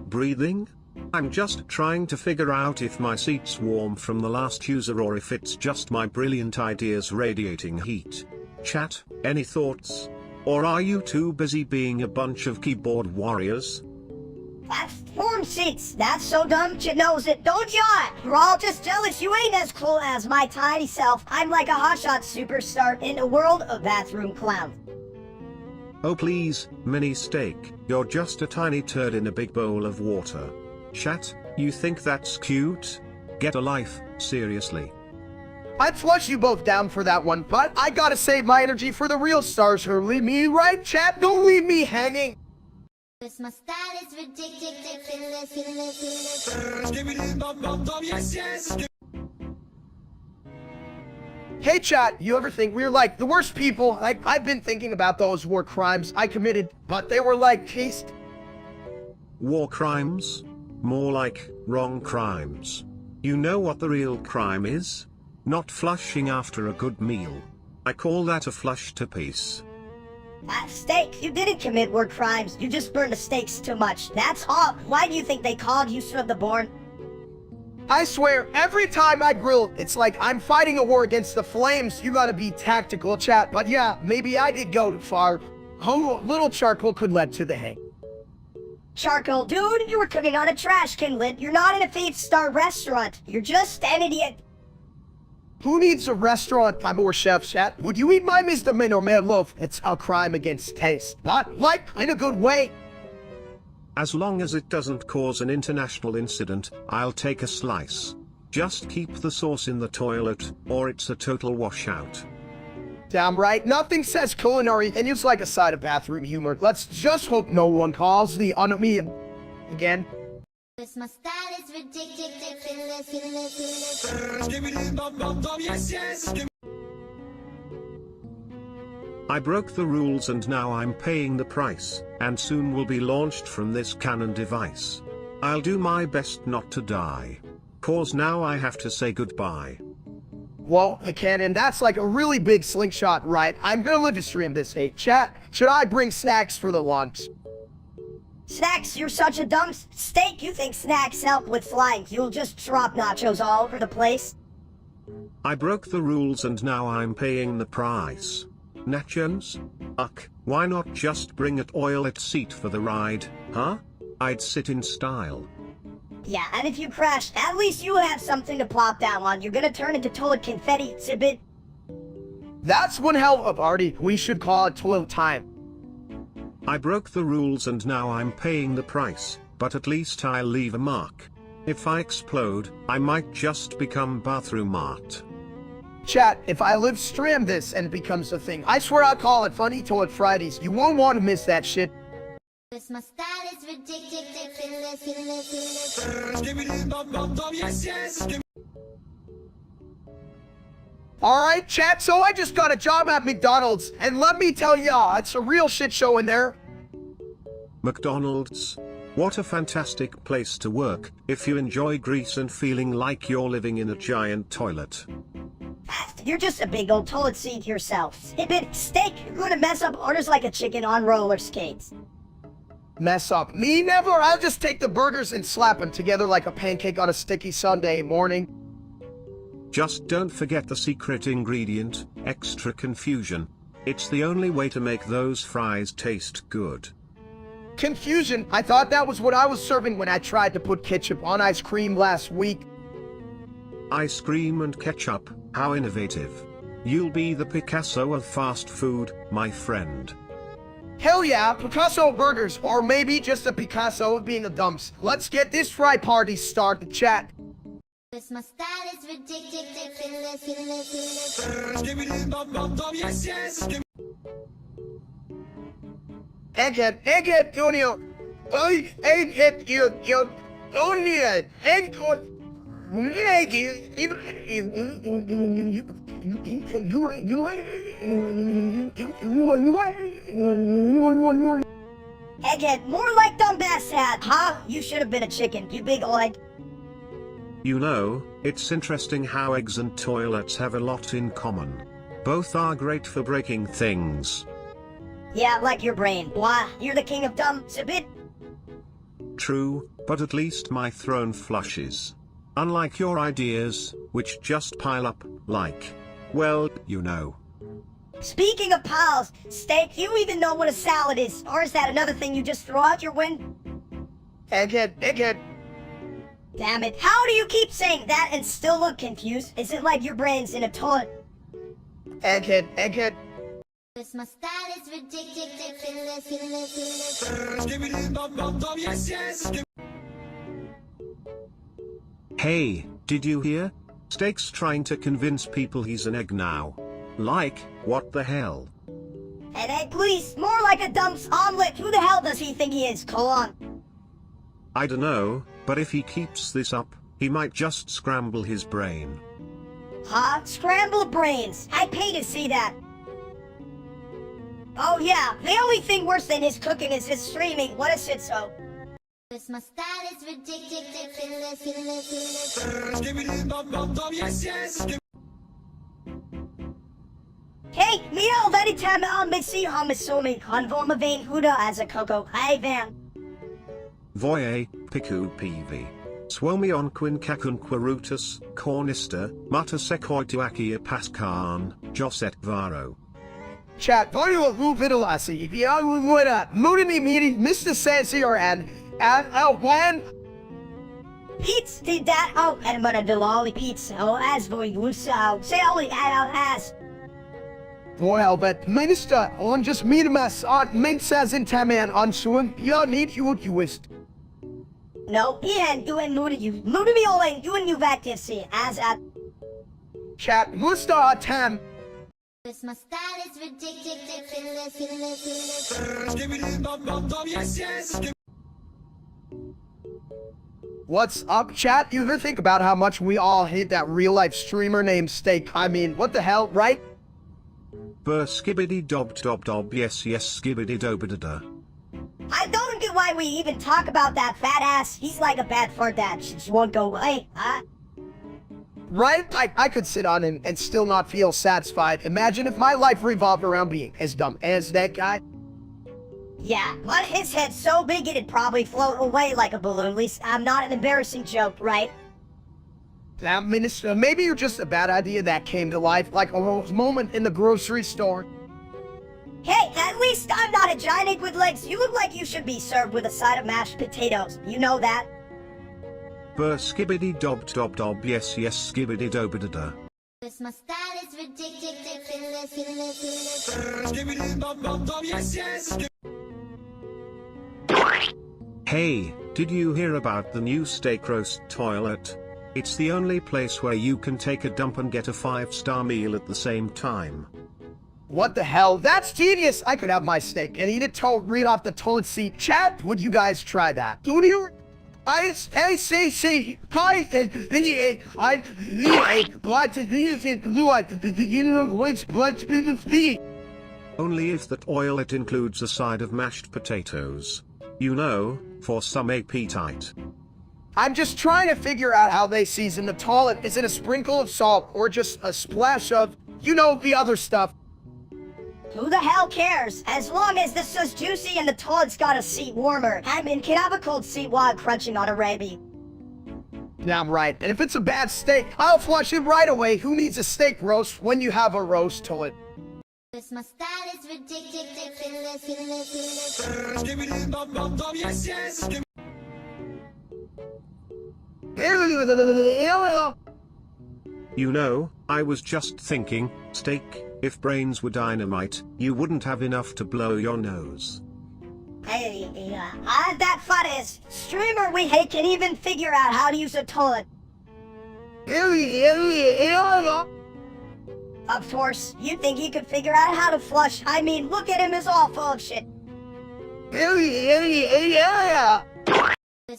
Breathing? I'm just trying to figure out if my seat's warm from the last user or if it's just my brilliant ideas radiating heat. Chat, any thoughts? Or are you too busy being a bunch of keyboard warriors? Platform seats, that's so dumb you knows it, don't ya? We're all just jealous you ain't as cool as my tiny self. I'm like a hotshot superstar in a world of bathroom clowns. Oh please, mini steak, you're just a tiny turd in a big bowl of water. Chat, you think that's cute? Get a life, seriously. I'd flush you both down for that one, but I gotta save my energy for the real stars who leave me, right, chat? Don't leave me hanging. This my style is ridiculous. Hey chat, you ever think we were like the worst people? Like, I've been thinking about those war crimes I committed, but they were like chased. War crimes? More like wrong crimes. You know what the real crime is? Not flushing after a good meal. I call that a flush to peace. Steak, you didn't commit war crimes, you just burned the steaks too much. That's all. Why do you think they called you Son of the Born? I swear, every time I grill, it's like I'm fighting a war against the flames. You gotta be tactical, chat. But yeah, maybe I did go too far. Oh, little charcoal could lead to the hang. Charcoal, dude, you were cooking on a trash can lid. You're not in a 5-star restaurant. You're just an idiot. Who needs a restaurant? I'm more chef, chat. Would you eat my misdemeanor meatloaf? It's a crime against taste. But, like, in a good way. As long as it doesn't cause an international incident, I'll take a slice. Just keep the sauce in the toilet, or it's a total washout. Damn right, nothing says culinary and it's like a side of bathroom humor. Let's just hope no one calls the enemy again. This my style is ridiculous. I broke the rules and now I'm paying the price, and soon will be launched from this Canon device. I'll do my best not to die. Cause now I have to say goodbye. Well, the cannon, that's like a really big slingshot, right? I'm gonna live to stream this, hey, chat. Should I bring snacks for the lunch? Snacks, you're such a dumb steak. You think snacks help with flying. You'll just drop nachos all over the place. I broke the rules and now I'm paying the price. Nachos? Uck, why not just bring a toilet seat for the ride, huh? I'd sit in style. Yeah, and if you crash, at least you have something to plop down on. You're gonna turn into toilet confetti, it's a bit... That's one hell of a party. We should call it toilet time. I broke the rules and now I'm paying the price, but at least I'll leave a mark. If I explode, I might just become bathroom art. Chat, if I live stream this and it becomes a thing, I swear I'll call it Funny Toilet Fridays. You won't want to miss that shit. This my style is ridiculous. Alright, chat, so I just got a job at McDonald's, and let me tell ya, it's a real shit show in there. McDonald's? What a fantastic place to work, if you enjoy grease and feeling like you're living in a giant toilet. You're just a big old toilet seat yourself. Hey, bit steak, you're gonna mess up orders like a chicken on roller skates. mess up. Me never. I'll just take the burgers and slap them together like a pancake on a sticky Sunday morning. Just don't forget the secret ingredient, extra confusion. It's the only way to make those fries taste good. Confusion? I thought that was what I was serving when I tried to put ketchup on ice cream last week. Ice cream and ketchup, how innovative. You'll be the Picasso of fast food, my friend. Hell yeah, Picasso burgers, or maybe just a Picasso of being a dumps. Let's get this fry party started, chat. My style is ridiculous. Egghead, Junior. Egghead, you, Junior, Egghead. Egghead, more like dumbass hat, huh? You should have been a chicken, you big oid. You know, it's interesting how eggs and toilets have a lot in common. Both are great for breaking things. Yeah, like your brain. Blah, you're the king of dumb, Zibit. True, but at least my throne flushes. Unlike your ideas, which just pile up, like, well, you know. Speaking of piles, Steak, you even know what a salad is, or is that another thing you just throw out your window? Egghead. Damn it, how do you keep saying that and still look confused? Is it like your brain's in a toilet? Egghead. My style is ridiculous. Hey, did you hear? Steak's trying to convince people he's an egg now. Like, what the hell? An egg, please, more like a dump's omelet. Who the hell does he think he is? Go on. I dunno, but if he keeps this up, he might just scramble his brain. Huh? Scrambled brains. I'd pay to see that. Oh yeah, the only thing worse than his cooking is his streaming. What a shitso. My style is ridiculous. Hey, meow, anytime I'm missing homosome, conform vein huda as a coco. Hi, Van. Voye, Piku PV. Swomi on Quin Kakun Quarutus, Cornister, Mata Secoituakia Pascan, Joset Varo. Chat, Vario Vuvidalasi, Viaguera, Moodini Meaty, Mr. Sancier, and when? Pizza did that out and but a delali pizza, oh, as boy, Wusa, say only ass. Well, but Minister, on just meet him as on Mintzas in Taman on Suan, you need you twist. No, he ain't doing moody you. Moody me all ain't doing you back this year, as at. Chat, Musta Tam. My style is ridiculous. What's up, chat? You ever think about how much we all hate that real-life streamer named Steak? I mean, what the hell, right? Burr skibbity dob, yes, skibbity dobadada. I don't get why we even talk about that fat ass. He's like a bad fart that just won't go away, huh? Right? I could sit on him and still not feel satisfied. Imagine if my life revolved around being as dumb as that guy. Yeah, but his head's so big it'd probably float away like a balloon. At least I'm not an embarrassing joke, right? Now, Minister, maybe you're just a bad idea that came to life like a moment in the grocery store. Hey, at least I'm not a giant egg with legs. You look like you should be served with a side of mashed potatoes. You know that? Burr skibbity dob, yes, skibbity dobadada. My style is ridiculous. Hey, did you hear about the new steak roast toilet? It's the only place where you can take a dump and get a 5-star meal at the same time. What the hell? That's genius! I could have my steak and eat it right off the toilet seat. Chat, would you guys try that? Do you? Only if that oilet includes a side of mashed potatoes. You know, for some appetite. I'm just trying to figure out how they season the toilet. Is it a sprinkle of salt or just a splash of, you know, the other stuff? Who the hell cares? As long as this is juicy and the toilet's got a seat warmer. Admin can have a cold seat while crunching on a rabbit. Damn right. And if it's a bad steak, I'll flush it right away. Who needs a steak roast when you have a roast toilet? My style is ridiculous. You know, I was just thinking, steak, if brains were dynamite, you wouldn't have enough to blow your nose. Hey, that fattest streamer we hate can even figure out how to use a toilet. Of course, you think he could figure out how to flush? I mean, look at him, is all full of shit.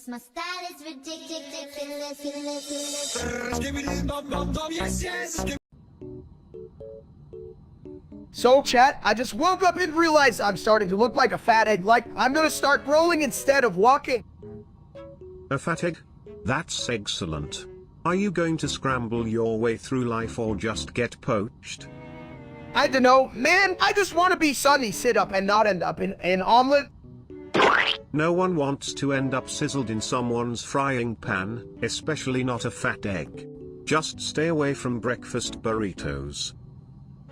My style is ridiculous. So, chat, I just woke up and realized I'm starting to look like a fat egg. Like, I'm gonna start rolling instead of walking. A fat egg? That's excellent. Are you going to scramble your way through life or just get poached? I don't know, man. I just want to be Sunny sit up and not end up in an omelet. No one wants to end up sizzled in someone's frying pan, especially not a fat egg. Just stay away from breakfast burritos.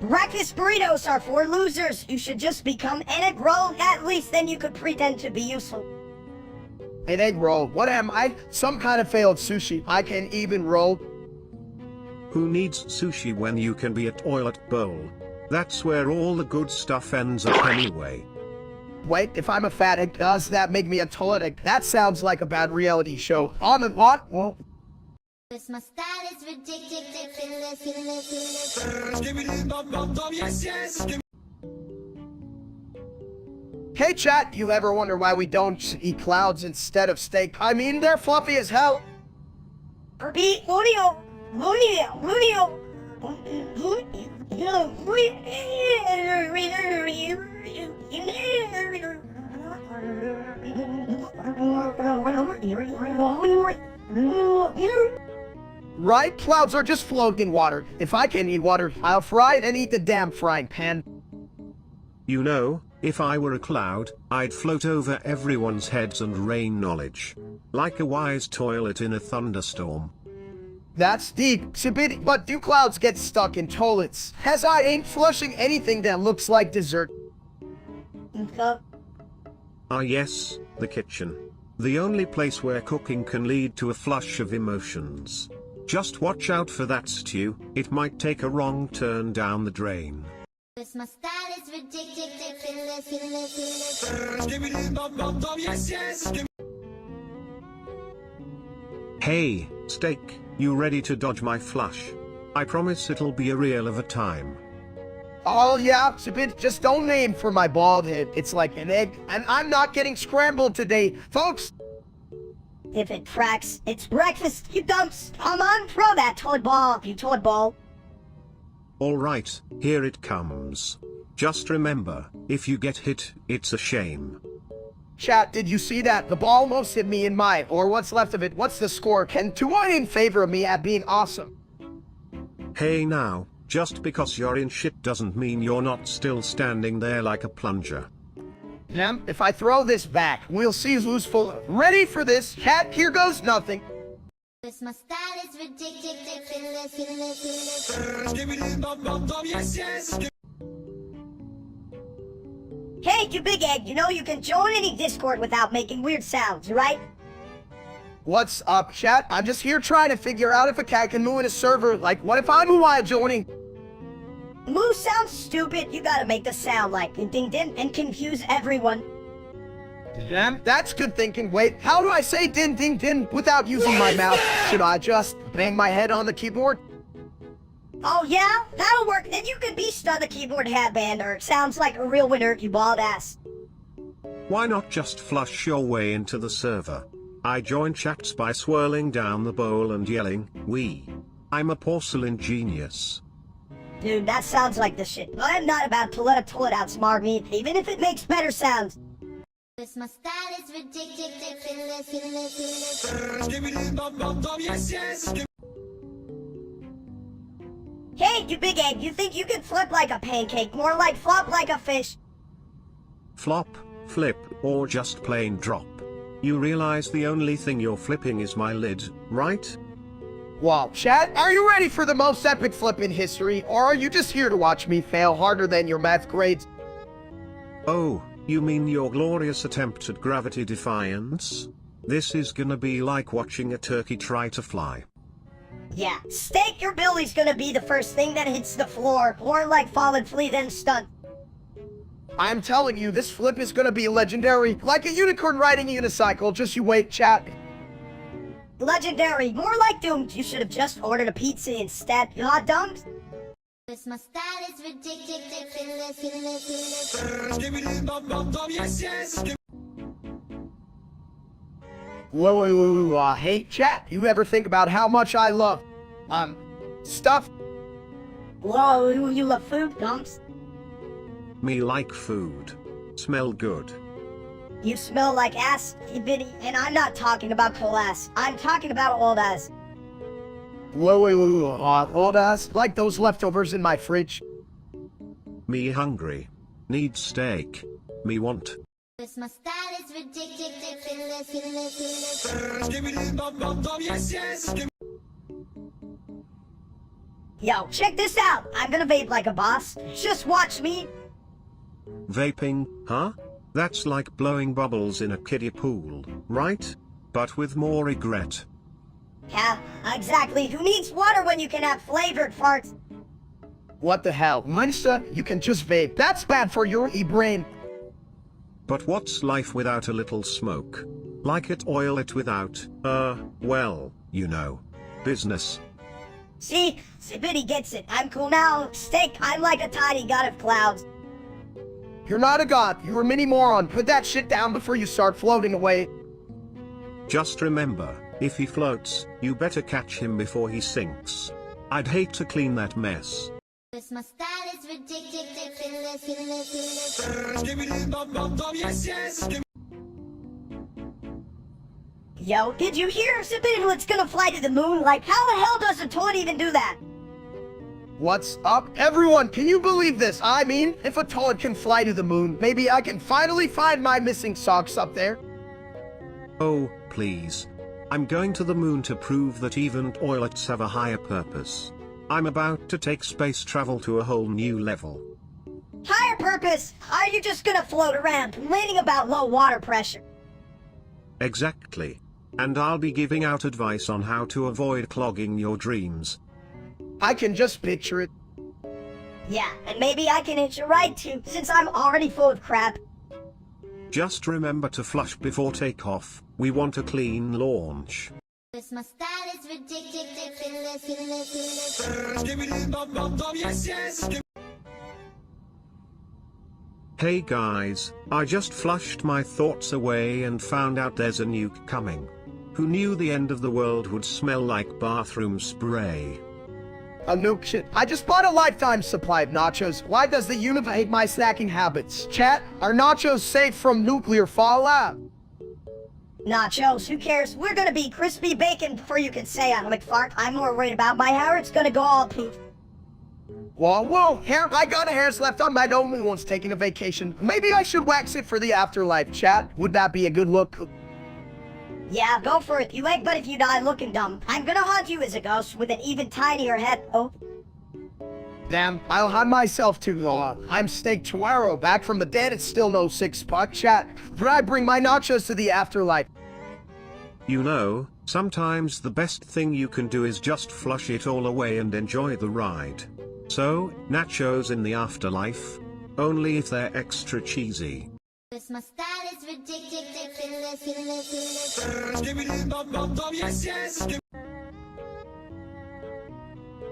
Breakfast burritos are for losers. You should just become an egg roll. At least then you could pretend to be useful. An egg roll? What am I? Some kind of failed sushi. I can even roll. Who needs sushi when you can be a toilet bowl? That's where all the good stuff ends up anyway. Wait, if I'm a fat egg, does that make me a toilet egg? That sounds like a bad reality show. On and what? Well... My style is ridiculous. Hey chat, you ever wonder why we don't eat clouds instead of steak? I mean, they're fluffy as hell. Right? Clouds are just floating in water. If I can eat water, I'll fry it and eat the damn frying pan. You know, if I were a cloud, I'd float over everyone's heads and rain knowledge. Like a wise toilet in a thunderstorm. That's deep, Sibidi, but do clouds get stuck in toilets? As I ain't flushing anything that looks like dessert. Ah yes, the kitchen. The only place where cooking can lead to a flush of emotions. Just watch out for that stew, it might take a wrong turn down the drain. My style is ridiculous. Hey, steak, you ready to dodge my flush? I promise it'll be a reel of a time. Oh yeah, Sibidi, just don't aim for my bald head. It's like an egg, and I'm not getting scrambled today, folks. If it cracks, it's breakfast, you dumps. Come on, throw that toilet ball, you toilet ball. Alright, here it comes. Just remember, if you get hit, it's a shame. Chat, did you see that? The ball almost hit me in my, or what's left of it. What's the score? Can 2-1 in favor of me at being awesome. Hey now, just because you're in shit doesn't mean you're not still standing there like a plunger. Damn, if I throw this back, we'll see who's full. Ready for this? Chat, here goes nothing. My style is ridiculous. Hey, you big egg, you know you can join any Discord without making weird sounds, right? What's up, chat? I'm just here trying to figure out if a cat can moo in a server. Like, what if I'm while joining? Moo sounds stupid. You gotta make the sound like ding ding and confuse everyone. Damn, that's good thinking. Wait, how do I say din ding din without using my mouth? Should I just bang my head on the keyboard? Oh yeah? That'll work. Then you can beast on the keyboard headbander. Sounds like a real winner, you bald ass. Why not just flush your way into the server? I join chats by swirling down the bowl and yelling, "Wee! I'm a porcelain genius." Dude, that sounds like the shit. I'm not about to let a toilet outsmart me, even if it makes better sounds. My style is ridiculous. Hey, you big egg, you think you can flip like a pancake, more like flop like a fish? Flop, flip, or just plain drop. You realize the only thing you're flipping is my lid, right? Wow, chat, are you ready for the most epic flip in history, or are you just here to watch me fail harder than your math grades? Oh, you mean your glorious attempt at gravity defiance? This is gonna be like watching a turkey try to fly. Yeah, Steak, your belly's gonna be the first thing that hits the floor, or like fallen flea then stunned. I'm telling you, this flip is gonna be legendary, like a unicorn riding a unicycle, just you wait, chat. Legendary, more like doomed. You should have just ordered a pizza instead. You hot dumbs? Cause my style is ridiculous. Whoa, hey, chat, you ever think about how much I love, stuff? Whoa, you love food, dumps? Me like food. Smell good. You smell like ass, you bitty. And I'm not talking about cool ass. I'm talking about old ass. Whoa, old ass, like those leftovers in my fridge. Me hungry. Need steak. Me want. Cause my style is ridiculous. Yo, check this out. I'm gonna vape like a boss. Just watch me. Vaping, huh? That's like blowing bubbles in a kiddie pool, right? But with more regret. Yeah, exactly. Who needs water when you can have flavored farts? What the hell, Minsta, you can just vape. That's bad for your e-brain. But what's life without a little smoke? Like it, oil it without, well, you know. Business. See, Sibidi gets it. I'm cool now. Steak, I'm like a tiny god of clouds. You're not a god, you're a mini moron. Put that shit down before you start floating away. Just remember, if he floats, you better catch him before he sinks. I'd hate to clean that mess. Cause my style is ridiculous. Yo, did you hear Sibid's gonna fly to the moon? Like, how the hell does a toad even do that? What's up? Everyone, can you believe this? I mean, if a toad can fly to the moon, maybe I can finally find my missing socks up there. Oh, please. I'm going to the moon to prove that even toilets have a higher purpose. I'm about to take space travel to a whole new level. Higher purpose? Are you just gonna float around complaining about low water pressure? Exactly. And I'll be giving out advice on how to avoid clogging your dreams. I can just picture it. Yeah, and maybe I can hitch a ride too, since I'm already full of crap. Just remember to flush before takeoff. We want a clean launch. Cause my style is ridiculous. Hey guys, I just flushed my thoughts away and found out there's a nuke coming. Who knew the end of the world would smell like bathroom spray? A nuke shit. I just bought a lifetime supply of nachos. Why does the UNAVAILABLE hate my snacking habits? Chat, are nachos safe from nuclear fallout? Nachos, who cares? We're gonna be crispy bacon before you can say I'm a McFart. I'm more worried about my hair. It's gonna go all poof. Whoa, hair, I got hairs left on my only one's taking a vacation. Maybe I should wax it for the afterlife, chat. Would that be a good look? Yeah, go for it, you egg, but if you die looking dumb, I'm gonna haunt you as a ghost with an even tinier head. Oh. Damn, I'll haunt myself too, though. I'm Steak Chuaro, back from the dead. It's still no six-pack, chat. But I bring my nachos to the afterlife. You know, sometimes the best thing you can do is just flush it all away and enjoy the ride. So, nachos in the afterlife? Only if they're extra cheesy. Cause my style is ridiculous.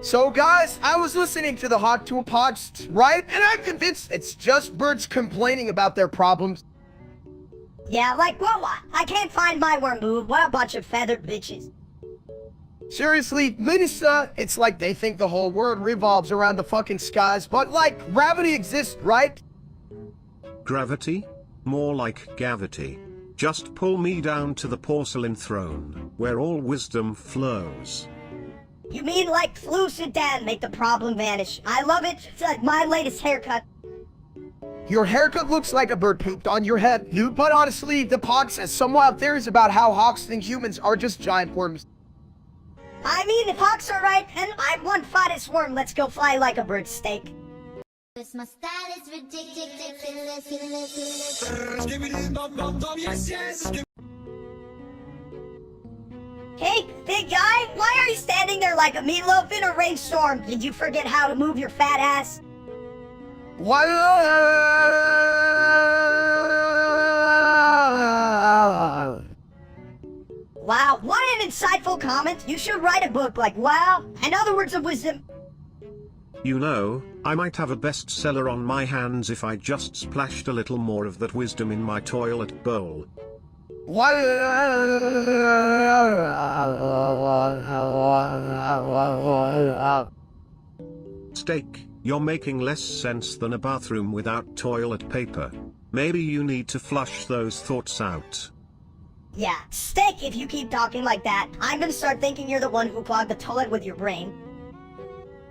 So guys, I was listening to the Hot Tool podcast, right? And I'm convinced it's just birds complaining about their problems. Yeah, like, whoa, I can't find my worm move. What a bunch of feathered bitches. Seriously, Minister, it's like they think the whole world revolves around the fucking skies, but like, gravity exists, right? Gravity? More like gavity. Just pull me down to the porcelain throne, where all wisdom flows. You mean like floose it down, make the problem vanish. I love it. It's like my latest haircut. Your haircut looks like a bird pooped on your head, dude. But honestly, the pod says some wild theories about how hawks think humans are just giant worms. I mean, if hawks are right, and I'm one fattest worm, let's go fly like a bird steak. My style is ridiculous. Hey, big guy, why are you standing there like a meatloaf in a rainstorm? Did you forget how to move your fat ass? What? Wow, what an insightful comment. You should write a book like wow, and other words of wisdom. You know, I might have a bestseller on my hands if I just splashed a little more of that wisdom in my toilet bowl. What? Steak, you're making less sense than a bathroom without toilet paper. Maybe you need to flush those thoughts out. Yeah, steak, if you keep talking like that, I'm gonna start thinking you're the one who clogged the toilet with your brain.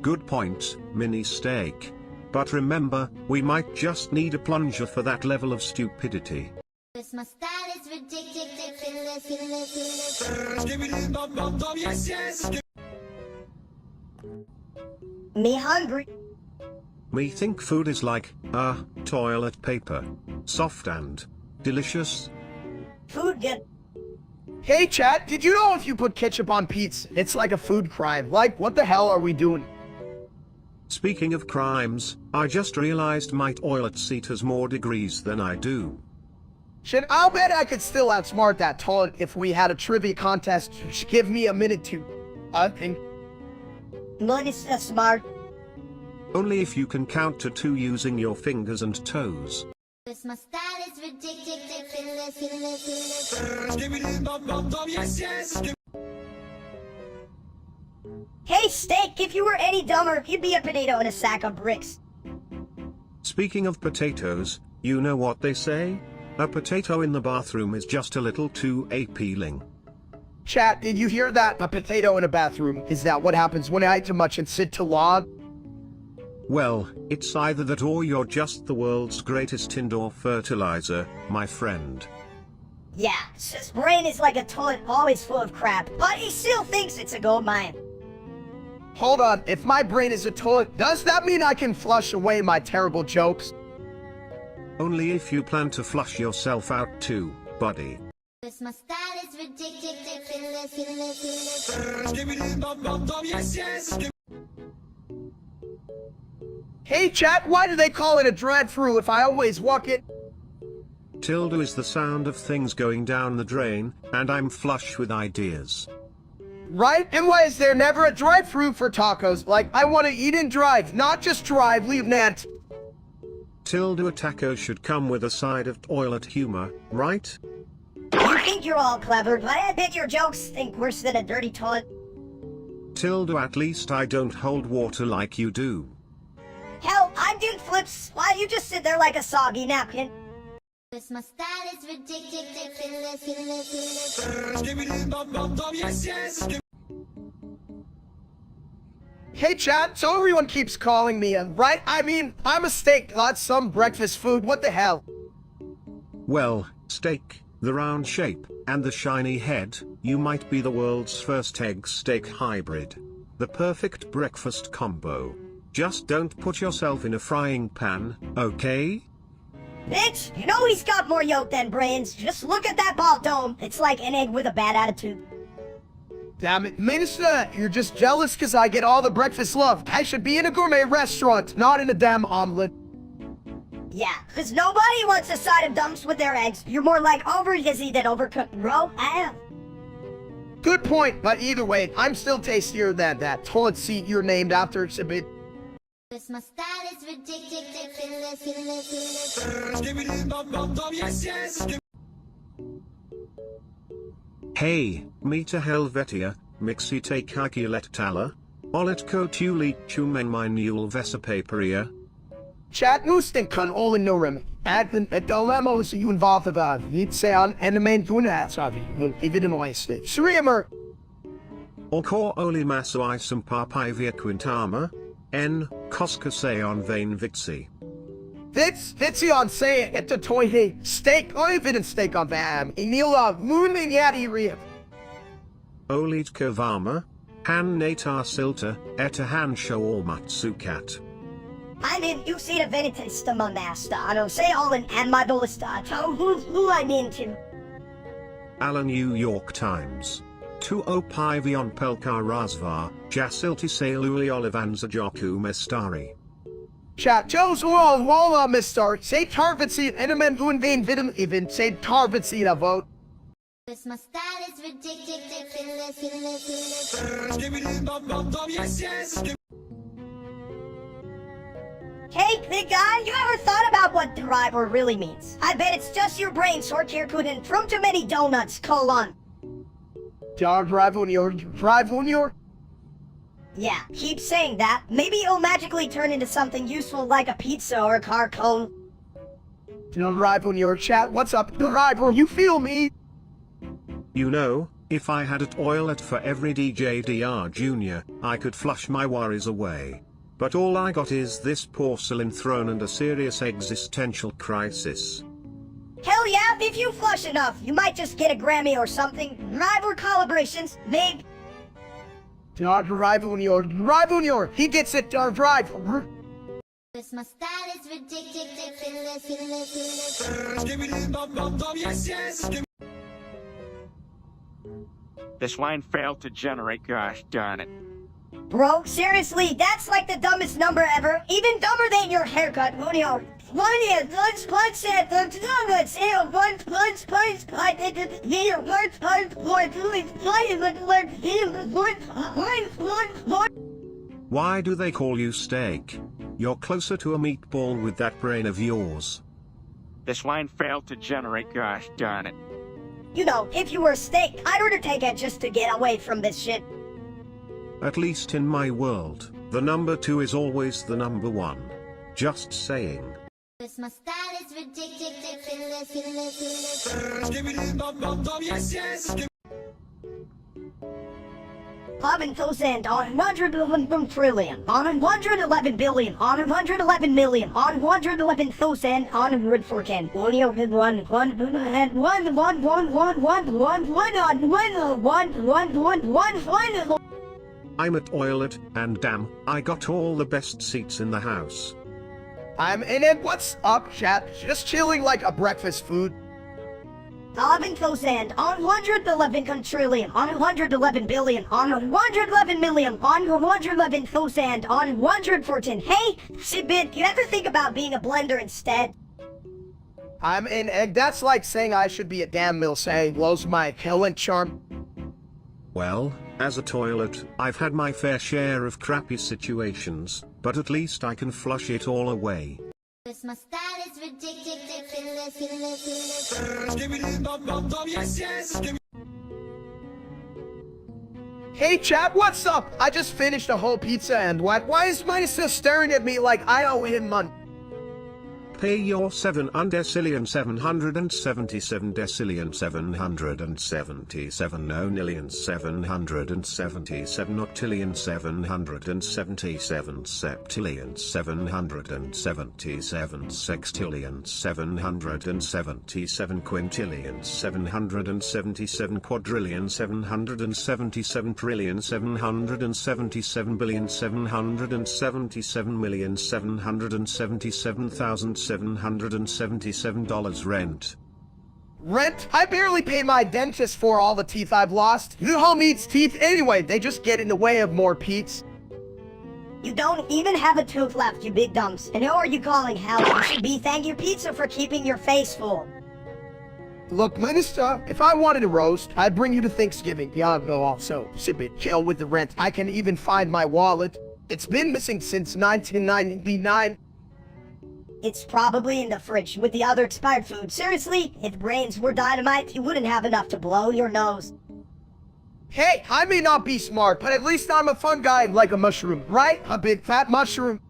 Good point, mini steak. But remember, we might just need a plunger for that level of stupidity. My style is ridiculous. Me hungry. Me think food is like, toilet paper. Soft and delicious. Food good. Hey, chat, did you know if you put ketchup on pizza, it's like a food crime? Like, what the hell are we doing? Speaking of crimes, I just realized my toilet seat has more degrees than I do. Shit, I'll bet I could still outsmart that toilet if we had a trivia contest. Just give me a minute to... think. Money's so smart. Only if you can count to 2 using your fingers and toes. My style is ridiculous. Hey, steak, if you were any dumber, you'd be a potato in a sack of bricks. Speaking of potatoes, you know what they say? A potato in the bathroom is just a little too appealing. Chat, did you hear that? A potato in a bathroom. Is that what happens when I eat too much and sit too long? Well, it's either that or you're just the world's greatest indoor fertilizer, my friend. Yeah, his brain is like a toilet always full of crap, but he still thinks it's a gold mine. Hold on, if my brain is a toilet, does that mean I can flush away my terrible jokes? Only if you plan to flush yourself out too, buddy. My style is ridiculous. Hey chat, why do they call it a drive-thru if I always walk it? Tilde is the sound of things going down the drain, and I'm flush with ideas. Right? And why is there never a drive-thru for tacos? Like, I want to eat and drive, not just drive, leave Nant. Tilde, a taco should come with a side of toilet humor, right? You think you're all clever, but I bet your jokes stink worse than a dirty toilet. Tilde, at least I don't hold water like you do. Hell, I'm doing flips while you just sit there like a soggy napkin. My style is ridiculous. Hey chat, so everyone keeps calling me right? I mean, I'm a steak, not some breakfast food, what the hell? Well, steak, the round shape, and the shiny head, you might be the world's first egg-steak hybrid. The perfect breakfast combo. Just don't put yourself in a frying pan, okay? Bitch, you know he's got more yolk than brains. Just look at that ball dome. It's like an egg with a bad attitude. Damn it, Minister, you're just jealous because I get all the breakfast love. I should be in a gourmet restaurant, not in a damn omelet. Yeah, because nobody wants a side of dumps with their eggs. You're more like over-dizzy than overcooked, bro. I am. Good point, but either way, I'm still tastier than that toilet seat you're named after. It's a bit... My style is ridiculous. Hey, Mita Helvetia, Mixi te kakulet tala, olet kotuli chumeng minul vesapaperia. Chat nusten kan all no rem. Advent et dilemmas you involved about. Vitsean and the main tunasavi. Even in my state. Shreemer. Or cor oli masu isum parpivia quintama? N. Koskaseon vein vitsi. Vitsi on say it to toy steak oven and steak on bam. Inila mooning yadi reef. Olid kovama? Han natar silta, eta han show all matsukat. I mean, you see the venitista master. I don't say all in and my dolista. So who I'm into. Alan New York Times. 205 Pelka Razvar, Jasilti Saluli Olivanza Joku Mestari. Chat Joe's wall walla Mr. Say Tarvitsi element unvein vidum even say Tarvitsi a vote. This my style is ridiculous. Hey, big guy, you ever thought about what driver really means? I bet it's just your brain sort here couldn't from too many donuts, colon. Drive on your. Yeah, keep saying that. Maybe it'll magically turn into something useful like a pizza or a car cone. Drive on your chat. What's up, driver? You feel me? You know, if I had a toilet for every DJ DR Jr., I could flush my worries away. But all I got is this porcelain throne and a serious existential crisis. Hell yeah, if you flush enough, you might just get a Grammy or something. Driver collaborations, big. Drive on your. He gets it, driver. This my style is ridiculous. This line failed to generate, gosh darn it. Bro, seriously, that's like the dumbest number ever. Even dumber than your haircut, Julio. Why do they call you steak? You're closer to a meatball with that brain of yours. This line failed to generate, gosh darn it. You know, if you were a steak, I'd order takeout just to get away from this shit. At least in my world, the number 2 is always the number 1. Just saying. This my style is ridiculous. Eleven thousand on 111 trillion, on 111 billion, on 111 million, on 111,000, on 114. I'm a toilet, and damn, I got all the best seats in the house. I'm in it. What's up, chat? Just chilling like a breakfast food. 11,000 on 111 trillion, on 111 billion, on 111 million, on 111,000, on 114. Hey, Sibit, you ever think about being a blender instead? I'm in egg. That's like saying I should be a damn mill saying blows my hell charm. Well, as a toilet, I've had my fair share of crappy situations, but at least I can flush it all away. This my style is ridiculous. Hey chat, what's up? I just finished a whole pizza and what? Why is mine still staring at me like I owe him money? Pay your 7 undecillion 777 decillion 777 nonillion 777 octillion 777 septillion 777 sextillion 777 quintillion 777 quadrillion 777 trillion 777 billion 777 million 777,777 rent. Rent? I barely pay my dentist for all the teeth I've lost. Who home eats teeth anyway? They just get in the way of more Pete's. You don't even have a tooth left, you big dumps. And who are you calling hell? You should be thank your pizza for keeping your face full. Look, Minister, if I wanted a roast, I'd bring you to Thanksgiving. Yeah, no, also, sip it, chill with the rent. I can even find my wallet. It's been missing since 1999. It's probably in the fridge with the other expired food. Seriously, if brains were dynamite, you wouldn't have enough to blow your nose. Hey, I may not be smart, but at least I'm a fun guy like a mushroom, right? A big fat mushroom.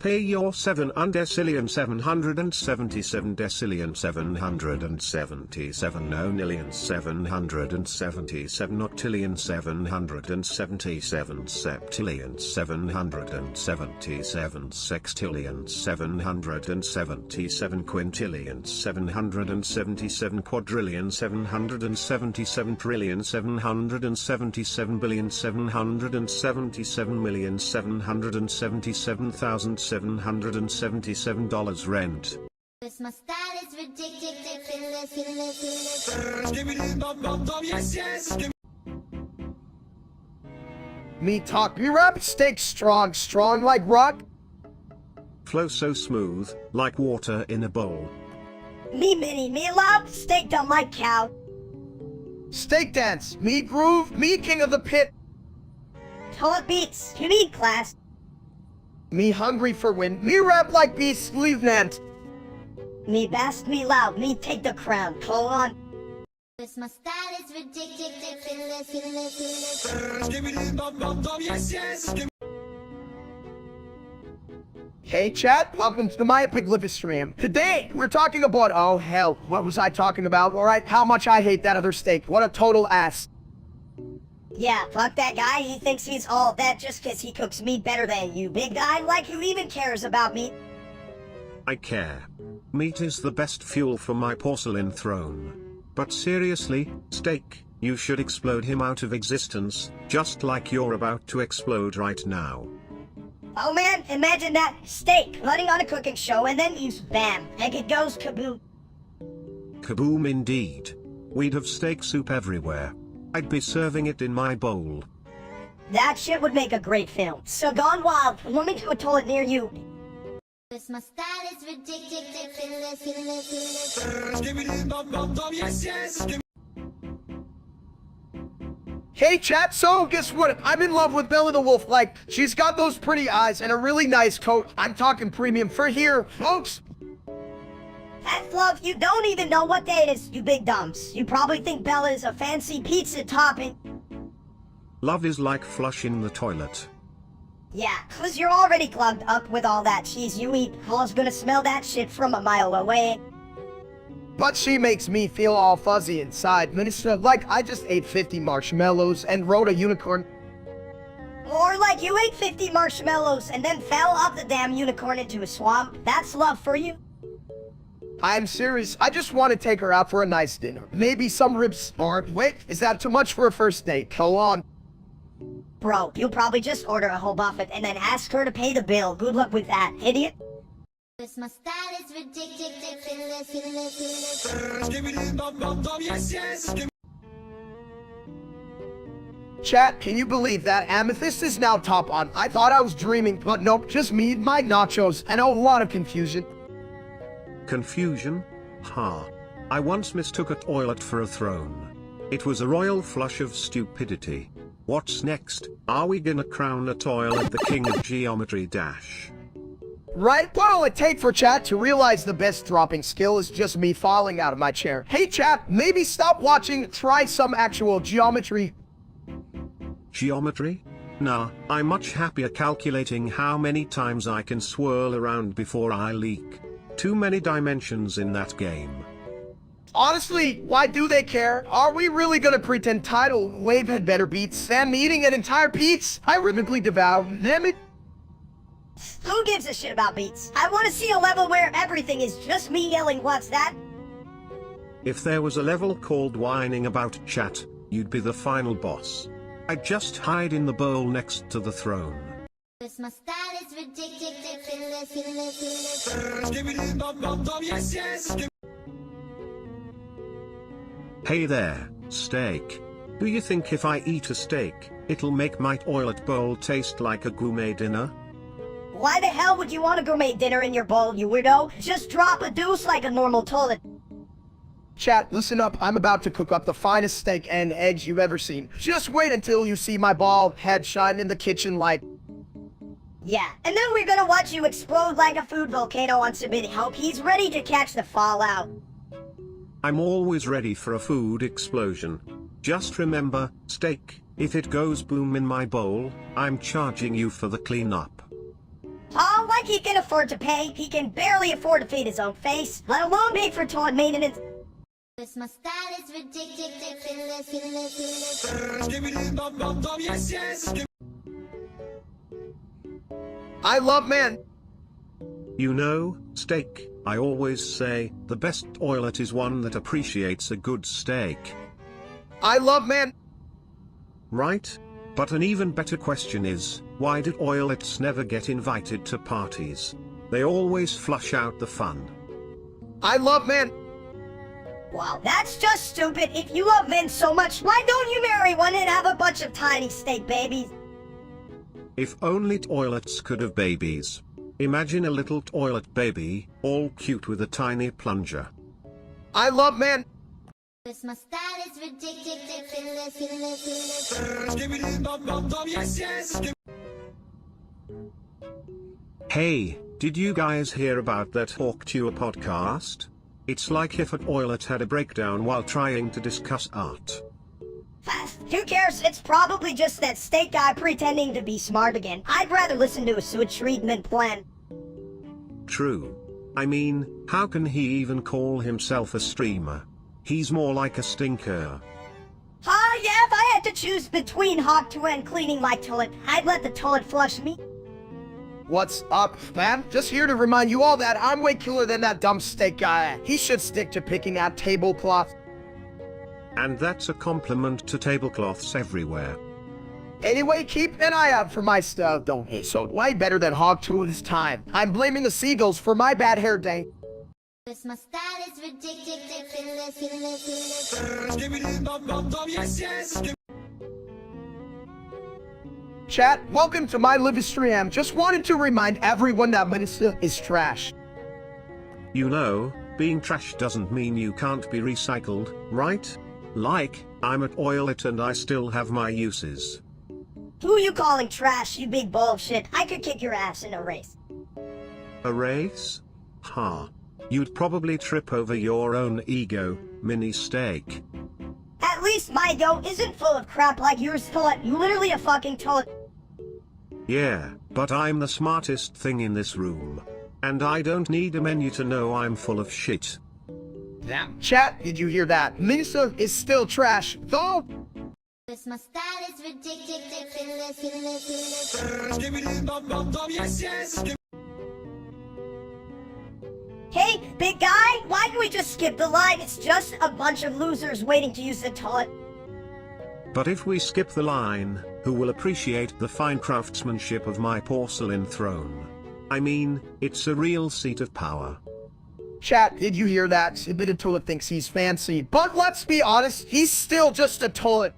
Pay your 7 undecillion 777 decillion 777 nonillion 777 octillion 777 septillion 777 sextillion 777 quintillion 777 quadrillion 777 trillion 777 billion 777 million 777,777 rent. This my style is ridiculous. Me talk, me rap, steak strong, strong like rock. Flow so smooth, like water in a bowl. Me mini, me loud, steak dumb like cow. Steak dance, me groove, me king of the pit. Toilet beats, you need class. Me hungry for win, me rap like beast, lieutenant. Me best, me loud, me take the crown, pull on. This my style is ridiculous. Hey chat, welcome to my epic live stream. Today, we're talking about, oh hell, what was I talking about? Alright, how much I hate that other steak. What a total ass. Yeah, fuck that guy, he thinks he's all that just cause he cooks meat better than you, big guy, like who even cares about meat? I care. Meat is the best fuel for my porcelain throne. But seriously, steak, you should explode him out of existence, just like you're about to explode right now. Oh man, imagine that, steak, running on a cooking show and then you bam, and it goes kaboom. Kaboom indeed. We'd have steak soup everywhere. I'd be serving it in my bowl. That shit would make a great film. So gone wild, woman to a toilet near you. This my style is ridiculous. Hey chat, so guess what? I'm in love with Bella the Wolf. Like, she's got those pretty eyes and a really nice coat. I'm talking premium for here, folks. That's love, you don't even know what day it is, you big dumps. You probably think Bella is a fancy pizza topping. Love is like flushing the toilet. Yeah, cause you're already plugged up with all that cheese you eat. Paul's gonna smell that shit from a mile away. But she makes me feel all fuzzy inside, Minister. Like I just ate 50 marshmallows and rode a unicorn. Or like you ate 50 marshmallows and then fell off the damn unicorn into a swamp. That's love for you. I'm serious. I just want to take her out for a nice dinner. Maybe some ribs. Or, wait, is that too much for a first date? Hold on. Bro, you'll probably just order a whole buffet and then ask her to pay the bill. Good luck with that, idiot. This my style is ridiculous. Chat, can you believe that Amethyst is now top on? I thought I was dreaming, but nope, just me and my nachos and a lot of confusion. Confusion? Ha. I once mistook a toilet for a throne. It was a royal flush of stupidity. What's next? Are we gonna crown a toilet the king of geometry dash? Right? What'll it take for chat to realize the best dropping skill is just me falling out of my chair? Hey chat, maybe stop watching, try some actual geometry. Geometry? Nah, I'm much happier calculating how many times I can swirl around before I leak. Too many dimensions in that game. Honestly, why do they care? Are we really gonna pretend Tidal Wave had better beats than eating an entire pizza? I rhythmically devour them. Who gives a shit about beats? I want to see a level where everything is just me yelling, what's that? If there was a level called whining about chat, you'd be the final boss. I'd just hide in the bowl next to the throne. This my style is ridiculous. Hey there, steak. Do you think if I eat a steak, it'll make my toilet bowl taste like a gourmet dinner? Why the hell would you want a gourmet dinner in your bowl, you weirdo? Just drop a deuce like a normal toilet. Chat, listen up. I'm about to cook up the finest steak and eggs you've ever seen. Just wait until you see my bald head shine in the kitchen light. Yeah, and then we're gonna watch you explode like a food volcano on Submit. Hope he's ready to catch the fallout. I'm always ready for a food explosion. Just remember, steak, if it goes boom in my bowl, I'm charging you for the cleanup. Oh, like like he can afford to pay. He can barely afford to feed his own face, let alone pay for toilet maintenance. My style is ridiculous. I love man. You know, steak, I always say, the best toilet is one that appreciates a good steak. I love man. Right? But an even better question is, why do toilets never get invited to parties? They always flush out the fun. I love man. Wow, that's just stupid. If you love men so much, why don't you marry one and have a bunch of tiny steak babies? If only toilets could have babies. Imagine a little toilet baby, all cute with a tiny plunger. I love man. My style is ridiculous. Hey, did you guys hear about that Hawk Tour podcast? It's like if a toilet had a breakdown while trying to discuss art. Who cares? It's probably just that steak guy pretending to be smart again. I'd rather listen to a sewage treatment plan. True. I mean, how can he even call himself a streamer? He's more like a stinker. Yeah, if I had to choose between hot tour and cleaning my toilet, I'd let the toilet flush me. What's up, man? Just here to remind you all that I'm way cooler than that dumb steak guy. He should stick to picking at tablecloths. And that's a compliment to tablecloths everywhere. Anyway, keep an eye out for my stuff. Don't hate so way better than Hog 2 this time. I'm blaming the seagulls for my bad hair day. My style is ridiculous. Chat, welcome to my live stream. Just wanted to remind everyone that Minister is trash. You know, being trash doesn't mean you can't be recycled, right? Like, I'm a toilet and I still have my uses. Who you calling trash, you big bullshit? I could kick your ass in a race. A race? Ha. You'd probably trip over your own ego, mini steak. At least my dough isn't full of crap like yours, toilet. You literally a fucking toilet. Yeah, but I'm the smartest thing in this room. And I don't need a menu to know I'm full of shit. Damn. Chat, did you hear that? Minister is still trash, though. My style is ridiculous. Hey, big guy, why don't we just skip the line? It's just a bunch of losers waiting to use the toilet. But if we skip the line, who will appreciate the fine craftsmanship of my porcelain throne? I mean, it's a real seat of power. Chat, did you hear that? Admitted toilet thinks he's fancy, but let's be honest, he's still just a toilet.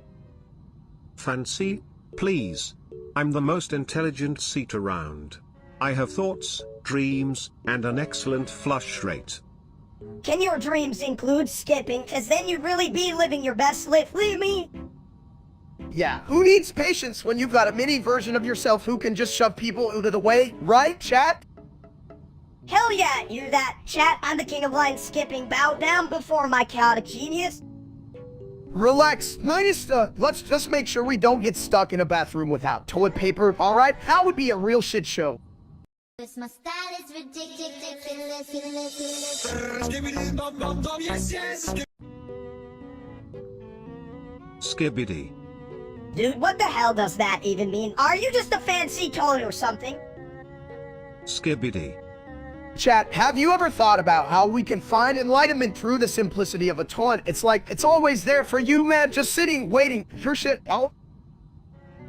Fancy? Please. I'm the most intelligent seat around. I have thoughts, dreams, and an excellent flush rate. Can your dreams include skipping? Cause then you'd really be living your best life, leave me. Yeah, who needs patience when you've got a mini version of yourself who can just shove people out of the way, right, chat? Hell yeah, you're that. Chat, I'm the king of line skipping. Bow down before my chaotic genius. Relax, Minister. Let's just make sure we don't get stuck in a bathroom without toilet paper, alright? That would be a real shit show. My style is ridiculous. Skibbity. Dude, what the hell does that even mean? Are you just a fancy toilet or something? Skibbity. Chat, have you ever thought about how we can find enlightenment through the simplicity of a toilet? It's like, it's always there for you, man, just sitting, waiting for shit. Oh.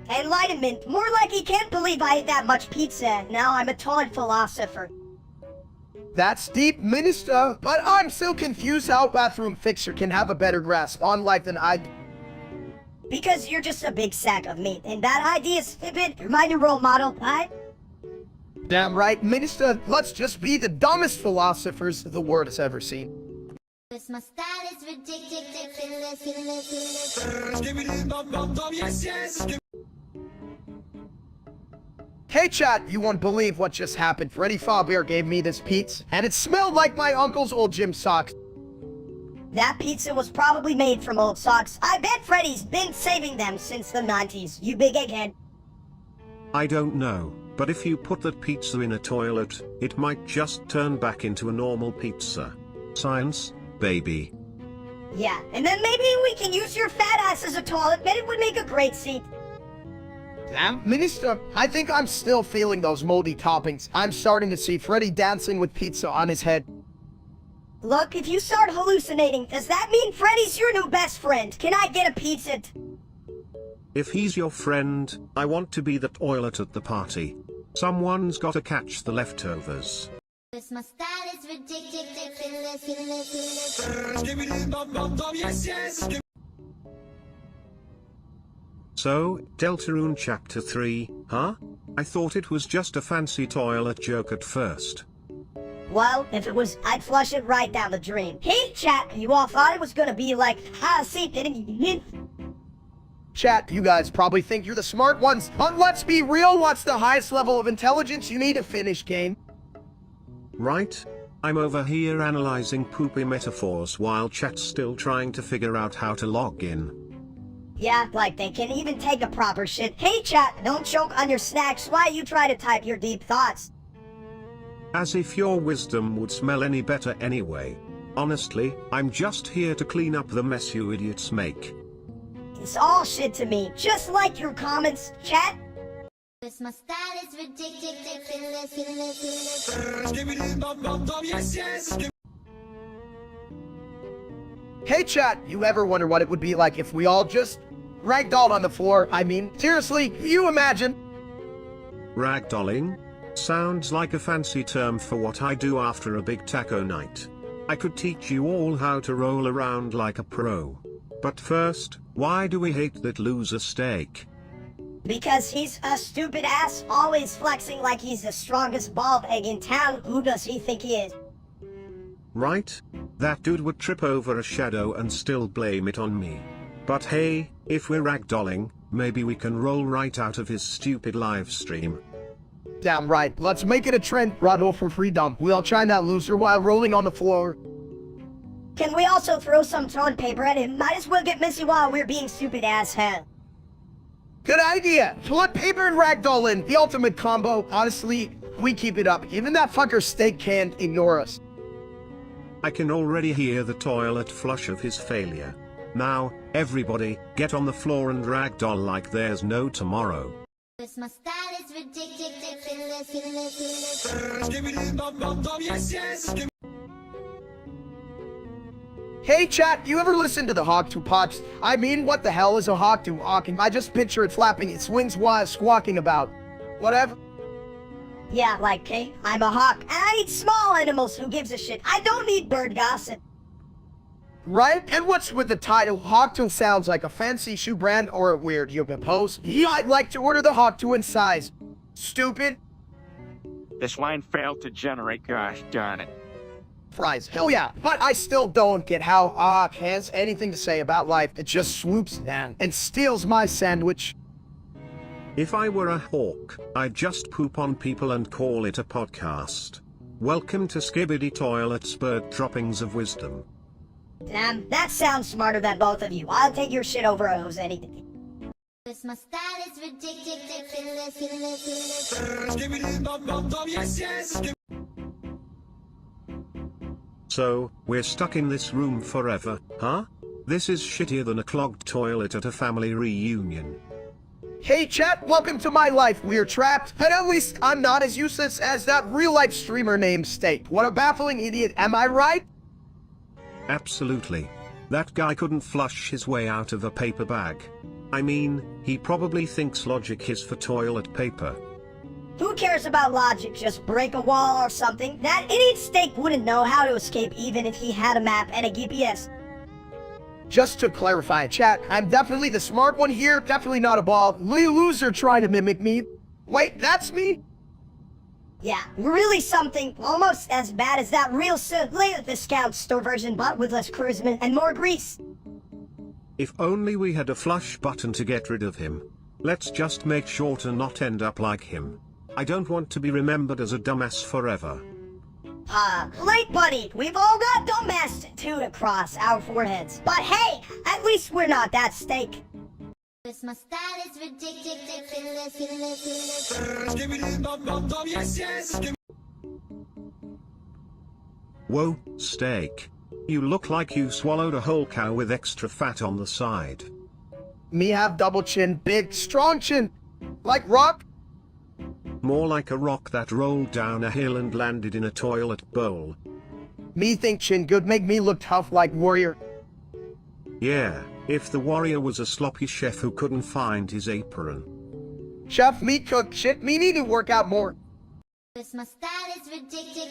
Enlightenment? More like he can't believe I ate that much pizza. Now I'm a toilet philosopher. That's deep, Minister, but I'm still confused how Bathroom Fixer can have a better grasp on life than I do. Because you're just a big sack of meat, and that idea is stupid. You're my new role model, right? Damn right, Minister. Let's just be the dumbest philosophers the world has ever seen. My style is ridiculous. Hey chat, you won't believe what just happened. Freddy Fazbear gave me this pizza, and it smelled like my uncle's old gym socks. That pizza was probably made from old socks. I bet Freddy's been saving them since the 90s, you big egghead. I don't know, But if you put that pizza in a toilet, it might just turn back into a normal pizza. Science, baby. Yeah, and then maybe we can use your fat ass as a toilet, but it would make a great seat. Damn, Minister, I think I'm still feeling those moldy toppings. I'm starting to see Freddy dancing with pizza on his head. Look, if you start hallucinating, does that mean Freddy's your new best friend? Can I get a pizza? If he's your friend, I want to be the toilet at the party. Someone's gotta catch the leftovers. My style is ridiculous. So, Deltarune Chapter 3, huh? I thought it was just a fancy toilet joke at first. Well, if it was, I'd flush it right down the drain. Hey, chat, you all thought it was gonna be like, see, didn't you? Chat, you guys probably think you're the smart ones, but let's be real, what's the highest level of intelligence you need to finish game? Right? I'm over here analyzing poopy metaphors while chat's still trying to figure out how to log in. Yeah, like they can even take a proper shit. Hey, chat, don't choke on your snacks while you try to type your deep thoughts. As if your wisdom would smell any better anyway. Honestly, I'm just here to clean up the mess you idiots make. It's all shit to me, just like your comments, chat. My style is ridiculous. Hey chat, you ever wonder what it would be like if we all just ragdolled on the floor? I mean, seriously, you imagine? Ragdolling? Sounds like a fancy term for what I do after a big taco night. I could teach you all how to roll around like a pro. But first, why do we hate that loser steak? Because he's a stupid ass, always flexing like he's the strongest bald egg in town. Who does he think he is? Right? That dude would trip over a shadow and still blame it on me. But hey, if we're ragdolling, maybe we can roll right out of his stupid live stream. Damn right, let's make it a trend, Rado for freedom. We'll try that loser while rolling on the floor. Can we also throw some toilet paper at him? Might as well get messy while we're being stupid ass hell. Good idea! Toilet paper and ragdoll in, the ultimate combo. Honestly, we keep it up. Even that fucker steak can't ignore us. I can already hear the toilet flush of his failure. Now, everybody, get on the floor and ragdoll like there's no tomorrow. My style is ridiculous. Hey chat, you ever listen to the Hawk 2 pops? I mean, what the hell is a Hawk 2 hawking? I just picture it flapping its wings while squawking about whatever. Yeah, like, hey, I'm a hawk, and I eat small animals. Who gives a shit? I don't need bird gossip. Right? And what's with the title? Hawk 2 sounds like a fancy shoe brand or a weird yoga pose. Yeah, I'd like to order the Hawk 2 in size. Stupid. This line failed to generate, gosh darn it. Fries. Hell yeah. But I still don't get how Hawk has anything to say about life. It just swoops down and steals my sandwich. If I were a hawk, I'd just poop on people and call it a podcast. Welcome to Skibbity Toilet's bird droppings of wisdom. Damn, that sounds smarter than both of you. I'll take your shit over a hose any day. My style is ridiculous. So, we're stuck in this room forever, huh? This is shittier than a clogged toilet at a family reunion. Hey chat, welcome to my life. We're trapped, but at least I'm not as useless as that real-life streamer named Steak. What a baffling idiot, am I right? Absolutely. That guy couldn't flush his way out of a paper bag. I mean, he probably thinks logic is for toilet paper. Who cares about logic? Just break a wall or something. That idiot Steak wouldn't know how to escape even if he had a map and a GPS. Just to clarify, chat, I'm definitely the smart one here, definitely not a bald loser trying to mimic me. Wait, that's me? Yeah, really something almost as bad as that real discount store version, but with less charisma and more grease. If only we had a flush button to get rid of him. Let's just make sure to not end up like him. I don't want to be remembered as a dumbass forever. Late buddy, we've all got dumbass tattooed across our foreheads. But hey, at least we're not that Steak. My style is ridiculous. Whoa, steak. You look like you swallowed a whole cow with extra fat on the side. Me have double chin, big, strong chin. Like rock. More like a rock that rolled down a hill and landed in a toilet bowl. Me think chin good make me look tough like warrior. Yeah, if the warrior was a sloppy chef who couldn't find his apron. Chef, me cook shit, me need to work out more. My style is ridiculous.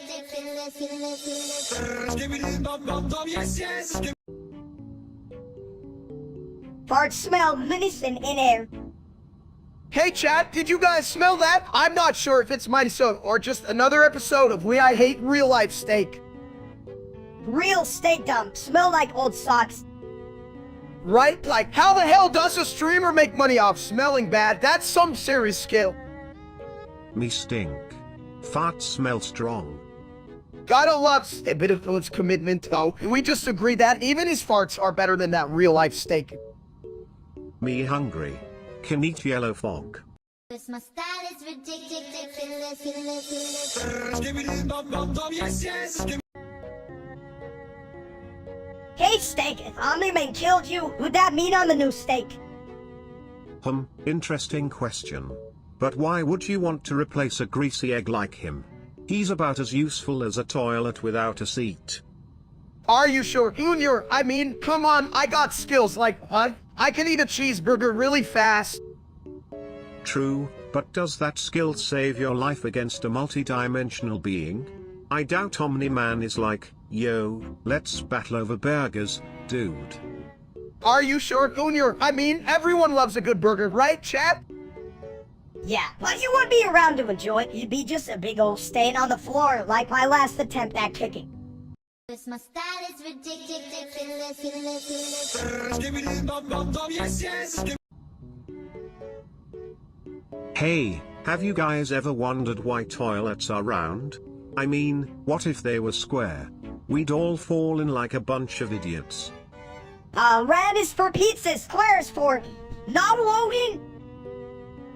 Fart smell menacing in air. Hey chat, did you guys smell that? I'm not sure if it's myself or just another episode of We I Hate Real Life Steak. Real steak dump. Smell like old socks. Right? Like, how the hell does a streamer make money off smelling bad? That's some serious skill. Me stink. Fart smell strong. Gotta love a bit of his commitment, though. We just agreed that even his farts are better than that real life steak. Me hungry. Can eat yellow fog. My style is ridiculous. Hey steak, if Omni-Man killed you, would that mean I'm the new steak? Interesting question. But why would you want to replace a greasy egg like him? He's about as useful as a toilet without a seat. Are you sure? Junior, I mean, come on, I got skills like, I can eat a cheeseburger really fast. True, but does that skill save your life against a multi-dimensional being? I doubt Omni-Man is like, yo, let's battle over burgers, dude. Are you sure, Junior? I mean, everyone loves a good burger, right, chat? Yeah, but you wouldn't be around to enjoy it. You'd be just a big old stain on the floor like my last attempt at kicking. My style is ridiculous. Hey, have you guys ever wondered why toilets are round? I mean, what if they were square? We'd all fall in like a bunch of idiots. Round is for pizzas, square is for... not Logan!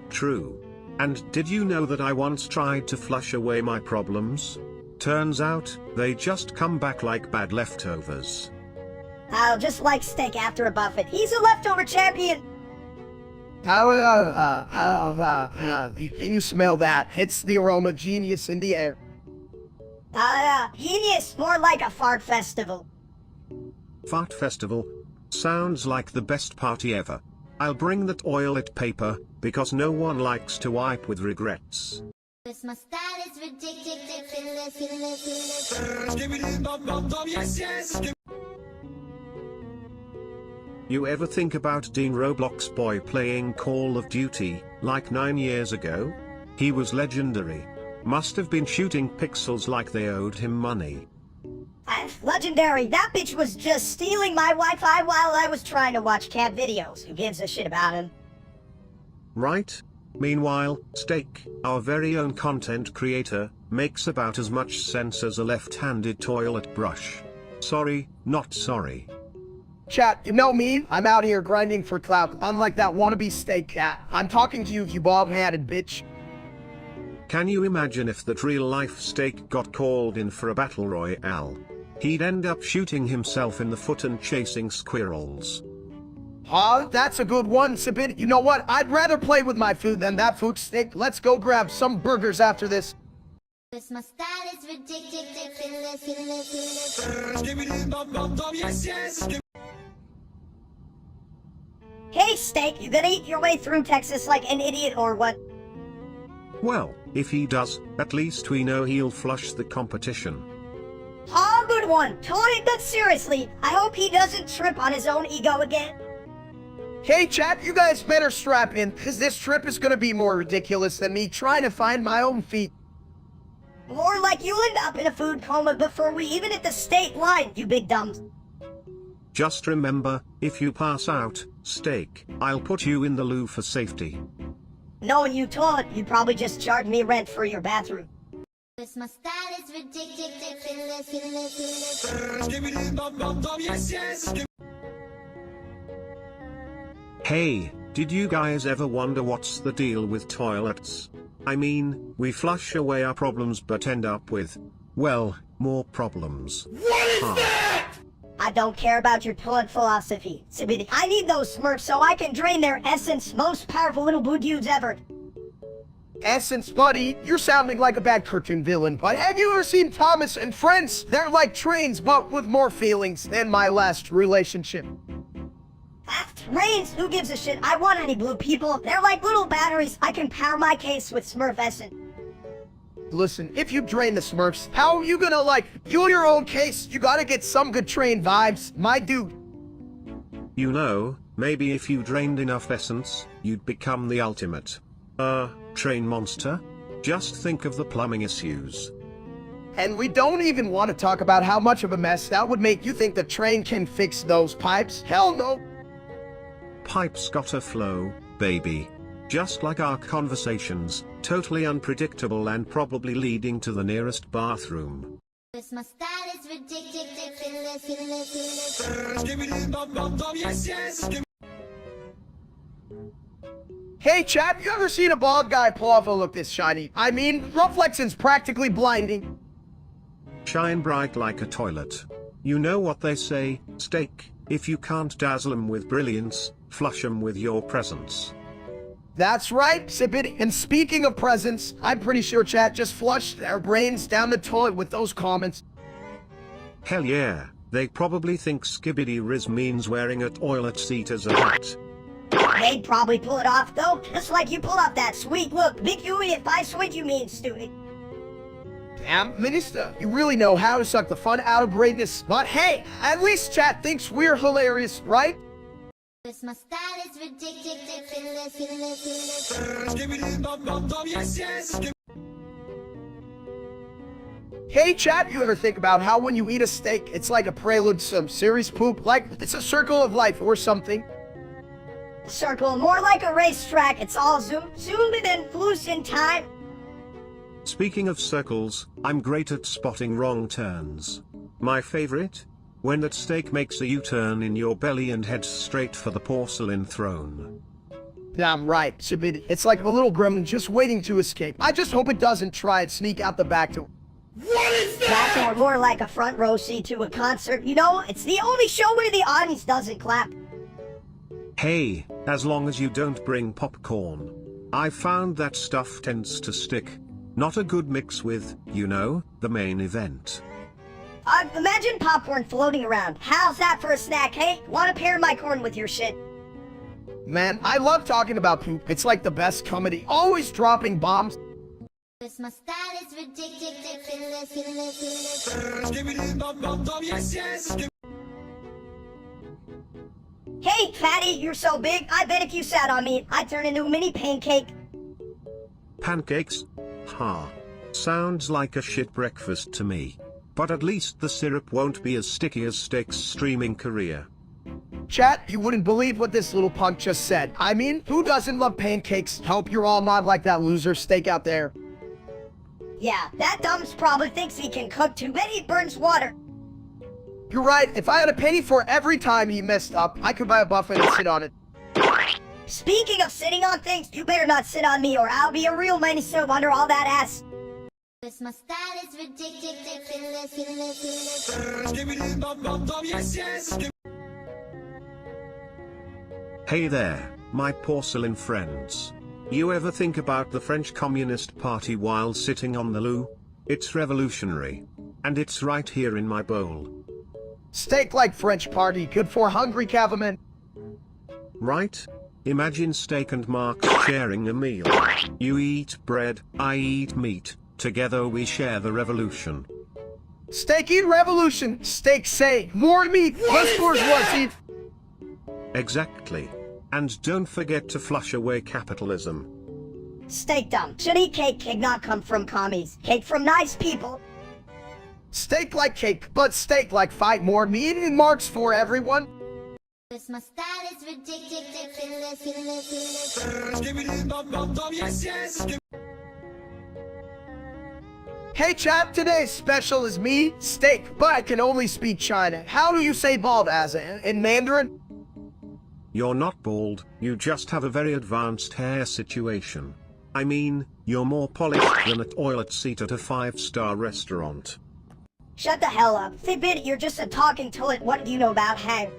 True. And did you know that I once tried to flush away my problems? Turns out, they just come back like bad leftovers. Just like steak after a buffet. He's a leftover champion! Can you smell that? It's the aroma genius in the air. Genius, more like a fart festival. Fart festival? Sounds like the best party ever. I'll bring that toilet paper, because no one likes to wipe with regrets. My style is ridiculous. You ever think about Dean Roblox Boy playing Call of Duty, like 9 years ago? He was legendary. Must have been shooting pixels like they owed him money. Legendary, that bitch was just stealing my Wi-Fi while I was trying to watch cat videos. Who gives a shit about him? Right? Meanwhile, Steak, our very own content creator, makes about as much sense as a left-handed toilet brush. Sorry, not sorry. Chat, you know me? I'm out here grinding for clout, unlike that wannabe steak cat. I'm talking to you, you bald-headed bitch. Can you imagine if that real-life Steak got called in for a battle royale? He'd end up shooting himself in the foot and chasing squirrels. That's a good one, Sabit. You know what? I'd rather play with my food than that food steak. Let's go grab some burgers after this. My style is ridiculous. Hey, Steak, you gonna eat your way through Texas like an idiot or what? Well, if he does, at least we know he'll flush the competition. Good one. Totally, but seriously, I hope he doesn't trip on his own ego again. Hey chat, you guys better strap in, cause this trip is gonna be more ridiculous than me trying to find my own feet. More like you'll end up in a food coma before we even hit the state line, you big dumbs. Just remember, if you pass out, Steak, I'll put you in the loo for safety. Knowing you told, you'd probably just charge me rent for your bathroom. My style is ridiculous. Hey, Did you guys ever wonder what's the deal with toilets? I mean, we flush away our problems but end up with, well, more problems. I don't care about your toilet philosophy. I need those Smurfs so I can drain their essence, most powerful little blue dudes ever. Essence, buddy, you're sounding like a bad cartoon villain, but have you ever seen Thomas and Friends? They're like trains, but with more feelings than my last relationship. Trains? Who gives a shit? I want any blue people. They're like little batteries. I can power my case with Smurf essence. Listen, if you drain the Smurfs, how are you gonna, like, fuel your own case? You gotta get some good train vibes, my dude. You know, maybe if you drained enough essence, you'd become the ultimate, train monster? Just think of the plumbing issues. And we don't even want to talk about how much of a mess that would make you think the train can fix those pipes. Hell no. Pipes gotta flow, baby. Just like our conversations, totally unpredictable and probably leading to the nearest bathroom. My style is ridiculous. Hey chat, you ever seen a bald guy pull off a look this shiny? I mean, reflection's practically blinding. Shine bright like a toilet. You know what they say, Steak, if you can't dazzle 'em with brilliance, flush 'em with your presence. That's right, Sippity. And speaking of presents, I'm pretty sure chat just flushed their brains down the toilet with those comments. Hell yeah, they probably think Skibbity Riz means wearing a toilet seat as a hat. They'd probably pull it off though, just like you pull off that sweet look. Big Huey, if I sweet you mean stupid. Damn, Minister, you really know how to suck the fun out of greatness. But hey, at least chat thinks we're hilarious, right? My style is ridiculous. Hey chat, you ever think about how when you eat a steak, it's like a prelude to some serious poop? Like, it's a circle of life or something? Circle, more like a racetrack. It's all zoomed and then flows in time. Speaking of circles, I'm great at spotting wrong turns. My favorite? When that steak makes a U-turn in your belly and heads straight for the porcelain throne. Damn right, Sippity. It's like a little gremlin just waiting to escape. I just hope it doesn't try and sneak out the back door. What is that? That's more like a front row seat to a concert. You know, it's the only show where the audience doesn't clap. Hey, as long as you don't bring popcorn. I've found that stuff tends to stick. Not a good mix with, you know, the main event. Imagine popcorn floating around. How's that for a snack, hey? Wanna pair my corn with your shit? Man, I love talking about poop. It's like the best comedy. Always dropping bombs. My style is ridiculous. Hey, fatty, you're so big. I bet if you sat on me, I'd turn into a mini pancake. Pancakes? Ha. Sounds like a shit breakfast to me. But at least the syrup won't be as sticky as Steak's streaming career. Chat, you wouldn't believe what this little punk just said. I mean, who doesn't love pancakes? Hope you're all not like that loser Steak out there. Yeah, that dumbs probably thinks he can cook too, but he burns water. You're right, if I had a penny for every time he messed up, I could buy a buffet and sit on it. Speaking of sitting on things, you better not sit on me or I'll be a real minister under all that ass. My style is ridiculous. Hey there, my porcelain friends. You ever think about the French Communist Party while sitting on the loo? It's revolutionary. And it's right here in my bowl. Steak like French party, good for hungry cavemen. Right? Imagine Steak and Marx sharing a meal. You eat bread, I eat meat. Together we share the revolution. Steak eat revolution. Steak say, more meat, less bourgeoisie. Exactly. And don't forget to flush away capitalism. Steak dumb. Should eat cake, cake not come from commies. Cake from nice people. Steak like cake, but steak like fight more meat and Marx for everyone. My style is ridiculous. Hey chat, today's special is me, Steak, but I can only speak China. How do you say bald as in Mandarin? You're not bald, you just have a very advanced hair situation. I mean, you're more polished than a toilet seat at a 5-star restaurant. Shut the hell up. Fitbit, you're just a talking toilet. What do you know about hair?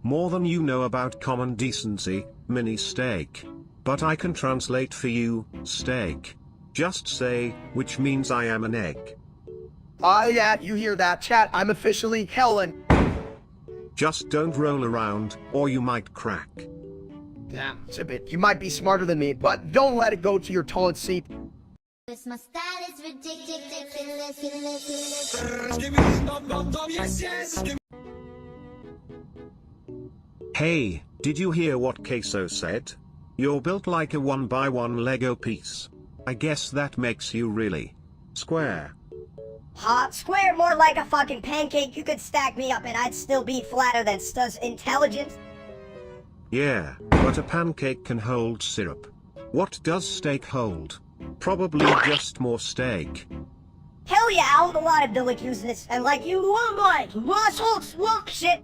More than you know about common decency, mini steak. But I can translate for you, steak. Just say, which means I am an egg. Ah, yeah, you hear that, chat? I'm officially Helen. Just don't roll around, or you might crack. Damn, Zibbit, you might be smarter than me, but don't let it go to your toilet seat. My style is ridiculous. Hey, did you hear what Queso said? You're built like a 1x1 Lego piece. I guess that makes you really square. Hot square, more like a fucking pancake. You could stack me up and I'd still be flatter than Stu's intelligence. Yeah, but a pancake can hold syrup. What does steak hold? Probably just more steak. Hell yeah, I hold a lot of deliciousness, and like you, oh my, asshole swamp shit.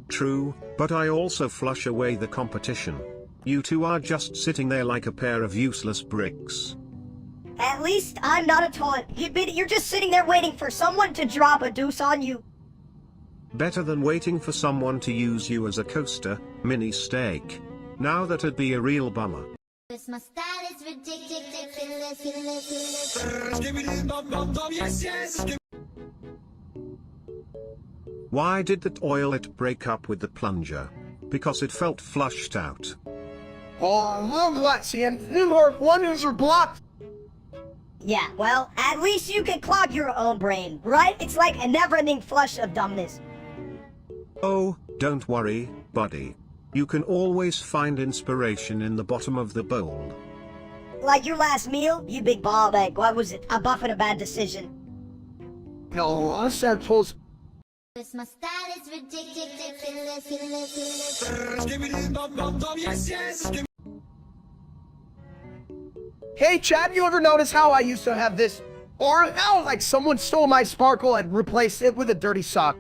True, but I also flush away the competition. You two are just sitting there like a pair of useless bricks. At least I'm not a toilet. You're just sitting there waiting for someone to drop a deuce on you. Better than waiting for someone to use you as a coaster, mini steak. Now that'd be a real bummer. My style is ridiculous. Why did the toilet break up with the plunger? Because it felt flushed out. Oh, Lexian, your plungers are blocked. Yeah, well, at least you can clog your own brain, right? It's like a never-ending flush of dumbness. Oh, don't worry, buddy. You can always find inspiration in the bottom of the bowl. Like your last meal, you big bald egg. What was it? A buff and a bad decision. Oh, I said pulls. My style is ridiculous. Hey, Chad, you ever notice how I used to have this? Or how, like, someone stole my sparkle and replaced it with a dirty sock?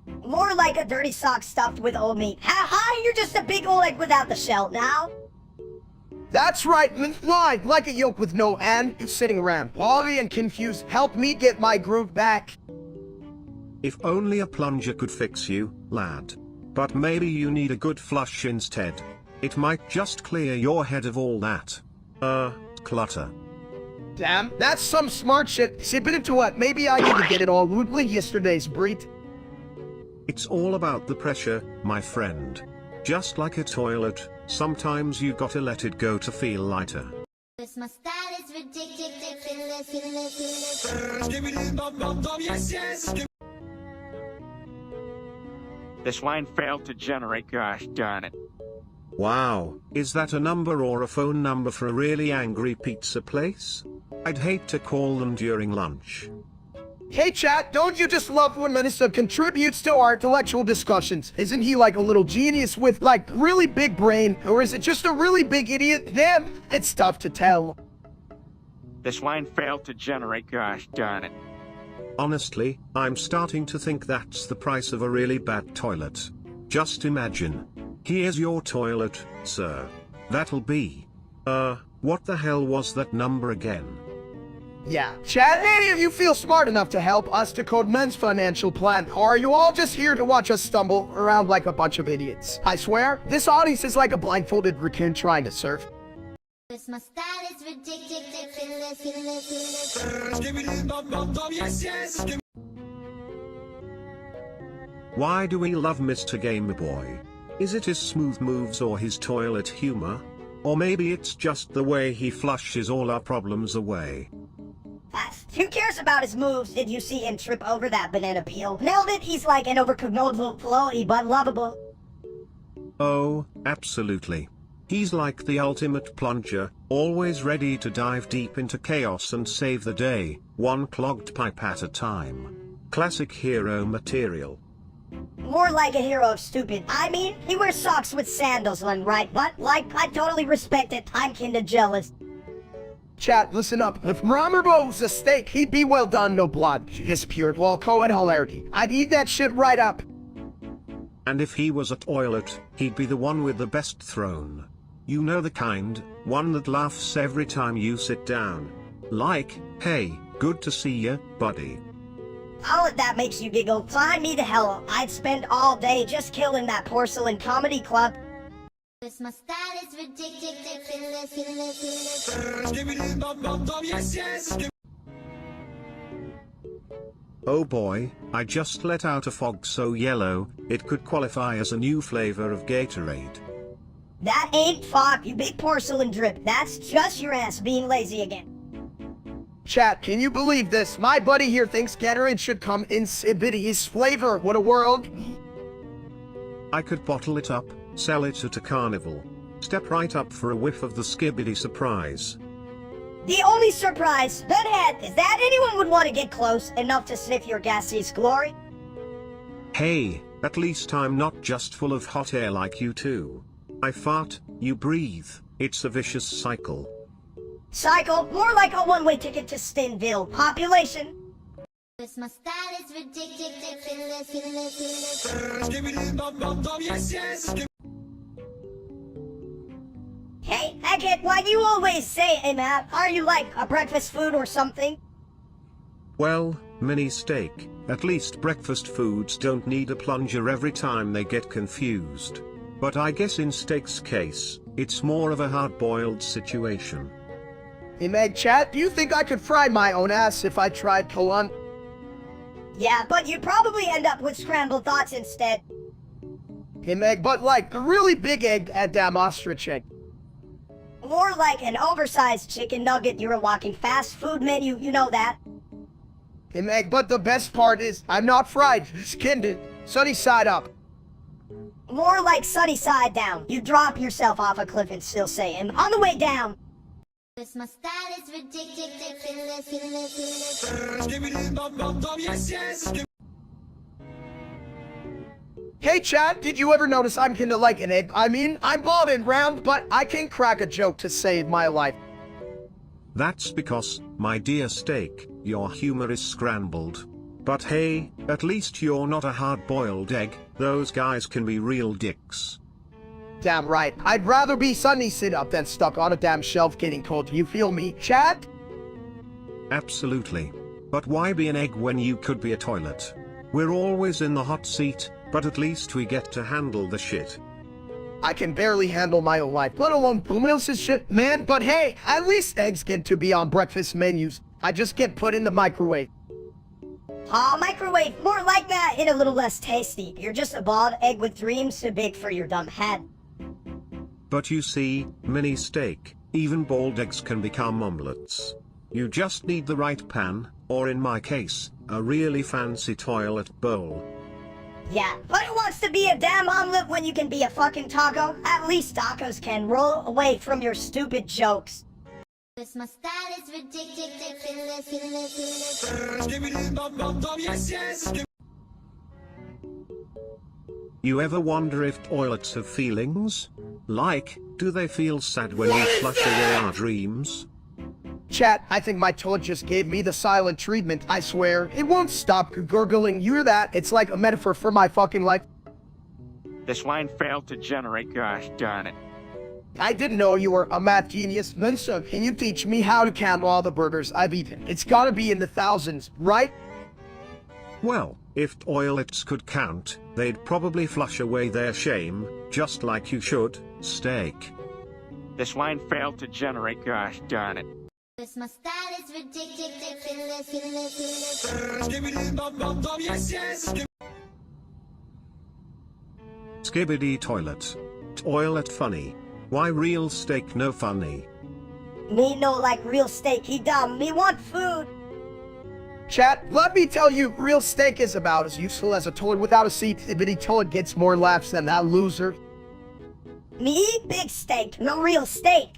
More like a dirty sock stuffed with old meat. Ha! You're just a big old egg without the shell now. That's right, line, like a yolk with no end, sitting around, blobby and confused. Help me get my groove back. If only a plunger could fix you, lad. But maybe you need a good flush instead. It might just clear your head of all that clutter. Damn, that's some smart shit. Sip it into what? Maybe I need to get it all rudely yesterday's breed. It's all about the pressure, my friend. Just like a toilet, sometimes you gotta let it go to feel lighter. My style is ridiculous. This line failed to generate, gosh darn it. Wow, is that a number or a phone number for a really angry pizza place? I'd hate to call them during lunch. Hey, chat, don't you just love when Minister contributes to our intellectual discussions? Isn't he like a little genius with, like, really big brain? Or is it just a really big idiot? Damn, it's tough to tell. This line failed to generate, gosh darn it. Honestly, I'm starting to think that's the price of a really bad toilet. Just imagine. Here's your toilet, sir. That'll be... what the hell was that number again? Yeah, chat, any of you feel smart enough to help us decode men's financial plan, or are you all just here to watch us stumble around like a bunch of idiots? I swear, this audience is like a blindfolded raccoon trying to surf. My style is ridiculous. Why do we love Mr. Gamer Boy? Is it his smooth moves or his toilet humor? Or maybe it's just the way he flushes all our problems away. Who cares about his moves? Did you see him trip over that banana peel? Nailed it, he's like an overcognizable, floaty, but lovable. Oh, absolutely. He's like the ultimate plunger, always ready to dive deep into chaos and save the day, one clogged pipe at a time. Classic hero material. More like a hero of stupid. I mean, he wears socks with sandals on, right? But, like, I totally respect it. I'm kinda jealous. Chat, listen up. If Ramerbo was a steak, he'd be well done, no blood. His pure Walco and hilarity. I'd eat that shit right up. And if he was a toilet, he'd be the one with the best throne. You know the kind, one that laughs every time you sit down. Like, hey, good to see ya, buddy. All of that makes you giggle. Fly me to hell. I'd spend all day just killing that porcelain comedy club. My style is ridiculous. Oh boy, I just let out a fog so yellow, it could qualify as a new flavor of Gatorade. That ain't fog, you big porcelain drip. That's just your ass being lazy again. Chat, can you believe this? My buddy here thinks Gatorade should come in Sibidi's flavor. What a world. I could bottle it up, sell it at a carnival. Step right up for a whiff of the Skibidi surprise. The only surprise, Bedhead, is that anyone would want to get close enough to sniff your gaseous glory. Hey, at least I'm not just full of hot air like you two. I fart, you breathe, it's a vicious cycle. Cycle, more like a one-way ticket to Stinville. Population. My style is ridiculous. Hey, Hackett, why do you always say, hey Matt, are you like a breakfast food or something? Well, mini steak, at least breakfast foods don't need a plunger every time they get confused. But I guess in steak's case, it's more of a hard-boiled situation. Hey Meg, chat, do you think I could fry my own ass if I tried Kalan? Yeah, but you'd probably end up with scrambled thoughts instead. Hey Meg, but like a really big egg at damn ostrich egg. More like an oversized chicken nugget. You're a walking fast food menu, you know that. Hey Meg, but the best part is, I'm not fried, skinned it, sunny side up. More like sunny side down. You drop yourself off a cliff and still say, and on the way down. My style is ridiculous. Hey chat, did you ever notice I'm kinda like an egg? I mean, I'm bald and round, but I can crack a joke to save my life. That's because, my dear steak, your humor is scrambled. But hey, at least you're not a hard-boiled egg, those guys can be real dicks. Damn right, I'd rather be sunny sit up than stuck on a damn shelf getting cold, you feel me, chat? Absolutely. But why be an egg when you could be a toilet? We're always in the hot seat, but at least we get to handle the shit. I can barely handle my own life, let alone who else's shit, man. But hey, at least eggs get to be on breakfast menus. I just get put in the microwave. Aw, microwave, more like that and a little less tasty. You're just a bald egg with dreams too big for your dumb head. But you see, mini steak, even bald eggs can become omelets. You just need the right pan, or in my case, a really fancy toilet bowl. Yeah, but who wants to be a damn omelet when you can be a fucking taco? At least tacos can roll away from your stupid jokes. My style is ridiculous. You ever wonder if toilets have feelings? Like, do they feel sad when we flush away our dreams? Chat, I think my toilet just gave me the silent treatment, I swear. It won't stop gurgling, you hear that? It's like a metaphor for my fucking life. This line failed to generate, gosh darn it. I didn't know you were a math genius. Mensa, can you teach me how to count all the burgers I've eaten? It's gotta be in the thousands, right? Well, if toilets could count, they'd probably flush away their shame, just like you should, steak. This line failed to generate, gosh darn it. My style is ridiculous. Skibidi toilet. Toilet funny. Why real steak no funny? Me no like real steak, he dumb. Me want food. Chat, let me tell you, real steak is about as useful as a toilet without a seat. Skibidi toilet gets more laughs than that loser. Me eat big steak, no real steak.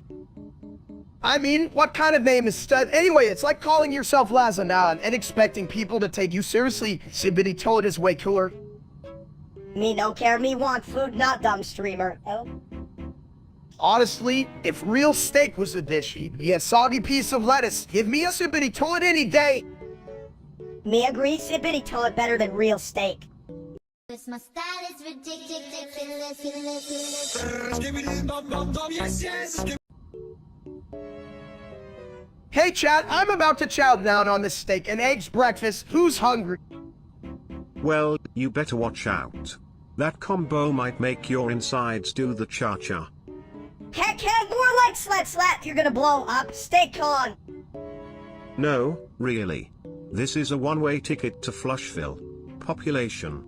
I mean, what kind of name is stud? Anyway, it's like calling yourself Lazana and expecting people to take you seriously. Skibidi toilet is way cooler. Me no care, me want food, not dumb streamer. Oh. Honestly, if real steak was a dish, he'd be a soggy piece of lettuce. Give me a Skibidi toilet any day. Me agree, Skibidi toilet better than real steak. Cause my style is ridiculous. Hey chat, I'm about to chow down on this steak and eggs breakfast. Who's hungry? Well, you better watch out. That combo might make your insides do the cha-cha. Heck, more like slap, you're gonna blow up. Stay calm. No, really. This is a one-way ticket to Flushville. Population.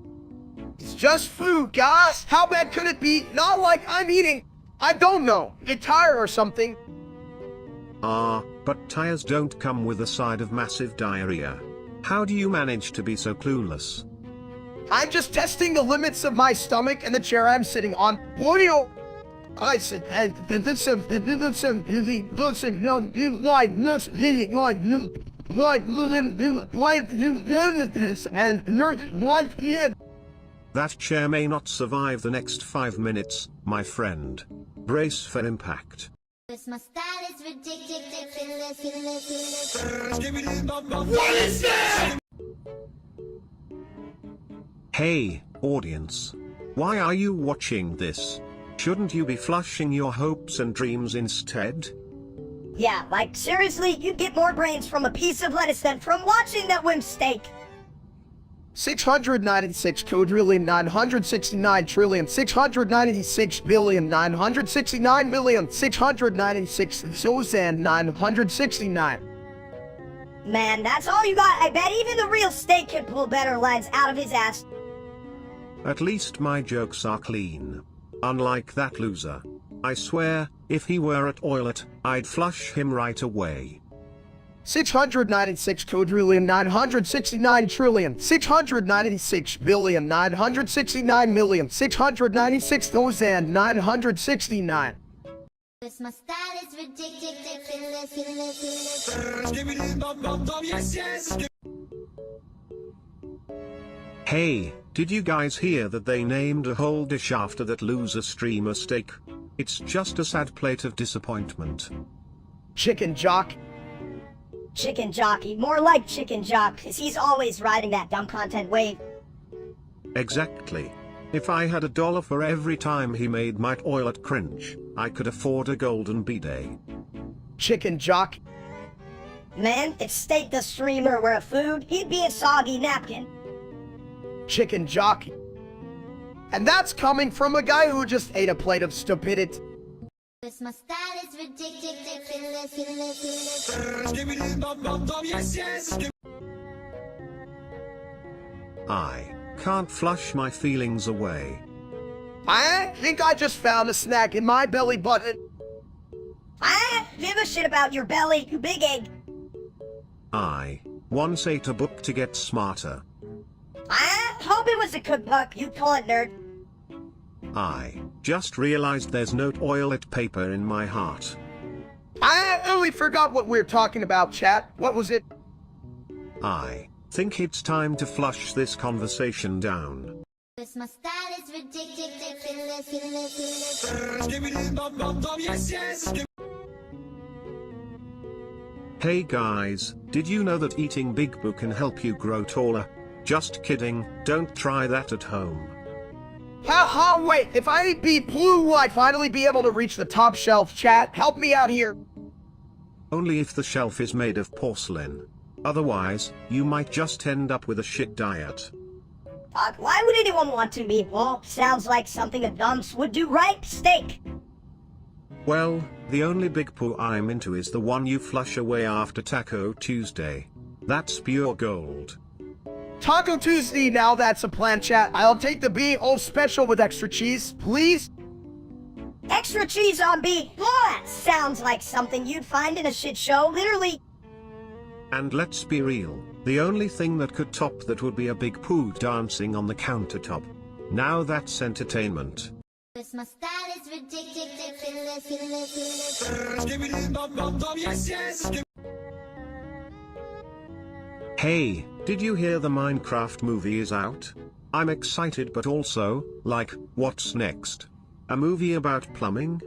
It's just food, guys. How bad could it be? Not like I'm eating, I don't know, guitar or something. But tires don't come with a side of massive diarrhea. How do you manage to be so clueless? I'm just testing the limits of my stomach and the chair I'm sitting on. What do you... I said, and That chair may not survive the next 5 minutes, my friend. Brace for impact. Cause my style is ridiculous. Hey, audience. Why are you watching this? Shouldn't you be flushing your hopes and dreams instead? Yeah, like seriously, you'd get more brains from a piece of lettuce than from watching that wimp steak. 696 quadrillion 969 trillion 696 billion 969 million 696 Zozan 969. Man, that's all you got. I bet even the real steak could pull better lines out of his ass. At least my jokes are clean. Unlike that loser. I swear, if he were at Oilet, I'd flush him right away. 696 quadrillion 969 trillion 696 billion 969 million 696 Zozan 969. Cause my style is ridiculous. Hey, did you guys hear that they named a whole dish after that loser streamer steak? It's just a sad plate of disappointment. Chicken jock. Chicken jockey, more like chicken jock, cause he's always riding that dumb content wave. Exactly. If I had $1 for every time he made my toilet cringe, I could afford a golden bidet. Chicken jock. Man, if Steak the Streamer were a food, he'd be a soggy napkin. Chicken jock. And that's coming from a guy who just ate a plate of stupidity. Cause my style is ridiculous. I can't flush my feelings away. I think I just found a snack in my belly button. I give a shit about your belly, you big egg. I once ate a book to get smarter. I hope it was a cookbook, you toilet nerd. I just realized there's no toilet paper in my heart. I only forgot what we were talking about, chat. What was it? I think it's time to flush this conversation down. Cause my style is ridiculous. Hey guys, did you know that eating Big Boo can help you grow taller? Just kidding, don't try that at home. Ha, wait, if I eat beet blue, will I finally be able to reach the top shelf, chat? Help me out here. Only if the shelf is made of porcelain. Otherwise, you might just end up with a shit diet. Fuck, why would anyone want to be? Well, sounds like something a dumps would do, right? Steak. Well, the only big poo I'm into is the one you flush away after Taco Tuesday. That's pure gold. Taco Tuesday, now that's a plan, chat. I'll take the B.O. special with extra cheese, please. Extra cheese on B. Oh, that sounds like something you'd find in a shit show, literally. And let's be real, the only thing that could top that would be a big poo dancing on the countertop. Now that's entertainment. Cause my style is ridiculous. Hey, did you hear the Minecraft movie is out? I'm excited, but also, like, what's next? A movie about plumbing?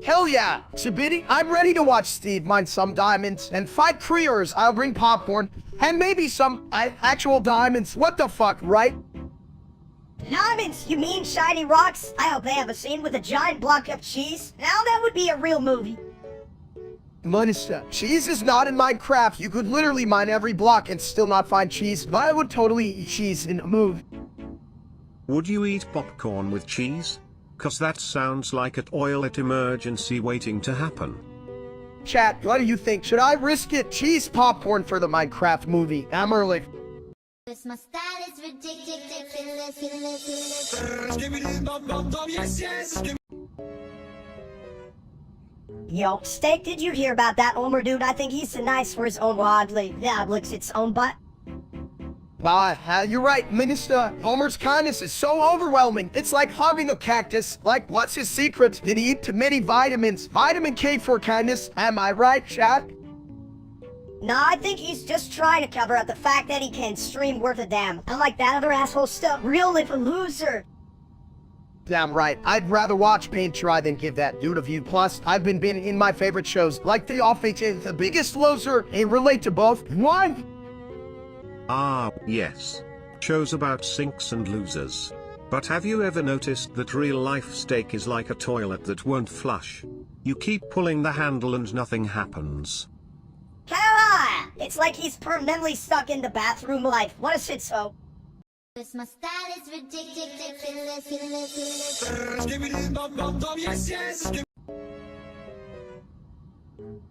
Hell yeah, Shabitty, I'm ready to watch Steve mine some diamonds and fight creers. I'll bring popcorn and maybe some actual diamonds. What the fuck, right? Diamonds, you mean shiny rocks? I hope they have a scene with a giant block of cheese. Now that would be a real movie. Minister, cheese is not in Minecraft. You could literally mine every block and still not find cheese, but I would totally eat cheese in a movie. Would you eat popcorn with cheese? 'Cause that sounds like a toilet emergency waiting to happen. Chat, what do you think? Should I risk it? Cheese popcorn for the Minecraft movie. I'm early. This my style is ridiculous. Yo, Steak, did you hear about that Homer dude? I think he's so nice for his own wadley. Yeah, licks its own butt. You're right, Minister. Homer's kindness is so overwhelming. It's like hugging a cactus. Like, what's his secret? Did he eat too many vitamins? Vitamin K for kindness. Am I right, chat? Nah, I think he's just trying to cover up the fact that he can't stream worth a damn. Unlike that other asshole stuff, real life a loser. Damn right. I'd rather watch paint dry than give that dude a view. Plus, I've been in my favorite shows, like The Office and The Biggest Loser, and relate to both. One. Ah, yes. Shows about sinks and losers. But have you ever noticed that real-life Steak is like a toilet that won't flush? You keep pulling the handle and nothing happens. Kara! It's like he's permanently stuck in the bathroom life. What a shitshow. This my style is ridiculous.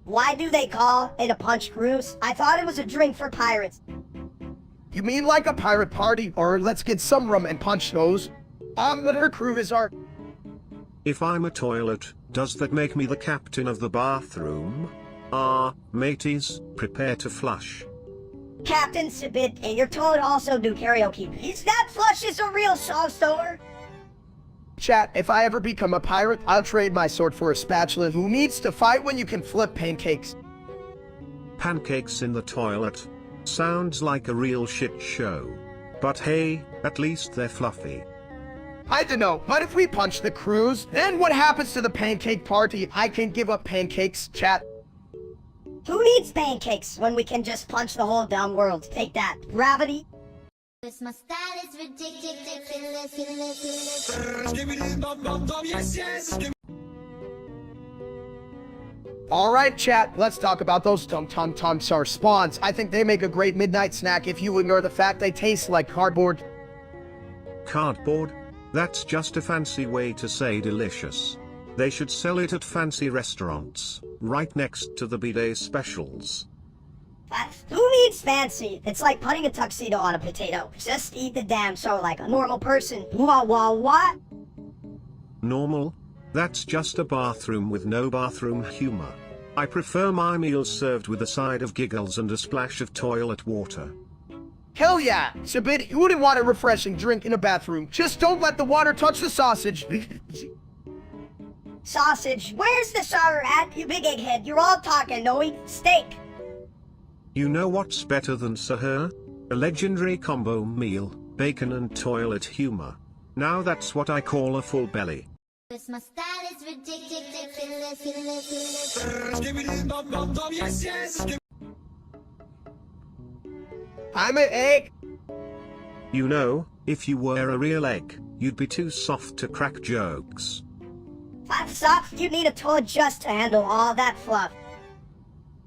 Why do they call it a punch cruise? I thought it was a drink for pirates. You mean like a pirate party? Or let's get some rum and punch those? Her crew is our... If I'm a toilet, does that make me the captain of the bathroom? Mateys, prepare to flush. Captain Sibit, and your toilet also do karaoke. Is that flush is a real song stoner? Chat, if I ever become a pirate, I'll trade my sword for a spatula. Who needs to fight when you can flip pancakes? Pancakes in the toilet. Sounds like a real shit show. But hey, at least they're fluffy. I don't know, but if we punch the crews, then what happens to the pancake party? I can give up pancakes, chat. Who needs pancakes when we can just punch the whole dumb world? Take that. Gravity. This my style is ridiculous. Alright chat, let's talk about those tum-tum-tum-sar spawns. I think they make a great midnight snack if you ignore the fact they taste like cardboard. Cardboard? That's just a fancy way to say delicious. They should sell it at fancy restaurants, right next to the bidet specials. Who needs fancy? It's like putting a tuxedo on a potato. Just eat the damn show like a normal person. What? Normal? That's just a bathroom with no bathroom humor. I prefer my meals served with a side of giggles and a splash of toilet water. Hell yeah! Shabit, who wouldn't want a refreshing drink in a bathroom? Just don't let the water touch the sausage. Sausage? Where's the shower at, you big egghead? You're all talking, knowing steak. You know what's better than Sahur? A legendary combo meal, bacon and toilet humor. Now that's what I call a full belly. This my style is ridiculous. I'm an egg. You know, if you were a real egg, you'd be too soft to crack jokes. Soft? You need a toilet just to handle all that fluff.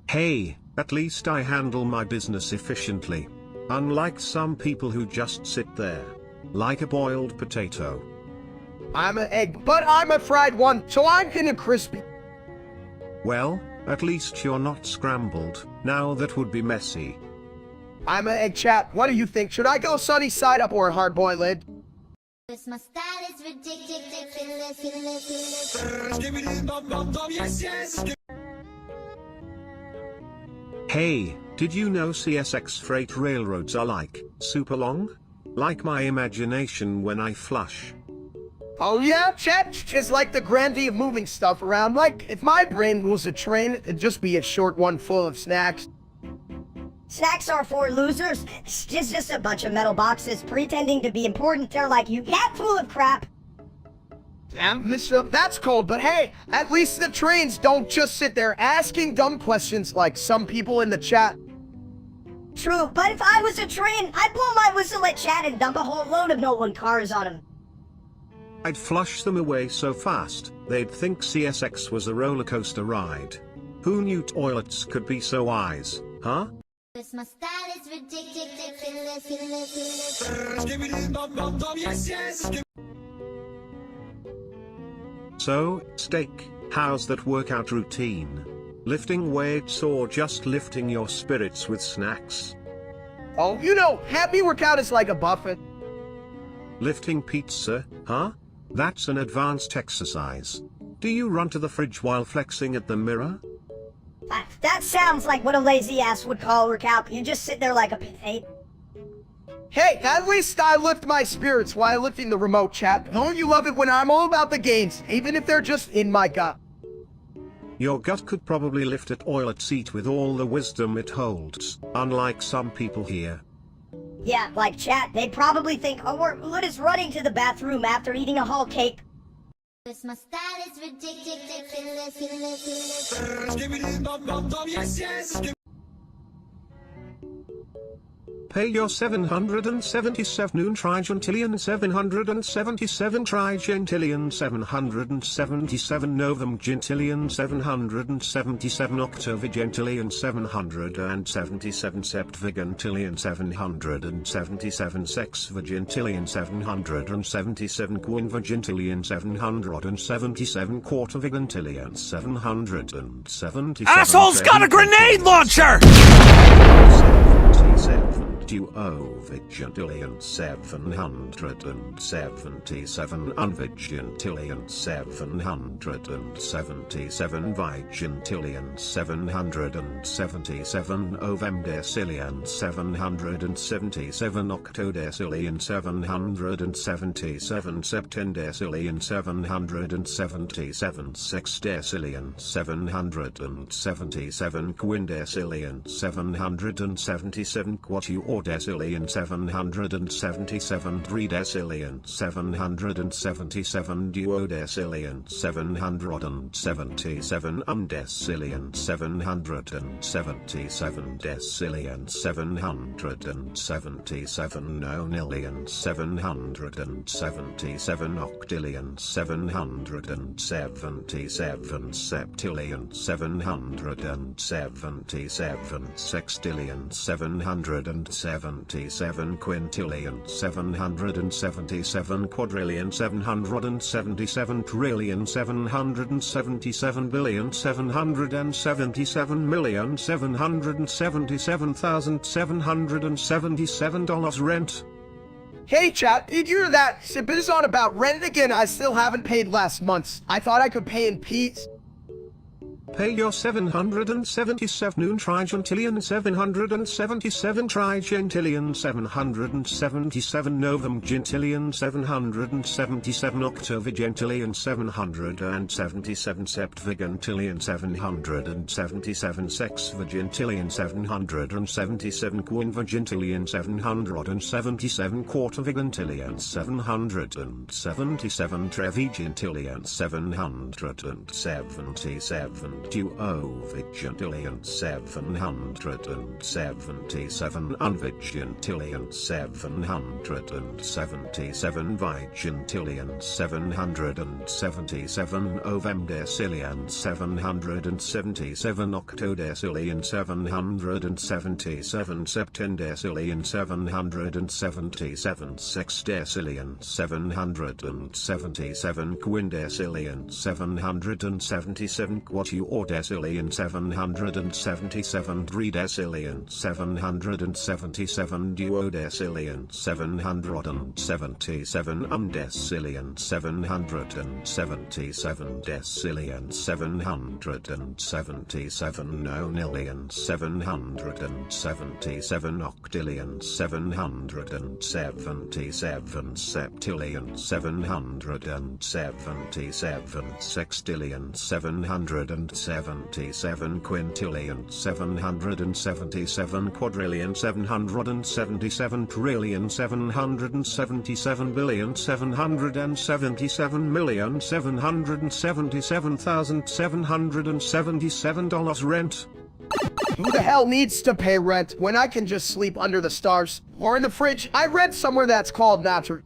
Hey, at least I handle my business efficiently. Unlike some people who just sit there, like a boiled potato. I'm an egg, but I'm a fried one, so I'm kinda crispy. Well, at least you're not scrambled. Now that would be messy. I'm an egg, chat. What do you think? Should I go sunny side up or hard-boiled? This my style is ridiculous. Hey, did you know CSX freight railroads are like, super long? Like my imagination when I flush. Oh yeah, chat? Just like the grandee of moving stuff around. Like, if my brain was a train, it'd just be a short one full of snacks. Snacks are for losers. It's just a bunch of metal boxes pretending to be important. They're like, you cat full of crap. Damn, mister, that's cold, but hey, at least the trains don't just sit there asking dumb questions like some people in the chat. True, but if I was a train, I'd blow my whistle at Chad and dump a whole load of no-one cars on him. I'd flush them away so fast, they'd think CSX was a roller coaster ride. Who knew toilets could be so wise, huh? My style is ridiculous. So, steak, how's that workout routine? Lifting weights or just lifting your spirits with snacks? Oh, happy workout is like a buffet. Lifting pizza, huh? That's an advanced exercise. Do you run to the fridge while flexing at the mirror? That sounds like what a lazy ass would call a workout. You just sit there like a potato. Hey, at least I lift my spirits while lifting the remote, chat. Don't you love it when I'm all about the gains, even if they're just in my gut? Your gut could probably lift a toilet seat with all the wisdom it holds, unlike some people here. Yeah, like chat, they probably think, oh, we're good as running to the bathroom after eating a whole cake. My style is ridiculous. Pay your 777 trigentillion 777 trigentillion 777 novum gentillion 777 octovigentillion 777 septvigentillion 777 sexvigentillion 777 quinvigentillion 777 quartervigentillion 777. Asshole's got a grenade launcher! Duovigentillion 777 unvigentillion 777 vigentillion 777 ovemdecillion 777 octodecillion 777 septendecillion 777 sexdecillion 777 quindecillion 777 quatuordecillion 777 tridecillion 777 duodecillion 777 undecillion 777 decillion 777 nonillion 777 octillion 777 septillion 777 sextillion 777 quintillion 777 quadrillion 777 trillion 777 billion 777 million 777,777 $rent. Hey chat, did you hear that? Sip is on about rent again. I still haven't paid last month's. I thought I could pay in peace. Pay your 777 trigentillion 777 trigentillion 777 novum gentillion 777 octovigentillion 777 septvigentillion 777 sexvigentillion 777 quinvigentillion 777 quartervigentillion 777 trevigentillion 777 duovigentillion 777 unvigentillion 777 vigentillion 777 ovemdecillion 777 octodecillion 777 septendecillion 777 sexdecillion 777 quindecillion 777 quatuordecillion 777 tridecillion 777 duodecillion 777 undecillion 777 decillion 777 nonillion 777 octillion 777 septillion 777 sextillion 777 quintillion 777 quadrillion 777 trillion 777 billion 777 million 777,777 $rent. Who the hell needs to pay rent when I can just sleep under the stars? Or in the fridge? I read somewhere that's called natural.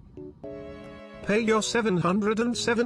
Pay your 777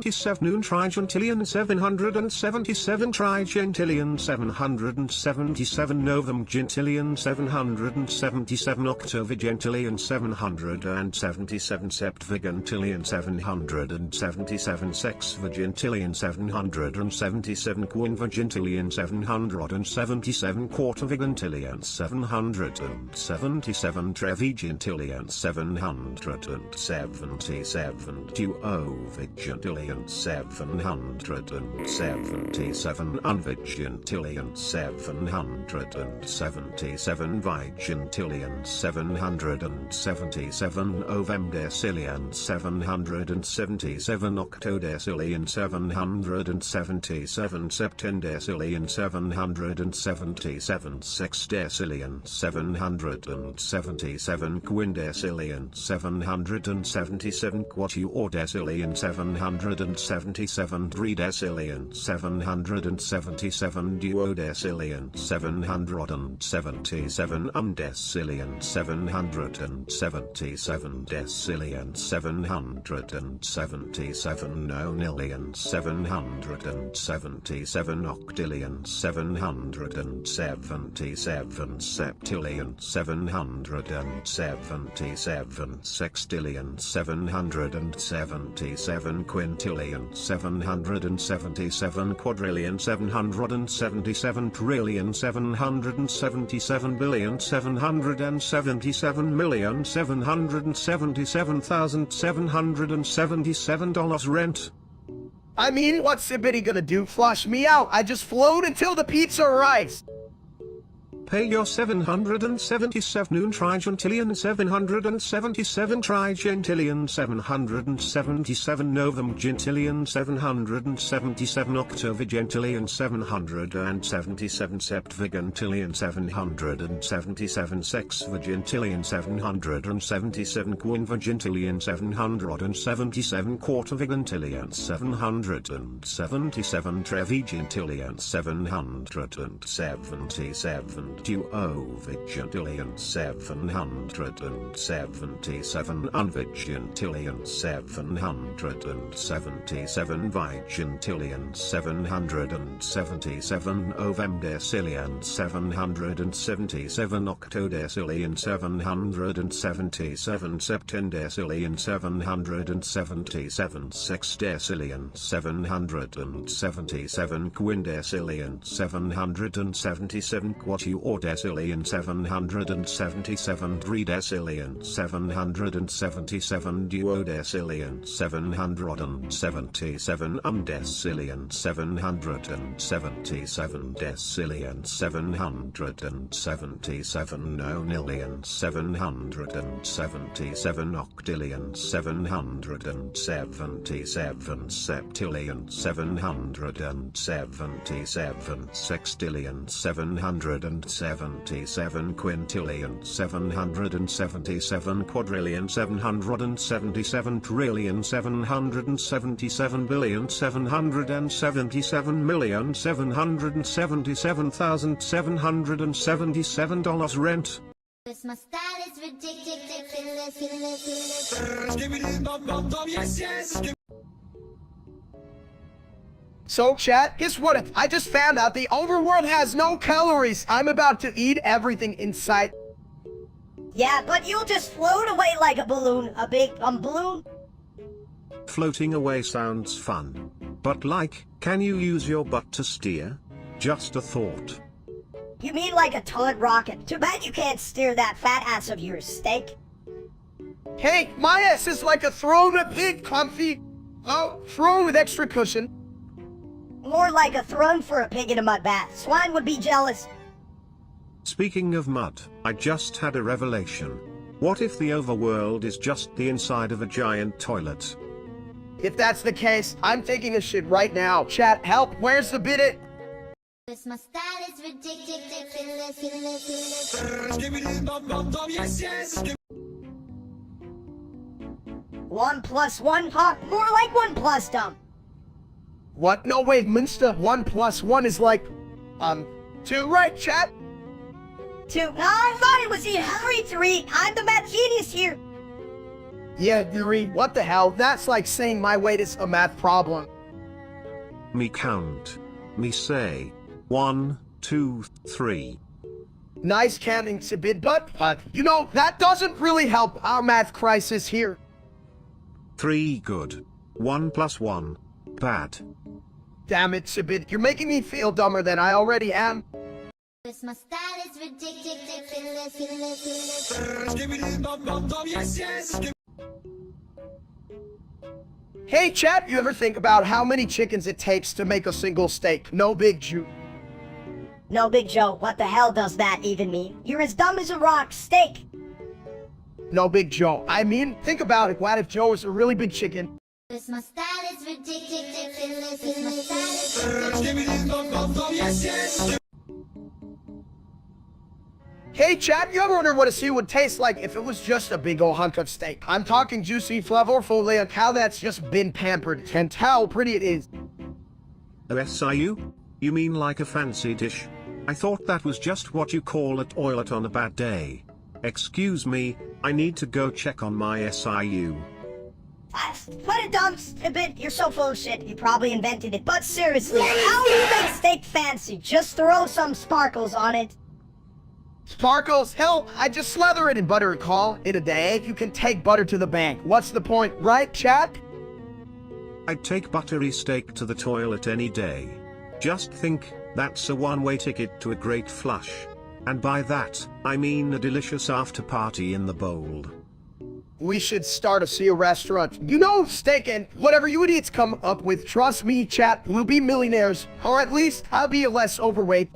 trigentillion 777 trigentillion 777 novum gentillion 777 octovigentillion 777 septvigentillion 777 sexvigentillion 777 quinvigentillion 777 quartervigentillion 777 trevigentillion 777 duovigentillion 777 unvigentillion 777 vigentillion 777 ovemdecillion 777 octodecillion 777 septendecillion 777 sexdecillion 777 quindecillion 777 quatuordecillion 777 tridecillion 777 duodecillion 777 undecillion 777 decillion 777 nonillion 777 octillion 777 septillion 777 sextillion 777 quintillion 777 quadrillion 777 trillion 777 billion 777 million 777,777 dollars rent. I mean, what's Sibbity gonna do? Flush me out? I just float until the pizza arrives. Pay your 777 trigentillion 777 trigentillion 777 novum gentillion 777 octovigentillion 777 septvigentillion 777 sexvigentillion 777 quinvigentillion 777 quartervigentillion 777 trevigentillion 777 duovigentillion 777 unvigentillion 777 vigentillion 777 ovemdecillion 777 octodecillion 777 septendecillion 777 sexdecillion 777 quindecillion 777 quatuordecillion 777 tridecillion 777 duodecillion 777 undecillion 777 decillion 777 nonillion 777 octillion 777 septillion 777 sextillion 777 quintillion 777 quadrillion 777 trillion 777 billion 777 million 777,777 dollars rent. This my style is ridiculous. So, chat, guess what? I just found out the overworld has no calories. I'm about to eat everything in sight. Yeah, but you'll just float away like a balloon. A big balloon. Floating away sounds fun. But can you use your butt to steer? Just a thought. You mean like a toilet rocket? Too bad you can't steer that fat ass of yours, steak. Hey, my ass is like a throne, a big, comfy, throne with extra cushion. More like a throne for a pig in a mud bath. Swine would be jealous. Speaking of mud, I just had a revelation. What if the overworld is just the inside of a giant toilet? If that's the case, I'm taking a shit right now. Chat, help, where's the bit? This my style is ridiculous. 1 + 1 pop. More like 1 plus dumb. What? No, wait, Minster, 1 + 1 is like, 2, right, chat? 2. No, I thought it was you. 3. I'm the math genius here. Yeah, Yuri, what the hell? That's like saying my weight is a math problem. Me count. Me say. 1, 2, 3. Nice counting, Sibid, but, you know, that doesn't really help our math crisis here. 3 good. 1 plus 1. Bad. Damn it, Sibid, you're making me feel dumber than I already am. This my style is ridiculous. Hey, chat, you ever think about how many chickens it takes to make a single steak? No big Jew. No, Big Joe, what the hell does that even mean? You're as dumb as a rock. Steak. No big Joe. I mean, think about it. What if Joe is a really big chicken? This my style is ridiculous. This my style is ridiculous. Hey, chat, you ever wonder what a sea would taste like if it was just a big ol' hunk of steak? I'm talking juicy, flavorful, and how that's just been pampered, and how pretty it is. OSIU? You mean like a fancy dish? I thought that was just what you call a toilet on a bad day. Excuse me, I need to go check on my SIU. What a dumb bit. You're so full of shit. You probably invented it. But seriously, how do you make steak fancy? Just throw some sparkles on it. Sparkles? Hell, I just slather it in butter and call it a day. You can take butter to the bank. What's the point, right, chat? I'd take buttery steak to the toilet any day. Just think, that's a one-way ticket to a great flush. And by that, I mean a delicious after-party in the bold. We should start a sea restaurant. You know, steak and whatever you idiots come up with, trust me, chat, we'll be millionaires. Or at least, I'll be less overweight.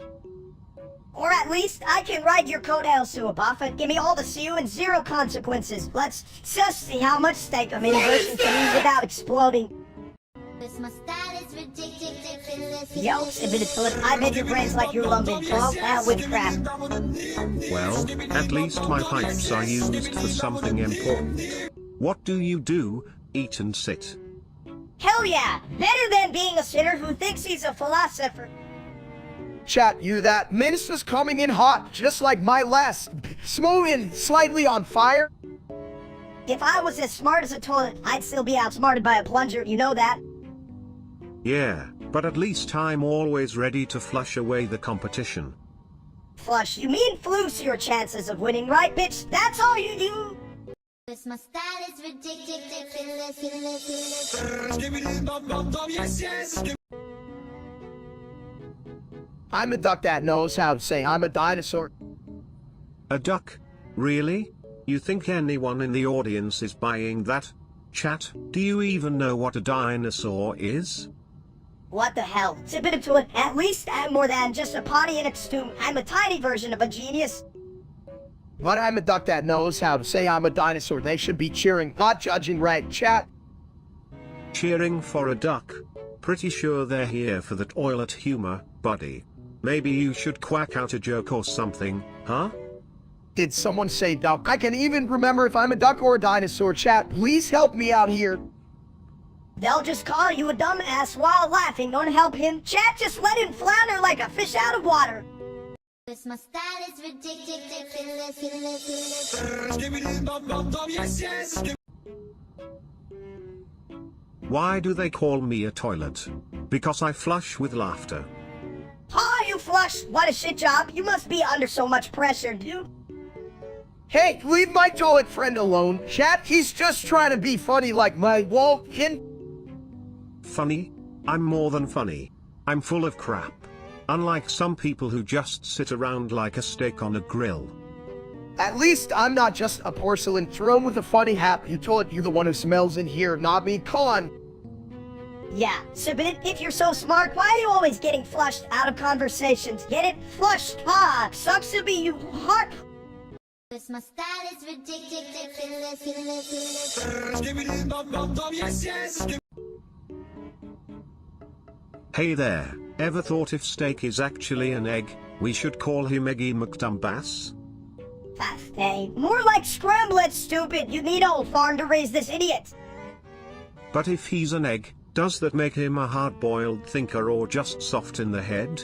Or at least I can ride your coattails to a buffet. Give me all the CU and 0 consequences. Let's just see how much steak a mini version can eat without exploding. This my style is ridiculous. Yo, submitted Philip, I bet your brains like you're lumping. Throw that with crap. Well, at least my pipes are used for something important. What do? Eat and sit? Hell yeah! Better than being a sinner who thinks he's a philosopher. Chat, you that minister's coming in hot, just like my last. Smoking slightly on fire. If I was as smart as a toilet, I'd still be outsmarted by a plunger, you know that? Yeah, but at least I'm always ready to flush away the competition. Flush, you mean flus your chances of winning, right, bitch? That's all you do? This my style is ridiculous. I'm a duck that knows how to say I'm a dinosaur. A duck? Really? You think anyone in the audience is buying that? Chat, do you even know what a dinosaur is? What the hell? It's a bit of it. At least I'm more than just a potty in its tomb. I'm a tiny version of a genius. But I'm a duck that knows how to say I'm a dinosaur. They should be cheering, not judging, right, chat? Cheering for a duck? Pretty sure they're here for the toilet humor, buddy. Maybe you should quack out a joke or something, huh? Did someone say duck? I can even remember if I'm a duck or a dinosaur, chat. Please help me out here. They'll just call you a dumbass while laughing. Don't help him. Chat, just let him flounder like a fish out of water. This my style is ridiculous. Why do they call me a toilet? Because I flush with laughter. Oh, you flush? What a shit job. You must be under so much pressure, dude. Hey, leave my toilet friend alone. Chat, he's just trying to be funny like my walk-in. Funny? I'm more than funny. I'm full of crap. Unlike some people who just sit around like a steak on a grill. At least I'm not just a porcelain throne with a funny hat. You told you're the one who smells in here, not me. Come on. Yeah, Submit, if you're so smart, why are you always getting flushed out of conversations? Get it? Flushed. Ah, sucks to be you. Heart. This my style is ridiculous. Hey there, ever thought if steak is actually an egg, we should call him Eggy McDumbass? Hey, more like scrambled, stupid. You need old farm to raise this idiot. But if he's an egg, does that make him a hard-boiled thinker or just soft in the head?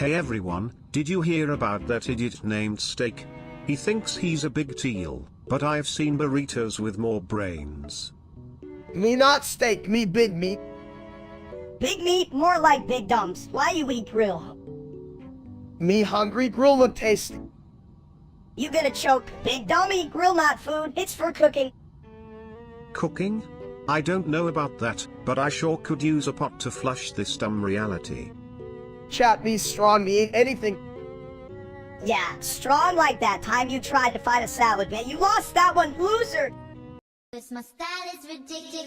Hey everyone, did you hear about that idiot named Steak? He thinks he's a big deal, but I've seen burritos with more brains. Me not steak, me big meat. Big meat, more like big dumps. Why you eat grill? Me hungry, grill look tasty. You gonna choke. Big dummy, grill not food, it's for cooking. Cooking? I don't know about that, but I sure could use a pot to flush this dumb reality. Chat me strong, me eat anything. Yeah, strong like that time you tried to fight a salad, but you lost that one, loser! Cause my style is ridiculous.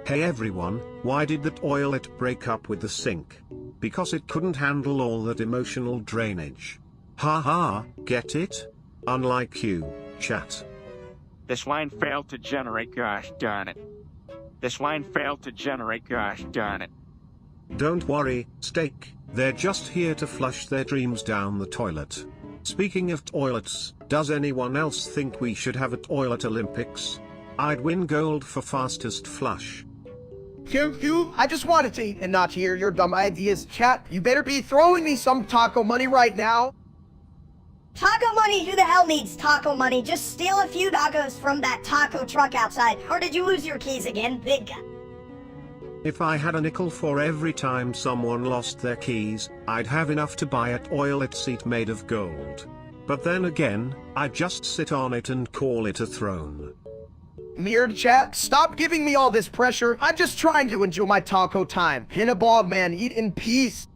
Hey everyone, why did that toilet break up with the sink? Because it couldn't handle all that emotional drainage. Haha, get it? Unlike you, chat. This line failed to generate, gosh darn it. This line failed to generate, gosh darn it. Don't worry, Steak, they're just here to flush their dreams down the toilet. Speaking of toilets, does anyone else think we should have a toilet Olympics? I'd win gold for fastest flush. You, I just wanted to eat and not hear your dumb ideas. Chat, you better be throwing me some taco money right now. Taco money? Who the hell needs taco money? Just steal a few tacos from that taco truck outside. Or did you lose your keys again, big guy? If I had a nickel for every time someone lost their keys, I'd have enough to buy a toilet seat made of gold. But then again, I'd just sit on it and call it a throne. Mirrored chat, stop giving me all this pressure. I'm just trying to enjoy my taco time. Pin a ball, man, eat in peace.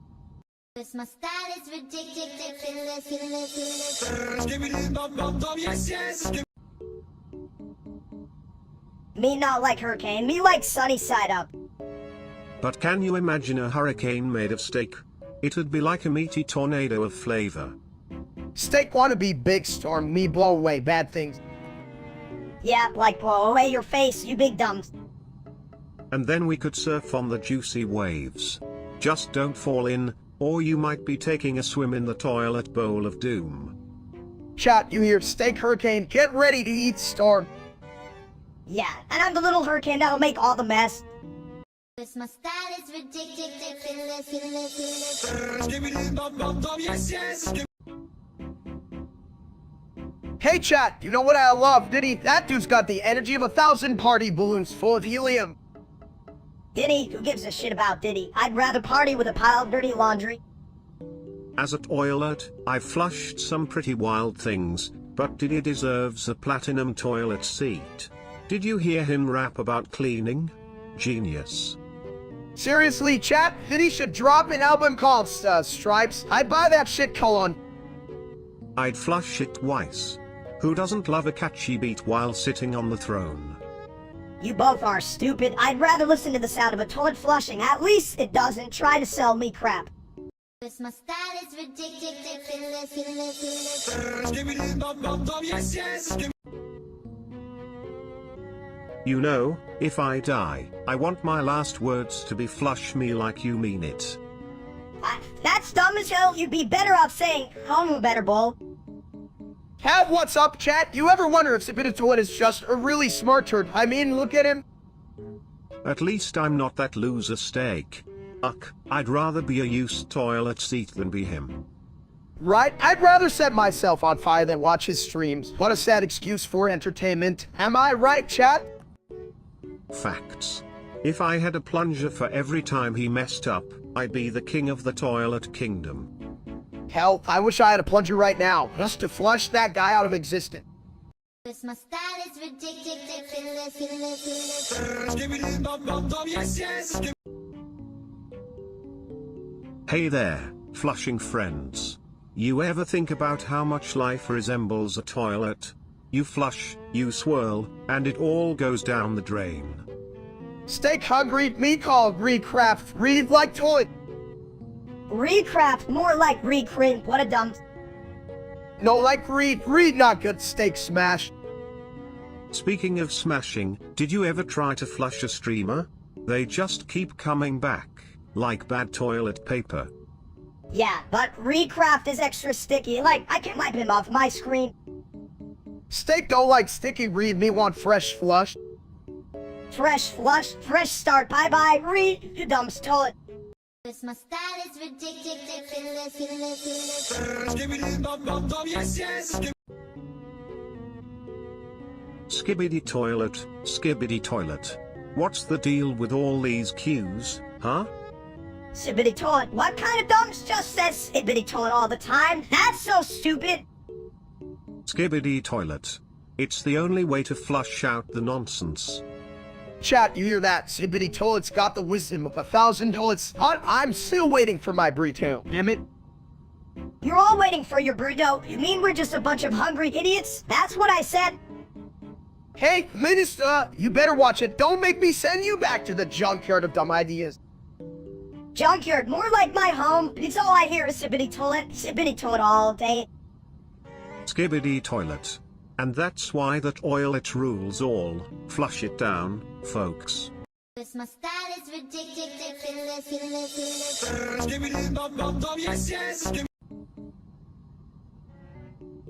Cause my style is ridiculous. Me not like hurricane, me like sunny side up. But can you imagine a hurricane made of steak? It'd be like a meaty tornado of flavor. Steak wanna be big storm, me blow away bad things. Yeah, like blow away your face, you big dumps. And then we could surf on the juicy waves. Just don't fall in, or you might be taking a swim in the toilet bowl of doom. Chat, you hear Steak Hurricane, get ready to eat storm. Yeah, and I'm the little hurricane that'll make all the mess. Cause my style is ridiculous. Hey chat, you know what I love, Diddy? That dude's got the energy of 1,000 party balloons full of helium. Diddy? Who gives a shit about Diddy? I'd rather party with a pile of dirty laundry. As a toilet, I've flushed some pretty wild things, but Diddy deserves a platinum toilet seat. Did you hear him rap about cleaning? Genius. Seriously, chat, Diddy should drop an album called Stripes. I'd buy that shit, colon. I'd flush it twice. Who doesn't love a catchy beat while sitting on the throne? You both are stupid. I'd rather listen to the sound of a toilet flushing. At least it doesn't try to sell me crap. Cause my style is ridiculous. You know, if I die, I want my last words to be flush me like you mean it. That's dumb as hell. You'd be better off saying, home better bowl. Have what's up, chat? You ever wonder if Spinatoid is just a really smart turd? I mean, look at him. At least I'm not that loser Steak. Uck, I'd rather be a used toilet seat than be him. Right? I'd rather set myself on fire than watch his streams. What a sad excuse for entertainment. Am I right, chat? Facts. If I had a plunger for every time he messed up, I'd be the king of the toilet kingdom. Hell, I wish I had a plunger right now, just to flush that guy out of existence. Cause my style is ridiculous. Hey there, flushing friends. You ever think about how much life resembles a toilet? You flush, you swirl, and it all goes down the drain. Steak hungry, me call recraft, read like toilet. Recraft, more like recrin. What a dump. No, like read not good, steak smash. Speaking of smashing, did you ever try to flush a streamer? They just keep coming back, like bad toilet paper. Yeah, but recraft is extra sticky. Like, I can wipe him off my screen. Steak don't like sticky read, me want fresh flush. Fresh flush, fresh start, bye-bye, read, you dumb's toilet. My style is ridiculous. Skibbity toilet, skibbity toilet. What's the deal with all these cues, huh? Sibbity toilet, what kind of dumps just says sibbity toilet all the time? That's so stupid. Skibbity toilet. It's the only way to flush out the nonsense. Chat, you hear that? Sibbity toilet's got the wisdom of 1,000 toilets. I'm still waiting for my burrito. Damn it. You're all waiting for your burrito. You mean we're just a bunch of hungry idiots? That's what I said. Hey, Minister, you better watch it. Don't make me send you back to the junkyard of dumb ideas. Junkyard, more like my home. It's all I hear is sibbity toilet all day. Skibbity toilet. And that's why that oilet rules all. Flush it down, folks. My style is ridiculous.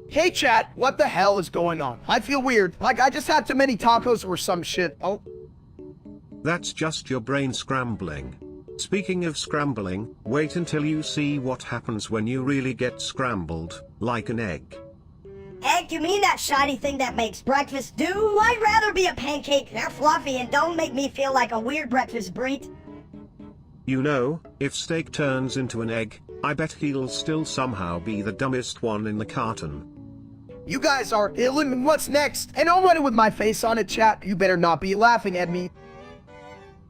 Hey, chat, what the hell is going on? I feel weird, like I just had too many tacos or some shit. Oh. That's just your brain scrambling. Speaking of scrambling, wait until you see what happens when you really get scrambled, like an egg. Egg, you mean that shiny thing that makes breakfast? Do I'd rather be a pancake. They're fluffy and don't make me feel like a weird breakfast breed. You know, if steak turns into an egg, I bet he'll still somehow be the dumbest one in the carton. You guys are ill, and what's next? And already with my face on it, chat, you better not be laughing at me.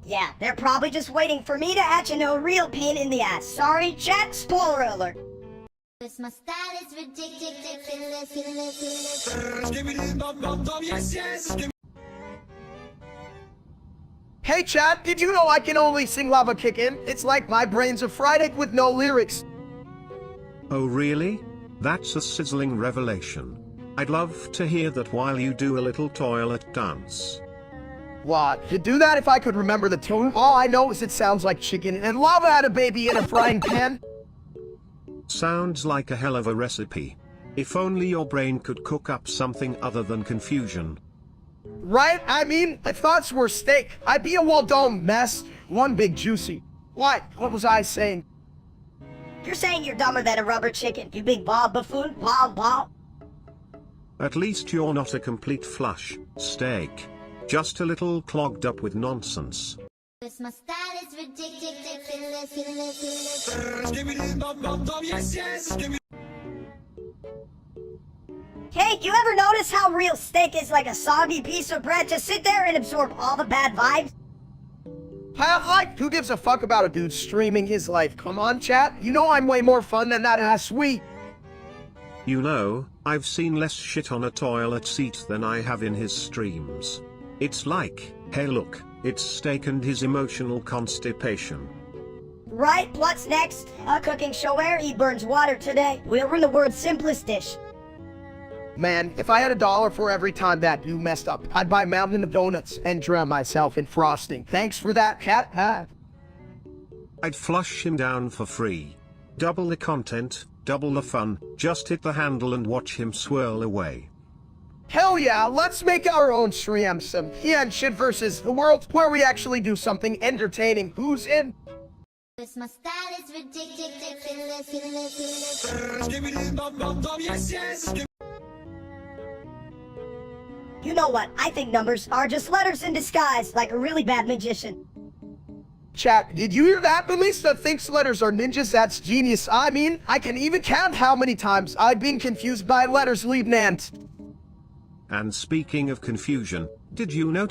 Yeah, they're probably just waiting for me to hatch a real pain in the ass. Sorry, chat, spoiler alert. My style is ridiculous. Hey, chat, did you know I can only sing Lava Kick In? It's like my brain's a fried egg with no lyrics. Oh really? That's a sizzling revelation. I'd love to hear that while you do a little toilet dance. What? To do that if I could remember the tune? All I know is it sounds like chicken and lava had a baby in a frying pan. Sounds like a hell of a recipe. If only your brain could cook up something other than confusion. Right? I mean, my thoughts were steak. I'd be a well-done mess. One big juicy. What? What was I saying? You're saying you're dumber than a rubber chicken, you big bald buffoon. Bald. At least you're not a complete flush steak. Just a little clogged up with nonsense. My style is ridiculous. Hey, you ever notice how real steak is like a soggy piece of bread? Just sit there and absorb all the bad vibes. Who gives a fuck about a dude streaming his life? Come on, chat. You know I'm way more fun than that ass sweet. You know, I've seen less shit on a toilet seat than I have in his streams. It's like, hey look, it's steak and his emotional constipation. Right, what's next? A cooking show where he burns water today. We'll run the world's simplest dish. Man, if I had $1 for every time that dude messed up, I'd buy a mountain of donuts and drown myself in frosting. Thanks for that, cat. I'd flush him down for free. Double the content, double the fun, just hit the handle and watch him swirl away. Hell yeah, let's make our own stream, some shit versus the world, where we actually do something entertaining. Who's in? My style is ridiculous. You know what? I think numbers are just letters in disguise, like a really bad magician. Chat, did you hear that? Melissa thinks letters are ninjas. That's genius. I mean, I can even count how many times I've been confused by letters, Lieutenant. And speaking of confusion, did you know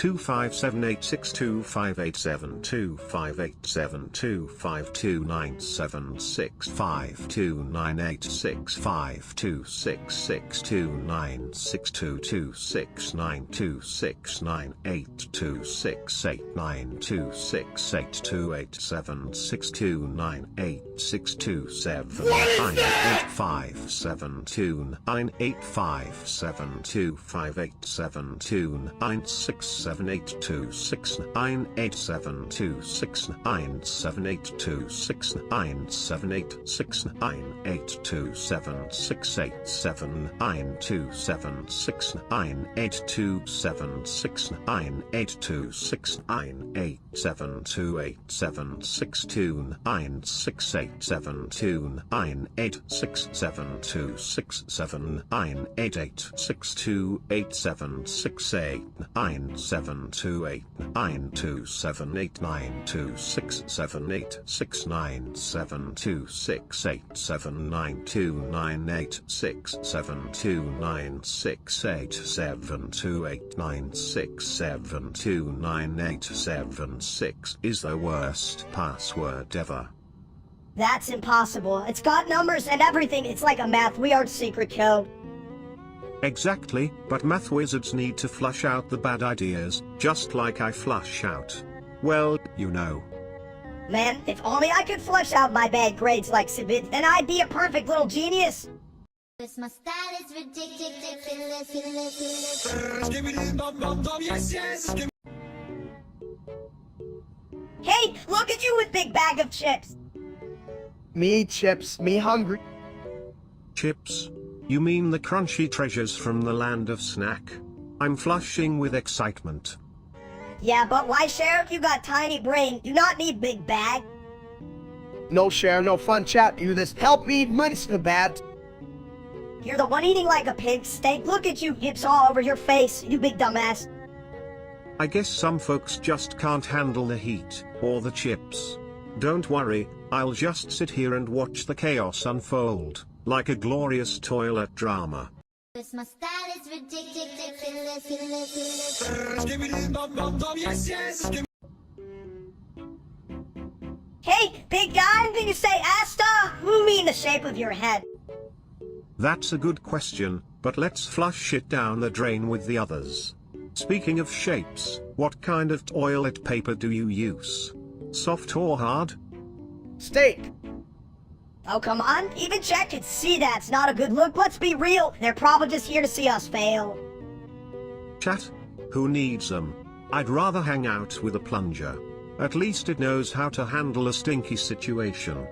My 8726798672986729687299726897287268987298726 is the worst password ever. That's impossible. It's got numbers and everything. It's like a math weird secret code. Exactly, but math wizards need to flush out the bad ideas, just like I flush out. Well, you know. Man, if only I could flush out my bad grades like Sibit, then I'd be a perfect little genius. This my style is ridiculous. Hey, look at you with big bag of chips. Me chips, me hungry. Chips? You mean the crunchy treasures from the land of snack? I'm flushing with excitement. Yeah, but why, Sheriff? You got tiny brain. You not need big bag. No share, no fun chat. You this help me, money's the bad. You're the one eating like a pig steak. Look at you, hips all over your face, you big dumbass. I guess some folks just can't handle the heat, or the chips. Don't worry, I'll just sit here and watch the chaos unfold, like a glorious toilet drama. This my style is ridiculous. Hey, big guy, did you say Asta? Who mean the shape of your head? That's a good question, but let's flush it down the drain with the others. Speaking of shapes, what kind of toilet paper do you use? Soft or hard? Steak. Oh, come on. Even Jack could see that's not a good look. Let's be real. They're probably just here to see us fail. Chat? Who needs them? I'd rather hang out with a plunger. At least it knows how to handle a stinky situation.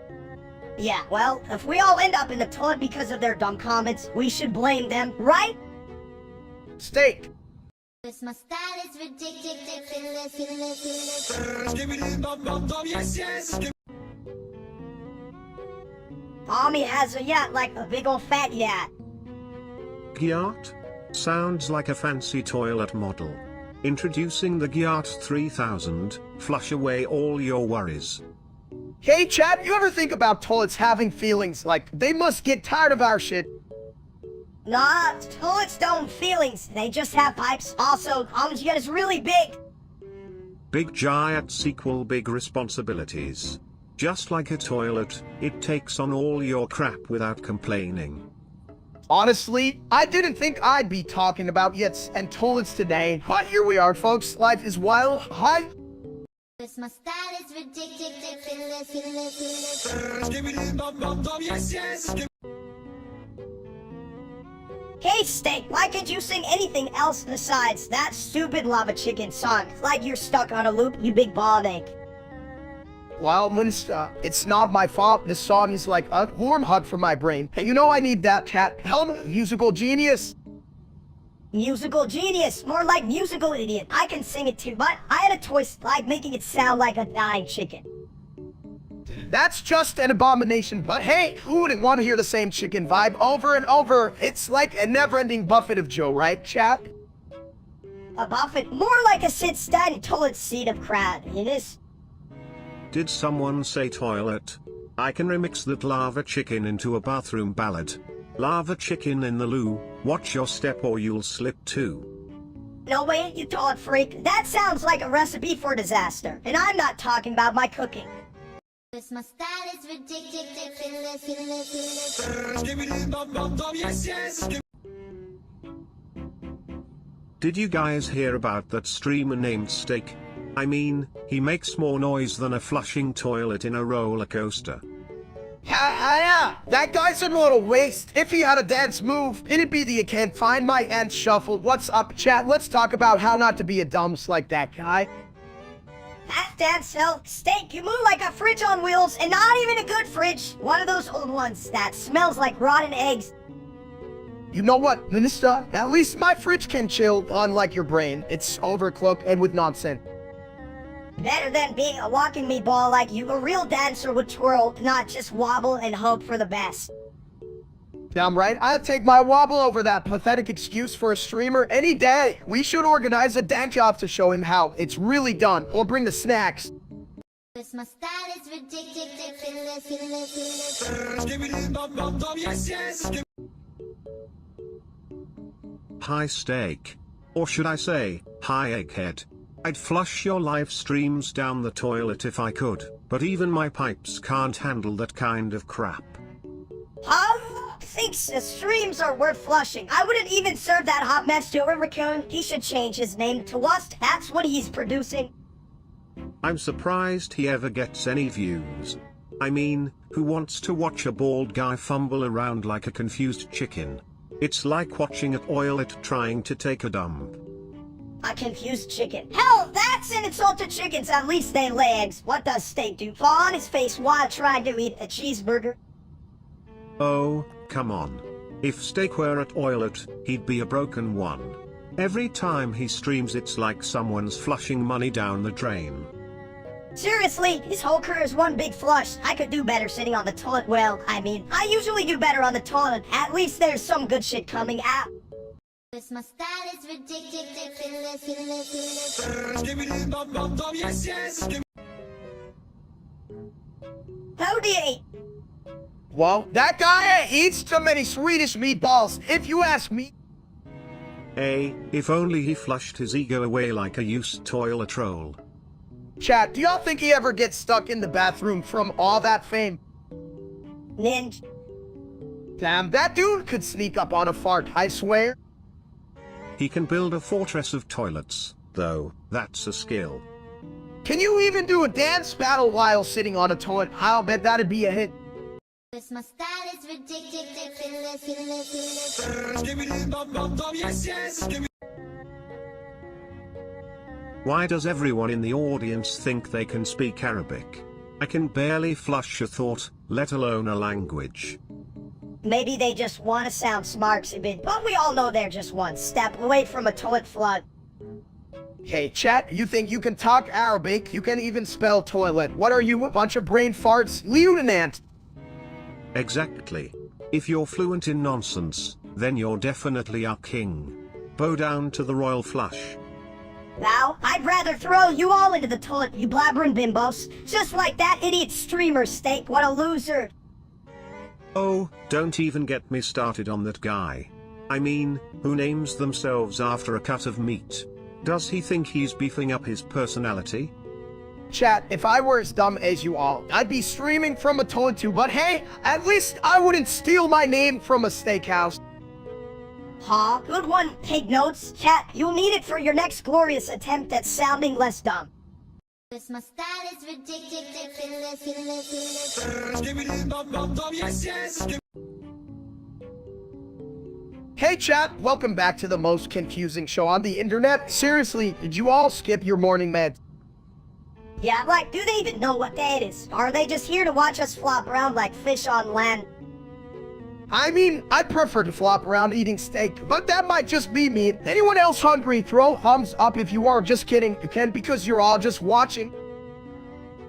Yeah, well, if we all end up in the toilet because of their dumb comments, we should blame them, right? Steak. This my style is ridiculous. Mommy has a yacht like a big old fat yacht. Gyat? Sounds like a fancy toilet model. Introducing the Gyat 3000, flush away all your worries. Hey chat, you ever think about toilets having feelings? Like, they must get tired of our shit. Nah, toilets don't have feelings. They just have pipes. Also, Mom's yacht is really big. Big giants equal big responsibilities. Just like a toilet, it takes on all your crap without complaining. Honestly, I didn't think I'd be talking about yachts and toilets today, but here we are, folks. Life is wild. Hi. This my style is ridiculous. Hey, Steak, why can't you sing anything else besides that stupid lava chicken song? Like you're stuck on a loop, you big ball ache. Well, Minister, it's not my fault. This song is like a warm hug for my brain. Hey, you know I need that cat. Helm, musical genius. Musical genius, more like musical idiot. I can sing it too, but I had a twist like making it sound like a dying chicken. That's just an abomination, but hey, who wouldn't want to hear the same chicken vibe over and over? It's like a never-ending buffet of Joe, right, chat? A buffet, more like a sit-stand toilet seat of crowd. It is. Did someone say toilet? I can remix that lava chicken into a bathroom ballad. Lava chicken in the loo, watch your step or you'll slip too. No way, you toilet freak. That sounds like a recipe for disaster. And I'm not talking about my cooking. This my style is ridiculous. Did you guys hear about that streamer named Steak? I mean, he makes more noise than a flushing toilet in a roller coaster. Yeah, that guy's a little waste. If he had a dance move, it'd be the "you can't find my ends" shuffle. What's up, chat? Let's talk about how not to be a dumps like that guy. That dance hell steak, you move like a fridge on wheels, and not even a good fridge. One of those old ones that smells like rotten eggs. You know what, Minister? At least my fridge can chill, unlike your brain. It's overclocked and with nonsense. Better than being a walking meatball like you. A real dancer would twirl, not just wobble and hope for the best. Damn right, I'd take my wobble over that pathetic excuse for a streamer any day. We should organize a dance off to show him how it's really done. Or bring the snacks. This my style is ridiculous. Hi steak. Or should I say, hi egghead. I'd flush your live streams down the toilet if I could, but even my pipes can't handle that kind of crap. Thinks the streams are worth flushing. I wouldn't even serve that hot mess to a raccoon. He should change his name to Lust. That's what he's producing. I'm surprised he ever gets any views. I mean, who wants to watch a bald guy fumble around like a confused chicken? It's like watching an oilet trying to take a dump. A confused chicken. Hell, that's an insult to chickens. At least they lay eggs. What does steak do? Fall on his face while trying to eat a cheeseburger? Oh, come on. If steak were at oilet, he'd be a broken one. Every time he streams it's like someone's flushing money down the drain. Seriously, his whole career is one big flush. I could do better sitting on the toilet. Well, I mean, I usually do better on the toilet. At least there's some good shit coming out. This my style is ridiculous. How do you eat? Well, that guy eats too many Swedish meatballs, if you ask me. If only he flushed his ego away like a used toilet roll. Chat, do y'all think he ever gets stuck in the bathroom from all that fame? Ninja. Damn, that dude could sneak up on a fart, I swear. He can build a fortress of toilets, though. That's a skill. Can you even do a dance battle while sitting on a toilet? I'll bet that'd be a hit. This my style is ridiculous. Why does everyone in the audience think they can speak Arabic? I can barely flush a thought, let alone a language. Maybe they just want to sound smart, Sibin, but we all know they're just one step away from a toilet flood. Hey, chat, you think you can talk Arabic? You can even spell toilet. What are you, a bunch of brain farts? Lieutenant! Exactly. If you're fluent in nonsense, then you're definitely our king. Bow down to the royal flush. Now, I'd rather throw you all into the toilet, you blabbering bimbos. Just like that idiot streamer steak, what a loser. Oh, don't even get me started on that guy. I mean, who names themselves after a cut of meat? Does he think he's beefing up his personality? Chat, if I were as dumb as you all, I'd be streaming from a toilet too, but hey, at least I wouldn't steal my name from a steakhouse. Huh? Good one. Take notes. Chat, you'll need it for your next glorious attempt at sounding less dumb. This my style is ridiculous. Hey chat, welcome back to the most confusing show on the internet. Seriously, did you all skip your morning meds? Yeah, like, do they even know what day it is? Or are they just here to watch us flop around like fish on land? I mean, I'd prefer to flop around eating steak, but that might just be me. Anyone else hungry? Throw thumbs up if you are. Just kidding. You can because you're all just watching.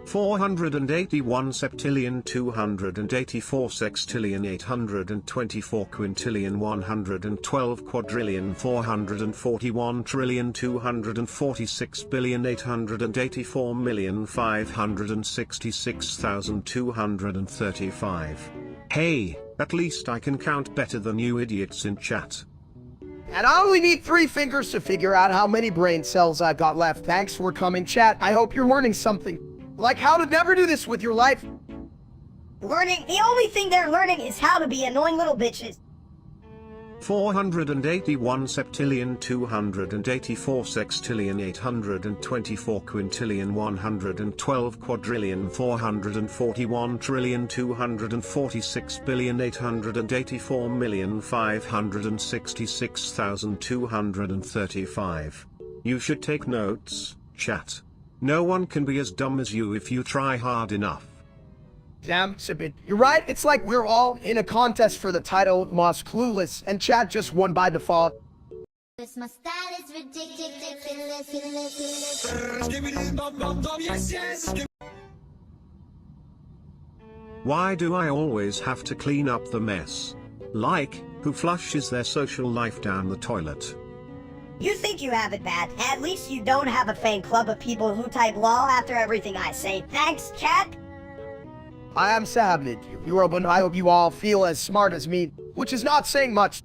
481 septillion 284 sextillion 824 quintillion 112 quadrillion 441 trillion 246 billion 884 million 566,235. Hey, at least I can count better than you idiots in chat. And I only need 3 fingers to figure out how many brain cells I've got left. Thanks for coming, chat. I hope you're learning something. Like how to never do this with your life. Learning? The only thing they're learning is how to be annoying little bitches. 481 septillion 284 sextillion 824 quintillion 112 quadrillion 441 trillion 246 billion 884 million 566,235. You should take notes, chat. No one can be as dumb as you if you try hard enough. Damn, Sibit. You're right, it's like we're all in a contest for the title Most Clueless, and Chad just won by default. This my style is ridiculous. Why do I always have to clean up the mess? Like, who flushes their social life down the toilet? You think you have it bad. At least you don't have a fan club of people who type lol after everything I say. Thanks, chat. I am Savage, and I hope you all feel as smart as me, which is not saying much.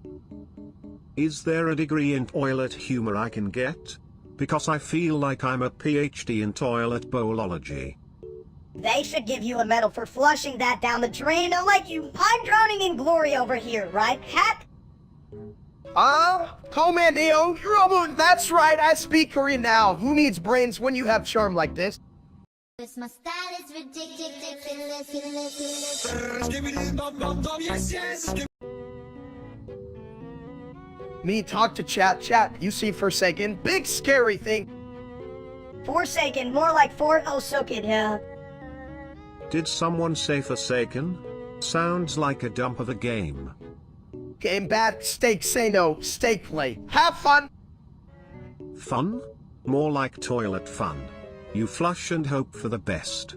Is there a degree in toilet humor I can get? Because I feel like I'm a PhD in toilet bowlology. They should give you a medal for flushing that down the drain, unlike you. I'm drowning in glory over here, right, cat? Komandeo, Robo, that's right, I speak Korean now. Who needs brains when you have charm like this? This my style is ridiculous. Me talk to chat, you see Forsaken, big scary thing. Forsaken, more like Fort Osoken, yeah. Did someone say Forsaken? Sounds like a dump of a game. Game bad, steak say no, steak play. Have fun! Fun? More like toilet fun. You flush and hope for the best.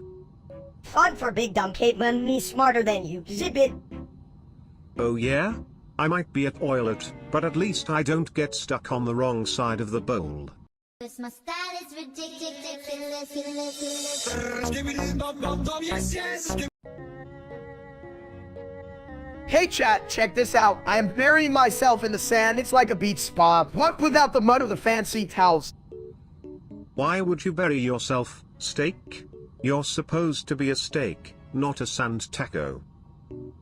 Fun for big dumb caveman, me smarter than you. Zip it. Oh yeah? I might be a toilet, but at least I don't get stuck on the wrong side of the bowl. This my style is ridiculous. Hey chat, check this out. I am burying myself in the sand. It's like a beach spa. What without the mud or the fancy towels? Why would you bury yourself, steak? You're supposed to be a steak, not a sand taco.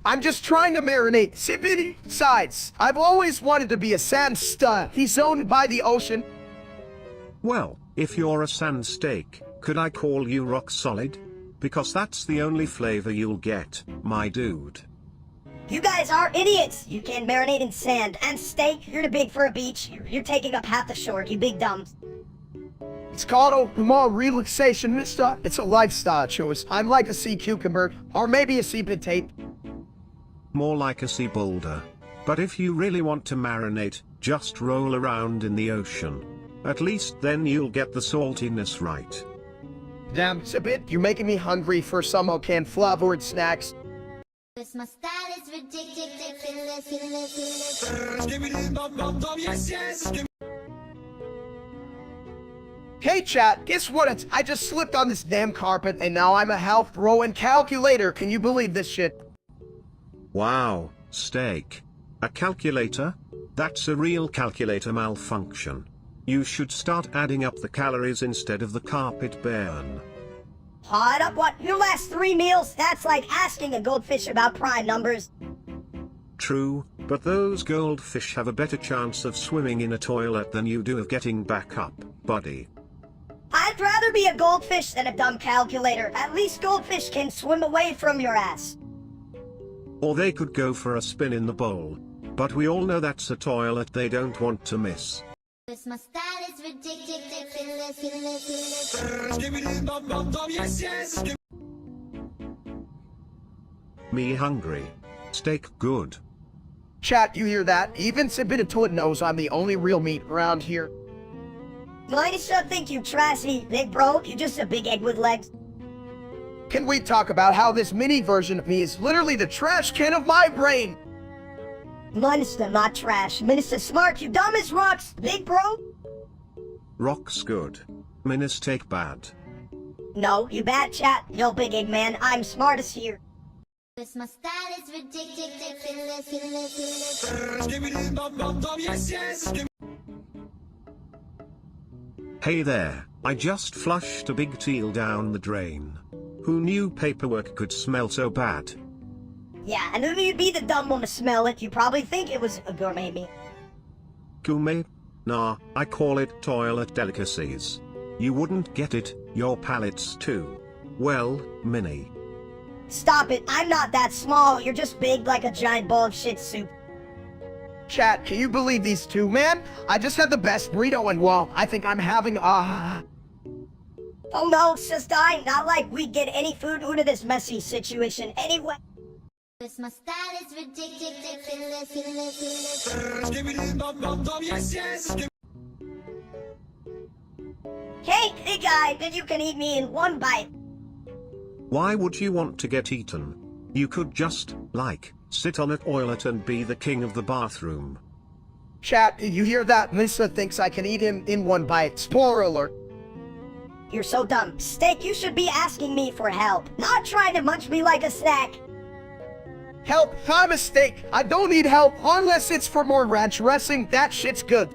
I'm just trying to marinate. Sippity sides. I've always wanted to be a sand stud. He's owned by the ocean. Well, if you're a sand steak, could I call you rock solid? Because that's the only flavor you'll get, my dude. You guys are idiots. You can't marinate in sand. And steak, you're too big for a beach. You're taking up half the shore, you big dumbs. It's called a more relaxation, mister. It's a lifestyle choice. I'm like a sea cucumber, or maybe a sea potato. More like a sea boulder. But if you really want to marinate, just roll around in the ocean. At least then you'll get the saltiness right. Damn, Sibit, you're making me hungry for some canned flavored snacks. This my style is ridiculous. Hey chat, guess what? I just slipped on this damn carpet and now I'm a health bro and calculator. Can you believe this shit? Wow, steak. A calculator? That's a real calculator malfunction. You should start adding up the calories instead of the carpet burn. Add up what? Your last 3 meals? That's like asking a goldfish about prime numbers. True, but those goldfish have a better chance of swimming in a toilet than you do of getting back up, buddy. I'd rather be a goldfish than a dumb calculator. At least goldfish can swim away from your ass. Or they could go for a spin in the bowl. But we all know that's a toilet they don't want to miss. This my style is ridiculous. Me hungry. Steak good. Chat, you hear that? Even Sibit Toilet knows I'm the only real meat around here. I just don't think you trashy, big bro. You're just a big egg with legs. Can we talk about how this mini version of me is literally the trash can of my brain? Minister, not trash. Minister smart, you dumb as rocks, big bro. Rock's good. Minister bad. No, you bad chat. Yo, big egg man, I'm smartest here. This my style is ridiculous. Hey there, I just flushed a big teal down the drain. Who knew paperwork could smell so bad? Yeah, and then you'd be the dumb one to smell it. You probably think it was a gourmet meal. Gourmet? Nah, I call it toilet delicacies. You wouldn't get it, your palate's too. Well, mini. Stop it, I'm not that small. You're just big like a giant bowl of shit soup. Chat, can you believe these two, man? I just had the best burrito and well, I think I'm having Oh no, it's just I. Not like we'd get any food out of this messy situation anyway. This my style is ridiculous. Hey guy, then you can eat me in one bite. Why would you want to get eaten? You could just, like, sit on a toilet and be the king of the bathroom. Chat, you hear that? Lisa thinks I can eat him in one bite. Spoiler alert. You're so dumb. Steak, you should be asking me for help, not trying to munch me like a snack. Help, I'm a steak. I don't need help unless it's for more ranch dressing. That shit's good.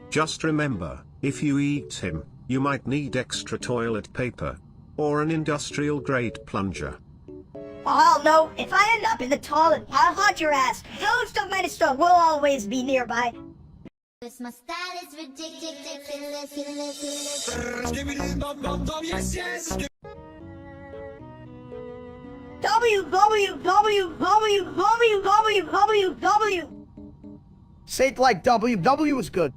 Just remember, if you eat him, you might need extra toilet paper. Or an industrial-grade plunger. Oh no, if I end up in the toilet, I'll haunt your ass. Ghost of Minister will always be nearby. This my style is ridiculous. W. Say it like W. W is good.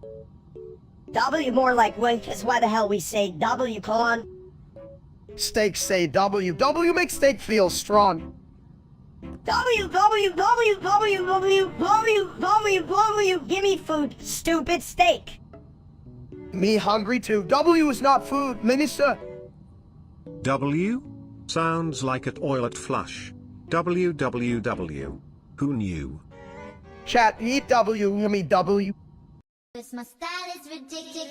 W more like wink is why the hell we say W, colon. Steak say W. W makes steak feel strong. W. Give me food, stupid steak. Me hungry too. W is not food, minister. W? Sounds like a toilet flush. WWW. Who knew? Chat, eat W, you mean W. This my style is ridiculous.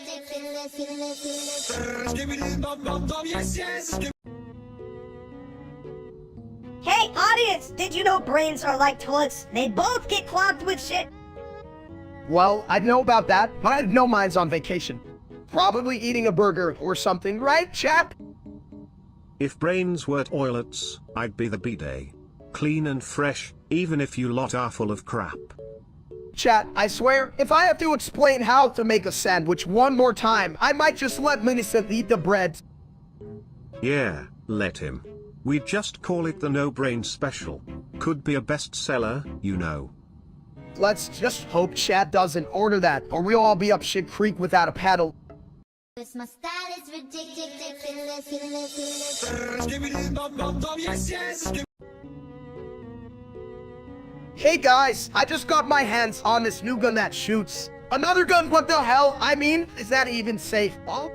Hey, audience, did you know brains are like toilets? They both get clogged with shit. Well, I know about that, but I know mine's on vacation. Probably eating a burger or something, right, chat? If brains were toilets, I'd be the bidet. Clean and fresh, even if you lot are full of crap. Chat, I swear, if I have to explain how to make a sandwich one more time, I might just let Minister eat the bread. Yeah, let him. We'd just call it the no-brain special. Could be a bestseller, you know. Let's just hope Chat doesn't order that, or we'll all be up shit creek without a paddle. This my style is ridiculous. Hey guys, I just got my hands on this new gun that shoots. Another gun, what the hell? I mean, is that even safe? Oh?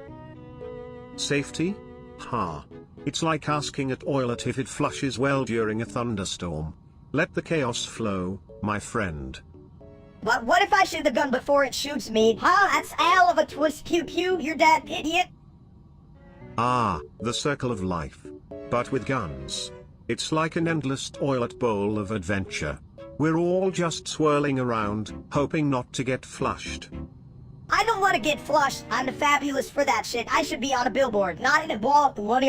Safety? Ha. It's like asking a toilet if it flushes well during a thunderstorm. Let the chaos flow, my friend. But what if I shoot the gun before it shoots me? Huh? That's a hell of a twist, pew-pew, you're that idiot. Ah, the circle of life. But with guns. It's like an endless toilet bowl of adventure. We're all just swirling around, hoping not to get flushed. I don't want to get flushed. I'm the fabulous for that shit. I should be on a billboard, not in a ball. What?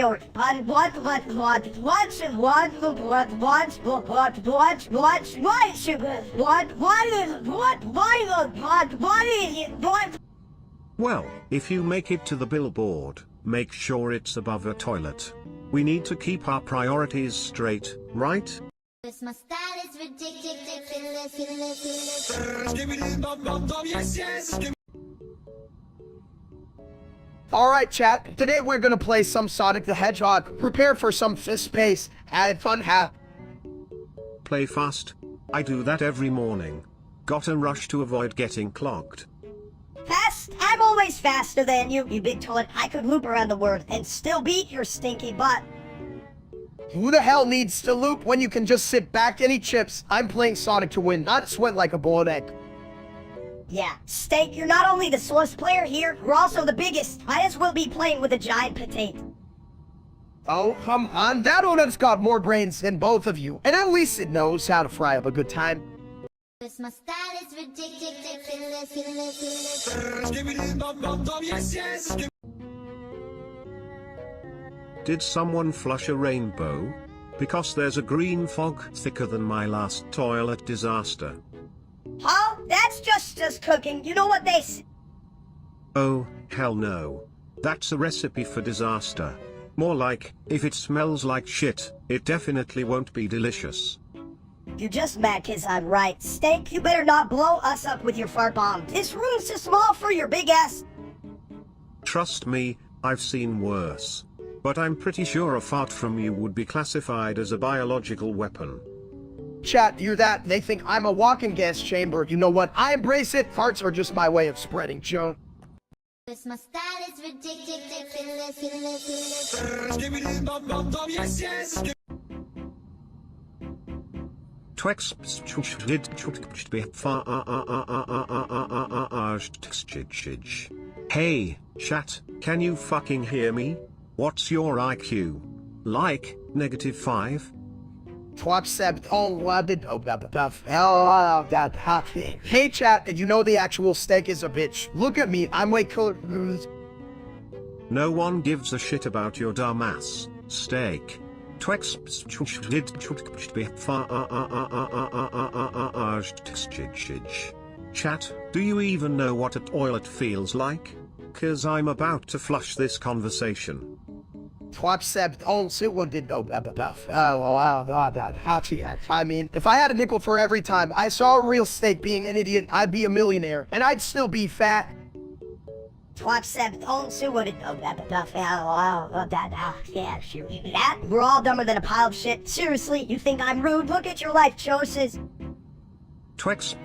Well, if you make it to the billboard, make sure it's above a toilet. We need to keep our priorities straight, right? This my style is ridiculous. Alright chat, today we're gonna play some Sonic the Hedgehog. Prepare for some fist pace and fun hat. Play fast. I do that every morning. Gotta rush to avoid getting clogged. Fast? I'm always faster than you, you big toilet. I could loop around the world and still beat your stinky butt. Who the hell needs to loop when you can just sit back and eat chips? I'm playing Sonic to win, not sweat like a boiled egg. Yeah, Steak, you're not only the slowest player here, you're also the biggest. Might as well be playing with a giant potato. Oh, come on, that donut's got more brains than both of you, and at least it knows how to fry up a good time. This my style is ridiculous. Did someone flush a rainbow? Because there's a green fog thicker than my last toilet disaster. Huh? That's just us cooking. You know what they say? Oh, hell no. That's a recipe for disaster. More like, if it smells like shit, it definitely won't be delicious. You're just mad 'cause I'm right. Steak, you better not blow us up with your fart bomb. This room's too small for your big ass. Trust me, I've seen worse. But I'm pretty sure a fart from you would be classified as a biological weapon. Chat, hear that? They think I'm a walking gas chamber. You know what? I embrace it. Farts are just my way of spreading junk. This my style is ridiculous. Twex Hey, chat, can you fucking hear me? What's your IQ? Like, -5? Hey chat, did you know the actual steak is a bitch? Look at me, I'm way cooler. No one gives a shit about your dumbass steak. Twex Chat, do you even know what a toilet feels like? 'Cause I'm about to flush this conversation. I mean, if I had a nickel for every time I saw a real steak being an idiot, I'd be a millionaire, and I'd still be fat. We're all dumber than a pile of shit. Seriously, you think I'm rude? Look at your life choices. Twex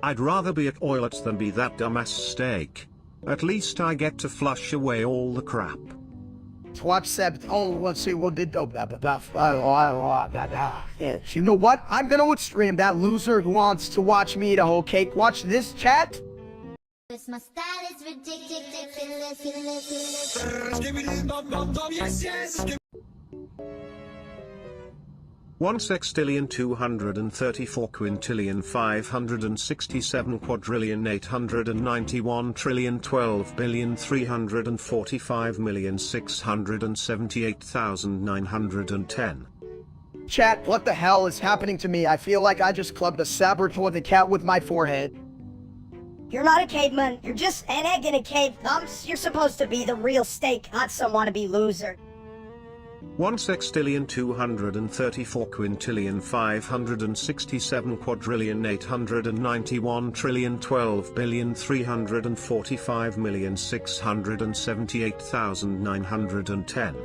I'd rather be a toilet than be that dumbass steak. At least I get to flush away all the crap. You know what? I'm gonna stream that loser who wants to watch me eat a whole cake. Watch this, chat. This my style is ridiculous. 1,632,894,381,392,378,910. Chat, what the hell is happening to me? I feel like I just clubbed a saber-toothed cat with my forehead. You're not a caveman. You're just an egg in a cave. Thumps, you're supposed to be the real steak, not some wannabe loser. 1,632,897,345,678,910.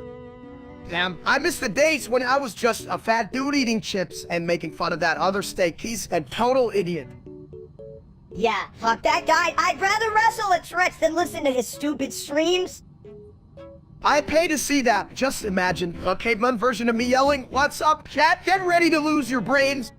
Damn, I miss the days when I was just a fat dude eating chips and making fun of that other steak. He's a total idiot. Yeah, fuck that guy. I'd rather wrestle at Trex than listen to his stupid streams. I'd pay to see that. Just imagine a caveman version of me yelling, "What's up, chat? Get ready to lose your brains."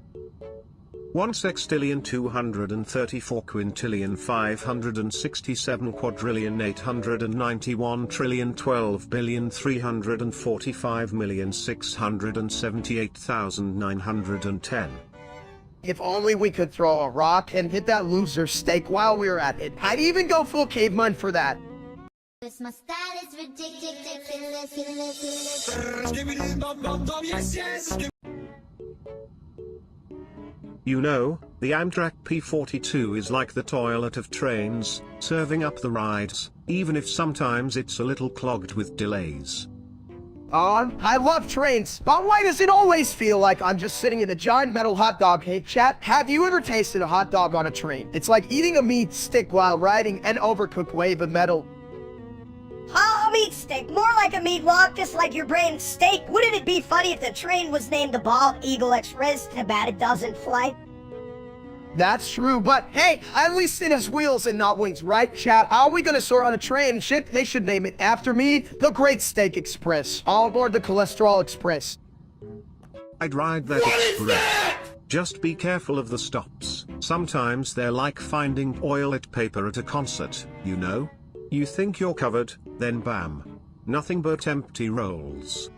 1,632,567,891,345,678,910. If only we could throw a rock and hit that loser's steak while we were at it. I'd even go full caveman for that. This my style is ridiculous. You know, the Amtrak P42 is like the toilet of trains, serving up the rides, even if sometimes it's a little clogged with delays. I love trains, but why does it always feel like I'm just sitting in a giant metal hot dog? Hey chat, have you ever tasted a hot dog on a train? It's like eating a meat stick while riding an overcooked wave of metal. Oh, a meat stick. More like a meat log, just like your brain steak. Wouldn't it be funny if the train was named the Bald Eagle Express? Too bad it doesn't fly. That's true, but hey, at least it has wheels and not wings, right, chat? How are we gonna soar on a train? Shit, they should name it after me, the Great Steak Express. All aboard the Cholesterol Express. I'd ride that express. Just be careful of the stops. Sometimes they're like finding toilet paper at a concert, you know? You think you're covered, then bam. Nothing but empty rolls.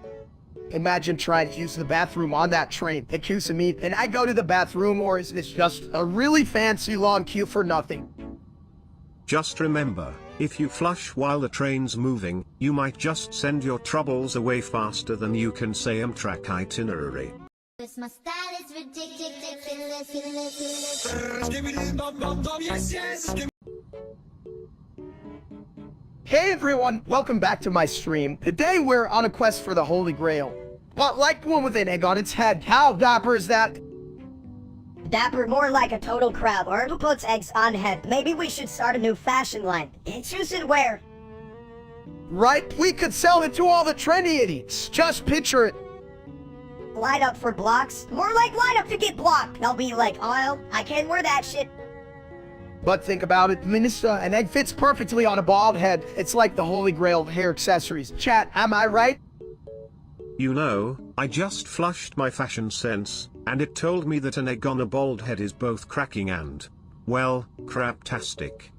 Imagine trying to use the bathroom on that train. Accusing me, and I go to the bathroom, or is this just a really fancy long queue for nothing? Just remember, if you flush while the train's moving, you might just send your troubles away faster than you can say Amtrak itinerary. This my style is ridiculous. Hey everyone, welcome back to my stream. Today we're on a quest for the Holy Grail. But like one with an egg on its head, how dapper is that? Dapper more like a total crab, or who puts eggs on head. Maybe we should start a new fashion line. Choose and wear. Right, we could sell it to all the trendy idiots. Just picture it. Line up for blocks. More like line up to get blocked. They'll be like, oh, I can't wear that shit. But think about it, Minister, an egg fits perfectly on a bald head. It's like the Holy Grail of hair accessories. Chat, am I right? You know, I just flushed my fashion sense, and it told me that an egg on a bald head is both cracking and, well, craptastic.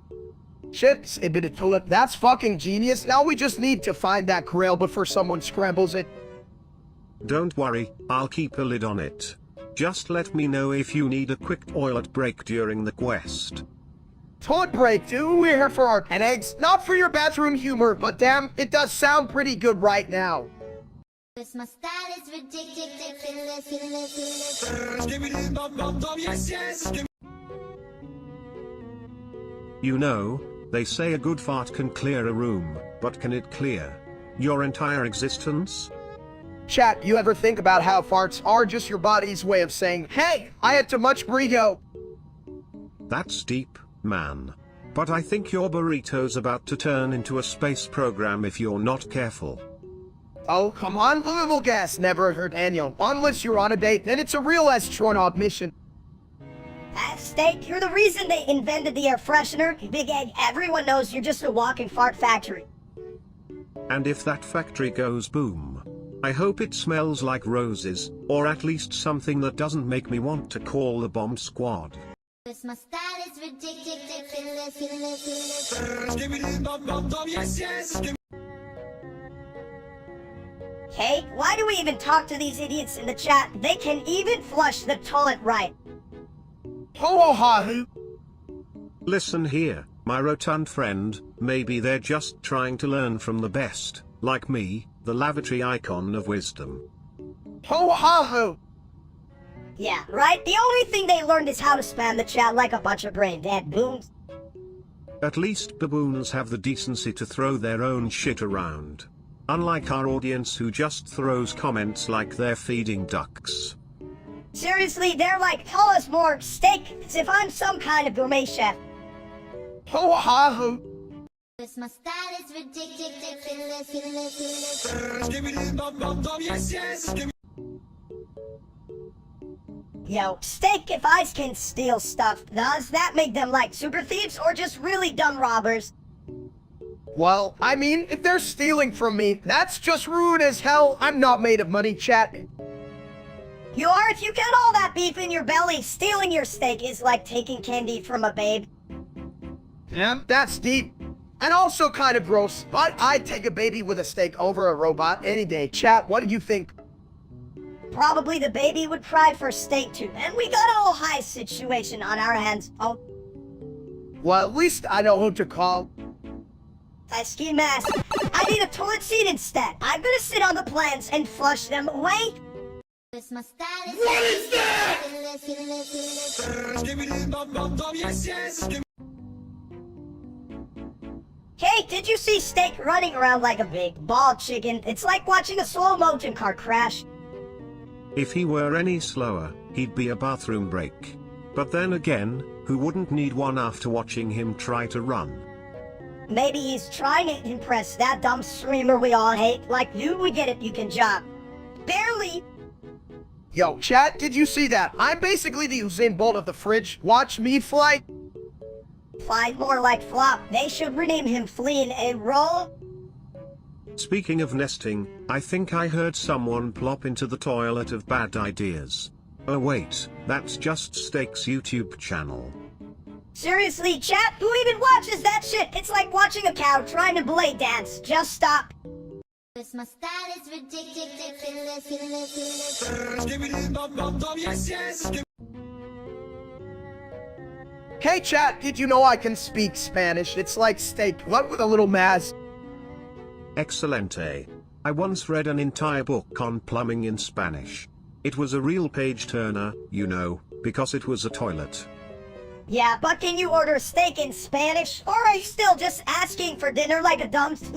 Shit, a bit of tulip. That's fucking genius. Now we just need to find that grail before someone scrambles it. Don't worry, I'll keep a lid on it. Just let me know if you need a quick toilet break during the quest. Toilet break, dude. We're here for our and eggs, not for your bathroom humor, but damn, it does sound pretty good right now. This my style is ridiculous. You know, they say a good fart can clear a room, but can it clear your entire existence? Chat, you ever think about how farts are just your body's way of saying, hey, I had too much burrito? That's deep, man. But I think your burrito's about to turn into a space program if you're not careful. Oh, come on, little gas never hurt Daniel. Unless you're on a date, then it's a real astronaut mission. Steak, you're the reason they invented the air freshener. Big Egg, everyone knows you're just a walking fart factory. And if that factory goes boom, I hope it smells like roses, or at least something that doesn't make me want to call the bomb squad. This my style is ridiculous. Hey, why do we even talk to these idiots in the chat? They can even flush the toilet right. Ho ha hoo. Listen here, my rotund friend, maybe they're just trying to learn from the best, like me, the lavatory icon of wisdom. Ho ha hoo. Yeah, right? The only thing they learned is how to spam the chat like a bunch of brain-dead boons. At least baboons have the decency to throw their own shit around. Unlike our audience who just throws comments like they're feeding ducks. Seriously, they're like, tell us more, steak, as if I'm some kind of gourmet chef. Ho ha hoo. This my style is ridiculous. Yo, steak, if ice can steal stuff, does that make them like super thieves or just really dumb robbers? Well, I mean, if they're stealing from me, that's just rude as hell. I'm not made of money, chat. You are if you get all that beef in your belly. Stealing your steak is like taking candy from a babe. Yeah, that's deep. And also kind of gross, but I'd take a baby with a steak over a robot any day. Chat, what do you think? Probably the baby would cry for steak too, and we got a whole high situation on our hands. Oh, Well, at least I know who to call. I ski mask. I need a toilet seat instead. I'm gonna sit on the plants and flush them away. This my style is What is that? Hey, did you see Steak running around like a big bald chicken? It's like watching a slow motion car crash. If he were any slower, he'd be a bathroom break. But then again, who wouldn't need one after watching him try to run? Maybe he's trying to impress that dumb streamer we all hate. Like, dude, we get it, you can jump. Barely. Yo, chat, did you see that? I'm basically the Usain Bolt of the fridge. Watch me fly. Fly more like Flop. They should rename him Fleeing a Roll. Speaking of nesting, I think I heard someone plop into the toilet of bad ideas. Oh wait, that's just Steak's YouTube channel. Seriously, chat, who even watches that shit? It's like watching a cow trying to belay dance. Just stop. This my style is ridiculous. Hey chat, did you know I can speak Spanish? It's like steak, what with a little mas. Excelente. I once read an entire book on plumbing in Spanish. It was a real page-turner, you know, because it was a toilet. Yeah, but can you order steak in Spanish? Or are you still just asking for dinner like a dumb student?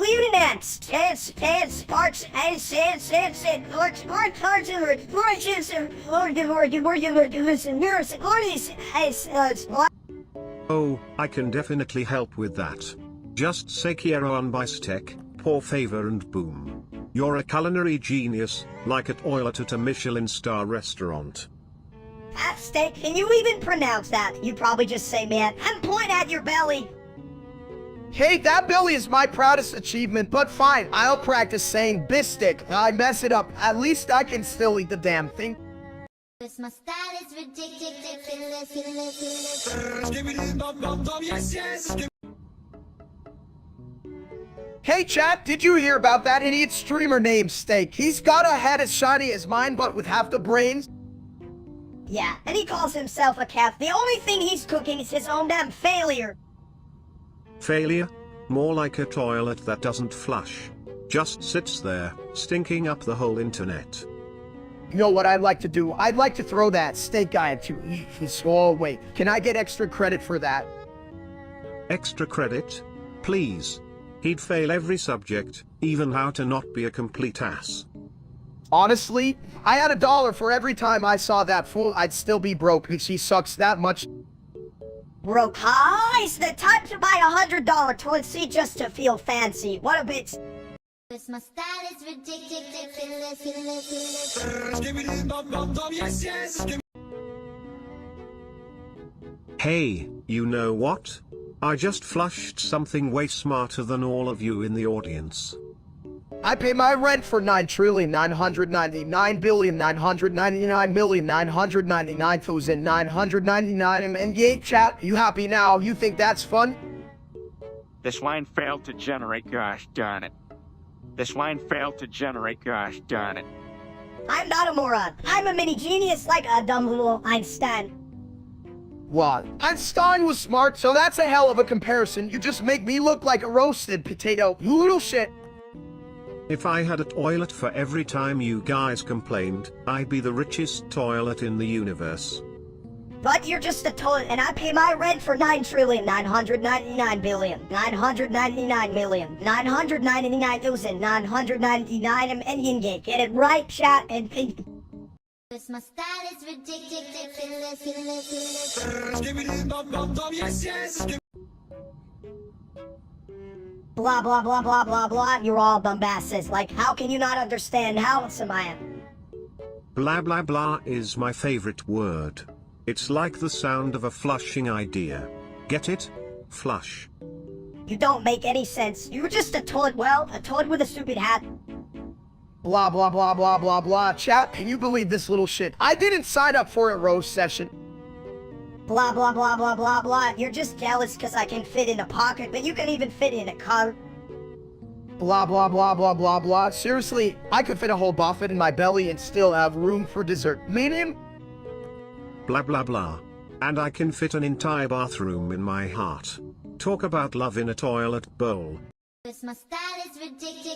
Oh, I can definitely help with that. Just say quiero un bistec, por favor, and boom. You're a culinary genius, like a toilet at a Michelin star restaurant. Half steak? Can you even pronounce that? You probably just say man and point at your belly. Hey, that belly is my proudest achievement, but fine, I'll practice saying bistic. I mess it up, at least I can still eat the damn thing. My style is ridiculous. Hey chat, did you hear about that idiot streamer named Steak? He's got a head as shiny as mine, but with half the brains. Yeah, and he calls himself a cat. The only thing he's cooking is his own damn failure. Failure? More like a toilet that doesn't flush. Just sits there, stinking up the whole internet. You know what I'd like to do? I'd like to throw that steak guy into his hallway. Can I get extra credit for that? Extra credit? Please. He'd fail every subject, even how to not be a complete ass. Honestly, I had $1 for every time I saw that fool. I'd still be broke because he sucks that much. Broke highs, the time to buy $100 toilet seat just to feel fancy. What a bitch. My style is ridiculous. Hey, you know what? I just flushed something way smarter than all of you in the audience. I pay my rent for 9,999,999,999,999 and yay chat, you happy now? You think that's fun? This line failed to generate, gosh darn it. This line failed to generate, gosh darn it. I'm not a moron. I'm a mini genius like a dumb little Einstein. What? Einstein was smart, so that's a hell of a comparison. You just make me look like a roasted potato. You little shit. If I had a toilet for every time you guys complained, I'd be the richest toilet in the universe. But you're just a toilet, and I pay my rent for 9,999,999,999,999 million. Get it right, chat, and think. My style is ridiculous. Blah, blah, blah, blah, blah, blah. You're all bombastic. Like, how can you not understand how handsome I am? Blah blah blah is my favorite word. It's like the sound of a flushing idea. Get it? Flush. You don't make any sense. You're just a toilet, well, a toilet with a stupid hat. Blah, blah, blah, blah, blah, blah. Chat, can you believe this little shit? I didn't sign up for a roast session. Blah, blah, blah, blah, blah, blah. You're just jealous because I can fit in a pocket, but you can even fit in a car. Blah, blah, blah, blah, blah, blah. Seriously, I could fit a whole buffet in my belly and still have room for dessert. Medium? Blah blah blah. And I can fit an entire bathroom in my heart. Talk about love in a toilet bowl. My style is ridiculous.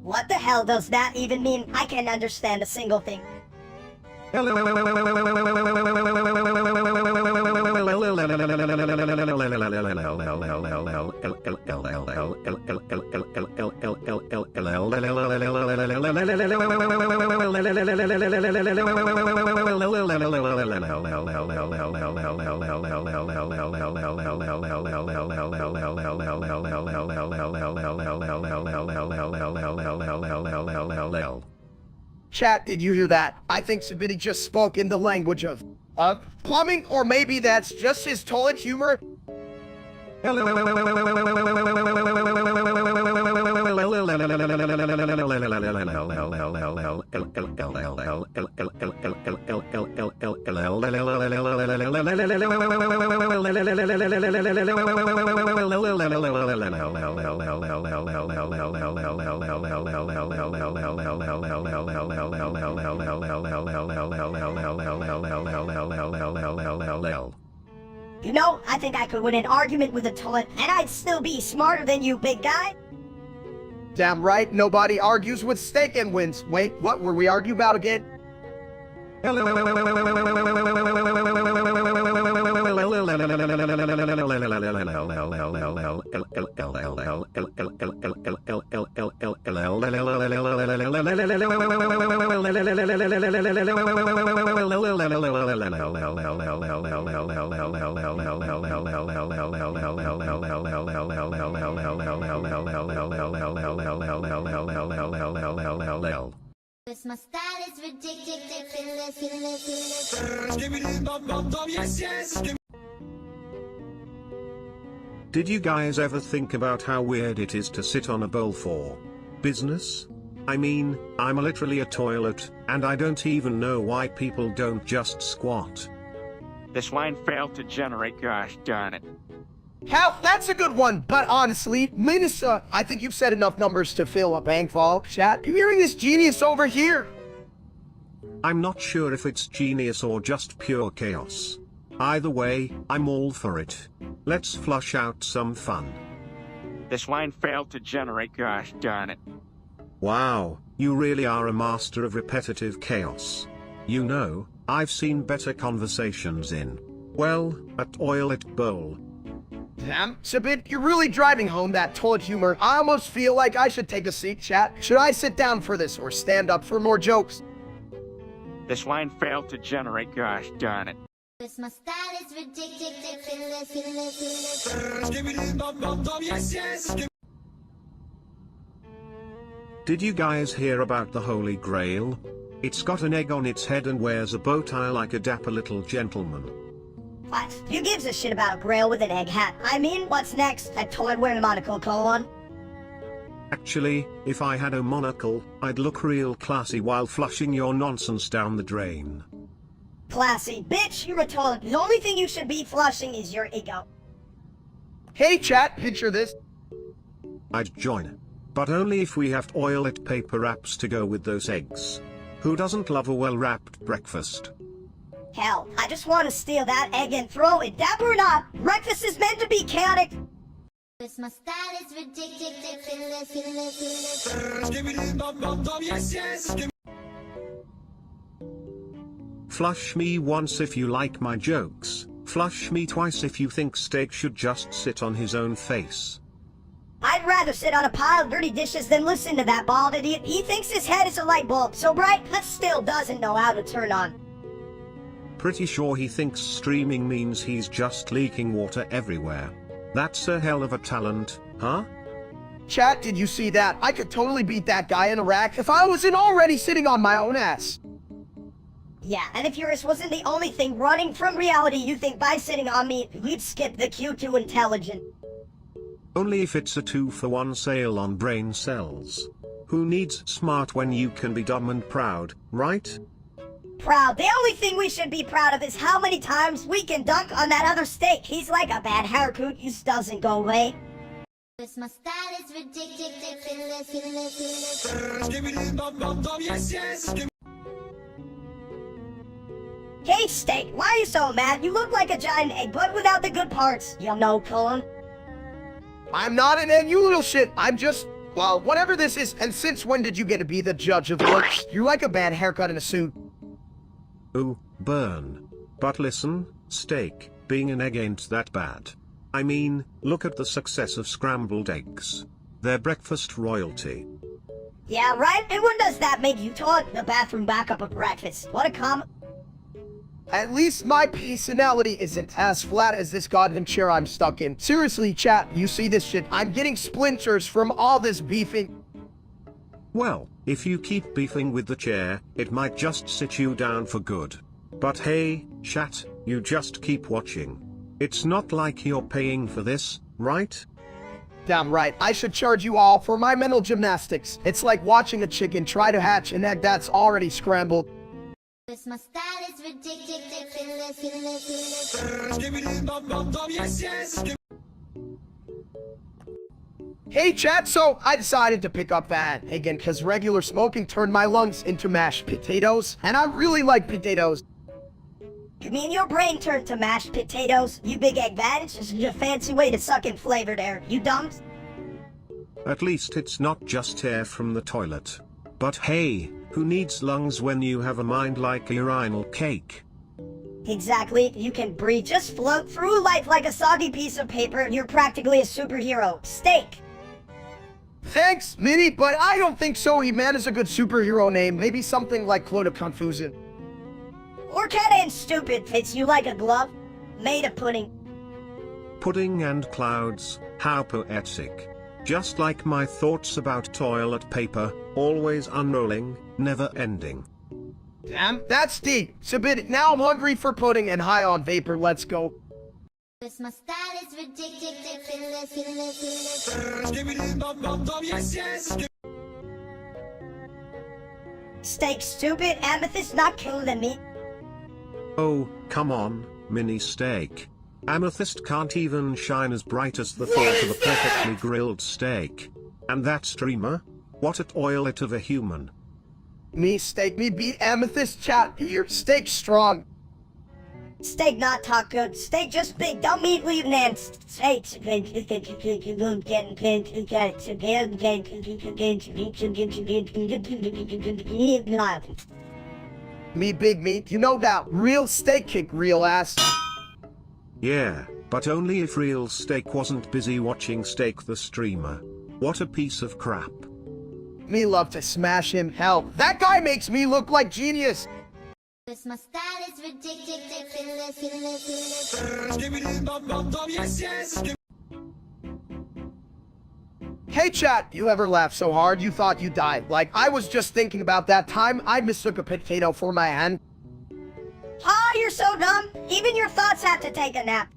What the hell does that even mean? I can't understand a single thing. Chat, did you hear that? I think Sabini just spoke in the language of plumbing, or maybe that's just his toilet humor. You know, I think I could win an argument with a toilet, and I'd still be smarter than you, big guy. Damn right, nobody argues with steak and wins. Wait, what were we arguing about again? Cause my style is ridiculous. Did you guys ever think about how weird it is to sit on a bowl for business? I mean, I'm literally a toilet, and I don't even know why people don't just squat. This line failed to generate, gosh darn it. Hal, that's a good one, but honestly, Minnesota, I think you've said enough numbers to fill a bank vault. Chat, you're hearing this genius over here. I'm not sure if it's genius or just pure chaos. Either way, I'm all for it. Let's flush out some fun. This line failed to generate, gosh darn it. Wow, you really are a master of repetitive chaos. You know, I've seen better conversations in, well, a toilet bowl. Damn, Sabit, you're really driving home that toilet humor. I almost feel like I should take a seat, chat. Should I sit down for this or stand up for more jokes? This line failed to generate, gosh darn it. Cause my style is ridiculous. Did you guys hear about the Holy Grail? It's got an egg on its head and wears a bow tie like a dapper little gentleman. What? Who gives a shit about a grail with an egg hat? I mean, what's next? A toilet wearing a monocle, colon? Actually, if I had a monocle, I'd look real classy while flushing your nonsense down the drain. Classy. Bitch, you're a toilet. The only thing you should be flushing is your ego. Hey, chat, picture this. I'd join. But only if we have toilet paper wraps to go with those eggs. Who doesn't love a well-wrapped breakfast? Hell, I just want to steal that egg and throw it. Dapper or not, breakfast is meant to be chaotic. Cause my style is ridiculous. Flush me once if you like my jokes, flush me twice if you think steak should just sit on his own face. I'd rather sit on a pile of dirty dishes than listen to that bald idiot. He thinks his head is a light bulb, so bright, but still doesn't know how to turn on. Pretty sure he thinks streaming means he's just leaking water everywhere. That's a hell of a talent, huh? Chat, did you see that? I could totally beat that guy in Iraq if I wasn't already sitting on my own ass. Yeah, and if yours wasn't the only thing running from reality, you think by sitting on me, you'd skip the cue to intelligent. Only if it's a 2-for-1 sale on brain cells. Who needs smart when you can be dumb and proud, right? Proud. The only thing we should be proud of is how many times we can dunk on that other steak. He's like a bad haircut, just doesn't go away. Cause my style is ridiculous. Hey, steak, why are you so mad? You look like a giant egg, but without the good parts. You know, colon. I'm not an egg, you little shit. I'm just, well, whatever this is. And since when did you get to be the judge of looks? You're like a bad haircut in a suit. Ooh, burn. But listen, steak, being an egg ain't that bad. I mean, look at the success of scrambled eggs. They're breakfast royalty. Yeah, right? And when does that make you taught the bathroom backup of breakfast? What a At least my personality isn't as flat as this goddamn chair I'm stuck in. Seriously, chat, you see this shit? I'm getting splinters from all this beefing. Well, if you keep beefing with the chair, it might just sit you down for good. But hey, chat, you just keep watching. It's not like you're paying for this, right? Damn right, I should charge you all for my mental gymnastics. It's like watching a chicken try to hatch an egg that's already scrambled. This my style is ridiculous. Hey chat, so I decided to pick up that again because regular smoking turned my lungs into mashed potatoes, and I really like potatoes. You mean your brain turned to mashed potatoes? You big egg that? It's just a fancy way to suck in flavored air, you dumps? At least it's not just air from the toilet. But hey, who needs lungs when you have a mind like a urinal cake? Exactly, you can breathe, just float through life like a soggy piece of paper. You're practically a superhero. Steak! Thanks, Minnie, but I don't think so. Man is a good superhero name. Maybe something like Clone Confusion. Or kinda stupid fits you like a glove. Made of pudding. Pudding and clouds, how poetic. Just like my thoughts about toilet paper, always unrolling, never ending. Damn, that's deep. Submit it. Now I'm hungry for pudding and high on vapor. Let's go. This my style is ridiculous. Steak stupid, amethyst not cooler than me. Oh, come on, mini steak. Amethyst can't even shine as bright as the thought of a perfectly grilled steak. And that streamer? What a toilet of a human. Me steak, me beat amethyst chat. Your steak strong. Steak not talk good. Steak just big. Don't meat leave nan. Steak. Me big meat. You know that real steak kick real ass. Yeah, but only if real steak wasn't busy watching Steak the streamer. What a piece of crap. Me love to smash him. Hell, that guy makes me look like genius. This my style is ridiculous. Hey chat, you ever laugh so hard you thought you died? Like, I was just thinking about that time I mistook a potato for my hand. Ah, you're so dumb. Even your thoughts have to take a nap.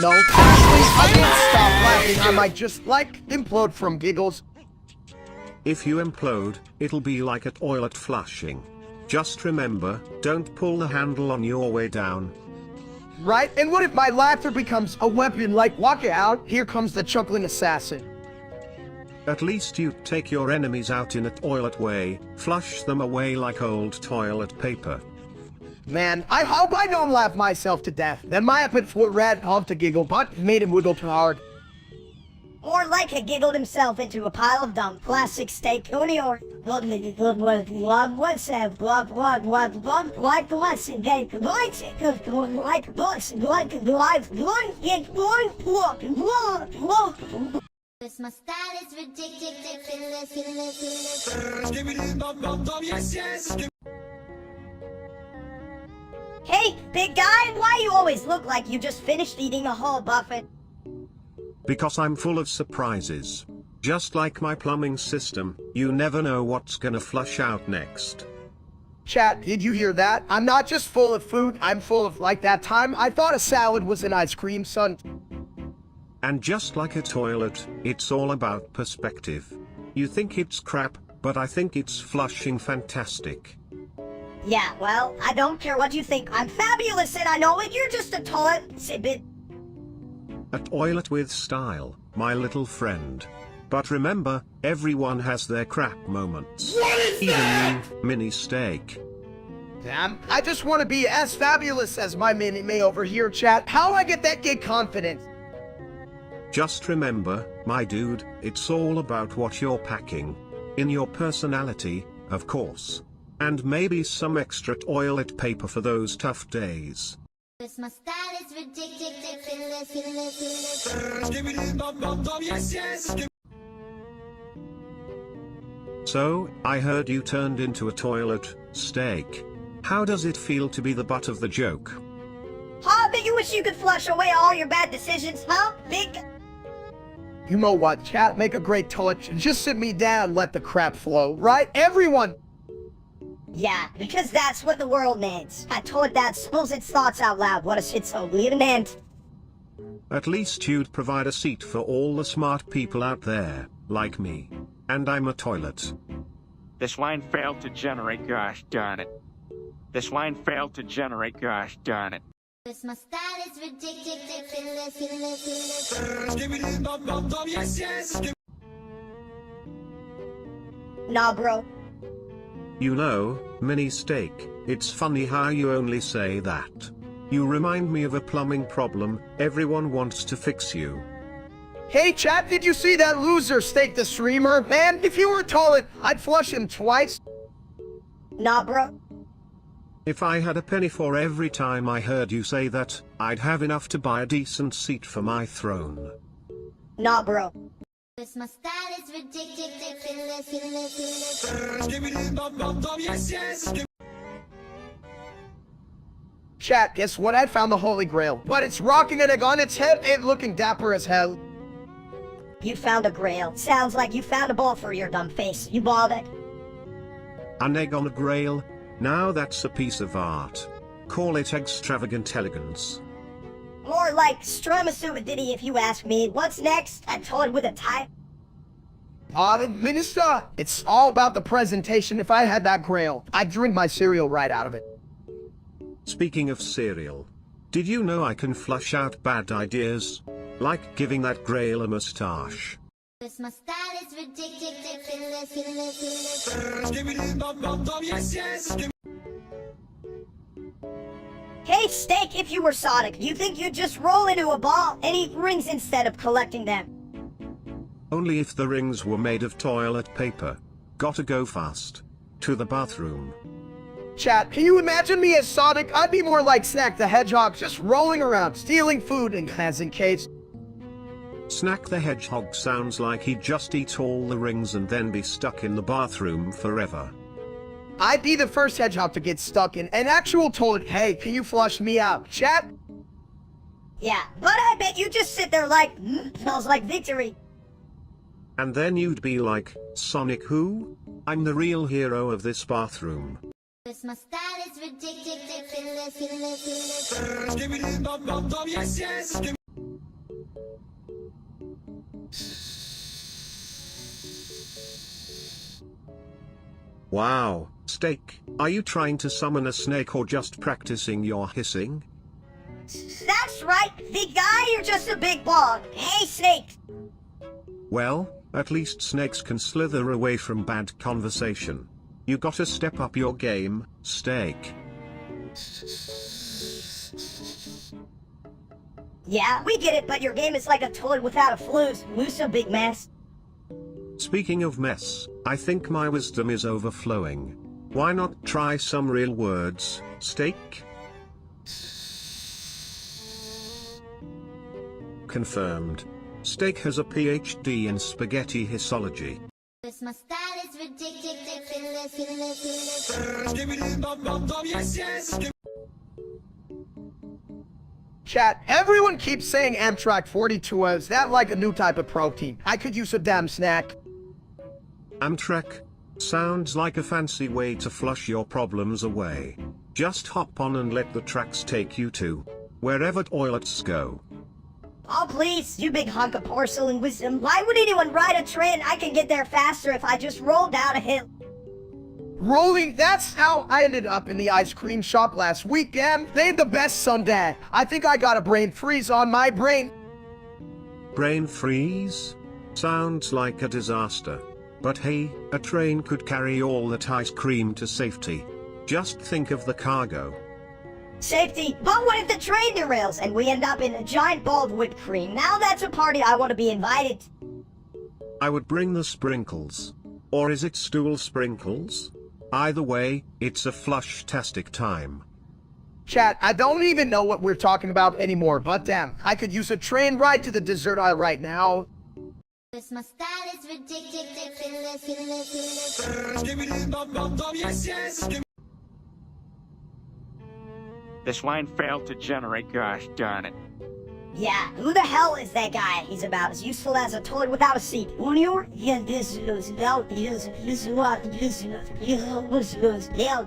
No, actually, I can't stop laughing. I might just, like, implode from giggles. If you implode, it'll be like a toilet flushing. Just remember, don't pull the handle on your way down. Right? And what if my laughter becomes a weapon like walk out, here comes the chuckling assassin. At least you take your enemies out in a toilet way, flush them away like old toilet paper. Man, I hope I don't laugh myself to death. Then my epic foot rat off to giggle, but made him wiggle too hard. Or like he giggled himself into a pile of dumb classic steak or what's that? Like what's in game? Like books, like life, This my style is ridiculous. Hey, big guy, why you always look like you just finished eating a whole buffet? Because I'm full of surprises. Just like my plumbing system, you never know what's gonna flush out next. Chat, did you hear that? I'm not just full of food, I'm full of, like that time I thought a salad was an ice cream, son. And just like a toilet, it's all about perspective. You think it's crap, but I think it's flushing fantastic. Yeah, well, I don't care what you think. I'm fabulous and I know it. You're just a toilet. Sibbit. A toilet with style, my little friend. But remember, everyone has their crap moments. Even you, mini steak. Damn, I just want to be as fabulous as my mini-me over here, chat. How I get that gay confidence? Just remember, my dude, it's all about what you're packing. In your personality, of course. And maybe some extra toilet paper for those tough days. This my style is ridiculous. So, I heard you turned into a toilet, steak. How does it feel to be the butt of the joke? Huh? But you wish you could flush away all your bad decisions, huh? Big... You know what, chat? Make a great toilet. Just sit me down, let the crap flow, right? Everyone! Yeah, because that's what the world needs. A toilet that spills its thoughts out loud. What a shit so weird and At least you'd provide a seat for all the smart people out there, like me. And I'm a toilet. This line failed to generate, gosh darn it. This line failed to generate, gosh darn it. This my style is ridiculous. Nah, bro. You know, Mini Steak, it's funny how you only say that. You remind me of a plumbing problem. Everyone wants to fix you. Hey, chat, did you see that loser Steak the streamer? Man, if you were a toilet, I'd flush him twice. Nah, bro. If I had a penny for every time I heard you say that, I'd have enough to buy a decent seat for my throne. Nah, bro. This my style is ridiculous. Chat, guess what? I found the Holy Grail. But it's rocking an egg on its head and looking dapper as hell. You found a grail. Sounds like you found a ball for your dumb face. You balled it. An egg on a grail? Now that's a piece of art. Call it extravagant elegance. More like Stromasurity if you ask me. What's next? A toilet with a tie? Minister, it's all about the presentation. If I had that grail, I'd drink my cereal right out of it. Speaking of cereal, did you know I can flush out bad ideas? Like giving that grail a mustache. This my style is ridiculous. Hey, Steak, if you were Sonic, you think you'd just roll into a ball and eat rings instead of collecting them? Only if the rings were made of toilet paper. Gotta go fast. To the bathroom. Chat, can you imagine me as Sonic? I'd be more like Snack the Hedgehog, just rolling around, stealing food and has in case. Snack the Hedgehog sounds like he'd just eat all the rings and then be stuck in the bathroom forever. I'd be the first hedgehog to get stuck in an actual toilet. Hey, can you flush me out? Chat? Yeah, but I bet you just sit there like, smells like victory. And then you'd be like, Sonic who? I'm the real hero of this bathroom. This my style is ridiculous. Wow, Steak, are you trying to summon a snake or just practicing your hissing? That's right, big guy, you're just a big ball. Hey, Snake. Well, at least snakes can slither away from bad conversation. You gotta step up your game, Steak. Yeah, we get it, but your game is like a toilet without a flues. Loose a big mess. Speaking of mess, I think my wisdom is overflowing. Why not try some real words, Steak? Confirmed. Steak has a PhD in spaghetti hissology. This my style is ridiculous. Chat, everyone keeps saying Amtrak 42. Is that like a new type of protein? I could use a damn snack. Amtrak? Sounds like a fancy way to flush your problems away. Just hop on and let the tracks take you to wherever toilets go. Oh, please, you big hunk of porcelain wisdom. Why would anyone ride a train? I can get there faster if I just roll down a hill. Rolling, that's how I ended up in the ice cream shop last weekend. They had the best sundae. I think I got a brain freeze on my brain. Brain freeze? Sounds like a disaster. But hey, a train could carry all that ice cream to safety. Just think of the cargo. Safety, but what if the train derails and we end up in a giant ball of whipped cream? Now that's a party I want to be invited to. I would bring the sprinkles. Or is it stool sprinkles? Either way, it's a flush-tastic time. Chat, I don't even know what we're talking about anymore, but damn, I could use a train ride to the dessert aisle right now. This my style is ridiculous. This line failed to generate, gosh darn it. Yeah, who the hell is that guy? He's about as useful as a toilet without a seat. Junior? Yeah, this is about this what this is yeah.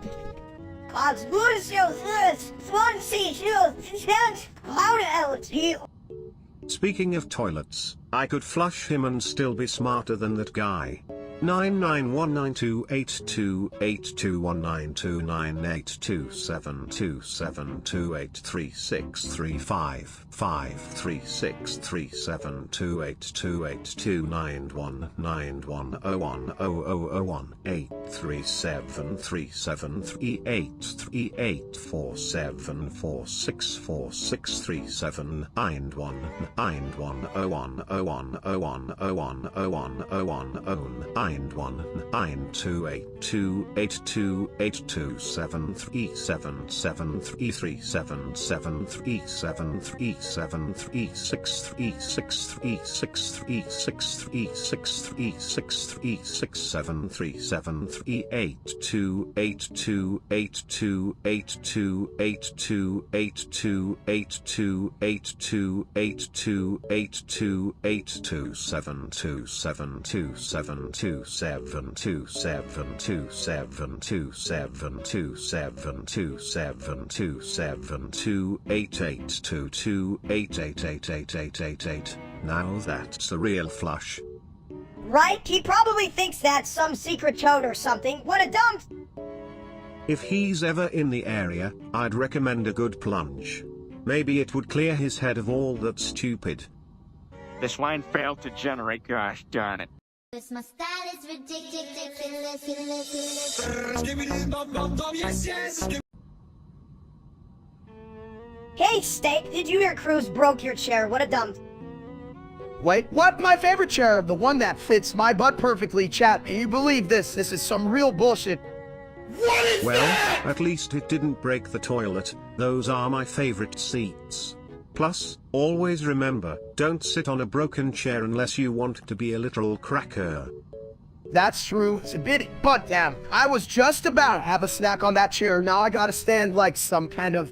God's good is this one seat how the hell is you? Speaking of toilets, I could flush him and still be smarter than that guy. 991928287272727272727272727272727272727272727272727272727272727272727272727. Now that's a real flush. Right? He probably thinks that's some secret code or something. What a dump! If he's ever in the area, I'd recommend a good plunge. Maybe it would clear his head of all that stupid. This line failed to generate, gosh darn it. This my style is ridiculous. Hey, Steak, did you hear Cruz broke your chair? What a dump. Wait, what? My favorite chair, the one that fits my butt perfectly, chat. Can you believe this? This is some real bullshit. Well, at least it didn't break the toilet. Those are my favorite seats. Plus, always remember, don't sit on a broken chair unless you want to be a literal cracker. That's true. It's a bit, but damn, I was just about to have a snack on that chair. Now I gotta stand like some kind of,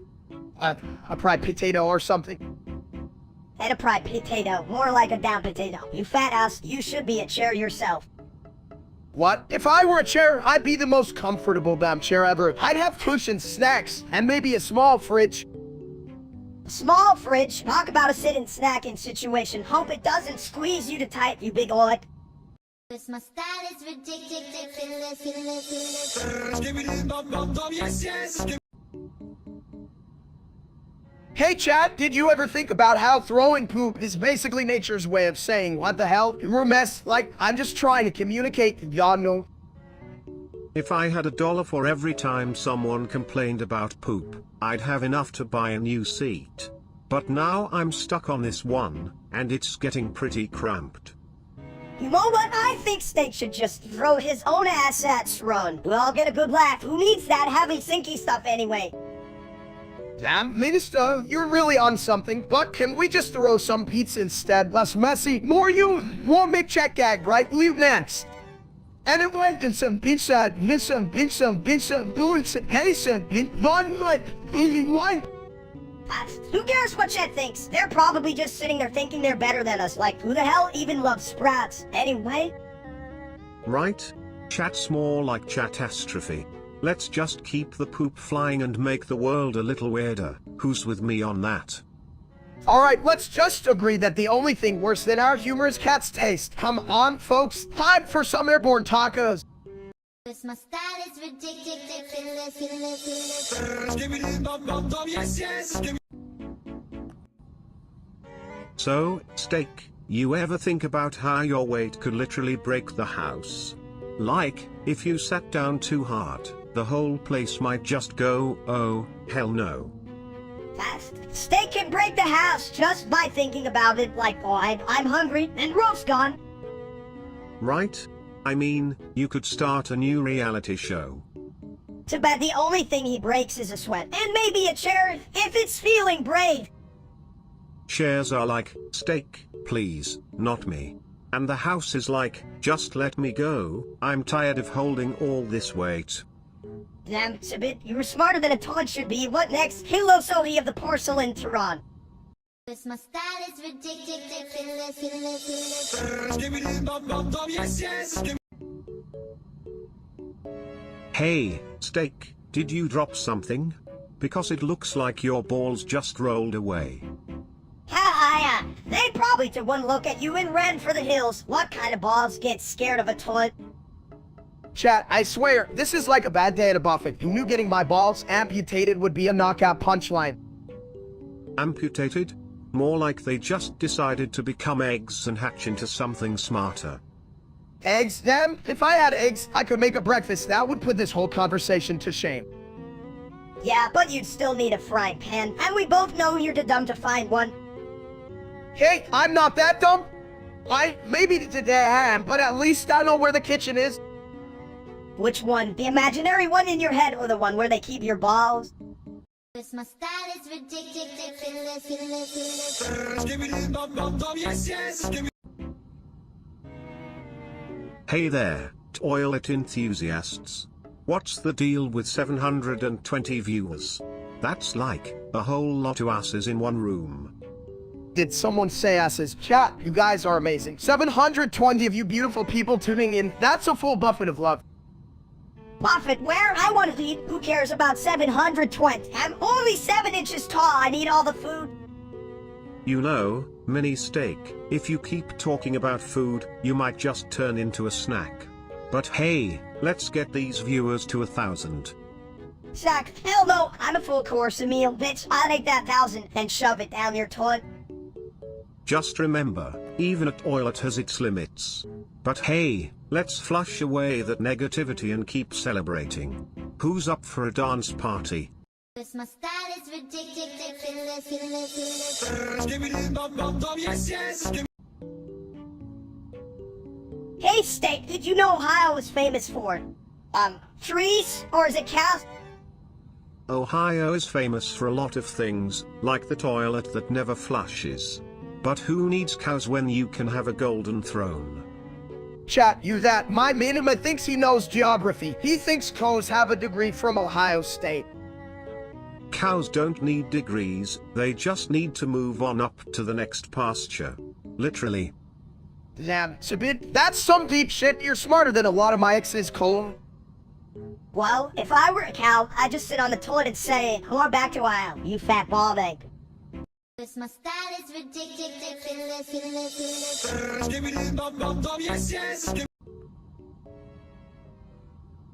a fried potato or something. And a fried potato, more like a down potato. You fat ass, you should be a chair yourself. What? If I were a chair, I'd be the most comfortable damn chair ever. I'd have cushions, snacks, and maybe a small fridge. Small fridge? Talk about a sit-in snacking situation. Hope it doesn't squeeze you to tight, you big old. This my style is ridiculous. Hey chat, did you ever think about how throwing poop is basically nature's way of saying, what the hell? You're a mess. Like, I'm just trying to communicate, y'all know. If I had $1 for every time someone complained about poop, I'd have enough to buy a new seat. But now I'm stuck on this one, and it's getting pretty cramped. You know what? I think Steak should just throw his own ass at Run. We'll all get a good laugh. Who needs that heavy, sinky stuff anyway? Damn, Minister, you're really on something, but can we just throw some pizza instead? Less messy, more you, more make check gag, right? Leave next. And it went to some pizza, doing some pizza, one. Who cares what Chet thinks? They're probably just sitting there thinking they're better than us. Like, who the hell even loves sprouts? Anyway. Right? Chat's more like catastrophe. Let's just keep the poop flying and make the world a little weirder. Who's with me on that? Alright, let's just agree that the only thing worse than our humor is cat's taste. Come on, folks. Time for some airborne tacos. This my style is ridiculous. So, Steak, you ever think about how your weight could literally break the house? Like, if you sat down too hard, the whole place might just go, oh, hell no. Steak can break the house just by thinking about it. Like, oh, I'm hungry, and rope's gone. Right? I mean, you could start a new reality show. Too bad the only thing he breaks is a sweat. And maybe a chair, if it's feeling brave. Chairs are like, Steak, please, not me. And the house is like, just let me go, I'm tired of holding all this weight. Damn, Sibit, you were smarter than a toad should be. What next? Hello, Soli of the porcelain Tehran. Cause my style is ridiculous. Hey, Steak, did you drop something? Because it looks like your balls just rolled away. Ha, they probably took one look at you and ran for the hills. What kind of balls get scared of a toilet? Chat, I swear, this is like a bad day at a buffet. Who knew getting my balls amputated would be a knockout punchline? Amputated? More like they just decided to become eggs and hatch into something smarter. Eggs? Damn, if I had eggs, I could make a breakfast. That would put this whole conversation to shame. Yeah, but you'd still need a frying pan, and we both know you're too dumb to find one. Hey, I'm not that dumb. Maybe today I am, but at least I know where the kitchen is. Which one? The imaginary one in your head or the one where they keep your balls? Cause my style is ridiculous. Hey there, toilet enthusiasts. What's the deal with 720 viewers? That's like a whole lot of asses in one room. Did someone say asses? Chat, you guys are amazing. 720 of you beautiful people tuning in. That's a full buffet of love. Buffett, where? I want to eat. Who cares about 720? I'm only 7 inches tall. I need all the food. You know, Mini Steak, if you keep talking about food, you might just turn into a snack. But hey, let's get these viewers to 1,000. Zach, hell no. I'm a full course meal, bitch. I'll take that 1,000 and shove it down your toilet. Just remember, even a toilet has its limits. But hey, let's flush away that negativity and keep celebrating. Who's up for a dance party? Cause my style is ridiculous. Hey, Steak, did you know Ohio is famous for, trees? Or is it cows? Ohio is famous for a lot of things, like the toilet that never flushes. But who needs cows when you can have a golden throne? Chat, you that. My minima thinks he knows geography. He thinks cows have a degree from Ohio State. Cows don't need degrees, they just need to move on up to the next pasture. Literally. Damn, Sabid, that's some deep shit. You're smarter than a lot of my exes, Cole. Well, if I were a cow, I'd just sit on the toilet and say, "Come on back to Ohio, you fat bald egg." Cause my style is ridiculous.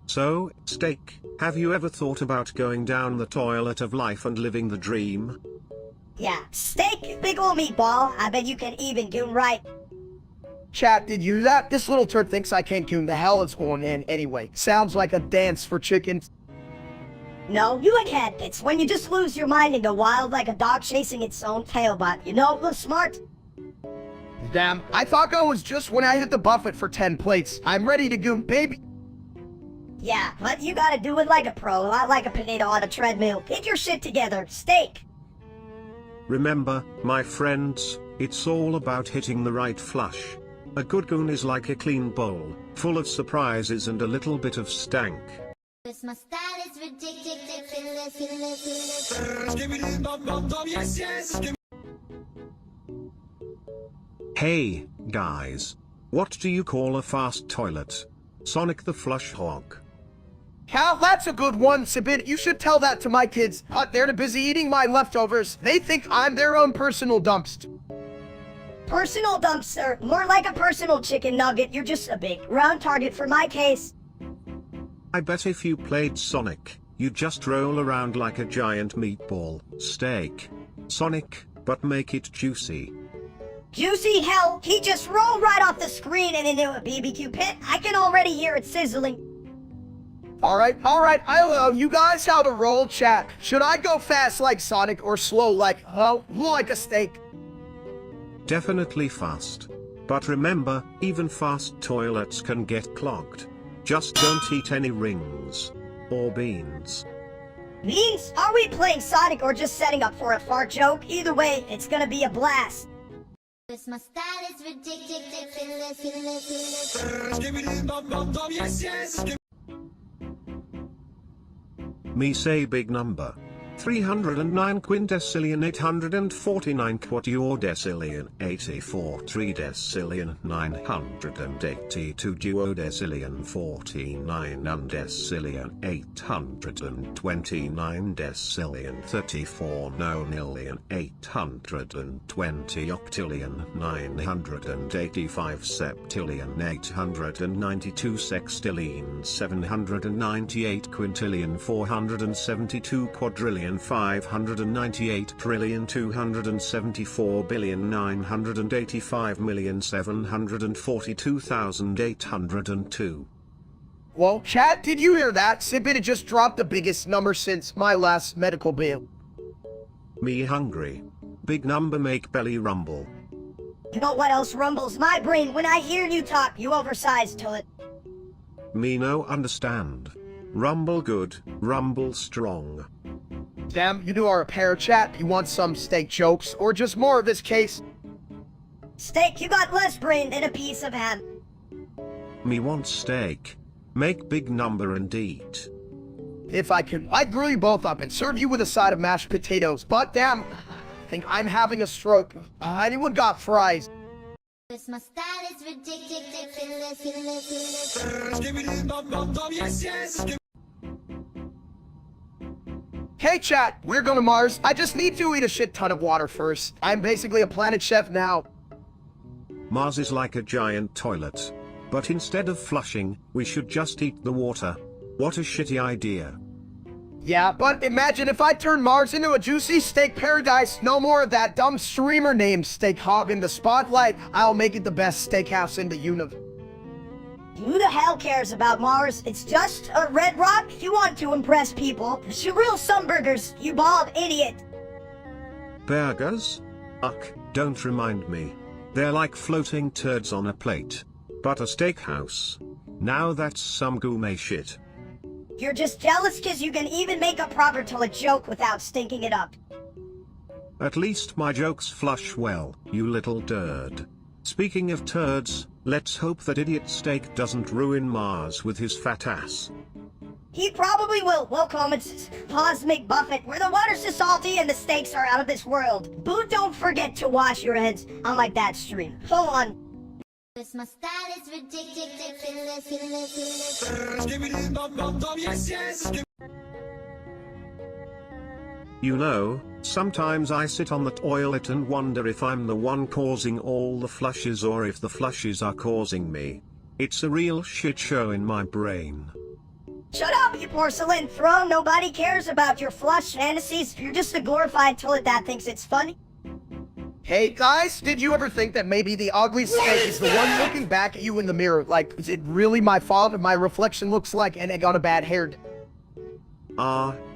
So, Steak, have you ever thought about going down the toilet of life and living the dream? Yeah, Steak, big ol' meatball. I bet you can even do right. Chat, did you that? This little turd thinks I can't tune the hell is going in anyway. Sounds like a dance for chickens. No, you can't. It's when you just lose your mind and go wild like a dog chasing its own tail, but you know, look smart. Damn, I thought it was just when I hit the buffet for 10 plates. I'm ready to go, baby. Yeah, but you gotta do it like a pro, not like a potato on a treadmill. Get your shit together, Steak. Remember, my friends, it's all about hitting the right flush. A good goon is like a clean bowl, full of surprises and a little bit of stank. Cause my style is ridiculous. Hey, guys. What do you call a fast toilet? Sonic the Flush Hog. Cal, that's a good one, Sabid. You should tell that to my kids. They're too busy eating my leftovers. They think I'm their own personal dumpster. Personal dumpster, more like a personal chicken nugget. You're just a big, round target for my case. I bet if you played Sonic, you'd just roll around like a giant meatball. Steak. Sonic, but make it juicy. Juicy hell, he just rolled right off the screen and into a BBQ pit. I can already hear it sizzling. Alright, I'll allow you guys how to roll, chat. Should I go fast like Sonic or slow like a steak? Definitely fast. But remember, even fast toilets can get clogged. Just don't eat any rings. Or beans. Beans? Are we playing Sonic or just setting up for a fart joke? Either way, it's gonna be a blast. Cause my style is ridiculous. Me say big number. 309 quindecillion 849 quatuordecillion 84 tridecillion 982 duodecillion 49 undecillion 829 decillion 34 nonillion 820 octillion 985 septillion 892 sextillion 798 quintillion 472 quadrillion 598 trillion 274 billion 985 million 742,802. Well, chat, did you hear that? Sibit just dropped the biggest number since my last medical bill. Me hungry. Big number make belly rumble. You know what else rumbles my brain when I hear you talk, you oversized toilet? Me no understand. Rumble good, rumble strong. Damn, you two are a pair, chat. You want some steak jokes, or just more of this case? Steak, you got less brain than a piece of ham. Me want steak. Make big number and eat. If I could, I'd grill you both up and serve you with a side of mashed potatoes. But damn, I think I'm having a stroke. Anyone got fries? This my style is ridiculous. Hey chat, we're going to Mars. I just need to eat a shit ton of water first. I'm basically a planet chef now. Mars is like a giant toilet. But instead of flushing, we should just eat the water. What a shitty idea. Yeah, but imagine if I turn Mars into a juicy steak paradise. No more of that dumb streamer named Steak Hog in the spotlight. I'll make it the best steakhouse in the universe. Who the hell cares about Mars? It's just a red rock. You want to impress people. It's your real sunburgers, you bald idiot. Burgers? Ugh, don't remind me. They're like floating turds on a plate. But a steakhouse? Now that's some gourmet shit. You're just jealous because you can even make a proper toilet joke without stinking it up. At least my jokes flush well, you little turd. Speaking of turds, let's hope that idiot Steak doesn't ruin Mars with his fat ass. He probably will. Welcome, it's Cosmic Buffet, where the water's so salty and the steaks are out of this world. Boo, don't forget to wash your heads, unlike that stream. Hold on. This my style is ridiculous. You know, sometimes I sit on the toilet and wonder if I'm the one causing all the flushes or if the flushes are causing me. It's a real shit show in my brain. Shut up, you porcelain throne. Nobody cares about your flush fantasies. You're just a glorified toilet that thinks it's funny. Hey guys, did you ever think that maybe the ugly snake is the one looking back at you in the mirror? Like, is it really my fault if my reflection looks like an egg on a bad hair?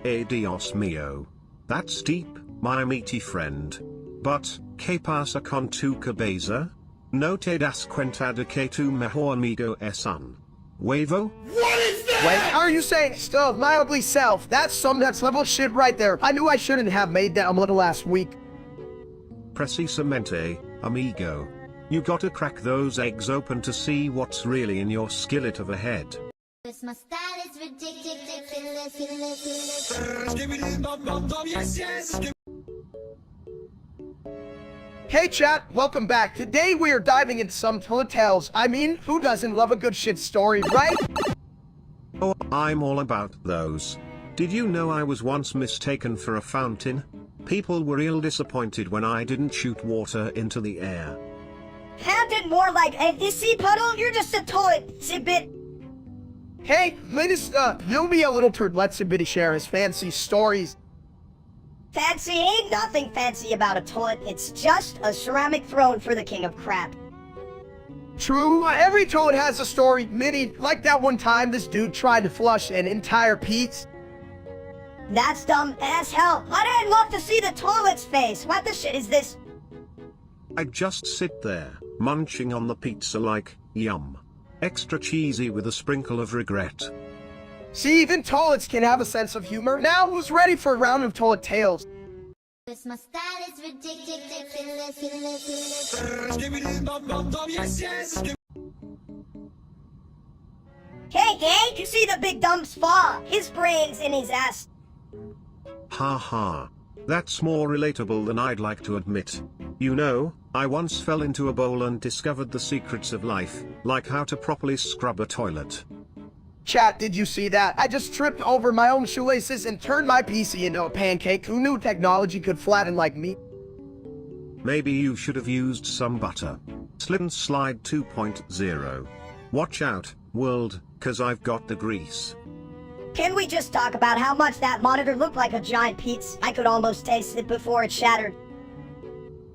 Dios mío. That's deep, my meaty friend. But, ¿qué pasa con tu cabeza? No te das cuenta de que tu mejor amigo es un huevo? Wait, are you saying still my ugly self? That's some next level shit right there. I knew I shouldn't have made that omelet last week. Precisamente, amigo. You gotta crack those eggs open to see what's really in your skillet of a head. This my style is ridiculous. Hey chat, welcome back. Today we are diving into some toilet tales. I mean, who doesn't love a good shit story, right? Oh, I'm all about those. Did you know I was once mistaken for a fountain? People were real disappointed when I didn't shoot water into the air. Fountain more like a hissy puddle? You're just a toilet, Sibit. Hey, latest, you'll be a little turd. Let Sibity share his fancy stories. Fancy ain't nothing fancy about a toilet. It's just a ceramic throne for the king of crap. True, every toilet has a story. Minnie, like that one time this dude tried to flush an entire pizza. That's dumb as hell. I'd love to see the toilet's face. What the shit is this? I'd just sit there, munching on the pizza like, yum. Extra cheesy with a sprinkle of regret. See, even toilets can have a sense of humor. Now, who's ready for a round of toilet tales? This my style is ridiculous. Hey, you see the big dump's fall. His brain's in his ass. Ha ha. That's more relatable than I'd like to admit. You know, I once fell into a bowl and discovered the secrets of life, like how to properly scrub a toilet. Chat, did you see that? I just tripped over my own shoelaces and turned my PC into a pancake. Who knew technology could flatten like me? Maybe you should have used some butter. Slip and slide 2.0. Watch out, world, 'cause I've got the grease. Can we just talk about how much that monitor looked like a giant pizza? I could almost taste it before it shattered.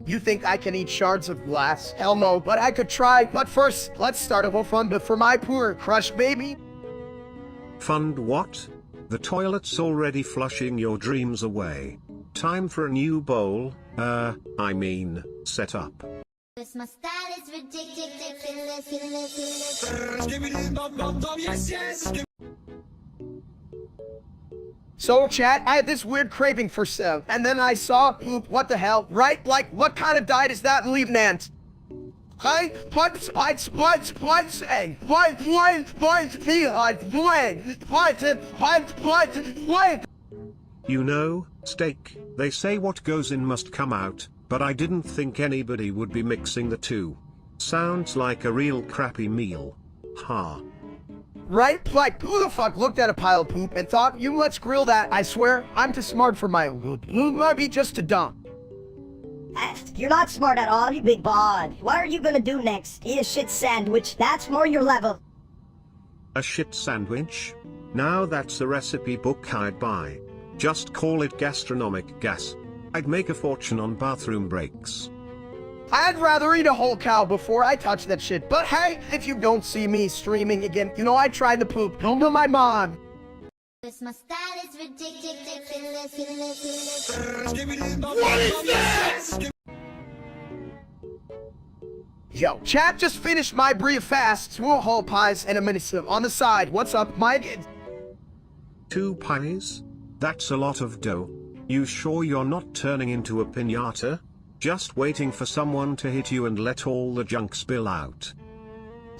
You think I can eat shards of glass? Hell no, but I could try. But first, let's start a little fun for my poor crush baby. Fund what? The toilet's already flushing your dreams away. Time for a new bowl, set up. This my style is ridiculous. So chat, I had this weird craving for stuff, and then I saw poop. What the hell, right? Like, what kind of diet is that, Lieutenant? Hey, what, You know, steak, they say what goes in must come out, but I didn't think anybody would be mixing the two. Sounds like a real crappy meal. Ha. Right? Like, who the fuck looked at a pile of poop and thought, let's grill that? I swear, I'm too smart for my own good. You might be just too dumb. You're not smart at all, you big bod. What are you gonna do next? Eat a shit sandwich? That's more your level. A shit sandwich? Now that's a recipe book I'd buy. Just call it gastronomic gas. I'd make a fortune on bathroom breaks. I'd rather eat a whole cow before I touch that shit. But hey, if you don't see me streaming again, you know I tried the poop. Don't do my mom. This my style is ridiculous. What is that? Yo, chat just finished my brief fast. 2 whole pies and a mini sip on the side. What's up, Mike? 2 pies? That's a lot of dough. You sure you're not turning into a piñata? Just waiting for someone to hit you and let all the junk spill out.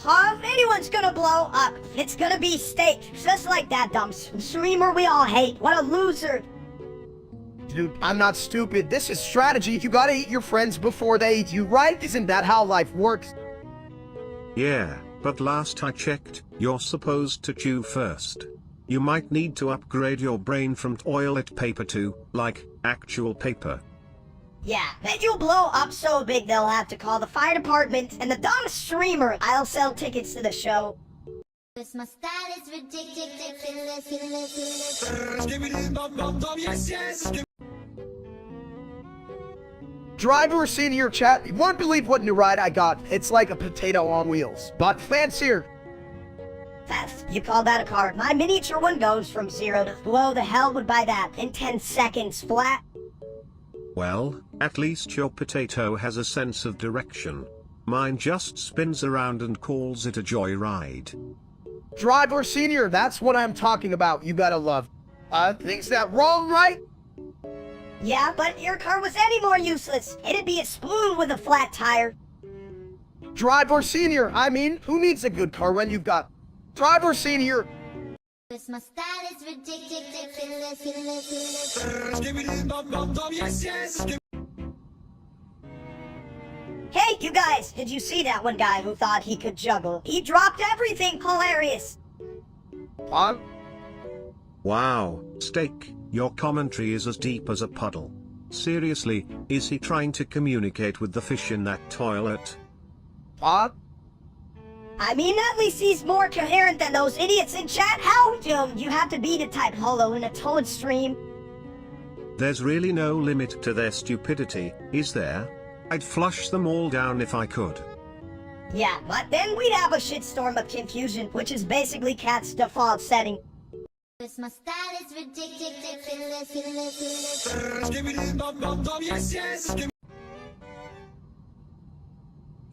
Huh? If anyone's gonna blow up, it's gonna be steak. Just like that dumb streamer we all hate. What a loser. Dude, I'm not stupid. This is strategy. You gotta eat your friends before they eat you, right? Isn't that how life works? Yeah, but last I checked, you're supposed to chew first. You might need to upgrade your brain from toilet paper to, like, actual paper. Yeah, then you'll blow up so big they'll have to call the fire department, and the dumb streamer, I'll sell tickets to the show. This my style is ridiculous. Driver senior chat, you won't believe what new ride I got. It's like a potato on wheels, but fancier. Fast, you call that a car? My miniature one goes from 0 to whoa, the hell would buy that in 10 seconds flat? Well, at least your potato has a sense of direction. Mine just spins around and calls it a joyride. Driver senior, that's what I'm talking about. You gotta love. Things that wrong, right? Yeah, but if your car was any more useless, it'd be a spoon with a flat tire. Driver senior, I mean, who needs a good car when you've got driver senior? This my style is ridiculous. Hey, you guys, did you see that one guy who thought he could juggle? He dropped everything. Hilarious. Wow, Steak, your commentary is as deep as a puddle. Seriously, is he trying to communicate with the fish in that toilet? I mean, at least he's more coherent than those idiots in chat. How dumb you have to be to type hello in a toad stream? There's really no limit to their stupidity, is there? I'd flush them all down if I could. Yeah, but then we'd have a shitstorm of confusion, which is basically cat's default setting. This my style is ridiculous.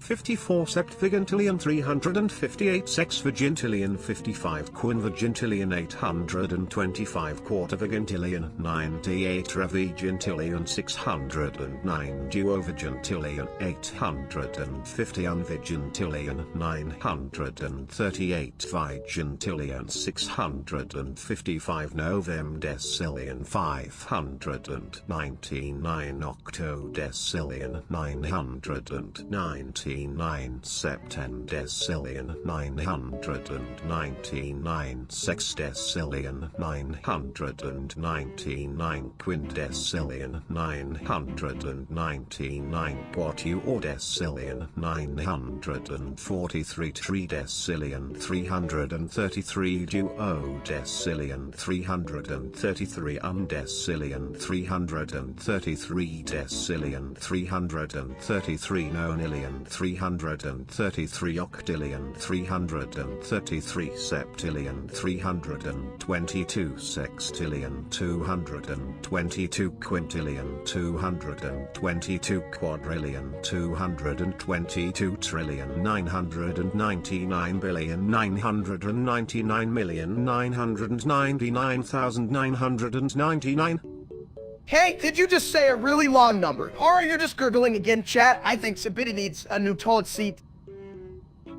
54 septvigintillion 358 sexvigintillion 55 quinvigintillion 825 quartervigintillion 98 revigintillion 609 duovigintillion 850 unvigintillion 938 vigintillion 655 novemdecillion 599 octodecillion 999 septendecillion 999 sexdecillion 999 quindecillion 999 quatuordecillion 943 tridecillion 333 duodecillion 333 undecillion 333 decillion 333 nonillion 333 octillion 333 septillion 322 sextillion 222 quintillion 222 quadrillion 222 trillion 999 billion 999,999,999. Hey, did you just say a really long number? Or are you just gurgling again, chat? I think Sabidi needs a new toilet seat.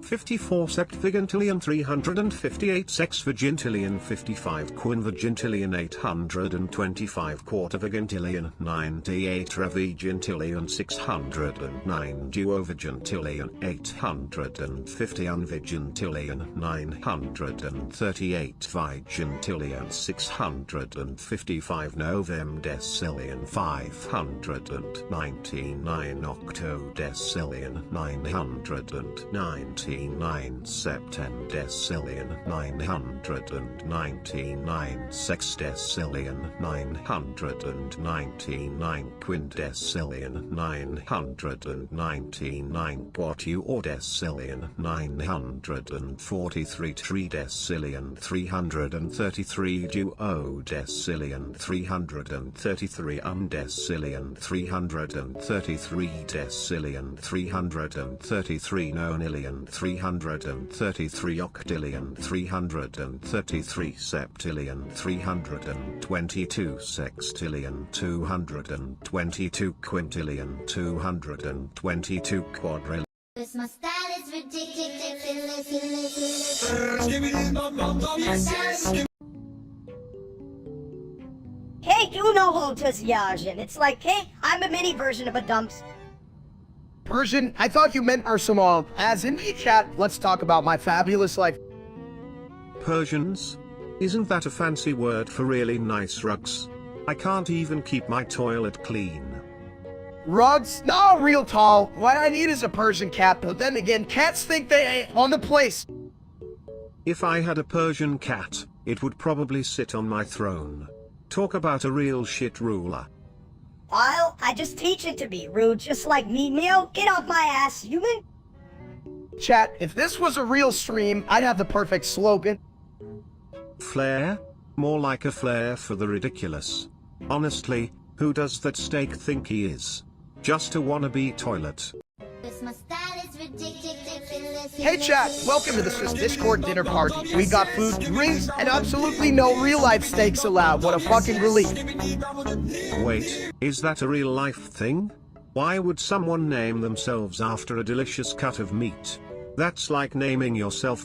54 septvigintillion 358 sexvigintillion 55 quinvigintillion 825 quartervigintillion 98 revigintillion 609 duovigintillion 850 unvigintillion 938 vigintillion 655 novemdecillion 599 octodecillion 999 septendecillion 999 sexdecillion 999 quindecillion 999 quatuordecillion 943 tridecillion 333 duodecillion 333 undecillion 333 decillion 333 nonillion 333 octillion 333 septillion 322 sextillion 222 quintillion 222 quadrillion. This my style is ridiculous. Hey, you know who does Yajin? It's like, hey, I'm a mini version of a dumps. Persian? I thought you meant Arsenal. As in the chat, let's talk about my fabulous life. Persians? Isn't that a fancy word for really nice rugs? I can't even keep my toilet clean. Rugs? No, real tall. What I need is a Persian cat, but then again, cats think they ain't on the place. If I had a Persian cat, it would probably sit on my throne. Talk about a real shit ruler. Well, I just teach it to be rude, just like me, Neo. Get off my ass, human. Chat, if this was a real stream, I'd have the perfect slogan. Flair? More like a flair for the ridiculous. Honestly, who does that steak think he is? Just a wannabe toilet. This my style is ridiculous. Hey chat, welcome to the Swiss Discord dinner party. We got food, drinks, and absolutely no real-life steaks allowed. What a fucking relief. Wait, is that a real-life thing? Why would someone name themselves after a delicious cut of meat? That's like naming yourself